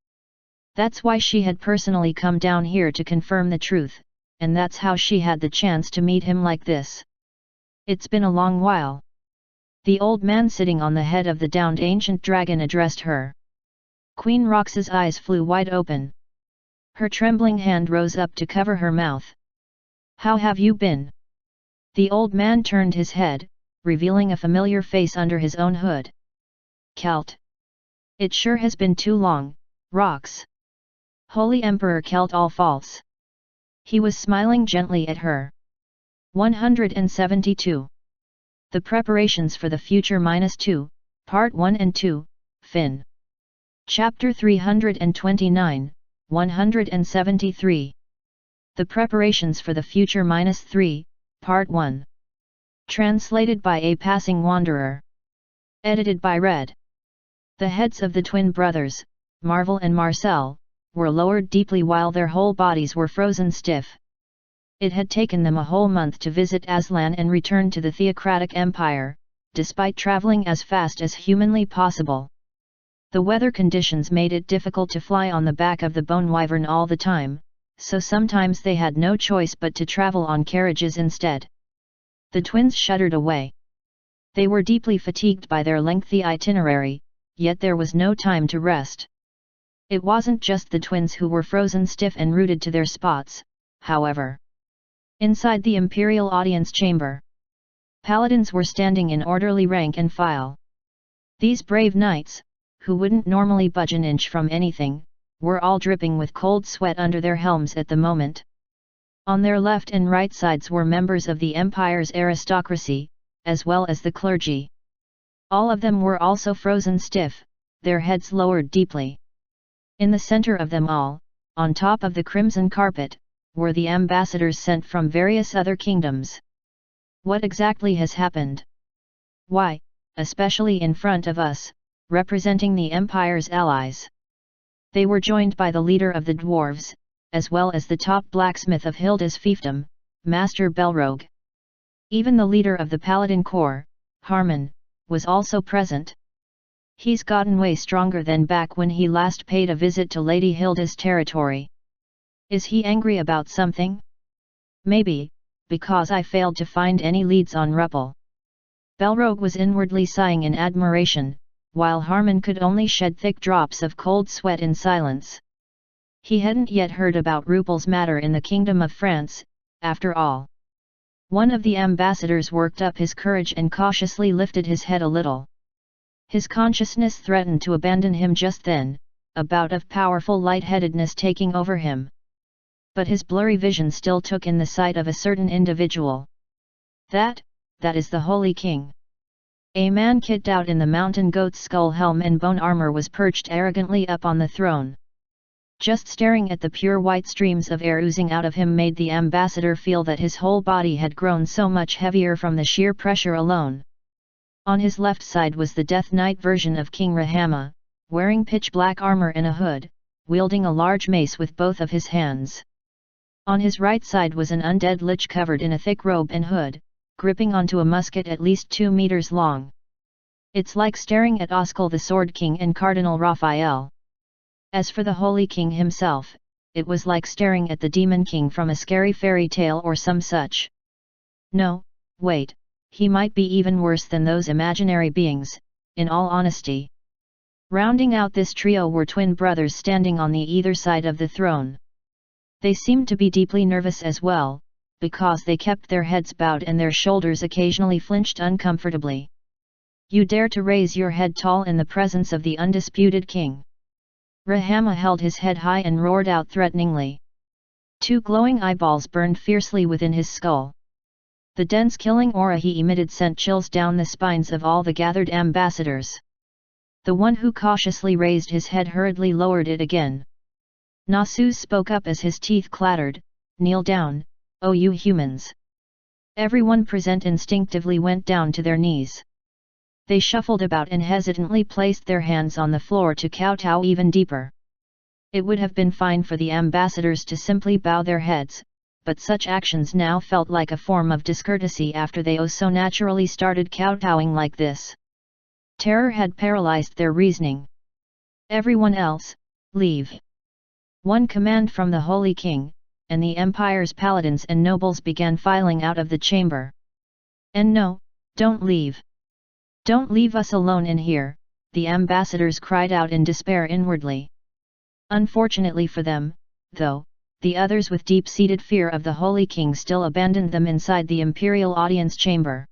That's why she had personally come down here to confirm the truth, and that's how she had the chance to meet him like this. It's been a long while. The old man sitting on the head of the downed ancient dragon addressed her. Queen Rox's eyes flew wide open. Her trembling hand rose up to cover her mouth. How have you been? The old man turned his head, revealing a familiar face under his own hood. Kelt. It sure has been too long, Rox. Holy Emperor Kelt all false. He was smiling gently at her. 172. The Preparations for the Future -2, Part 1 and 2, Fin. Chapter 329, 173. The Preparations for the Future -3, Part 1. Translated by A Passing Wanderer. Edited by Red. The heads of the twin brothers, Marvel and Marcel, were lowered deeply while their whole bodies were frozen stiff. It had taken them a whole month to visit Aslan and return to the Theocratic Empire, despite traveling as fast as humanly possible. The weather conditions made it difficult to fly on the back of the bone wyvern all the time, so sometimes they had no choice but to travel on carriages instead. The twins shuddered away. They were deeply fatigued by their lengthy itinerary, yet there was no time to rest. It wasn't just the twins who were frozen stiff and rooted to their spots, however. Inside the Imperial Audience Chamber, paladins were standing in orderly rank and file. These brave knights, who wouldn't normally budge an inch from anything, were all dripping with cold sweat under their helms at the moment. On their left and right sides were members of the Empire's aristocracy, as well as the clergy. All of them were also frozen stiff, their heads lowered deeply. In the center of them all, on top of the crimson carpet, were the ambassadors sent from various other kingdoms. What exactly has happened? Why, especially in front of us, representing the Empire's allies. They were joined by the leader of the dwarves, as well as the top blacksmith of Hilda's fiefdom, Master Belrogue. Even the leader of the Paladin Corps, Harmon, was also present. He's gotten way stronger than back when he last paid a visit to Lady Hilda's territory. Is he angry about something? Maybe, because I failed to find any leads on Ruppel. Belrogue was inwardly sighing in admiration, while Harmon could only shed thick drops of cold sweat in silence. He hadn't yet heard about Ruppel's matter in the Kingdom of France, after all. One of the ambassadors worked up his courage and cautiously lifted his head a little. His consciousness threatened to abandon him just then, a bout of powerful lightheadedness taking over him. But his blurry vision still took in the sight of a certain individual. That is the Holy King. A man kitted out in the mountain goat's skull helm and bone armor was perched arrogantly up on the throne. Just staring at the pure white streams of air oozing out of him made the ambassador feel that his whole body had grown so much heavier from the sheer pressure alone. On his left side was the Death Knight version of King Rahama, wearing pitch-black armor and a hood, wielding a large mace with both of his hands. On his right side was an undead lich covered in a thick robe and hood, gripping onto a musket at least 2 meters long. It's like staring at Oskel the Sword King and Cardinal Raphael. As for the Holy King himself, it was like staring at the Demon King from a scary fairy tale or some such. No, wait, he might be even worse than those imaginary beings, in all honesty. Rounding out this trio were twin brothers standing on the either side of the throne. They seemed to be deeply nervous as well, because they kept their heads bowed and their shoulders occasionally flinched uncomfortably. You dare to raise your head tall in the presence of the undisputed king? Rahama held his head high and roared out threateningly. Two glowing eyeballs burned fiercely within his skull. The dense killing aura he emitted sent chills down the spines of all the gathered ambassadors. The one who cautiously raised his head hurriedly lowered it again. Nasus spoke up as his teeth clattered, "Kneel down, O you humans." Everyone present instinctively went down to their knees. They shuffled about and hesitantly placed their hands on the floor to kowtow even deeper. It would have been fine for the ambassadors to simply bow their heads, but such actions now felt like a form of discourtesy after they so naturally started kowtowing like this. Terror had paralyzed their reasoning. Everyone else, leave. One command from the Holy King, and the Empire's paladins and nobles began filing out of the chamber. And no, don't leave. Don't leave us alone in here, the ambassadors cried out in despair inwardly. Unfortunately for them, though, the others with deep-seated fear of the Holy King still abandoned them inside the imperial audience chamber.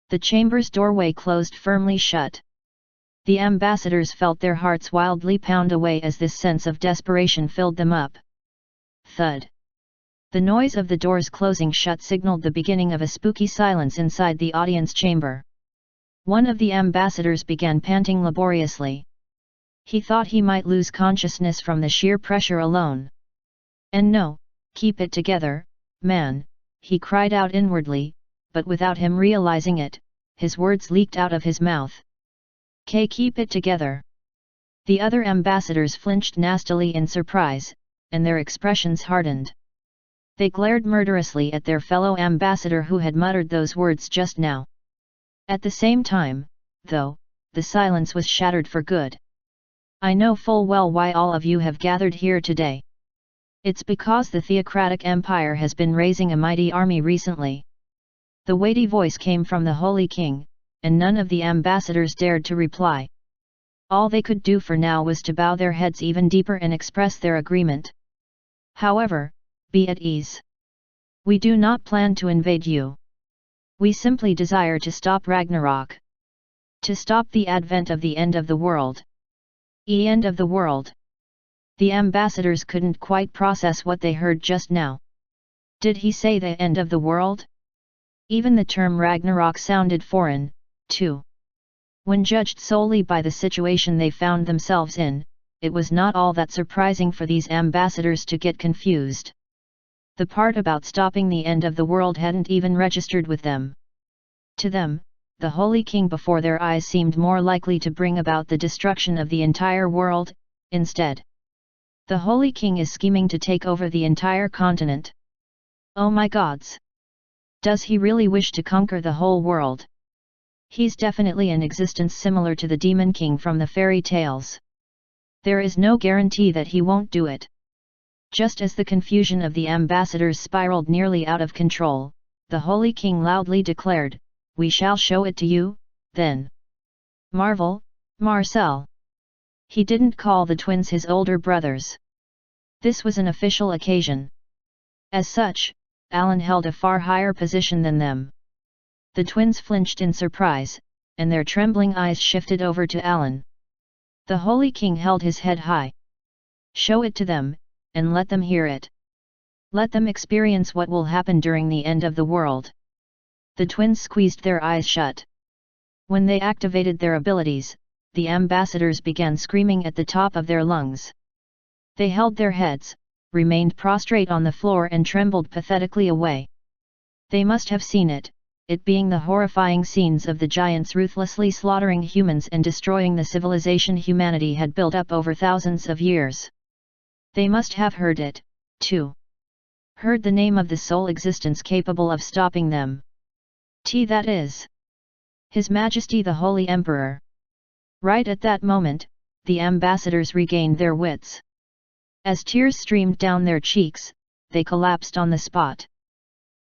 The chamber's doorway closed firmly shut. The ambassadors felt their hearts wildly pound away as this sense of desperation filled them up. Thud. The noise of the doors closing shut signaled the beginning of a spooky silence inside the audience chamber. One of the ambassadors began panting laboriously. He thought he might lose consciousness from the sheer pressure alone. And no, keep it together, man, he cried out inwardly, but without him realizing it, his words leaked out of his mouth. Keep it together. The other ambassadors flinched nastily in surprise, and their expressions hardened. They glared murderously at their fellow ambassador who had muttered those words just now. At the same time, though, the silence was shattered for good. I know full well why all of you have gathered here today. It's because the theocratic empire has been raising a mighty army recently. The weighty voice came from the Holy King, and none of the ambassadors dared to reply. All they could do for now was to bow their heads even deeper and express their agreement. However, be at ease. We do not plan to invade you. We simply desire to stop Ragnarok. To stop the advent of the end of the world. The end of the world. The ambassadors couldn't quite process what they heard just now. Did he say the end of the world? Even the term Ragnarok sounded foreign, too. When judged solely by the situation they found themselves in, it was not all that surprising for these ambassadors to get confused. The part about stopping the end of the world hadn't even registered with them. To them, the Holy King before their eyes seemed more likely to bring about the destruction of the entire world, instead. The Holy King is scheming to take over the entire continent. Oh my gods! Does he really wish to conquer the whole world? He's definitely an existence similar to the Demon King from the fairy tales. There is no guarantee that he won't do it. Just as the confusion of the ambassadors spiraled nearly out of control, the Holy King loudly declared, "We shall show it to you, then." Marcel. He didn't call the twins his older brothers. This was an official occasion. As such, Alan held a far higher position than them. The twins flinched in surprise, and their trembling eyes shifted over to Alan. The Holy King held his head high. Show it to them, and let them hear it. Let them experience what will happen during the end of the world. The twins squeezed their eyes shut. When they activated their abilities, the ambassadors began screaming at the top of their lungs. They held their heads, remained prostrate on the floor and trembled pathetically away. They must have seen it being the horrifying scenes of the giants ruthlessly slaughtering humans and destroying the civilization humanity had built up over thousands of years. They must have heard it, too. Heard the name of the sole existence capable of stopping them. That is. His Majesty the Holy Emperor. Right at that moment, the ambassadors regained their wits. As tears streamed down their cheeks, they collapsed on the spot.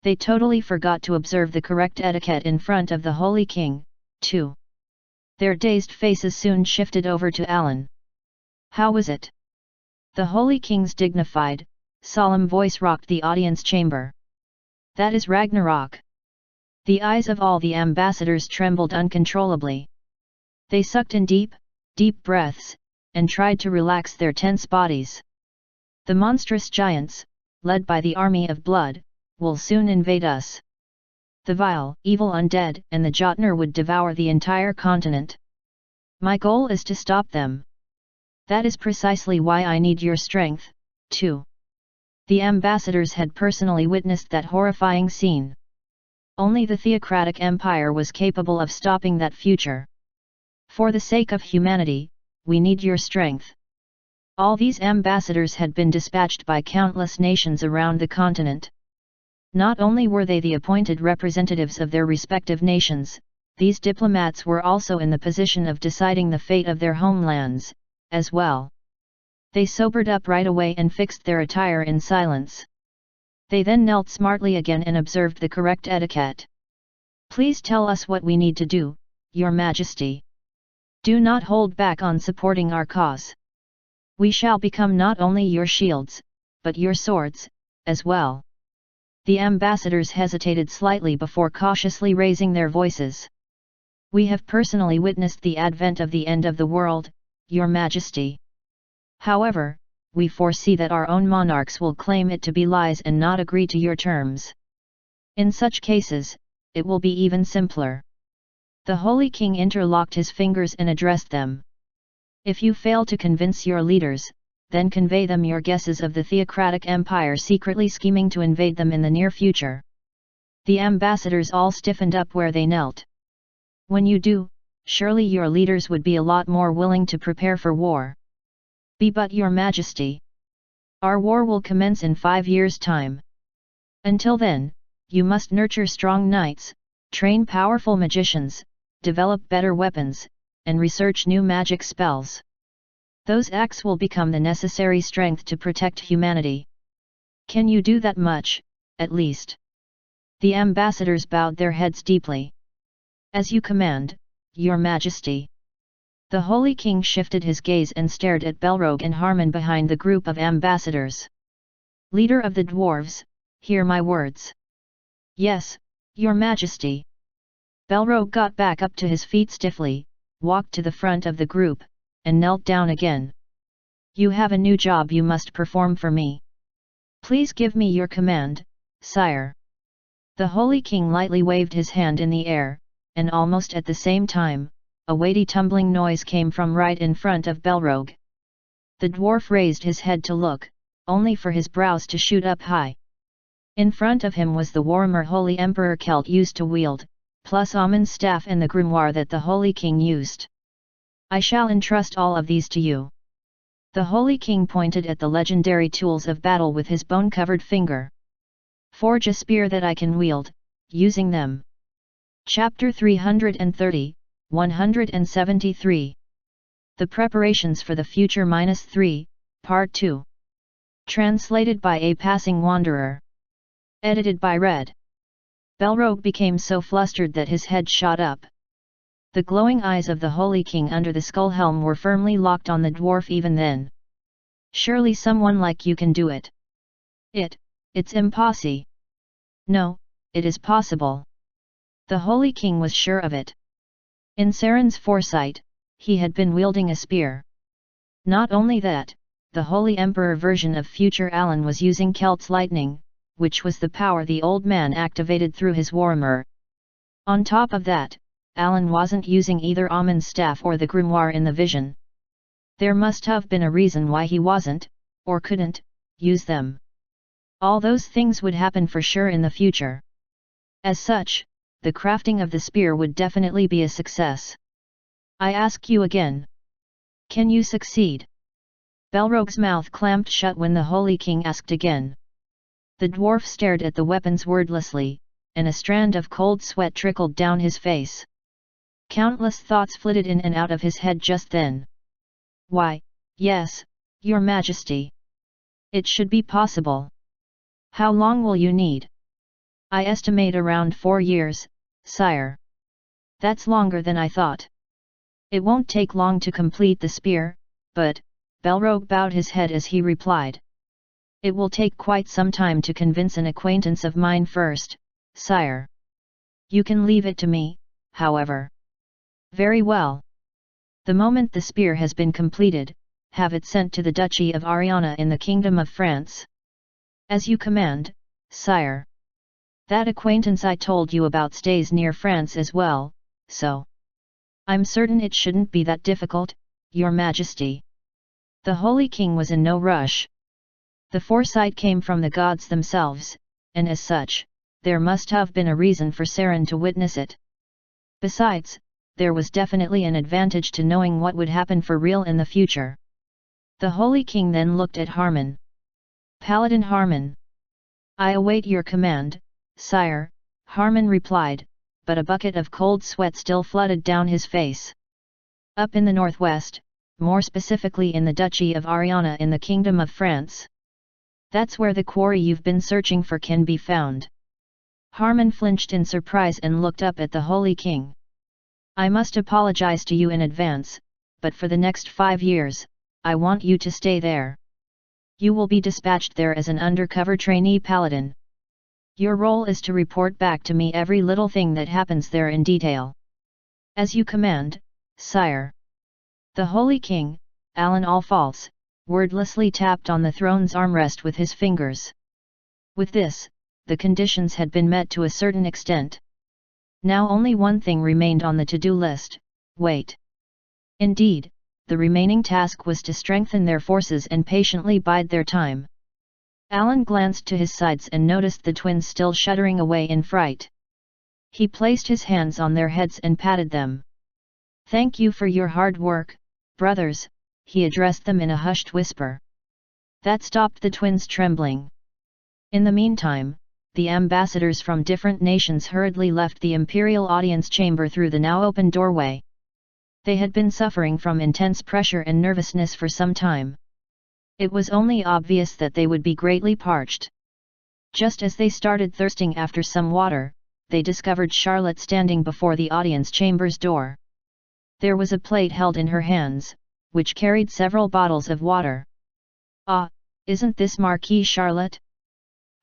They totally forgot to observe the correct etiquette in front of the Holy King, too. Their dazed faces soon shifted over to Alan. How was it? The Holy King's dignified, solemn voice rocked the audience chamber. That is Ragnarok. The eyes of all the ambassadors trembled uncontrollably. They sucked in deep, deep breaths, and tried to relax their tense bodies. The monstrous giants, led by the army of blood, will soon invade us. The vile, evil undead and the Jotnar would devour the entire continent. My goal is to stop them. That is precisely why I need your strength, too. The ambassadors had personally witnessed that horrifying scene. Only the theocratic empire was capable of stopping that future. For the sake of humanity, we need your strength. All these ambassadors had been dispatched by countless nations around the continent. Not only were they the appointed representatives of their respective nations, these diplomats were also in the position of deciding the fate of their homelands, as well. They sobered up right away and fixed their attire in silence. They then knelt smartly again and observed the correct etiquette. Please tell us what we need to do, Your Majesty. Do not hold back on supporting our cause. We shall become not only your shields, but your swords, as well. The ambassadors hesitated slightly before cautiously raising their voices. We have personally witnessed the advent of the end of the world, Your Majesty. However, we foresee that our own monarchs will claim it to be lies and not agree to your terms. In such cases, it will be even simpler. The Holy King interlocked his fingers and addressed them. If you fail to convince your leaders, then convey them your guesses of the theocratic empire secretly scheming to invade them in the near future. The ambassadors all stiffened up where they knelt. When you do, surely your leaders would be a lot more willing to prepare for war. But Your Majesty. Our war will commence in 5 years' time. Until then, you must nurture strong knights, train powerful magicians, develop better weapons, and research new magic spells. Those acts will become the necessary strength to protect humanity. Can you do that much, at least? The ambassadors bowed their heads deeply. As you command, Your Majesty. The Holy King shifted his gaze and stared at Belrogue and Harmon behind the group of ambassadors. Leader of the dwarves, hear my words. Yes, Your Majesty. Belrogue got back up to his feet stiffly, walked to the front of the group, and knelt down again. You have a new job you must perform for me. Please give me your command, sire. The Holy King lightly waved his hand in the air, and almost at the same time, a weighty tumbling noise came from right in front of Belrogue. The dwarf raised his head to look, only for his brows to shoot up high. In front of him was the warmer Holy Emperor Celt used to wield, plus Amun's staff and the grimoire that the Holy King used. I shall entrust all of these to you. The Holy King pointed at the legendary tools of battle with his bone-covered finger. Forge a spear that I can wield, using them. Chapter 330, 173. The Preparations for the Future -3, Part 2. Translated by a Passing Wanderer. Edited by Red. Belrogue became so flustered that his head shot up. The glowing eyes of the Holy King under the skull helm were firmly locked on the dwarf even then. Surely someone like you can do it. It's impossible. No, it is possible. The Holy King was sure of it. In Saren's foresight, he had been wielding a spear. Not only that, the Holy Emperor version of future Alan was using Celt's lightning, which was the power the old man activated through his warhammer. On top of that, Alan wasn't using either Amun's staff or the grimoire in the vision. There must have been a reason why he wasn't, or couldn't, use them. All those things would happen for sure in the future. As such, the crafting of the spear would definitely be a success. I ask you again. Can you succeed? Belrogue's mouth clamped shut when the Holy King asked again. The dwarf stared at the weapons wordlessly, and a strand of cold sweat trickled down his face. Countless thoughts flitted in and out of his head just then. Why, yes, your majesty. It should be possible. How long will you need? I estimate around 4 years, sire. That's longer than I thought. It won't take long to complete the spear, but, Belrogue bowed his head as he replied. It will take quite some time to convince an acquaintance of mine first, sire. You can leave it to me, however. Very well. The moment the spear has been completed, have it sent to the Duchy of Ariana in the Kingdom of France. As you command, sire. That acquaintance I told you about stays near France as well, so I'm certain it shouldn't be that difficult, your majesty. The Holy King was in no rush. The foresight came from the gods themselves, and as such, there must have been a reason for Saren to witness it. Besides, there was definitely an advantage to knowing what would happen for real in the future. The Holy King then looked at Harman. Paladin Harman. I await your command, sire, Harman replied, but a bucket of cold sweat still flooded down his face. Up in the northwest, more specifically in the Duchy of Ariana in the Kingdom of France. That's where the quarry you've been searching for can be found. Harman flinched in surprise and looked up at the Holy King. I must apologize to you in advance, but for the next 5 years, I want you to stay there. You will be dispatched there as an undercover trainee paladin. Your role is to report back to me every little thing that happens there in detail. As you command, sire. The Holy King, Alan Allfalls, wordlessly tapped on the throne's armrest with his fingers. With this, the conditions had been met to a certain extent. Now only one thing remained on the to-do list: wait. Indeed, the remaining task was to strengthen their forces and patiently bide their time. Alan glanced to his sides and noticed the twins still shuddering away in fright. He placed his hands on their heads and patted them. Thank you for your hard work, brothers, he addressed them in a hushed whisper. That stopped the twins trembling. In the meantime, the ambassadors from different nations hurriedly left the imperial audience chamber through the now open doorway. They had been suffering from intense pressure and nervousness for some time. It was only obvious that they would be greatly parched. Just as they started thirsting after some water, they discovered Charlotte standing before the audience chamber's door. There was a plate held in her hands, which carried several bottles of water. Ah, isn't this Marquis Charlotte?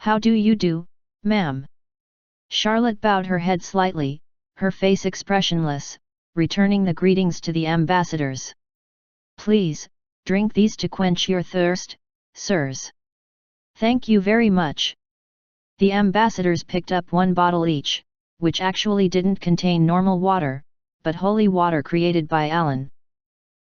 How do you do, ma'am? Charlotte bowed her head slightly, her face expressionless, returning the greetings to the ambassadors. Please, drink these to quench your thirst, sirs. Thank you very much. The ambassadors picked up one bottle each, which actually didn't contain normal water, but holy water created by Alan.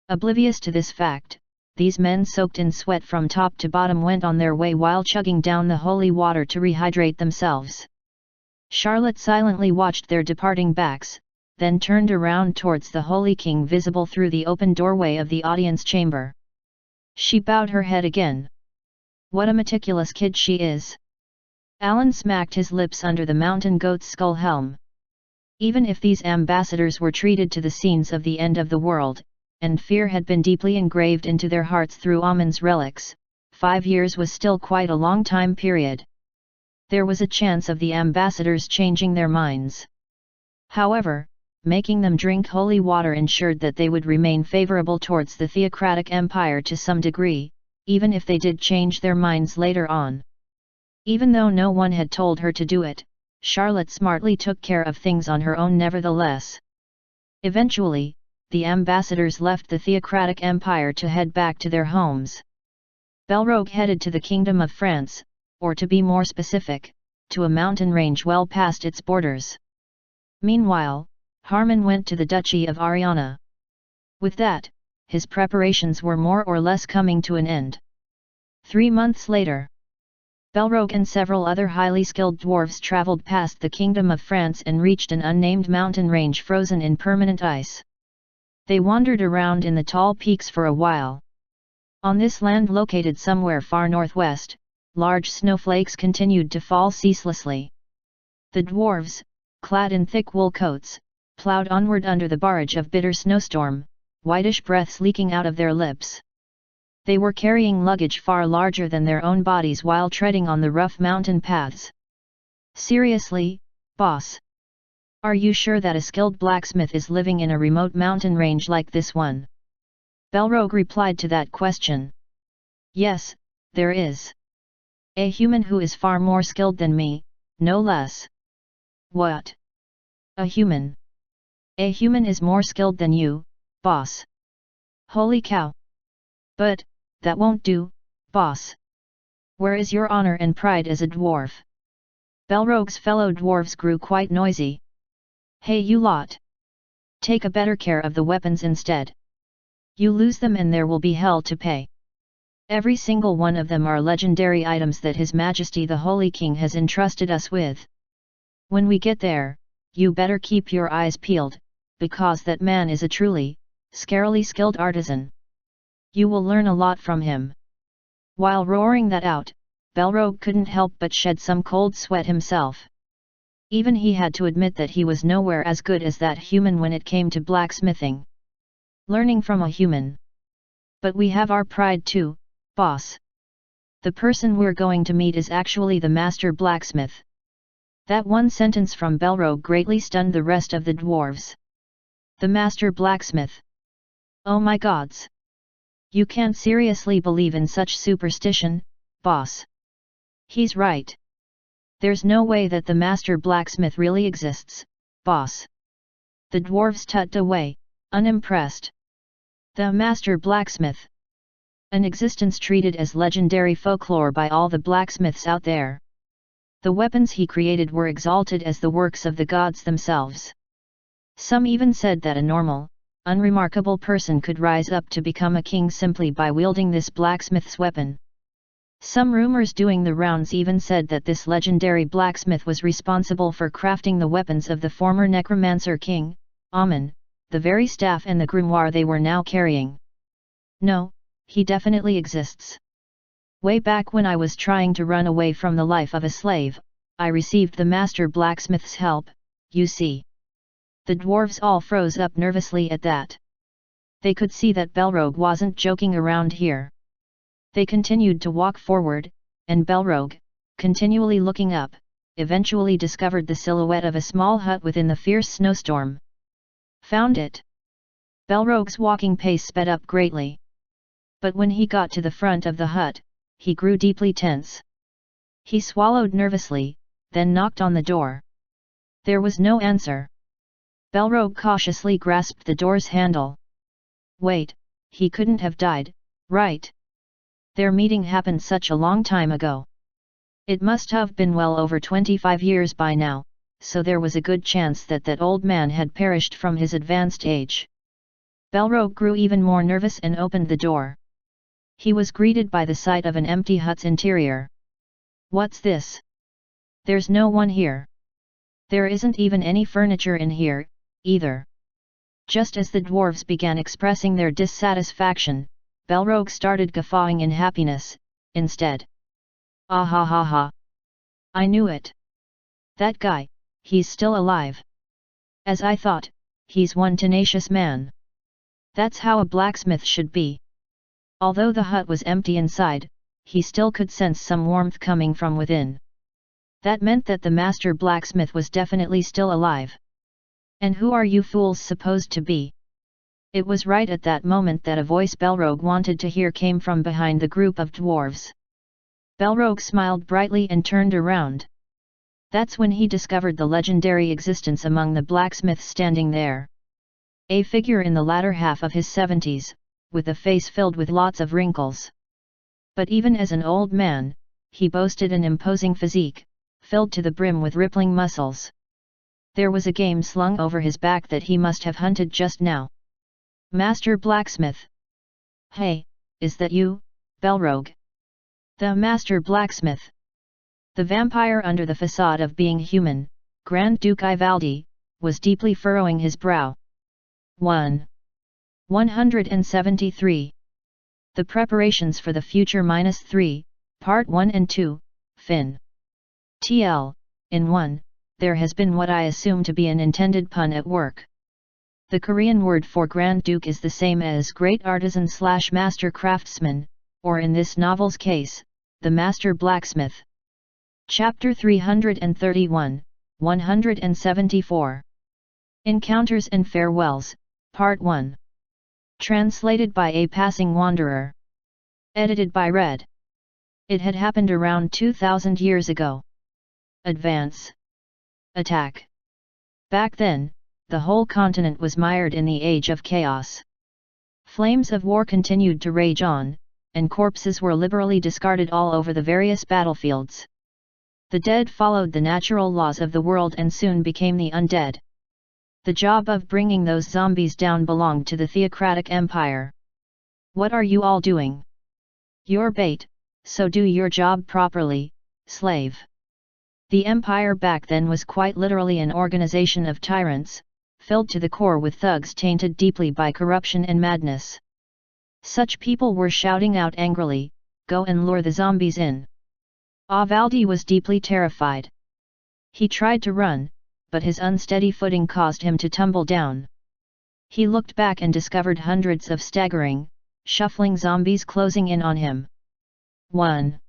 Oblivious to this fact, these men soaked in sweat from top to bottom went on their way while chugging down the holy water to rehydrate themselves. Charlotte silently watched their departing backs, then turned around towards the Holy King visible through the open doorway of the audience chamber. She bowed her head again. What a meticulous kid she is. Alan smacked his lips under the mountain goat's skull helm. Even if these ambassadors were treated to the scenes of the end of the world, and fear had been deeply engraved into their hearts through Amon's relics, 5 years was still quite a long time period. There was a chance of the ambassadors changing their minds. However, making them drink holy water ensured that they would remain favorable towards the theocratic empire to some degree, even if they did change their minds later on. Even though no one had told her to do it, Charlotte smartly took care of things on her own nevertheless. Eventually, the ambassadors left the theocratic empire to head back to their homes. Belrogue headed to the Kingdom of France, or to be more specific, to a mountain range well past its borders. Meanwhile, Harman went to the Duchy of Ariana. With that, his preparations were more or less coming to an end. 3 months later, Belrogue and several other highly skilled dwarves travelled past the Kingdom of France and reached an unnamed mountain range frozen in permanent ice. They wandered around in the tall peaks for a while. On this land located somewhere far northwest, large snowflakes continued to fall ceaselessly. The dwarves, clad in thick wool coats, ploughed onward under the barrage of bitter snowstorm, whitish breaths leaking out of their lips. They were carrying luggage far larger than their own bodies while treading on the rough mountain paths. Seriously, boss? Are you sure that a skilled blacksmith is living in a remote mountain range like this one? Belrogue replied to that question. Yes, there is. A human who is far more skilled than me, no less. What? A human? A human is more skilled than you, boss. Holy cow! But, that won't do, boss. Where is your honor and pride as a dwarf? Belrogue's fellow dwarves grew quite noisy. Hey you lot! Take a better care of the weapons instead. You lose them and there will be hell to pay. Every single one of them are legendary items that His Majesty the Holy King has entrusted us with. When we get there, you better keep your eyes peeled, because that man is a truly, scarily skilled artisan. You will learn a lot from him. While roaring that out, Belrogue couldn't help but shed some cold sweat himself. Even he had to admit that he was nowhere as good as that human when it came to blacksmithing. Learning from a human. But we have our pride too, boss. The person we're going to meet is actually the master blacksmith. That one sentence from Belrogue greatly stunned the rest of the dwarves. The master blacksmith. Oh my gods! You can't seriously believe in such superstition, boss. He's right. There's no way that the master blacksmith really exists, boss. The dwarves tutted away, unimpressed. The master blacksmith. An existence treated as legendary folklore by all the blacksmiths out there. The weapons he created were exalted as the works of the gods themselves. Some even said that a normal, unremarkable person could rise up to become a king simply by wielding this blacksmith's weapon. Some rumors doing the rounds even said that this legendary blacksmith was responsible for crafting the weapons of the former Necromancer king, Amun, the very staff and the grimoire they were now carrying. No, he definitely exists. Way back when I was trying to run away from the life of a slave, I received the master blacksmith's help, you see. The dwarves all froze up nervously at that. They could see that Belrogue wasn't joking around here. They continued to walk forward, and Belrogue, continually looking up, eventually discovered the silhouette of a small hut within the fierce snowstorm. Found it. Belrogue's walking pace sped up greatly. But when he got to the front of the hut, he grew deeply tense. He swallowed nervously, then knocked on the door. There was no answer. Belrogue cautiously grasped the door's handle. Wait, he couldn't have died, right? Their meeting happened such a long time ago. It must have been well over 25 years by now, so there was a good chance that that old man had perished from his advanced age. Belrogue grew even more nervous and opened the door. He was greeted by the sight of an empty hut's interior. What's this? There's no one here. There isn't even any furniture in here, either. Just as the dwarves began expressing their dissatisfaction, Belrogue started guffawing in happiness, instead. Ah ha ha ha! I knew it! That guy, he's still alive. As I thought, he's one tenacious man. That's how a blacksmith should be. Although the hut was empty inside, he still could sense some warmth coming from within. That meant that the master blacksmith was definitely still alive. And who are you fools supposed to be? It was right at that moment that a voice Belrogue wanted to hear came from behind the group of dwarves. Belrogue smiled brightly and turned around. That's when he discovered the legendary existence among the blacksmiths standing there. A figure in the latter half of his 70s, with a face filled with lots of wrinkles. But even as an old man, he boasted an imposing physique, filled to the brim with rippling muscles. There was a game slung over his back that he must have hunted just now. Master Blacksmith! Hey, is that you, Belrogue? The Master Blacksmith! The vampire under the facade of being human, Grand Duke Ivaldi, was deeply furrowing his brow. 173. The Preparations for the Future -3, Part 1 and 2, Fin. TL, in 1, there has been what I assume to be an intended pun at work. The Korean word for Grand Duke is the same as Great Artisan/Master Craftsman, or in this novel's case, the Master Blacksmith. Chapter 331, 174. Encounters and Farewells, Part 1. Translated by a Passing Wanderer. Edited by Red. It had happened around 2,000 years ago. Advance. Attack. Back then, the whole continent was mired in the age of chaos. Flames of war continued to rage on, and corpses were liberally discarded all over the various battlefields. The dead followed the natural laws of the world and soon became the undead. The job of bringing those zombies down belonged to the theocratic empire. What are you all doing? You're bait, so do your job properly, slave. The empire back then was quite literally an organization of tyrants, filled to the core with thugs tainted deeply by corruption and madness. Such people were shouting out angrily, "Go and lure the zombies in." Avaldi was deeply terrified. He tried to run, but his unsteady footing caused him to tumble down. He looked back and discovered hundreds of staggering, shuffling zombies closing in on him. 1.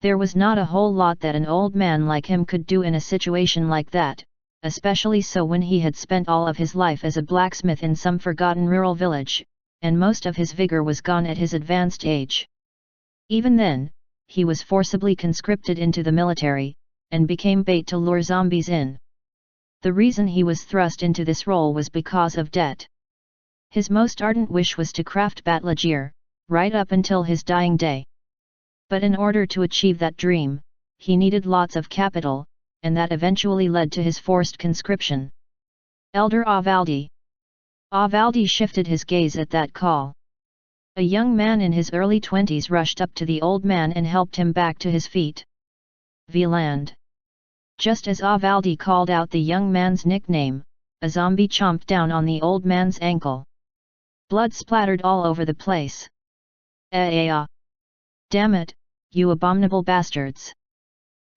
There was not a whole lot that an old man like him could do in a situation like that, especially so when he had spent all of his life as a blacksmith in some forgotten rural village, and most of his vigor was gone at his advanced age. Even then, he was forcibly conscripted into the military, and became bait to lure zombies in. The reason he was thrust into this role was because of debt. His most ardent wish was to craft Batlajir, right up until his dying day. But in order to achieve that dream, he needed lots of capital, and that eventually led to his forced conscription. Elder Avaldi. Avaldi shifted his gaze at that call. A young man in his early 20s rushed up to the old man and helped him back to his feet. Wieland. Just as Avaldi called out the young man's nickname, a zombie chomped down on the old man's ankle. Blood splattered all over the place. Damn it, you abominable bastards!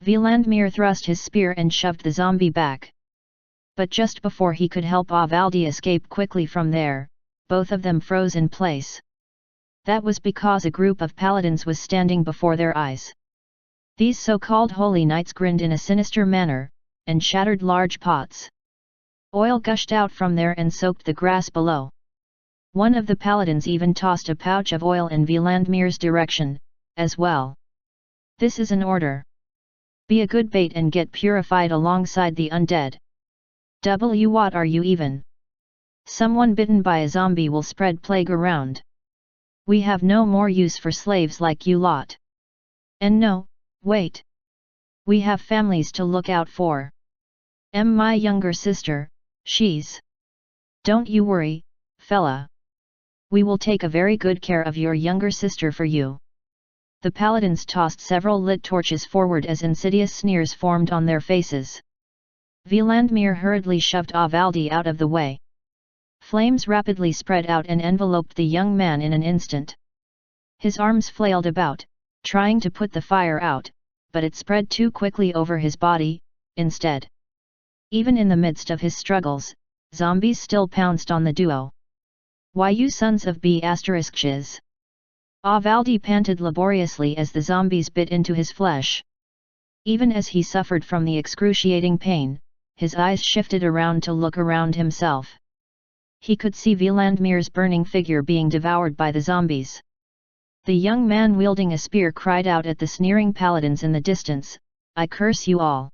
Wielandmir thrust his spear and shoved the zombie back. But just before he could help Avaldi escape quickly from there, both of them froze in place. That was because a group of paladins was standing before their eyes. These so-called holy knights grinned in a sinister manner, and shattered large pots. Oil gushed out from there and soaked the grass below. One of the paladins even tossed a pouch of oil in Wielandmir's direction, as well. This is an order. Be a good bait and get purified alongside the undead. What are you even? Someone bitten by a zombie will spread plague around. We have no more use for slaves like you lot. And no, wait. We have families to look out for. My younger sister, she's... Don't you worry, fella. We will take a very good care of your younger sister for you. The paladins tossed several lit torches forward as insidious sneers formed on their faces. Wielandmir hurriedly shoved Avaldi out of the way. Flames rapidly spread out and enveloped the young man in an instant. His arms flailed about, trying to put the fire out, but it spread too quickly over his body, instead. Even in the midst of his struggles, zombies still pounced on the duo. Why you sons of B******. Avaldi panted laboriously as the zombies bit into his flesh. Even as he suffered from the excruciating pain, his eyes shifted around to look around himself. He could see Wielandmir's burning figure being devoured by the zombies. The young man wielding a spear cried out at the sneering paladins in the distance, "I curse you all!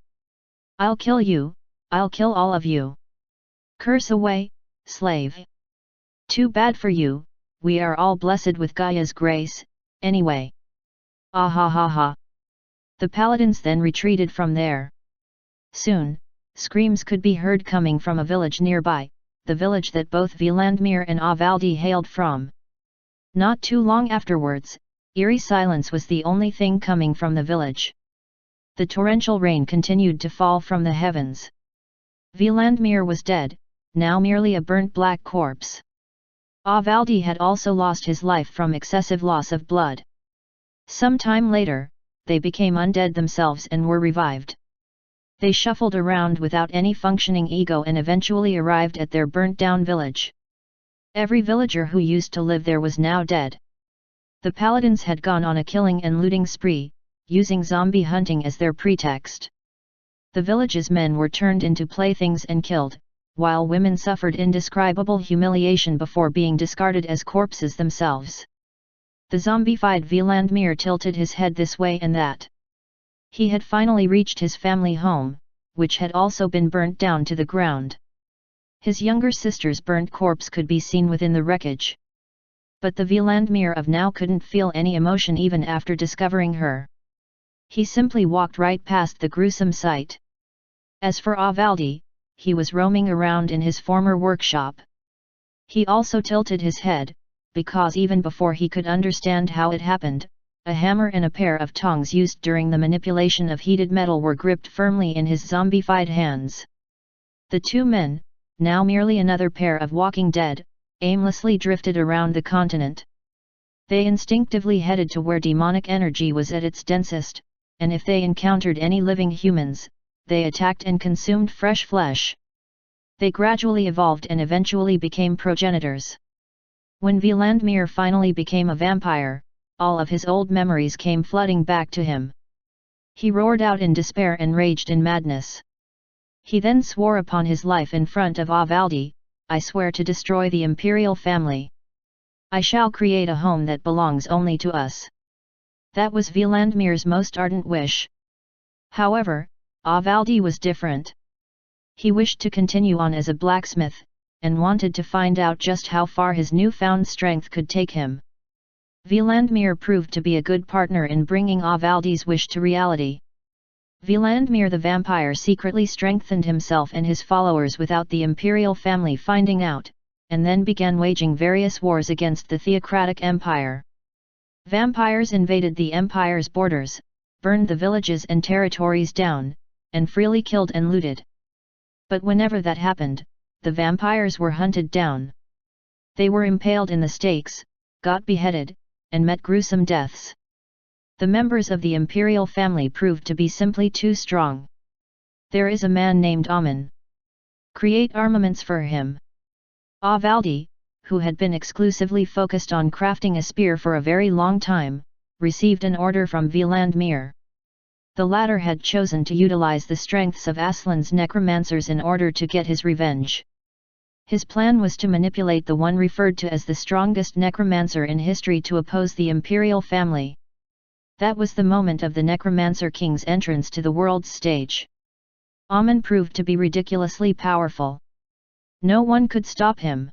I'll kill you, I'll kill all of you! Curse away, slave! Too bad for you, we are all blessed with Gaia's grace, anyway! Ah ha ha ha!" The paladins then retreated from there. Soon, screams could be heard coming from a village nearby, the village that both Wielandmir and Avaldi hailed from. Not too long afterwards, eerie silence was the only thing coming from the village. The torrential rain continued to fall from the heavens. Wielandmir was dead, now merely a burnt black corpse. Avaldi had also lost his life from excessive loss of blood. Some time later, they became undead themselves and were revived. They shuffled around without any functioning ego and eventually arrived at their burnt-down village. Every villager who used to live there was now dead. The paladins had gone on a killing and looting spree, using zombie hunting as their pretext. The village's men were turned into playthings and killed, while women suffered indescribable humiliation before being discarded as corpses themselves. The zombified Wielandmere tilted his head this way and that. He had finally reached his family home, which had also been burnt down to the ground. His younger sister's burnt corpse could be seen within the wreckage. But the Wielandmere of now couldn't feel any emotion even after discovering her. He simply walked right past the gruesome sight. As for Avaldi, he was roaming around in his former workshop. He also tilted his head, because even before he could understand how it happened, a hammer and a pair of tongs used during the manipulation of heated metal were gripped firmly in his zombified hands. The two men, now merely another pair of walking dead, aimlessly drifted around the continent. They instinctively headed to where demonic energy was at its densest, and if they encountered any living humans, they attacked and consumed fresh flesh. They gradually evolved and eventually became progenitors. When Wielandmere finally became a vampire, all of his old memories came flooding back to him. He roared out in despair and raged in madness. He then swore upon his life in front of Avaldi, "I swear to destroy the imperial family. I shall create a home that belongs only to us." That was Wielandmere's most ardent wish. However, Avaldi was different. He wished to continue on as a blacksmith, and wanted to find out just how far his newfound strength could take him. Wielandmere proved to be a good partner in bringing Avaldi's wish to reality. Wielandmere the vampire secretly strengthened himself and his followers without the imperial family finding out, and then began waging various wars against the theocratic empire. Vampires invaded the empire's borders, burned the villages and territories down, and freely killed and looted. But whenever that happened, the vampires were hunted down. They were impaled in the stakes, got beheaded, and met gruesome deaths. The members of the imperial family proved to be simply too strong. There is a man named Amun. Create armaments for him. Avaldi, who had been exclusively focused on crafting a spear for a very long time, received an order from Wielandmere. The latter had chosen to utilize the strengths of Aslan's necromancers in order to get his revenge. His plan was to manipulate the one referred to as the strongest necromancer in history to oppose the imperial family. That was the moment of the Necromancer King's entrance to the world's stage. Amun proved to be ridiculously powerful. No one could stop him.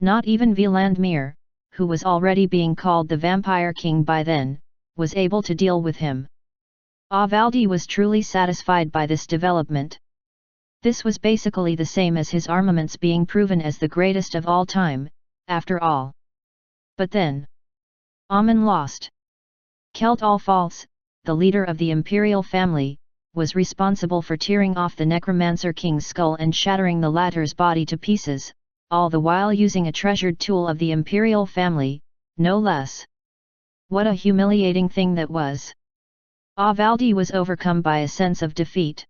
Not even Wielandmere, who was already being called the Vampire King by then, was able to deal with him. Avaldi was truly satisfied by this development. This was basically the same as his armaments being proven as the greatest of all time, after all. But then, Amun lost. Kelt Alfalz, the leader of the imperial family, was responsible for tearing off the Necromancer King's skull and shattering the latter's body to pieces, all the while using a treasured tool of the imperial family, no less. What a humiliating thing that was! Avaldi was overcome by a sense of defeat.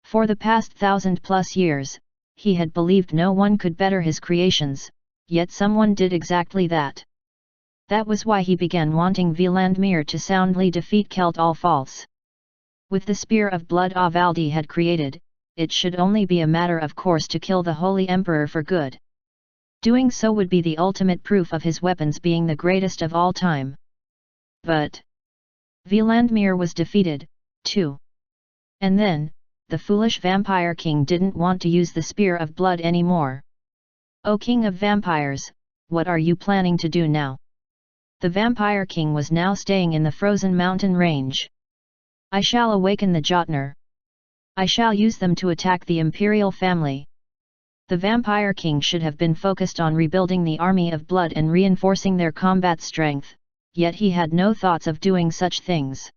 For the past 1,000+ years, he had believed no one could better his creations, yet someone did exactly that. That was why he began wanting Wielandmere to soundly defeat Kelt Alfalz. With the spear of blood Avaldi had created, it should only be a matter of course to kill the Holy Emperor for good. Doing so would be the ultimate proof of his weapons being the greatest of all time. But Wielandmere was defeated, too. And then, the foolish Vampire King didn't want to use the spear of blood anymore. "O King of Vampires, what are you planning to do now?" The Vampire King was now staying in the frozen mountain range. "I shall awaken the Jotnar. I shall use them to attack the imperial family." The Vampire King should have been focused on rebuilding the army of blood and reinforcing their combat strength, yet he had no thoughts of doing such things.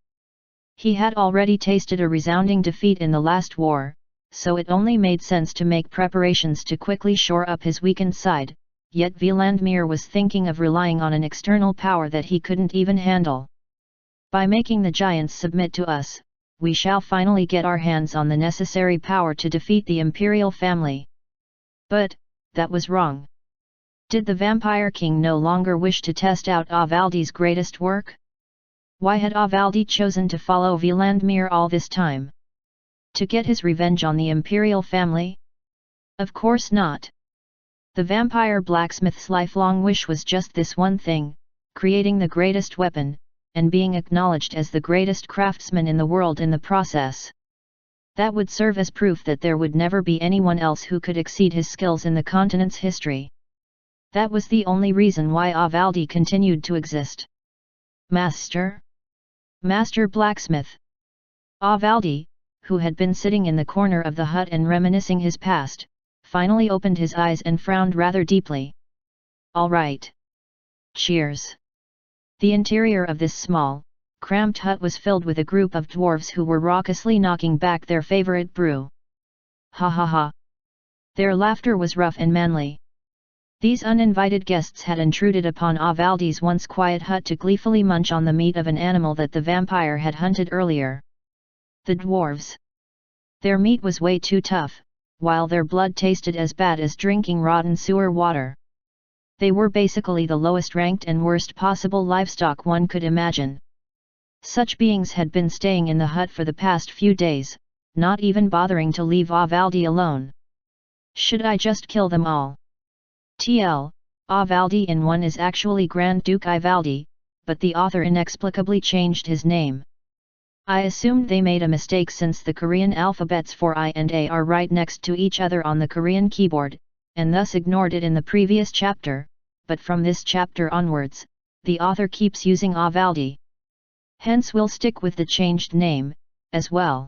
He had already tasted a resounding defeat in the last war, so it only made sense to make preparations to quickly shore up his weakened side, yet Wielandmere was thinking of relying on an external power that he couldn't even handle. "By making the giants submit to us, we shall finally get our hands on the necessary power to defeat the imperial family. But, that was wrong. Did the vampire king no longer wish to test out Avaldi's greatest work? Why had Avaldi chosen to follow Vlandimir all this time? To get his revenge on the imperial family? Of course not. The vampire blacksmith's lifelong wish was just this one thing, creating the greatest weapon, and being acknowledged as the greatest craftsman in the world in the process. That would serve as proof that there would never be anyone else who could exceed his skills in the continent's history. That was the only reason why Avaldi continued to exist. Master? Master Blacksmith. Avaldi, who had been sitting in the corner of the hut and reminiscing his past, finally opened his eyes and frowned rather deeply. All right. Cheers. The interior of this small, cramped hut was filled with a group of dwarves who were raucously knocking back their favorite brew. Ha ha ha. Their laughter was rough and manly. These uninvited guests had intruded upon Avaldi's once quiet hut to gleefully munch on the meat of an animal that the vampire had hunted earlier. The dwarves. Their meat was way too tough, while their blood tasted as bad as drinking rotten sewer water. They were basically the lowest ranked and worst possible livestock one could imagine. Such beings had been staying in the hut for the past few days, not even bothering to leave Avaldi alone. Should I just kill them all? TL, Avaldi in one is actually Grand Duke Ivaldi, but the author inexplicably changed his name. I assumed they made a mistake since the Korean alphabets for I and A are right next to each other on the Korean keyboard, and thus ignored it in the previous chapter, but from this chapter onwards, the author keeps using Avaldi. Hence we'll stick with the changed name, as well.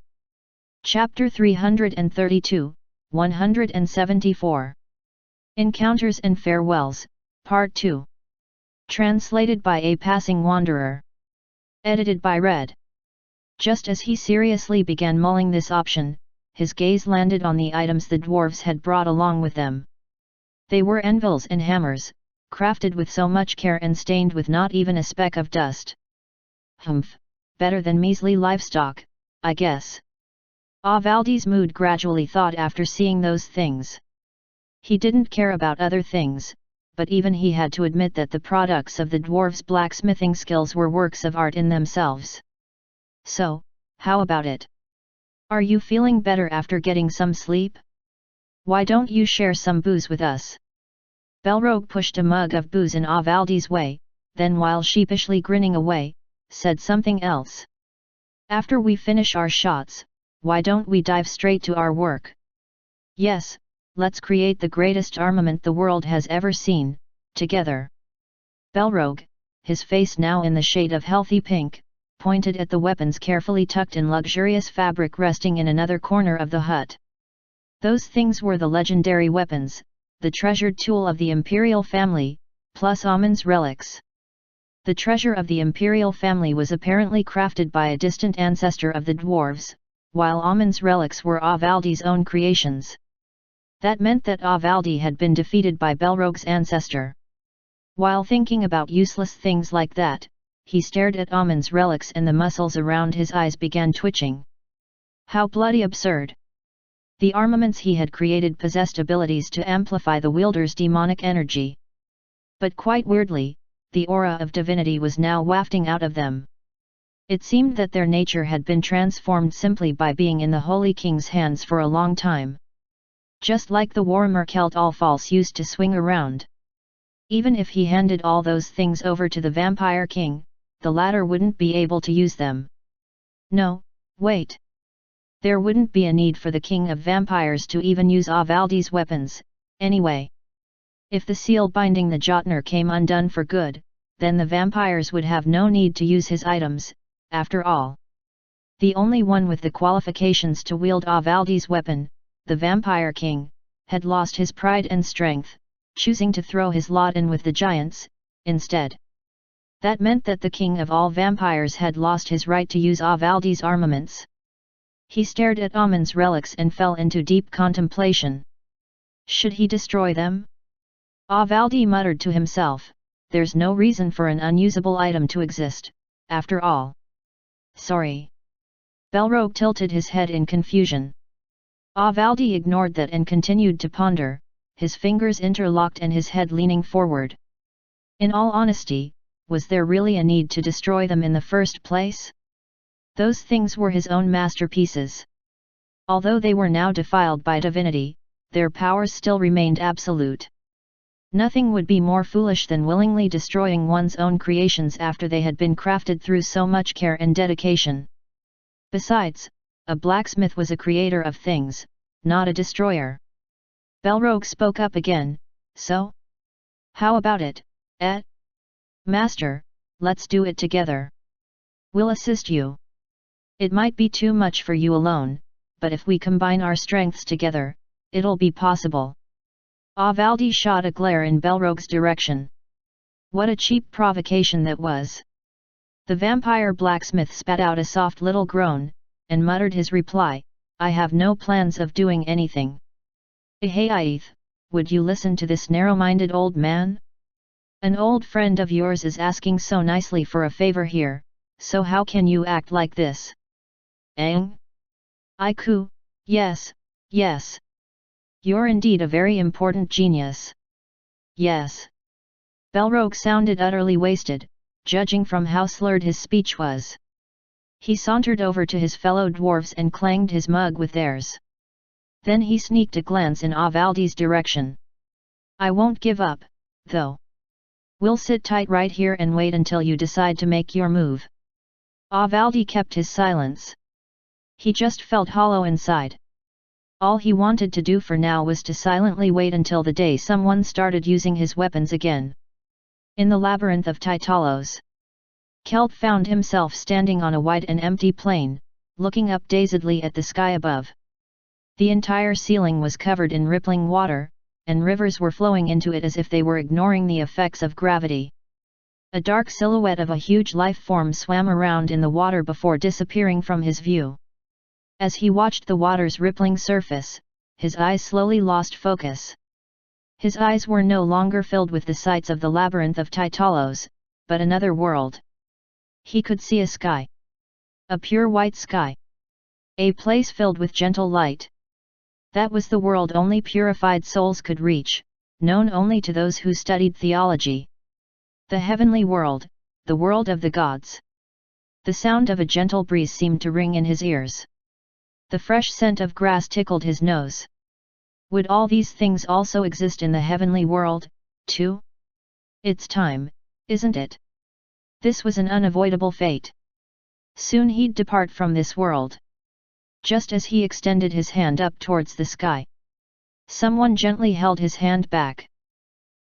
Chapter 332, 174. Encounters and Farewells, Part 2. Translated by A Passing Wanderer. Edited by Red. Just as he seriously began mulling this option, his gaze landed on the items the dwarves had brought along with them. They were anvils and hammers, crafted with so much care and stained with not even a speck of dust. Humph, better than measly livestock, I guess. Avaldi's mood gradually thawed after seeing those things. He didn't care about other things, but even he had to admit that the products of the dwarves' blacksmithing skills were works of art in themselves. So, how about it? Are you feeling better after getting some sleep? Why don't you share some booze with us? Belrogue pushed a mug of booze in Avaldi's way, then while sheepishly grinning away, said something else. After we finish our shots, why don't we dive straight to our work? Yes, let's create the greatest armament the world has ever seen, together. Belrogue, his face now in the shade of healthy pink, pointed at the weapons carefully tucked in luxurious fabric resting in another corner of the hut. Those things were the legendary weapons, the treasured tool of the imperial family, plus Amon's relics. The treasure of the imperial family was apparently crafted by a distant ancestor of the dwarves, while Amon's relics were Avaldi's own creations. That meant that Avaldi had been defeated by Belrogue's ancestor. While thinking about useless things like that, he stared at Amon's relics and the muscles around his eyes began twitching. How bloody absurd! The armaments he had created possessed abilities to amplify the wielder's demonic energy. But quite weirdly, the aura of divinity was now wafting out of them. It seemed that their nature had been transformed simply by being in the Holy King's hands for a long time. Just like the Warhammer Celt Allfalls used to swing around. Even if he handed all those things over to the Vampire King, the latter wouldn't be able to use them. No, wait. There wouldn't be a need for the King of Vampires to even use Avaldi's weapons, anyway. If the seal binding the Jotner came undone for good, then the vampires would have no need to use his items, after all. The only one with the qualifications to wield Avaldi's weapon, the Vampire King, had lost his pride and strength, choosing to throw his lot in with the giants, instead. That meant that the king of all vampires had lost his right to use Avaldi's armaments. He stared at Amon's relics and fell into deep contemplation. Should he destroy them? Avaldi muttered to himself, there's no reason for an unusable item to exist, after all. Sorry. Belrogue tilted his head in confusion. Avaldi ignored that and continued to ponder, his fingers interlocked and his head leaning forward. In all honesty, was there really a need to destroy them in the first place? Those things were his own masterpieces. Although they were now defiled by divinity, their powers still remained absolute. Nothing would be more foolish than willingly destroying one's own creations after they had been crafted through so much care and dedication. Besides, a blacksmith was a creator of things, not a destroyer. Belrogue spoke up again, so? How about it, eh? Master, let's do it together. We'll assist you. It might be too much for you alone, but if we combine our strengths together, it'll be possible. Avaldi shot a glare in Belrogue's direction. What a cheap provocation that was. The vampire blacksmith spat out a soft little groan, and muttered his reply, I have no plans of doing anything. Ehaith, would you listen to this narrow-minded old man? An old friend of yours is asking so nicely for a favor here, so how can you act like this? Aang? Aiku, yes, yes. You're indeed a very important genius. Yes. Belrogue sounded utterly wasted, judging from how slurred his speech was. He sauntered over to his fellow dwarves and clanged his mug with theirs. Then he sneaked a glance in Avaldi's direction. I won't give up, though. We'll sit tight right here and wait until you decide to make your move. Avaldi kept his silence. He just felt hollow inside. All he wanted to do for now was to silently wait until the day someone started using his weapons again. In the labyrinth of Tytalos, Kelt found himself standing on a wide and empty plain, looking up dazedly at the sky above. The entire ceiling was covered in rippling water, and rivers were flowing into it as if they were ignoring the effects of gravity. A dark silhouette of a huge life form swam around in the water before disappearing from his view. As he watched the water's rippling surface, his eyes slowly lost focus. His eyes were no longer filled with the sights of the labyrinth of Tytalos, but another world. He could see a sky. A pure white sky. A place filled with gentle light. That was the world only purified souls could reach, known only to those who studied theology. The heavenly world, the world of the gods. The sound of a gentle breeze seemed to ring in his ears. The fresh scent of grass tickled his nose. Would all these things also exist in the heavenly world, too? It's time, isn't it? This was an unavoidable fate. Soon he'd depart from this world. Just as he extended his hand up towards the sky, someone gently held his hand back.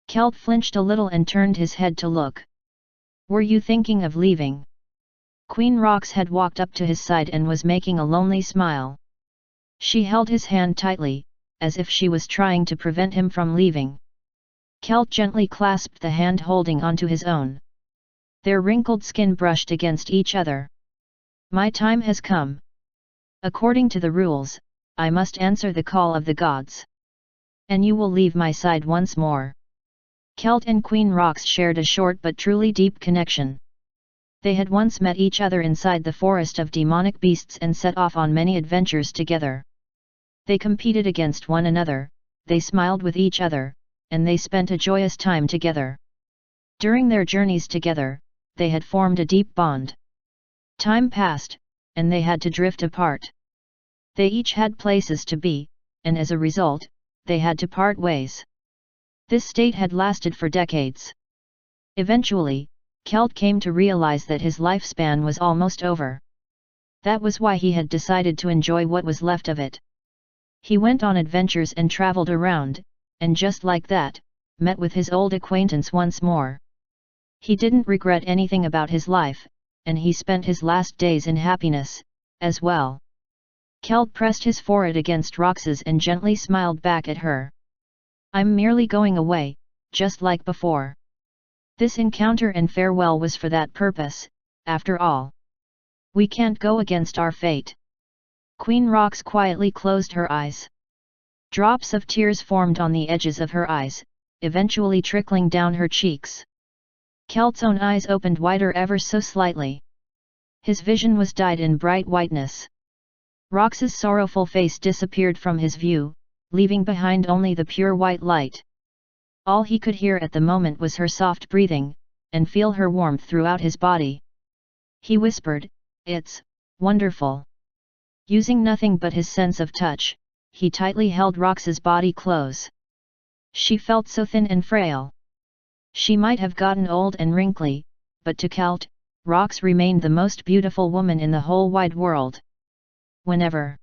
Kelt flinched a little and turned his head to look. Were you thinking of leaving? Queen Rox had walked up to his side and was making a lonely smile. She held his hand tightly, as if she was trying to prevent him from leaving. Kelt gently clasped the hand holding onto his own. Their wrinkled skin brushed against each other. My time has come. According to the rules, I must answer the call of the gods. And you will leave my side once more. Kelt and Queen Rox shared a short but truly deep connection. They had once met each other inside the forest of demonic beasts and set off on many adventures together. They competed against one another, they smiled with each other, and they spent a joyous time together. During their journeys together, they had formed a deep bond. Time passed, and they had to drift apart. They each had places to be, and as a result, they had to part ways. This state had lasted for decades. Eventually, Kelt came to realize that his lifespan was almost over. That was why he had decided to enjoy what was left of it. He went on adventures and traveled around, and just like that, met with his old acquaintance once more. He didn't regret anything about his life, and he spent his last days in happiness, as well. Kelt pressed his forehead against Rox's and gently smiled back at her. I'm merely going away, just like before. This encounter and farewell was for that purpose, after all. We can't go against our fate. Queen Rox quietly closed her eyes. Drops of tears formed on the edges of her eyes, eventually trickling down her cheeks. Kelt's own eyes opened wider ever so slightly. His vision was dyed in bright whiteness. Rox's sorrowful face disappeared from his view, leaving behind only the pure white light. All he could hear at the moment was her soft breathing, and feel her warmth throughout his body. He whispered, "It's wonderful." Using nothing but his sense of touch, he tightly held Rox's body close. She felt so thin and frail. She might have gotten old and wrinkly, but to Kelt, Rox remained the most beautiful woman in the whole wide world. Whenever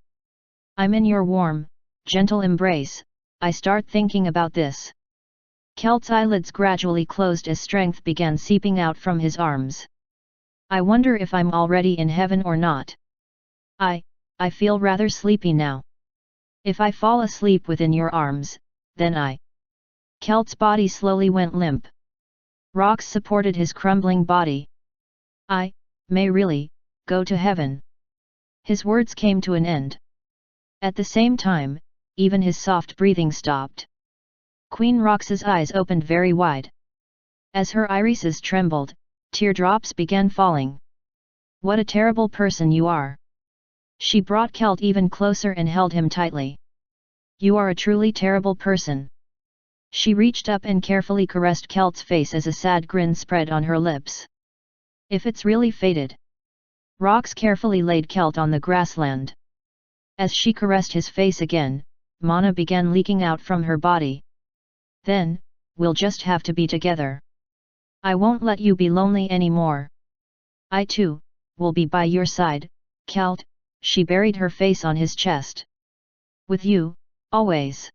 I'm in your warm, gentle embrace, I start thinking about this. Kelt's eyelids gradually closed as strength began seeping out from his arms. I wonder if I'm already in heaven or not. I feel rather sleepy now. If I fall asleep within your arms, then Kelt's body slowly went limp. Rox supported his crumbling body. I may really go to heaven. His words came to an end. At the same time, even his soft breathing stopped. Queen Rox's eyes opened very wide. As her irises trembled, teardrops began falling. What a terrible person you are! She brought Kelt even closer and held him tightly. You are a truly terrible person. She reached up and carefully caressed Kelt's face as a sad grin spread on her lips. If it's really fated. Rox carefully laid Kelt on the grassland. As she caressed his face again, mana began leaking out from her body. Then, we'll just have to be together. I won't let you be lonely anymore. I too, will be by your side, Kelt. She buried her face on his chest. With you, always.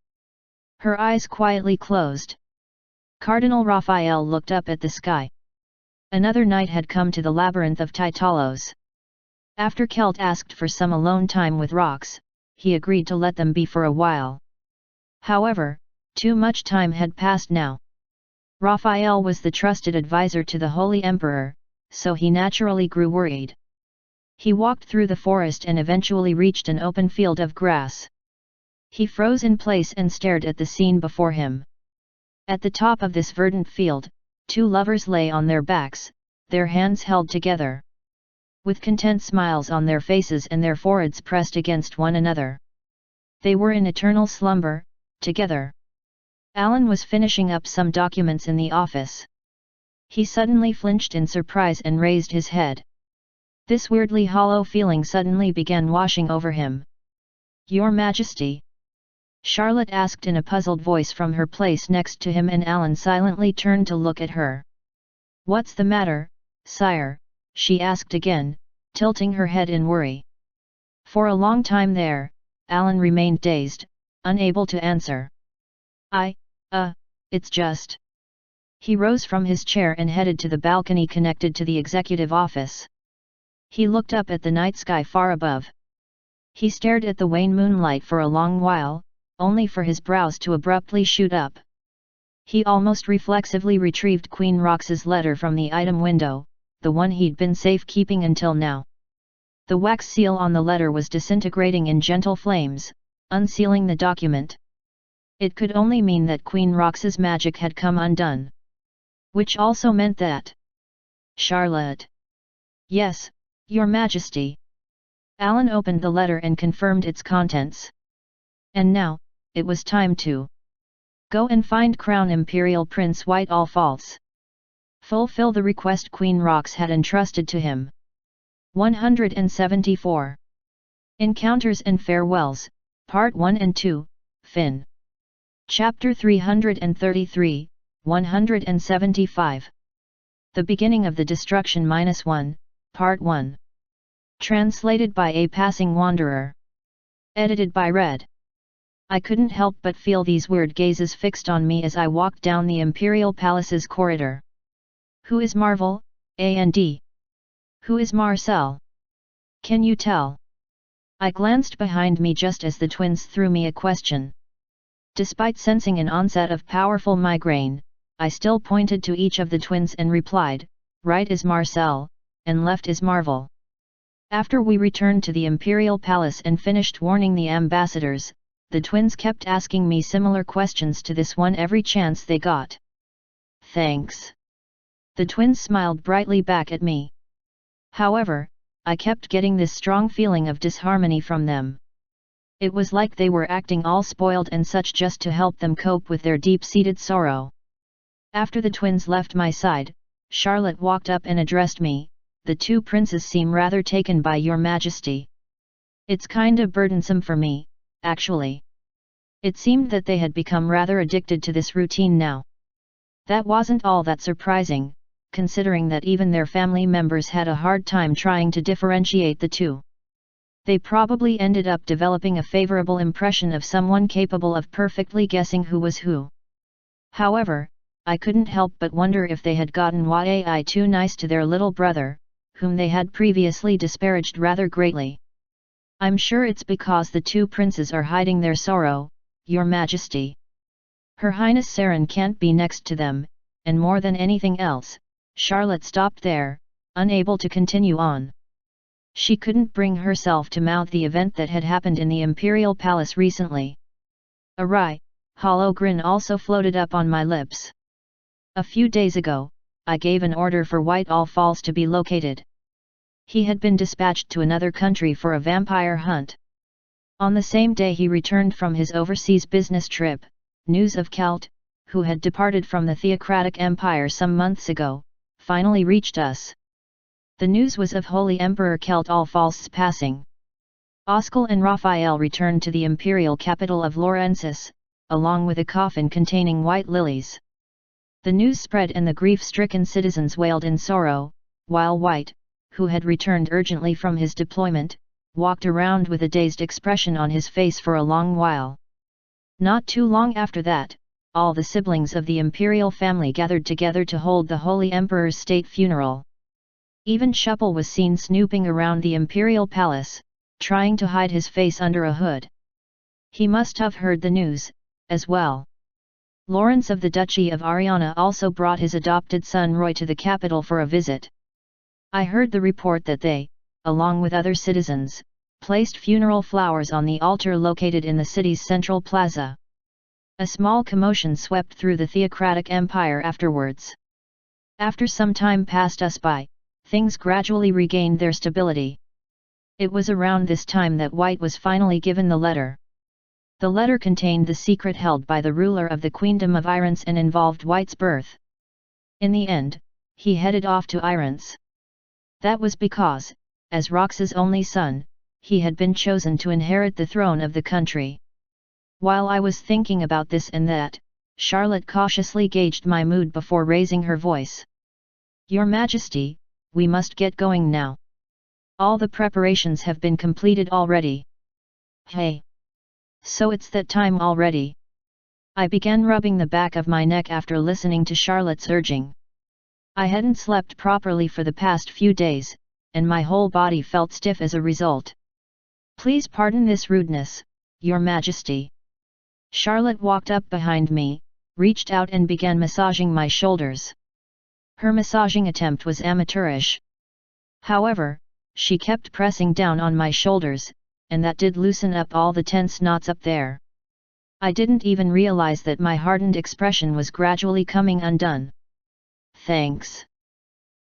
Her eyes quietly closed. Cardinal Raphael looked up at the sky. Another night had come to the labyrinth of Tytalos. After Kelt asked for some alone time with Rox, he agreed to let them be for a while. However, too much time had passed now. Raphael was the trusted advisor to the Holy Emperor, so he naturally grew worried. He walked through the forest and eventually reached an open field of grass. He froze in place and stared at the scene before him. At the top of this verdant field, two lovers lay on their backs, their hands held together. With content smiles on their faces and their foreheads pressed against one another. They were in eternal slumber, together. Alan was finishing up some documents in the office. He suddenly flinched in surprise and raised his head. This weirdly hollow feeling suddenly began washing over him. Your Majesty? Charlotte asked in a puzzled voice from her place next to him, and Alan silently turned to look at her. What's the matter, sire? She asked again, tilting her head in worry. For a long time there, Alan remained dazed, unable to answer. It's just... He rose from his chair and headed to the balcony connected to the executive office. He looked up at the night sky far above. He stared at the wan moonlight for a long while, only for his brows to abruptly shoot up. He almost reflexively retrieved Queen Rox's letter from the item window, the one he'd been safe-keeping until now. The wax seal on the letter was disintegrating in gentle flames, unsealing the document. It could only mean that Queen Rox's magic had come undone. Which also meant that... Charlotte. Yes, Your Majesty. Alan opened the letter and confirmed its contents. And now, it was time to go and find Crown Imperial Prince White All False. Fulfill the request Queen Rox had entrusted to him. 174. Encounters and Farewells, Part 1 and 2, Fin. Chapter 333, 175. The Beginning of the Destruction -1, Part 1. Translated by A Passing Wanderer. Edited by Red. I couldn't help but feel these weird gazes fixed on me as I walked down the Imperial Palace's corridor. Who is Marvel, A&D? Who is Marcel? Can you tell? I glanced behind me just as the twins threw me a question. Despite sensing an onset of powerful migraine, I still pointed to each of the twins and replied, right is Marcel, and left is Marvel. After we returned to the Imperial Palace and finished warning the ambassadors, the twins kept asking me similar questions to this one every chance they got. Thanks. The twins smiled brightly back at me. However, I kept getting this strong feeling of disharmony from them. It was like they were acting all spoiled and such just to help them cope with their deep-seated sorrow. After the twins left my side, Charlotte walked up and addressed me, "The two princes seem rather taken by your majesty. It's kinda burdensome for me, actually." It seemed that they had become rather addicted to this routine now. That wasn't all that surprising, considering that even their family members had a hard time trying to differentiate the two. They probably ended up developing a favorable impression of someone capable of perfectly guessing who was who. However, I couldn't help but wonder if they had gotten way too nice to their little brother, whom they had previously disparaged rather greatly. "I'm sure it's because the two princes are hiding their sorrow, your majesty. Her Highness Saren can't be next to them, and more than anything else," Charlotte stopped there, unable to continue on. She couldn't bring herself to mouth the event that had happened in the Imperial Palace recently. A wry, hollow grin also floated up on my lips. "A few days ago, I gave an order for Whitehall Falls to be located. He had been dispatched to another country for a vampire hunt. On the same day he returned from his overseas business trip, news of Celt, who had departed from the Theocratic Empire some months ago, finally reached us. The news was of Holy Emperor Celt All-False's passing. Oskel and Raphael returned to the imperial capital of Laurensis, along with a coffin containing white lilies. The news spread and the grief-stricken citizens wailed in sorrow, while White, who had returned urgently from his deployment, walked around with a dazed expression on his face for a long while. Not too long after that, all the siblings of the imperial family gathered together to hold the Holy Emperor's state funeral. Even Shuppel was seen snooping around the imperial palace, trying to hide his face under a hood. He must have heard the news, as well. Lawrence of the Duchy of Ariana also brought his adopted son Roy to the capital for a visit. I heard the report that they, along with other citizens, placed funeral flowers on the altar located in the city's central plaza. A small commotion swept through the Theocratic Empire afterwards. After some time passed us by, things gradually regained their stability. It was around this time that White was finally given the letter. The letter contained the secret held by the ruler of the Queendom of Irons and involved White's birth. In the end, he headed off to Irons. That was because, as Rox's only son, he had been chosen to inherit the throne of the country. While I was thinking about this and that, Charlotte cautiously gauged my mood before raising her voice. "Your Majesty, we must get going now. All the preparations have been completed already." "Hey! So it's that time already?" I began rubbing the back of my neck after listening to Charlotte's urging. I hadn't slept properly for the past few days, and my whole body felt stiff as a result. "Please pardon this rudeness, Your Majesty." Charlotte walked up behind me, reached out and began massaging my shoulders. Her massaging attempt was amateurish. However, she kept pressing down on my shoulders, and that did loosen up all the tense knots up there. I didn't even realize that my hardened expression was gradually coming undone. "Thanks.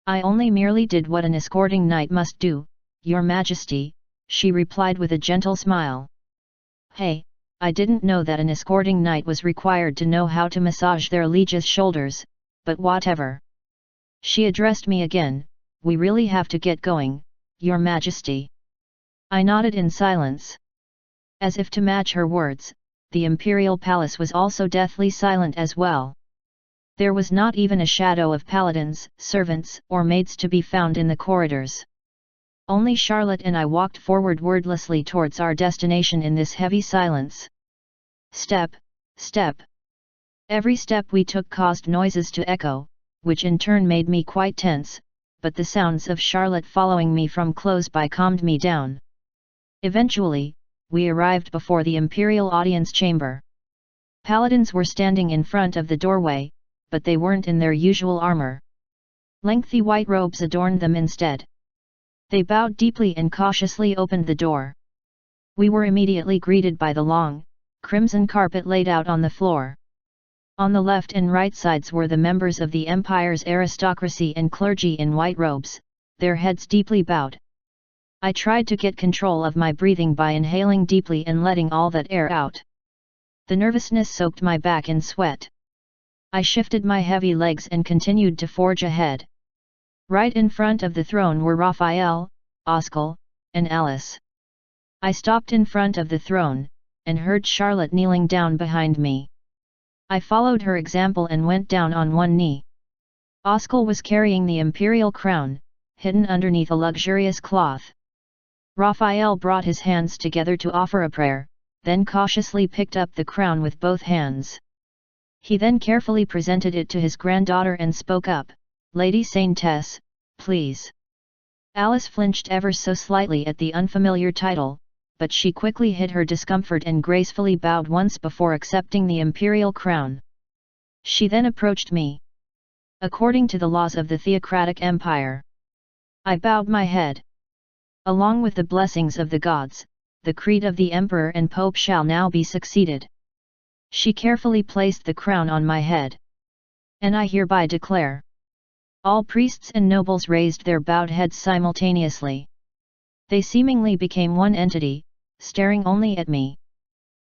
I only merely did what an escorting knight must do, Your Majesty," she replied with a gentle smile. "Hey, I didn't know that an escorting knight was required to know how to massage their liege's shoulders, but whatever." She addressed me again, "We really have to get going, Your Majesty." I nodded in silence. As if to match her words, the imperial palace was also deathly silent as well. There was not even a shadow of paladins, servants, or maids to be found in the corridors. Only Charlotte and I walked forward wordlessly towards our destination in this heavy silence. Step, step. Every step we took caused noises to echo, which in turn made me quite tense, but the sounds of Charlotte following me from close by calmed me down. Eventually, we arrived before the imperial audience chamber. Paladins were standing in front of the doorway, but they weren't in their usual armor. Lengthy white robes adorned them instead. They bowed deeply and cautiously opened the door. We were immediately greeted by the long, crimson carpet laid out on the floor. On the left and right sides were the members of the empire's aristocracy and clergy in white robes, their heads deeply bowed. I tried to get control of my breathing by inhaling deeply and letting all that air out. The nervousness soaked my back in sweat. I shifted my heavy legs and continued to forge ahead. Right in front of the throne were Raphael, Oscar, and Alice. I stopped in front of the throne, and heard Charlotte kneeling down behind me. I followed her example and went down on one knee. Oscar was carrying the imperial crown, hidden underneath a luxurious cloth. Raphael brought his hands together to offer a prayer, then cautiously picked up the crown with both hands. He then carefully presented it to his granddaughter and spoke up, "Lady Saintess, please." Alice flinched ever so slightly at the unfamiliar title, but she quickly hid her discomfort and gracefully bowed once before accepting the imperial crown. She then approached me. According to the laws of the theocratic empire, I bowed my head. Along with the blessings of the gods, the creed of the emperor and pope shall now be succeeded. She carefully placed the crown on my head. And I hereby declare. All priests and nobles raised their bowed heads simultaneously. They seemingly became one entity, staring only at me.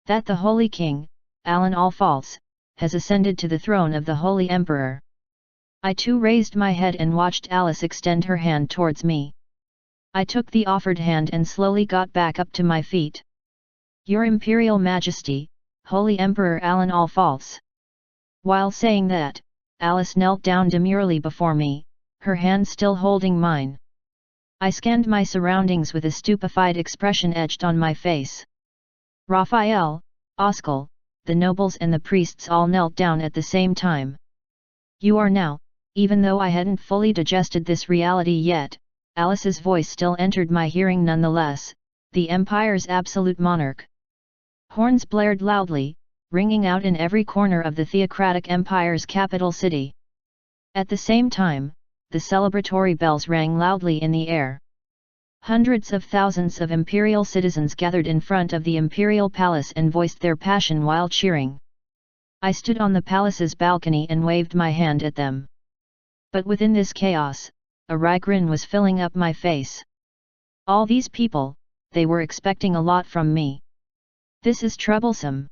That the Holy King, Alan All-False, has ascended to the throne of the Holy Emperor. I too raised my head and watched Alice extend her hand towards me. I took the offered hand and slowly got back up to my feet. "Your Imperial Majesty, Holy Emperor Alan All-False." While saying that, Alice knelt down demurely before me, her hand still holding mine. I scanned my surroundings with a stupefied expression etched on my face. Raphael, Oscar, the nobles and the priests all knelt down at the same time. "You are now," even though I hadn't fully digested this reality yet, Alice's voice still entered my hearing nonetheless, "the Empire's absolute monarch." Horns blared loudly, ringing out in every corner of the theocratic empire's capital city. At the same time, the celebratory bells rang loudly in the air. Hundreds of thousands of imperial citizens gathered in front of the imperial palace and voiced their passion while cheering. I stood on the palace's balcony and waved my hand at them. But within this chaos, a wry grin was filling up my face. All these people, they were expecting a lot from me. This is troublesome.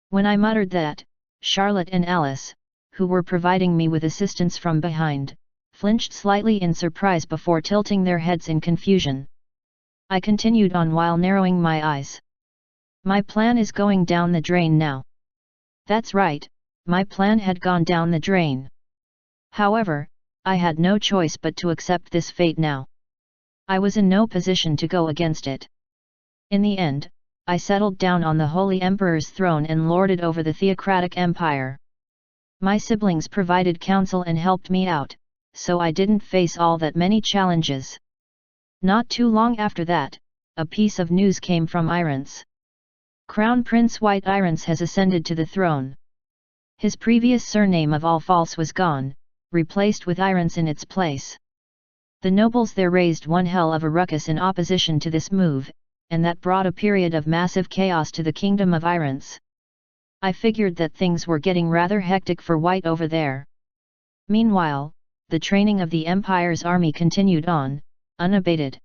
When I muttered that, Charlotte and Alice, who were providing me with assistance from behind, flinched slightly in surprise before tilting their heads in confusion. I continued on while narrowing my eyes. "My plan is going down the drain now." That's right, my plan had gone down the drain. However, I had no choice but to accept this fate now. I was in no position to go against it. In the end, I settled down on the Holy Emperor's throne and lorded over the theocratic empire. My siblings provided counsel and helped me out, so I didn't face all that many challenges. Not too long after that, a piece of news came from Irance. Crown Prince White Irance has ascended to the throne. His previous surname of All-False was gone, replaced with Irance in its place. The nobles there raised one hell of a ruckus in opposition to this move, and that brought a period of massive chaos to the kingdom of Irance. I figured that things were getting rather hectic for White over there. Meanwhile, the training of the Empire's army continued on, unabated.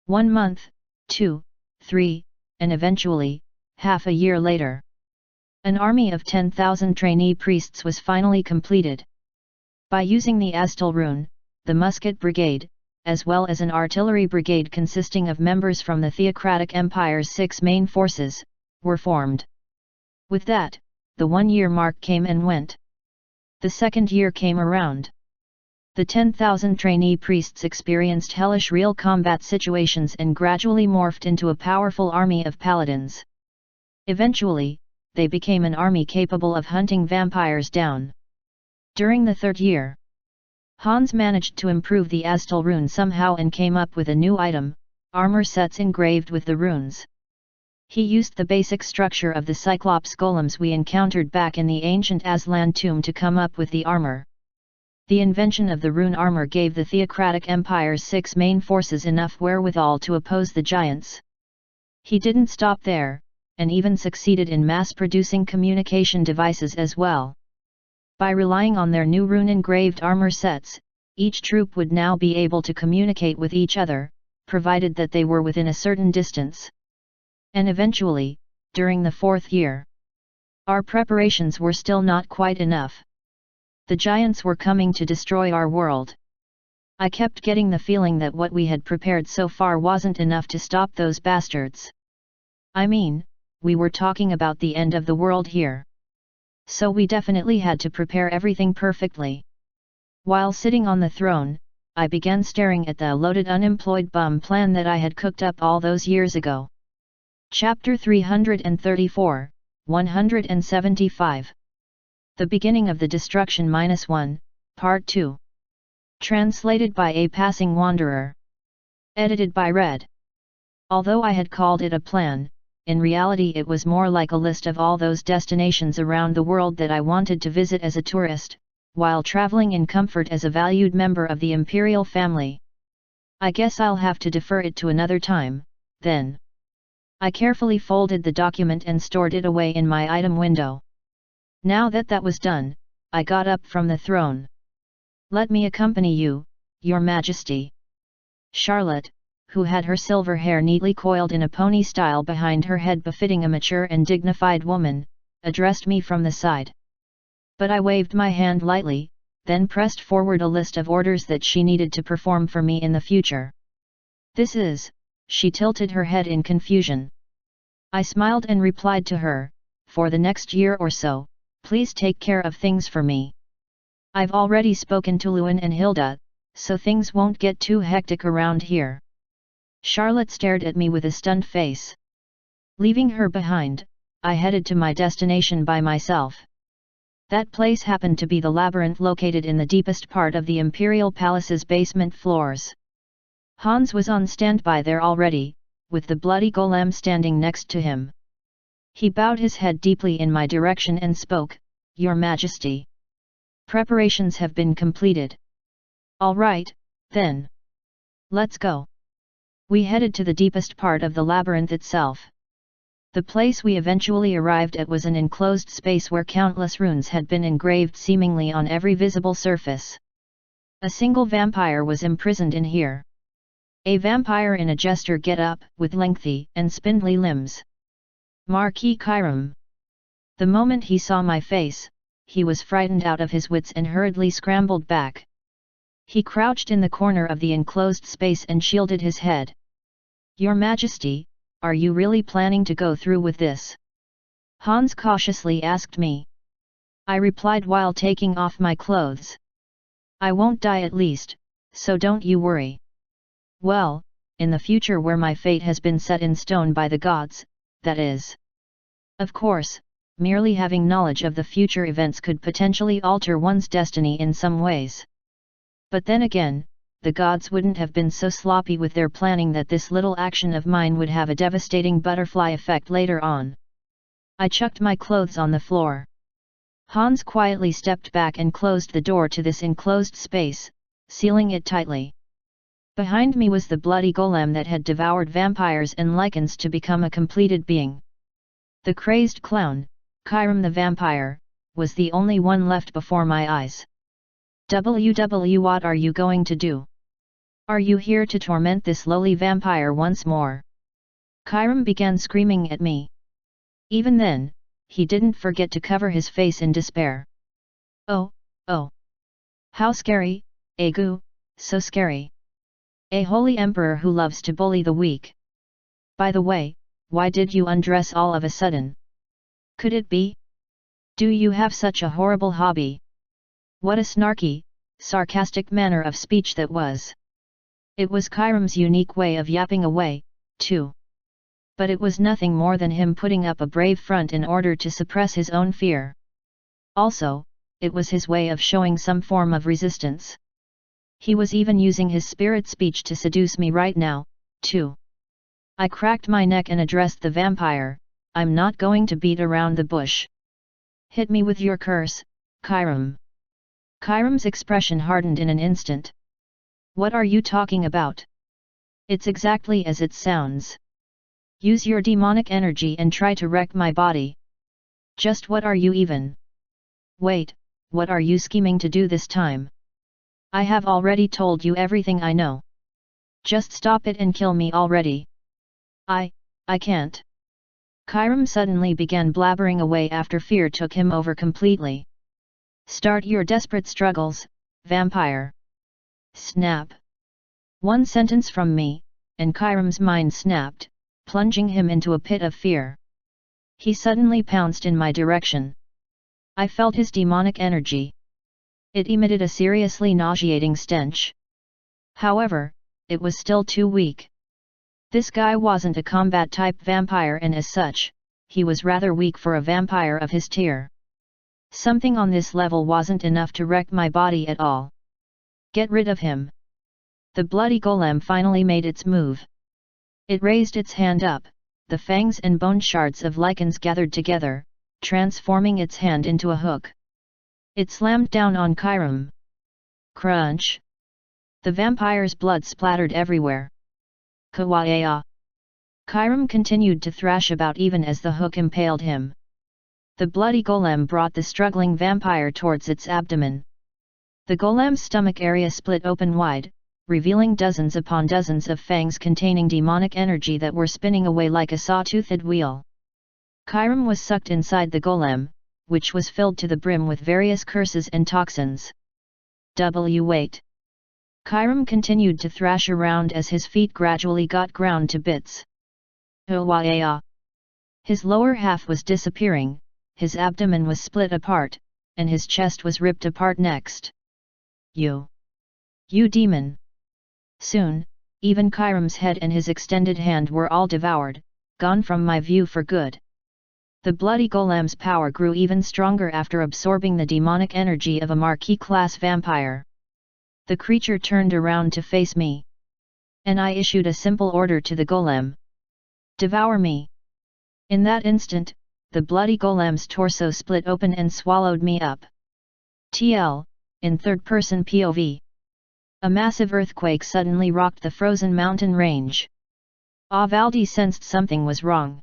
1 month, 2, 3, and eventually, half a year later, an army of 10,000 trainee priests was finally completed. By using the Astal rune, the musket brigade, as well as an artillery brigade consisting of members from the theocratic empire's 6 main forces, were formed. With that, the 1-year mark came and went. The second year came around. The 10,000 trainee priests experienced hellish real combat situations and gradually morphed into a powerful army of paladins. Eventually, they became an army capable of hunting vampires down. During the 3rd year, Hans managed to improve the Astal rune somehow and came up with a new item, armor sets engraved with the runes. He used the basic structure of the Cyclops golems we encountered back in the ancient Aslan tomb to come up with the armor. The invention of the rune armor gave the theocratic empire's 6 main forces enough wherewithal to oppose the giants. He didn't stop there, and even succeeded in mass-producing communication devices as well. By relying on their new rune-engraved armor sets, each troop would now be able to communicate with each other, provided that they were within a certain distance. And eventually, during the 4th year, our preparations were still not quite enough. The giants were coming to destroy our world. I kept getting the feeling that what we had prepared so far wasn't enough to stop those bastards. I mean, we were talking about the end of the world here. So we definitely had to prepare everything perfectly. While sitting on the throne, I began staring at the loaded unemployed bum plan that I had cooked up all those years ago. Chapter 334, 175. The Beginning of the Destruction -1, Part 2. Translated by a Passing Wanderer. Edited by Red. Although I had called it a plan, in reality it was more like a list of all those destinations around the world that I wanted to visit as a tourist, while traveling in comfort as a valued member of the imperial family. I guess I'll have to defer it to another time, then. I carefully folded the document and stored it away in my item window. Now that that was done, I got up from the throne. "Let me accompany you, Your Majesty." Charlotte, who had her silver hair neatly coiled in a pony style behind her head befitting a mature and dignified woman, addressed me from the side. But I waved my hand lightly, then pressed forward a list of orders that she needed to perform for me in the future. "This is," she tilted her head in confusion. I smiled and replied to her, "For the next year or so, please take care of things for me. I've already spoken to Lewin and Hilda, so things won't get too hectic around here." Charlotte stared at me with a stunned face. Leaving her behind, I headed to my destination by myself. That place happened to be the labyrinth located in the deepest part of the Imperial Palace's basement floors. Hans was on standby there already, with the bloody golem standing next to him. He bowed his head deeply in my direction and spoke, "Your Majesty. Preparations have been completed." "All right, then. Let's go." We headed to the deepest part of the labyrinth itself. The place we eventually arrived at was an enclosed space where countless runes had been engraved seemingly on every visible surface. A single vampire was imprisoned in here. A vampire in a jester get-up, with lengthy and spindly limbs. Marquis Kyram. The moment he saw my face, he was frightened out of his wits and hurriedly scrambled back. He crouched in the corner of the enclosed space and shielded his head. "Your Majesty, are you really planning to go through with this?" Hans cautiously asked me. I replied while taking off my clothes. "I won't die at least, so don't you worry." "Well, in the future where my fate has been set in stone by the gods, that is. Of course, merely having knowledge of the future events could potentially alter one's destiny in some ways. But then again, the gods wouldn't have been so sloppy with their planning that this little action of mine would have a devastating butterfly effect later on." I chucked my clothes on the floor. Hans quietly stepped back and closed the door to this enclosed space, sealing it tightly. Behind me was the bloody golem that had devoured vampires and lycans to become a completed being. The crazed clown, Kyram the vampire, was the only one left before my eyes. What are you going to do? Are you here to torment this lowly vampire once more?" Kyram began screaming at me. Even then, he didn't forget to cover his face in despair. Oh. How scary, Agu, so scary. A holy emperor who loves to bully the weak. By the way, why did you undress all of a sudden? Could it be? Do you have such a horrible hobby? What a snarky, sarcastic manner of speech that was. It was Kyram's unique way of yapping away, too. But it was nothing more than him putting up a brave front in order to suppress his own fear. Also, it was his way of showing some form of resistance. He was even using his spirit speech to seduce me right now, too. I cracked my neck and addressed the vampire, "I'm not going to beat around the bush. Hit me with your curse, Kyram." Kyram's expression hardened in an instant. "What are you talking about? It's exactly as it sounds. Use your demonic energy and try to wreck my body. Just what are you even? Wait, what are you scheming to do this time? I have already told you everything I know." Just stop it and kill me already. I can't. Kairam suddenly began blabbering away after fear took him over completely. Start your desperate struggles, vampire. Snap. One sentence from me, and Kairam's mind snapped, plunging him into a pit of fear. He suddenly pounced in my direction. I felt his demonic energy. It emitted a seriously nauseating stench. However, it was still too weak. This guy wasn't a combat-type vampire and as such, he was rather weak for a vampire of his tier. Something on this level wasn't enough to wreck my body at all. Get rid of him. The bloody golem finally made its move. It raised its hand up, the fangs and bone shards of lichens gathered together, transforming its hand into a hook. It slammed down on Kairam. Crunch! The vampire's blood splattered everywhere. Kawaii! Kairam continued to thrash about even as the hook impaled him. The bloody golem brought the struggling vampire towards its abdomen. The golem's stomach area split open wide, revealing dozens upon dozens of fangs containing demonic energy that were spinning away like a saw-toothed wheel. Kairam was sucked inside the golem, which was filled to the brim with various curses and toxins. Wait. Kairam continued to thrash around as his feet gradually got ground to bits. His lower half was disappearing, his abdomen was split apart, and his chest was ripped apart next. You demon! Soon, even Kairam's head and his extended hand were all devoured, gone from my view for good. The bloody golem's power grew even stronger after absorbing the demonic energy of a marquis-class vampire. The creature turned around to face me. And I issued a simple order to the golem. Devour me! In that instant, the bloody golem's torso split open and swallowed me up. TL, in third-person POV. A massive earthquake suddenly rocked the frozen mountain range. Avaldi sensed something was wrong.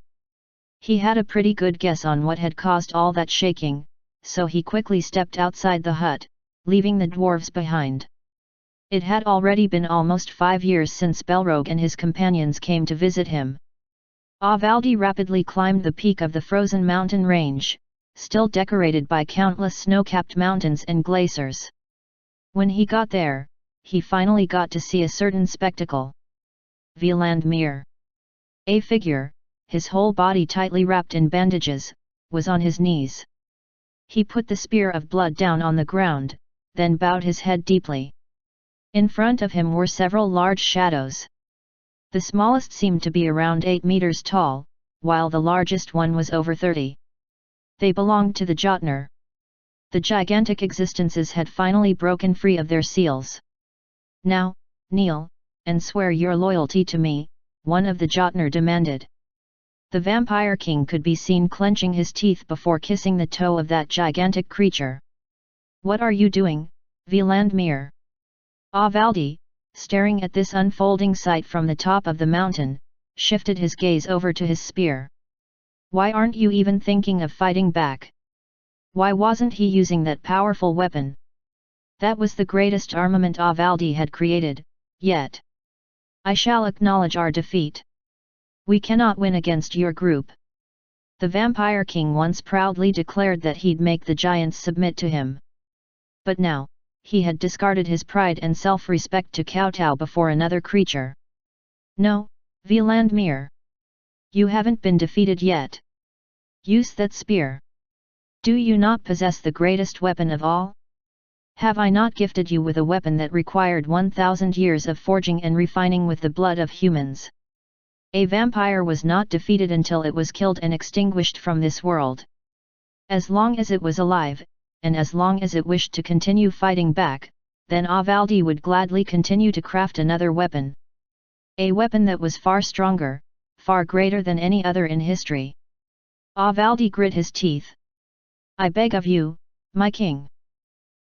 He had a pretty good guess on what had caused all that shaking, so he quickly stepped outside the hut, leaving the dwarves behind. It had already been almost 5 years since Belrogue and his companions came to visit him. Avaldi rapidly climbed the peak of the frozen mountain range, still decorated by countless snow-capped mountains and glaciers. When he got there, he finally got to see a certain spectacle. Wielandmeer. A figure, his whole body tightly wrapped in bandages, was on his knees. He put the spear of blood down on the ground, then bowed his head deeply. In front of him were several large shadows. The smallest seemed to be around 8 meters tall, while the largest one was over 30. They belonged to the Jotner. The gigantic existences had finally broken free of their seals. Now, kneel, and swear your loyalty to me, one of the Jotner demanded. The vampire king could be seen clenching his teeth before kissing the toe of that gigantic creature. What are you doing, Wielandmeer? Avaldi, staring at this unfolding sight from the top of the mountain, shifted his gaze over to his spear. Why aren't you even thinking of fighting back? Why wasn't he using that powerful weapon? That was the greatest armament Avaldi had created, yet. I shall acknowledge our defeat. We cannot win against your group. The Vampire King once proudly declared that he'd make the giants submit to him. But now, he had discarded his pride and self-respect to kowtow before another creature. No, Wielandmeer. You haven't been defeated yet. Use that spear. Do you not possess the greatest weapon of all? Have I not gifted you with a weapon that required 1,000 years of forging and refining with the blood of humans? A vampire was not defeated until it was killed and extinguished from this world. As long as it was alive, and as long as it wished to continue fighting back, then Avaldi would gladly continue to craft another weapon. A weapon that was far stronger, far greater than any other in history. Avaldi grit his teeth. I beg of you, my king.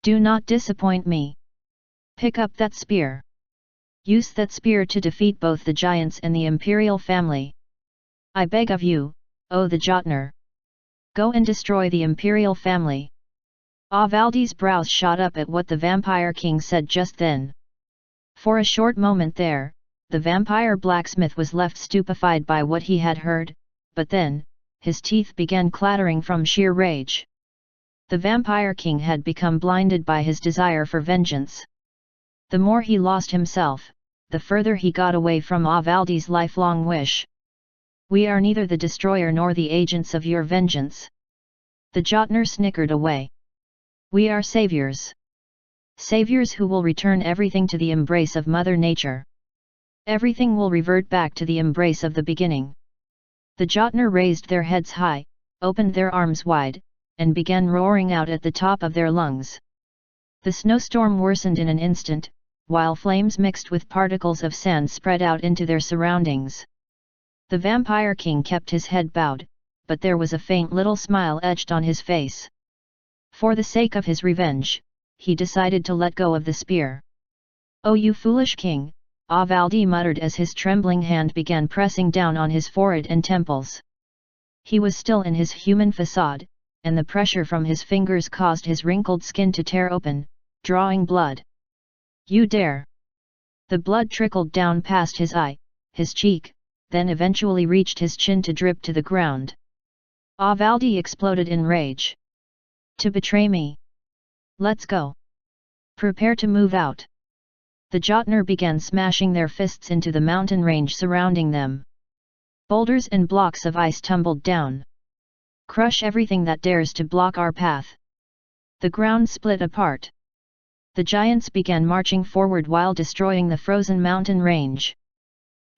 Do not disappoint me. Pick up that spear. Use that spear to defeat both the giants and the imperial family. I beg of you, O the Jotner. Go and destroy the imperial family. Avaldi's brows shot up at what the Vampire King said just then. For a short moment there, the vampire blacksmith was left stupefied by what he had heard, but then, his teeth began clattering from sheer rage. The vampire king had become blinded by his desire for vengeance. The more he lost himself, the further he got away from Avaldi's lifelong wish. "We are neither the destroyer nor the agents of your vengeance." The Jotner snickered away. "We are saviors. Saviors who will return everything to the embrace of Mother Nature. Everything will revert back to the embrace of the beginning." The Jotner raised their heads high, opened their arms wide, and began roaring out at the top of their lungs. The snowstorm worsened in an instant, while flames mixed with particles of sand spread out into their surroundings. The Vampire King kept his head bowed, but there was a faint little smile etched on his face. For the sake of his revenge, he decided to let go of the spear. "Oh, you foolish king," Avaldi muttered as his trembling hand began pressing down on his forehead and temples. He was still in his human facade, and the pressure from his fingers caused his wrinkled skin to tear open, drawing blood. "You dare!" The blood trickled down past his eye, his cheek, then eventually reached his chin to drip to the ground. Avaldi exploded in rage. "To betray me? Let's go. Prepare to move out." The Jotner began smashing their fists into the mountain range surrounding them. Boulders and blocks of ice tumbled down. "Crush everything that dares to block our path." The ground split apart. The giants began marching forward while destroying the frozen mountain range.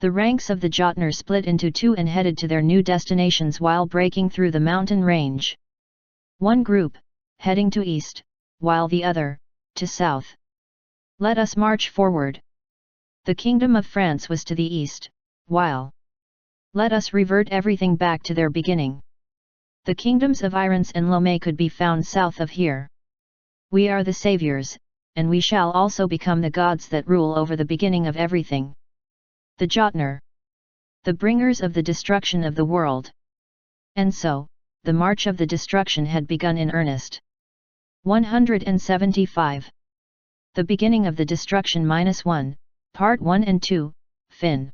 The ranks of the Jotner split into two and headed to their new destinations while breaking through the mountain range. One group, heading to east, while the other, to south. "Let us march forward." The Kingdom of France was to the east, while "Let us revert everything back to their beginning." The kingdoms of Irons and Lomé could be found south of here. "We are the saviors, and we shall also become the gods that rule over the beginning of everything." The Jotner. The bringers of the destruction of the world. And so, the march of the destruction had begun in earnest. 175. The beginning of the destruction -1, Part 1 and 2, Fin.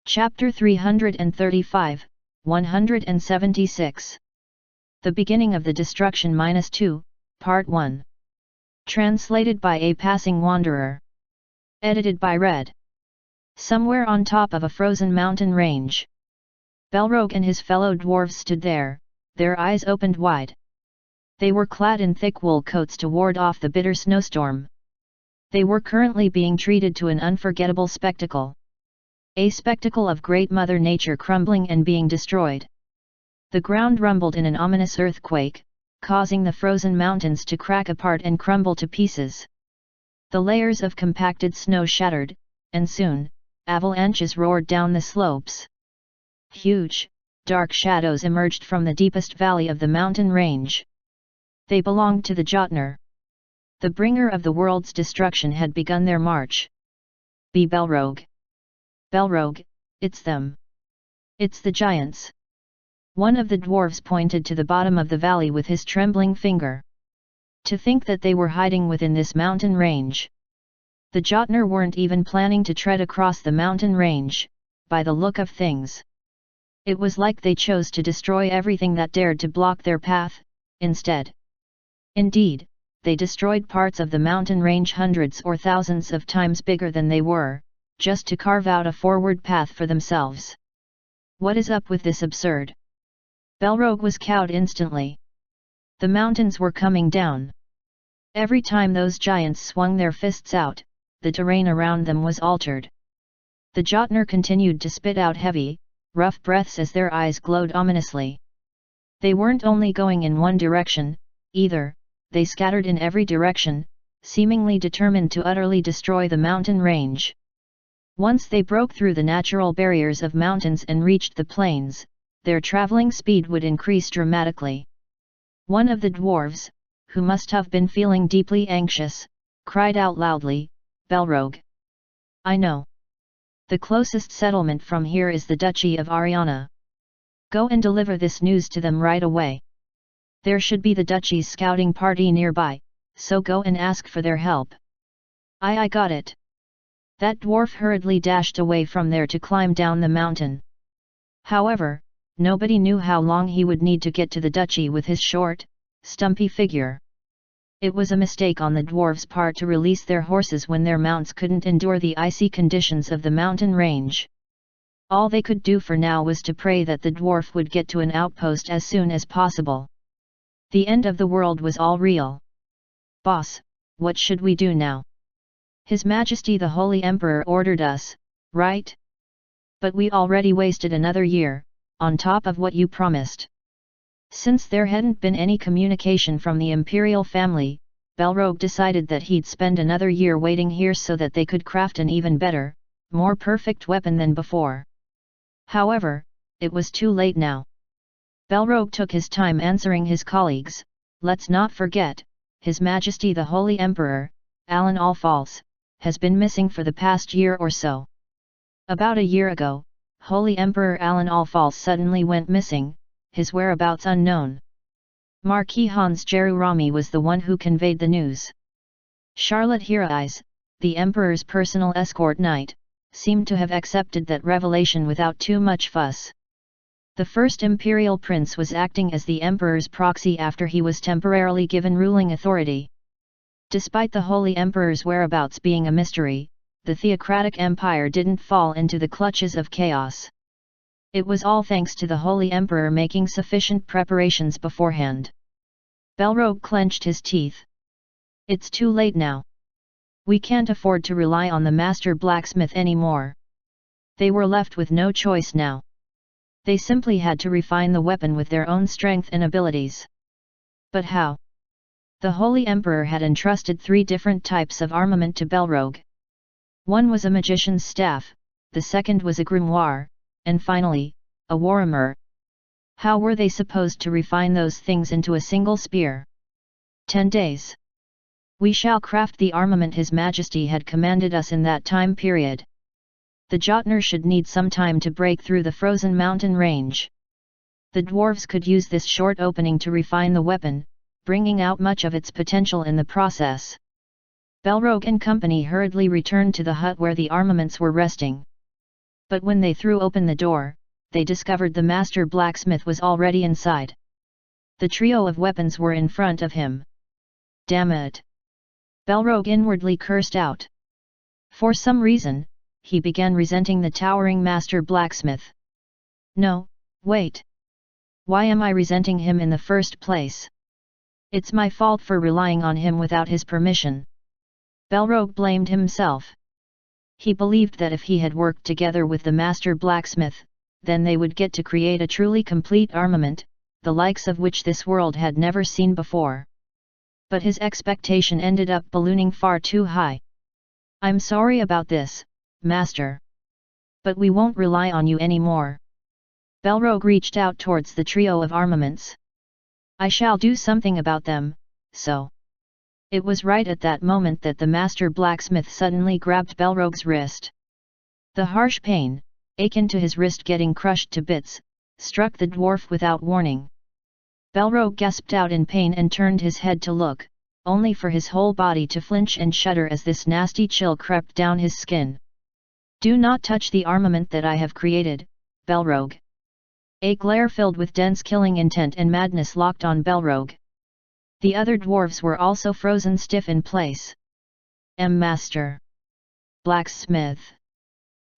Chapter 335, 176. The beginning of the destruction -2, Part 1. Translated by a passing wanderer. Edited by Red. Somewhere on top of a frozen mountain range, Belrogue and his fellow dwarves stood there, their eyes opened wide. They were clad in thick wool coats to ward off the bitter snowstorm. They were currently being treated to an unforgettable spectacle. A spectacle of great Mother Nature crumbling and being destroyed. The ground rumbled in an ominous earthquake, causing the frozen mountains to crack apart and crumble to pieces. The layers of compacted snow shattered, and soon, avalanches roared down the slopes. Huge, dark shadows emerged from the deepest valley of the mountain range. They belonged to the Jotner. The bringer of the world's destruction had begun their march. "Be Belrogue. Belrogue, it's them. It's the giants." One of the dwarves pointed to the bottom of the valley with his trembling finger. To think that they were hiding within this mountain range. The Jotner weren't even planning to tread across the mountain range, by the look of things. It was like they chose to destroy everything that dared to block their path, instead. Indeed, they destroyed parts of the mountain range hundreds or thousands of times bigger than they were, just to carve out a forward path for themselves. What is up with this absurd? Belrogue was cowed instantly. The mountains were coming down. Every time those giants swung their fists out, the terrain around them was altered. The Jotner continued to spit out heavy, rough breaths as their eyes glowed ominously. They weren't only going in one direction, either, they scattered in every direction, seemingly determined to utterly destroy the mountain range. Once they broke through the natural barriers of mountains and reached the plains, their traveling speed would increase dramatically. One of the dwarves, who must have been feeling deeply anxious, cried out loudly, "Belrogue! I know. The closest settlement from here is the Duchy of Ariana. Go and deliver this news to them right away. There should be the Duchy's scouting party nearby, so go and ask for their help." I got it." That dwarf hurriedly dashed away from there to climb down the mountain. However, nobody knew how long he would need to get to the duchy with his short, stumpy figure. It was a mistake on the dwarves' part to release their horses when their mounts couldn't endure the icy conditions of the mountain range. All they could do for now was to pray that the dwarf would get to an outpost as soon as possible. The end of the world was all real. "Boss, what should we do now? His Majesty the Holy Emperor ordered us, right? But we already wasted another year, on top of what you promised." Since there hadn't been any communication from the imperial family, Belrogue decided that he'd spend another year waiting here so that they could craft an even better, more perfect weapon than before. However, it was too late now. Belrogue took his time answering his colleagues. "Let's not forget, His Majesty the Holy Emperor, Alan Allfalls, has been missing for the past year or so. About a year ago, Holy Emperor Alan Allfalls suddenly went missing, his whereabouts unknown." Marquis Hans Jerurami was the one who conveyed the news. Charlotte Hirais, the Emperor's personal escort knight, seemed to have accepted that revelation without too much fuss. The first imperial prince was acting as the Emperor's proxy after he was temporarily given ruling authority. Despite the Holy Emperor's whereabouts being a mystery, the theocratic empire didn't fall into the clutches of chaos. It was all thanks to the Holy Emperor making sufficient preparations beforehand. Belrogue clenched his teeth. "It's too late now. We can't afford to rely on the master blacksmith anymore." They were left with no choice now. They simply had to refine the weapon with their own strength and abilities. But how? The Holy Emperor had entrusted 3 different types of armament to Belrogue. One was a magician's staff, the second was a grimoire, and finally, a warhammer. How were they supposed to refine those things into a single spear? 10 days. "We shall craft the armament His Majesty had commanded us in that time period. The Jotner should need some time to break through the frozen mountain range. The dwarves could use this short opening to refine the weapon, bringing out much of its potential in the process." Belrogue and company hurriedly returned to the hut where the armaments were resting. But when they threw open the door, they discovered the master blacksmith was already inside. The trio of weapons were in front of him. "Damn it!" Belrogue inwardly cursed out. For some reason, he began resenting the towering master blacksmith. "No, wait. Why am I resenting him in the first place? It's my fault for relying on him without his permission." Belrogue blamed himself. He believed that if he had worked together with the master blacksmith, then they would get to create a truly complete armament, the likes of which this world had never seen before. But his expectation ended up ballooning far too high. "I'm sorry about this, Master. But we won't rely on you anymore." Belrogue reached out towards the trio of armaments. "I shall do something about them, so." It was right at that moment that the master blacksmith suddenly grabbed Belrogue's wrist. The harsh pain, akin to his wrist getting crushed to bits, struck the dwarf without warning. Belrogue gasped out in pain and turned his head to look, only for his whole body to flinch and shudder as this nasty chill crept down his skin. "Do not touch the armament that I have created, Belrogue." A glare filled with dense killing intent and madness locked on Belrogue. The other dwarves were also frozen stiff in place. Master Blacksmith."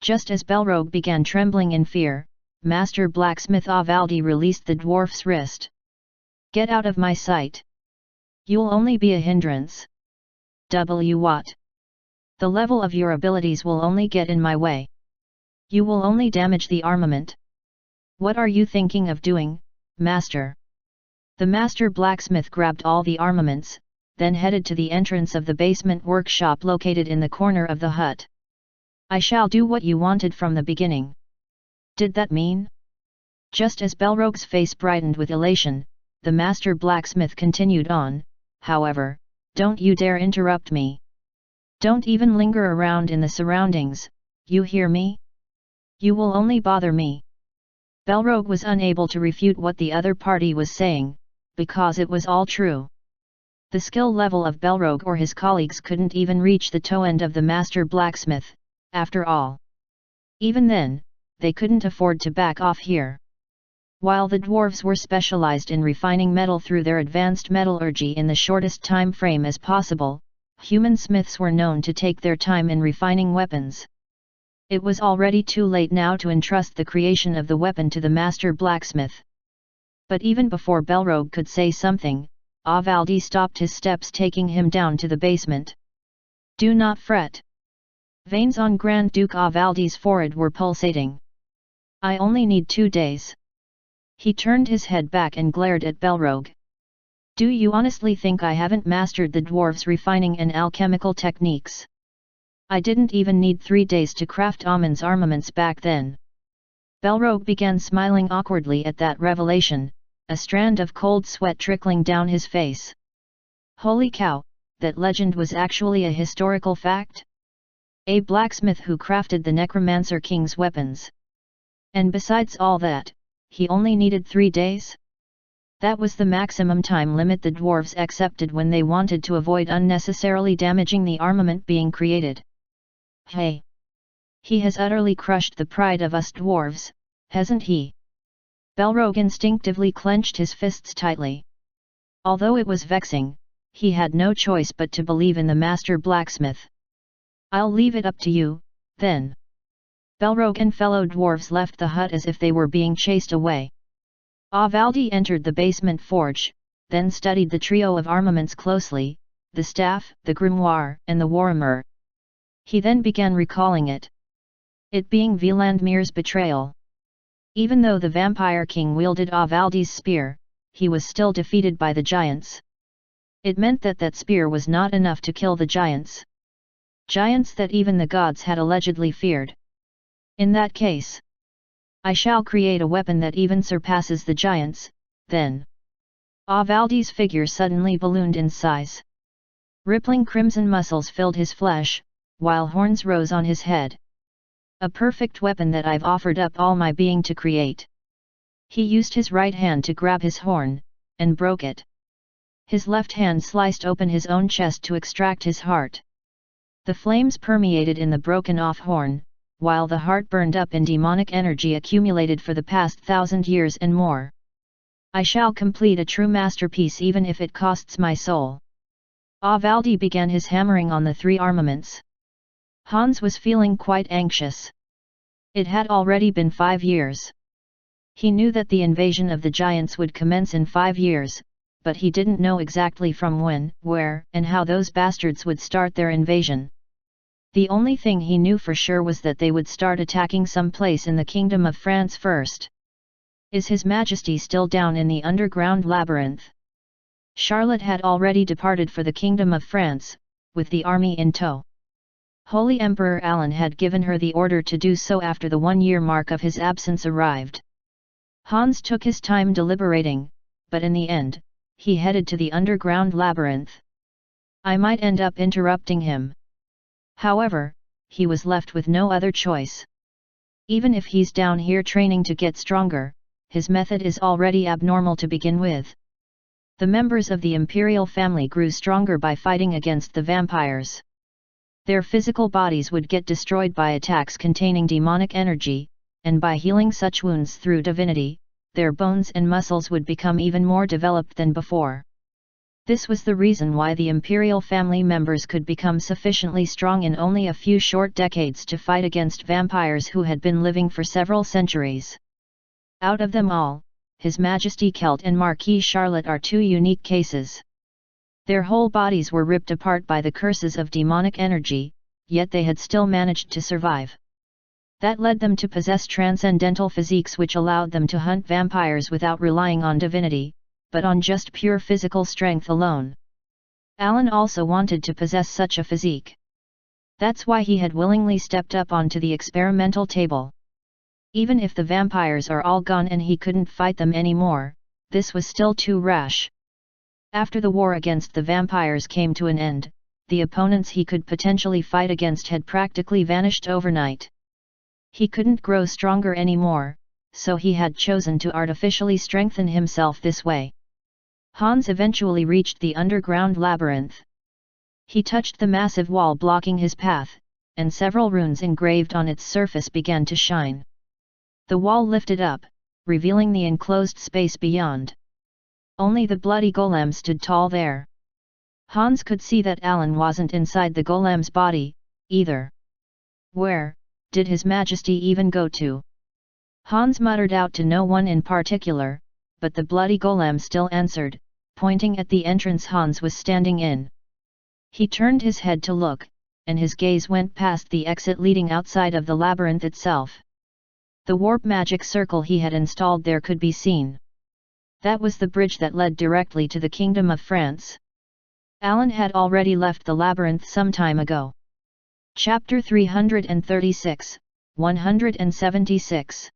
Just as Belrogue began trembling in fear, Master Blacksmith Avaldi released the dwarf's wrist. "Get out of my sight. You'll only be a hindrance. What? The level of your abilities will only get in my way. You will only damage the armament. What are you thinking of doing, Master?" The master blacksmith grabbed all the armaments, then headed to the entrance of the basement workshop located in the corner of the hut. "I shall do what you wanted from the beginning." Did that mean? Just as Belrogue's face brightened with elation, the master blacksmith continued on, "However, don't you dare interrupt me. Don't even linger around in the surroundings, you hear me? You will only bother me." Belrogue was unable to refute what the other party was saying, because it was all true. The skill level of Belrogue or his colleagues couldn't even reach the toe end of the master blacksmith, after all. Even then, they couldn't afford to back off here. While the dwarves were specialized in refining metal through their advanced metallurgy in the shortest time frame as possible, human smiths were known to take their time in refining weapons. It was already too late now to entrust the creation of the weapon to the master blacksmith. But even before Belrogue could say something, Avaldi stopped his steps, taking him down to the basement. "Do not fret." Veins on Grand Duke Avaldi's forehead were pulsating. "I only need 2 days." He turned his head back and glared at Belrogue. "Do you honestly think I haven't mastered the dwarves' refining and alchemical techniques? I didn't even need 3 days to craft Amon's armaments back then." Belrogue began smiling awkwardly at that revelation, a strand of cold sweat trickling down his face. Holy cow, that legend was actually a historical fact? A blacksmith who crafted the Necromancer King's weapons. And besides all that, he only needed 3 days? That was the maximum time limit the dwarves accepted when they wanted to avoid unnecessarily damaging the armament being created. Hey! He has utterly crushed the pride of us dwarves, hasn't he? Belrogue instinctively clenched his fists tightly. Although it was vexing, he had no choice but to believe in the master blacksmith. "I'll leave it up to you, then." Belrogue and fellow dwarves left the hut as if they were being chased away. Avaldi entered the basement forge, then studied the trio of armaments closely, the staff, the grimoire, and the warhammer. He then began recalling it. It being Wielandmir's betrayal. Even though the Vampire King wielded Avaldi's spear, he was still defeated by the giants. It meant that that spear was not enough to kill the giants. Giants that even the gods had allegedly feared. In that case, I shall create a weapon that even surpasses the giants, then. Avaldi's figure suddenly ballooned in size. Rippling crimson muscles filled his flesh, while horns rose on his head. A perfect weapon that I've offered up all my being to create. He used his right hand to grab his horn, and broke it. His left hand sliced open his own chest to extract his heart. The flames permeated in the broken-off horn, while the heart burned up in demonic energy accumulated for the past 1,000 years and more. I shall complete a true masterpiece even if it costs my soul. Avaldi began his hammering on the 3 armaments. Hans was feeling quite anxious. It had already been 5 years. He knew that the invasion of the giants would commence in 5 years, but he didn't know exactly from when, where, and how those bastards would start their invasion. The only thing he knew for sure was that they would start attacking some place in the Kingdom of France first. Is His Majesty still down in the underground labyrinth? Charlotte had already departed for the Kingdom of France, with the army in tow. Holy Emperor Alan had given her the order to do so after the 1-year mark of his absence arrived. Hans took his time deliberating, but in the end, he headed to the underground labyrinth. I might end up interrupting him. However, he was left with no other choice. Even if he's down here training to get stronger, his method is already abnormal to begin with. The members of the imperial family grew stronger by fighting against the vampires. Their physical bodies would get destroyed by attacks containing demonic energy, and by healing such wounds through divinity, their bones and muscles would become even more developed than before. This was the reason why the imperial family members could become sufficiently strong in only a few short decades to fight against vampires who had been living for several centuries. Out of them all, His Majesty Celt and Marquis Charlotte are 2 unique cases. Their whole bodies were ripped apart by the curses of demonic energy, yet they had still managed to survive. That led them to possess transcendental physiques which allowed them to hunt vampires without relying on divinity, but on just pure physical strength alone. Alan also wanted to possess such a physique. That's why he had willingly stepped up onto the experimental table. Even if the vampires are all gone and he couldn't fight them anymore, this was still too rash. After the war against the vampires came to an end, the opponents he could potentially fight against had practically vanished overnight. He couldn't grow stronger anymore, so he had chosen to artificially strengthen himself this way. Hans eventually reached the underground labyrinth. He touched the massive wall blocking his path, and several runes engraved on its surface began to shine. The wall lifted up, revealing the enclosed space beyond. Only the bloody golem stood tall there. Hans could see that Alan wasn't inside the golem's body, either. Where did His Majesty even go to? Hans muttered out to no one in particular, but the bloody golem still answered, pointing at the entrance Hans was standing in. He turned his head to look, and his gaze went past the exit leading outside of the labyrinth itself. The warp magic circle he had installed there could be seen. That was the bridge that led directly to the Kingdom of France. Alan had already left the labyrinth some time ago. Chapter 336, 176.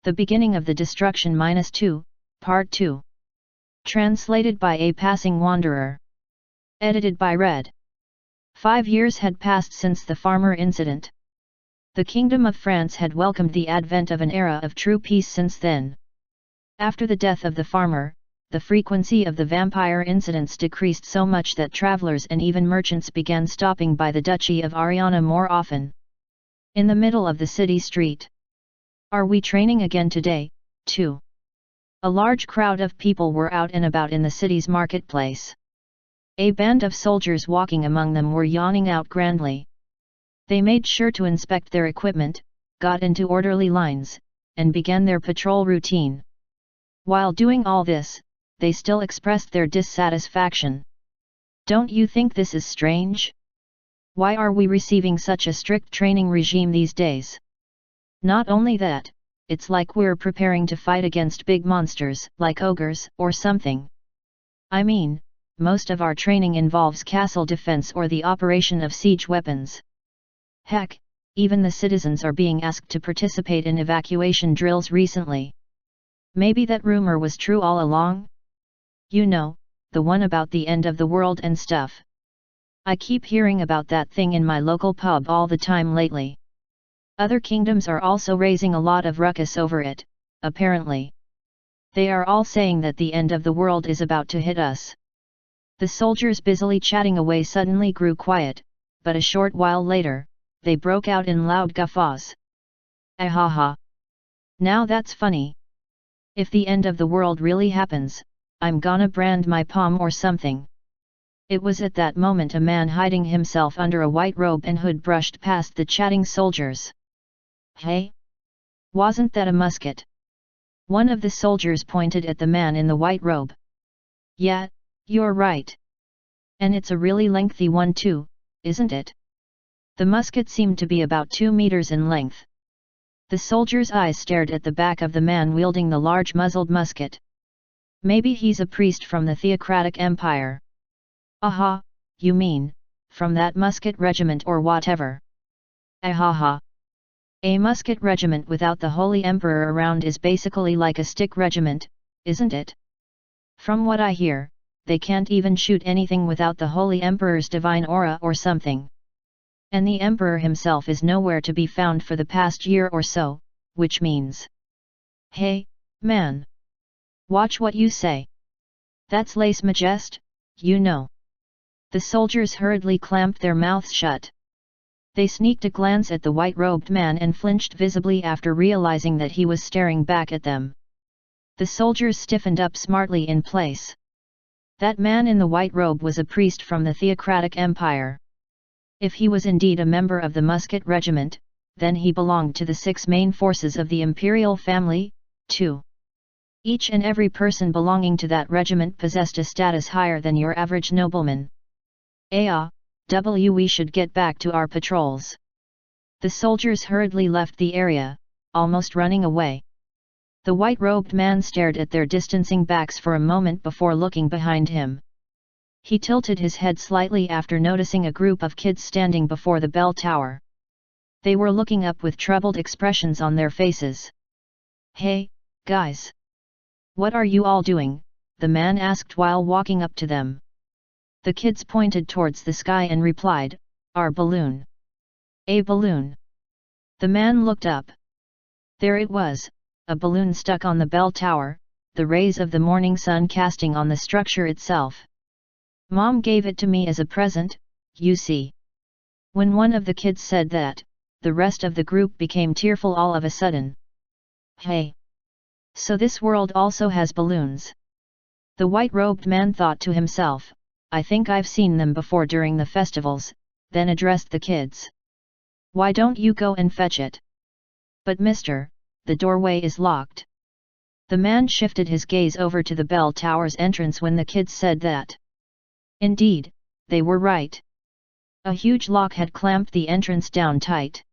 The Beginning of the Destruction -2, Part 2. Translated by a Passing Wanderer. Edited by Red. 5 years had passed since the farmer incident. The Kingdom of France had welcomed the advent of an era of true peace since then. After the death of the farmer, the frequency of the vampire incidents decreased so much that travelers and even merchants began stopping by the Duchy of Ariana more often. In the middle of the city street. "Are we training again today, too?" A large crowd of people were out and about in the city's marketplace. A band of soldiers walking among them were yawning out grandly. They made sure to inspect their equipment, got into orderly lines, and began their patrol routine. While doing all this, they still expressed their dissatisfaction. "Don't you think this is strange? Why are we receiving such a strict training regime these days? Not only that, it's like we're preparing to fight against big monsters, like ogres, or something. I mean, most of our training involves castle defense or the operation of siege weapons. Heck, even the citizens are being asked to participate in evacuation drills recently. Maybe that rumor was true all along? You know, the one about the end of the world and stuff. I keep hearing about that thing in my local pub all the time lately. Other kingdoms are also raising a lot of ruckus over it, apparently. They are all saying that the end of the world is about to hit us." The soldiers busily chatting away suddenly grew quiet, but a short while later, they broke out in loud guffaws. "Ahaha! Now that's funny. If the end of the world really happens, I'm gonna brand my palm or something." It was at that moment a man hiding himself under a white robe and hood brushed past the chatting soldiers. "Hey? Wasn't that a musket?" One of the soldiers pointed at the man in the white robe. "Yeah, you're right. And it's a really lengthy one too, isn't it?" The musket seemed to be about 2 meters in length. The soldier's eyes stared at the back of the man wielding the large muzzled musket. "Maybe he's a priest from the Theocratic Empire." "Aha, you mean, from that musket regiment or whatever." "Ahaha. A musket regiment without the Holy Emperor around is basically like a stick regiment, isn't it? From what I hear, they can't even shoot anything without the Holy Emperor's divine aura or something. And the Emperor himself is nowhere to be found for the past year or so, which means... Hey, man! Watch what you say. That's lèse majesté, you know." The soldiers hurriedly clamped their mouths shut. They sneaked a glance at the white-robed man and flinched visibly after realizing that he was staring back at them. The soldiers stiffened up smartly in place. That man in the white robe was a priest from the Theocratic Empire. If he was indeed a member of the musket regiment, then he belonged to the 6 main forces of the imperial family, too. Each and every person belonging to that regiment possessed a status higher than your average nobleman. We should get back to our patrols." The soldiers hurriedly left the area, almost running away. The white-robed man stared at their distancing backs for a moment before looking behind him. He tilted his head slightly after noticing a group of kids standing before the bell tower. They were looking up with troubled expressions on their faces. "Hey, guys! What are you all doing?" the man asked while walking up to them. The kids pointed towards the sky and replied, "Our balloon." "A balloon?" The man looked up. There it was, a balloon stuck on the bell tower, the rays of the morning sun casting on the structure itself. "Mom gave it to me as a present, you see." When one of the kids said that, the rest of the group became tearful all of a sudden. Hey! So this world also has balloons. The white-robed man thought to himself, I think I've seen them before during the festivals, then addressed the kids. Why don't you go and fetch it? But mister, the doorway is locked. The man shifted his gaze over to the bell tower's entrance when the kids said that. Indeed, they were right. A huge lock had clamped the entrance down tight.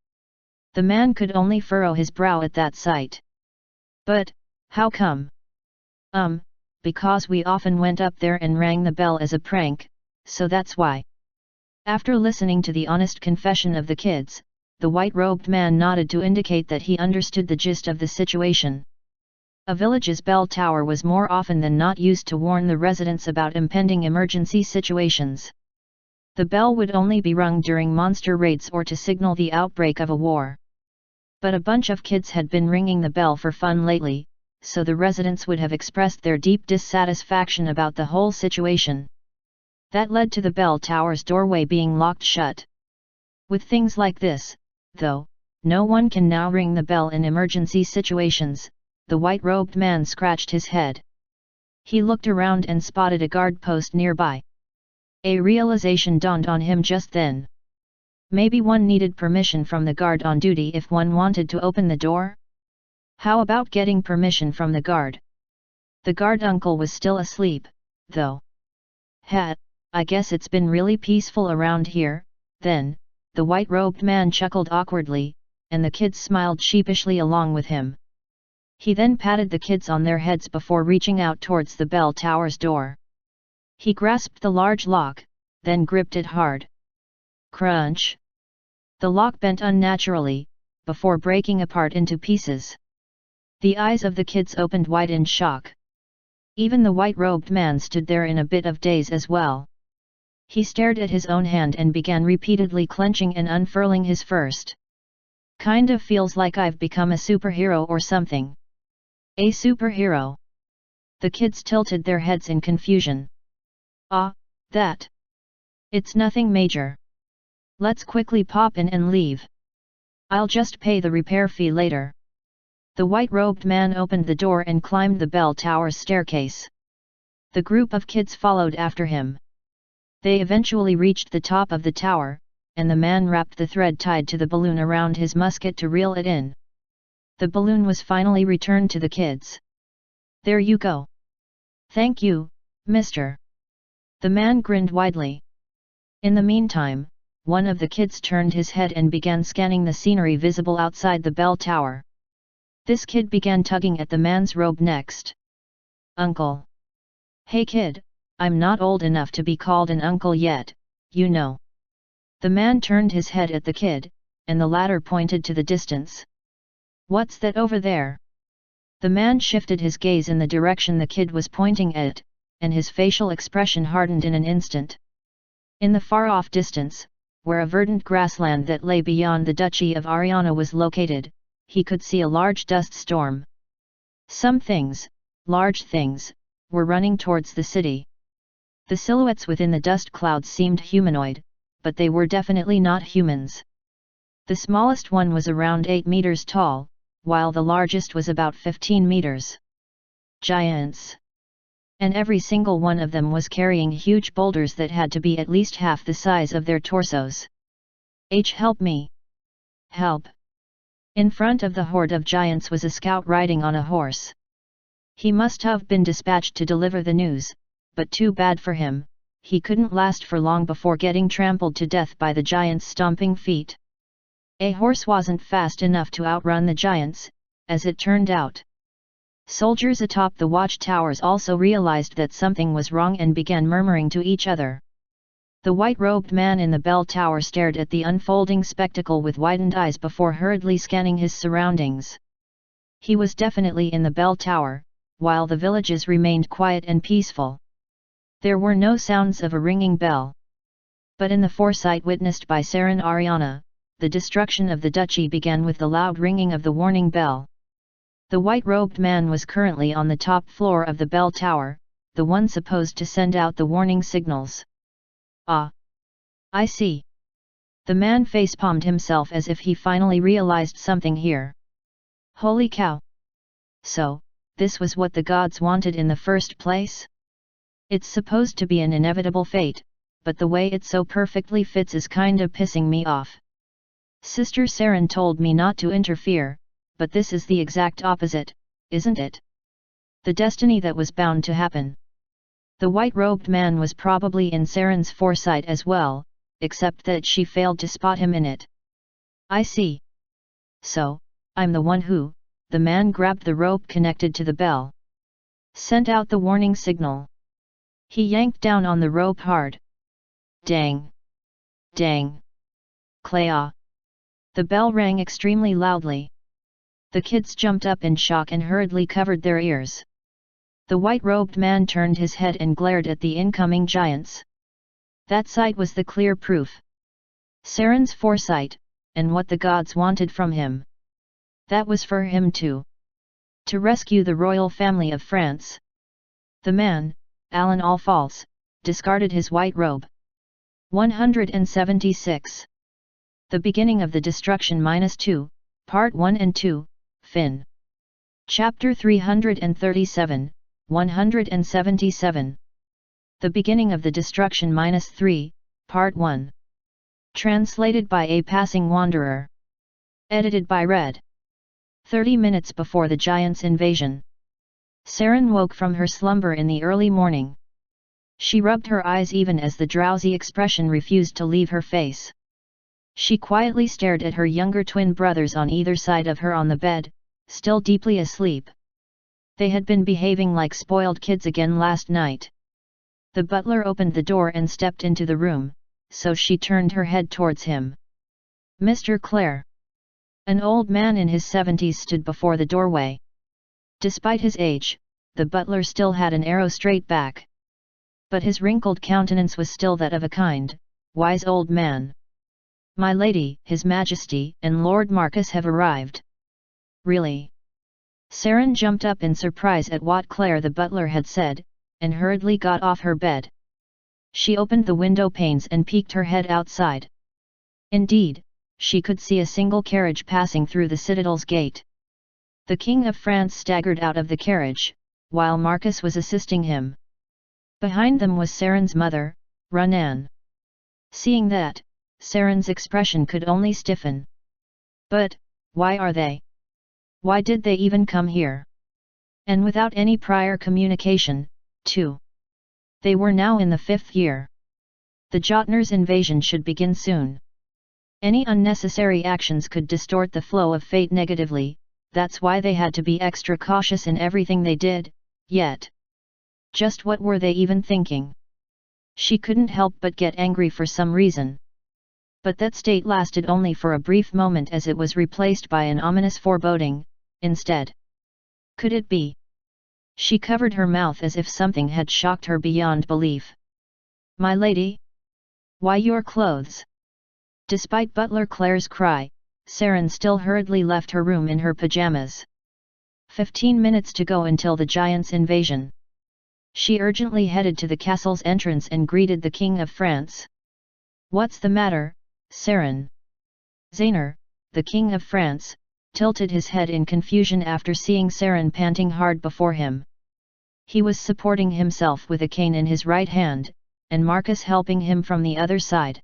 The man could only furrow his brow at that sight. But, how come? Because we often went up there and rang the bell as a prank, so that's why. After listening to the honest confession of the kids, the white-robed man nodded to indicate that he understood the gist of the situation. A village's bell tower was more often than not used to warn the residents about impending emergency situations. The bell would only be rung during monster raids or to signal the outbreak of a war. But a bunch of kids had been ringing the bell for fun lately, so the residents would have expressed their deep dissatisfaction about the whole situation. That led to the bell tower's doorway being locked shut. With things like this, though, no one can now ring the bell in emergency situations, the white-robed man scratched his head. He looked around and spotted a guard post nearby. A realization dawned on him just then. Maybe one needed permission from the guard on duty if one wanted to open the door? How about getting permission from the guard? The guard uncle was still asleep, though. I guess it's been really peaceful around here, then, the white-robed man chuckled awkwardly, and the kids smiled sheepishly along with him. He then patted the kids on their heads before reaching out towards the bell tower's door. He grasped the large lock, then gripped it hard. Crunch! The lock bent unnaturally, before breaking apart into pieces. The eyes of the kids opened wide in shock. Even the white-robed man stood there in a bit of daze as well. He stared at his own hand and began repeatedly clenching and unfurling his fist. Kind of feels like I've become a superhero or something. A superhero? The kids tilted their heads in confusion. That. It's nothing major. Let's quickly pop in and leave. I'll just pay the repair fee later. The white-robed man opened the door and climbed the bell tower's staircase. The group of kids followed after him. They eventually reached the top of the tower, and the man wrapped the thread tied to the balloon around his musket to reel it in. The balloon was finally returned to the kids. There you go. Thank you, mister. The man grinned widely. In the meantime, one of the kids turned his head and began scanning the scenery visible outside the bell tower. This kid began tugging at the man's robe next. Uncle. Hey kid, I'm not old enough to be called an uncle yet, you know. The man turned his head at the kid, and the latter pointed to the distance. What's that over there? The man shifted his gaze in the direction the kid was pointing at, and his facial expression hardened in an instant. In the far-off distance, where a verdant grassland that lay beyond the Duchy of Ariana was located, he could see a large dust storm. Some things, large things, were running towards the city. The silhouettes within the dust clouds seemed humanoid, but they were definitely not humans. The smallest one was around 8 meters tall, while the largest was about 15 meters. Giants! And every single one of them was carrying huge boulders that had to be at least half the size of their torsos. Help me! Help! In front of the horde of giants was a scout riding on a horse. He must have been dispatched to deliver the news, but too bad for him, he couldn't last for long before getting trampled to death by the giants' stomping feet. A horse wasn't fast enough to outrun the giants, as it turned out. Soldiers atop the watchtowers also realized that something was wrong and began murmuring to each other. The white-robed man in the bell tower stared at the unfolding spectacle with widened eyes before hurriedly scanning his surroundings. He was definitely in the bell tower, while the villages remained quiet and peaceful. There were no sounds of a ringing bell. But in the foresight witnessed by Saren Ariana, the destruction of the duchy began with the loud ringing of the warning bell. The white-robed man was currently on the top floor of the bell tower, the one supposed to send out the warning signals. I see. The man facepalmed himself as if he finally realized something here. Holy cow! So, this was what the gods wanted in the first place? It's supposed to be an inevitable fate, but the way it so perfectly fits is kinda pissing me off. Sister Saren told me not to interfere, but this is the exact opposite, isn't it? The destiny that was bound to happen. The white-robed man was probably in Saren's foresight as well, except that she failed to spot him in it. I see. So, I'm the one who, the man grabbed the rope connected to the bell. Sent out the warning signal. He yanked down on the rope hard. Dang! Dang! Klea! The bell rang extremely loudly. The kids jumped up in shock and hurriedly covered their ears. The white-robed man turned his head and glared at the incoming giants. That sight was the clear proof. Saren's foresight, and what the gods wanted from him. That was for him too. To rescue the royal family of France. The man, Alan Alphals, discarded his white robe. 176. The Beginning of the Destruction -2, Part 1 and 2, Fin. Chapter 337, 177. The Beginning of the Destruction -3, Part 1. Translated by A Passing Wanderer. Edited by Red. 30 minutes before the giants' invasion. Saren woke from her slumber in the early morning. She rubbed her eyes even as the drowsy expression refused to leave her face. She quietly stared at her younger twin brothers on either side of her on the bed, still deeply asleep. They had been behaving like spoiled kids again last night. The butler opened the door and stepped into the room, so she turned her head towards him. Mr. Clare. An old man in his 70s stood before the doorway. Despite his age, the butler still had an arrow-straight back. But his wrinkled countenance was still that of a kind, wise old man. My lady, His Majesty, and Lord Marcus have arrived. Really? Saren jumped up in surprise at what Clare the butler had said, and hurriedly got off her bed. She opened the window panes and peeked her head outside. Indeed, she could see a single carriage passing through the citadel's gate. The King of France staggered out of the carriage, while Marcus was assisting him. Behind them was Saren's mother, Runan. Seeing that, Saren's expression could only stiffen. But, why are they? Why did they even come here? And without any prior communication, too. They were now in the 5th year. The Jotners' invasion should begin soon. Any unnecessary actions could distort the flow of fate negatively, that's why they had to be extra cautious in everything they did, yet. Just what were they even thinking? She couldn't help but get angry for some reason. But that state lasted only for a brief moment as it was replaced by an ominous foreboding, instead. Could it be? She covered her mouth as if something had shocked her beyond belief. My lady? Why your clothes? Despite Butler Clare's cry, Saren still hurriedly left her room in her pajamas. 15 minutes to go until the giants' invasion. She urgently headed to the castle's entrance and greeted the King of France. What's the matter, Saren? Zainer, the King of France, tilted his head in confusion after seeing Saren panting hard before him. He was supporting himself with a cane in his right hand, and Marcus helping him from the other side.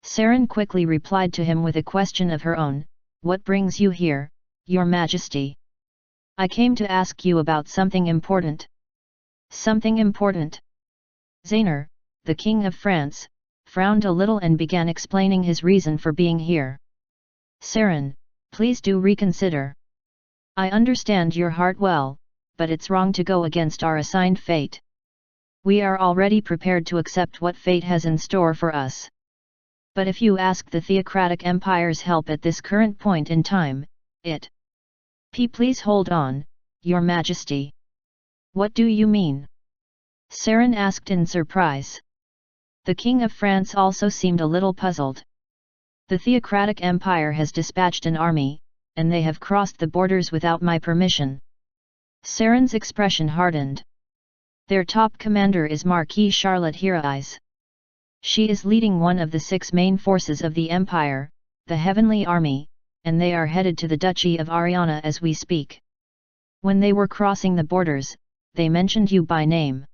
Saren quickly replied to him with a question of her own, What brings you here, Your Majesty? I came to ask you about something important. Something important? Zainer, the King of France, frowned a little and began explaining his reason for being here. Saren, please do reconsider. I understand your heart well, but it's wrong to go against our assigned fate. We are already prepared to accept what fate has in store for us. But if you ask the theocratic empire's help at this current point in time, please hold on, Your Majesty. What do you mean? Saren asked in surprise. The King of France also seemed a little puzzled. The theocratic empire has dispatched an army, and they have crossed the borders without my permission. Saren's expression hardened. Their top commander is Marquis Charlotte Heroise. She is leading one of the 6 main forces of the Empire, the Heavenly Army, and they are headed to the Duchy of Ariana as we speak. When they were crossing the borders, they mentioned you by name.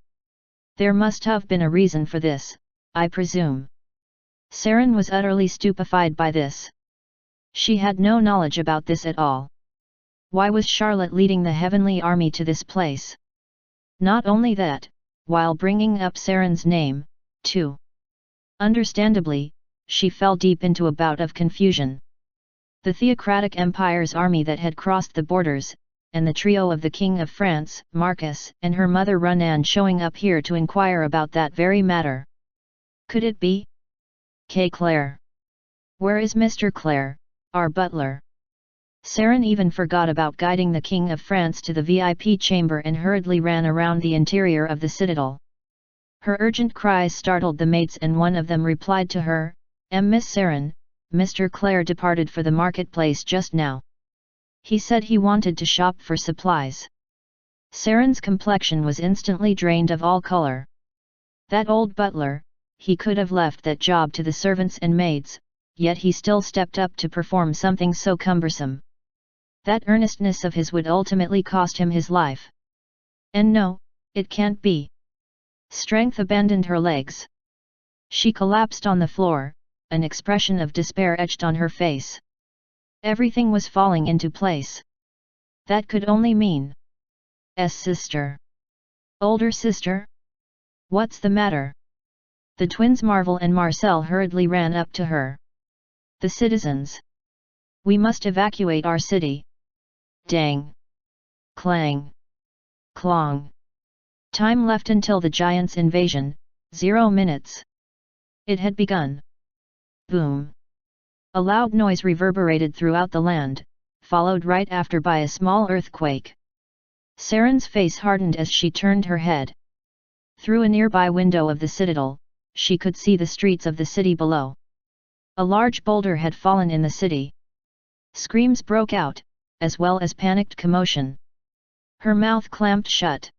There must have been a reason for this, I presume. Saren was utterly stupefied by this. She had no knowledge about this at all. Why was Charlotte leading the Heavenly Army to this place? Not only that, while bringing up Saren's name, too. Understandably, she fell deep into a bout of confusion. The Theocratic Empire's army that had crossed the borders, and the trio of the King of France, Marcus, and her mother Runan showing up here to inquire about that very matter. Could it be? Claire. Where is Mr. Claire, our butler? Saren even forgot about guiding the King of France to the VIP chamber and hurriedly ran around the interior of the citadel. Her urgent cries startled the maids and one of them replied to her, Miss Saren, Mr. Claire departed for the marketplace just now. He said he wanted to shop for supplies. Saren's complexion was instantly drained of all color. That old butler, he could have left that job to the servants and maids, yet he still stepped up to perform something so cumbersome. That earnestness of his would ultimately cost him his life. And no, it can't be. Strength abandoned her legs. She collapsed on the floor, an expression of despair etched on her face. Everything was falling into place. That could only mean sister. Older sister? What's the matter? The twins Marvel and Marcel hurriedly ran up to her. The citizens. We must evacuate our city. Dang. Clang. Clong. Time left until the giants' invasion, 0 minutes. It had begun. Boom. A loud noise reverberated throughout the land, followed right after by a small earthquake. Saren's face hardened as she turned her head. Through a nearby window of the citadel, she could see the streets of the city below. A large boulder had fallen in the city. Screams broke out, as well as panicked commotion. Her mouth clamped shut.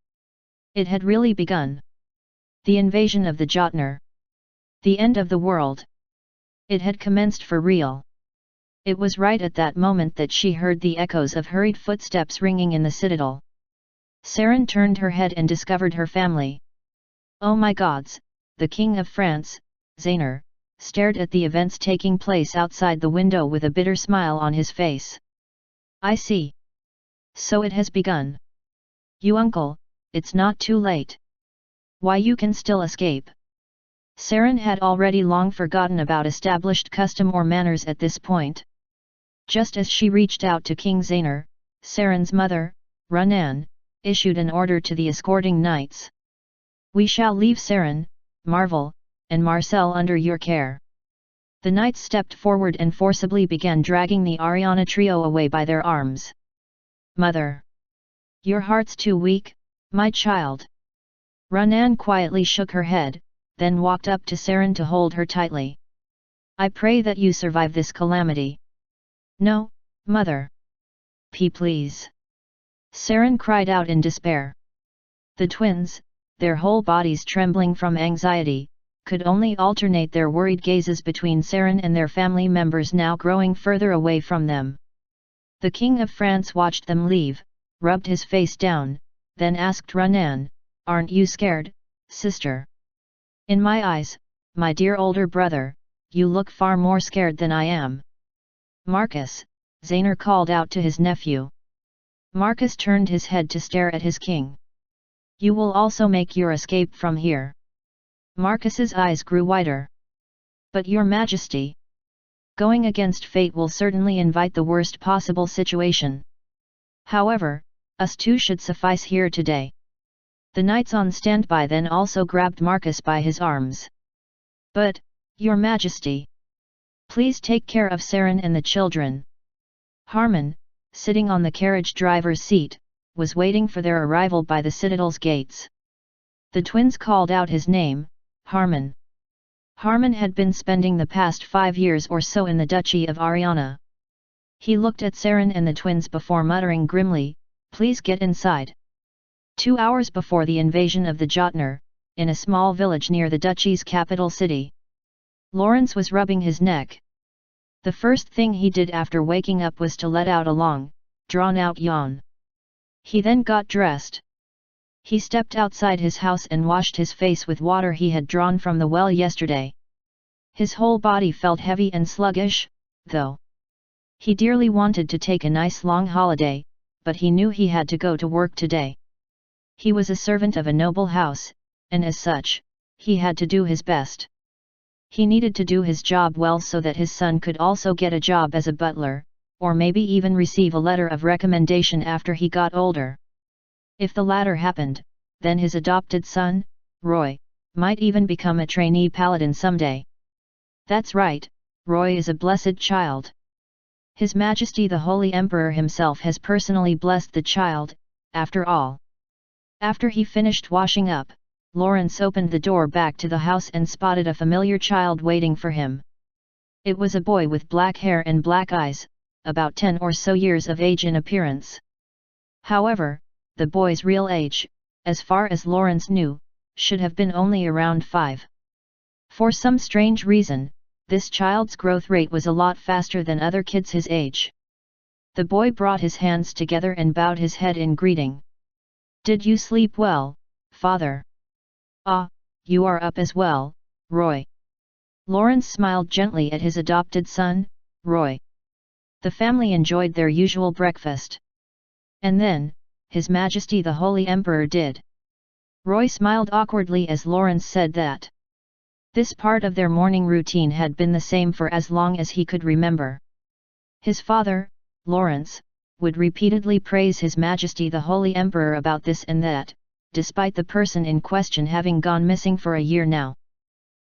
It had really begun. The invasion of the Jotner. The end of the world. It had commenced for real. It was right at that moment that she heard the echoes of hurried footsteps ringing in the citadel. Saren turned her head and discovered her family. Oh my gods, the King of France, Zainer, stared at the events taking place outside the window with a bitter smile on his face. I see. So it has begun. You uncle, it's not too late. Why, you can still escape. Saren had already long forgotten about established custom or manners at this point. Just as she reached out to King Zainer, Saren's mother, Runan, issued an order to the escorting knights. We shall leave Saren, Marvel, and Marcel under your care. The knights stepped forward and forcibly began dragging the Ariana trio away by their arms. Mother! Your heart's too weak, my child. Runan quietly shook her head, then walked up to Saren to hold her tightly. I pray that you survive this calamity. No, mother. Please. Saren cried out in despair. The twins, their whole bodies trembling from anxiety, could only alternate their worried gazes between Saren and their family members now growing further away from them. The King of France watched them leave, rubbed his face down, then asked Runan, Aren't you scared, sister? In my eyes, my dear older brother, you look far more scared than I am. Marcus, Zainer called out to his nephew. Marcus turned his head to stare at his king. You will also make your escape from here. Marcus's eyes grew wider. But your majesty. Going against fate will certainly invite the worst possible situation. However, us two should suffice here today. The knights on standby then also grabbed Marcus by his arms. But, your majesty. Please take care of Saren and the children. Harmon, sitting on the carriage driver's seat, was waiting for their arrival by the citadel's gates. The twins called out his name, Harmon. Harmon had been spending the past 5 years or so in the Duchy of Ariana. He looked at Saren and the twins before muttering grimly, Please get inside. 2 hours before the invasion of the Jotner, in a small village near the duchy's capital city, Lawrence was rubbing his neck. The first thing he did after waking up was to let out a long, drawn-out yawn. He then got dressed. He stepped outside his house and washed his face with water he had drawn from the well yesterday. His whole body felt heavy and sluggish, though. He dearly wanted to take a nice long holiday, but he knew he had to go to work today. He was a servant of a noble house, and as such, he had to do his best. He needed to do his job well so that his son could also get a job as a butler, or maybe even receive a letter of recommendation after he got older. If the latter happened, then his adopted son, Roy, might even become a trainee paladin someday. That's right, Roy is a blessed child. His Majesty the Holy Emperor himself has personally blessed the child, after all. After he finished washing up, Lawrence opened the door back to the house and spotted a familiar child waiting for him. It was a boy with black hair and black eyes, about 10 or so years of age in appearance. However, the boy's real age, as far as Lawrence knew, should have been only around 5. For some strange reason, this child's growth rate was a lot faster than other kids his age. The boy brought his hands together and bowed his head in greeting. "Did you sleep well, father?" "Ah, you are up as well, Roy." Lawrence smiled gently at his adopted son, Roy. The family enjoyed their usual breakfast. And then, His Majesty the Holy Emperor did. Roy smiled awkwardly as Lawrence said that. This part of their morning routine had been the same for as long as he could remember. His father, Lawrence, would repeatedly praise His Majesty the Holy Emperor about this and that, despite the person in question having gone missing for a year now.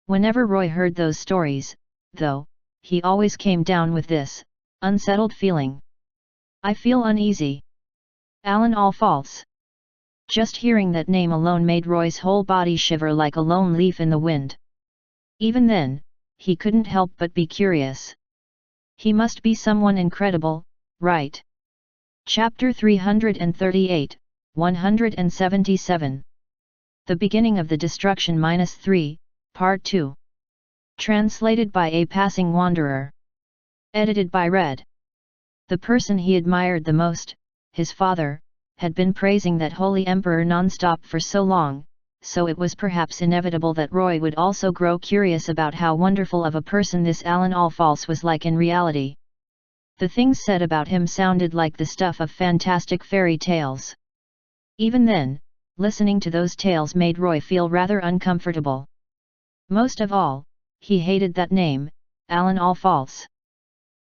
Whenever Roy heard those stories, though, he always came down with this unsettled feeling. "I feel uneasy. Alan all false." Just hearing that name alone made Roy's whole body shiver like a lone leaf in the wind. Even then, he couldn't help but be curious. He must be someone incredible, right? Chapter 338, 177. The Beginning of the Destruction -3, Part 2. Translated by a Passing Wanderer. Edited by Red. The person he admired the most, his father, had been praising that Holy Emperor non-stop for so long, so it was perhaps inevitable that Roy would also grow curious about how wonderful of a person this Alan Allfalls was like in reality. The things said about him sounded like the stuff of fantastic fairy tales. Even then, listening to those tales made Roy feel rather uncomfortable. Most of all, he hated that name, Alan Allfalls.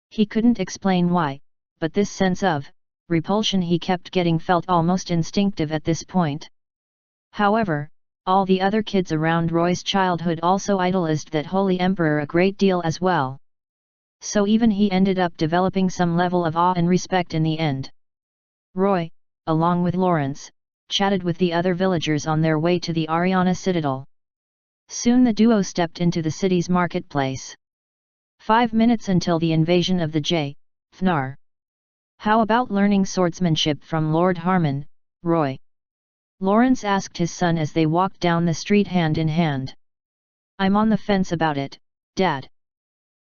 He couldn't explain why, but this sense of repulsion he kept getting felt almost instinctive at this point. However, all the other kids around Roy's childhood also idolized that Holy Emperor a great deal as well. So even he ended up developing some level of awe and respect in the end. Roy, along with Lawrence, chatted with the other villagers on their way to the Ariana Citadel. Soon the duo stepped into the city's marketplace. 5 minutes until the invasion of the Fnar. "How about learning swordsmanship from Lord Harmon, Roy?" Lawrence asked his son as they walked down the street hand in hand. "I'm on the fence about it, Dad."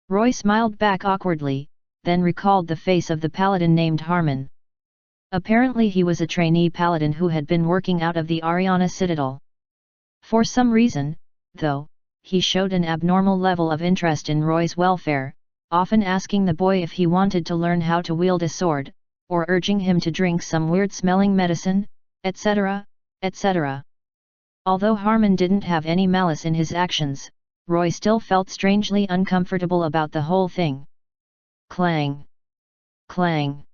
Roy smiled back awkwardly, then recalled the face of the paladin named Harmon. Apparently he was a trainee paladin who had been working out of the Ariana Citadel. For some reason, though, he showed an abnormal level of interest in Roy's welfare, often asking the boy if he wanted to learn how to wield a sword, or urging him to drink some weird-smelling medicine, etc., etc. Although Harmon didn't have any malice in his actions, Roy still felt strangely uncomfortable about the whole thing. Clang! Clang!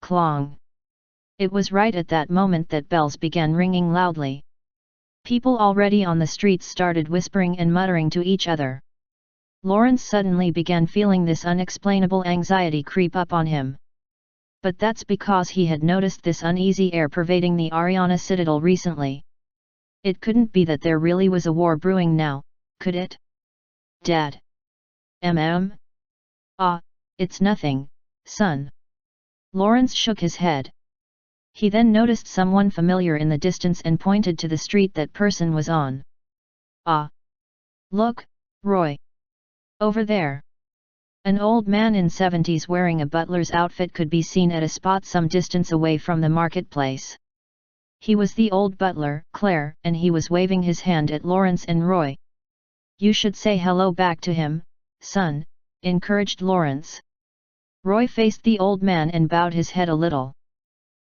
Clong! It was right at that moment that bells began ringing loudly. People already on the streets started whispering and muttering to each other. Lawrence suddenly began feeling this unexplainable anxiety creep up on him. But that's because he had noticed this uneasy air pervading the Ariana Citadel recently. It couldn't be that there really was a war brewing now, could it? "Dad? Ah, it's nothing, son." Lawrence shook his head. He then noticed someone familiar in the distance and pointed to the street that person was on. "Ah! Look, Roy! Over there. An old man in 70s wearing a butler's outfit could be seen at a spot some distance away from the marketplace. He was the old butler, Claire, and he was waving his hand at Lawrence and Roy. You should say hello back to him, son, encouraged Lawrence. Roy faced the old man and bowed his head a little.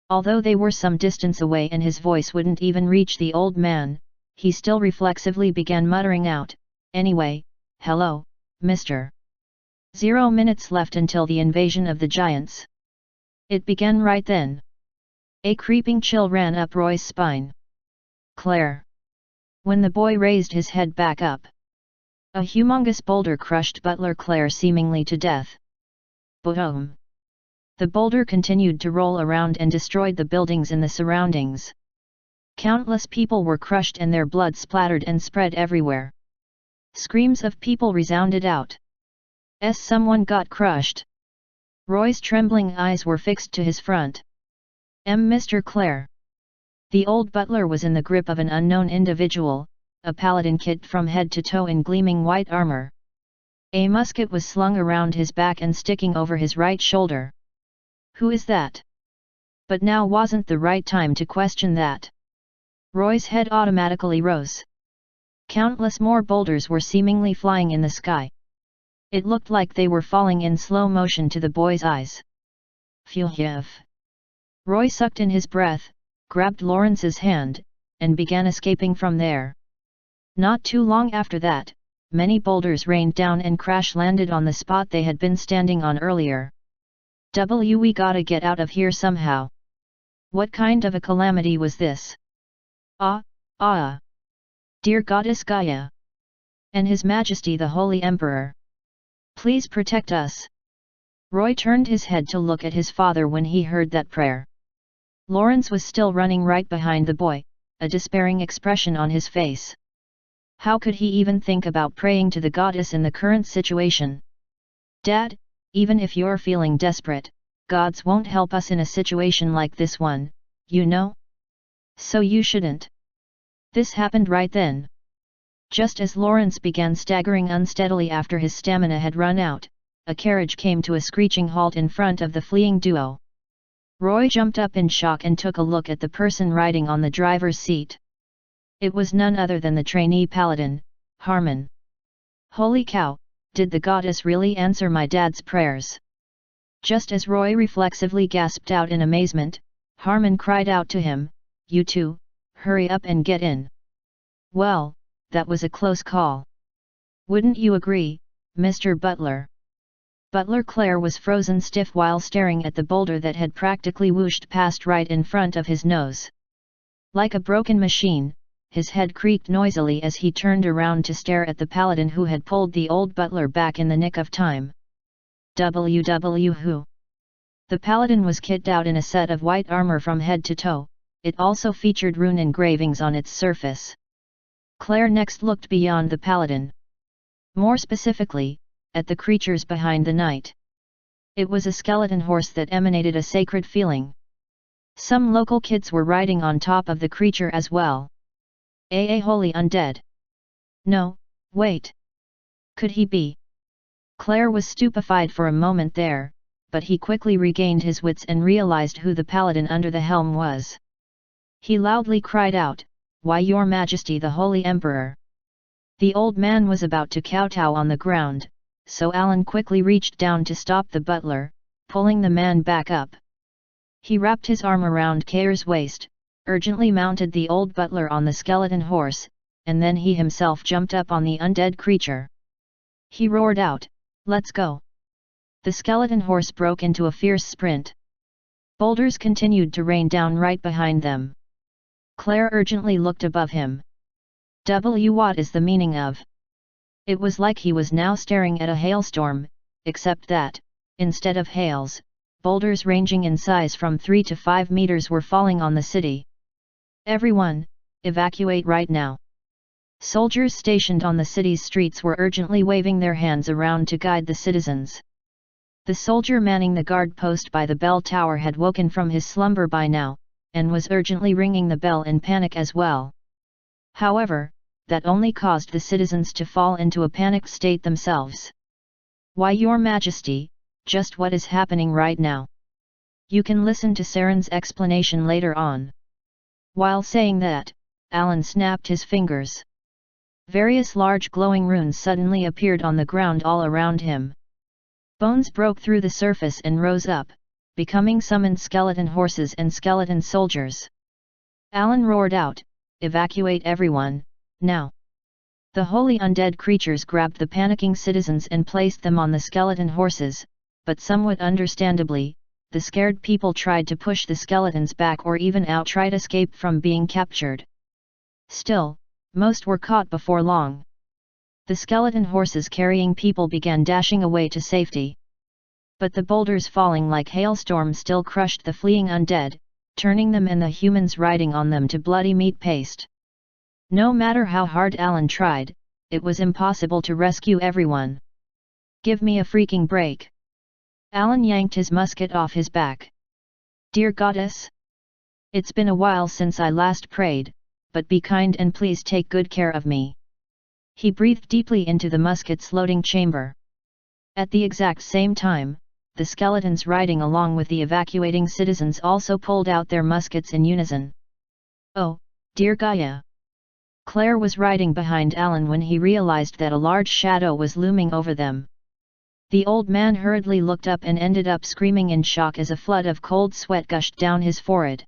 Although they were some distance away and his voice wouldn't even reach the old man, he still reflexively began muttering out, anyway, hello, mister. 0 minutes left until the invasion of the giants. It began right then. A creeping chill ran up Roy's spine. Claire. When the boy raised his head back up, a humongous boulder crushed Butler Claire seemingly to death. Boom! The boulder continued to roll around and destroyed the buildings in the surroundings. Countless people were crushed and their blood splattered and spread everywhere. Screams of people resounded out. Someone got crushed. Roy's trembling eyes were fixed to his front. Mr. Claire. The old butler was in the grip of an unknown individual, a paladin kit from head to toe in gleaming white armor. A musket was slung around his back and sticking over his right shoulder. Who is that? But now wasn't the right time to question that. Roy's head automatically rose. Countless more boulders were seemingly flying in the sky. It looked like they were falling in slow motion to the boy's eyes. Phew. Roy sucked in his breath, grabbed Lawrence's hand, and began escaping from there. Not too long after that, many boulders rained down and crash-landed on the spot they had been standing on earlier. We gotta get out of here somehow. What kind of a calamity was this? Dear Goddess Gaia! And His Majesty the Holy Emperor! Please protect us! Roy turned his head to look at his father when he heard that prayer. Lawrence was still running right behind the boy, a despairing expression on his face. How could he even think about praying to the goddess in the current situation? Dad, even if you're feeling desperate, gods won't help us in a situation like this one, you know? So you shouldn't. This happened right then. Just as Lawrence began staggering unsteadily after his stamina had run out, a carriage came to a screeching halt in front of the fleeing duo. Roy jumped up in shock and took a look at the person riding on the driver's seat. It was none other than the trainee paladin, Harmon. Holy cow, did the goddess really answer my dad's prayers? Just as Roy reflexively gasped out in amazement, Harmon cried out to him, you two, hurry up and get in. Well, that was a close call. Wouldn't you agree, Mr. Butler? Butler Claire was frozen stiff while staring at the boulder that had practically whooshed past right in front of his nose. Like a broken machine, his head creaked noisily as he turned around to stare at the paladin who had pulled the old butler back in the nick of time. Who? The paladin was kitted out in a set of white armor from head to toe. It also featured rune engravings on its surface. Claire next looked beyond the paladin. More specifically, at the creatures behind the knight. It was a skeleton horse that emanated a sacred feeling. Some local kids were riding on top of the creature as well. A holy undead. No, wait. Could he be? Claire was stupefied for a moment there, but he quickly regained his wits and realized who the paladin under the helm was. He loudly cried out, "Why, your majesty the holy emperor!" The old man was about to kowtow on the ground, so Alan quickly reached down to stop the butler, pulling the man back up. He wrapped his arm around Claire's waist, urgently mounted the old butler on the skeleton horse, and then he himself jumped up on the undead creature. He roared out, "Let's go!" The skeleton horse broke into a fierce sprint. Boulders continued to rain down right behind them. Claire urgently looked above him. What is the meaning of? It was like he was now staring at a hailstorm, except that, instead of hails, boulders ranging in size from 3 to 5 meters were falling on the city. Everyone, evacuate right now. Soldiers stationed on the city's streets were urgently waving their hands around to guide the citizens. The soldier manning the guard post by the bell tower had woken from his slumber by now, and was urgently ringing the bell in panic as well. However, that only caused the citizens to fall into a panicked state themselves. Why, your majesty, just what is happening right now? You can listen to Saren's explanation later on. While saying that, Alan snapped his fingers. Various large glowing runes suddenly appeared on the ground all around him. Bones broke through the surface and rose up, becoming summoned skeleton horses and skeleton soldiers. Alan roared out, "Evacuate everyone, now!" The holy undead creatures grabbed the panicking citizens and placed them on the skeleton horses, but somewhat understandably, the scared people tried to push the skeletons back or even outright escape from being captured. Still, most were caught before long. The skeleton horses carrying people began dashing away to safety. But the boulders falling like hailstorm still crushed the fleeing undead, turning them and the humans riding on them to bloody meat paste. No matter how hard Alan tried, it was impossible to rescue everyone. "Give me a freaking break!" Alan yanked his musket off his back. "Dear goddess! It's been a while since I last prayed, but be kind and please take good care of me." He breathed deeply into the musket's loading chamber. At the exact same time, the skeletons riding along with the evacuating citizens also pulled out their muskets in unison. "Oh, dear Gaia!" Claire was riding behind Alan when he realized that a large shadow was looming over them. The old man hurriedly looked up and ended up screaming in shock as a flood of cold sweat gushed down his forehead.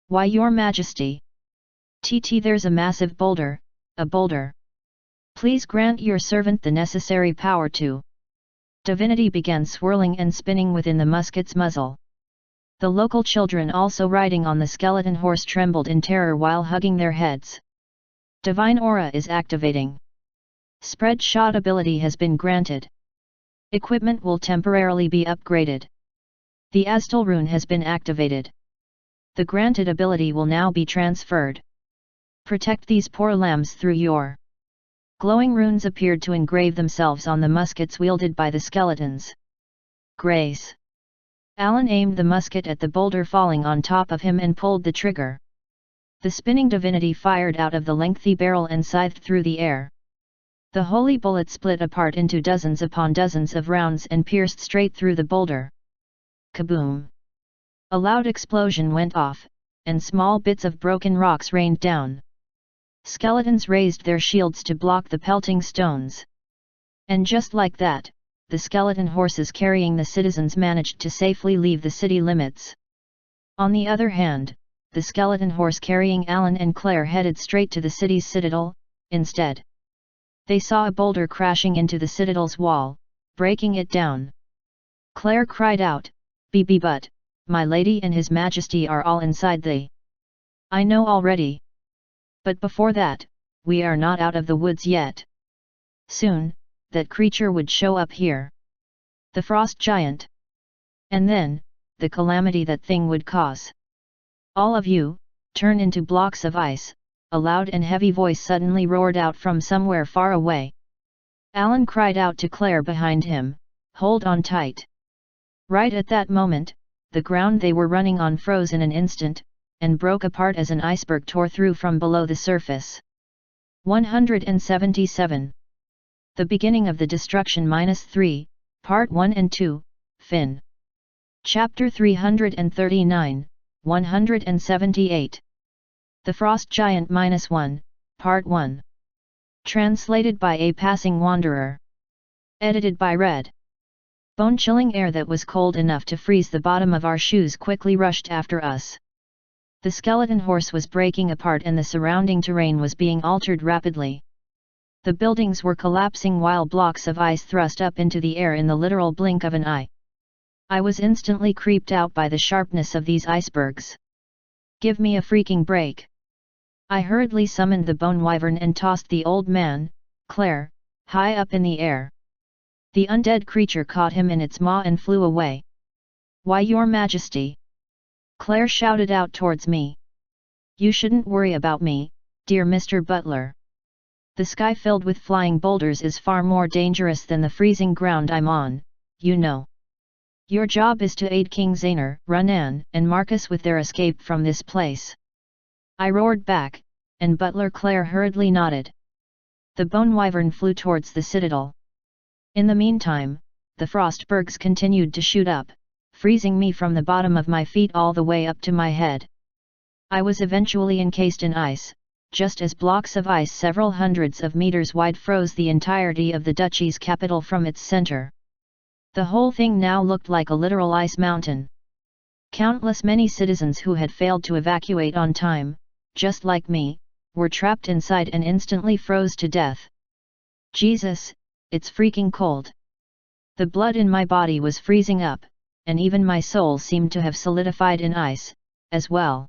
"Why, your majesty! There's a massive boulder, a boulder! Please grant your servant the necessary power to..." Divinity began swirling and spinning within the musket's muzzle. The local children also riding on the skeleton horse trembled in terror while hugging their heads. Divine Aura is activating. Spread shot ability has been granted. Equipment will temporarily be upgraded. The Astal rune has been activated. The granted ability will now be transferred. Protect these poor lambs through your... Glowing runes appeared to engrave themselves on the muskets wielded by the skeletons. Grace. Alan aimed the musket at the boulder falling on top of him and pulled the trigger. The spinning divinity fired out of the lengthy barrel and scythed through the air. The holy bullet split apart into dozens upon dozens of rounds and pierced straight through the boulder. Kaboom! A loud explosion went off, and small bits of broken rocks rained down. Skeletons raised their shields to block the pelting stones. And just like that, the skeleton horses carrying the citizens managed to safely leave the city limits. On the other hand, the skeleton horse carrying Alan and Claire headed straight to the city's citadel. Instead, they saw a boulder crashing into the citadel's wall, breaking it down. Claire cried out, But, my lady and his majesty are all inside the..." "I know already. But before that, we are not out of the woods yet. Soon, that creature would show up here. The frost giant. And then, the calamity that thing would cause. All of you, turn into blocks of ice," a loud and heavy voice suddenly roared out from somewhere far away. Alan cried out to Claire behind him, "Hold on tight." Right at that moment, the ground they were running on froze in an instant, and broke apart as an iceberg tore through from below the surface. 177. The Beginning of the Destruction -3, Part 1 and 2, Fin. Chapter 339, 178. The Frost Giant -1, Part 1. Translated by A Passing Wanderer. Edited by Red. Bone-chilling air that was cold enough to freeze the bottom of our shoes quickly rushed after us. The skeleton horse was breaking apart and the surrounding terrain was being altered rapidly. The buildings were collapsing while blocks of ice thrust up into the air in the literal blink of an eye. I was instantly creeped out by the sharpness of these icebergs. "Give me a freaking break!" I hurriedly summoned the bone wyvern and tossed the old man, Claire, high up in the air. The undead creature caught him in its maw and flew away. "Why, your majesty!" Claire shouted out towards me. "You shouldn't worry about me, dear Mr. Butler. The sky filled with flying boulders is far more dangerous than the freezing ground I'm on, you know. Your job is to aid King Zaner, Runan, and Marcus with their escape from this place." I roared back, and Butler Claire hurriedly nodded. The bone wyvern flew towards the citadel. In the meantime, the frostbergs continued to shoot up, freezing me from the bottom of my feet all the way up to my head. I was eventually encased in ice, just as blocks of ice several hundreds of meters wide froze the entirety of the duchy's capital from its center. The whole thing now looked like a literal ice mountain. Countless many citizens who had failed to evacuate on time, just like me, were trapped inside and instantly froze to death. Jesus, it's freaking cold. The blood in my body was freezing up, and even my soul seemed to have solidified in ice, as well.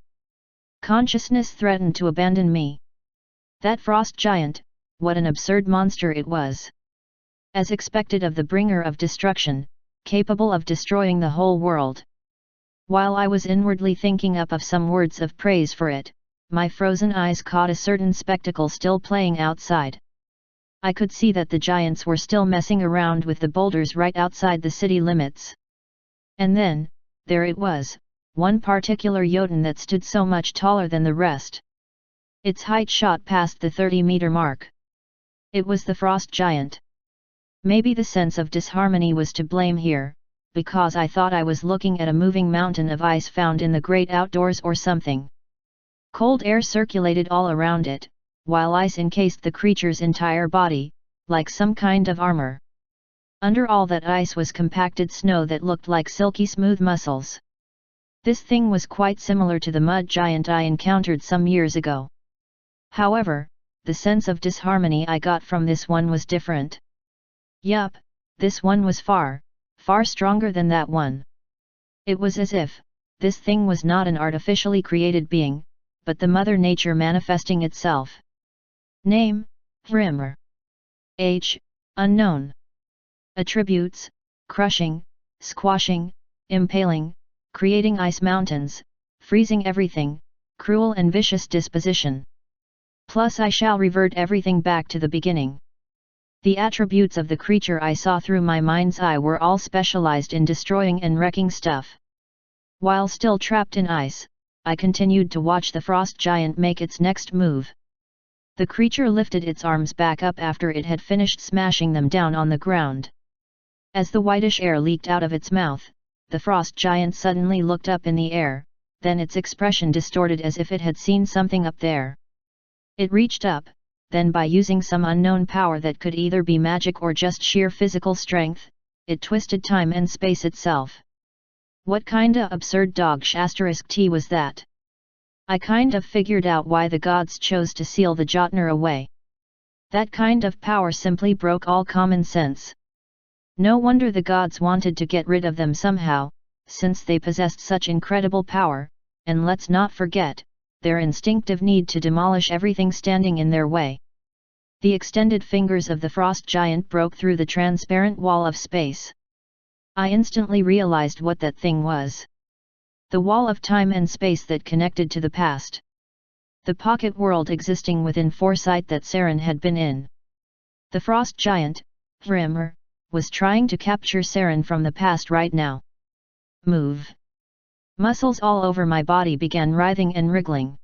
Consciousness threatened to abandon me. That frost giant, what an absurd monster it was. As expected of the bringer of destruction, capable of destroying the whole world. While I was inwardly thinking up of some words of praise for it, my frozen eyes caught a certain spectacle still playing outside. I could see that the giants were still messing around with the boulders right outside the city limits. And then, there it was, one particular Jotun that stood so much taller than the rest. Its height shot past the 30-meter mark. It was the frost giant. Maybe the sense of disharmony was to blame here, because I thought I was looking at a moving mountain of ice found in the great outdoors or something. Cold air circulated all around it, while ice encased the creature's entire body, like some kind of armor. Under all that ice was compacted snow that looked like silky smooth muscles. This thing was quite similar to the mud giant I encountered some years ago. However, the sense of disharmony I got from this one was different. Yup, this one was far, far stronger than that one. It was as if, this thing was not an artificially created being, but the Mother Nature manifesting itself. Name, Hrimmer. Age, unknown. Attributes, crushing, squashing, impaling, creating ice mountains, freezing everything, cruel and vicious disposition. Plus I shall revert everything back to the beginning. The attributes of the creature I saw through my mind's eye were all specialized in destroying and wrecking stuff. While still trapped in ice, I continued to watch the frost giant make its next move. The creature lifted its arms back up after it had finished smashing them down on the ground. As the whitish air leaked out of its mouth, the frost giant suddenly looked up in the air, then its expression distorted as if it had seen something up there. It reached up, then by using some unknown power that could either be magic or just sheer physical strength, it twisted time and space itself. What kinda absurd dog *T was that? I kind of figured out why the gods chose to seal the Jotnar away. That kind of power simply broke all common sense. No wonder the gods wanted to get rid of them somehow, since they possessed such incredible power, and let's not forget, their instinctive need to demolish everything standing in their way. The extended fingers of the frost giant broke through the transparent wall of space. I instantly realized what that thing was. The wall of time and space that connected to the past. The pocket world existing within foresight that Saren had been in. The frost giant, Hrimmer, was trying to capture Saren from the past right now. Move. Muscles all over my body began writhing and wriggling.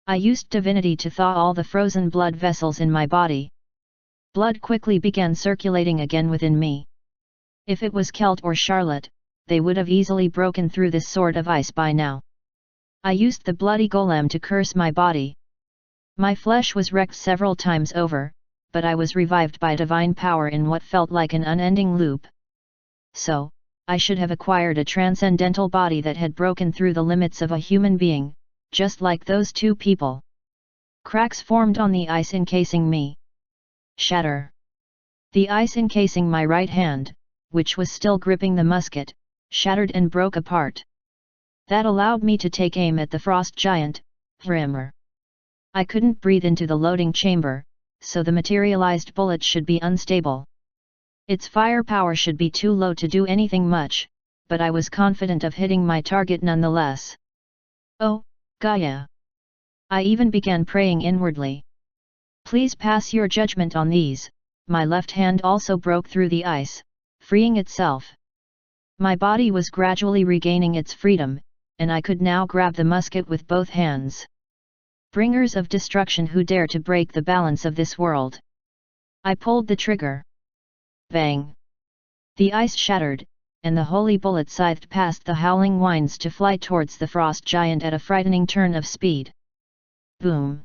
I used divinity to thaw all the frozen blood vessels in my body. Blood quickly began circulating again within me. If it was Kelt or Charlotte, they would have easily broken through this sword of ice by now. I used the bloody golem to curse my body. My flesh was wrecked several times over, but I was revived by divine power in what felt like an unending loop. So, I should have acquired a transcendental body that had broken through the limits of a human being, just like those two people. Cracks formed on the ice encasing me. Shatter. The ice encasing my right hand, which was still gripping the musket, shattered and broke apart. That allowed me to take aim at the frost giant, Hrimmer. I couldn't breathe into the loading chamber, so the materialized bullet should be unstable. Its firepower should be too low to do anything much, but I was confident of hitting my target nonetheless. Oh, Gaia! I even began praying inwardly. Please pass your judgment on these. My left hand also broke through the ice, freeing itself. My body was gradually regaining its freedom, and I could now grab the musket with both hands. Bringers of destruction who dare to break the balance of this world. I pulled the trigger. Bang! The ice shattered, and the holy bullet scythed past the howling winds to fly towards the frost giant at a frightening turn of speed. Boom!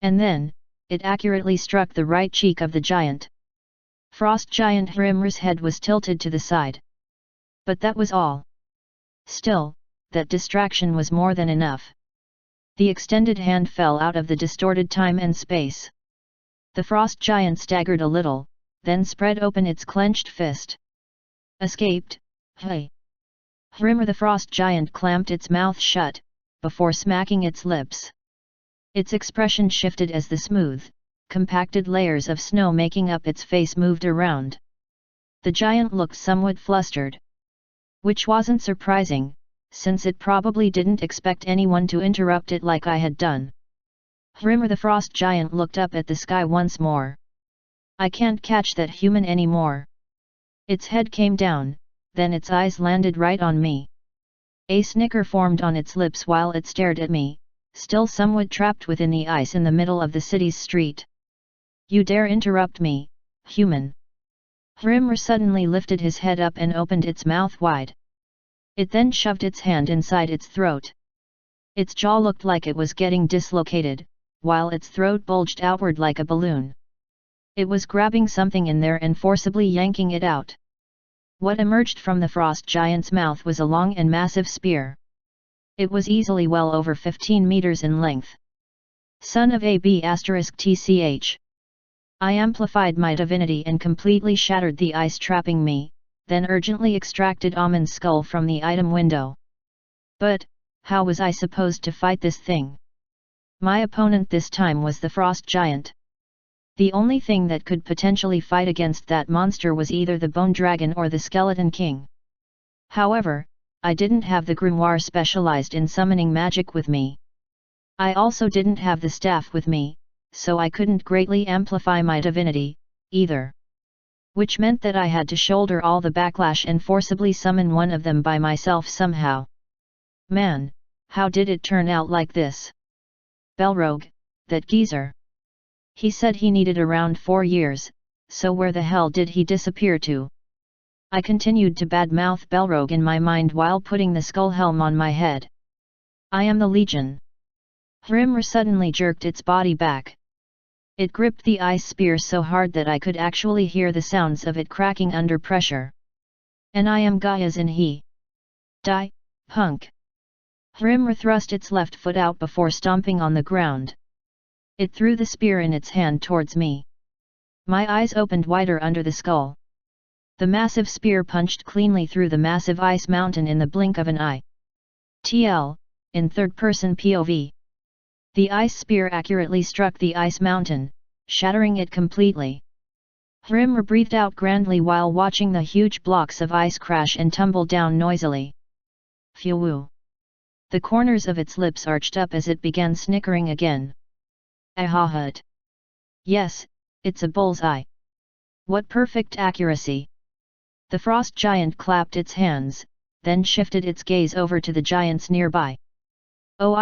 And then, it accurately struck the right cheek of the giant. Frost giant Hrimr's head was tilted to the side. But that was all. Still, that distraction was more than enough. The extended hand fell out of the distorted time and space. The frost giant staggered a little, then spread open its clenched fist. Escaped, hey! Hrimr the frost giant clamped its mouth shut, before smacking its lips. Its expression shifted as the smooth, compacted layers of snow making up its face moved around. The giant looked somewhat flustered. Which wasn't surprising, since it probably didn't expect anyone to interrupt it like I had done. Hrimr the frost giant looked up at the sky once more. I can't catch that human anymore. Its head came down, then its eyes landed right on me. A snicker formed on its lips while it stared at me, still somewhat trapped within the ice in the middle of the city's street. You dare interrupt me, human! Hrimr suddenly lifted his head up and opened its mouth wide. It then shoved its hand inside its throat. Its jaw looked like it was getting dislocated, while its throat bulged outward like a balloon. It was grabbing something in there and forcibly yanking it out. What emerged from the frost giant's mouth was a long and massive spear. It was easily well over 15 meters in length. Son of AB*TCH. I amplified my divinity and completely shattered the ice trapping me, then urgently extracted Amon's skull from the item window. But, how was I supposed to fight this thing? My opponent this time was the frost giant. The only thing that could potentially fight against that monster was either the bone dragon or the skeleton king. However, I didn't have the grimoire specialized in summoning magic with me. I also didn't have the staff with me, so I couldn't greatly amplify my divinity, either. Which meant that I had to shoulder all the backlash and forcibly summon one of them by myself somehow. Man, how did it turn out like this? Belrogue, that geezer. He said he needed around 4 years, so where the hell did he disappear to? I continued to badmouth Belrogue in my mind while putting the skull helm on my head. I am the Legion. Hrimr suddenly jerked its body back. It gripped the ice spear so hard that I could actually hear the sounds of it cracking under pressure. And I am Gaia's in he. Die, punk! Hrimr thrust its left foot out before stomping on the ground. It threw the spear in its hand towards me. My eyes opened wider under the skull. The massive spear punched cleanly through the massive ice mountain in the blink of an eye. TL, in third-person POV. The ice spear accurately struck the ice mountain, shattering it completely. Hrimr breathed out grandly while watching the huge blocks of ice crash and tumble down noisily. Phew! The corners of its lips arched up as it began snickering again. Ahahut! Yes, it's a bullseye. What perfect accuracy! The frost giant clapped its hands, then shifted its gaze over to the giants nearby. Oh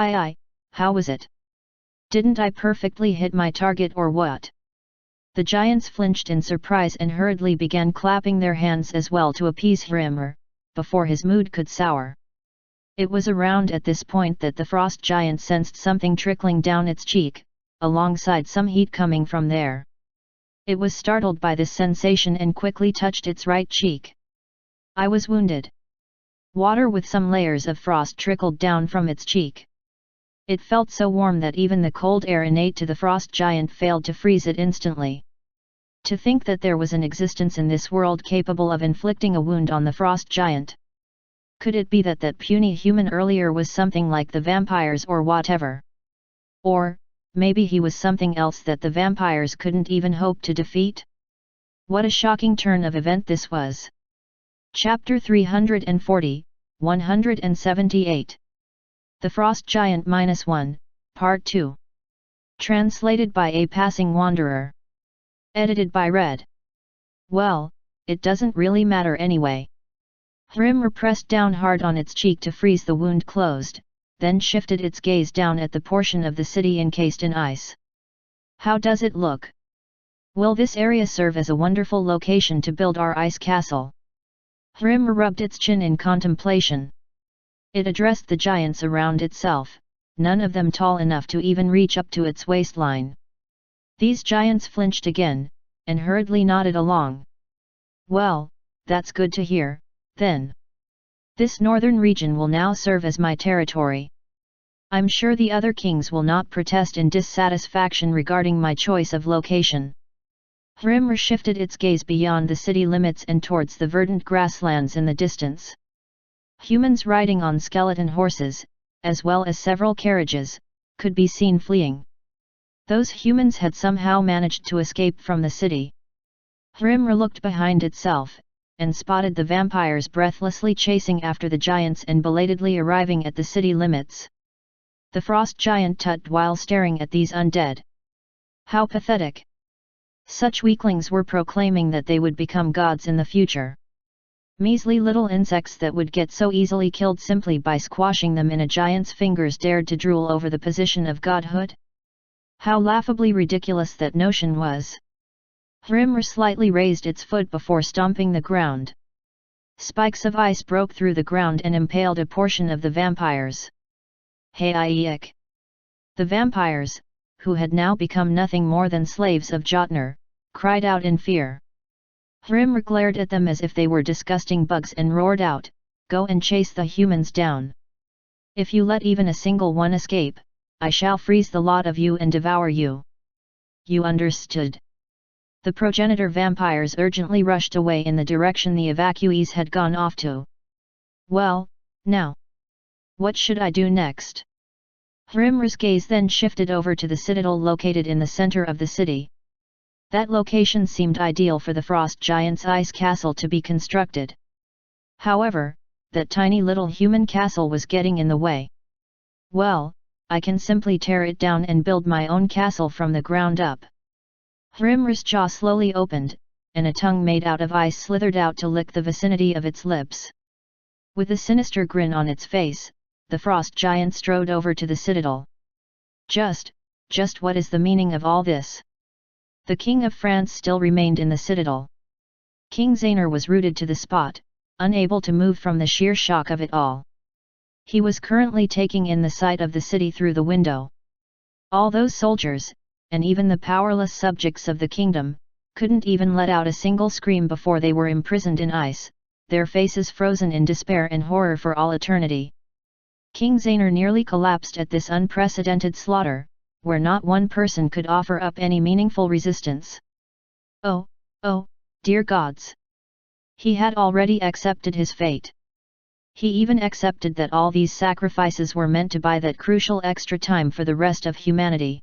how was it? Didn't I perfectly hit my target or what? The giants flinched in surprise and hurriedly began clapping their hands as well to appease Hrimr, before his mood could sour. It was around at this point that the frost giant sensed something trickling down its cheek, alongside some heat coming from there. It was startled by this sensation and quickly touched its right cheek. I was wounded. Water with some layers of frost trickled down from its cheek. It felt so warm that even the cold air innate to the frost giant failed to freeze it instantly. To think that there was an existence in this world capable of inflicting a wound on the frost giant. Could it be that puny human earlier was something like the vampires or whatever? Or, maybe he was something else that the vampires couldn't even hope to defeat? What a shocking turn of event this was! Chapter 340, 178. The Frost Giant -1, Part 2. Translated by a Passing Wanderer. Edited by Red. Well, it doesn't really matter anyway. Hrimr pressed down hard on its cheek to freeze the wound closed, then shifted its gaze down at the portion of the city encased in ice. How does it look? Will this area serve as a wonderful location to build our ice castle? Hrimmer rubbed its chin in contemplation. It addressed the giants around itself, none of them tall enough to even reach up to its waistline. These giants flinched again, and hurriedly nodded along. Well, that's good to hear, then. This northern region will now serve as my territory. I'm sure the other kings will not protest in dissatisfaction regarding my choice of location. Hrimmer shifted its gaze beyond the city limits and towards the verdant grasslands in the distance. Humans riding on skeleton horses, as well as several carriages, could be seen fleeing. Those humans had somehow managed to escape from the city. Hrimmer looked behind itself, and spotted the vampires breathlessly chasing after the giants and belatedly arriving at the city limits. The frost giant tutted while staring at these undead. How pathetic! Such weaklings were proclaiming that they would become gods in the future. Measly little insects that would get so easily killed simply by squashing them in a giant's fingers dared to drool over the position of godhood? How laughably ridiculous that notion was! Hrimmer slightly raised its foot before stomping the ground. Spikes of ice broke through the ground and impaled a portion of the vampires. Hey-iek! The vampires, who had now become nothing more than slaves of Jotner, cried out in fear. Hrimmer glared at them as if they were disgusting bugs and roared out, "Go and chase the humans down. If you let even a single one escape, I shall freeze the lot of you and devour you. You understood?" The progenitor vampires urgently rushed away in the direction the evacuees had gone off to. Well, now. What should I do next? Hrimmer's gaze then shifted over to the citadel located in the center of the city. That location seemed ideal for the frost giant's ice castle to be constructed. However, that tiny little human castle was getting in the way. Well, I can simply tear it down and build my own castle from the ground up. Hrimmer's jaw slowly opened, and a tongue made out of ice slithered out to lick the vicinity of its lips. With a sinister grin on its face, the frost giant strode over to the citadel. Just what is the meaning of all this? The King of France still remained in the citadel. King Zaner was rooted to the spot, unable to move from the sheer shock of it all. He was currently taking in the sight of the city through the window. All those soldiers, and even the powerless subjects of the kingdom, couldn't even let out a single scream before they were imprisoned in ice, their faces frozen in despair and horror for all eternity. King Zaner nearly collapsed at this unprecedented slaughter, where not one person could offer up any meaningful resistance. Oh, dear gods! He had already accepted his fate. He even accepted that all these sacrifices were meant to buy that crucial extra time for the rest of humanity.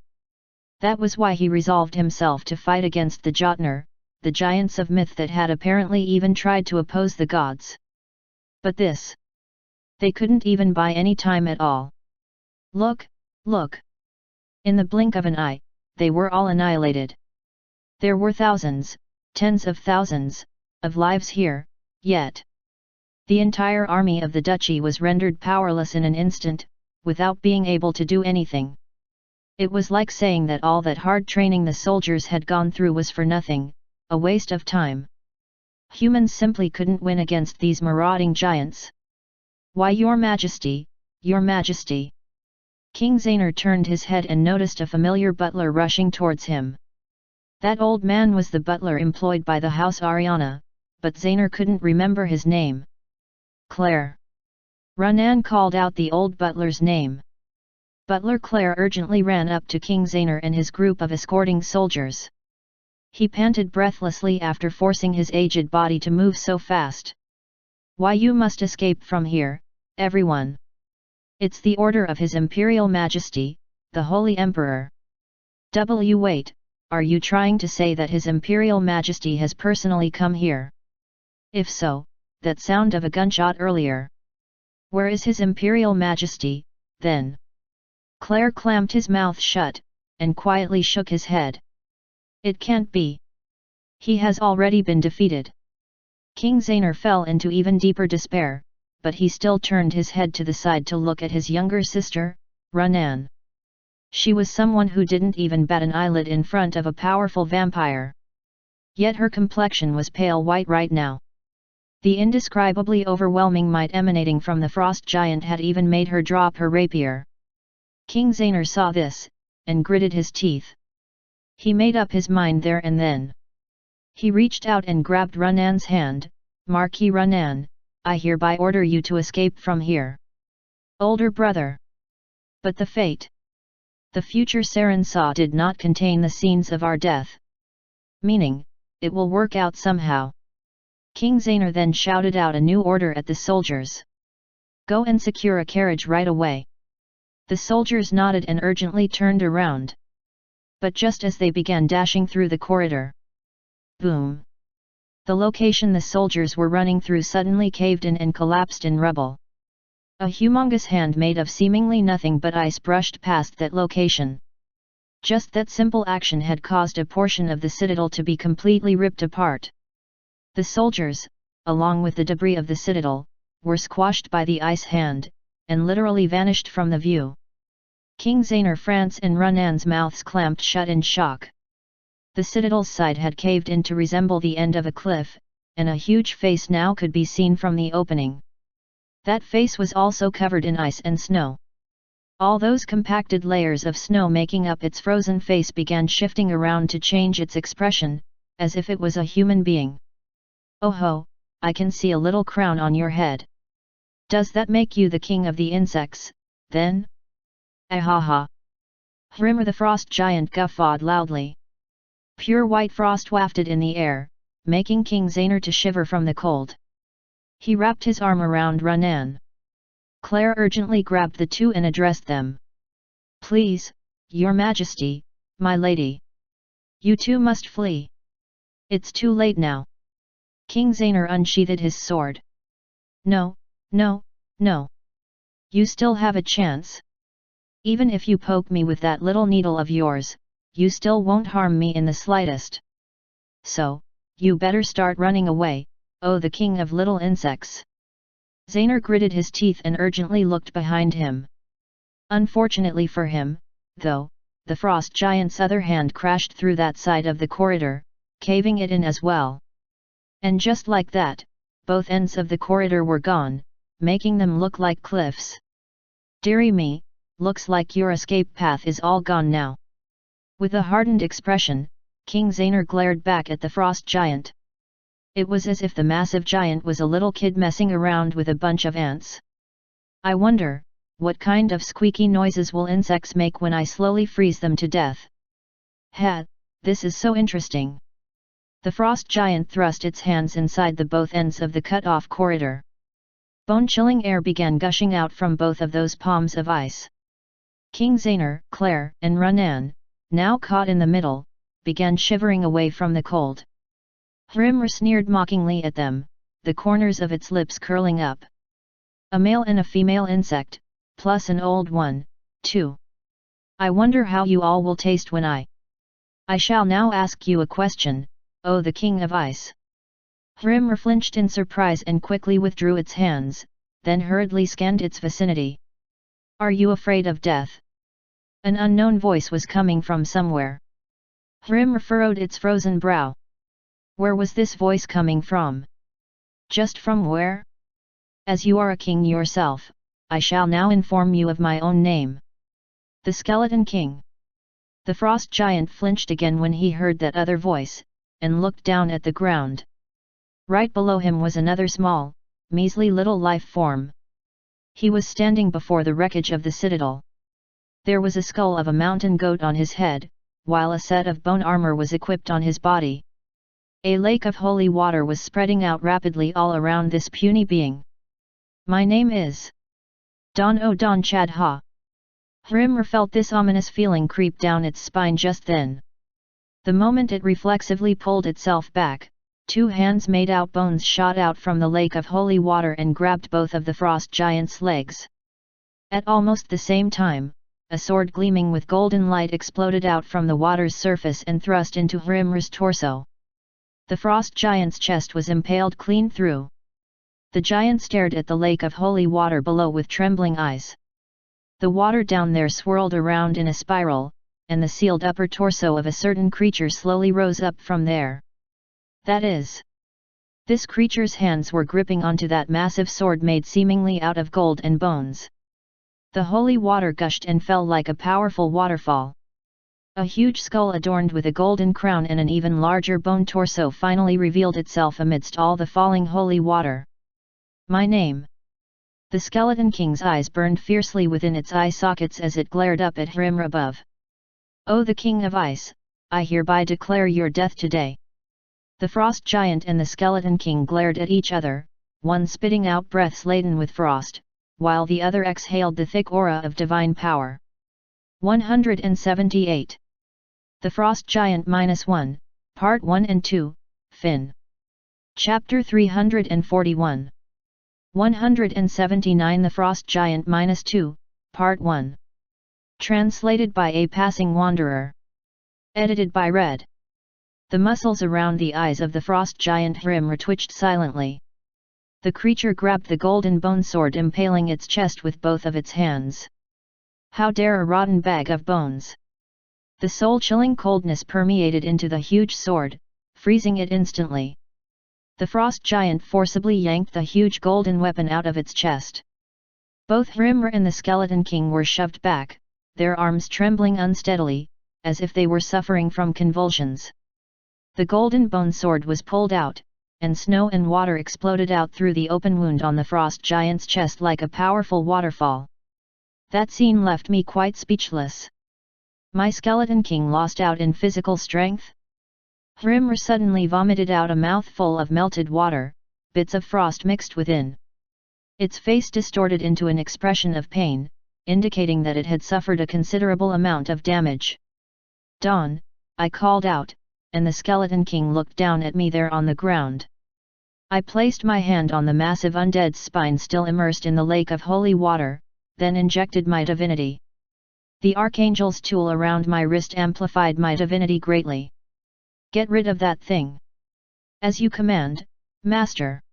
That was why he resolved himself to fight against the Jotner, the giants of myth that had apparently even tried to oppose the gods. But this... they couldn't even buy any time at all. Look! In the blink of an eye, they were all annihilated. There were thousands, tens of thousands, of lives here, yet. The entire army of the duchy was rendered powerless in an instant, without being able to do anything. It was like saying that all that hard training the soldiers had gone through was for nothing, a waste of time. Humans simply couldn't win against these marauding giants. Why, Your Majesty, Your Majesty! King Zaner turned his head and noticed a familiar butler rushing towards him. That old man was the butler employed by the House Ariana, but Zaner couldn't remember his name. Claire! Ronan called out the old butler's name. Butler Claire urgently ran up to King Zaner and his group of escorting soldiers. He panted breathlessly after forcing his aged body to move so fast. Why, you must escape from here, everyone! It's the order of His Imperial Majesty, the Holy Emperor. Wait, are you trying to say that His Imperial Majesty has personally come here? If so, that sound of a gunshot earlier. Where is His Imperial Majesty, then? Claire clamped his mouth shut, and quietly shook his head. It can't be. He has already been defeated. King Zaner fell into even deeper despair, but he still turned his head to the side to look at his younger sister, Ronan. She was someone who didn't even bat an eyelid in front of a powerful vampire. Yet her complexion was pale white right now. The indescribably overwhelming might emanating from the frost giant had even made her drop her rapier. King Zainur saw this, and gritted his teeth. He made up his mind there and then. He reached out and grabbed Runan's hand. Marquis Runan, I hereby order you to escape from here. Older brother. But the fate. The future Saren saw did not contain the scenes of our death. Meaning, it will work out somehow. King Zainur then shouted out a new order at the soldiers. Go and secure a carriage right away. The soldiers nodded and urgently turned around. But just as they began dashing through the corridor. Boom! The location the soldiers were running through suddenly caved in and collapsed in rubble. A humongous hand made of seemingly nothing but ice brushed past that location. Just that simple action had caused a portion of the citadel to be completely ripped apart. The soldiers, along with the debris of the citadel, were squashed by the ice hand, and literally vanished from the view. King Zainur France and Runan's mouths clamped shut in shock. The citadel's side had caved in to resemble the end of a cliff, and a huge face now could be seen from the opening. That face was also covered in ice and snow. All those compacted layers of snow making up its frozen face began shifting around to change its expression, as if it was a human being. Oh ho, I can see a little crown on your head. Does that make you the king of the insects, then? Ahaha! Hrimmer the frost giant guffawed loudly. Pure white frost wafted in the air, making King Zainur to shiver from the cold. He wrapped his arm around Runan. Claire urgently grabbed the two and addressed them. Please, your majesty, my lady. You two must flee. It's too late now. King Zainur unsheathed his sword. No, no, no. You still have a chance. Even if you poke me with that little needle of yours, you still won't harm me in the slightest. So, you better start running away, oh the king of little insects. Zainur gritted his teeth and urgently looked behind him. Unfortunately for him, though, the frost giant's other hand crashed through that side of the corridor, caving it in as well. And just like that, both ends of the corridor were gone, making them look like cliffs. Dearie me, looks like your escape path is all gone now. With a hardened expression, King Zainur glared back at the frost giant. It was as if the massive giant was a little kid messing around with a bunch of ants. I wonder, what kind of squeaky noises will insects make when I slowly freeze them to death? Ha, this is so interesting. The frost giant thrust its hands inside the both ends of the cut-off corridor. Bone-chilling air began gushing out from both of those palms of ice. King Zainur, Claire, and Runan, now caught in the middle, began shivering away from the cold. Hrimmer sneered mockingly at them, the corners of its lips curling up. A male and a female insect, plus an old one, too. I wonder how you all will taste when I shall now ask you a question, oh the king of ice. Hrimmer flinched in surprise and quickly withdrew its hands, then hurriedly scanned its vicinity. Are you afraid of death? An unknown voice was coming from somewhere. Hrimmer furrowed its frozen brow. Where was this voice coming from? Just from where? As you are a king yourself, I shall now inform you of my own name. The Skeleton King. The frost giant flinched again when he heard that other voice, and looked down at the ground. Right below him was another small, measly little life form. He was standing before the wreckage of the citadel. There was a skull of a mountain goat on his head, while a set of bone armor was equipped on his body. A lake of holy water was spreading out rapidly all around this puny being. My name is Don O Don Chad Ha. Hrimmer felt this ominous feeling creep down its spine just then. The moment it reflexively pulled itself back, two hands made out bones shot out from the lake of holy water and grabbed both of the frost giant's legs. At almost the same time, a sword gleaming with golden light exploded out from the water's surface and thrust into Hrimmer's torso. The frost giant's chest was impaled clean through. The giant stared at the lake of holy water below with trembling eyes. The water down there swirled around in a spiral, and the sealed upper torso of a certain creature slowly rose up from there. That is This creature's hands were gripping onto that massive sword made seemingly out of gold and bones. The holy water gushed and fell like a powerful waterfall. A huge skull adorned with a golden crown and an even larger bone torso finally revealed itself amidst all the falling holy water. My name. The Skeleton King's eyes burned fiercely within its eye sockets as it glared up at Hrimr above. O the King of Ice, I hereby declare your death today. The Frost Giant and the Skeleton King glared at each other, one spitting out breaths laden with frost, while the other exhaled the thick aura of divine power. 178. The Frost Giant -1, Part 1 and 2, Fin. Chapter 341. 179 The Frost Giant -2, Part 1. Translated by A Passing Wanderer. Edited by Red. The muscles around the eyes of the Frost Giant Hrimr twitched silently. The creature grabbed the golden bone sword, impaling its chest with both of its hands. How dare a rotten bag of bones! The soul-chilling coldness permeated into the huge sword, freezing it instantly. The Frost Giant forcibly yanked the huge golden weapon out of its chest. Both Hrimr and the Skeleton King were shoved back, their arms trembling unsteadily, as if they were suffering from convulsions. The golden bone sword was pulled out, and snow and water exploded out through the open wound on the Frost Giant's chest like a powerful waterfall. That scene left me quite speechless. My Skeleton King lost out in physical strength? Hrimr suddenly vomited out a mouthful of melted water, bits of frost mixed within. Its face distorted into an expression of pain, indicating that it had suffered a considerable amount of damage. Dawn, I called out, and the Skeleton King looked down at me there on the ground. I placed my hand on the massive undead's spine still immersed in the lake of holy water, then injected my divinity. The Archangel's tool around my wrist amplified my divinity greatly. Get rid of that thing. As you command, Master.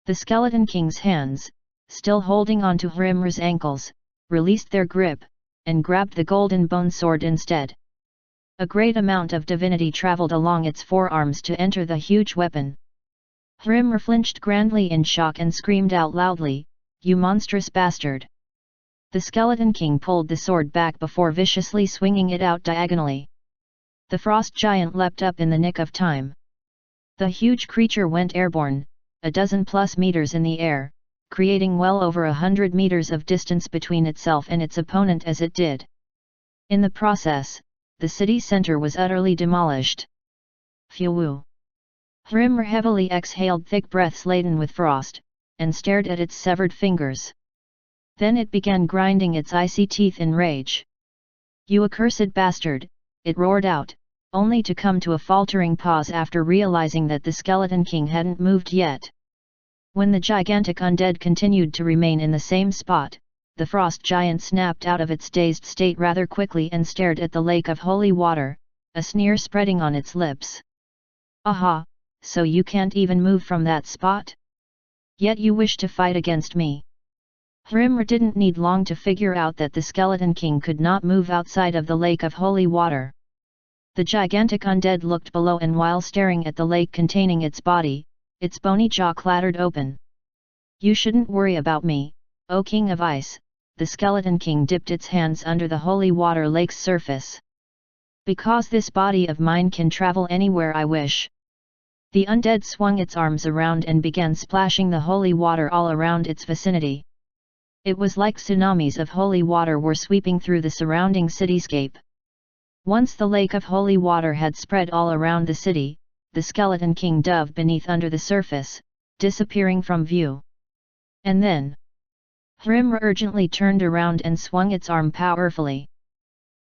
The Skeleton King's hands, still holding on to Hrimr's ankles, released their grip, and grabbed the golden bone sword instead. A great amount of divinity traveled along its forearms to enter the huge weapon. Hrimr flinched grandly in shock and screamed out loudly, "You monstrous bastard!" The Skeleton King pulled the sword back before viciously swinging it out diagonally. The Frost Giant leapt up in the nick of time. The huge creature went airborne, a dozen plus meters in the air, creating well over 100 meters of distance between itself and its opponent as it did. In the process, the city center was utterly demolished. Phew! Hrimr heavily exhaled thick breaths laden with frost, and stared at its severed fingers. Then it began grinding its icy teeth in rage. "You accursed bastard!" it roared out, only to come to a faltering pause after realizing that the Skeleton King hadn't moved yet. When the gigantic undead continued to remain in the same spot, the Frost Giant snapped out of its dazed state rather quickly and stared at the lake of holy water, a sneer spreading on its lips. "Aha, so you can't even move from that spot? Yet you wish to fight against me?" Hrimr didn't need long to figure out that the Skeleton King could not move outside of the lake of holy water. The gigantic undead looked below, and while staring at the lake containing its body, its bony jaw clattered open. "You shouldn't worry about me, O King of Ice," the Skeleton King dipped its hands under the holy water lake's surface. "Because this body of mine can travel anywhere I wish." The undead swung its arms around and began splashing the holy water all around its vicinity. It was like tsunamis of holy water were sweeping through the surrounding cityscape. Once the lake of holy water had spread all around the city, the Skeleton King dove beneath under the surface, disappearing from view. And then, Hrimr urgently turned around and swung its arm powerfully.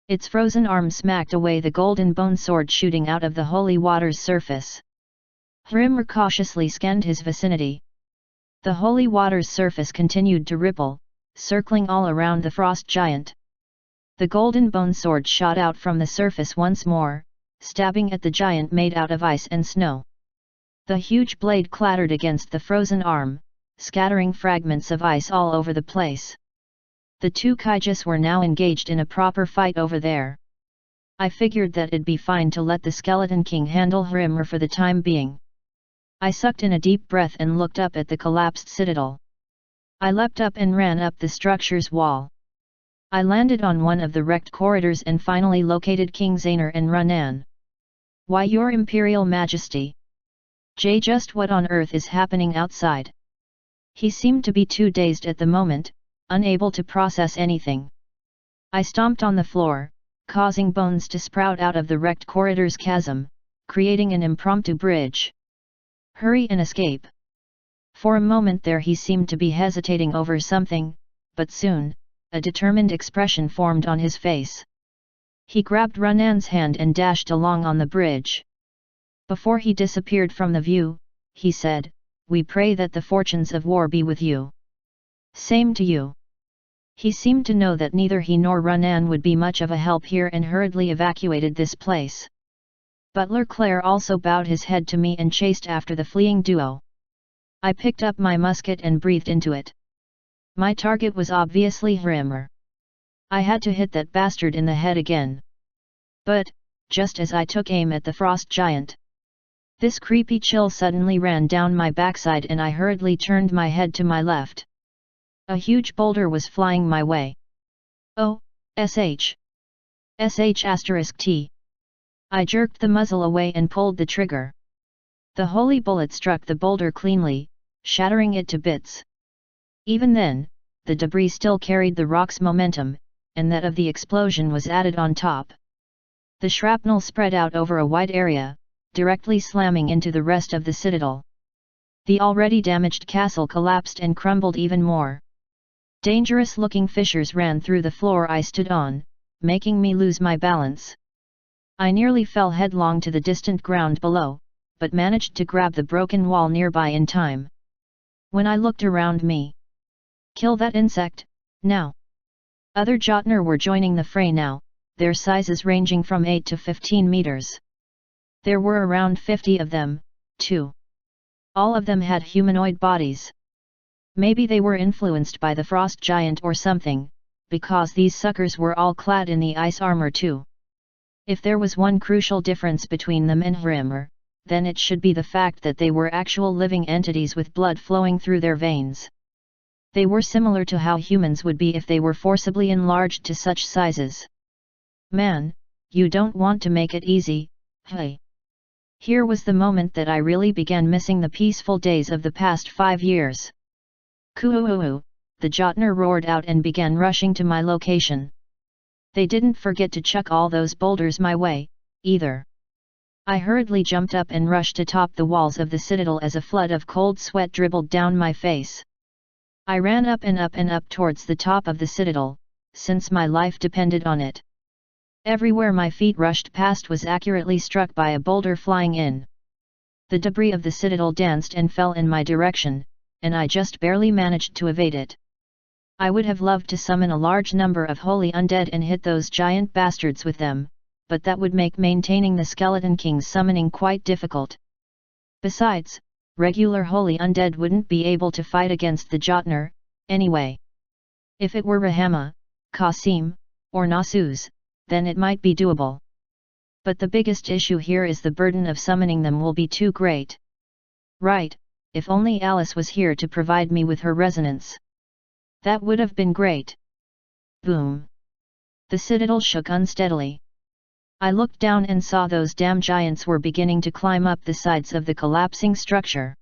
Its frozen arm smacked away the golden bone sword shooting out of the holy water's surface. Hrimr cautiously scanned his vicinity. The holy water's surface continued to ripple, circling all around the Frost Giant. The golden bone sword shot out from the surface once more, stabbing at the giant made out of ice and snow. The huge blade clattered against the frozen arm, scattering fragments of ice all over the place. The two Kaijus were now engaged in a proper fight over there. I figured that it'd be fine to let the Skeleton King handle Hrimr for the time being. I sucked in a deep breath and looked up at the collapsed citadel. I leapt up and ran up the structure's wall. I landed on one of the wrecked corridors and finally located King Zainer and Runan. "Why, Your Imperial Majesty? Just what on earth is happening outside?" He seemed to be too dazed at the moment, unable to process anything. I stomped on the floor, causing bones to sprout out of the wrecked corridor's chasm, creating an impromptu bridge. "Hurry and escape." For a moment there he seemed to be hesitating over something, but soon, a determined expression formed on his face. He grabbed Runan's hand and dashed along on the bridge. Before he disappeared from the view, he said, "We pray that the fortunes of war be with you." "Same to you." He seemed to know that neither he nor Runan would be much of a help here and hurriedly evacuated this place. Butler Claire also bowed his head to me and chased after the fleeing duo. I picked up my musket and breathed into it. My target was obviously Hrimmer. I had to hit that bastard in the head again. But, just as I took aim at the frost giant, this creepy chill suddenly ran down my backside and I hurriedly turned my head to my left. A huge boulder was flying my way. "Oh, sh! *T. I jerked the muzzle away and pulled the trigger. The holy bullet struck the boulder cleanly, shattering it to bits. Even then, the debris still carried the rock's momentum, and that of the explosion was added on top. The shrapnel spread out over a wide area, directly slamming into the rest of the citadel. The already damaged castle collapsed and crumbled even more. Dangerous-looking fissures ran through the floor I stood on, making me lose my balance. I nearly fell headlong to the distant ground below, but managed to grab the broken wall nearby in time. When I looked around me, "Kill that insect, now!" Other Jotnar were joining the fray now, their sizes ranging from 8 to 15 meters. There were around 50 of them, too. All of them had humanoid bodies. Maybe they were influenced by the frost giant or something, because these suckers were all clad in the ice armor too. If there was one crucial difference between them and Hrimmer, then it should be the fact that they were actual living entities with blood flowing through their veins. They were similar to how humans would be if they were forcibly enlarged to such sizes. "Man, you don't want to make it easy, hey?" Here was the moment that I really began missing the peaceful days of the past 5 years. "Kuuuu!" the Jotnar roared out and began rushing to my location. They didn't forget to chuck all those boulders my way, either. I hurriedly jumped up and rushed atop the walls of the citadel as a flood of cold sweat dribbled down my face. I ran up and up and up towards the top of the citadel, since my life depended on it. Everywhere my feet rushed past was accurately struck by a boulder flying in. The debris of the citadel danced and fell in my direction, and I just barely managed to evade it. I would have loved to summon a large number of holy undead and hit those giant bastards with them, but that would make maintaining the Skeleton King's summoning quite difficult. Besides, regular holy undead wouldn't be able to fight against the Jotnar, anyway. If it were Rahama, Qasim, or Nasuz, then it might be doable. But the biggest issue here is the burden of summoning them will be too great. Right, if only Alice was here to provide me with her resonance. That would have been great. Boom! The citadel shook unsteadily. I looked down and saw those damn giants were beginning to climb up the sides of the collapsing structure.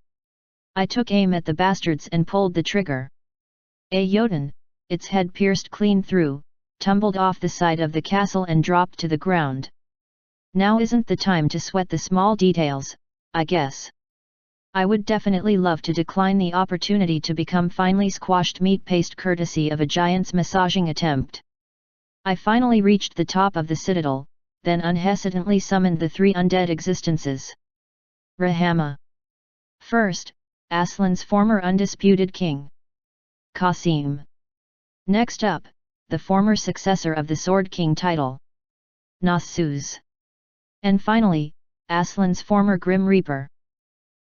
I took aim at the bastards and pulled the trigger. A Jotun, its head pierced clean through, tumbled off the side of the castle and dropped to the ground. Now isn't the time to sweat the small details, I guess. I would definitely love to decline the opportunity to become finely squashed meat paste courtesy of a giant's massaging attempt. I finally reached the top of the citadel, then unhesitantly summoned the 3 undead existences. Rahama. First, Aslan's former undisputed king. Qasim. Next up, the former successor of the Sword King title. Nasuz. And finally, Aslan's former Grim Reaper.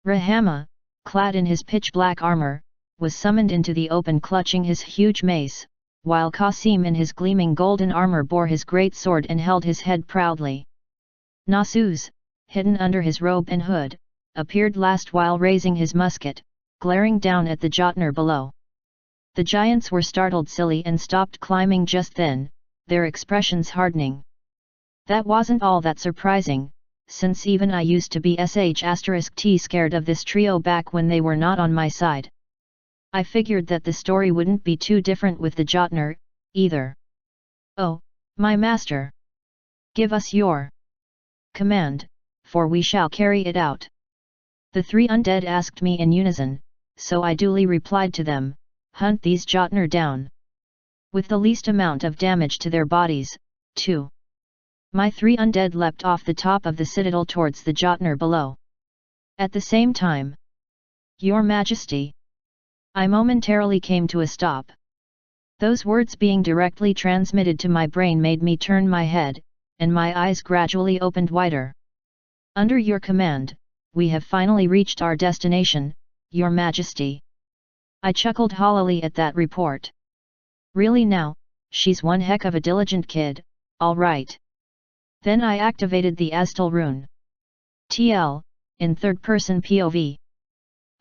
Rahama, clad in his pitch-black armor, was summoned into the open clutching his huge mace, while Qasim in his gleaming golden armor bore his great sword and held his head proudly. Nasuz, hidden under his robe and hood, appeared last while raising his musket, glaring down at the Jotner below. The giants were startled silly and stopped climbing just then, their expressions hardening. That wasn't all that surprising, since even I used to be *T scared of this trio back when they were not on my side. I figured that the story wouldn't be too different with the Jotner, either. "Oh, my master! Give us your command, for we shall carry it out." The three undead asked me in unison, so I duly replied to them, "Hunt these Jotner down. With the least amount of damage to their bodies, too." My three undead leapt off the top of the citadel towards the Jotner below. At the same time, "Your Majesty!" I momentarily came to a stop. Those words being directly transmitted to my brain made me turn my head, and my eyes gradually opened wider. "Under your command, we have finally reached our destination, Your Majesty." I chuckled hollowly at that report. Really now, she's one heck of a diligent kid, all right. Then I activated the Astal rune. TL, in third-person POV.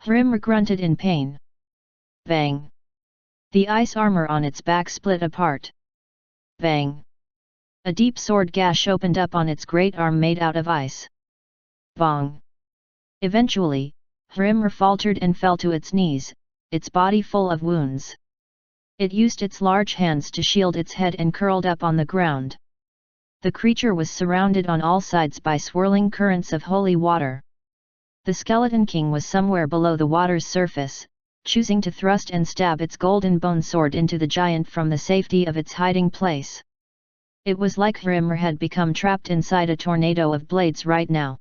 Hrimr grunted in pain. Bang! The ice armor on its back split apart. Bang! A deep sword gash opened up on its great arm made out of ice. Bong! Eventually, Hrimr faltered and fell to its knees, its body full of wounds. It used its large hands to shield its head and curled up on the ground. The creature was surrounded on all sides by swirling currents of holy water. The Skeleton King was somewhere below the water's surface, choosing to thrust and stab its golden bone sword into the giant from the safety of its hiding place. It was like Hrimr had become trapped inside a tornado of blades right now.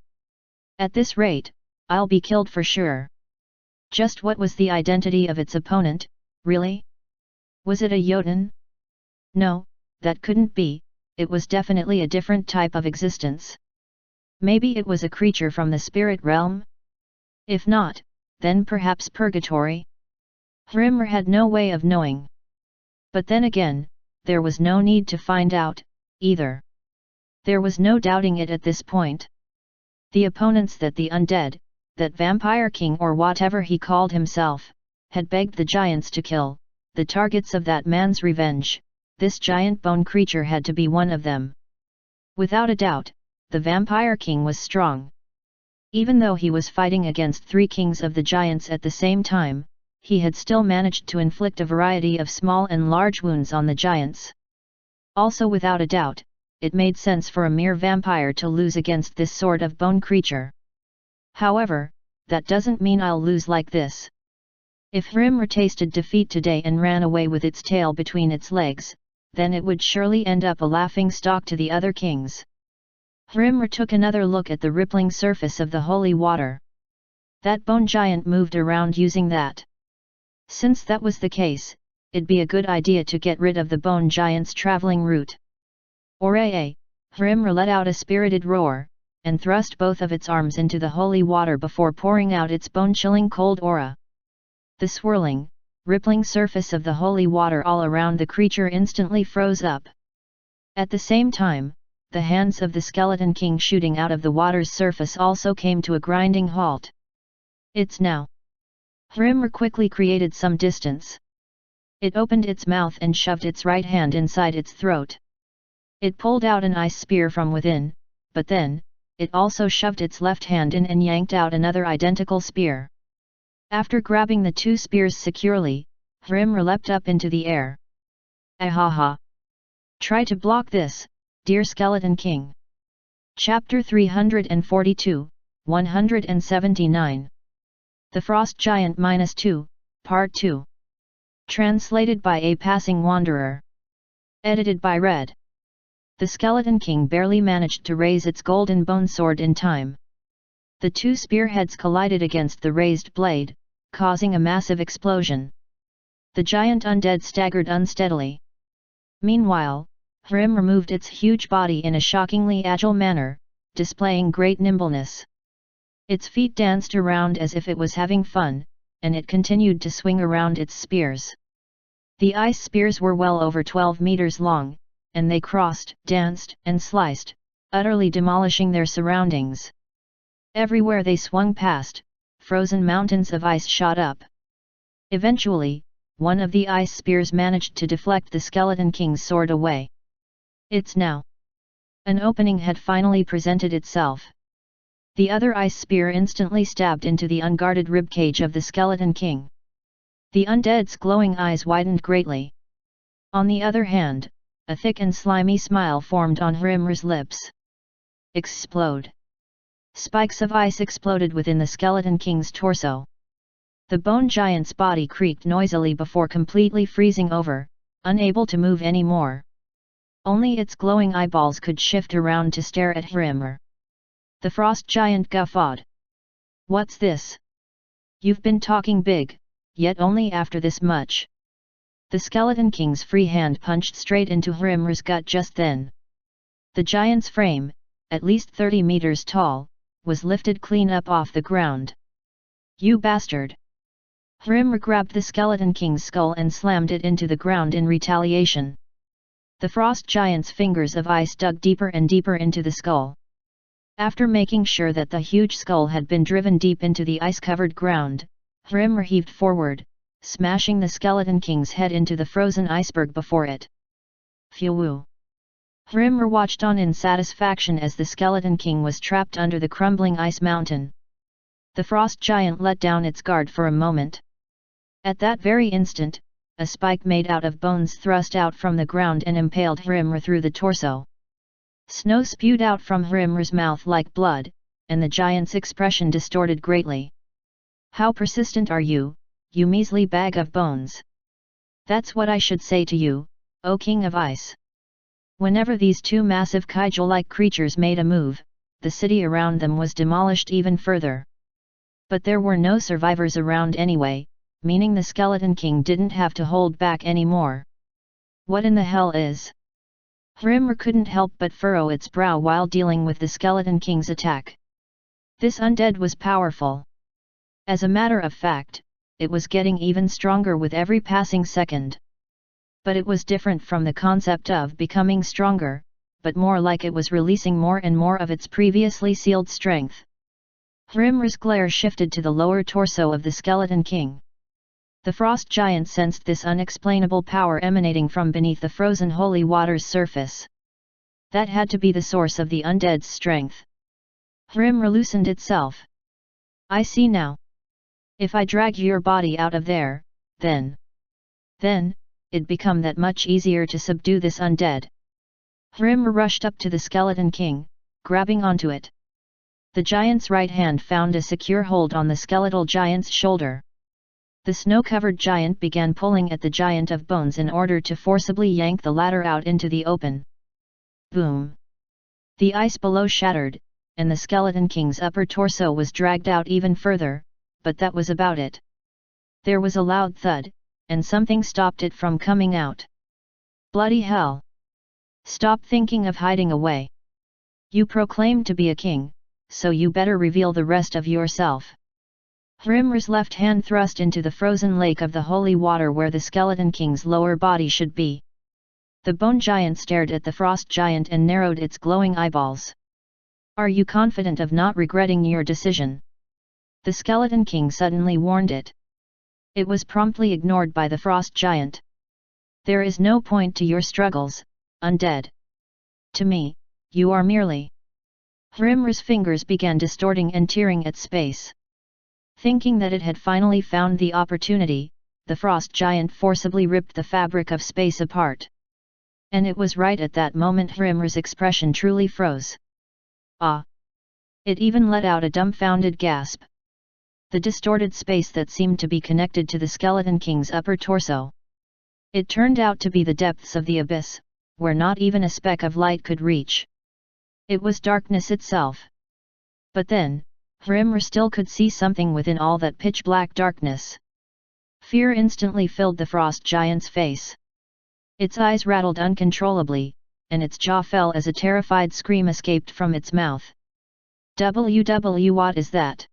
At this rate, I'll be killed for sure. Just what was the identity of its opponent, really? Was it a Jotun? No, that couldn't be, it was definitely a different type of existence. Maybe it was a creature from the spirit realm? If not, then perhaps purgatory? Hrimr had no way of knowing. But then again, there was no need to find out, either. There was no doubting it at this point. The opponents that the undead, that Vampire King or whatever he called himself, had begged the giants to kill, the targets of that man's revenge, this giant bone creature had to be one of them. Without a doubt, the Vampire King was strong. Even though he was fighting against three kings of the giants at the same time, he had still managed to inflict a variety of small and large wounds on the giants. Also without a doubt, it made sense for a mere vampire to lose against this sort of bone creature. However, that doesn't mean I'll lose like this. If Hrimr tasted defeat today and ran away with its tail between its legs, then it would surely end up a laughingstock to the other kings. Hrimr took another look at the rippling surface of the holy water. That bone giant moved around using that. Since that was the case, it'd be a good idea to get rid of the bone giant's traveling route. Oraye! Hrimr let out a spirited roar, and thrust both of its arms into the holy water before pouring out its bone-chilling cold aura. The swirling, rippling surface of the holy water all around the creature instantly froze up. At the same time, the hands of the Skeleton King shooting out of the water's surface also came to a grinding halt. It's now. Hrimr quickly created some distance. It opened its mouth and shoved its right hand inside its throat. It pulled out an ice spear from within, but then, it also shoved its left hand in and yanked out another identical spear. After grabbing the two spears securely, Hrimr leapt up into the air. Ahaha! Try to block this, dear Skeleton King. Chapter 342, 179. The Frost Giant -2, Part 2. Translated by a Passing Wanderer. Edited by Red. The Skeleton King barely managed to raise its golden bone sword in time. The two spearheads collided against the raised blade, causing a massive explosion. The giant undead staggered unsteadily. Meanwhile, Hrimr moved its huge body in a shockingly agile manner, displaying great nimbleness. Its feet danced around as if it was having fun, and it continued to swing around its spears. The ice spears were well over 12 meters long, and they crossed, danced, and sliced, utterly demolishing their surroundings. Everywhere they swung past, frozen mountains of ice shot up. Eventually, one of the ice spears managed to deflect the Skeleton King's sword away. It's now. An opening had finally presented itself. The other ice spear instantly stabbed into the unguarded ribcage of the Skeleton King. The undead's glowing eyes widened greatly. On the other hand, a thick and slimy smile formed on Hrimr's lips. Explode! Spikes of ice exploded within the Skeleton King's torso. The bone giant's body creaked noisily before completely freezing over, unable to move any more. Only its glowing eyeballs could shift around to stare at Hrimr. The frost giant guffawed. What's this? You've been talking big, yet only after this much. The Skeleton King's free hand punched straight into Hrimr's gut just then. The giant's frame, at least 30 meters tall, was lifted clean up off the ground. You bastard! Hrimr grabbed the Skeleton King's skull and slammed it into the ground in retaliation. The frost giant's fingers of ice dug deeper and deeper into the skull. After making sure that the huge skull had been driven deep into the ice-covered ground, Hrimr heaved forward, smashing the Skeleton King's head into the frozen iceberg before it. Phew! Hrimr watched on in satisfaction as the Skeleton King was trapped under the crumbling ice mountain. The frost giant let down its guard for a moment. At that very instant, a spike made out of bones thrust out from the ground and impaled Hrimr through the torso. Snow spewed out from Hrimr's mouth like blood, and the giant's expression distorted greatly. How persistent are you, you measly bag of bones? That's what I should say to you, O King of Ice. Whenever these two massive kaiju-like creatures made a move, the city around them was demolished even further. But there were no survivors around anyway, meaning the Skeleton King didn't have to hold back anymore. What in the hell is? Hrimr couldn't help but furrow its brow while dealing with the Skeleton King's attack. This undead was powerful. As a matter of fact, it was getting even stronger with every passing second. But it was different from the concept of becoming stronger, but more like it was releasing more and more of its previously sealed strength. Hrimr's glare shifted to the lower torso of the Skeleton King. The frost giant sensed this unexplainable power emanating from beneath the frozen holy water's surface. That had to be the source of the undead's strength. Hrimr loosened itself. I see now. If I drag your body out of there, then it'd become that much easier to subdue this undead. Hrimr rushed up to the Skeleton King, grabbing onto it. The giant's right hand found a secure hold on the skeletal giant's shoulder. The snow-covered giant began pulling at the giant of bones in order to forcibly yank the latter out into the open. Boom! The ice below shattered, and the Skeleton King's upper torso was dragged out even further, but that was about it. There was a loud thud, and something stopped it from coming out. Bloody hell! Stop thinking of hiding away. You proclaim to be a king, so you better reveal the rest of yourself. Hrimr's left hand thrust into the frozen lake of the holy water where the Skeleton King's lower body should be. The bone giant stared at the frost giant and narrowed its glowing eyeballs. Are you confident of not regretting your decision? The Skeleton King suddenly warned it. It was promptly ignored by the frost giant. There is no point to your struggles, undead. To me, you are merely. Hrimr's fingers began distorting and tearing at space. Thinking that it had finally found the opportunity, the frost giant forcibly ripped the fabric of space apart. And it was right at that moment Hrimr's expression truly froze. Ah! It even let out a dumbfounded gasp. The distorted space that seemed to be connected to the Skeleton King's upper torso. It turned out to be the depths of the abyss, where not even a speck of light could reach. It was darkness itself. But then, Hrimr still could see something within all that pitch-black darkness. Fear instantly filled the frost giant's face. Its eyes rattled uncontrollably, and its jaw fell as a terrified scream escaped from its mouth. What is that?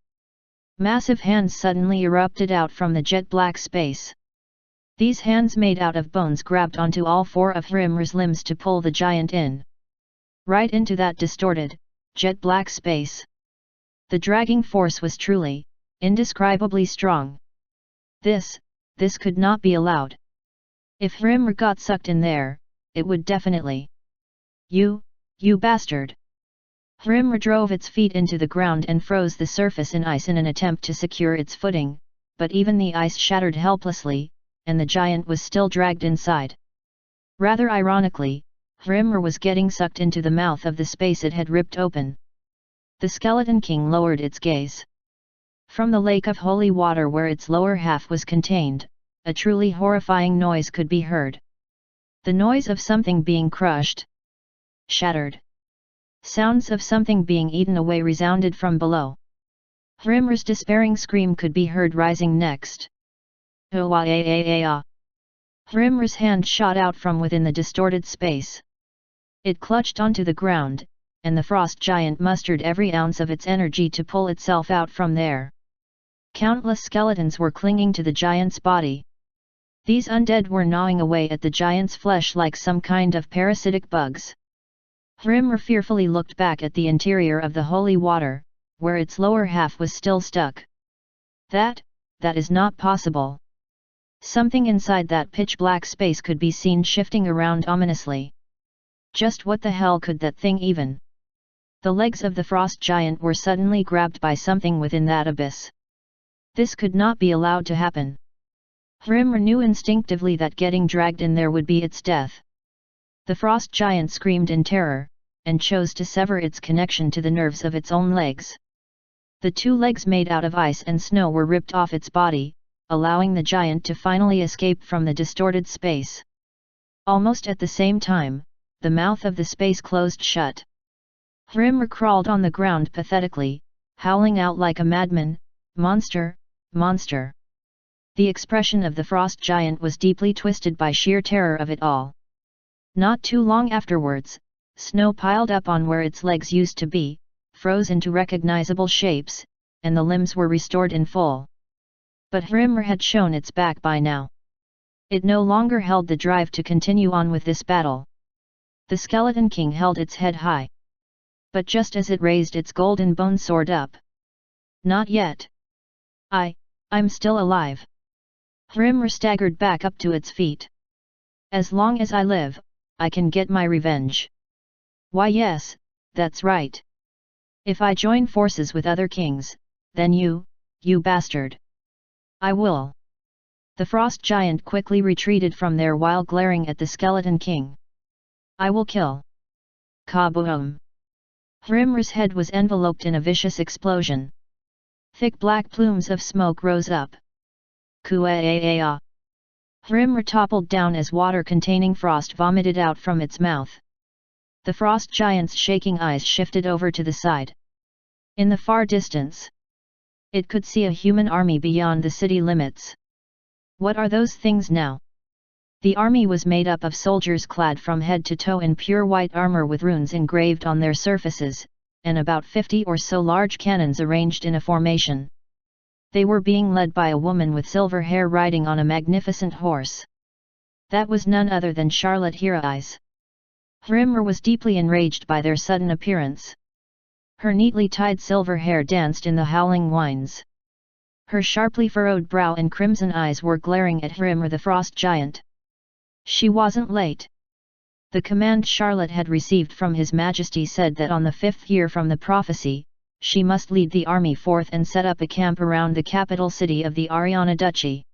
Massive hands suddenly erupted out from the jet-black space. These hands made out of bones grabbed onto all four of Hrimr's limbs to pull the giant in. Right into that distorted, jet-black space. The dragging force was truly, indescribably strong. This could not be allowed. If Hrimr got sucked in there, it would definitely. You bastard! Hrimr drove its feet into the ground and froze the surface in ice in an attempt to secure its footing, but even the ice shattered helplessly, and the giant was still dragged inside. Rather ironically, Hrimr was getting sucked into the mouth of the space it had ripped open. The Skeleton King lowered its gaze. From the lake of holy water where its lower half was contained, a truly horrifying noise could be heard. The noise of something being crushed. Shattered. Sounds of something being eaten away resounded from below. Hrimr's despairing scream could be heard rising next. Hrimr's hand shot out from within the distorted space. It clutched onto the ground, and the frost giant mustered every ounce of its energy to pull itself out from there. Countless skeletons were clinging to the giant's body. These undead were gnawing away at the giant's flesh like some kind of parasitic bugs. Hrimr fearfully looked back at the interior of the holy water, where its lower half was still stuck. That is not possible. Something inside that pitch-black space could be seen shifting around ominously. Just what the hell could that thing even? The legs of the frost giant were suddenly grabbed by something within that abyss. This could not be allowed to happen. Hrimr knew instinctively that getting dragged in there would be its death. The frost giant screamed in terror, and chose to sever its connection to the nerves of its own legs. The two legs made out of ice and snow were ripped off its body, allowing the giant to finally escape from the distorted space. Almost at the same time, the mouth of the space closed shut. Hrimr crawled on the ground pathetically, howling out like a madman, "Monster! Monster!" The expression of the frost giant was deeply twisted by sheer terror of it all. Not too long afterwards, snow piled up on where its legs used to be, froze into recognizable shapes, and the limbs were restored in full. But Hrimr had shown its back by now. It no longer held the drive to continue on with this battle. The Skeleton King held its head high. But just as it raised its golden bone sword up. "Not yet. I'm still alive." Hrimr staggered back up to its feet. "As long as I live, I can get my revenge." "Why yes, that's right. If I join forces with other kings, then you bastard." "I will." The frost giant quickly retreated from there while glaring at the Skeleton King. "I will kill." Kaboom! Hrimr's head was enveloped in a vicious explosion. Thick black plumes of smoke rose up. Kuaa! Hrimr toppled down as water-containing frost vomited out from its mouth. The frost giant's shaking eyes shifted over to the side. In the far distance, it could see a human army beyond the city limits. What are those things now? The army was made up of soldiers clad from head to toe in pure white armor with runes engraved on their surfaces, and about 50 or so large cannons arranged in a formation. They were being led by a woman with silver hair riding on a magnificent horse. That was none other than Charlotte Hero-Eyes. Hrimr was deeply enraged by their sudden appearance. Her neatly tied silver hair danced in the howling winds. Her sharply furrowed brow and crimson eyes were glaring at Hrimr the frost giant. She wasn't late. The command Charlotte had received from His Majesty said that on the 5th year from the prophecy, she must lead the army forth and set up a camp around the capital city of the Ariana Duchy.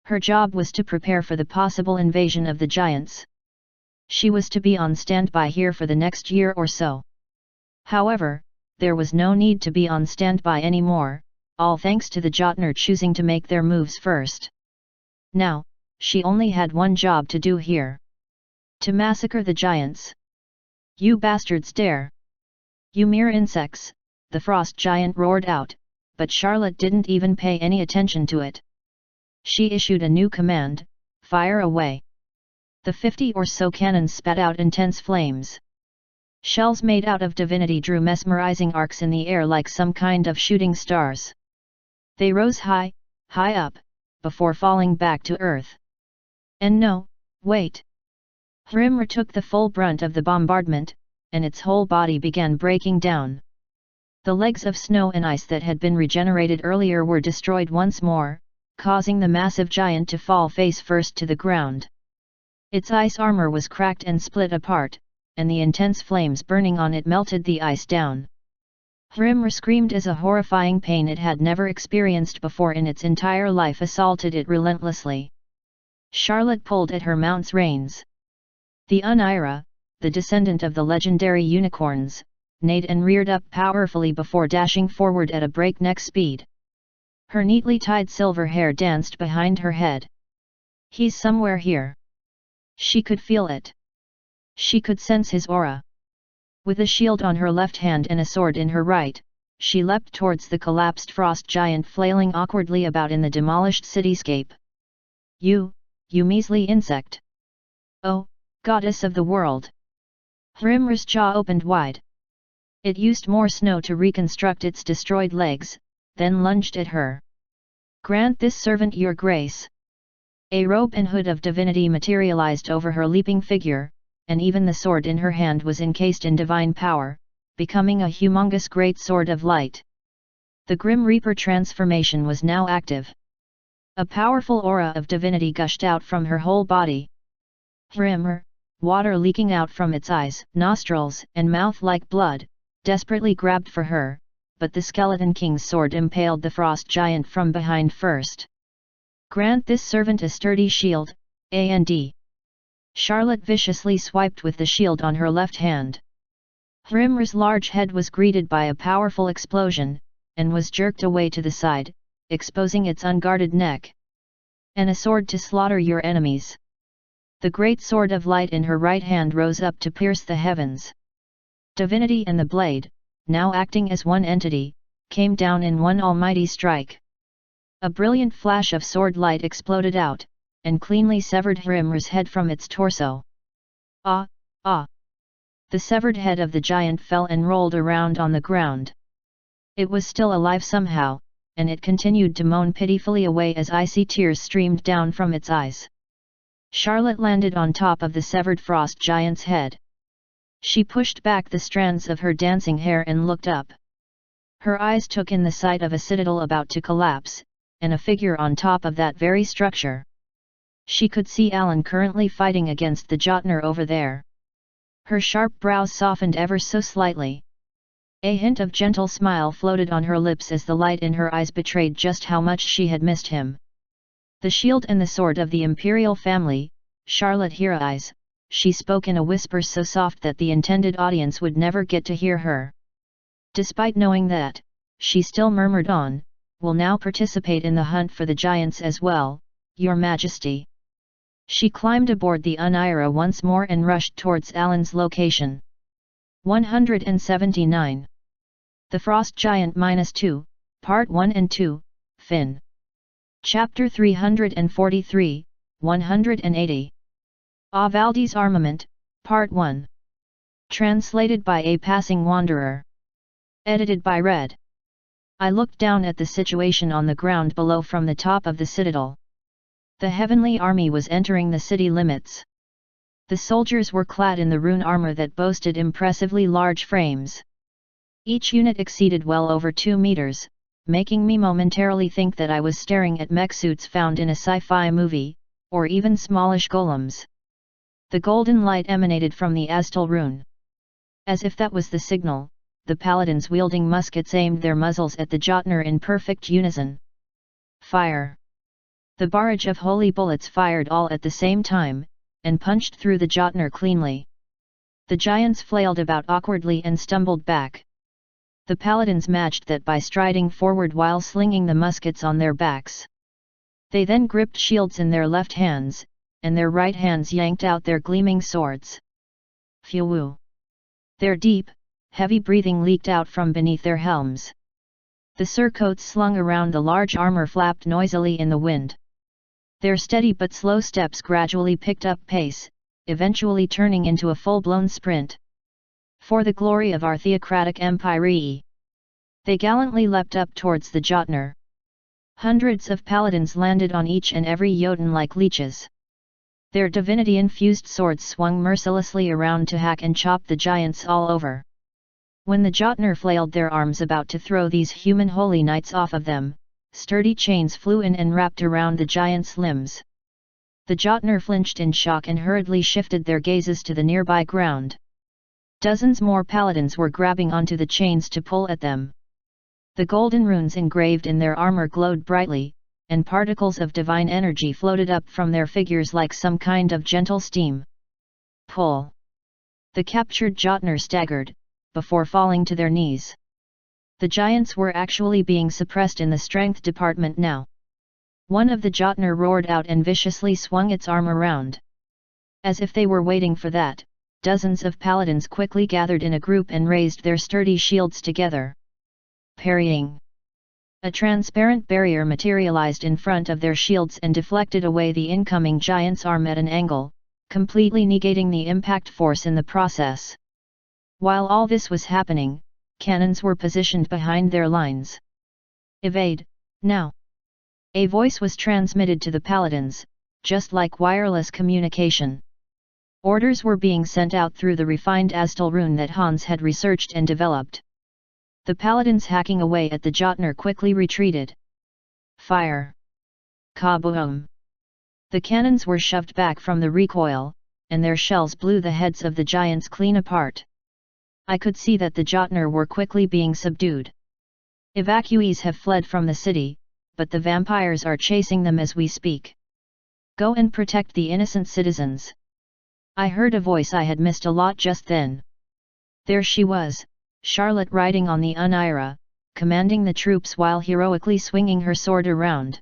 Her job was to prepare for the possible invasion of the giants. She was to be on standby here for the next year or so. However, there was no need to be on standby anymore, all thanks to the Jotnar choosing to make their moves first. Now, she only had one job to do here. To massacre the giants. "You bastards dare! You mere insects!" the frost giant roared out, but Charlotte didn't even pay any attention to it. She issued a new command: "Fire away!" The 50 or so cannons spat out intense flames. Shells made out of divinity drew mesmerizing arcs in the air like some kind of shooting stars. They rose high, high up, before falling back to earth. And no, wait! Hrimr took the full brunt of the bombardment, and its whole body began breaking down. The legs of snow and ice that had been regenerated earlier were destroyed once more, causing the massive giant to fall face first to the ground. Its ice armor was cracked and split apart, and the intense flames burning on it melted the ice down. Hrimr screamed as a horrifying pain it had never experienced before in its entire life assaulted it relentlessly. Charlotte pulled at her mount's reins. The Unyra, the descendant of the legendary unicorns, neighed and reared up powerfully before dashing forward at a breakneck speed. Her neatly tied silver hair danced behind her head. He's somewhere here. She could feel it. She could sense his aura. With a shield on her left hand and a sword in her right, she leapt towards the collapsed frost giant flailing awkwardly about in the demolished cityscape. You measly insect! Oh, goddess of the world! Hrimr's jaw opened wide. It used more snow to reconstruct its destroyed legs, then lunged at her. Grant this servant your grace. A robe and hood of divinity materialized over her leaping figure, and even the sword in her hand was encased in divine power, becoming a humongous great sword of light. The Grim Reaper transformation was now active. A powerful aura of divinity gushed out from her whole body. Hrimr, water leaking out from its eyes, nostrils, and mouth like blood, desperately grabbed for her, but the Skeleton King's sword impaled the frost giant from behind first. Grant this servant a sturdy shield, and Charlotte viciously swiped with the shield on her left hand. Hrimr's large head was greeted by a powerful explosion, and was jerked away to the side, exposing its unguarded neck. And a sword to slaughter your enemies. The great sword of light in her right hand rose up to pierce the heavens. Divinity and the blade, now acting as one entity, came down in one almighty strike. A brilliant flash of sword light exploded out, and cleanly severed Hrimr's head from its torso. Ah, ah! The severed head of the giant fell and rolled around on the ground. It was still alive somehow, and it continued to moan pitifully away as icy tears streamed down from its eyes. Charlotte landed on top of the severed frost giant's head. She pushed back the strands of her dancing hair and looked up. Her eyes took in the sight of a citadel about to collapse, and a figure on top of that very structure. She could see Alan currently fighting against the Jotnar over there. Her sharp brows softened ever so slightly. A hint of gentle smile floated on her lips as the light in her eyes betrayed just how much she had missed him. The shield and the sword of the imperial family, Charlotte Hera eyes, she spoke in a whisper so soft that the intended audience would never get to hear her. Despite knowing that, she still murmured on, will now participate in the hunt for the giants as well, Your Majesty. She climbed aboard the Unyra once more and rushed towards Alan's location. 179. The Frost Giant -2, Part 1 and 2, Fin. Chapter 343, 180. Valdi's Armament, Part 1. Translated by a Passing Wanderer. Edited by Red. I looked down at the situation on the ground below from the top of the citadel. The heavenly army was entering the city limits. The soldiers were clad in the rune armor that boasted impressively large frames. Each unit exceeded well over 2 meters, making me momentarily think that I was staring at mech suits found in a sci-fi movie, or even smallish golems. The golden light emanated from the Aztal rune. As if that was the signal, the paladins wielding muskets aimed their muzzles at the Jotnar in perfect unison. Fire! The barrage of holy bullets fired all at the same time, and punched through the Jotnar cleanly. The giants flailed about awkwardly and stumbled back. The paladins matched that by striding forward while slinging the muskets on their backs. They then gripped shields in their left hands, and their right hands yanked out their gleaming swords. Phew! Their deep, heavy breathing leaked out from beneath their helms. The surcoats slung around the large armor flapped noisily in the wind. Their steady but slow steps gradually picked up pace, eventually turning into a full-blown sprint. For the glory of our theocratic empire! They gallantly leapt up towards the Jotnar. Hundreds of paladins landed on each and every Jotun like leeches. Their divinity-infused swords swung mercilessly around to hack and chop the giants all over. When the Jotner flailed their arms about to throw these human holy knights off of them, sturdy chains flew in and wrapped around the giant's limbs. The Jotner flinched in shock and hurriedly shifted their gazes to the nearby ground. Dozens more paladins were grabbing onto the chains to pull at them. The golden runes engraved in their armor glowed brightly, and particles of divine energy floated up from their figures like some kind of gentle steam. Pull! The captured Jotner staggered, before falling to their knees. The giants were actually being suppressed in the strength department now. One of the Jotner roared out and viciously swung its arm around. As if they were waiting for that, dozens of paladins quickly gathered in a group and raised their sturdy shields together. Parrying. A transparent barrier materialized in front of their shields and deflected away the incoming giant's arm at an angle, completely negating the impact force in the process. While all this was happening, cannons were positioned behind their lines. Evade, now! A voice was transmitted to the paladins, just like wireless communication. Orders were being sent out through the refined Aztal rune that Hans had researched and developed. The paladins hacking away at the Jotner quickly retreated. Fire! Kaboom! The cannons were shoved back from the recoil, and their shells blew the heads of the giants clean apart. I could see that the Jotner were quickly being subdued. Evacuees have fled from the city, but the vampires are chasing them as we speak. Go and protect the innocent citizens. I heard a voice I had missed a lot just then. There she was, Charlotte riding on the Unyra, commanding the troops while heroically swinging her sword around.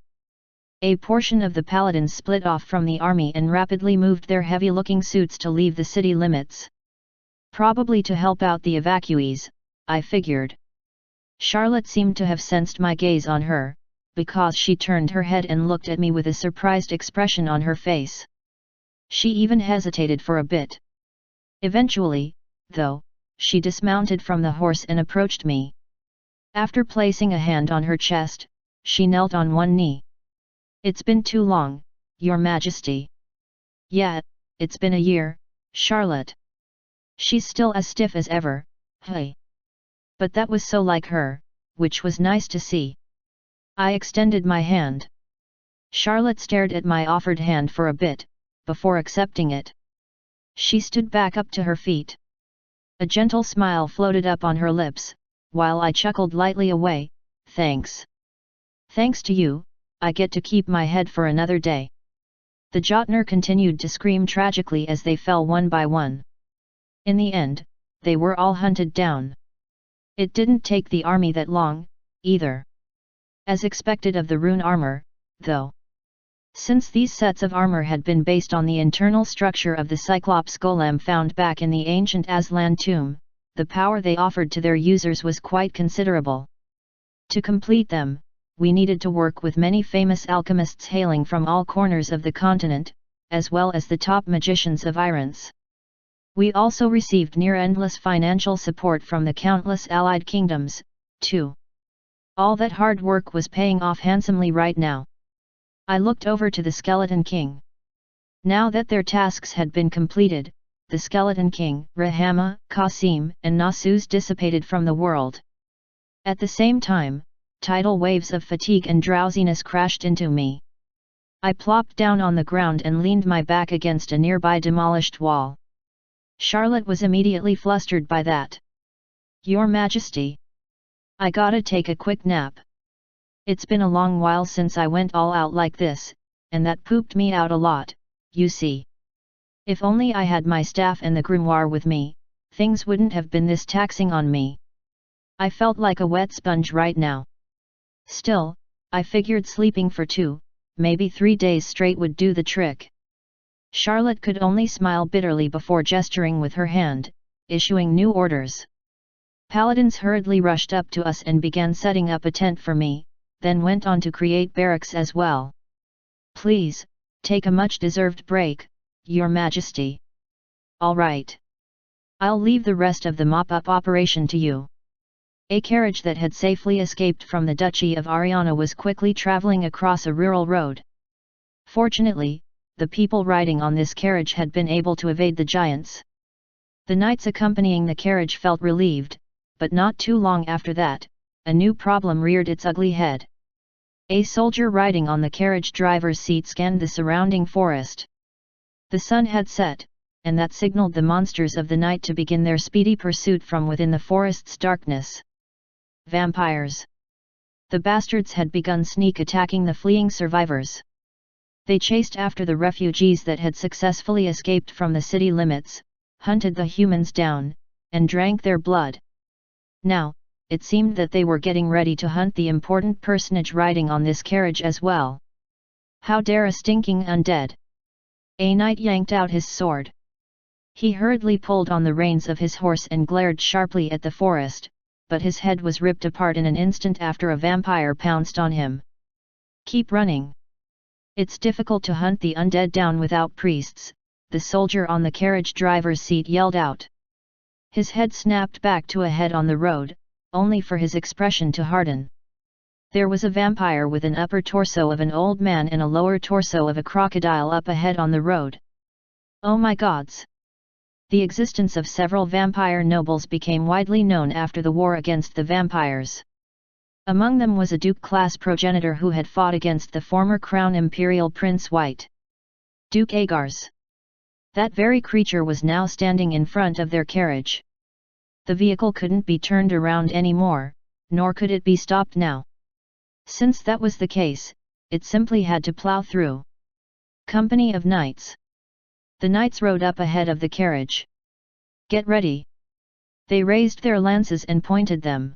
A portion of the paladins split off from the army and rapidly moved their heavy-looking suits to leave the city limits. Probably to help out the evacuees, I figured. Charlotte seemed to have sensed my gaze on her, because she turned her head and looked at me with a surprised expression on her face. She even hesitated for a bit. Eventually, though, she dismounted from the horse and approached me. After placing a hand on her chest, she knelt on one knee. It's been too long, Your Majesty. Yeah, it's been a year, Charlotte. She's still as stiff as ever, hey. But that was so like her, which was nice to see. I extended my hand. Charlotte stared at my offered hand for a bit, before accepting it. She stood back up to her feet. A gentle smile floated up on her lips, while I chuckled lightly away, thanks. Thanks to you, I get to keep my head for another day. The Jotner continued to scream tragically as they fell one by one. In the end, they were all hunted down. It didn't take the army that long, either. As expected of the rune armor, though. Since these sets of armor had been based on the internal structure of the Cyclops golem found back in the ancient Aslan tomb, the power they offered to their users was quite considerable. To complete them, we needed to work with many famous alchemists hailing from all corners of the continent, as well as the top magicians of Irons. We also received near-endless financial support from the countless allied kingdoms, too. All that hard work was paying off handsomely right now. I looked over to the Skeleton King. Now that their tasks had been completed, the Skeleton King, Rahama, Qasim, and Nasus dissipated from the world. At the same time, tidal waves of fatigue and drowsiness crashed into me. I plopped down on the ground and leaned my back against a nearby demolished wall. Charlotte was immediately flustered by that. Your Majesty! I gotta take a quick nap. It's been a long while since I went all out like this, and that pooped me out a lot, you see. If only I had my staff and the grimoire with me, things wouldn't have been this taxing on me. I felt like a wet sponge right now. Still, I figured sleeping for 2, maybe 3 days straight would do the trick. Charlotte could only smile bitterly before gesturing with her hand, issuing new orders. Paladins hurriedly rushed up to us and began setting up a tent for me, then went on to create barracks as well. Please, take a much-deserved break, Your Majesty. All right. I'll leave the rest of the mop-up operation to you. A carriage that had safely escaped from the Duchy of Ariana was quickly traveling across a rural road. Fortunately, the people riding on this carriage had been able to evade the giants. The knights accompanying the carriage felt relieved, but not too long after that, a new problem reared its ugly head. A soldier riding on the carriage driver's seat scanned the surrounding forest. The sun had set, and that signaled the monsters of the night to begin their speedy pursuit from within the forest's darkness. Vampires. The bastards had begun sneak attacking the fleeing survivors. They chased after the refugees that had successfully escaped from the city limits, hunted the humans down, and drank their blood. Now, it seemed that they were getting ready to hunt the important personage riding on this carriage as well. How dare a stinking undead! A knight yanked out his sword. He hurriedly pulled on the reins of his horse and glared sharply at the forest, but his head was ripped apart in an instant after a vampire pounced on him. Keep running! It's difficult to hunt the undead down without priests, the soldier on the carriage driver's seat yelled out. His head snapped back to a head on the road, only for his expression to harden. There was a vampire with an upper torso of an old man and a lower torso of a crocodile up ahead on the road. Oh my gods! The existence of several vampire nobles became widely known after the war against the vampires. Among them was a Duke-class progenitor who had fought against the former Crown Imperial Prince White. Duke Agar's. That very creature was now standing in front of their carriage. The vehicle couldn't be turned around anymore, nor could it be stopped now. Since that was the case, it simply had to plow through. Company of knights. The knights rode up ahead of the carriage. Get ready! They raised their lances and pointed them.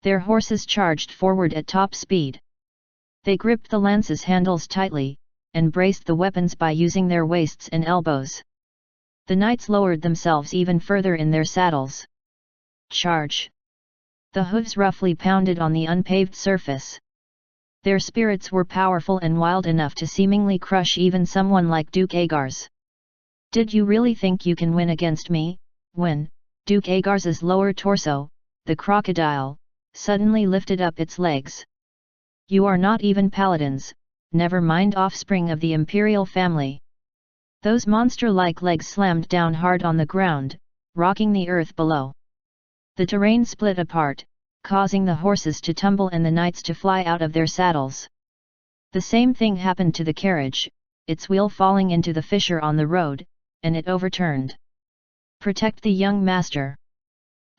Their horses charged forward at top speed. They gripped the lances' handles tightly, and braced the weapons by using their waists and elbows. The knights lowered themselves even further in their saddles. Charge! The hooves roughly pounded on the unpaved surface. Their spirits were powerful and wild enough to seemingly crush even someone like Duke Agar's. Did you really think you can win against me? When Duke Agar's lower torso, the crocodile, suddenly lifted up its legs. You are not even paladins, never mind offspring of the imperial family. Those monster-like legs slammed down hard on the ground, rocking the earth below. The terrain split apart, causing the horses to tumble and the knights to fly out of their saddles. The same thing happened to the carriage, its wheel falling into the fissure on the road, and it overturned. Protect the young master!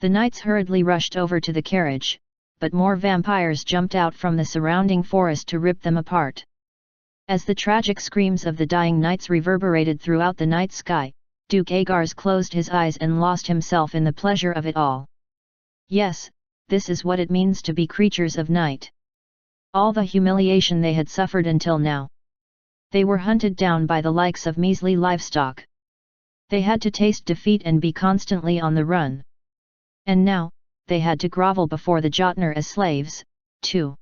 The knights hurriedly rushed over to the carriage, but more vampires jumped out from the surrounding forest to rip them apart. As the tragic screams of the dying knights reverberated throughout the night sky, Duke Agar's closed his eyes and lost himself in the pleasure of it all. Yes, this is what it means to be creatures of night. All the humiliation they had suffered until now. They were hunted down by the likes of measly livestock. They had to taste defeat and be constantly on the run. And now, they had to grovel before the Jotnar as slaves, too.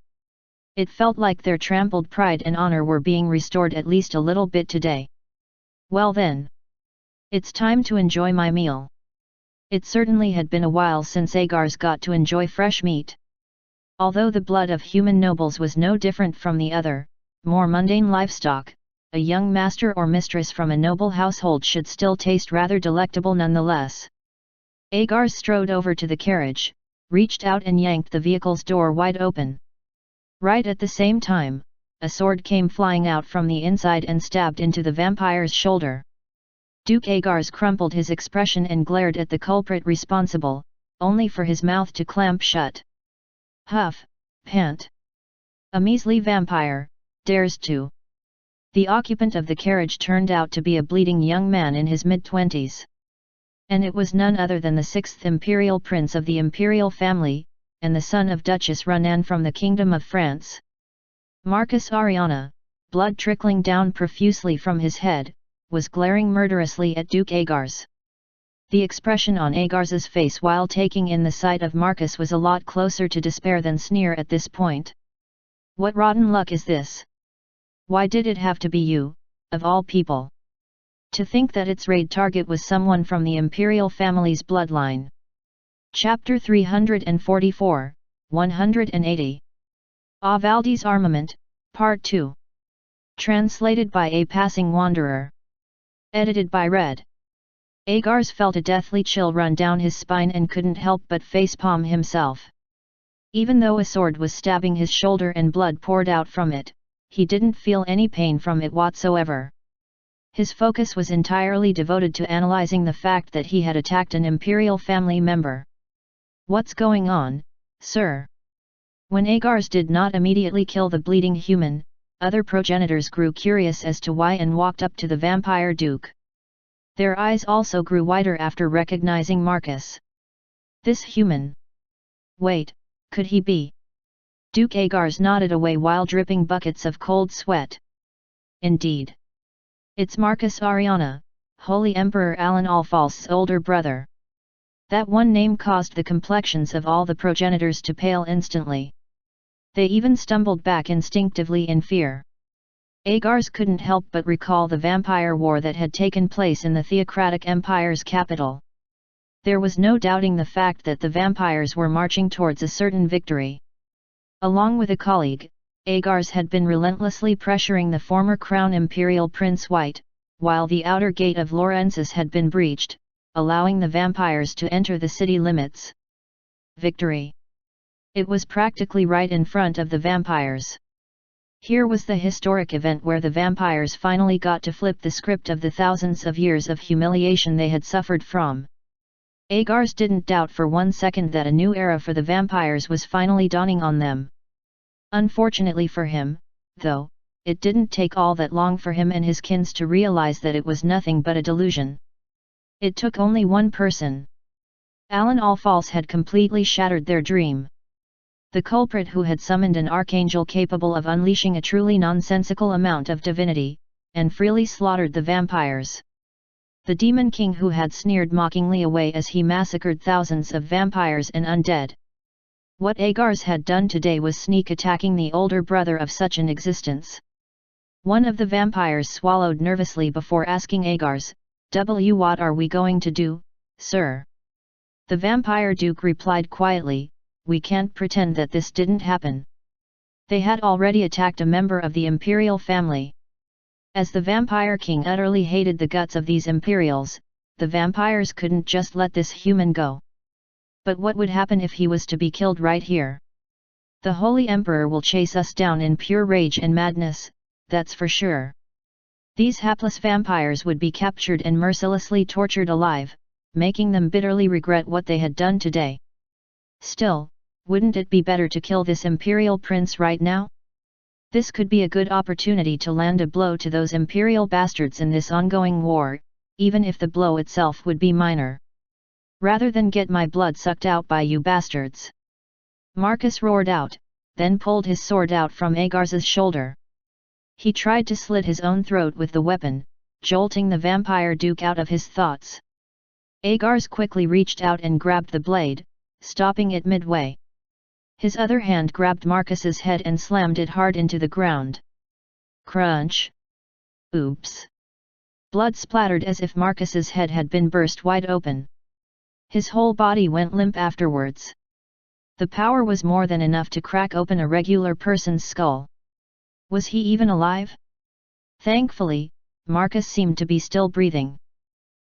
It felt like their trampled pride and honor were being restored at least a little bit today. Well then. It's time to enjoy my meal. It certainly had been a while since Agar's got to enjoy fresh meat. Although the blood of human nobles was no different from the other, more mundane livestock, a young master or mistress from a noble household should still taste rather delectable nonetheless. Agar strode over to the carriage, reached out and yanked the vehicle's door wide open. Right at the same time, a sword came flying out from the inside and stabbed into the vampire's shoulder. Duke Agar's crumpled his expression and glared at the culprit responsible, only for his mouth to clamp shut. Huff, pant. A measly vampire, dares to. The occupant of the carriage turned out to be a bleeding young man in his mid-20s. And it was none other than the 6th imperial prince of the imperial family, and the son of Duchess Ronan from the Kingdom of France. Marcus Ariana, blood trickling down profusely from his head, was glaring murderously at Duke Agar's. The expression on Agar's face while taking in the sight of Marcus was a lot closer to despair than sneer at this point. What rotten luck is this? Why did it have to be you, of all people? To think that its raid target was someone from the imperial family's bloodline. Chapter 344, 180. Avaldi's Armament, Part 2. Translated by a Passing Wanderer. Edited by Red. Agars felt a deathly chill run down his spine and couldn't help but facepalm himself. Even though a sword was stabbing his shoulder and blood poured out from it, he didn't feel any pain from it whatsoever. His focus was entirely devoted to analyzing the fact that he had attacked an Imperial family member. "What's going on, sir?" When Agars did not immediately kill the bleeding human, other progenitors grew curious as to why and walked up to the vampire duke. Their eyes also grew wider after recognizing Marcus. This human. Wait, could he be? Duke Agars nodded away while dripping buckets of cold sweat. Indeed. It's Marcus Ariana, Holy Emperor Alan Alfal's older brother. That one name caused the complexions of all the progenitors to pale instantly. They even stumbled back instinctively in fear. Agars couldn't help but recall the vampire war that had taken place in the Theocratic Empire's capital. There was no doubting the fact that the vampires were marching towards a certain victory. Along with a colleague, Agars had been relentlessly pressuring the former Crown Imperial Prince White, while the outer gate of Laurensis had been breached, allowing the vampires to enter the city limits. Victory! It was practically right in front of the vampires. Here was the historic event where the vampires finally got to flip the script of the thousands of years of humiliation they had suffered from. Agars didn't doubt for one second that a new era for the vampires was finally dawning on them. Unfortunately for him, though, it didn't take all that long for him and his kins to realize that it was nothing but a delusion. It took only one person. Alan Alfals had completely shattered their dream. The culprit who had summoned an archangel capable of unleashing a truly nonsensical amount of divinity, and freely slaughtered the vampires. The demon king who had sneered mockingly away as he massacred thousands of vampires and undead. What Agars had done today was sneak attacking the older brother of such an existence. One of the vampires swallowed nervously before asking Agars, "What are we going to do, sir?" The vampire duke replied quietly, "We can't pretend that this didn't happen." They had already attacked a member of the imperial family. As the vampire king utterly hated the guts of these imperials, the vampires couldn't just let this human go. But what would happen if he was to be killed right here? The Holy Emperor will chase us down in pure rage and madness, that's for sure. These hapless vampires would be captured and mercilessly tortured alive, making them bitterly regret what they had done today. Still, wouldn't it be better to kill this imperial prince right now? This could be a good opportunity to land a blow to those imperial bastards in this ongoing war, even if the blow itself would be minor. Rather than get my blood sucked out by you bastards. Marcus roared out, then pulled his sword out from Agars's shoulder. He tried to slit his own throat with the weapon, jolting the vampire duke out of his thoughts. Agars quickly reached out and grabbed the blade, stopping it midway. His other hand grabbed Marcus's head and slammed it hard into the ground. Crunch! Oops! Blood splattered as if Marcus's head had been burst wide open. His whole body went limp afterwards. The power was more than enough to crack open a regular person's skull. Was he even alive? Thankfully, Marcus seemed to be still breathing.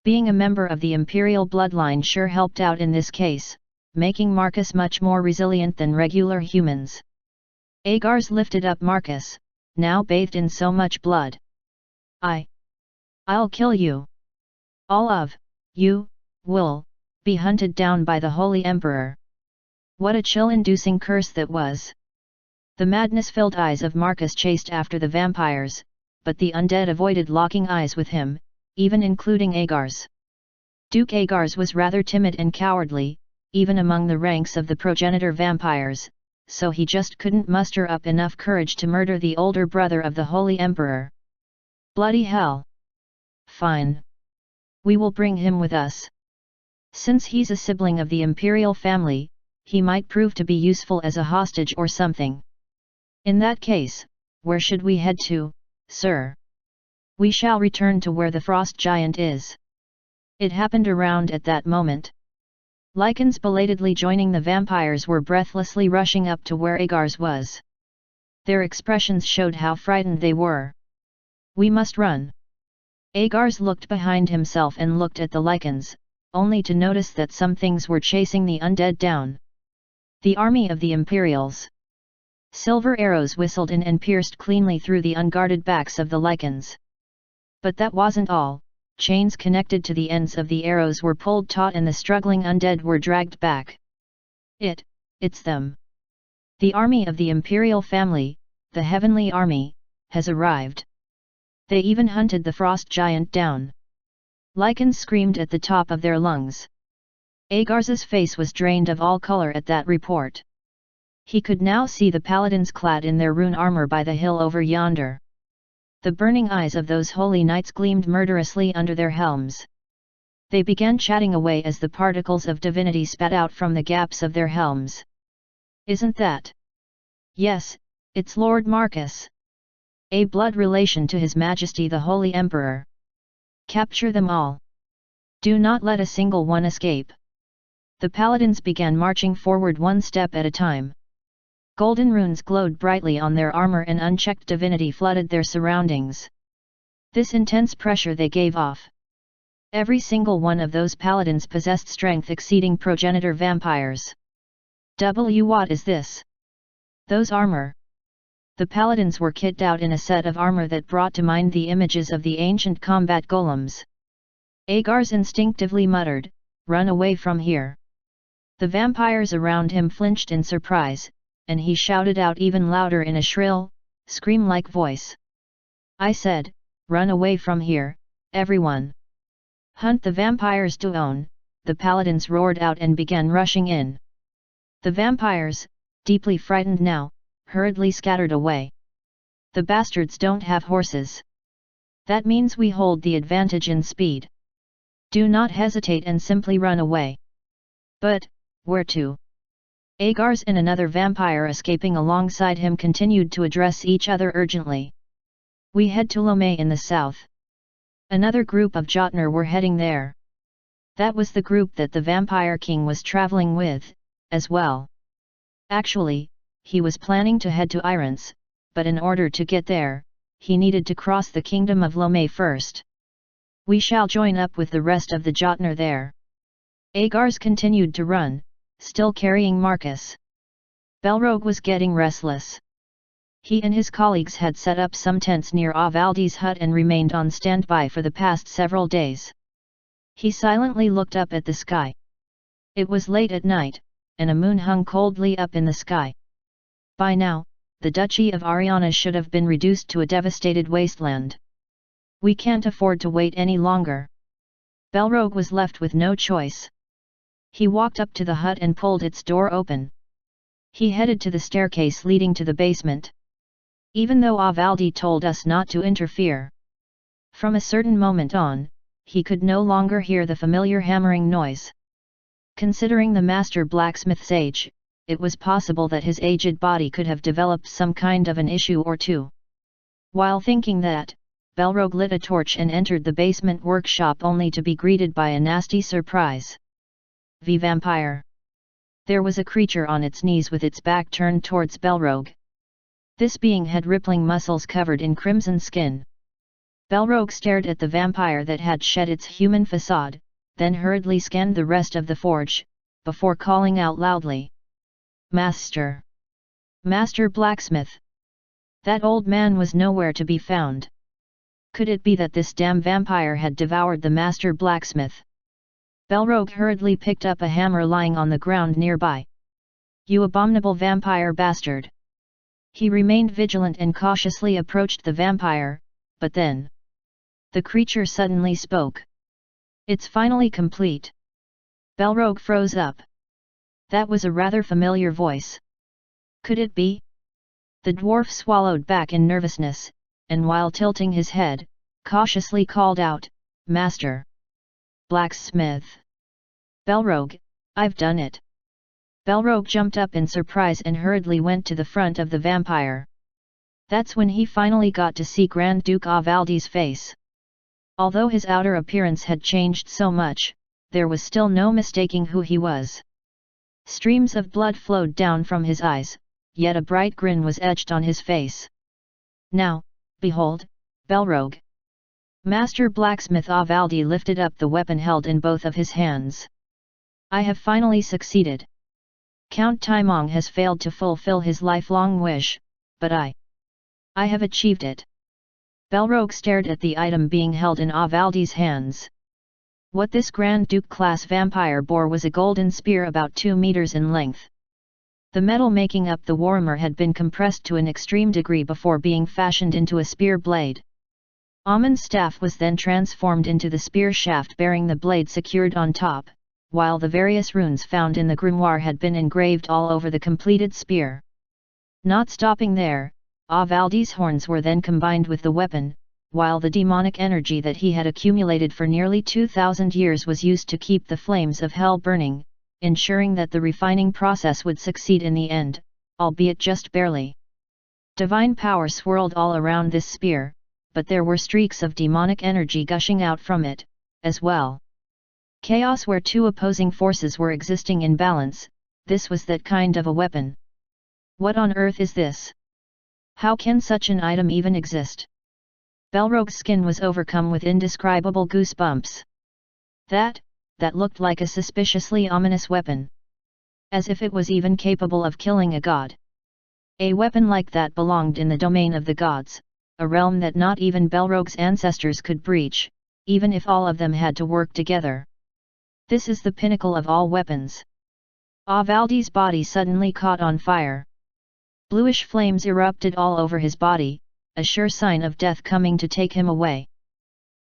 Being a member of the imperial bloodline sure helped out in this case, making Marcus much more resilient than regular humans. Agars lifted up Marcus, now bathed in so much blood. I'll kill you. All of you will be hunted down by the Holy Emperor. What a chill-inducing curse that was. The madness-filled eyes of Marcus chased after the vampires, but the undead avoided locking eyes with him, even including Agars. Duke Agars was rather timid and cowardly, even among the ranks of the progenitor vampires, so he just couldn't muster up enough courage to murder the older brother of the Holy Emperor. Bloody hell! Fine. We will bring him with us. Since he's a sibling of the imperial family, he might prove to be useful as a hostage or something. In that case, where should we head to, sir? We shall return to where the frost giant is. It happened around at that moment. Lycans belatedly joining the vampires were breathlessly rushing up to where Agars was. Their expressions showed how frightened they were. We must run. Agars looked behind himself and looked at the lichens, only to notice that some things were chasing the undead down. The army of the Imperials. Silver arrows whistled in and pierced cleanly through the unguarded backs of the lichens. But that wasn't all. Chains connected to the ends of the arrows were pulled taut and the struggling undead were dragged back. It's them. The army of the Imperial family, the Heavenly Army, has arrived. They even hunted the frost giant down. Lichens screamed at the top of their lungs. Agars's face was drained of all color at that report. He could now see the paladins clad in their rune armor by the hill over yonder. The burning eyes of those holy knights gleamed murderously under their helms. They began chatting away as the particles of divinity spat out from the gaps of their helms. Isn't that? Yes, it's Lord Marcus. A blood relation to His Majesty the Holy Emperor. Capture them all. Do not let a single one escape. The paladins began marching forward one step at a time. Golden runes glowed brightly on their armor and unchecked divinity flooded their surroundings. This intense pressure they gave off. Every single one of those paladins possessed strength exceeding progenitor vampires. What is this? Those armor. The paladins were kitted out in a set of armor that brought to mind the images of the ancient combat golems. Agars instinctively muttered, "Run away from here." The vampires around him flinched in surprise, and he shouted out even louder in a shrill, scream-like voice. "I said, run away from here, everyone! Hunt the vampires down!" The paladins roared out and began rushing in. The vampires, deeply frightened now, hurriedly scattered away. "The bastards don't have horses. That means we hold the advantage in speed. Do not hesitate and simply run away." "But, where to?" Agars and another vampire escaping alongside him continued to address each other urgently. "We head to Lomé in the south." Another group of Jotnar were heading there. That was the group that the Vampire King was traveling with, as well. Actually, he was planning to head to Irons, but in order to get there, he needed to cross the kingdom of Lomé first. "We shall join up with the rest of the Jotnar there." Agars continued to run, still carrying Marcus. Belrogue was getting restless. He and his colleagues had set up some tents near Avaldi's hut and remained on standby for the past several days. He silently looked up at the sky. It was late at night, and a moon hung coldly up in the sky. By now, the Duchy of Ariana should have been reduced to a devastated wasteland. "We can't afford to wait any longer." Belrogue was left with no choice. He walked up to the hut and pulled its door open. He headed to the staircase leading to the basement. Even though Avaldi told us not to interfere. From a certain moment on, he could no longer hear the familiar hammering noise. Considering the master blacksmith's age, it was possible that his aged body could have developed some kind of an issue or two. While thinking that, Belrogue lit a torch and entered the basement workshop only to be greeted by a nasty surprise. The vampire. There was a creature on its knees with its back turned towards Belrogue. This being had rippling muscles covered in crimson skin. Belrogue stared at the vampire that had shed its human facade, then hurriedly scanned the rest of the forge, before calling out loudly. "Master! Master Blacksmith!" That old man was nowhere to be found. Could it be that this damn vampire had devoured the master blacksmith? Belrogue hurriedly picked up a hammer lying on the ground nearby. "You abominable vampire bastard!" He remained vigilant and cautiously approached the vampire, but then the creature suddenly spoke. "It's finally complete." Belrogue froze up. That was a rather familiar voice. Could it be? The dwarf swallowed back in nervousness, and while tilting his head, cautiously called out, "Master Blacksmith." "Belrogue, I've done it." Belrogue jumped up in surprise and hurriedly went to the front of the vampire. That's when he finally got to see Grand Duke Avaldi's face. Although his outer appearance had changed so much, there was still no mistaking who he was. Streams of blood flowed down from his eyes, yet a bright grin was etched on his face. "Now, behold, Belrogue. Master Blacksmith Avaldi lifted up the weapon held in both of his hands. I have finally succeeded. Count Taimong has failed to fulfill his lifelong wish, but I have achieved it. Belrogue stared at the item being held in Avaldi's hands. What this Grand Duke-class vampire bore was a golden spear about 2 meters in length. The metal making up the warhammer had been compressed to an extreme degree before being fashioned into a spear blade. Amon's staff was then transformed into the spear shaft bearing the blade secured on top, while the various runes found in the grimoire had been engraved all over the completed spear. Not stopping there, Avaldi's horns were then combined with the weapon, while the demonic energy that he had accumulated for nearly 2,000 years was used to keep the flames of hell burning, ensuring that the refining process would succeed in the end, albeit just barely. Divine power swirled all around this spear, but there were streaks of demonic energy gushing out from it, as well. Chaos where two opposing forces were existing in balance, this was that kind of a weapon. What on earth is this? How can such an item even exist? Belrogue's skin was overcome with indescribable goosebumps. That looked like a suspiciously ominous weapon. As if it was even capable of killing a god. A weapon like that belonged in the domain of the gods, a realm that not even Belrogue's ancestors could breach, even if all of them had to work together. This is the pinnacle of all weapons. Avaldi's body suddenly caught on fire. Bluish flames erupted all over his body, a sure sign of death coming to take him away.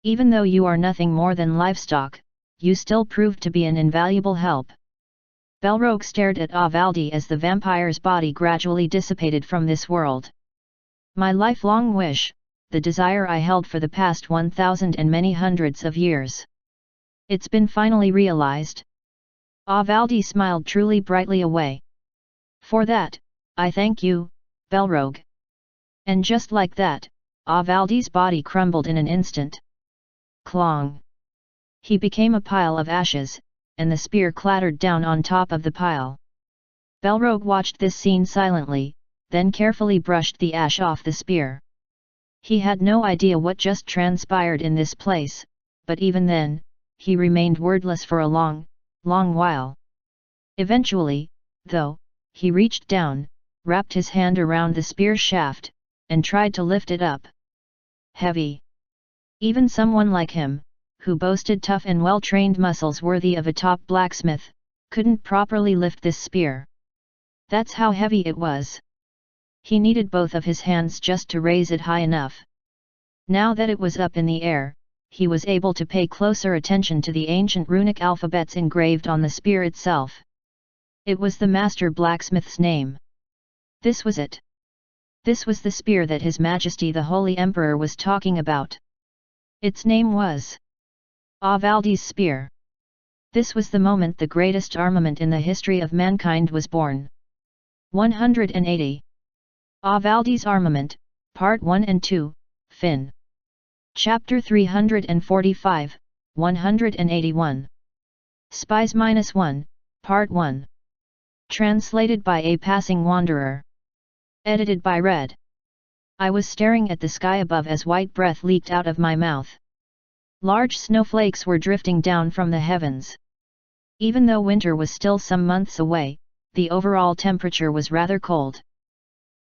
Even though you are nothing more than livestock, you still proved to be an invaluable help. Belrogue stared at Avaldi as the vampire's body gradually dissipated from this world. My lifelong wish, the desire I held for the past 1,000 and many hundreds of years. It's been finally realized. Avaldi smiled truly brightly away. For that, I thank you, Belrogue. And just like that, Avaldi's body crumbled in an instant. Clong! He became a pile of ashes, and the spear clattered down on top of the pile. Belrogue watched this scene silently, then carefully brushed the ash off the spear. He had no idea what just transpired in this place, but even then, he remained wordless for a long while. Eventually, though, he reached down, wrapped his hand around the spear shaft, and tried to lift it up. Heavy. Even someone like him, who boasted tough and well-trained muscles worthy of a top blacksmith, couldn't properly lift this spear. That's how heavy it was. He needed both of his hands just to raise it high enough. Now that it was up in the air, he was able to pay closer attention to the ancient runic alphabets engraved on the spear itself. It was the master blacksmith's name. This was it. This was the spear that His Majesty the Holy Emperor was talking about. Its name was Avaldi's spear. This was the moment the greatest armament in the history of mankind was born. 180. Avaldi's Armament, Part 1 and 2, Fin. Chapter 345, 181. Spies -1, Part 1. Translated by a passing wanderer. Edited by Red. I was staring at the sky above as white breath leaked out of my mouth. Large snowflakes were drifting down from the heavens. Even though winter was still some months away, the overall temperature was rather cold.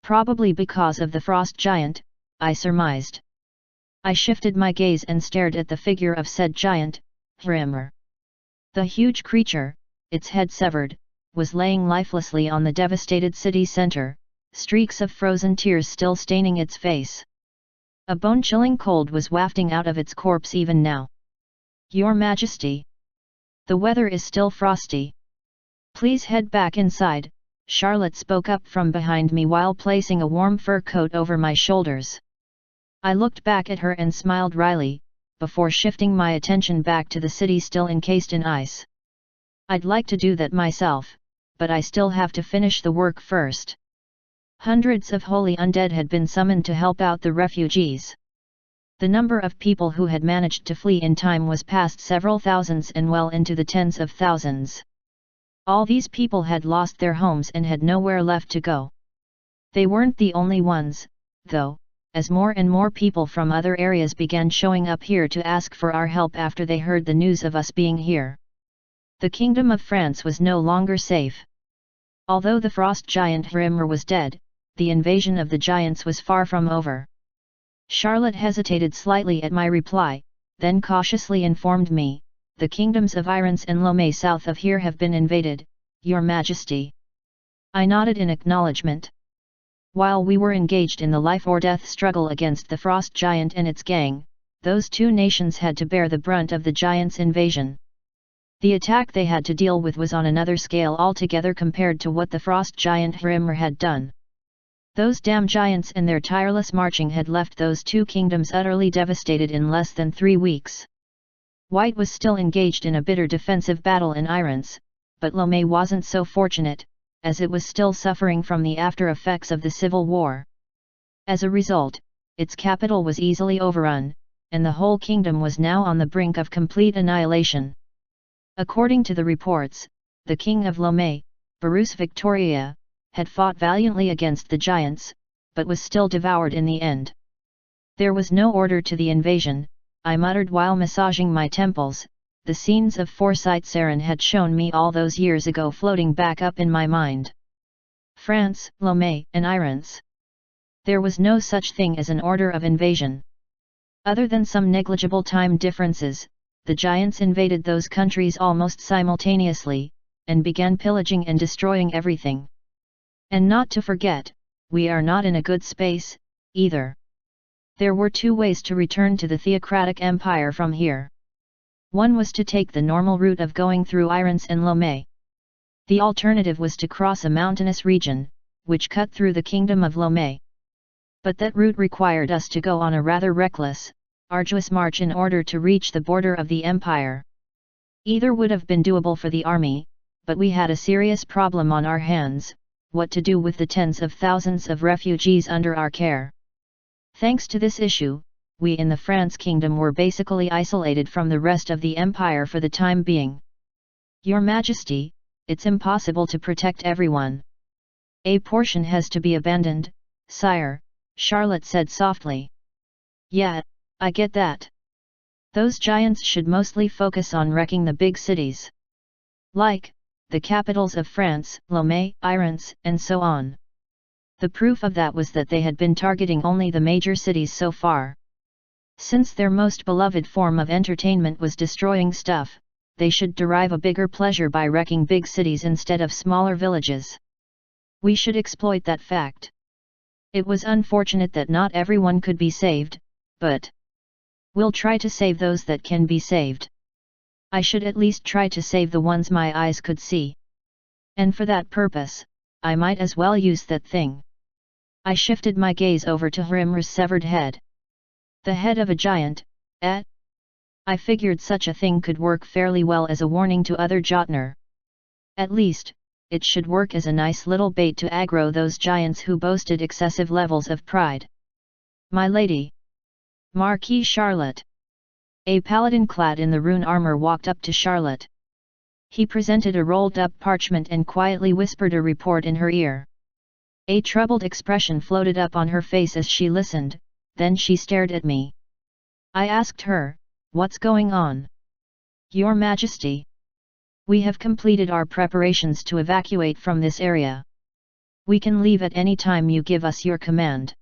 Probably because of the frost giant, I surmised. I shifted my gaze and stared at the figure of said giant, Hrimmer. The huge creature, its head severed, was laying lifelessly on the devastated city center, streaks of frozen tears still staining its face. A bone-chilling cold was wafting out of its corpse even now. Your Majesty! The weather is still frosty. Please head back inside, Charlotte spoke up from behind me while placing a warm fur coat over my shoulders. I looked back at her and smiled wryly, before shifting my attention back to the city still encased in ice. I'd like to do that myself, but I still have to finish the work first. Hundreds of holy undead had been summoned to help out the refugees. The number of people who had managed to flee in time was past several thousands and well into the tens of thousands. All these people had lost their homes and had nowhere left to go. They weren't the only ones, though, as more and more people from other areas began showing up here to ask for our help after they heard the news of us being here. The Kingdom of France was no longer safe. Although the frost giant Hrimmer was dead, the invasion of the giants was far from over. Charlotte hesitated slightly at my reply, then cautiously informed me, "The kingdoms of Irons and Lomé south of here have been invaded, Your Majesty." I nodded in acknowledgement. While we were engaged in the life-or-death struggle against the frost giant and its gang, those two nations had to bear the brunt of the giants' invasion. The attack they had to deal with was on another scale altogether compared to what the frost giant Hrimmer had done. Those damn giants and their tireless marching had left those two kingdoms utterly devastated in less than 3 weeks. White was still engaged in a bitter defensive battle in Irons, but Lomé wasn't so fortunate, as it was still suffering from the after-effects of the civil war. As a result, its capital was easily overrun, and the whole kingdom was now on the brink of complete annihilation. According to the reports, the king of Lomé, Barus Victoria, had fought valiantly against the giants, but was still devoured in the end. There was no order to the invasion, I muttered while massaging my temples, the scenes of Forsyth Saren had shown me all those years ago floating back up in my mind. France, Lomé, and Irons. There was no such thing as an order of invasion. Other than some negligible time differences, the giants invaded those countries almost simultaneously, and began pillaging and destroying everything. And not to forget, we are not in a good space, either. There were 2 ways to return to the theocratic empire from here. One was to take the normal route of going through Irons and Lomé. The alternative was to cross a mountainous region, which cut through the kingdom of Lomé. But that route required us to go on a rather reckless, arduous march in order to reach the border of the empire. Either would have been doable for the army, but we had a serious problem on our hands: what to do with the tens of thousands of refugees under our care. Thanks to this issue, we in the France kingdom were basically isolated from the rest of the empire for the time being. Your Majesty, it's impossible to protect everyone. A portion has to be abandoned, sire, Charlotte said softly. Yeah, I get that. Those giants should mostly focus on wrecking the big cities. Like, the capitals of France, Lomé, Irons, and so on. The proof of that was that they had been targeting only the major cities so far. Since their most beloved form of entertainment was destroying stuff, they should derive a bigger pleasure by wrecking big cities instead of smaller villages. We should exploit that fact. It was unfortunate that not everyone could be saved, but we'll try to save those that can be saved. I should at least try to save the ones my eyes could see. And for that purpose, I might as well use that thing. I shifted my gaze over to Hrimmer's severed head. The head of a giant, eh? I figured such a thing could work fairly well as a warning to other Jotnar. At least, it should work as a nice little bait to aggro those giants who boasted excessive levels of pride. My lady. Marquis Charlotte. A paladin clad in the rune armor walked up to Charlotte. He presented a rolled-up parchment and quietly whispered a report in her ear. A troubled expression floated up on her face as she listened, then she stared at me. I asked her, "What's going on?" "Your Majesty. We have completed our preparations to evacuate from this area. We can leave at any time you give us your command.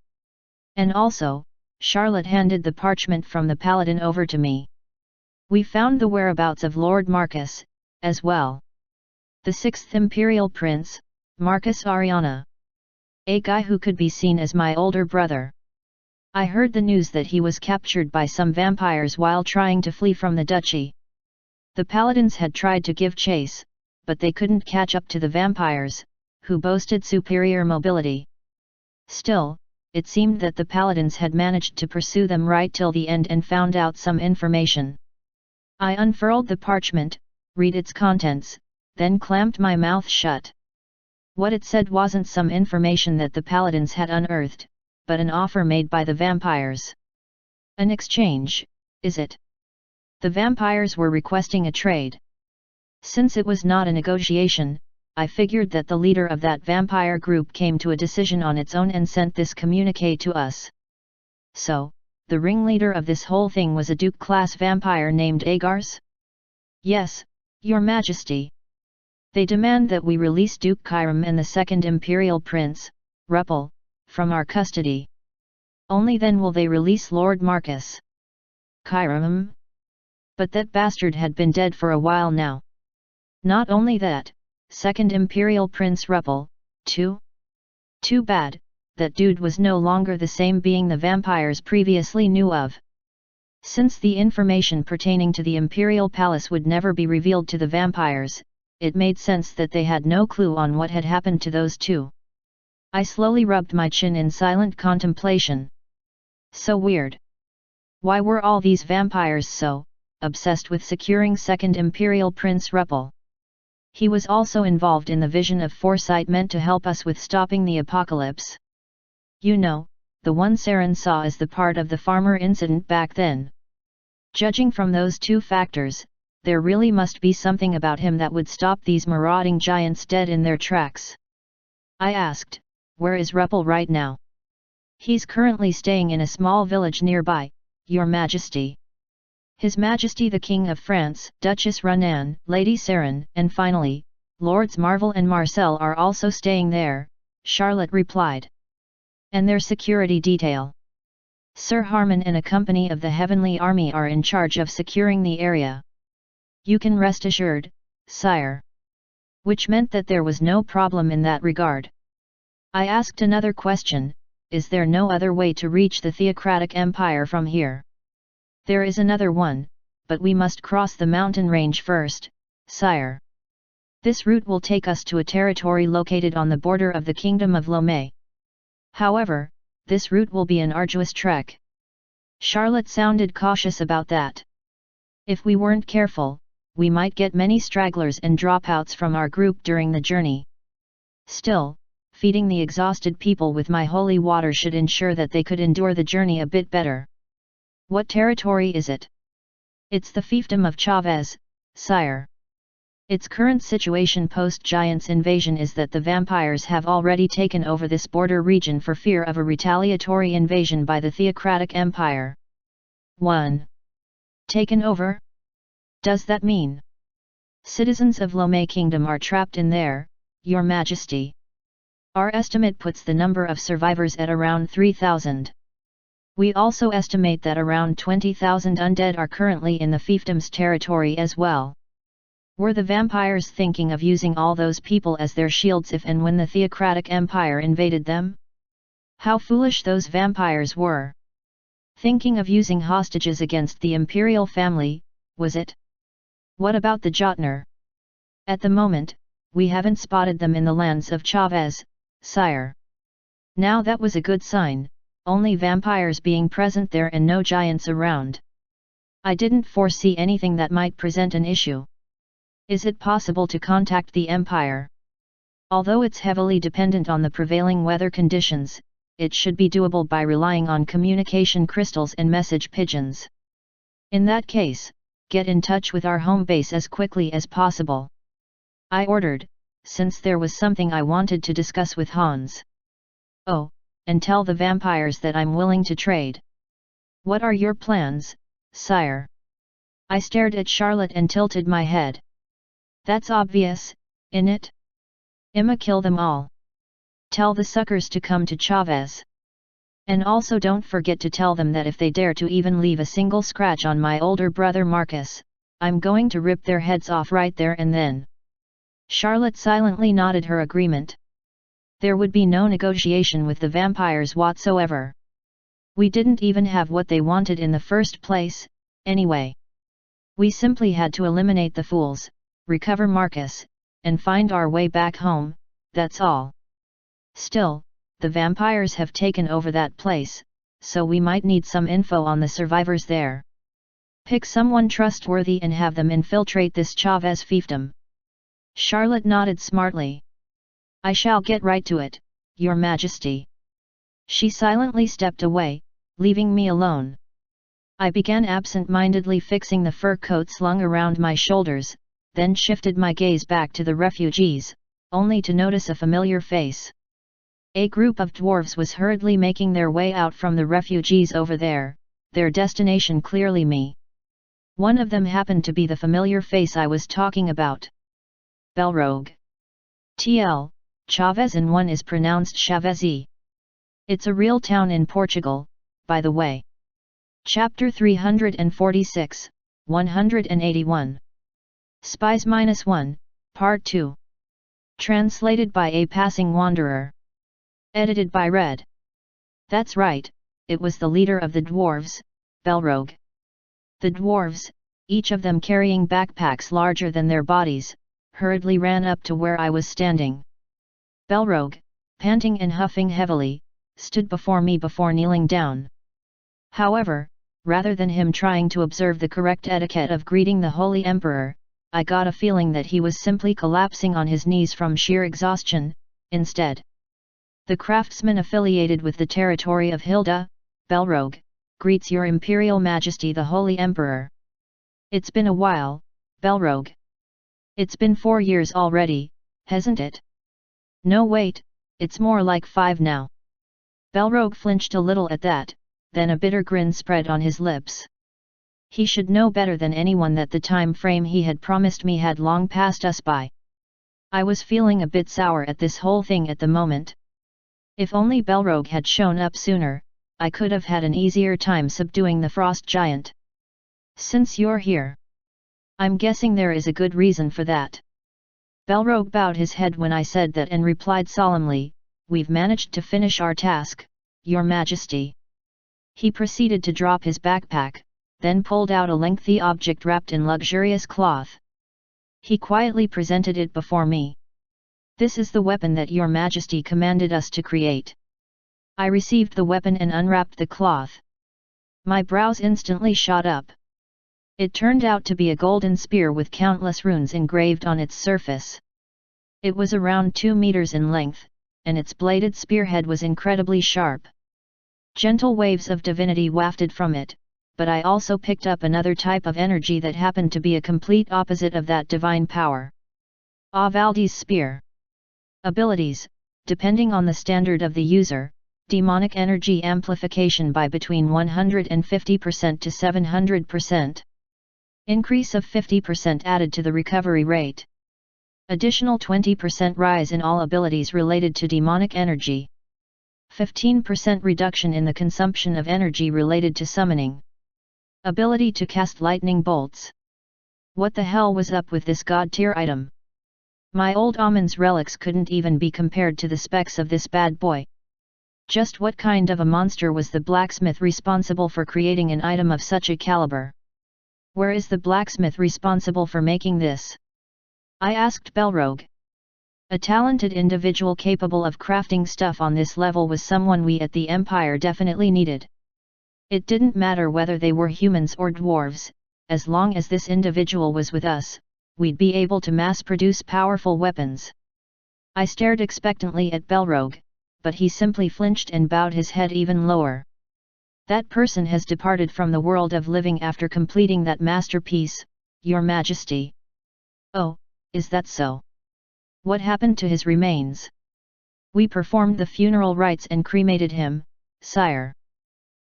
And also," Charlotte handed the parchment from the paladin over to me. "We found the whereabouts of Lord Marcus, as well. The 6th Imperial Prince, Marcus Ariana. A guy who could be seen as my older brother. I heard the news that he was captured by some vampires while trying to flee from the duchy. The paladins had tried to give chase, but they couldn't catch up to the vampires, who boasted superior mobility. Still, it seemed that the paladins had managed to pursue them right till the end and found out some information." I unfurled the parchment, read its contents, then clamped my mouth shut. What it said wasn't some information that the paladins had unearthed, but an offer made by the vampires. An exchange, is it? The vampires were requesting a trade. Since it was not a negotiation, I figured that the leader of that vampire group came to a decision on its own and sent this communique to us. So, the ringleader of this whole thing was a Duke-class vampire named Agars? Yes, Your Majesty. They demand that we release Duke Kyram and the second Imperial Prince, Ruppel, from our custody. Only then will they release Lord Marcus. Kyram? But that bastard had been dead for a while now. Not only that, second Imperial Prince Ruppel, too? Too bad, that dude was no longer the same being the vampires previously knew of. Since the information pertaining to the Imperial Palace would never be revealed to the vampires, it made sense that they had no clue on what had happened to those two. I slowly rubbed my chin in silent contemplation. So weird. Why were all these vampires so obsessed with securing second Imperial Prince Ruppel? He was also involved in the vision of foresight meant to help us with stopping the apocalypse. You know, the one Saren saw as the part of the farmer incident back then. Judging from those two factors, there really must be something about him that would stop these marauding giants dead in their tracks. I asked, where is Ruppel right now? He's currently staying in a small village nearby, Your Majesty. His Majesty the King of France, Duchess Runan, Lady Saren, and finally, Lords Marvel and Marcel are also staying there, Charlotte replied. And their security detail. Sir Harmon and a company of the Heavenly Army are in charge of securing the area. You can rest assured, sire. Which meant that there was no problem in that regard. I asked another question, is there no other way to reach the Theocratic Empire from here? There is another one, but we must cross the mountain range first, sire. This route will take us to a territory located on the border of the Kingdom of Lomé. However, this route will be an arduous trek. Charlotte sounded cautious about that. If we weren't careful, we might get many stragglers and dropouts from our group during the journey. Still, feeding the exhausted people with my holy water should ensure that they could endure the journey a bit better. What territory is it? It's the fiefdom of Chavez, sire. Its current situation post-Giants invasion is that the vampires have already taken over this border region for fear of a retaliatory invasion by the Theocratic Empire. 1. Taken over? Does that mean citizens of Lomé Kingdom are trapped in there, Your Majesty? Our estimate puts the number of survivors at around 3,000. We also estimate that around 20,000 undead are currently in the fiefdom's territory as well. Were the vampires thinking of using all those people as their shields if and when the Theocratic Empire invaded them? How foolish those vampires were! Thinking of using hostages against the imperial family, was it? What about the Jotner? At the moment, we haven't spotted them in the lands of Chavez, sire. Now that was a good sign, only vampires being present there and no giants around. I didn't foresee anything that might present an issue. Is it possible to contact the Empire? Although it's heavily dependent on the prevailing weather conditions, it should be doable by relying on communication crystals and message pigeons. In that case, get in touch with our home base as quickly as possible. I ordered, since there was something I wanted to discuss with Hans. Oh, and tell the vampires that I'm willing to trade. What are your plans, sire? I stared at Charlotte and tilted my head. That's obvious, innit? I'ma kill them all. Tell the suckers to come to Chavez. And also don't forget to tell them that if they dare to even leave a single scratch on my older brother Marcus, I'm going to rip their heads off right there and then. Charlotte silently nodded her agreement. There would be no negotiation with the vampires whatsoever. We didn't even have what they wanted in the first place, anyway. We simply had to eliminate the fools, recover Marcus, and find our way back home, that's all. Still, the vampires have taken over that place, so we might need some info on the survivors there. Pick someone trustworthy and have them infiltrate this Chavez fiefdom. Charlotte nodded smartly. I shall get right to it, Your Majesty. She silently stepped away, leaving me alone. I began absent-mindedly fixing the fur coat slung around my shoulders, then shifted my gaze back to the refugees, only to notice a familiar face. A group of dwarves was hurriedly making their way out from the refugees over there, their destination clearly me. One of them happened to be the familiar face I was talking about. Belrogue. TL, Chavez, and one is pronounced Chavezi. It's a real town in Portugal, by the way. Chapter 346, 181. Spies -1, Part 2. Translated by a passing wanderer. Edited by Red. That's right, it was the leader of the dwarves, Belrogue. The dwarves, each of them carrying backpacks larger than their bodies, hurriedly ran up to where I was standing. Belrogue, panting and huffing heavily, stood before me before kneeling down. However, rather than him trying to observe the correct etiquette of greeting the Holy Emperor, I got a feeling that he was simply collapsing on his knees from sheer exhaustion. Instead, the craftsman affiliated with the territory of Hilda, Belrogue, greets your Imperial Majesty the Holy Emperor. It's been a while, Belrogue. It's been 4 years already, hasn't it? No wait, it's more like 5 now. Belrogue flinched a little at that, then a bitter grin spread on his lips. He should know better than anyone that the time frame he had promised me had long passed us by. I was feeling a bit sour at this whole thing at the moment. If only Belrogue had shown up sooner, I could have had an easier time subduing the frost giant. Since you're here, I'm guessing there is a good reason for that. Belrogue bowed his head when I said that and replied solemnly, "We've managed to finish our task, Your Majesty." He proceeded to drop his backpack, then pulled out a lengthy object wrapped in luxurious cloth. He quietly presented it before me. "This is the weapon that Your Majesty commanded us to create." I received the weapon and unwrapped the cloth. My brows instantly shot up. It turned out to be a golden spear with countless runes engraved on its surface. It was around 2 meters in length, and its bladed spearhead was incredibly sharp. Gentle waves of divinity wafted from it, but I also picked up another type of energy that happened to be a complete opposite of that divine power. Valdi's spear. Abilities, depending on the standard of the user, demonic energy amplification by between 150% to 700%. Increase of 50% added to the recovery rate. Additional 20% rise in all abilities related to demonic energy. 15% reduction in the consumption of energy related to summoning. Ability to cast lightning bolts. What the hell was up with this god-tier item? My old Amon's relics couldn't even be compared to the specs of this bad boy. Just what kind of a monster was the blacksmith responsible for creating an item of such a caliber? Where is the blacksmith responsible for making this? I asked Belrogue. A talented individual capable of crafting stuff on this level was someone we at the Empire definitely needed. It didn't matter whether they were humans or dwarves, as long as this individual was with us, we'd be able to mass-produce powerful weapons. I stared expectantly at Belrogue, but he simply flinched and bowed his head even lower. That person has departed from the world of living after completing that masterpiece, Your Majesty. Oh, is that so? What happened to his remains? We performed the funeral rites and cremated him, sire.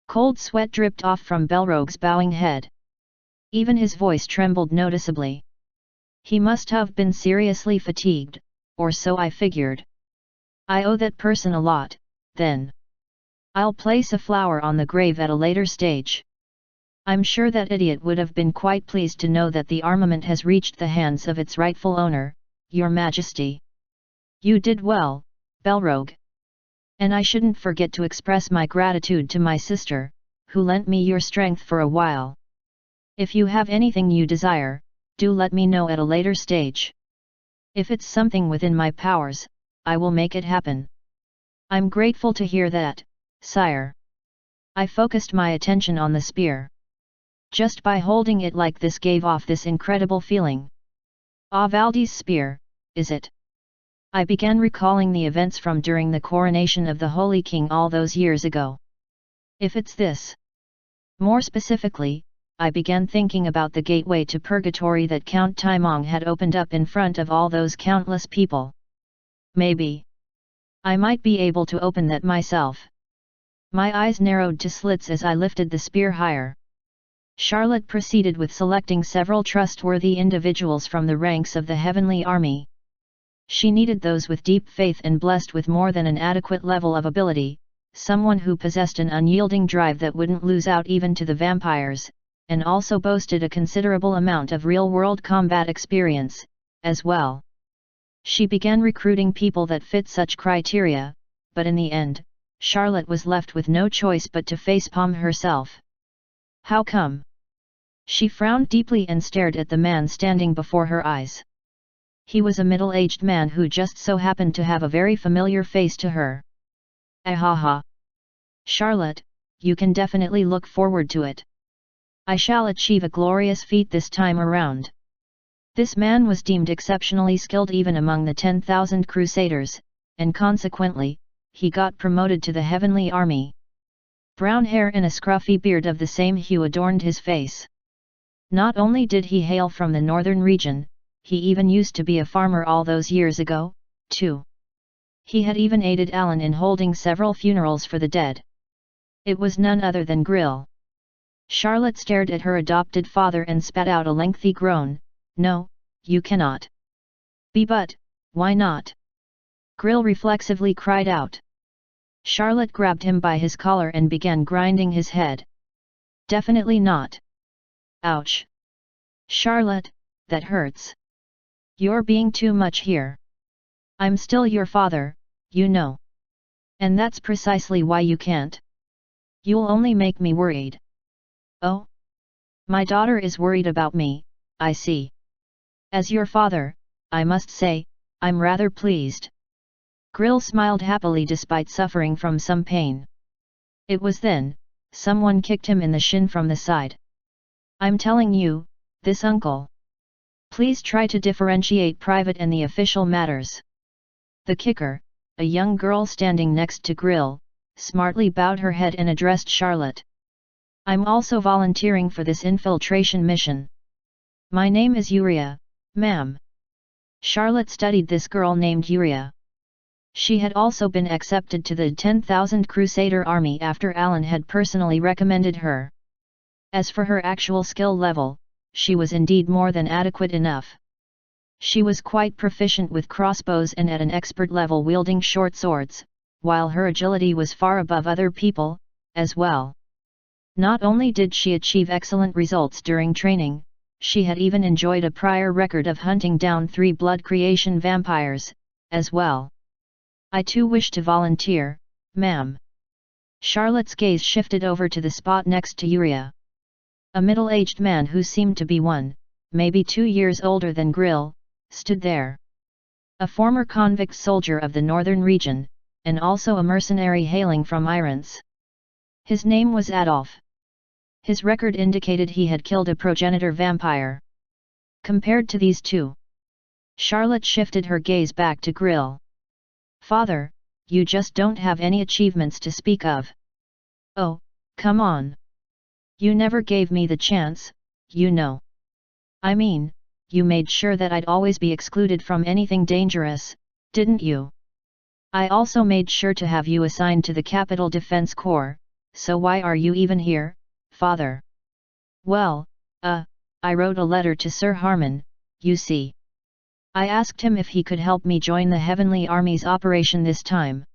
Cold sweat dripped off from Belrogue's bowing head. Even his voice trembled noticeably. He must have been seriously fatigued, or so I figured. I owe that person a lot, then. I'll place a flower on the grave at a later stage. I'm sure that idiot would have been quite pleased to know that the armament has reached the hands of its rightful owner, Your Majesty. You did well, Belrogue. And I shouldn't forget to express my gratitude to my sister, who lent me your strength for a while. If you have anything you desire, do let me know at a later stage. If it's something within my powers, I will make it happen. I'm grateful to hear that, sire. I focused my attention on the spear. Just by holding it like this gave off this incredible feeling. Valdi's spear, is it? I began recalling the events from during the coronation of the Holy King all those years ago. If it's this. More specifically, I began thinking about the gateway to purgatory that Count Taimong had opened up in front of all those countless people. Maybe. I might be able to open that myself. My eyes narrowed to slits as I lifted the spear higher. Charlotte proceeded with selecting several trustworthy individuals from the ranks of the heavenly army. She needed those with deep faith and blessed with more than an adequate level of ability, someone who possessed an unyielding drive that wouldn't lose out even to the vampires, and also boasted a considerable amount of real-world combat experience, as well. She began recruiting people that fit such criteria, but in the end, Charlotte was left with no choice but to facepalm herself. How come? She frowned deeply and stared at the man standing before her eyes. He was a middle-aged man who just so happened to have a very familiar face to her. Ahaha! Charlotte, you can definitely look forward to it. I shall achieve a glorious feat this time around. This man was deemed exceptionally skilled even among the 10,000 crusaders, and consequently, he got promoted to the heavenly army. Brown hair and a scruffy beard of the same hue adorned his face. Not only did he hail from the northern region, he even used to be a farmer all those years ago, too. He had even aided Alan in holding several funerals for the dead. It was none other than Grill. Charlotte stared at her adopted father and spat out a lengthy groan. No, you cannot. But, why not? Grill reflexively cried out. Charlotte grabbed him by his collar and began grinding his head. Definitely not. Ouch! Charlotte, that hurts. You're being too much here. I'm still your father, you know. And that's precisely why you can't. You'll only make me worried. Oh? My daughter is worried about me, I see. As your father, I must say, I'm rather pleased. Grill smiled happily despite suffering from some pain. It was then, someone kicked him in the shin from the side. I'm telling you, this uncle. Please try to differentiate private and the official matters. The kicker, a young girl standing next to Grill, smartly bowed her head and addressed Charlotte. I'm also volunteering for this infiltration mission. My name is Yuria, ma'am. Charlotte studied this girl named Yuria. She had also been accepted to the 10,000 Crusader army after Alan had personally recommended her. As for her actual skill level, she was indeed more than adequate enough. She was quite proficient with crossbows and at an expert level wielding short swords, while her agility was far above other people, as well. Not only did she achieve excellent results during training, she had even enjoyed a prior record of hunting down 3 blood creation vampires, as well. I too wish to volunteer, ma'am. Charlotte's gaze shifted over to the spot next to Yuria. A middle-aged man who seemed to be 1, maybe 2 years older than Grill, stood there. A former convict soldier of the northern region, and also a mercenary hailing from Irons. His name was Adolf. His record indicated he had killed a progenitor vampire. Compared to these two, Charlotte shifted her gaze back to Grill. Father, you just don't have any achievements to speak of. Oh, come on. You never gave me the chance, you know. I mean, you made sure that I'd always be excluded from anything dangerous, didn't you? I also made sure to have you assigned to the Capital Defense Corps, so why are you even here, Father? Well, I wrote a letter to Sir Harmon, you see. I asked him if he could help me join the Heavenly Army's operation this time.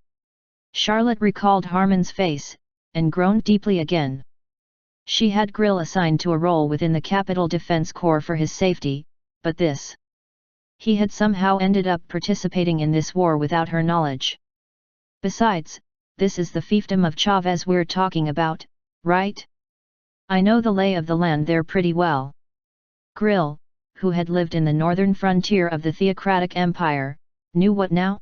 Charlotte recalled Harmon's face, and groaned deeply again. She had Grill assigned to a role within the Capital Defense Corps for his safety, but this. He had somehow ended up participating in this war without her knowledge. Besides, this is the fiefdom of Chavez we're talking about, right? I know the lay of the land there pretty well. Grill, who had lived in the northern frontier of the Theocratic Empire, knew what now?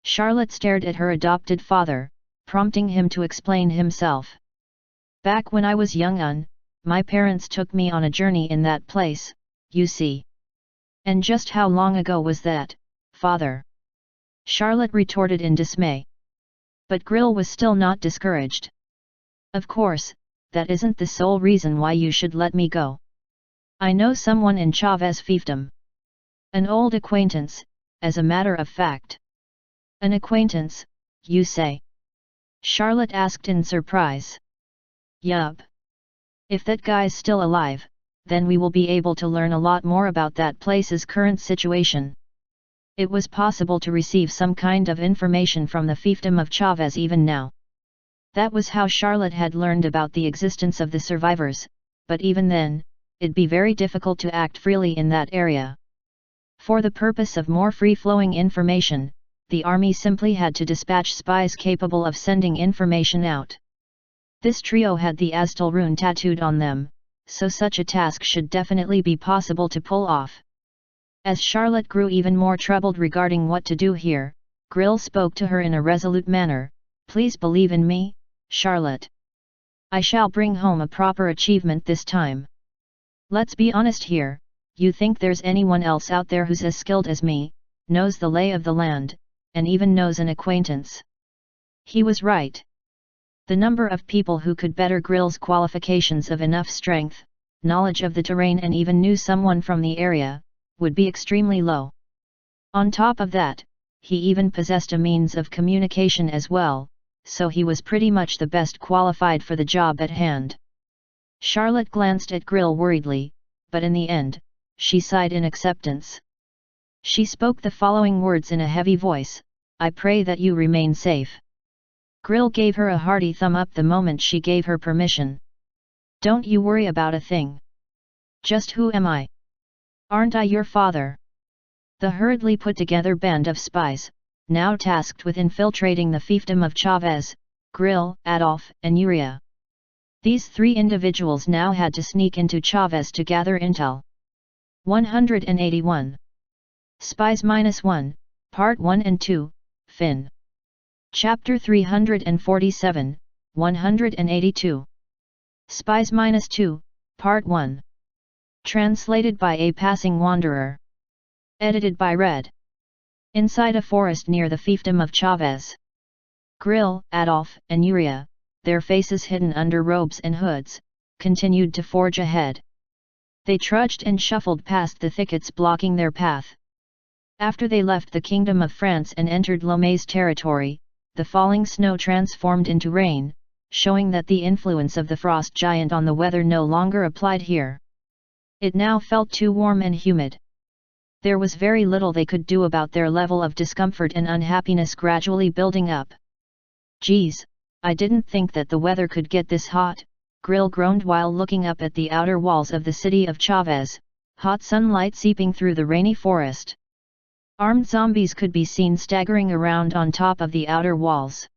Charlotte stared at her adopted father, prompting him to explain himself. Back when I was young, my parents took me on a journey in that place, you see. And just how long ago was that, father? Charlotte retorted in dismay. But Grill was still not discouraged. Of course, that isn't the sole reason why you should let me go. I know someone in Chavez fiefdom. An old acquaintance, as a matter of fact. An acquaintance, you say? Charlotte asked in surprise. Yup. If that guy's still alive, then we will be able to learn a lot more about that place's current situation. It was possible to receive some kind of information from the fiefdom of Chavez even now. That was how Charlotte had learned about the existence of the survivors, but even then, it'd be very difficult to act freely in that area. For the purpose of more free-flowing information, the army simply had to dispatch spies capable of sending information out. This trio had the Aztal rune tattooed on them, so such a task should definitely be possible to pull off. As Charlotte grew even more troubled regarding what to do here, Grill spoke to her in a resolute manner. Please believe in me, Charlotte. I shall bring home a proper achievement this time. Let's be honest here, you think there's anyone else out there who's as skilled as me, knows the lay of the land, and even knows an acquaintance? He was right. The number of people who could better Grill's qualifications of enough strength, knowledge of the terrain and even knew someone from the area, would be extremely low. On top of that, he even possessed a means of communication as well, so he was pretty much the best qualified for the job at hand. Charlotte glanced at Grill worriedly, but in the end, she sighed in acceptance. She spoke the following words in a heavy voice, I pray that you remain safe. Grill gave her a hearty thumb up the moment she gave her permission. Don't you worry about a thing. Just who am I? Aren't I your father? The hurriedly put-together band of spies, now tasked with infiltrating the fiefdom of Chavez, Grill, Adolf, and Uriah. These three individuals now had to sneak into Chavez to gather intel. 181. Spies -1, Part 1 and 2, Fin. Chapter 347, 182. Spies -2, Part 1. Translated by a passing wanderer. Edited by Red. Inside a forest near the fiefdom of Chavez, Grill, Adolf, and Uriah, their faces hidden under robes and hoods, continued to forge ahead. They trudged and shuffled past the thickets blocking their path. After they left the Kingdom of France and entered Lomé's territory, the falling snow transformed into rain, showing that the influence of the frost giant on the weather no longer applied here. It now felt too warm and humid. There was very little they could do about their level of discomfort and unhappiness gradually building up. Geez, I didn't think that the weather could get this hot, Grill groaned while looking up at the outer walls of the city of Chavez, hot sunlight seeping through the rainy forest. Armed zombies could be seen staggering around on top of the outer walls.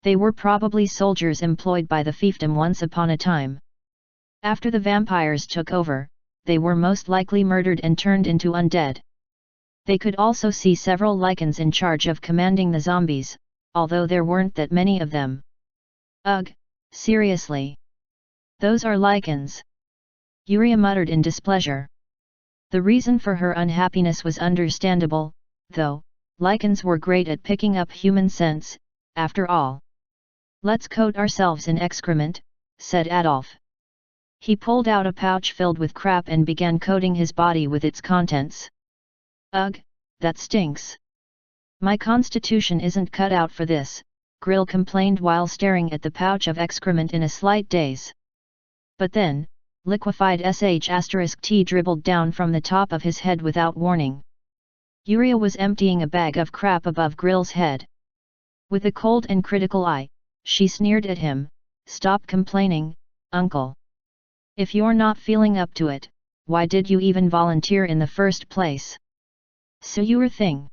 They were probably soldiers employed by the fiefdom once upon a time. After the vampires took over, they were most likely murdered and turned into undead. They could also see several Lycans in charge of commanding the zombies, although there weren't that many of them. Ugh, seriously. Those are Lycans. Uriah muttered in displeasure. The reason for her unhappiness was understandable, though. Lycans were great at picking up human scents, after all. Let's coat ourselves in excrement, said Adolf. He pulled out a pouch filled with crap and began coating his body with its contents. Ugh, that stinks. My constitution isn't cut out for this, Grill complained while staring at the pouch of excrement in a slight daze. But then, liquefied sh*t dribbled down from the top of his head without warning. Uriah was emptying a bag of crap above Grill's head. With a cold and critical eye, she sneered at him, Stop complaining, uncle. If you're not feeling up to it, why did you even volunteer in the first place? So your thing.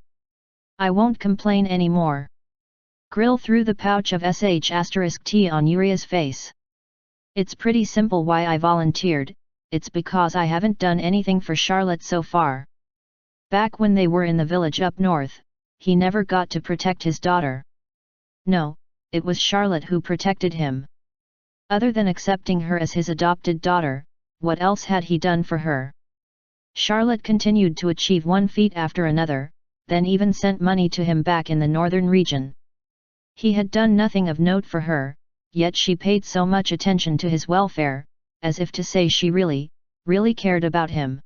I won't complain anymore. Grill threw the pouch of sh*t on Uriah's face. It's pretty simple why I volunteered, it's because I haven't done anything for Charlotte so far. Back when they were in the village up north, he never got to protect his daughter. No, it was Charlotte who protected him. Other than accepting her as his adopted daughter, what else had he done for her? Charlotte continued to achieve one feat after another, then even sent money to him back in the northern region. He had done nothing of note for her, yet she paid so much attention to his welfare, as if to say she really, really cared about him.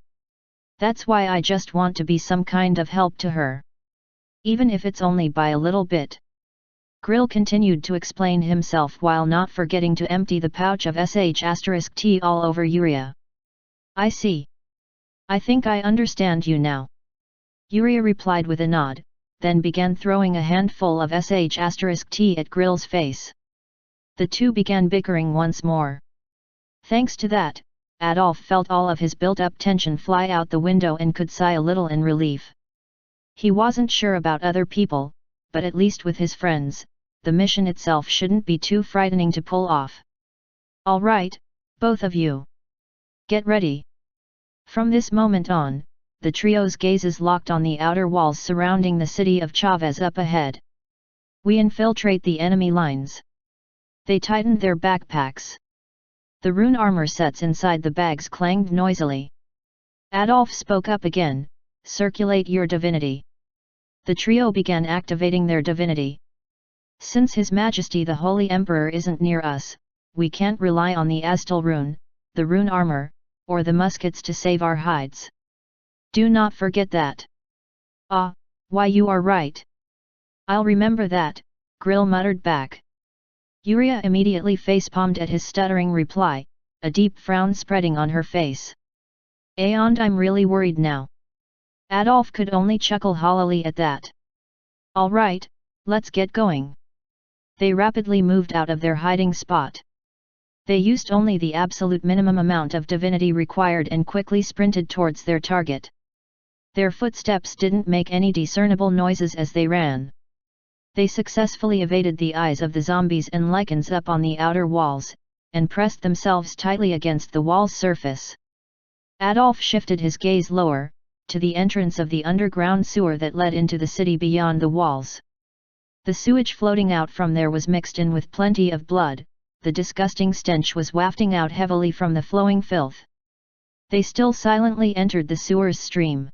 That's why I just want to be some kind of help to her. Even if it's only by a little bit. Grill continued to explain himself while not forgetting to empty the pouch of sh*t all over Yuria. I see. I think I understand you now. Yuria replied with a nod, then began throwing a handful of sh*t at Grill's face. The two began bickering once more. Thanks to that, Adolf felt all of his built-up tension fly out the window and could sigh a little in relief. He wasn't sure about other people, but at least with his friends, the mission itself shouldn't be too frightening to pull off. All right, both of you. Get ready. From this moment on, the trio's gazes locked on the outer walls surrounding the city of Chavez up ahead. We infiltrate the enemy lines. They tightened their backpacks. The rune armor sets inside the bags clanged noisily. Adolf spoke up again, circulate your divinity. The trio began activating their divinity. Since His Majesty the Holy Emperor isn't near us, we can't rely on the Aztal rune, the rune armor, or the muskets to save our hides. Do not forget that. Ah, why you are right. I'll remember that, Grill muttered back. Yuria immediately facepalmed at his stuttering reply, a deep frown spreading on her face. And I'm really worried now. Adolf could only chuckle hollowly at that. All right, let's get going. They rapidly moved out of their hiding spot. They used only the absolute minimum amount of divinity required and quickly sprinted towards their target. Their footsteps didn't make any discernible noises as they ran. They successfully evaded the eyes of the zombies and lichens up on the outer walls, and pressed themselves tightly against the wall's surface. Adolf shifted his gaze lower, to the entrance of the underground sewer that led into the city beyond the walls. The sewage floating out from there was mixed in with plenty of blood, the disgusting stench was wafting out heavily from the flowing filth. They still silently entered the sewer's stream.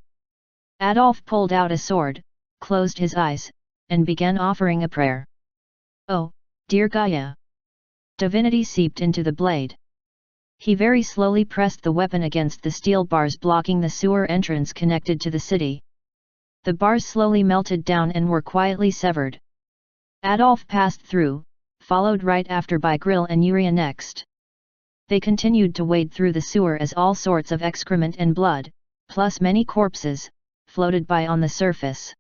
Adolf pulled out a sword, closed his eyes, and began offering a prayer. Oh, dear Gaia! Divinity seeped into the blade. He very slowly pressed the weapon against the steel bars blocking the sewer entrance connected to the city. The bars slowly melted down and were quietly severed. Adolf passed through, followed right after by Grill and Yuria next. They continued to wade through the sewer as all sorts of excrement and blood, plus many corpses, floated by on the surface.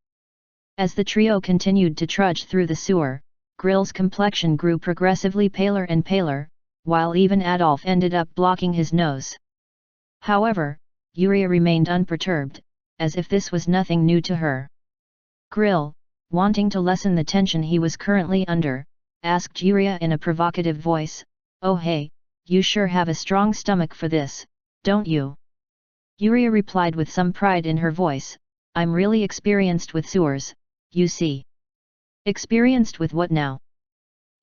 As the trio continued to trudge through the sewer, Grill's complexion grew progressively paler and paler, while even Adolf ended up blocking his nose. However, Yuria remained unperturbed, as if this was nothing new to her. Grill, wanting to lessen the tension he was currently under, asked Yuria in a provocative voice, "Oh hey, you sure have a strong stomach for this, don't you?" Yuria replied with some pride in her voice, "I'm really experienced with sewers, you see." Experienced with what now?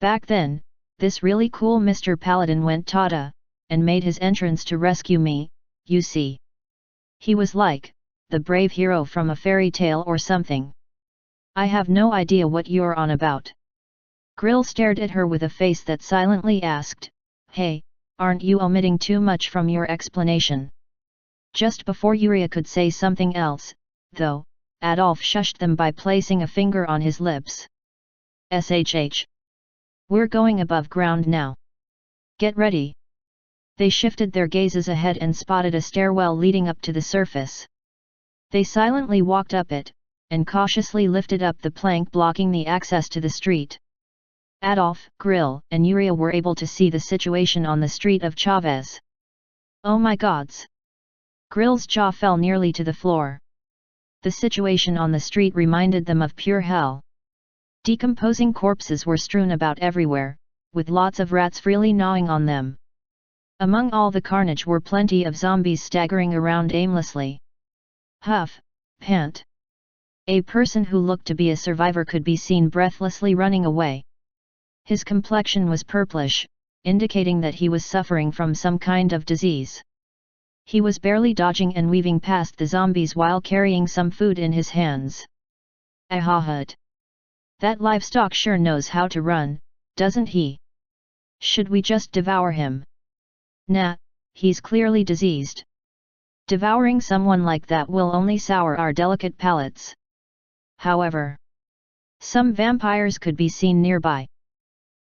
Back then, this really cool Mr. Paladin went Tata, and made his entrance to rescue me, you see. He was like, the brave hero from a fairy tale or something. I have no idea what you're on about. Grill stared at her with a face that silently asked, "Hey, aren't you omitting too much from your explanation?" Just before Yuria could say something else, though, Adolf shushed them by placing a finger on his lips. "SHH. We're going above ground now. Get ready." They shifted their gazes ahead and spotted a stairwell leading up to the surface. They silently walked up it, and cautiously lifted up the plank blocking the access to the street. Adolf, Grill, and Yuria were able to see the situation on the street of Chavez. Oh my gods! Grill's jaw fell nearly to the floor. The situation on the street reminded them of pure hell. Decomposing corpses were strewn about everywhere, with lots of rats freely gnawing on them. Among all the carnage were plenty of zombies staggering around aimlessly. Huff, pant. A person who looked to be a survivor could be seen breathlessly running away. His complexion was purplish, indicating that he was suffering from some kind of disease. He was barely dodging and weaving past the zombies while carrying some food in his hands. Ahahut! That livestock sure knows how to run, doesn't he? Should we just devour him? Nah, he's clearly diseased. Devouring someone like that will only sour our delicate palates. however. Some vampires could be seen nearby.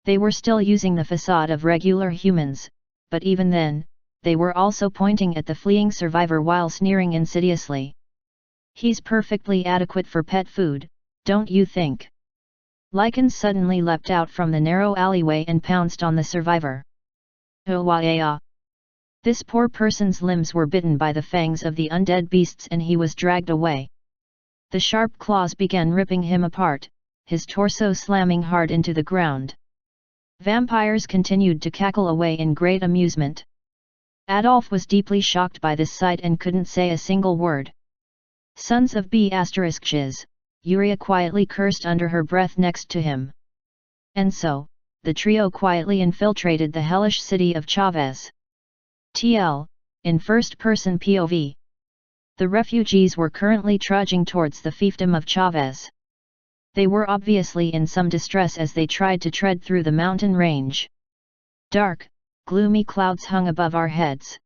They were still using the facade of regular humans, but even then, they were also pointing at the fleeing survivor while sneering insidiously. "He's perfectly adequate for pet food, don't you think?" Lycan suddenly leapt out from the narrow alleyway and pounced on the survivor. "Oh, this poor person's limbs were bitten by the fangs of the undead beasts and he was dragged away. The sharp claws began ripping him apart, his torso slamming hard into the ground. Vampires continued to cackle away in great amusement. Adolf was deeply shocked by this sight and couldn't say a single word. "Sons of B*****, Yuria quietly cursed under her breath next to him. And so, the trio quietly infiltrated the hellish city of Chavez. TL, in first-person POV. The refugees were currently trudging towards the fiefdom of Chavez. They were obviously in some distress as they tried to tread through the mountain range. Dark, gloomy clouds hung above our heads.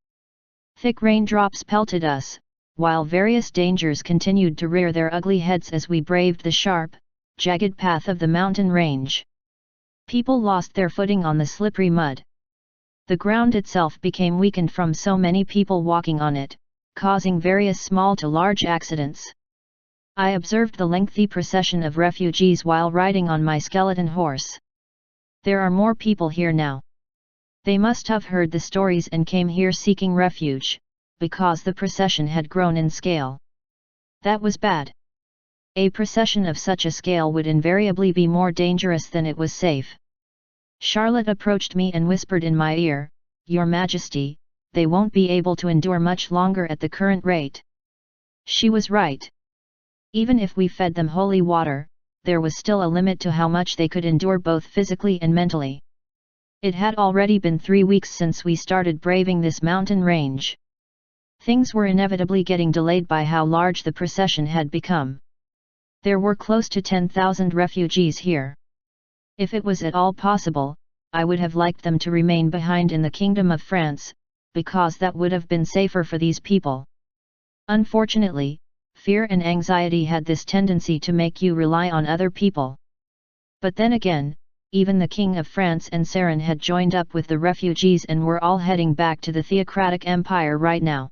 Thick raindrops pelted us, while various dangers continued to rear their ugly heads as we braved the sharp, jagged path of the mountain range. People lost their footing on the slippery mud. The ground itself became weakened from so many people walking on it, causing various small to large accidents. I observed the lengthy procession of refugees while riding on my skeleton horse. There are more people here now. They must have heard the stories and came here seeking refuge, because the procession had grown in scale. That was bad. A procession of such a scale would invariably be more dangerous than it was safe. Charlotte approached me and whispered in my ear, "Your Majesty, they won't be able to endure much longer at the current rate." She was right. Even if we fed them holy water, there was still a limit to how much they could endure both physically and mentally. It had already been 3 weeks since we started braving this mountain range. Things were inevitably getting delayed by how large the procession had become. There were close to 10,000 refugees here. If it was at all possible, I would have liked them to remain behind in the Kingdom of France, because that would have been safer for these people. Unfortunately, fear and anxiety had this tendency to make you rely on other people. But then again, even the King of France and Saren had joined up with the refugees and were all heading back to the theocratic empire right now.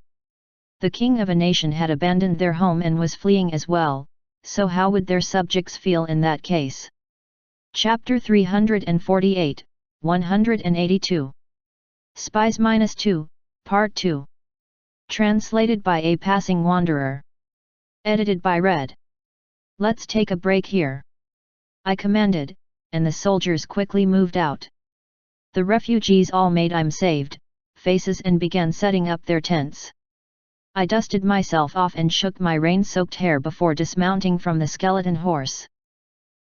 The king of a nation had abandoned their home and was fleeing as well, so how would their subjects feel in that case? Chapter 348, 182. Spies -2, Part 2. Translated by A Passing Wanderer. Edited by Red. "Let's take a break here," I commanded, and the soldiers quickly moved out. The refugees all made "I'm saved" faces and began setting up their tents. I dusted myself off and shook my rain-soaked hair before dismounting from the skeleton horse.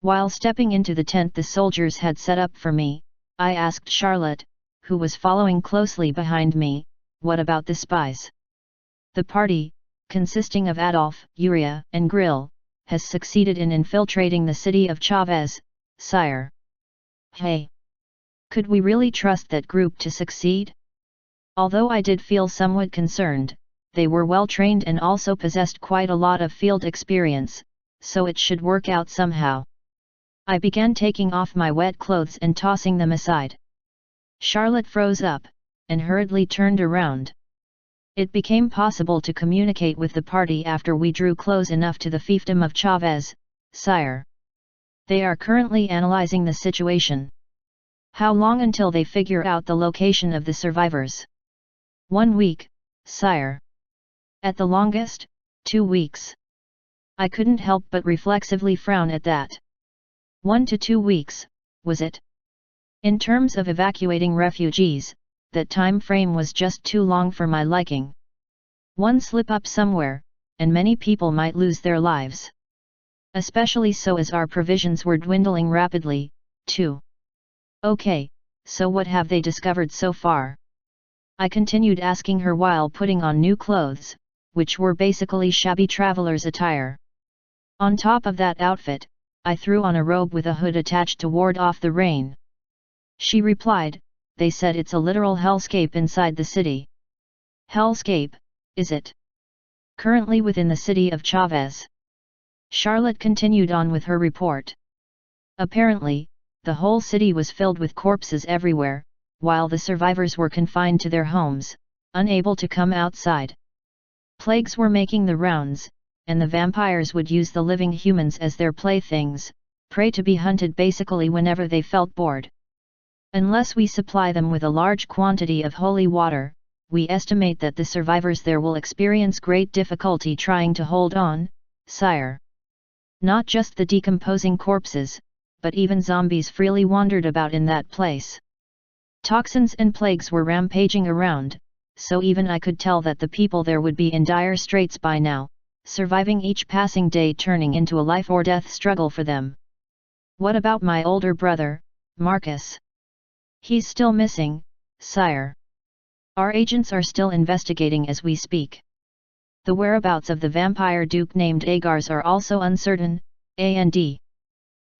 While stepping into the tent the soldiers had set up for me, I asked Charlotte, who was following closely behind me, "What about the spies?" "The party, consisting of Adolf, Yuria, and Grill, has succeeded in infiltrating the city of Chavez, sire." "Hey! Could we really trust that group to succeed?" Although I did feel somewhat concerned, they were well trained and also possessed quite a lot of field experience, so it should work out somehow. I began taking off my wet clothes and tossing them aside. Charlotte froze up, and hurriedly turned around. It became possible to communicate with the party after we drew close enough to the fiefdom of Chavez, sire. They are currently analyzing the situation. How long until they figure out the location of the survivors? 1 week, sire. At the longest, 2 weeks. I couldn't help but reflexively frown at that. 1 to 2 weeks, was it? In terms of evacuating refugees, that time frame was just too long for my liking. One slip up somewhere, and many people might lose their lives. Especially so as our provisions were dwindling rapidly, too. "Okay, so what have they discovered so far?" I continued asking her while putting on new clothes, which were basically shabby traveler's attire. On top of that outfit, I threw on a robe with a hood attached to ward off the rain. She replied, "They said it's a literal hellscape inside the city." "Hellscape, is it? Currently within the city of Chavez?" Charlotte continued on with her report. Apparently, the whole city was filled with corpses everywhere, while the survivors were confined to their homes, unable to come outside. Plagues were making the rounds, and the vampires would use the living humans as their playthings, prey to be hunted basically whenever they felt bored. Unless we supply them with a large quantity of holy water, we estimate that the survivors there will experience great difficulty trying to hold on, sire. Not just the decomposing corpses, but even zombies freely wandered about in that place. Toxins and plagues were rampaging around, so even I could tell that the people there would be in dire straits by now, surviving each passing day turning into a life-or-death struggle for them. What about my older brother, Marcus? He's still missing, sire. Our agents are still investigating as we speak. The whereabouts of the vampire duke named Agars are also uncertain, and.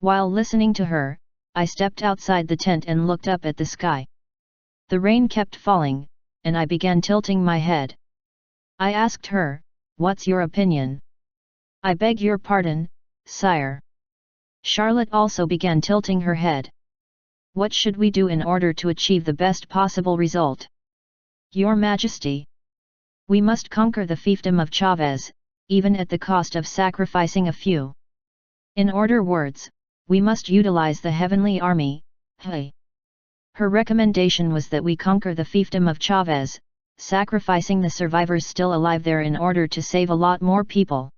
While listening to her, I stepped outside the tent and looked up at the sky. The rain kept falling, and I began tilting my head. I asked her, "What's your opinion?" "I beg your pardon, sire." Charlotte also began tilting her head. "What should we do in order to achieve the best possible result?" "Your Majesty. We must conquer the fiefdom of Chavez, even at the cost of sacrificing a few. In other words, we must utilize the heavenly army." Hey. Her recommendation was that we conquer the fiefdom of Chavez, sacrificing the survivors still alive there in order to save a lot more people.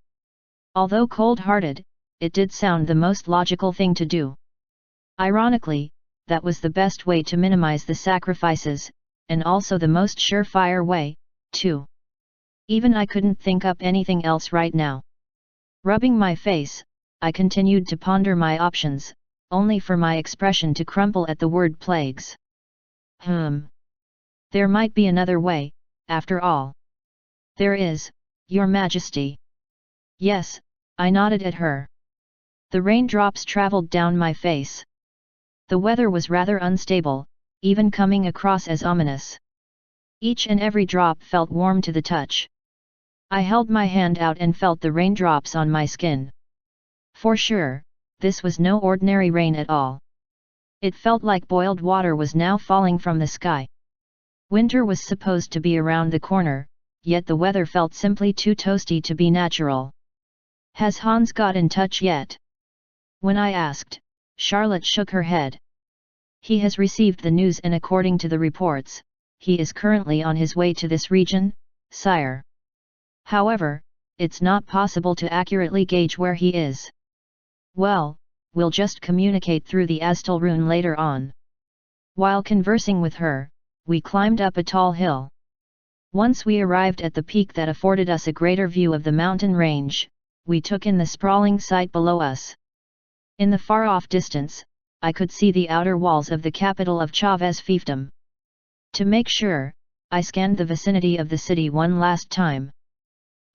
Although cold-hearted, it did sound the most logical thing to do. Ironically, that was the best way to minimize the sacrifices, and also the most surefire way, too. Even I couldn't think up anything else right now. Rubbing my face, I continued to ponder my options, only for my expression to crumple at the word plagues. There might be another way, after all. "There is, Your Majesty." "Yes," I nodded at her. The raindrops traveled down my face. The weather was rather unstable, even coming across as ominous. Each and every drop felt warm to the touch. I held my hand out and felt the raindrops on my skin. For sure, this was no ordinary rain at all. It felt like boiled water was now falling from the sky. Winter was supposed to be around the corner, yet the weather felt simply too toasty to be natural. "Has Hans got in touch yet?" When I asked, Charlotte shook her head. "He has received the news and according to the reports, he is currently on his way to this region, sire. However, it's not possible to accurately gauge where he is." "Well, we'll just communicate through the Astal rune later on." While conversing with her, we climbed up a tall hill. Once we arrived at the peak that afforded us a greater view of the mountain range, we took in the sprawling sight below us. In the far-off distance, I could see the outer walls of the capital of Chavez fiefdom. To make sure, I scanned the vicinity of the city one last time.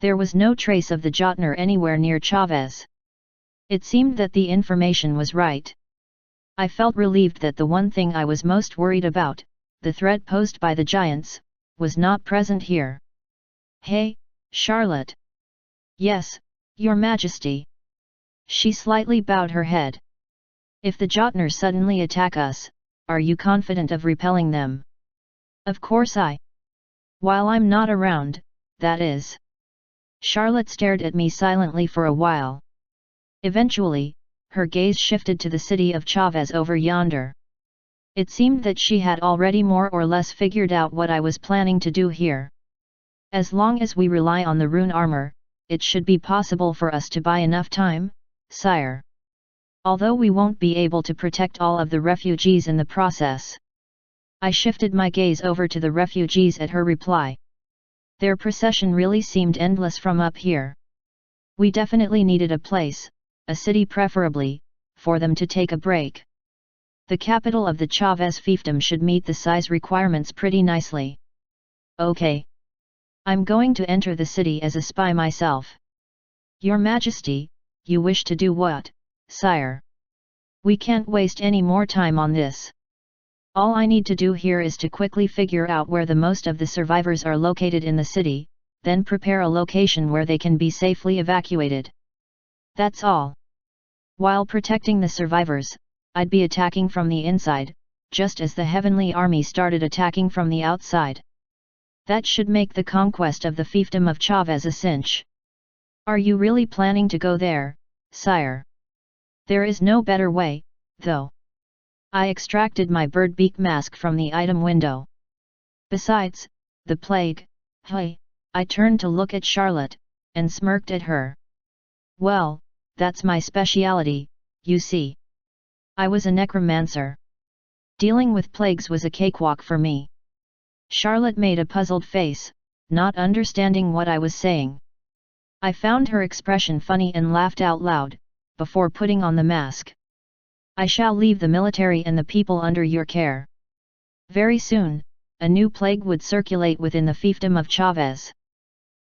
There was no trace of the Jotner anywhere near Chavez. It seemed that the information was right. I felt relieved that the one thing I was most worried about, the threat posed by the giants, was not present here. "Hey, Charlotte." "Yes, Your Majesty." She slightly bowed her head. "If the Jotner suddenly attack us, are you confident of repelling them?" "Of course while I'm not around, that is." Charlotte stared at me silently for a while. Eventually, her gaze shifted to the city of Chavez over yonder. It seemed that she had already more or less figured out what I was planning to do here. "As long as we rely on the rune armor, it should be possible for us to buy enough time, sire. Although we won't be able to protect all of the refugees in the process." I shifted my gaze over to the refugees at her reply. Their procession really seemed endless from up here. We definitely needed a place, a city preferably, for them to take a break. The capital of the Chavez fiefdom should meet the size requirements pretty nicely. "Okay. I'm going to enter the city as a spy myself." "Your Majesty, you wish to do what, sire?" "We can't waste any more time on this. All I need to do here is to quickly figure out where the most of the survivors are located in the city, then prepare a location where they can be safely evacuated. That's all. While protecting the survivors, I'd be attacking from the inside, just as the heavenly army started attacking from the outside. That should make the conquest of the fiefdom of Chavez a cinch. Are you really planning to go there, sire? There is no better way, though. I extracted my bird beak mask from the item window. Besides, the plague, hey, I turned to look at Charlotte, and smirked at her. Well, that's my speciality, you see. I was a necromancer. Dealing with plagues was a cakewalk for me. Charlotte made a puzzled face, not understanding what I was saying. I found her expression funny and laughed out loud, before putting on the mask. I shall leave the military and the people under your care. Very soon, a new plague would circulate within the fiefdom of Chavez.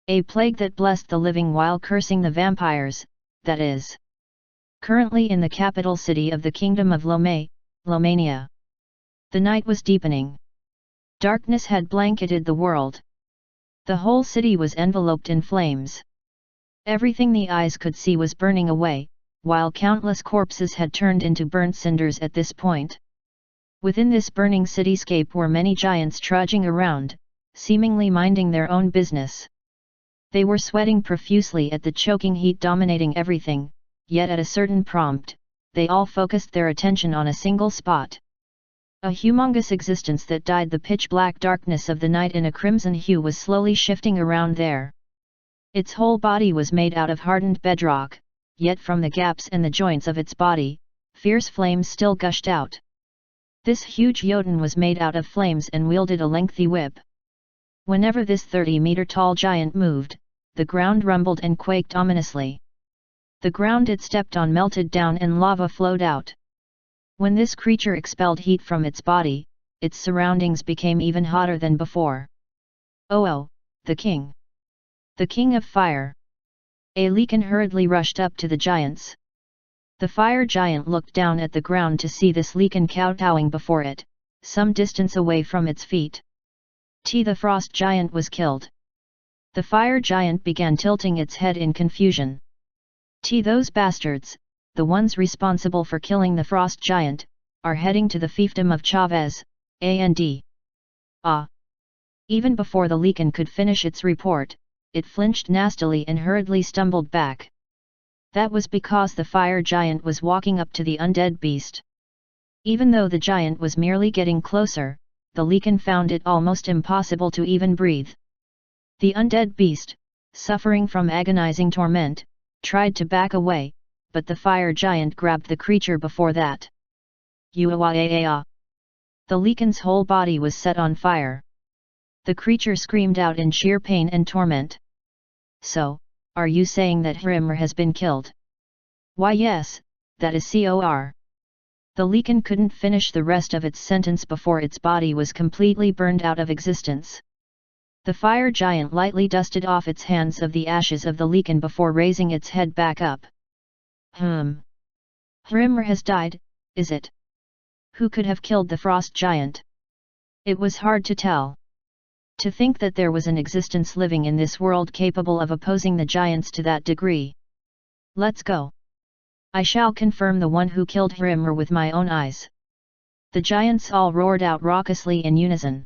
A plague that blessed the living while cursing the vampires, that is. Currently in the capital city of the Kingdom of Lomania. The night was deepening. Darkness had blanketed the world. The whole city was enveloped in flames. Everything the eyes could see was burning away, while countless corpses had turned into burnt cinders at this point. Within this burning cityscape were many giants trudging around, seemingly minding their own business. They were sweating profusely at the choking heat dominating everything, yet at a certain prompt, they all focused their attention on a single spot. A humongous existence that dyed the pitch-black darkness of the night in a crimson hue was slowly shifting around there. Its whole body was made out of hardened bedrock, yet from the gaps and the joints of its body, fierce flames still gushed out. This huge Jotun was made out of flames and wielded a lengthy whip. Whenever this 30-meter-tall giant moved, the ground rumbled and quaked ominously. The ground it stepped on melted down and lava flowed out. When this creature expelled heat from its body, its surroundings became even hotter than before. Oh, the king! The king of fire! A Lycan hurriedly rushed up to the giants. The fire giant looked down at the ground to see this Lycan kowtowing before it, some distance away from its feet. The frost giant was killed. The fire giant began tilting its head in confusion. Those bastards, the ones responsible for killing the frost giant, are heading to the fiefdom of Chavez, and. Ah! Even before the Lycan could finish its report, it flinched nastily and hurriedly stumbled back. That was because the fire giant was walking up to the undead beast. Even though the giant was merely getting closer, the Lycan found it almost impossible to even breathe. The undead beast, suffering from agonizing torment, tried to back away, but the fire giant grabbed the creature before that. Uaaa! The Lycan's whole body was set on fire. The creature screamed out in sheer pain and torment. So, are you saying that Hrimmer has been killed? Why yes, that is cor. The Lycan couldn't finish the rest of its sentence before its body was completely burned out of existence. The fire giant lightly dusted off its hands of the ashes of the Lycan before raising its head back up. Hrimmer has died, is it? Who could have killed the frost giant? It was hard to tell. To think that there was an existence living in this world capable of opposing the giants to that degree. Let's go. I shall confirm the one who killed Hrimmer with my own eyes. The giants all roared out raucously in unison.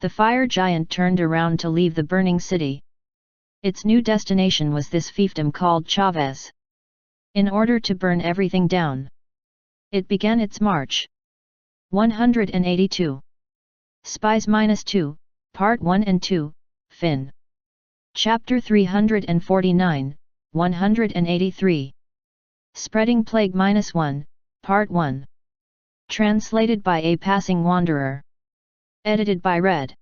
The fire giant turned around to leave the burning city. Its new destination was this fiefdom called Chavez. In order to burn everything down, it began its march. 182. Spies -2, Part 1 and 2, Fin. Chapter 349, 183. Spreading Plague -1, Part 1. Translated by a passing wanderer. Edited by Red.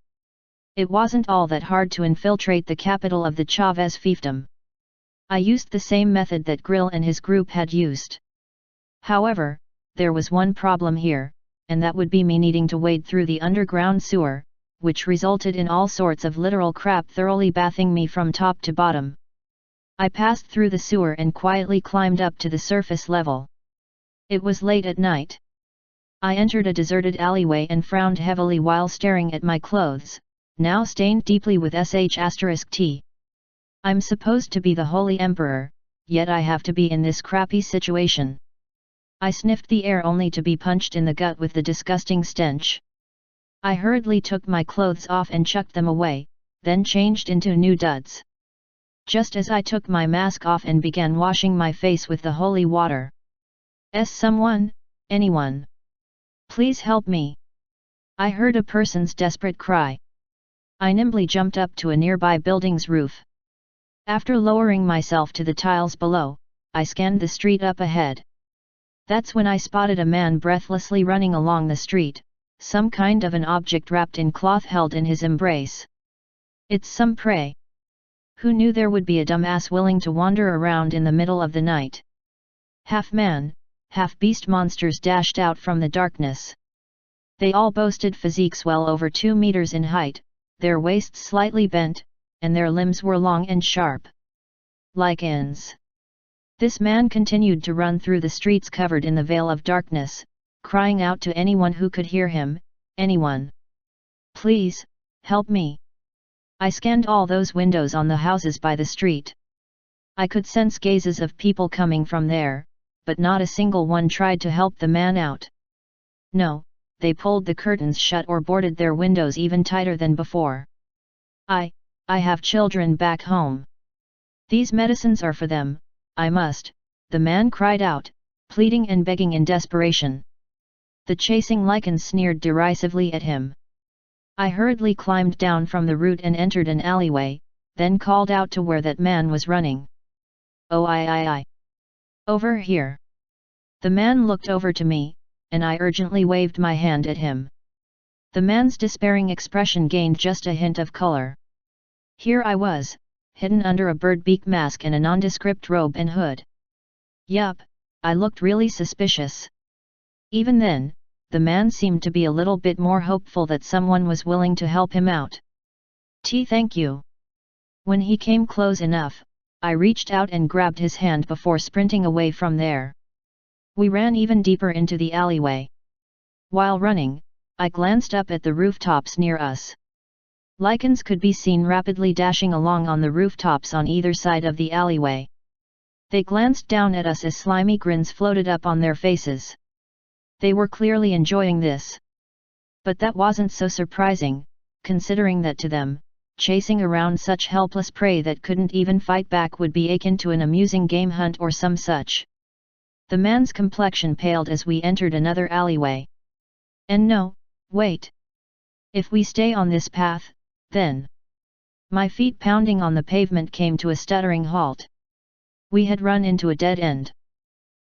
It wasn't all that hard to infiltrate the capital of the Chavez fiefdom. I used the same method that Grill and his group had used. However, there was one problem here, and that would be me needing to wade through the underground sewer, which resulted in all sorts of literal crap thoroughly bathing me from top to bottom. I passed through the sewer and quietly climbed up to the surface level. It was late at night. I entered a deserted alleyway and frowned heavily while staring at my clothes, now stained deeply with sh*t. I'm supposed to be the Holy Emperor, yet I have to be in this crappy situation. I sniffed the air only to be punched in the gut with the disgusting stench. I hurriedly took my clothes off and chucked them away, then changed into new duds. Just as I took my mask off and began washing my face with the holy water. Someone, anyone. Please help me. I heard a person's desperate cry. I nimbly jumped up to a nearby building's roof. After lowering myself to the tiles below, I scanned the street up ahead. That's when I spotted a man breathlessly running along the street, some kind of an object wrapped in cloth held in his embrace. It's some prey. Who knew there would be a dumbass willing to wander around in the middle of the night? Half man, half beast monsters dashed out from the darkness. They all boasted physiques well over 2 meters in height, their waists slightly bent, and their limbs were long and sharp. Lycans. This man continued to run through the streets covered in the veil of darkness, crying out to anyone who could hear him, anyone. Please, help me. I scanned all those windows on the houses by the street. I could sense gazes of people coming from there, but not a single one tried to help the man out. No, they pulled the curtains shut or boarded their windows even tighter than before. I have children back home. These medicines are for them, I must, the man cried out, pleading and begging in desperation. The chasing lycans sneered derisively at him. I hurriedly climbed down from the root and entered an alleyway, then called out to where that man was running. Oh I. Over here. The man looked over to me, and I urgently waved my hand at him. The man's despairing expression gained just a hint of color. Here I was, hidden under a bird beak mask and a nondescript robe and hood. Yup, I looked really suspicious. Even then, the man seemed to be a little bit more hopeful that someone was willing to help him out. Thank you. When he came close enough, I reached out and grabbed his hand before sprinting away from there. We ran even deeper into the alleyway. While running, I glanced up at the rooftops near us. Lycans could be seen rapidly dashing along on the rooftops on either side of the alleyway. They glanced down at us as slimy grins floated up on their faces. They were clearly enjoying this. But that wasn't so surprising, considering that to them, chasing around such helpless prey that couldn't even fight back would be akin to an amusing game hunt or some such. The man's complexion paled as we entered another alleyway. And no, wait. If we stay on this path, then... My feet pounding on the pavement came to a stuttering halt. We had run into a dead end.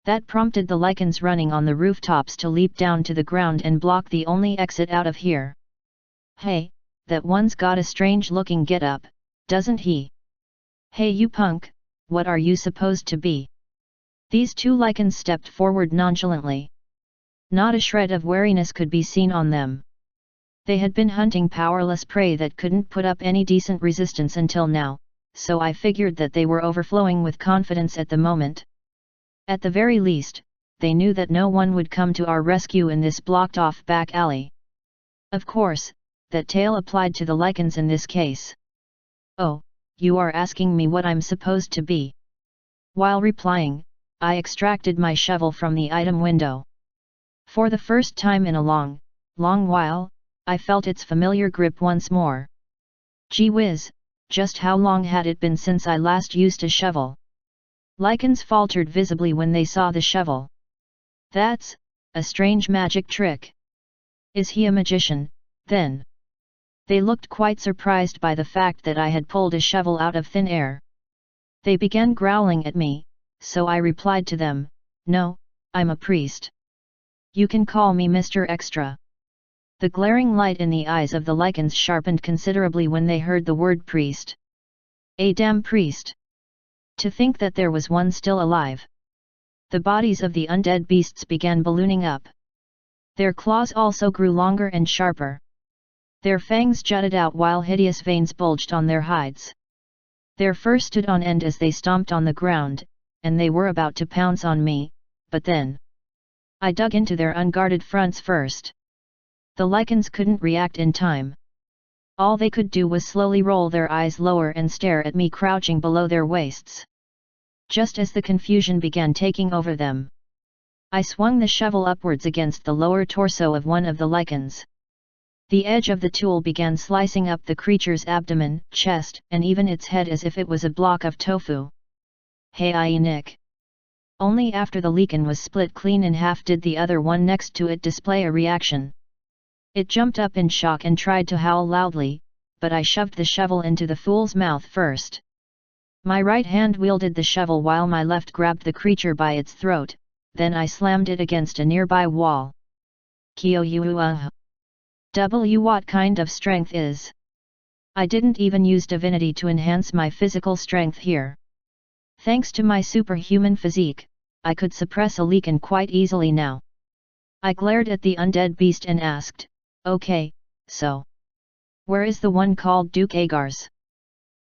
That prompted the lycans running on the rooftops to leap down to the ground and block the only exit out of here. Hey, that one's got a strange-looking get-up, doesn't he? Hey you punk, what are you supposed to be? These two lycans stepped forward nonchalantly. Not a shred of wariness could be seen on them. They had been hunting powerless prey that couldn't put up any decent resistance until now, so I figured that they were overflowing with confidence at the moment. At the very least, they knew that no one would come to our rescue in this blocked-off back alley. Of course, that tale applied to the lycans in this case. Oh, you are asking me what I'm supposed to be? While replying, I extracted my shovel from the item window. For the first time in a long while, I felt its familiar grip once more. Gee whiz, just how long had it been since I last used a shovel? Lycans faltered visibly when they saw the shovel. That's a strange magic trick. Is he a magician, then? They looked quite surprised by the fact that I had pulled a shovel out of thin air. They began growling at me, so I replied to them, no, I'm a priest. You can call me Mr. Extra. The glaring light in the eyes of the lycans sharpened considerably when they heard the word priest. A damn priest! To think that there was one still alive. The bodies of the undead beasts began ballooning up. Their claws also grew longer and sharper. Their fangs jutted out while hideous veins bulged on their hides. Their fur stood on end as they stomped on the ground, and they were about to pounce on me, but then... I dug into their unguarded fronts first. The lycans couldn't react in time. All they could do was slowly roll their eyes lower and stare at me crouching below their waists. just as the confusion began taking over them. I swung the shovel upwards against the lower torso of one of the lichens. The edge of the tool began slicing up the creature's abdomen, chest, and even its head as if it was a block of tofu. Hey Nick! Only after the lichen was split clean in half did the other one next to it display a reaction. It jumped up in shock and tried to howl loudly, but I shoved the shovel into the fool's mouth first. My right hand wielded the shovel while my left grabbed the creature by its throat, then I slammed it against a nearby wall. What kind of strength is? I didn't even use divinity to enhance my physical strength here. Thanks to my superhuman physique, I could suppress a lichen quite easily now. I glared at the undead beast and asked, "Okay, so where is the one called Duke Agar's?"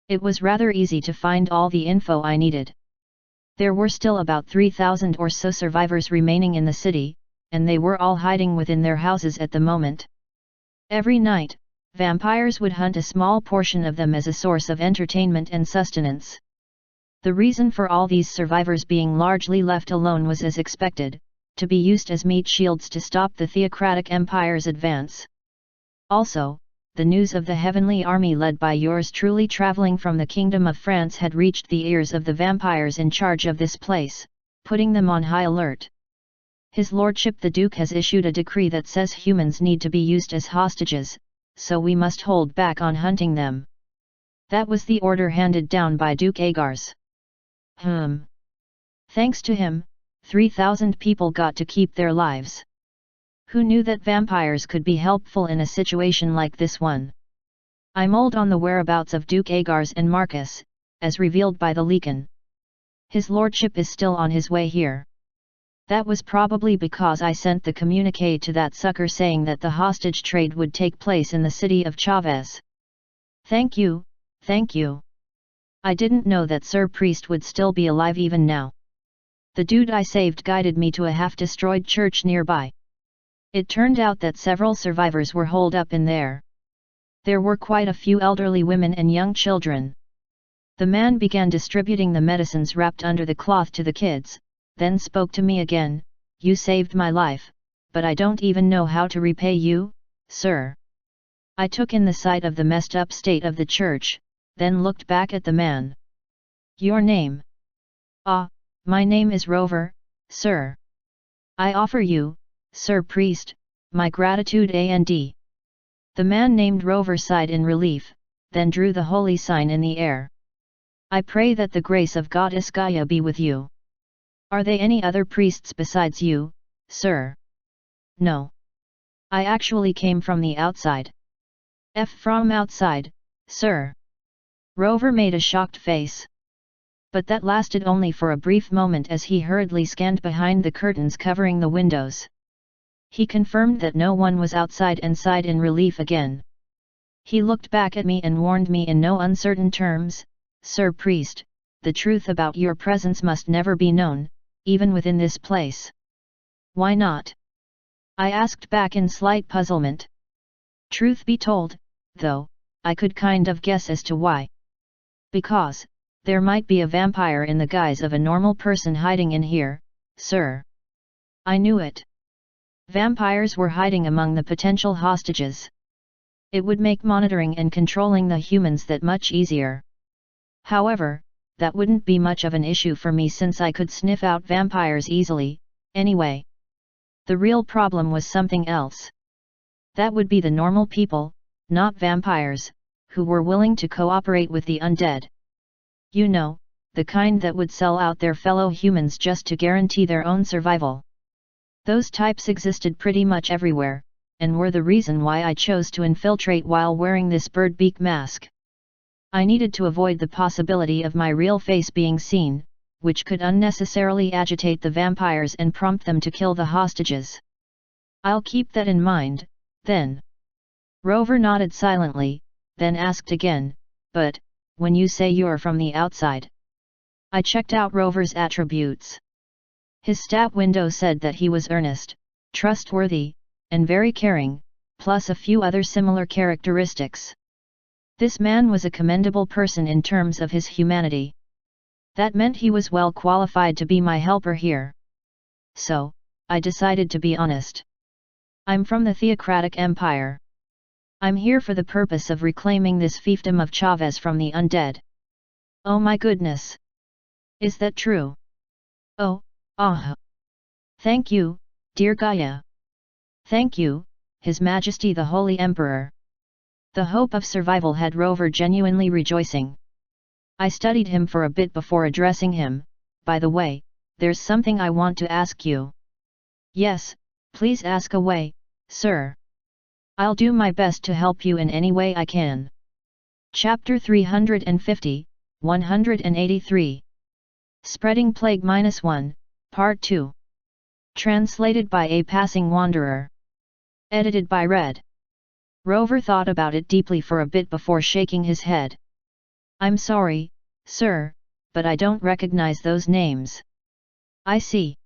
It was rather easy to find all the info I needed. There were still about 3,000 or so survivors remaining in the city, and they were all hiding within their houses at the moment. Every night, vampires would hunt a small portion of them as a source of entertainment and sustenance. The reason for all these survivors being largely left alone was as expected, to be used as meat shields to stop the theocratic empire's advance. Also, the news of the heavenly army led by yours truly traveling from the Kingdom of France had reached the ears of the vampires in charge of this place, putting them on high alert. His Lordship the Duke has issued a decree that says humans need to be used as hostages, so we must hold back on hunting them. That was the order handed down by Duke Agar's. Thanks to him, 3,000 people got to keep their lives. Who knew that vampires could be helpful in a situation like this one? I mulled on the whereabouts of Duke Agar's and Marcus, as revealed by the lichen. His lordship is still on his way here. That was probably because I sent the communique to that sucker saying that the hostage trade would take place in the city of Chavez. Thank you, thank you. I didn't know that Sir Priest would still be alive even now. The dude I saved guided me to a half-destroyed church nearby. It turned out that several survivors were holed up in there. There were quite a few elderly women and young children. The man began distributing the medicines wrapped under the cloth to the kids, then spoke to me again. "You saved my life, but I don't even know how to repay you, sir." I took in the sight of the messed up state of the church, then looked back at the man. "Your name?" "Ah, my name is Rover, sir. I offer you, Sir Priest, my gratitude and." The man named Rover sighed in relief, then drew the holy sign in the air. "I pray that the grace of Goddess Gaia be with you. Are there any other priests besides you, sir?" "No. I actually came from the outside." From outside, sir?" Rover made a shocked face. But that lasted only for a brief moment as he hurriedly scanned behind the curtains covering the windows. He confirmed that no one was outside and sighed in relief again. He looked back at me and warned me in no uncertain terms, "Sir Priest, the truth about your presence must never be known, even within this place." "Why not?" I asked back in slight puzzlement. Truth be told, though, I could kind of guess as to why. "Because there might be a vampire in the guise of a normal person hiding in here, sir." I knew it. Vampires were hiding among the potential hostages. It would make monitoring and controlling the humans that much easier. However, that wouldn't be much of an issue for me since I could sniff out vampires easily, anyway. The real problem was something else. That would be the normal people, not vampires, who were willing to cooperate with the undead. You know, the kind that would sell out their fellow humans just to guarantee their own survival. Those types existed pretty much everywhere, and were the reason why I chose to infiltrate while wearing this bird beak mask. I needed to avoid the possibility of my real face being seen, which could unnecessarily agitate the vampires and prompt them to kill the hostages. "I'll keep that in mind, then." Rover nodded silently, then asked again, "But, when you say you're from the outside?" I checked out Rover's attributes. His stat window said that he was earnest, trustworthy, and very caring, plus a few other similar characteristics. This man was a commendable person in terms of his humanity. That meant he was well qualified to be my helper here. So, I decided to be honest. I'm from the Theocratic Empire. I'm here for the purpose of reclaiming this fiefdom of Chavez from the undead. Oh my goodness! Is that true? Oh, ah. Thank you, dear Gaia. Thank you, His Majesty the Holy Emperor. The hope of survival had Rover genuinely rejoicing. I studied him for a bit before addressing him. By the way, there's something I want to ask you. Yes, please ask away, sir. I'll do my best to help you in any way I can. Chapter 350, 183. Spreading Plague -1, Part 2. Translated by A Passing Wanderer. Edited by Red. Rover thought about it deeply for a bit before shaking his head. I'm sorry, sir, but I don't recognize those names. I see.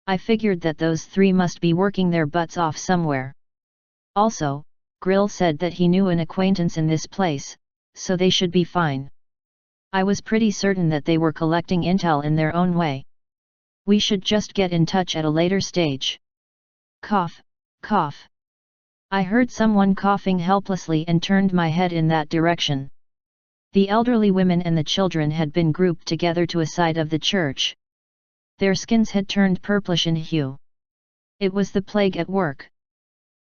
I figured that those three must be working their butts off somewhere. Also, Grill said that he knew an acquaintance in this place, so they should be fine. I was pretty certain that they were collecting intel in their own way. We should just get in touch at a later stage. Cough, cough. I heard someone coughing helplessly and turned my head in that direction. The elderly women and the children had been grouped together to a side of the church. Their skins had turned purplish in hue. It was the plague at work.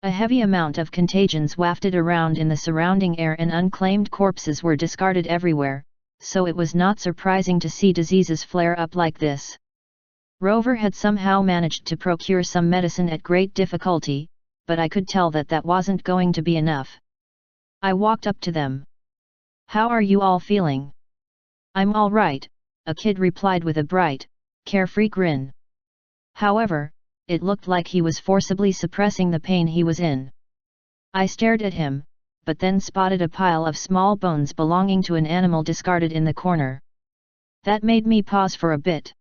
A heavy amount of contagions wafted around in the surrounding air and unclaimed corpses were discarded everywhere, so it was not surprising to see diseases flare up like this. Rover had somehow managed to procure some medicine at great difficulty, but I could tell that that wasn't going to be enough. I walked up to them. How are you all feeling? I'm all right, a kid replied with a bright, carefree grin. However, it looked like he was forcibly suppressing the pain he was in. I stared at him, but then spotted a pile of small bones belonging to an animal discarded in the corner. That made me pause for a bit.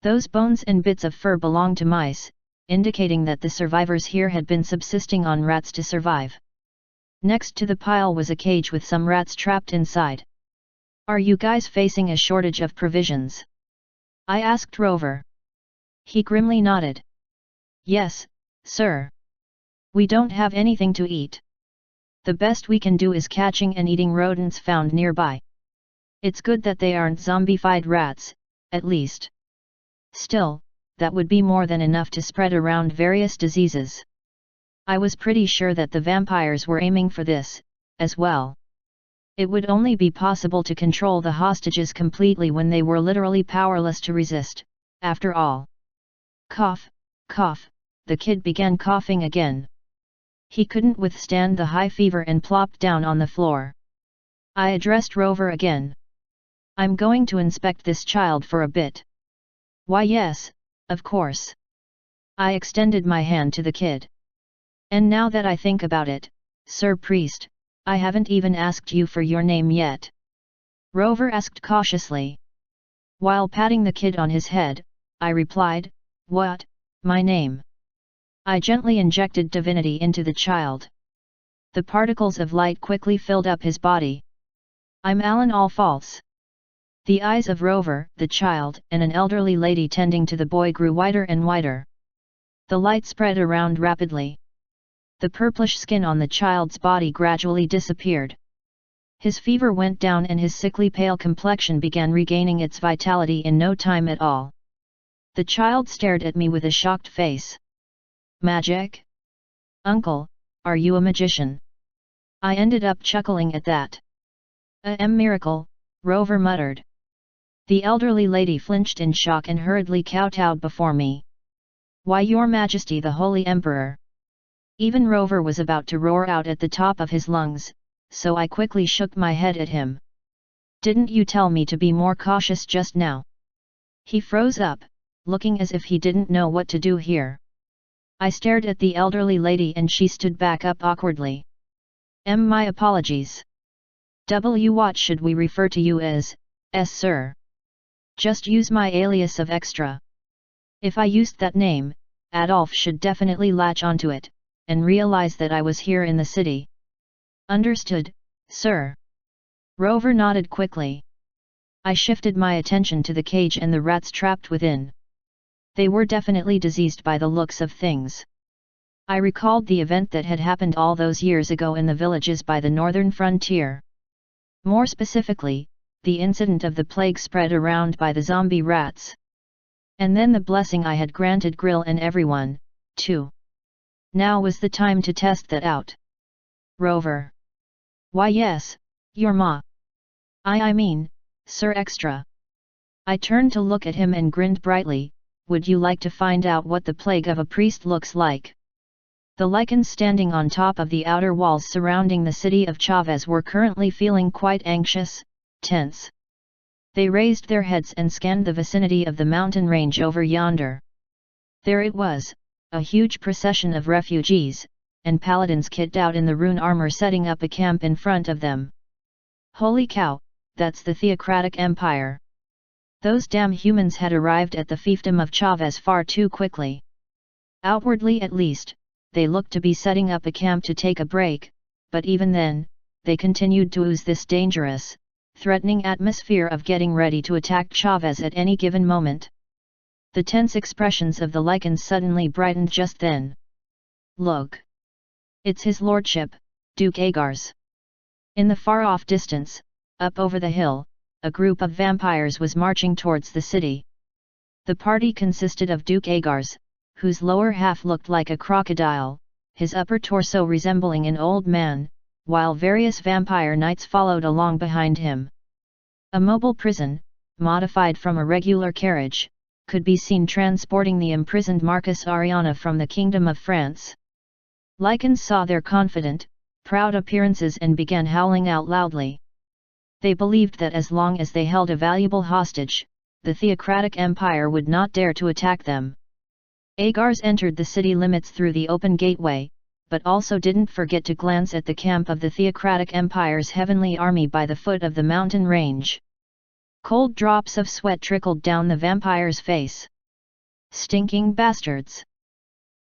Those bones and bits of fur belonged to mice, indicating that the survivors here had been subsisting on rats to survive. Next to the pile was a cage with some rats trapped inside. Are you guys facing a shortage of provisions? I asked Rover. He grimly nodded. Yes, sir. We don't have anything to eat. The best we can do is catching and eating rodents found nearby. It's good that they aren't zombified rats, at least. Still, that would be more than enough to spread around various diseases. I was pretty sure that the vampires were aiming for this, as well. It would only be possible to control the hostages completely when they were literally powerless to resist, after all. Cough, cough, the kid began coughing again. He couldn't withstand the high fever and plopped down on the floor. I addressed Rover again. I'm going to inspect this child for a bit. Why yes, of course. I extended my hand to the kid. And now that I think about it, Sir Priest, I haven't even asked you for your name yet. Rover asked cautiously. While patting the kid on his head, I replied, What, my name? I gently injected divinity into the child. The particles of light quickly filled up his body. I'm Alan All False. The eyes of Rover, the child, and an elderly lady tending to the boy grew wider and wider. The light spread around rapidly. The purplish skin on the child's body gradually disappeared. His fever went down and his sickly pale complexion began regaining its vitality in no time at all. The child stared at me with a shocked face. Magic? Uncle, are you a magician? I ended up chuckling at that. A miracle, Rover muttered. The elderly lady flinched in shock and hurriedly kowtowed before me. Why, Your Majesty the Holy Emperor! Even Rover was about to roar out at the top of his lungs, so I quickly shook my head at him. Didn't you tell me to be more cautious just now? He froze up, looking as if he didn't know what to do here. I stared at the elderly lady and she stood back up awkwardly. My apologies. What should we refer to you as, sir? Just use my alias of Extra. If I used that name, Adolf should definitely latch onto it, and realize that I was here in the city. Understood, sir. Rover nodded quickly. I shifted my attention to the cage and the rats trapped within. They were definitely diseased by the looks of things. I recalled the event that had happened all those years ago in the villages by the northern frontier. More specifically, the incident of the plague spread around by the zombie rats. And then the blessing I had granted Grill and everyone, too. Now was the time to test that out. Rover. Why yes, your ma. I mean, Sir Extra. I turned to look at him and grinned brightly. Would you like to find out what the plague of a priest looks like? The lichens standing on top of the outer walls surrounding the city of Chavez were currently feeling quite anxious, tense. They raised their heads and scanned the vicinity of the mountain range over yonder. There it was, a huge procession of refugees, and paladins kitted out in the rune armor setting up a camp in front of them. Holy cow, that's the Theocratic Empire. Those damn humans had arrived at the fiefdom of Chavez far too quickly. Outwardly at least, they looked to be setting up a camp to take a break, but even then, they continued to ooze this dangerous, threatening atmosphere of getting ready to attack Chavez at any given moment. The tense expressions of the lichens suddenly brightened just then. Look! It's his lordship, Duke Agar's. In the far-off distance, up over the hill, a group of vampires was marching towards the city. The party consisted of Duke Agar's, whose lower half looked like a crocodile, his upper torso resembling an old man, while various vampire knights followed along behind him. A mobile prison, modified from a regular carriage, could be seen transporting the imprisoned Marcus Ariana from the Kingdom of France. Lichens saw their confident, proud appearances and began howling out loudly. They believed that as long as they held a valuable hostage, the Theocratic Empire would not dare to attack them. Agars entered the city limits through the open gateway, but also didn't forget to glance at the camp of the Theocratic Empire's heavenly army by the foot of the mountain range. Cold drops of sweat trickled down the vampire's face. Stinking bastards!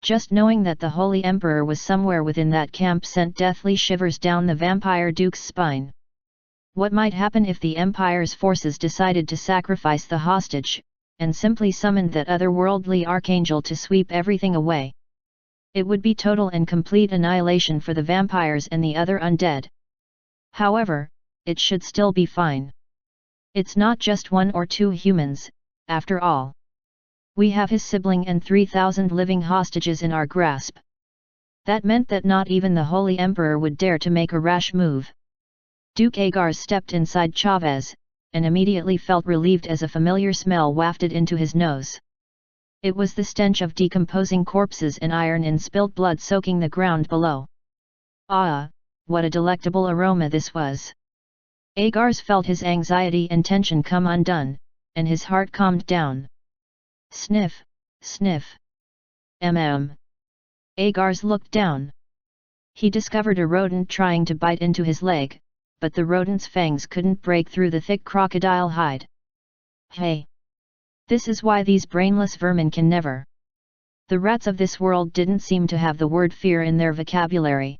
Just knowing that the Holy Emperor was somewhere within that camp sent deathly shivers down the vampire duke's spine. What might happen if the Empire's forces decided to sacrifice the hostage, and simply summoned that otherworldly archangel to sweep everything away? It would be total and complete annihilation for the vampires and the other undead. However, it should still be fine. It's not just 1 or 2 humans, after all. We have his sibling and 3,000 living hostages in our grasp. That meant that not even the Holy Emperor would dare to make a rash move. Duke Agar stepped inside Chavez, and immediately felt relieved as a familiar smell wafted into his nose. It was the stench of decomposing corpses and iron and spilled blood soaking the ground below. Ah, what a delectable aroma this was! Agars felt his anxiety and tension come undone, and his heart calmed down. Sniff, sniff. Agars looked down. He discovered a rodent trying to bite into his leg, but the rodent's fangs couldn't break through the thick crocodile hide. Hey! This is why these brainless vermin can never. The rats of this world didn't seem to have the word fear in their vocabulary.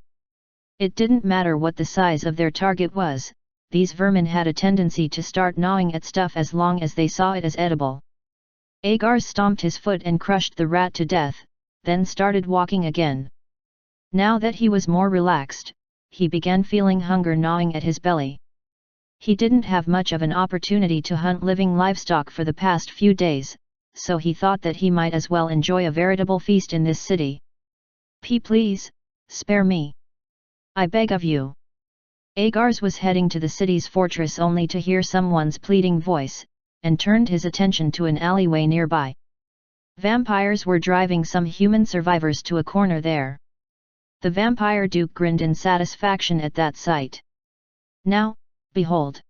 It didn't matter what the size of their target was, these vermin had a tendency to start gnawing at stuff as long as they saw it as edible. Agar stomped his foot and crushed the rat to death, then started walking again. Now that he was more relaxed, he began feeling hunger gnawing at his belly. He didn't have much of an opportunity to hunt living livestock for the past few days, so he thought that he might as well enjoy a veritable feast in this city. Please, spare me. I beg of you. Agars was heading to the city's fortress only to hear someone's pleading voice, and turned his attention to an alleyway nearby. Vampires were driving some human survivors to a corner there. The vampire duke grinned in satisfaction at that sight. Now, behold!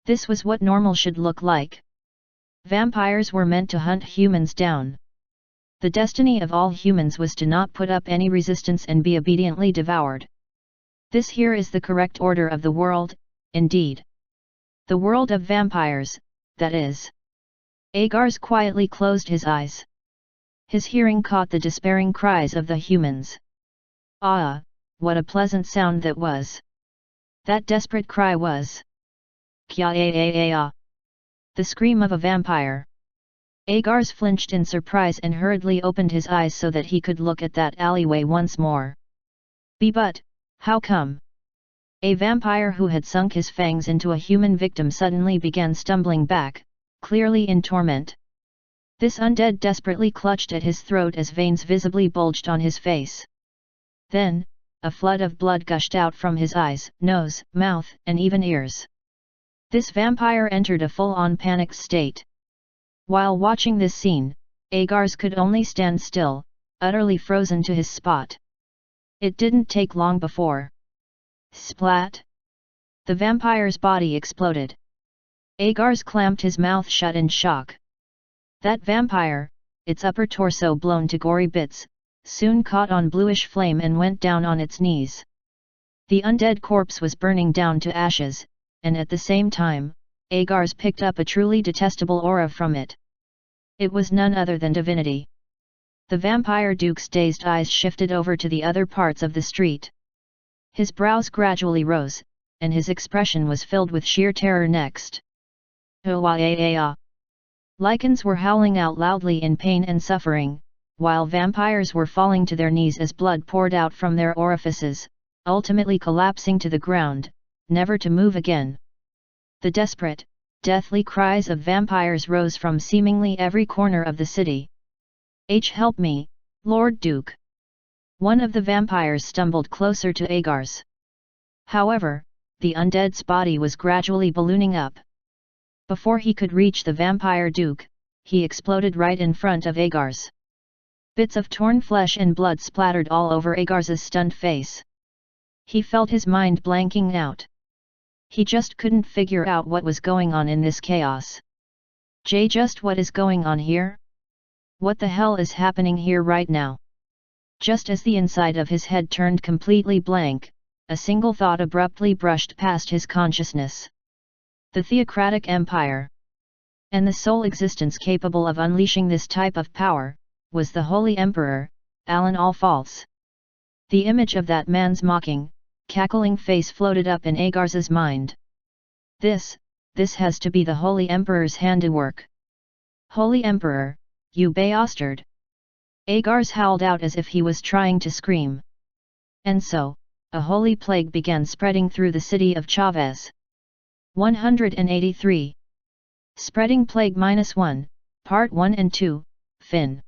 This was what normal should look like. Vampires were meant to hunt humans down. The destiny of all humans was to not put up any resistance and be obediently devoured. This here is the correct order of the world, indeed. The world of vampires, that is. Agars quietly closed his eyes. His hearing caught the despairing cries of the humans. Ah, what a pleasant sound that was! That desperate cry was Kya-a-a-a-a. The scream of a vampire. Agar's flinched in surprise and hurriedly opened his eyes so that he could look at that alleyway once more. But, how come? A vampire who had sunk his fangs into a human victim suddenly began stumbling back, clearly in torment. This undead desperately clutched at his throat as veins visibly bulged on his face. Then, a flood of blood gushed out from his eyes, nose, mouth, and even ears. This vampire entered a full-on panicked state. While watching this scene, Agars could only stand still, utterly frozen to his spot. It didn't take long before. Splat! The vampire's body exploded. Agars clamped his mouth shut in shock. That vampire, its upper torso blown to gory bits, soon caught on bluish flame and went down on its knees. The undead corpse was burning down to ashes, and at the same time, Agars picked up a truly detestable aura from it. It was none other than divinity. The vampire duke's dazed eyes shifted over to the other parts of the street. His brows gradually rose, and his expression was filled with sheer terror next. Oa-a-a-a! Lycans were howling out loudly in pain and suffering, while vampires were falling to their knees as blood poured out from their orifices, ultimately collapsing to the ground, never to move again. The desperate, deathly cries of vampires rose from seemingly every corner of the city. Help me, Lord Duke! One of the vampires stumbled closer to Agars. However, the undead's body was gradually ballooning up. Before he could reach the vampire duke, he exploded right in front of Agars. Bits of torn flesh and blood splattered all over Agars's stunned face. He felt his mind blanking out. He just couldn't figure out what was going on in this chaos. Just what is going on here? What the hell is happening here right now? Just as the inside of his head turned completely blank, a single thought abruptly brushed past his consciousness. The theocratic empire. And the sole existence capable of unleashing this type of power, was the Holy Emperor, Alan All-False. The image of that man's mocking, cackling face floated up in Agars's mind. This has to be the Holy Emperor's handiwork. Holy Emperor, you bastard! Agars howled out as if he was trying to scream. And so, a holy plague began spreading through the city of Chavez. 183. Spreading Plague -1, Part 1 and 2, Fin.